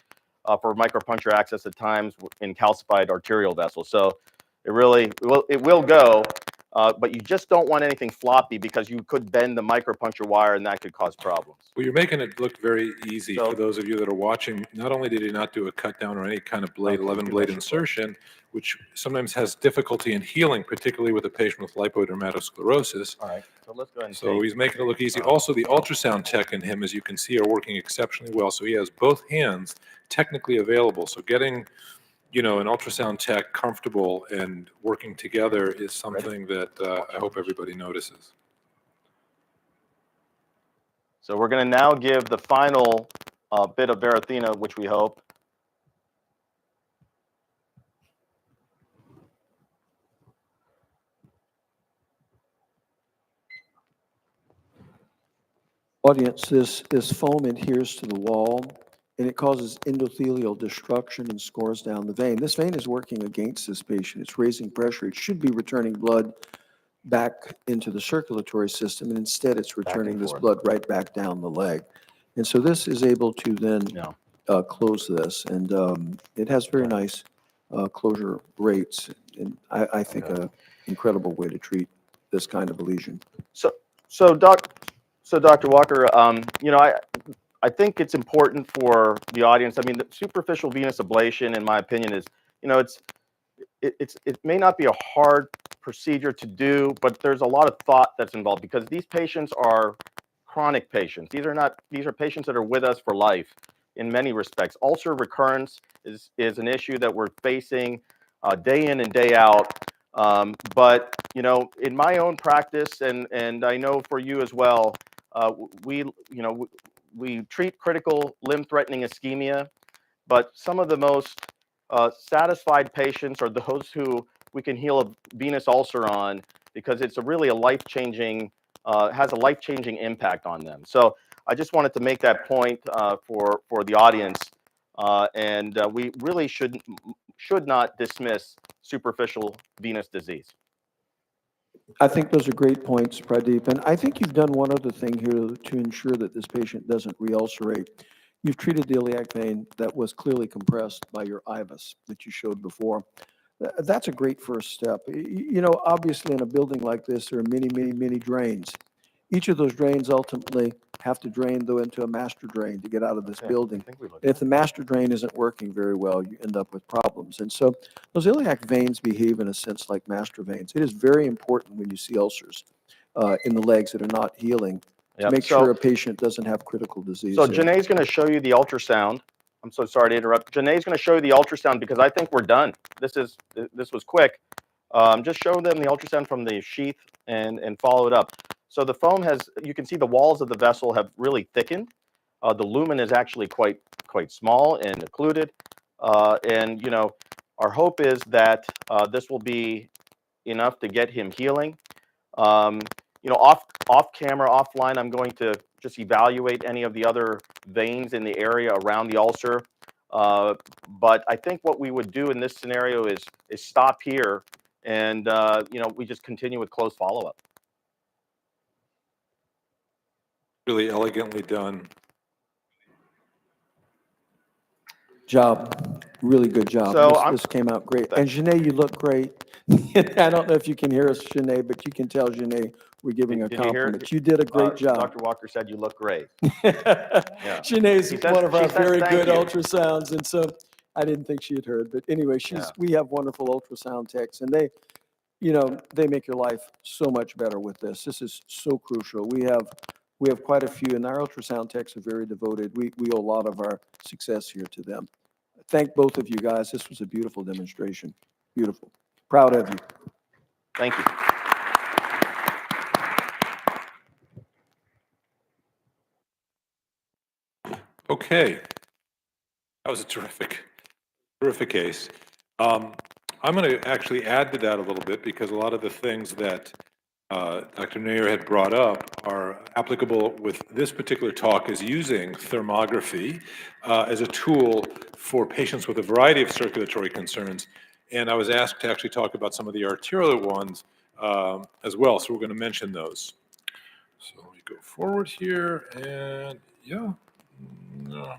for micropuncture access at times in calcified arterial vessels. So it will go, but you just don't want anything floppy because you could bend the micropuncture wire and that could cause problems. Well, you're making it look very easy for those of you that are watching. Not only did he not do a cut down or any kind of blade, 11 blade insertion, which sometimes has difficulty in healing, particularly with a patient with lipodermatosclerosis. All right, so let's go ahead and So he's making it look easy. Also, the ultrasound tech in him, as you can see, are working exceptionally well. So he has both hands technically available. So getting, an ultrasound tech comfortable and working together is something that I hope everybody notices. So we're going to now give the final bit of Varithena, which we hope. Audience, this foam adheres to the wall, and it causes endothelial destruction and scores down the vein. This vein is working against this patient. It's raising pressure. It should be returning blood back into the circulatory system, and instead it's returning this blood right back down the leg. And so this is able to then close this, and it has very nice closure rates, and I think an incredible way to treat this kind of a lesion. So Dr. Walker, I think it's important for the audience. I mean, the superficial venous ablation, in my opinion, is, it may not be a hard procedure to do, but there's a lot of thought that's involved because these patients are chronic patients. These are patients that are with us for life in many respects. Ulcer recurrence is an issue that we're facing day in and day out. But in my own practice, and I know for you as well, we treat critical limb-threatening ischemia, but some of the most satisfied patients are those who we can heal a venous ulcer on because it's really a life-changing, has a life-changing impact on them. So I just wanted to make that point for the audience, and we really should not dismiss superficial venous disease. I think those are great points, Pradeep. And I think you've done one other thing here to ensure that this patient doesn't re-ulcerate. You've treated the iliac vein that was clearly compressed by your IVUS that you showed before. That's a great first step. You know, obviously in a building like this, there are many, many, many drains. Each of those drains ultimately have to drain though into a master drain to get out of this building. And if the master drain isn't working very well, you end up with problems. And so those iliac veins behave in a sense like master veins. It is very important when you see ulcers in the legs that are not healing to Yep. make So- sure a patient doesn't have critical disease. So there. Janae's going to show you the ultrasound. I'm so sorry to interrupt. Janae's going to show you the ultrasound because I think we're done. This was quick. Just show them the ultrasound from the sheath and follow it up. So the foam has, you can see the walls of the vessel have really thickened. The lumen is actually quite small and occluded. And you know, our hope is that this will be enough to get him healing. You know, off camera, offline, I'm going to just evaluate any of the other veins in the area around the ulcer. But I think what we would do in this scenario is stop here and, you know, we just continue with close follow-up. Really elegantly done. Job. Really good job. So this came out great. And Janae, you look great. I don't know if you can hear us, Janae, but you can tell Janae we're giving a Did you hear? compliment. You did a great job. Dr. Walker said you look great. Yeah. Shanae's She says- one of our she says very thank good you. ultrasounds, and so I didn't think she had heard. But anyway, we have wonderful ultrasound techs, and they, you know, they make your life so much better with this. This is so crucial. We have quite a few, and our ultrasound techs are very devoted. We owe a lot of our success here to them. Thank both of you guys. This was a beautiful demonstration. Beautiful. Proud of you. Thank you. Okay. That was a terrific case. I'm going to actually add to that a little bit because a lot of the things that Dr. Nair had brought up are applicable with this particular talk is using thermography as a tool for patients with a variety of circulatory concerns. And I was asked to actually talk about some of the arterial ones as well. So we're going to mention those. So let me go forward here and yeah. No.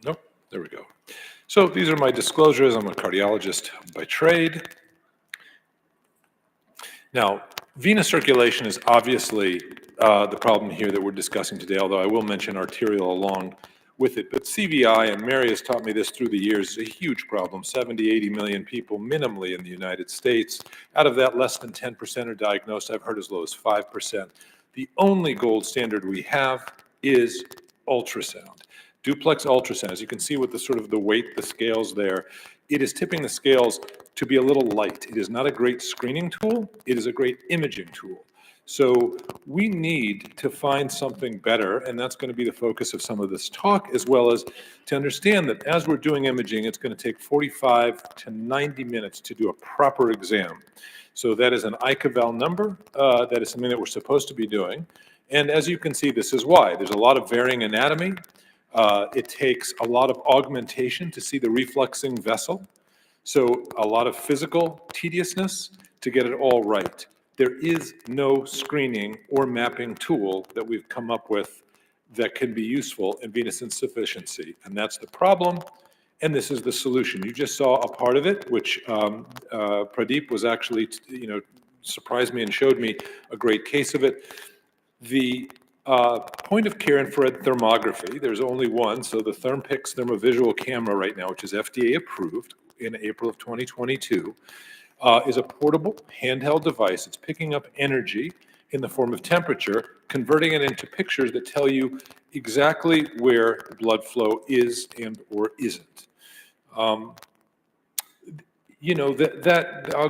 Nope, there we go. So these are my disclosures. I'm a cardiologist by trade. Now, venous circulation is obviously the problem here that we're discussing today, although I will mention arterial along with it. But CVI, and Mary has taught me this through the years, is a huge problem. 70, 80 million people minimally in the United States. Out of that, less than 10% are diagnosed. I've heard as low as 5%. The only gold standard we have is ultrasound. Duplex ultrasound, as you can see with the sort of the weight, the scales there, it is tipping the scales to be a little light. It is not a great screening tool. It is a great imaging tool. So we need to find something better, and that's going to be the focus of some of this talk, as well as to understand that as we're doing imaging, it's going to take 45 to 90 minutes to do a proper exam. So that is an ICAVAL number. That is something that we're supposed to be doing. And as you can see, this is why. There's a lot of varying anatomy. It takes a lot of augmentation to see the refluxing vessel. So a lot of physical tediousness to get it all right. There is no screening or mapping tool that we've come up with that can be useful in venous insufficiency. And that's the problem. And this is the solution. You just saw a part of it, which Pradeep was actually, surprised me and showed me a great case of it. The point of care infrared thermography, there's only one. So the ThermPix thermovisual camera right now, which is FDA approved in April of 2022, is a portable handheld device. It's picking up energy in the form of temperature, converting it into pictures that tell you exactly where the blood flow is and or isn't. I'll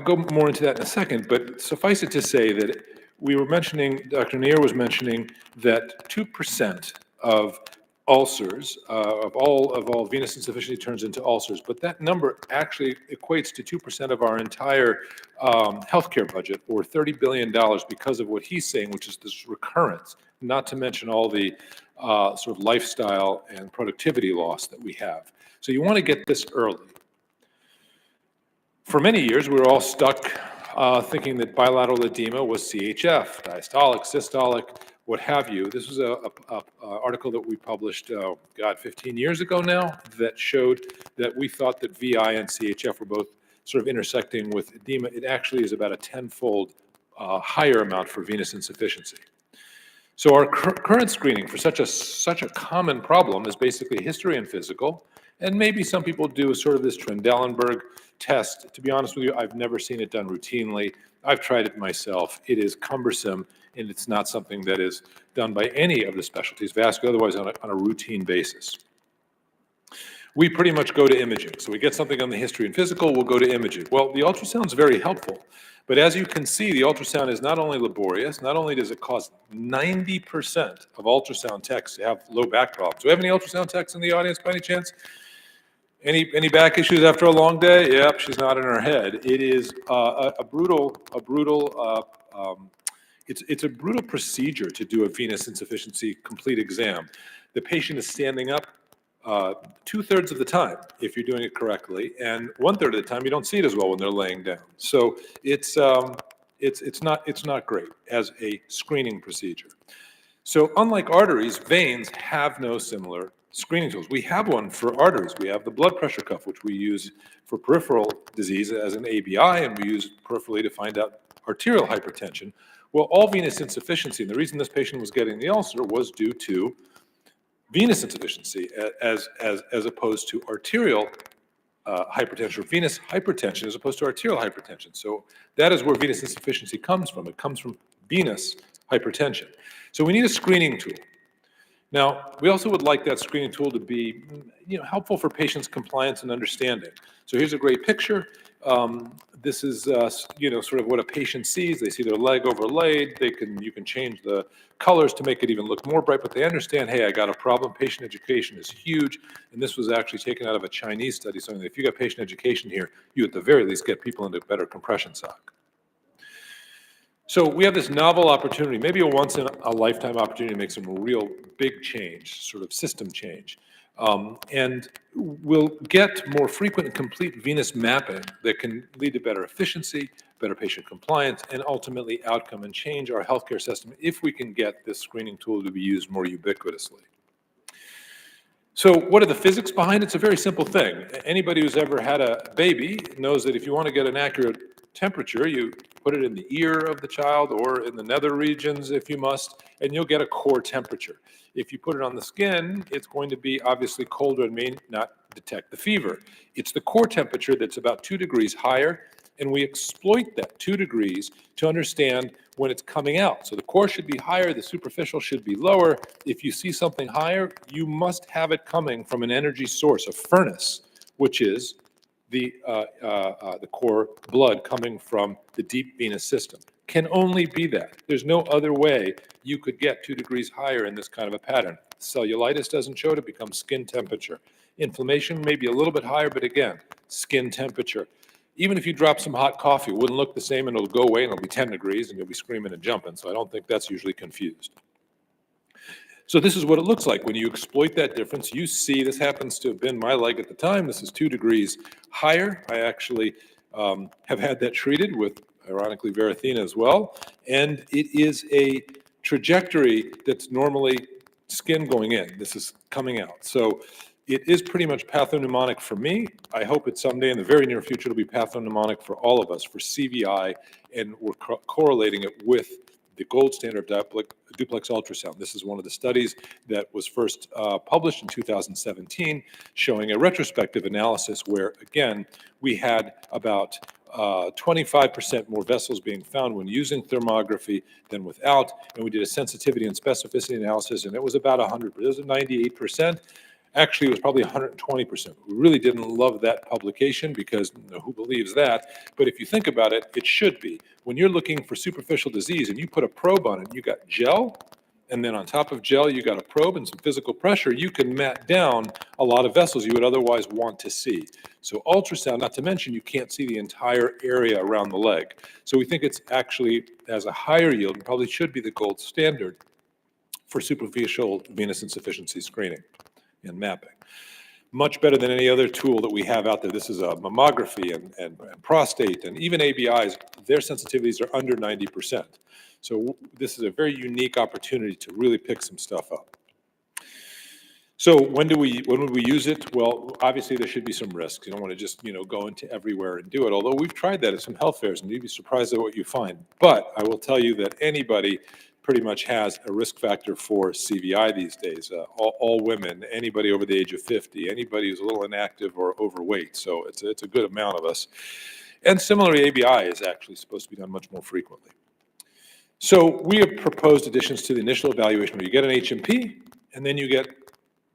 go more into that in a second, but suffice it to say that we were mentioning, Dr. Nair was mentioning that 2% of ulcers, of all venous insufficiency turns into ulcers, but that number actually equates to 2% of our entire healthcare budget, or $30 billion, because of what he's saying, which is this recurrence, not to mention all the sort of lifestyle and productivity loss that we have. So you want to get this early. For many years, we were all stuck thinking that bilateral edema was CHF, diastolic, systolic, what have you. This was a article that we published, 15 years ago now, that showed that we thought that VI and CHF were both sort of intersecting with edema. It actually is about a 10-fold higher amount for venous insufficiency. So our current screening for such a common problem is basically history and physical, and maybe some people do sort of this Trendelenburg test. To be honest with you, I've never seen it done routinely. I've tried it myself. It is cumbersome, and it's not something that is done by any of the specialties, vascular, otherwise on a routine basis. We pretty much go to imaging. So we get something on the history and physical, we'll go to imaging. Well, the ultrasound is very helpful. But as you can see, the ultrasound is not only laborious, not only does it cause 90% of ultrasound techs to have low back problems. Do we have any ultrasound techs in the audience by any chance? Any back issues after a long day? Yep, she's nodding her head. It is it's a brutal procedure to do a venous insufficiency complete exam. The patient is standing up 2/3 of the time if you're doing it correctly, and 1/3 of the time you don't see it as well when they're laying down. So it's not great as a screening procedure. So unlike arteries, veins have no similar screening tools. We have one for arteries. We have the blood pressure cuff, which we use for peripheral disease as an ABI, and we use peripherally to find out arterial hypertension. Well, all venous insufficiency, and the reason this patient was getting the ulcer was due to venous insufficiency as opposed to arterial hypertension, or venous hypertension as opposed to arterial hypertension. So that is where venous insufficiency comes from. It comes from venous hypertension. So we need a screening tool. Now, we also would like that screening tool to be helpful for patients' compliance and understanding. So here's a great picture. This is sort of what a patient sees. They see their leg overlaid. You can change the colors to make it even look more bright, but they understand, hey, I got a problem. Patient education is huge, and this was actually taken out of a Chinese study, saying that if you got patient education here, you at the very least get people into better compression sock. So we have this novel opportunity, maybe a once-in-a-lifetime opportunity to make some real big change, sort of system change. And we'll get more frequent and complete venous mapping that can lead to better efficiency, better patient compliance, and ultimately outcome, and change our healthcare system if we can get this screening tool to be used more ubiquitously. So what are the physics behind it? It's a very simple thing. Anybody who's ever had a baby knows that if you want to get an accurate temperature, you put it in the ear of the child or in the nether regions if you must, and you'll get a core temperature. If you put it on the skin, it's going to be obviously colder and may not detect the fever. It's the core temperature that's about 2 degrees higher, and we exploit that 2 degrees to understand when it's coming out. So the core should be higher, the superficial should be lower. If you see something higher, you must have it coming from an energy source, a furnace, which is the core blood coming from the deep venous system. Can only be that. There's no other way you could get 2 degrees higher in this kind of a pattern. Cellulitis doesn't show it, it becomes skin temperature. Inflammation may be a little bit higher, but again, skin temperature. Even if you drop some hot coffee, it wouldn't look the same, and it'll go away and it'll be 10 degrees and you'll be screaming and jumping. So I don't think that's usually confused. So this is what it looks like when you exploit that difference. You see, this happens to have been my leg at the time. This is 2 degrees higher. I actually have had that treated with, ironically, Varithena as well. And it is a trajectory that's normally skin going in. This is coming out. So it is pretty much pathognomonic for me. I hope it someday in the very near future it'll be pathognomonic for all of us, for CVI, and we're correlating it with the gold standard duplex ultrasound. This is one of the studies that was first published in 2017, showing a retrospective analysis where, again, we had about 25% more vessels being found when using thermography than without, and we did a sensitivity and specificity analysis, and it was about 100, it was 98%. Actually, it was probably 120%. We really didn't love that publication because who believes that? But if you think about it, it should be. When you're looking for superficial disease and you put a probe on it, you got gel, and then on top of gel, you got a probe and some physical pressure, you can mat down a lot of vessels you would otherwise want to see. So ultrasound, not to mention, you can't see the entire area around the leg. So we think it's actually, has a higher yield, and probably should be the gold standard for superficial venous insufficiency screening and mapping. much better than any other tool that we have out there. This is a mammography and prostate and even ABIs, their sensitivities are under 90%. So this is a very unique opportunity to really pick some stuff up. So when would we use it? Well, obviously there should be some risks. You don't want to just, go into everywhere and do it. Although we've tried that at some health fairs and you'd be surprised at what you find. But I will tell you that anybody pretty much has a risk factor for CVI these days. All women, anybody over the age of 50, anybody who's a little inactive or overweight. So it's a good amount of us. And similarly, ABI is actually supposed to be done much more frequently. So we have proposed additions to the initial evaluation where you get an HMP and then you get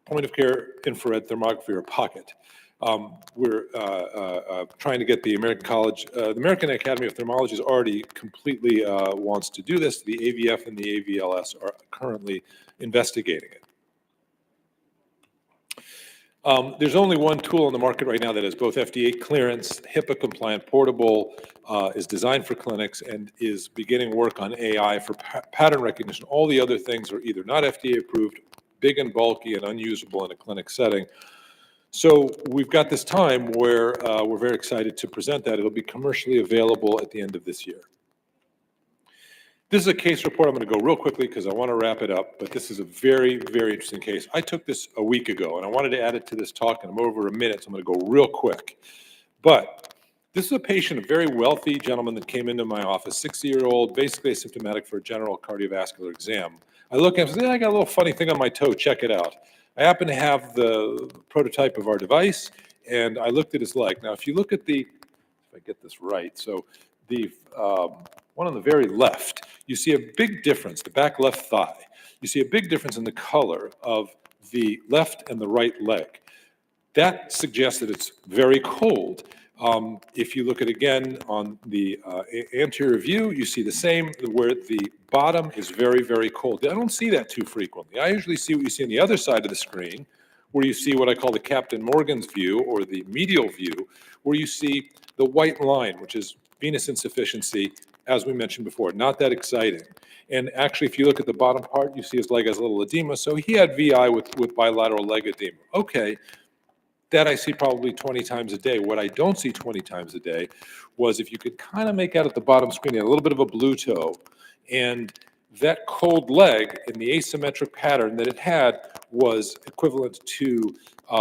point-of-care infrared thermography or pocket. We're trying to get the American Academy of Thermology is already completely wants to do this. The AVF and the AVLS are currently investigating it. There's only one tool on the market right now that has both FDA clearance, HIPAA compliant, portable, is designed for clinics, and is beginning work on AI for pattern recognition. All the other things are either not FDA approved, big and bulky and unusable in a clinic setting. So we've got this time where we're very excited to present that. It'll be commercially available at the end of this year. This is a case report. I'm going to go real quickly because I want to wrap it up, but this is a very, very interesting case. I took this a week ago, and I wanted to add it to this talk, and I'm over a minute, so I'm going to go real quick. But this is a patient, a very wealthy gentleman that came into my office, 60-year-old, basically asymptomatic for a general cardiovascular exam. I look at him and say, I got a little funny thing on my toe, check it out. I happen to have the prototype of our device, and I looked at his leg. Now, if you look at if I get this right, so the one on the very left, you see a big difference, the back left thigh. You see a big difference in the color of the left and the right leg. That suggests that it's very cold. If you look at again on the anterior view, you see the same, where the bottom is very, very cold. I don't see that too frequently. I usually see what you see on the other side of the screen, where you see what I call the Captain Morgan's view, or the medial view, where you see the white line, which is venous insufficiency, as we mentioned before, not that exciting. And actually, if you look at the bottom part, you see his leg has a little edema. So he had VI with bilateral leg edema. Okay. That I see probably 20 times a day. What I don't see 20 times a day was, if you could kind of make out at the bottom screen, he had a little bit of a blue toe. And that cold leg in the asymmetric pattern that it had was equivalent to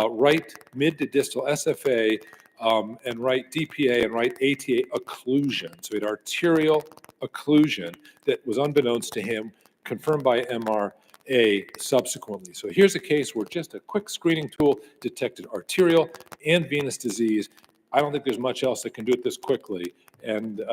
right mid to distal SFA and right DPA and right ATA occlusion. So he had arterial occlusion that was unbeknownst to him, confirmed by MR subsequently. So here's a case where just a quick screening tool detected arterial and venous disease. I don't think there's much else that can do it this quickly. And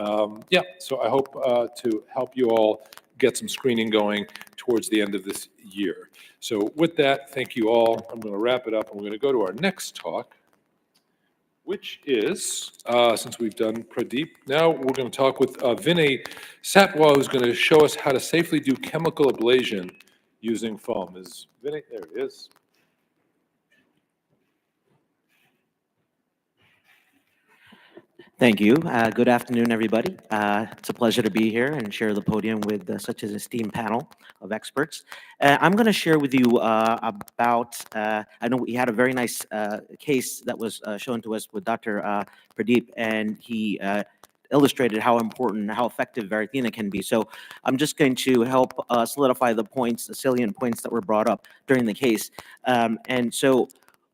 yeah, so I hope to help you all get some screening going towards the end of this year. So with that, thank you all. I'm going to wrap it up, and we're going to go to our next talk, which is, since we've done Pradeep, now we're going to talk with Vinay Satwa, who's going to show us how to safely do chemical ablation using foam. Is Vinay? There it is. Thank you. Good afternoon, everybody. It's a pleasure to be here and share the podium with such an esteemed panel of experts. I'm going to share with you about, I know we had a very nice case that was shown to us with Dr. Pradeep, and he illustrated how important, how effective Varithena can be. So I'm just going to help solidify the points, the salient points that were brought up during the case. And so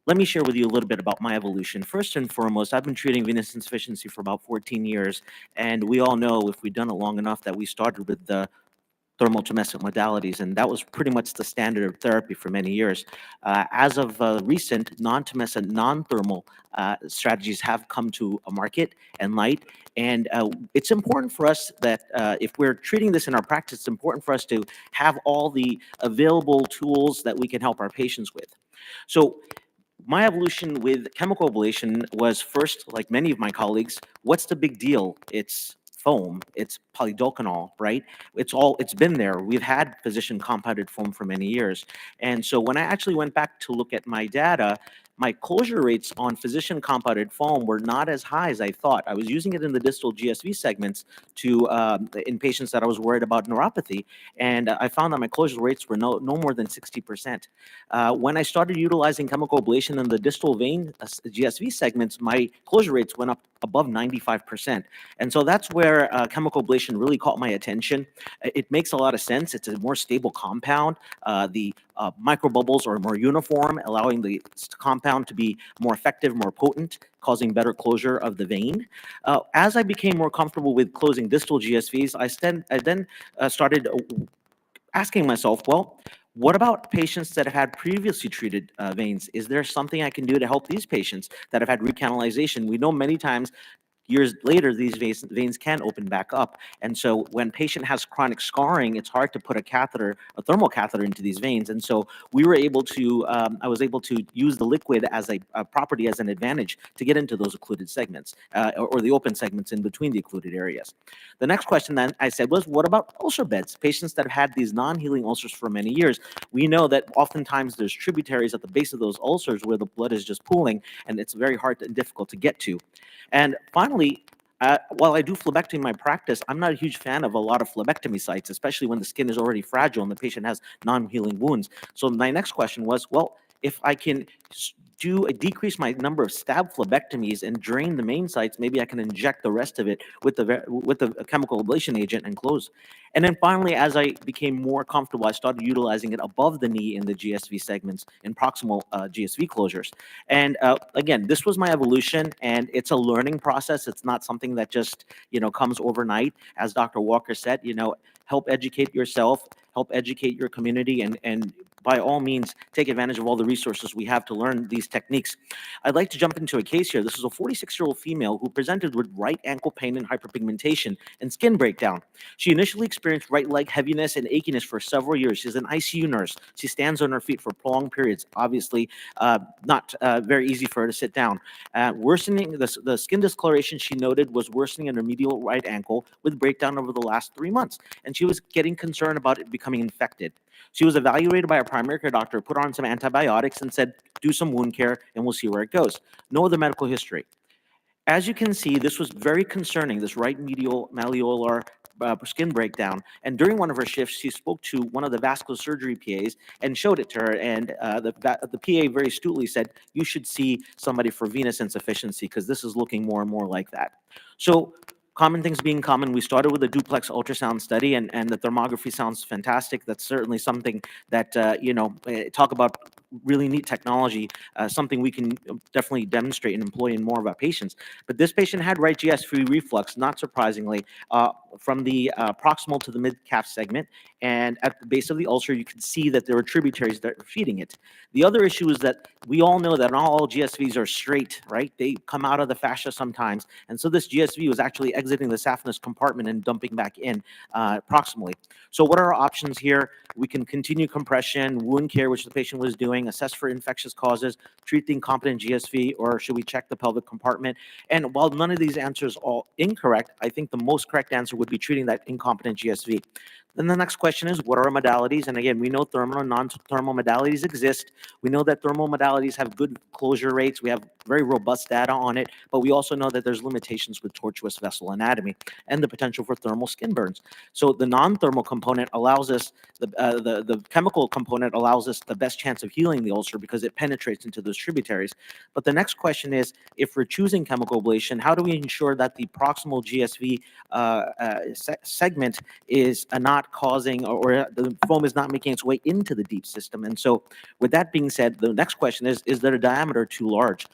let me share with you a little bit about my evolution. First and foremost, I've been treating venous insufficiency for about 14 years, and we all know, if we've done it long enough, that we started with the thermal tumescent modalities, and that was pretty much the standard of therapy for many years. As of recent, non-tumescent, non-thermal strategies have come to a market and light, and it's important for us that if we're treating this in our practice, it's important for us to have all the available tools that we can help our patients with. So my evolution with chemical ablation was, first, like many of my colleagues, what's the big deal? It's foam, it's polydolcanol, right? It's been there. We've had physician compounded foam for many years. And so when I actually went back to look at my data, my closure rates on physician compounded foam were not as high as I thought. I was using it in the distal GSV segments in patients that I was worried about neuropathy, and I found that my closure rates were no more than 60%. When I started utilizing chemical ablation in the distal vein GSV segments, my closure rates went up above 95%. And so that's where chemical ablation really caught my attention. It makes a lot of sense. It's a more stable compound. The microbubbles are more uniform, allowing the compound to be more effective, more potent, causing better closure of the vein. As I became more comfortable with closing distal GSVs, I then started asking myself, well, what about patients that have had previously treated veins? Is there something I can do to help these patients that have had recanalization? We know many times years later, these veins can open back up. And so when patient has chronic scarring, it's hard to put a thermal catheter into these veins. And so we were able to, I was able to use the liquid as a property, as an advantage to get into those occluded segments or the open segments in between the occluded areas. The next question then I said was, what about ulcer beds? Patients that have had these non-healing ulcers for many years. We know that oftentimes there's tributaries at the base of those ulcers where the blood is just pooling, and it's very hard and difficult to get to. And finally, while I do phlebectomy in my practice, I'm not a huge fan of a lot of phlebectomy sites, especially when the skin is already fragile and the patient has non-healing wounds. So my next question was, well, if I can decrease my number of stab phlebectomies and drain the main sites, maybe I can inject the rest of it with the chemical ablation agent and close. And then finally, as I became more comfortable, I started utilizing it above the knee in the GSV segments in proximal GSV closures. And again, this was my evolution, and it's a learning process. It's not something that just comes overnight. As Dr. Walker said, help educate yourself, help educate your community, and by all means, take advantage of all the resources we have to learn these techniques. I'd like to jump into a case here. This is a 46-year-old female who presented with right ankle pain and hyperpigmentation and skin breakdown. She initially experienced right leg heaviness and achiness for several years. She's an ICU nurse. She stands on her feet for prolonged periods. Obviously, not very easy for her to sit down. Worsening, the skin discoloration she noted was worsening in her medial right ankle with breakdown over the last 3 months. And she was getting concerned about it becoming infected. She was evaluated by a primary care doctor, put on some antibiotics, and said, do some wound care, and we'll see where it goes. No other medical history. As you can see, this was very concerning, this right medial malleolar skin breakdown. And during one of her shifts, she spoke to one of the vascular surgery PAs and showed it to her. And the PA very astutely said, you should see somebody for venous insufficiency because this is looking more and more like that. So common things being common, we started with a duplex ultrasound study, and the thermography sounds fantastic. That's certainly something that, talk about really neat technology, something we can definitely demonstrate and employ in more of our patients. But this patient had right GS3 reflux, not surprisingly, from the proximal to the mid-calf segment. And at the base of the ulcer, you can see that there are tributaries that are feeding it. The other issue is that we all know that not all GSVs are straight, right? They come out of the fascia sometimes. And so this GSV was actually exiting the saphenous compartment and dumping back in proximally. So what are our options here? We can continue compression, wound care, which the patient was doing, assess for infectious causes, treat the incompetent GSV, or should we check the pelvic compartment? And while none of these answers are all incorrect, I think the most correct answer would be treating that incompetent GSV. Then the next question is, what are our modalities? And again, we know thermal and non-thermal modalities exist. We know that thermal modalities have good closure rates. We have very robust data on it, but we also know that there's limitations with tortuous vessel anatomy and the potential for thermal skin burns. So the non-thermal component allows us, the chemical component allows us the best chance of healing the ulcer because it penetrates into those tributaries. But the next question is, if we're choosing chemical ablation, how do we ensure that the proximal GSV segment is not causing, or the foam is not making its way into the deep system? And so with that being said, the next question is there a diameter too large?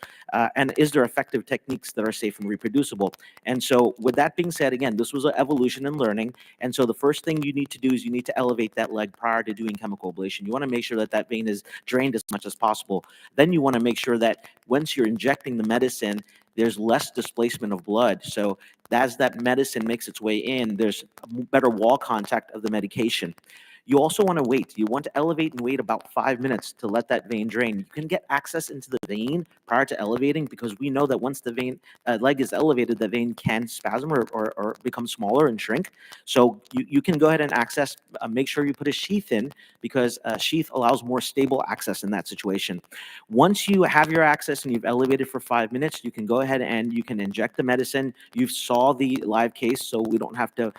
And is there effective techniques that are safe and reproducible? And so with that being said, again, this was an evolution and learning. And so the first thing you need to do is you need to elevate that leg prior to doing chemical ablation. You want to make sure that that vein is drained as much as possible. Then you want to make sure that once you're injecting the medicine, there's less displacement of blood. So as that medicine makes its way in, there's better wall contact of the medication. You also want to wait. You want to elevate and wait about 5 minutes to let that vein drain. You can get access into the vein prior to elevating, because we know that once the vein leg is elevated, the vein can spasm or become smaller and shrink. So you can go ahead and access, make sure you put a sheath in, because a sheath allows more stable access in that situation. Once you have your access and you've elevated for 5 minutes, you can go ahead and you can inject the medicine. You saw the live case, so we don't have to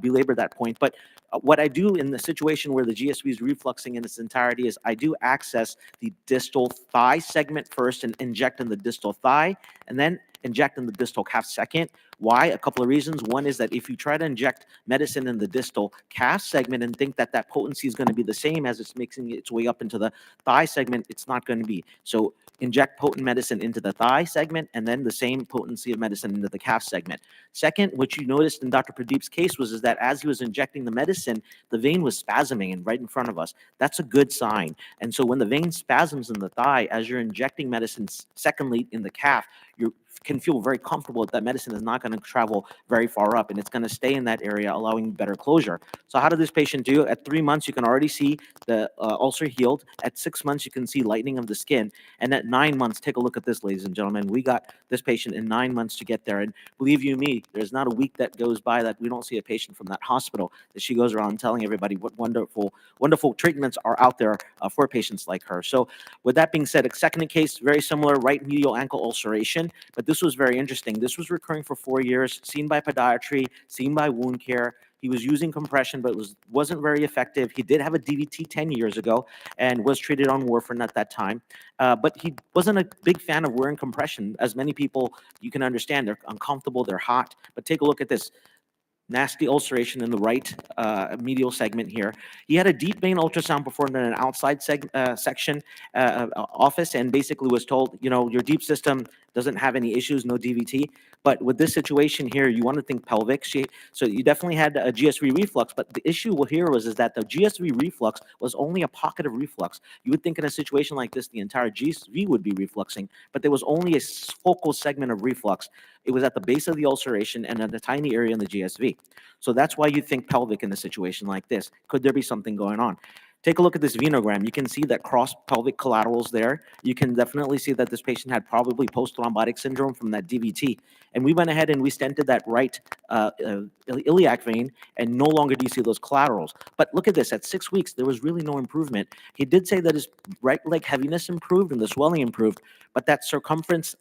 belabor that point. But what I do in the situation where the GSV is refluxing in its entirety is I do access the distal thigh segment first and inject in the distal thigh, and then inject in the distal calf second. Why? A couple of reasons. One is that if you try to inject medicine in the distal calf segment and think that that potency is going to be the same as it's making its way up into the thigh segment, it's not going to be. So inject potent medicine into the thigh segment and then the same potency of medicine into the calf segment. Second, what you noticed in Dr. Pradeep's case was that as he was injecting the medicine, the vein was spasming and right in front of us. That's a good sign. And so when the vein spasms in the thigh, as you're injecting medicine secondly in the calf, you can feel very comfortable that medicine is not going to travel very far up and it's going to stay in that area, allowing better closure. So how did this patient do? At 3 months, you can already see the ulcer healed. At 6 months, you can see lightening of the skin. And at 9 months, take a look at this, ladies and gentlemen. We got this patient in 9 months to get there. And believe you me, there's not a week that goes by that we don't see a patient from that hospital that she goes around telling everybody what wonderful, wonderful treatments are out there for patients like her. So with that being said, a second case, very similar, right medial ankle ulceration, but this was very interesting. This was recurring for 4 years, seen by podiatry, seen by wound care. He was using compression, but wasn't very effective. He did have a DVT 10 years ago and was treated on warfarin at that time. But he wasn't a big fan of wearing compression. As many people, you can understand, they're uncomfortable, they're hot. But take a look at this. Nasty ulceration in the right medial segment here. He had a deep vein ultrasound performed in an outside section office and basically was told, you know, your deep system doesn't have any issues, no DVT. But with this situation here, you want to think pelvic. So you definitely had a GSV reflux, but the issue here was that the GSV reflux was only a pocket of reflux. You would think in a situation like this, the entire GSV would be refluxing, but there was only a focal segment of reflux. It was at the base of the ulceration and at a tiny area in the GSV. So that's why you think pelvic in a situation like this. Could there be something going on? Take a look at this venogram. You can see that cross pelvic collaterals there. You can definitely see that this patient had probably post-thrombotic syndrome from that DVT. And we went ahead and we stented that right iliac vein, and no longer do you see those collaterals. But look at this, at 6 weeks, there was really no improvement. He did say that his right leg heaviness improved and the swelling improved, but that circumference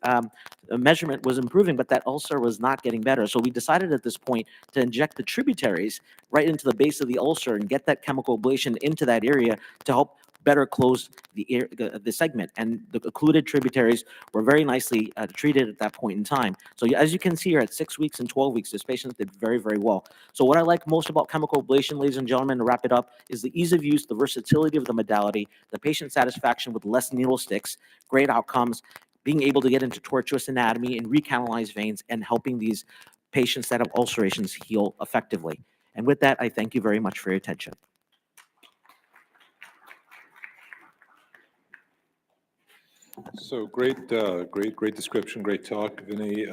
measurement was improving, but that ulcer was not getting better. So we decided at this point to inject the tributaries right into the base of the ulcer and get that chemical ablation into that area to help better close the segment. And the occluded tributaries were very nicely treated at that point in time. So as you can see here, at 6 weeks and 12 weeks, this patient did very, very well. So what I like most about chemical ablation, ladies and gentlemen, to wrap it up, is the ease of use, the versatility of the modality, the patient satisfaction with less needle sticks, great outcomes, being able to get into tortuous anatomy and recanalize veins, and helping these patients that have ulcerations heal effectively. And with that, I thank you very much for your attention. So great description, great talk, Vinny.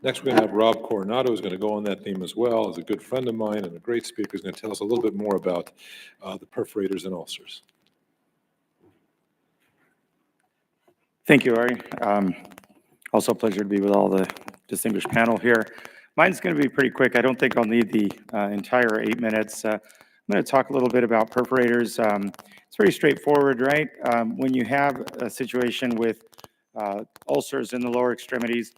Next, we're going to have Rob Coronado, who's going to go on that theme as well. He's a good friend of mine and a great speaker. He's going to tell us a little bit more about the perforators and ulcers. Thank you, Ari. Also a pleasure to be with all the distinguished panel here. Mine's going to be pretty quick. I don't think I'll need the entire 8 minutes. I'm going to talk a little bit about perforators. It's pretty straightforward, right? When you have a situation with ulcers in the lower extremities,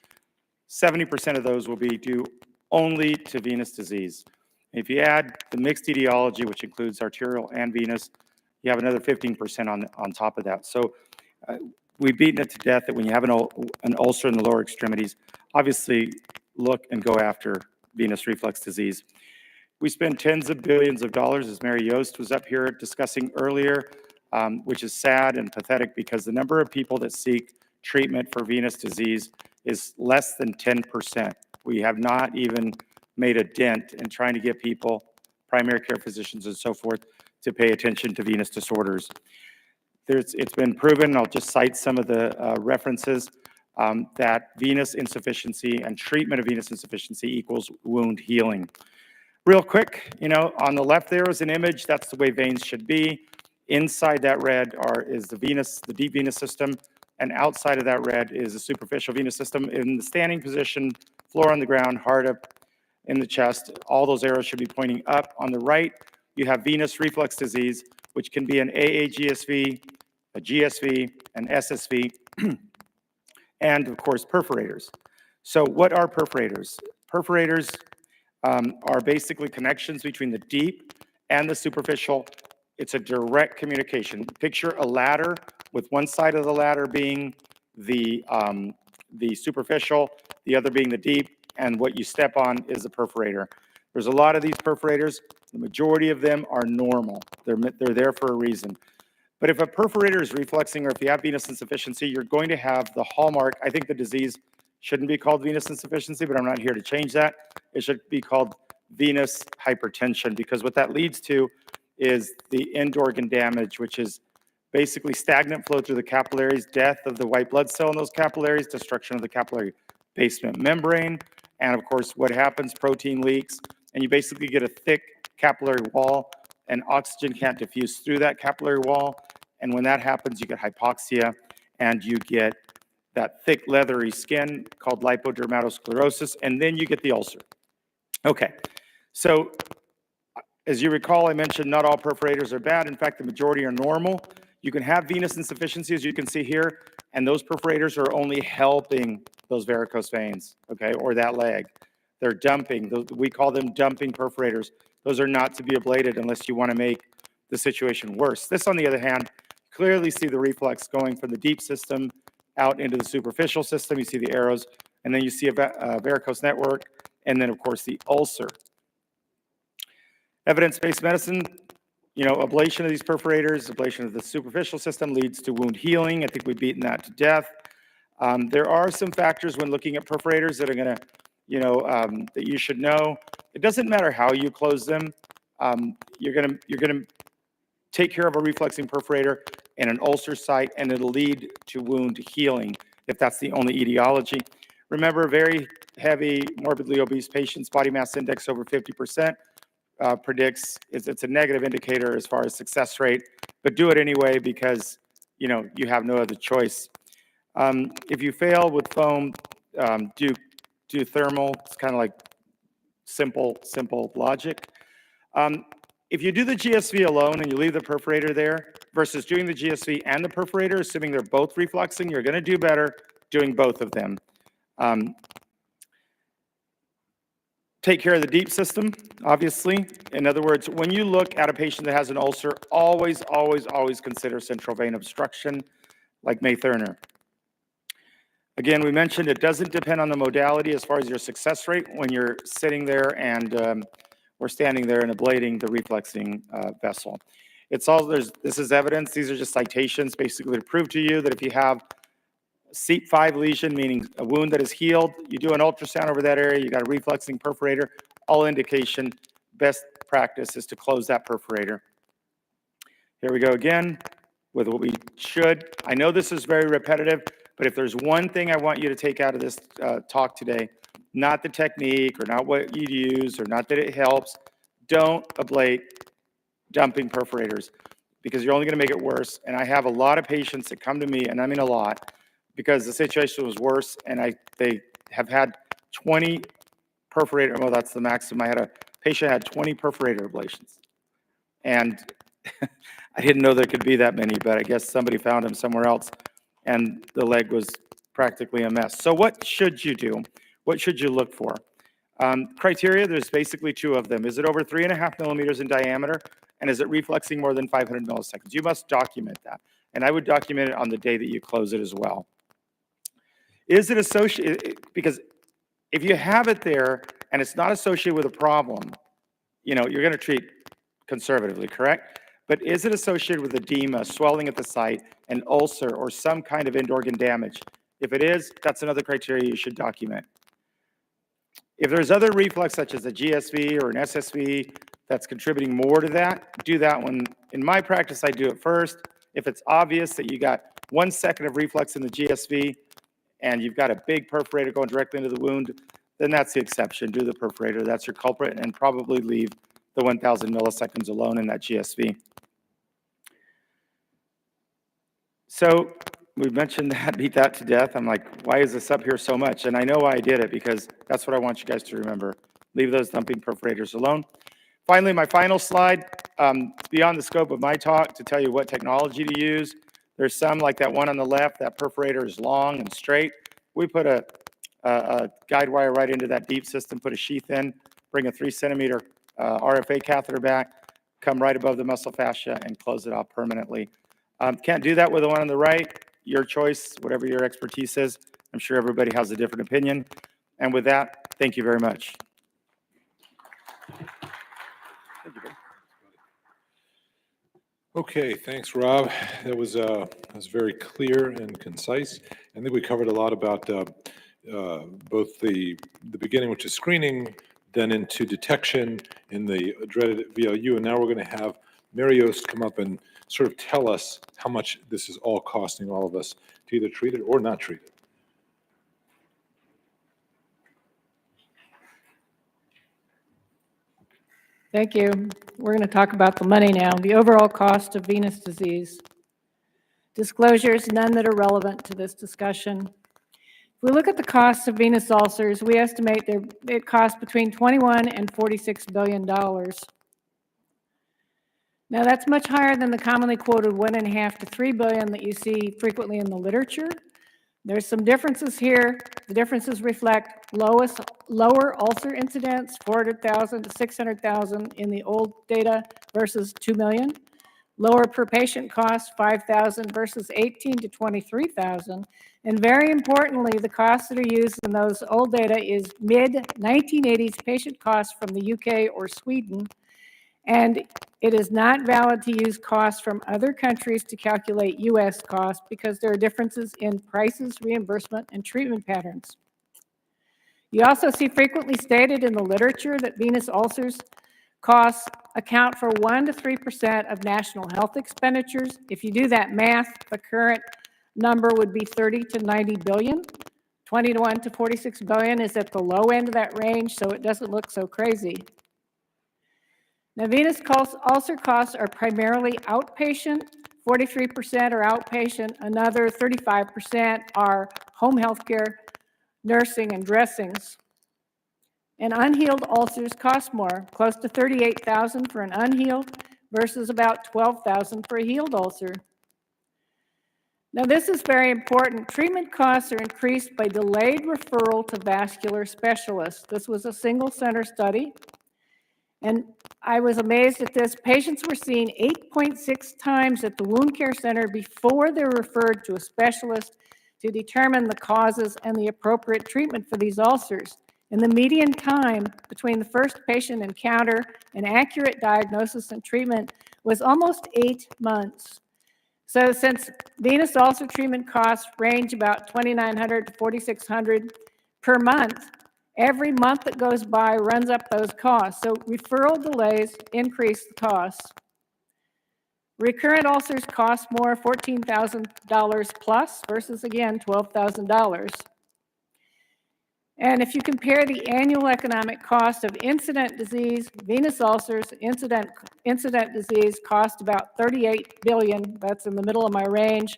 70% of those will be due only to venous disease. If you add the mixed etiology, which includes arterial and venous, you have another 15% on top of that. So we've beaten it to death that when you have an ulcer in the lower extremities, obviously look and go after venous reflux disease. We spend tens of billions of dollars, as Mary Yost was up here discussing earlier, which is sad and pathetic because the number of people that seek treatment for venous disease is less than 10%. We have not even made a dent in trying to get people, primary care physicians and so forth, to pay attention to venous disorders. It's been proven, I'll just cite some of the references, that venous insufficiency and treatment of venous insufficiency equals wound healing. Real quick, on the left there is an image. That's the way veins should be. Inside that red is the venous, the deep venous system, and outside of that red is the superficial venous system. In the standing position, floor on the ground, heart up in the chest, all those arrows should be pointing up. On the right, you have venous reflux disease, which can be an AA-GSV, a GSV, an SSV, and of course, perforators. So what are perforators? Perforators are basically connections between the deep and the superficial. It's a direct communication. Picture a ladder with one side of the ladder being the superficial, the other being the deep, and what you step on is a perforator. There's a lot of these perforators. The majority of them are normal. They're there for a reason. But if a perforator is refluxing or if you have venous insufficiency, you're going to have the hallmark. I think the disease shouldn't be called venous insufficiency, but I'm not here to change that. It should be called venous hypertension, because what that leads to is the end organ damage, which is basically stagnant flow through the capillaries, death of the white blood cell in those capillaries, destruction of the capillary basement membrane, and of course, what happens, protein leaks, and you basically get a thick capillary wall, and oxygen can't diffuse through that capillary wall, and when that happens, you get hypoxia, and you get that thick leathery skin called lipodermatosclerosis, and then you get the ulcer. Okay, so as you recall, I mentioned not all perforators are bad. In fact, the majority are normal. You can have venous insufficiency, as you can see here, and those perforators are only helping those varicose veins, okay, or that leg. They're dumping. We call them dumping perforators. Those are not to be ablated unless you want to make the situation worse. This, on the other hand, clearly see the reflux going from the deep system out into the superficial system. You see the arrows, and then you see a varicose network, and then, of course, the ulcer. Evidence-based medicine, ablation of these perforators, ablation of the superficial system leads to wound healing. I think we've beaten that to death. There are some factors when looking at perforators that are going to, that you should know. It doesn't matter how you close them. You're going to take care of a refluxing perforator in an ulcer site, and it'll lead to wound healing if that's the only etiology. Remember, very heavy, morbidly obese patients, body mass index over 50%. Predicts it's a negative indicator as far as success rate, but do it anyway because you have no other choice. If you fail with foam, do thermal. It's kind of like simple logic. If you do the GSV alone and you leave the perforator there versus doing the GSV and the perforator, assuming they're both refluxing, you're going to do better doing both of them. Take care of the deep system, obviously. In other words, when you look at a patient that has an ulcer, always consider central vein obstruction, like May Thurner. Again, we mentioned it doesn't depend on the modality as far as your success rate when you're sitting there and or standing there and ablating the refluxing vessel. This is evidence. These are just citations basically to prove to you that if you have SEEP5 lesion, meaning a wound that is healed, you do an ultrasound over that area, you got a refluxing perforator, all indication, best practice is to close that perforator. Here we go again with what we should. I know this is very repetitive, but if there's one thing I want you to take out of this talk today, not the technique or not what you use or not that it helps, don't ablate dumping perforators because you're only going to make it worse. And I have a lot of patients that come to me, and I mean a lot, because the situation was worse, and they have had 20 perforator, well, that's the maximum. I had a patient had 20 perforator ablations. And I didn't know there could be that many, but I guess somebody found them somewhere else, and the leg was practically a mess. So what should you do? What should you look for? Criteria, there's basically two of them. Is it over 3.5 millimeters in diameter? And is it refluxing more than 500 milliseconds? You must document that. And I would document it on the day that you close it as well. Is it associated, because if you have it there and it's not associated with a problem, you're going to treat conservatively, correct? But is it associated with edema, swelling at the site, an ulcer, or some kind of end organ damage? If it is, that's another criteria you should document. If there's other reflux, such as a GSV or an SSV, that's contributing more to that, do that one. In my practice, I do it first. If it's obvious that you got 1 second of reflux in the GSV, and you've got a big perforator going directly into the wound, then that's the exception. Do the perforator, that's your culprit, and probably leave the 1,000 milliseconds alone in that GSV. So we mentioned that, beat that to death. I'm like, why is this up here so much? And I know why I did it, because that's what I want you guys to remember. Leave those thumping perforators alone. Finally, my final slide, beyond the scope of my talk, to tell you what technology to use. There's some, like that one on the left, that perforator is long and straight. We put a guide wire right into that deep system, put a sheath in, bring a 3-centimeter RFA catheter back, come right above the muscle fascia, and close it off permanently. Can't do that with the one on the right. Your choice, whatever your expertise is. I'm sure everybody has a different opinion. And with that, thank you very much. Okay, thanks, Rob. That was very clear and concise. I think we covered a lot about both the beginning, which is screening, then into detection in the dreaded VLU, and now we're going to have Mary Yost come up and sort of tell us how much this is all costing all of us to either treat it or not treat it. Thank you. We're going to talk about the money now. The overall cost of venous disease. Disclosures, none that are relevant to this discussion. If we look at the costs of venous ulcers, we estimate it costs between $21 and $46 billion. Now that's much higher than the commonly quoted $1.5 to $3 billion that you see frequently in the literature. There's some differences here. The differences reflect lower ulcer incidence, 400,000 to 600,000 in the old data versus 2 million. Lower per patient costs, 5,000 versus 18 to 23,000. And very importantly, the costs that are used in those old data is mid-1980s patient costs from the UK or Sweden. And it is not valid to use costs from other countries to calculate US costs because there are differences in prices, reimbursement, and treatment patterns. You also see frequently stated in the literature that venous ulcers costs account for 1 to 3% of national health expenditures. If you do that math, the current number would be 30 to 90 billion. 21 to 46 billion is at the low end of that range, so it doesn't look so crazy. Now, venous ulcer costs are primarily outpatient, 43% are outpatient, another 35% are home health care, nursing, and dressings. And unhealed ulcers cost more, close to $38,000 for an unhealed versus about $12,000 for a healed ulcer. Now, this is very important. Treatment costs are increased by delayed referral to vascular specialists. This was a single center study. And I was amazed at this. Patients were seen 8.6 times at the wound care center before they're referred to a specialist to determine the causes and the appropriate treatment for these ulcers. And the median time between the first patient encounter and accurate diagnosis and treatment was almost 8 months. So since venous ulcer treatment costs range about $2,900 to $4,600 per month, every month that goes by runs up those costs. So referral delays increase the costs. Recurrent ulcers cost more, $14,000 plus versus, again, $12,000. And if you compare the annual economic cost of incident disease, venous ulcers, incident disease cost about $38 billion. That's in the middle of my range.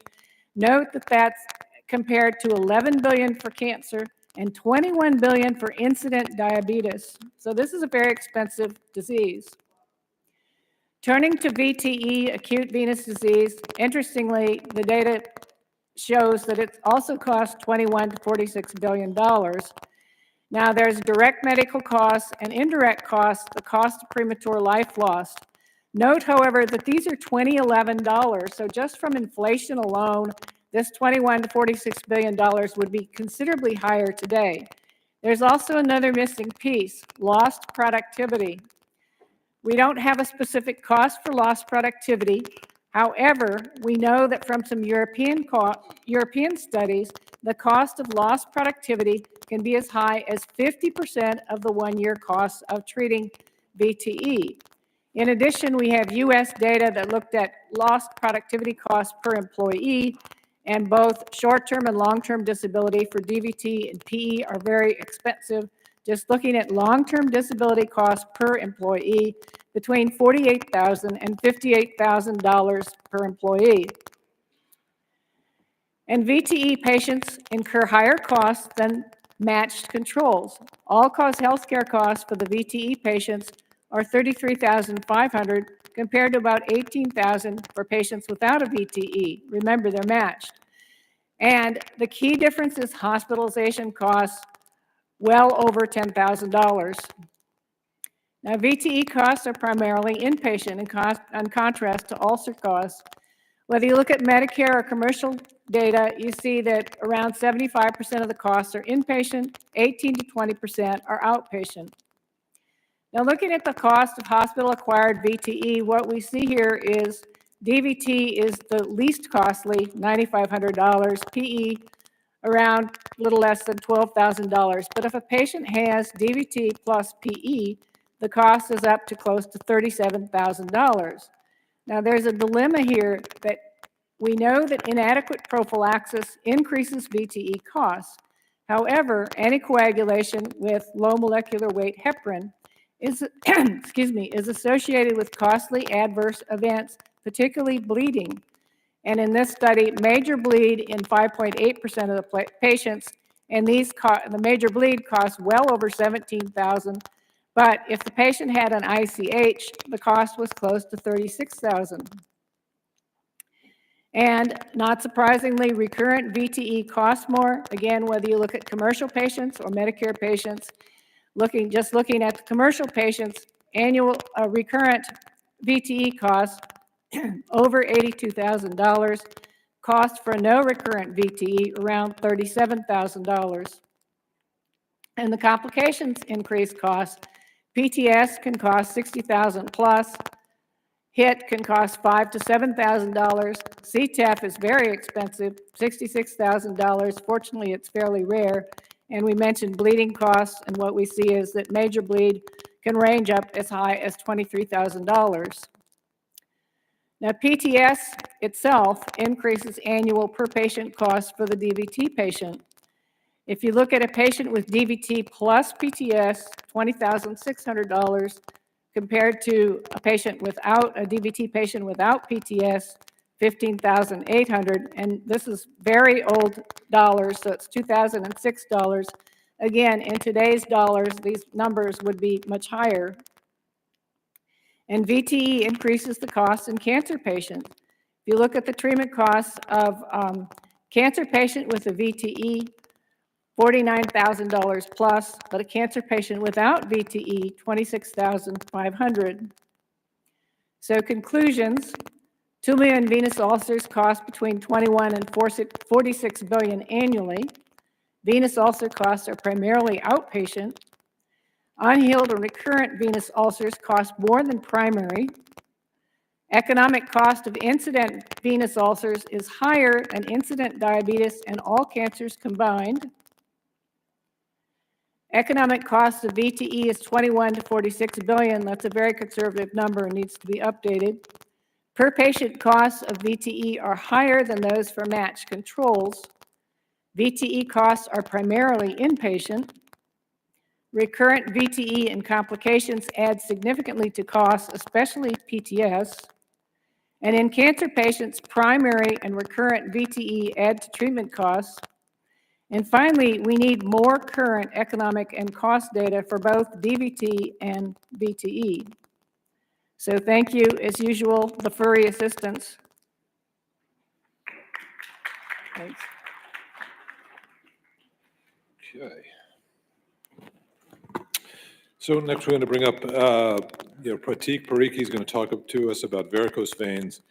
Note that that's compared to $11 billion for cancer and $21 billion for incident diabetes. So this is a very expensive disease. Turning to VTE, acute venous disease, interestingly, the data shows that it also costs $21 to $46 billion. Now, there's direct medical costs and indirect costs, the cost of premature life lost. Note, however, that these are 2011 dollars. So just from inflation alone, this $21 to $46 billion would be considerably higher today. There's also another missing piece, lost productivity. We don't have a specific cost for lost productivity. However, we know that from some European studies, the cost of lost productivity can be as high as 50% of the one-year cost of treating VTE. In addition, we have US data that looked at lost productivity costs per employee, and both short-term and long-term disability for DVT and PE are very expensive just looking at long-term disability costs per employee between $48,000 and $58,000 per employee. And VTE patients incur higher costs than matched controls. All-cause healthcare costs for the VTE patients are $33,500 compared to about $18,000 for patients without a VTE. Remember, they're matched. And the key difference is hospitalization costs well over $10,000. Now, VTE costs are primarily inpatient in contrast to ulcer costs. Whether you look at Medicare or commercial data, you see that around 75% of the costs are inpatient, 18 to 20% are outpatient. Now, looking at the cost of hospital-acquired VTE, what we see here is DVT is the least costly, $9,500, PE around a little less than $12,000. But if a patient has DVT plus PE, the cost is up to close to $37,000. Now, there's a dilemma here that we know that inadequate prophylaxis increases VTE costs. However, anticoagulation with low molecular weight heparin is, is associated with costly adverse events, particularly bleeding. And in this study, major bleed in 5.8% of the patients, and the major bleed costs well over $17,000. But if the patient had an ICH, the cost was close to $36,000. And not surprisingly, recurrent VTE costs more. Again, whether you look at commercial patients or Medicare patients, just looking at the commercial patients, annual recurrent VTE costs over $82,000. Cost for no recurrent VTE around $37,000. And the complications increase costs. PTS can cost $60,000 plus. HIT can cost $5,000 to $7,000. CTEPH is very expensive, $66,000. Fortunately, it's fairly rare. And we mentioned bleeding costs, and what we see is that major bleed can range up as high as $23,000. Now, PTS itself increases annual per patient costs for the DVT patient. If you look at a patient with DVT plus PTS, $20,600, compared to a patient without a DVT patient without PTS, $15,800, and this is very old dollars, so it's $2,006. Again, in today's dollars, these numbers would be much higher. And VTE increases the costs in cancer patients. If you look at the treatment costs of cancer patient with a VTE, $49,000 plus, but a cancer patient without VTE, $26,500. So conclusions, 2 million venous ulcers cost between 21 and 46 billion annually. Venous ulcer costs are primarily outpatient. Unhealed or recurrent venous ulcers cost more than primary. Economic cost of incident venous ulcers is higher than incident diabetes and all cancers combined. Economic cost of VTE is 21 to 46 billion. That's a very conservative number and needs to be updated. Per patient costs of VTE are higher than those for matched controls. VTE costs are primarily inpatient. Recurrent VTE and complications add significantly to costs, especially PTS. And in cancer patients, primary and recurrent VTE add to treatment costs. And finally, we need more current economic and cost data for both DVT and VTE. So thank you, as usual, the furry assistants. Thanks. Okay. So next we're going to bring up, Pratik Parikh is going to talk to us about varicose veins.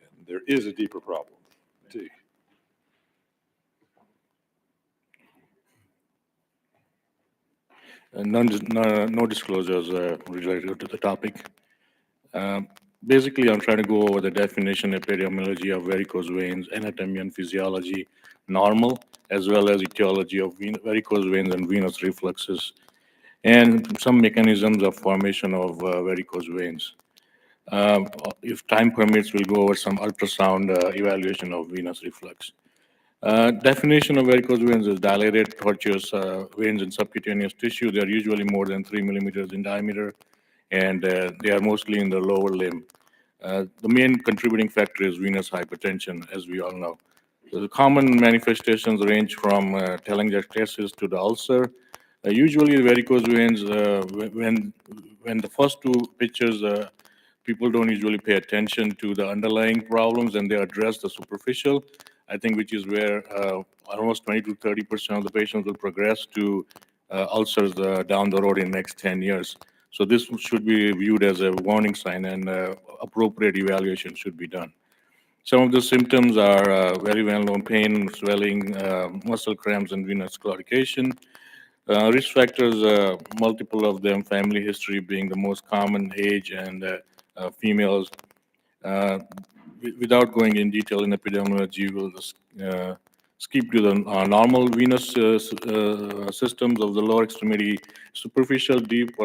And there is a deeper problem. Pratik. No disclosures related to the topic. Basically, I'm trying to go over the definition, epidemiology of varicose veins, anatomy and physiology, normal, as well as etiology of varicose veins and venous refluxes, and some mechanisms of formation of varicose veins. If time permits, we'll go over some ultrasound evaluation of venous reflux. Definition of varicose veins is dilated, tortuous veins in subcutaneous tissue. They are usually more than 3 millimeters in diameter, and they are mostly in the lower limb. The main contributing factor is venous hypertension, as we all know. So the common manifestations range from telangiectasis to the ulcer. Usually, varicose veins, when the first two pictures, people don't usually pay attention to the underlying problems and they address the superficial. I think which is where almost 20 to 30% of the patients will progress to ulcers down the road in next 10 years. So this should be viewed as a warning sign, and appropriate evaluation should be done. Some of the symptoms are very well-known: pain, swelling, muscle cramps, and venous claudication. Risk factors, multiple of them, family history being the most common, age, and females. Without going in detail in epidemiology, we'll just skip to the normal venous systems of the lower extremity: superficial, deep,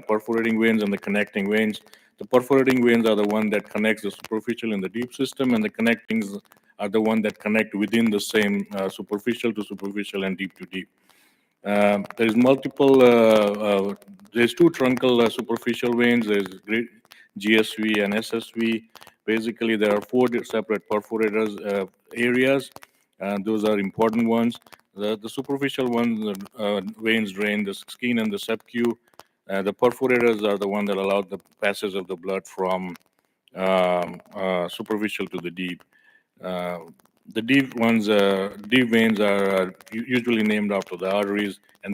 perforating veins, and the connecting veins. The perforating veins are the one that connects the superficial and the deep system, and the connectings are the one that connect within the same superficial to superficial and deep to deep. There's multiple, there's two truncal superficial veins. There's GSV and SSV. Basically, there are four separate perforators areas. Those are important ones. The superficial ones, veins drain the skin and the subcu. The perforators are the one that allow the passage of the blood from superficial to the deep. The deep ones, deep veins are usually named after the arteries, and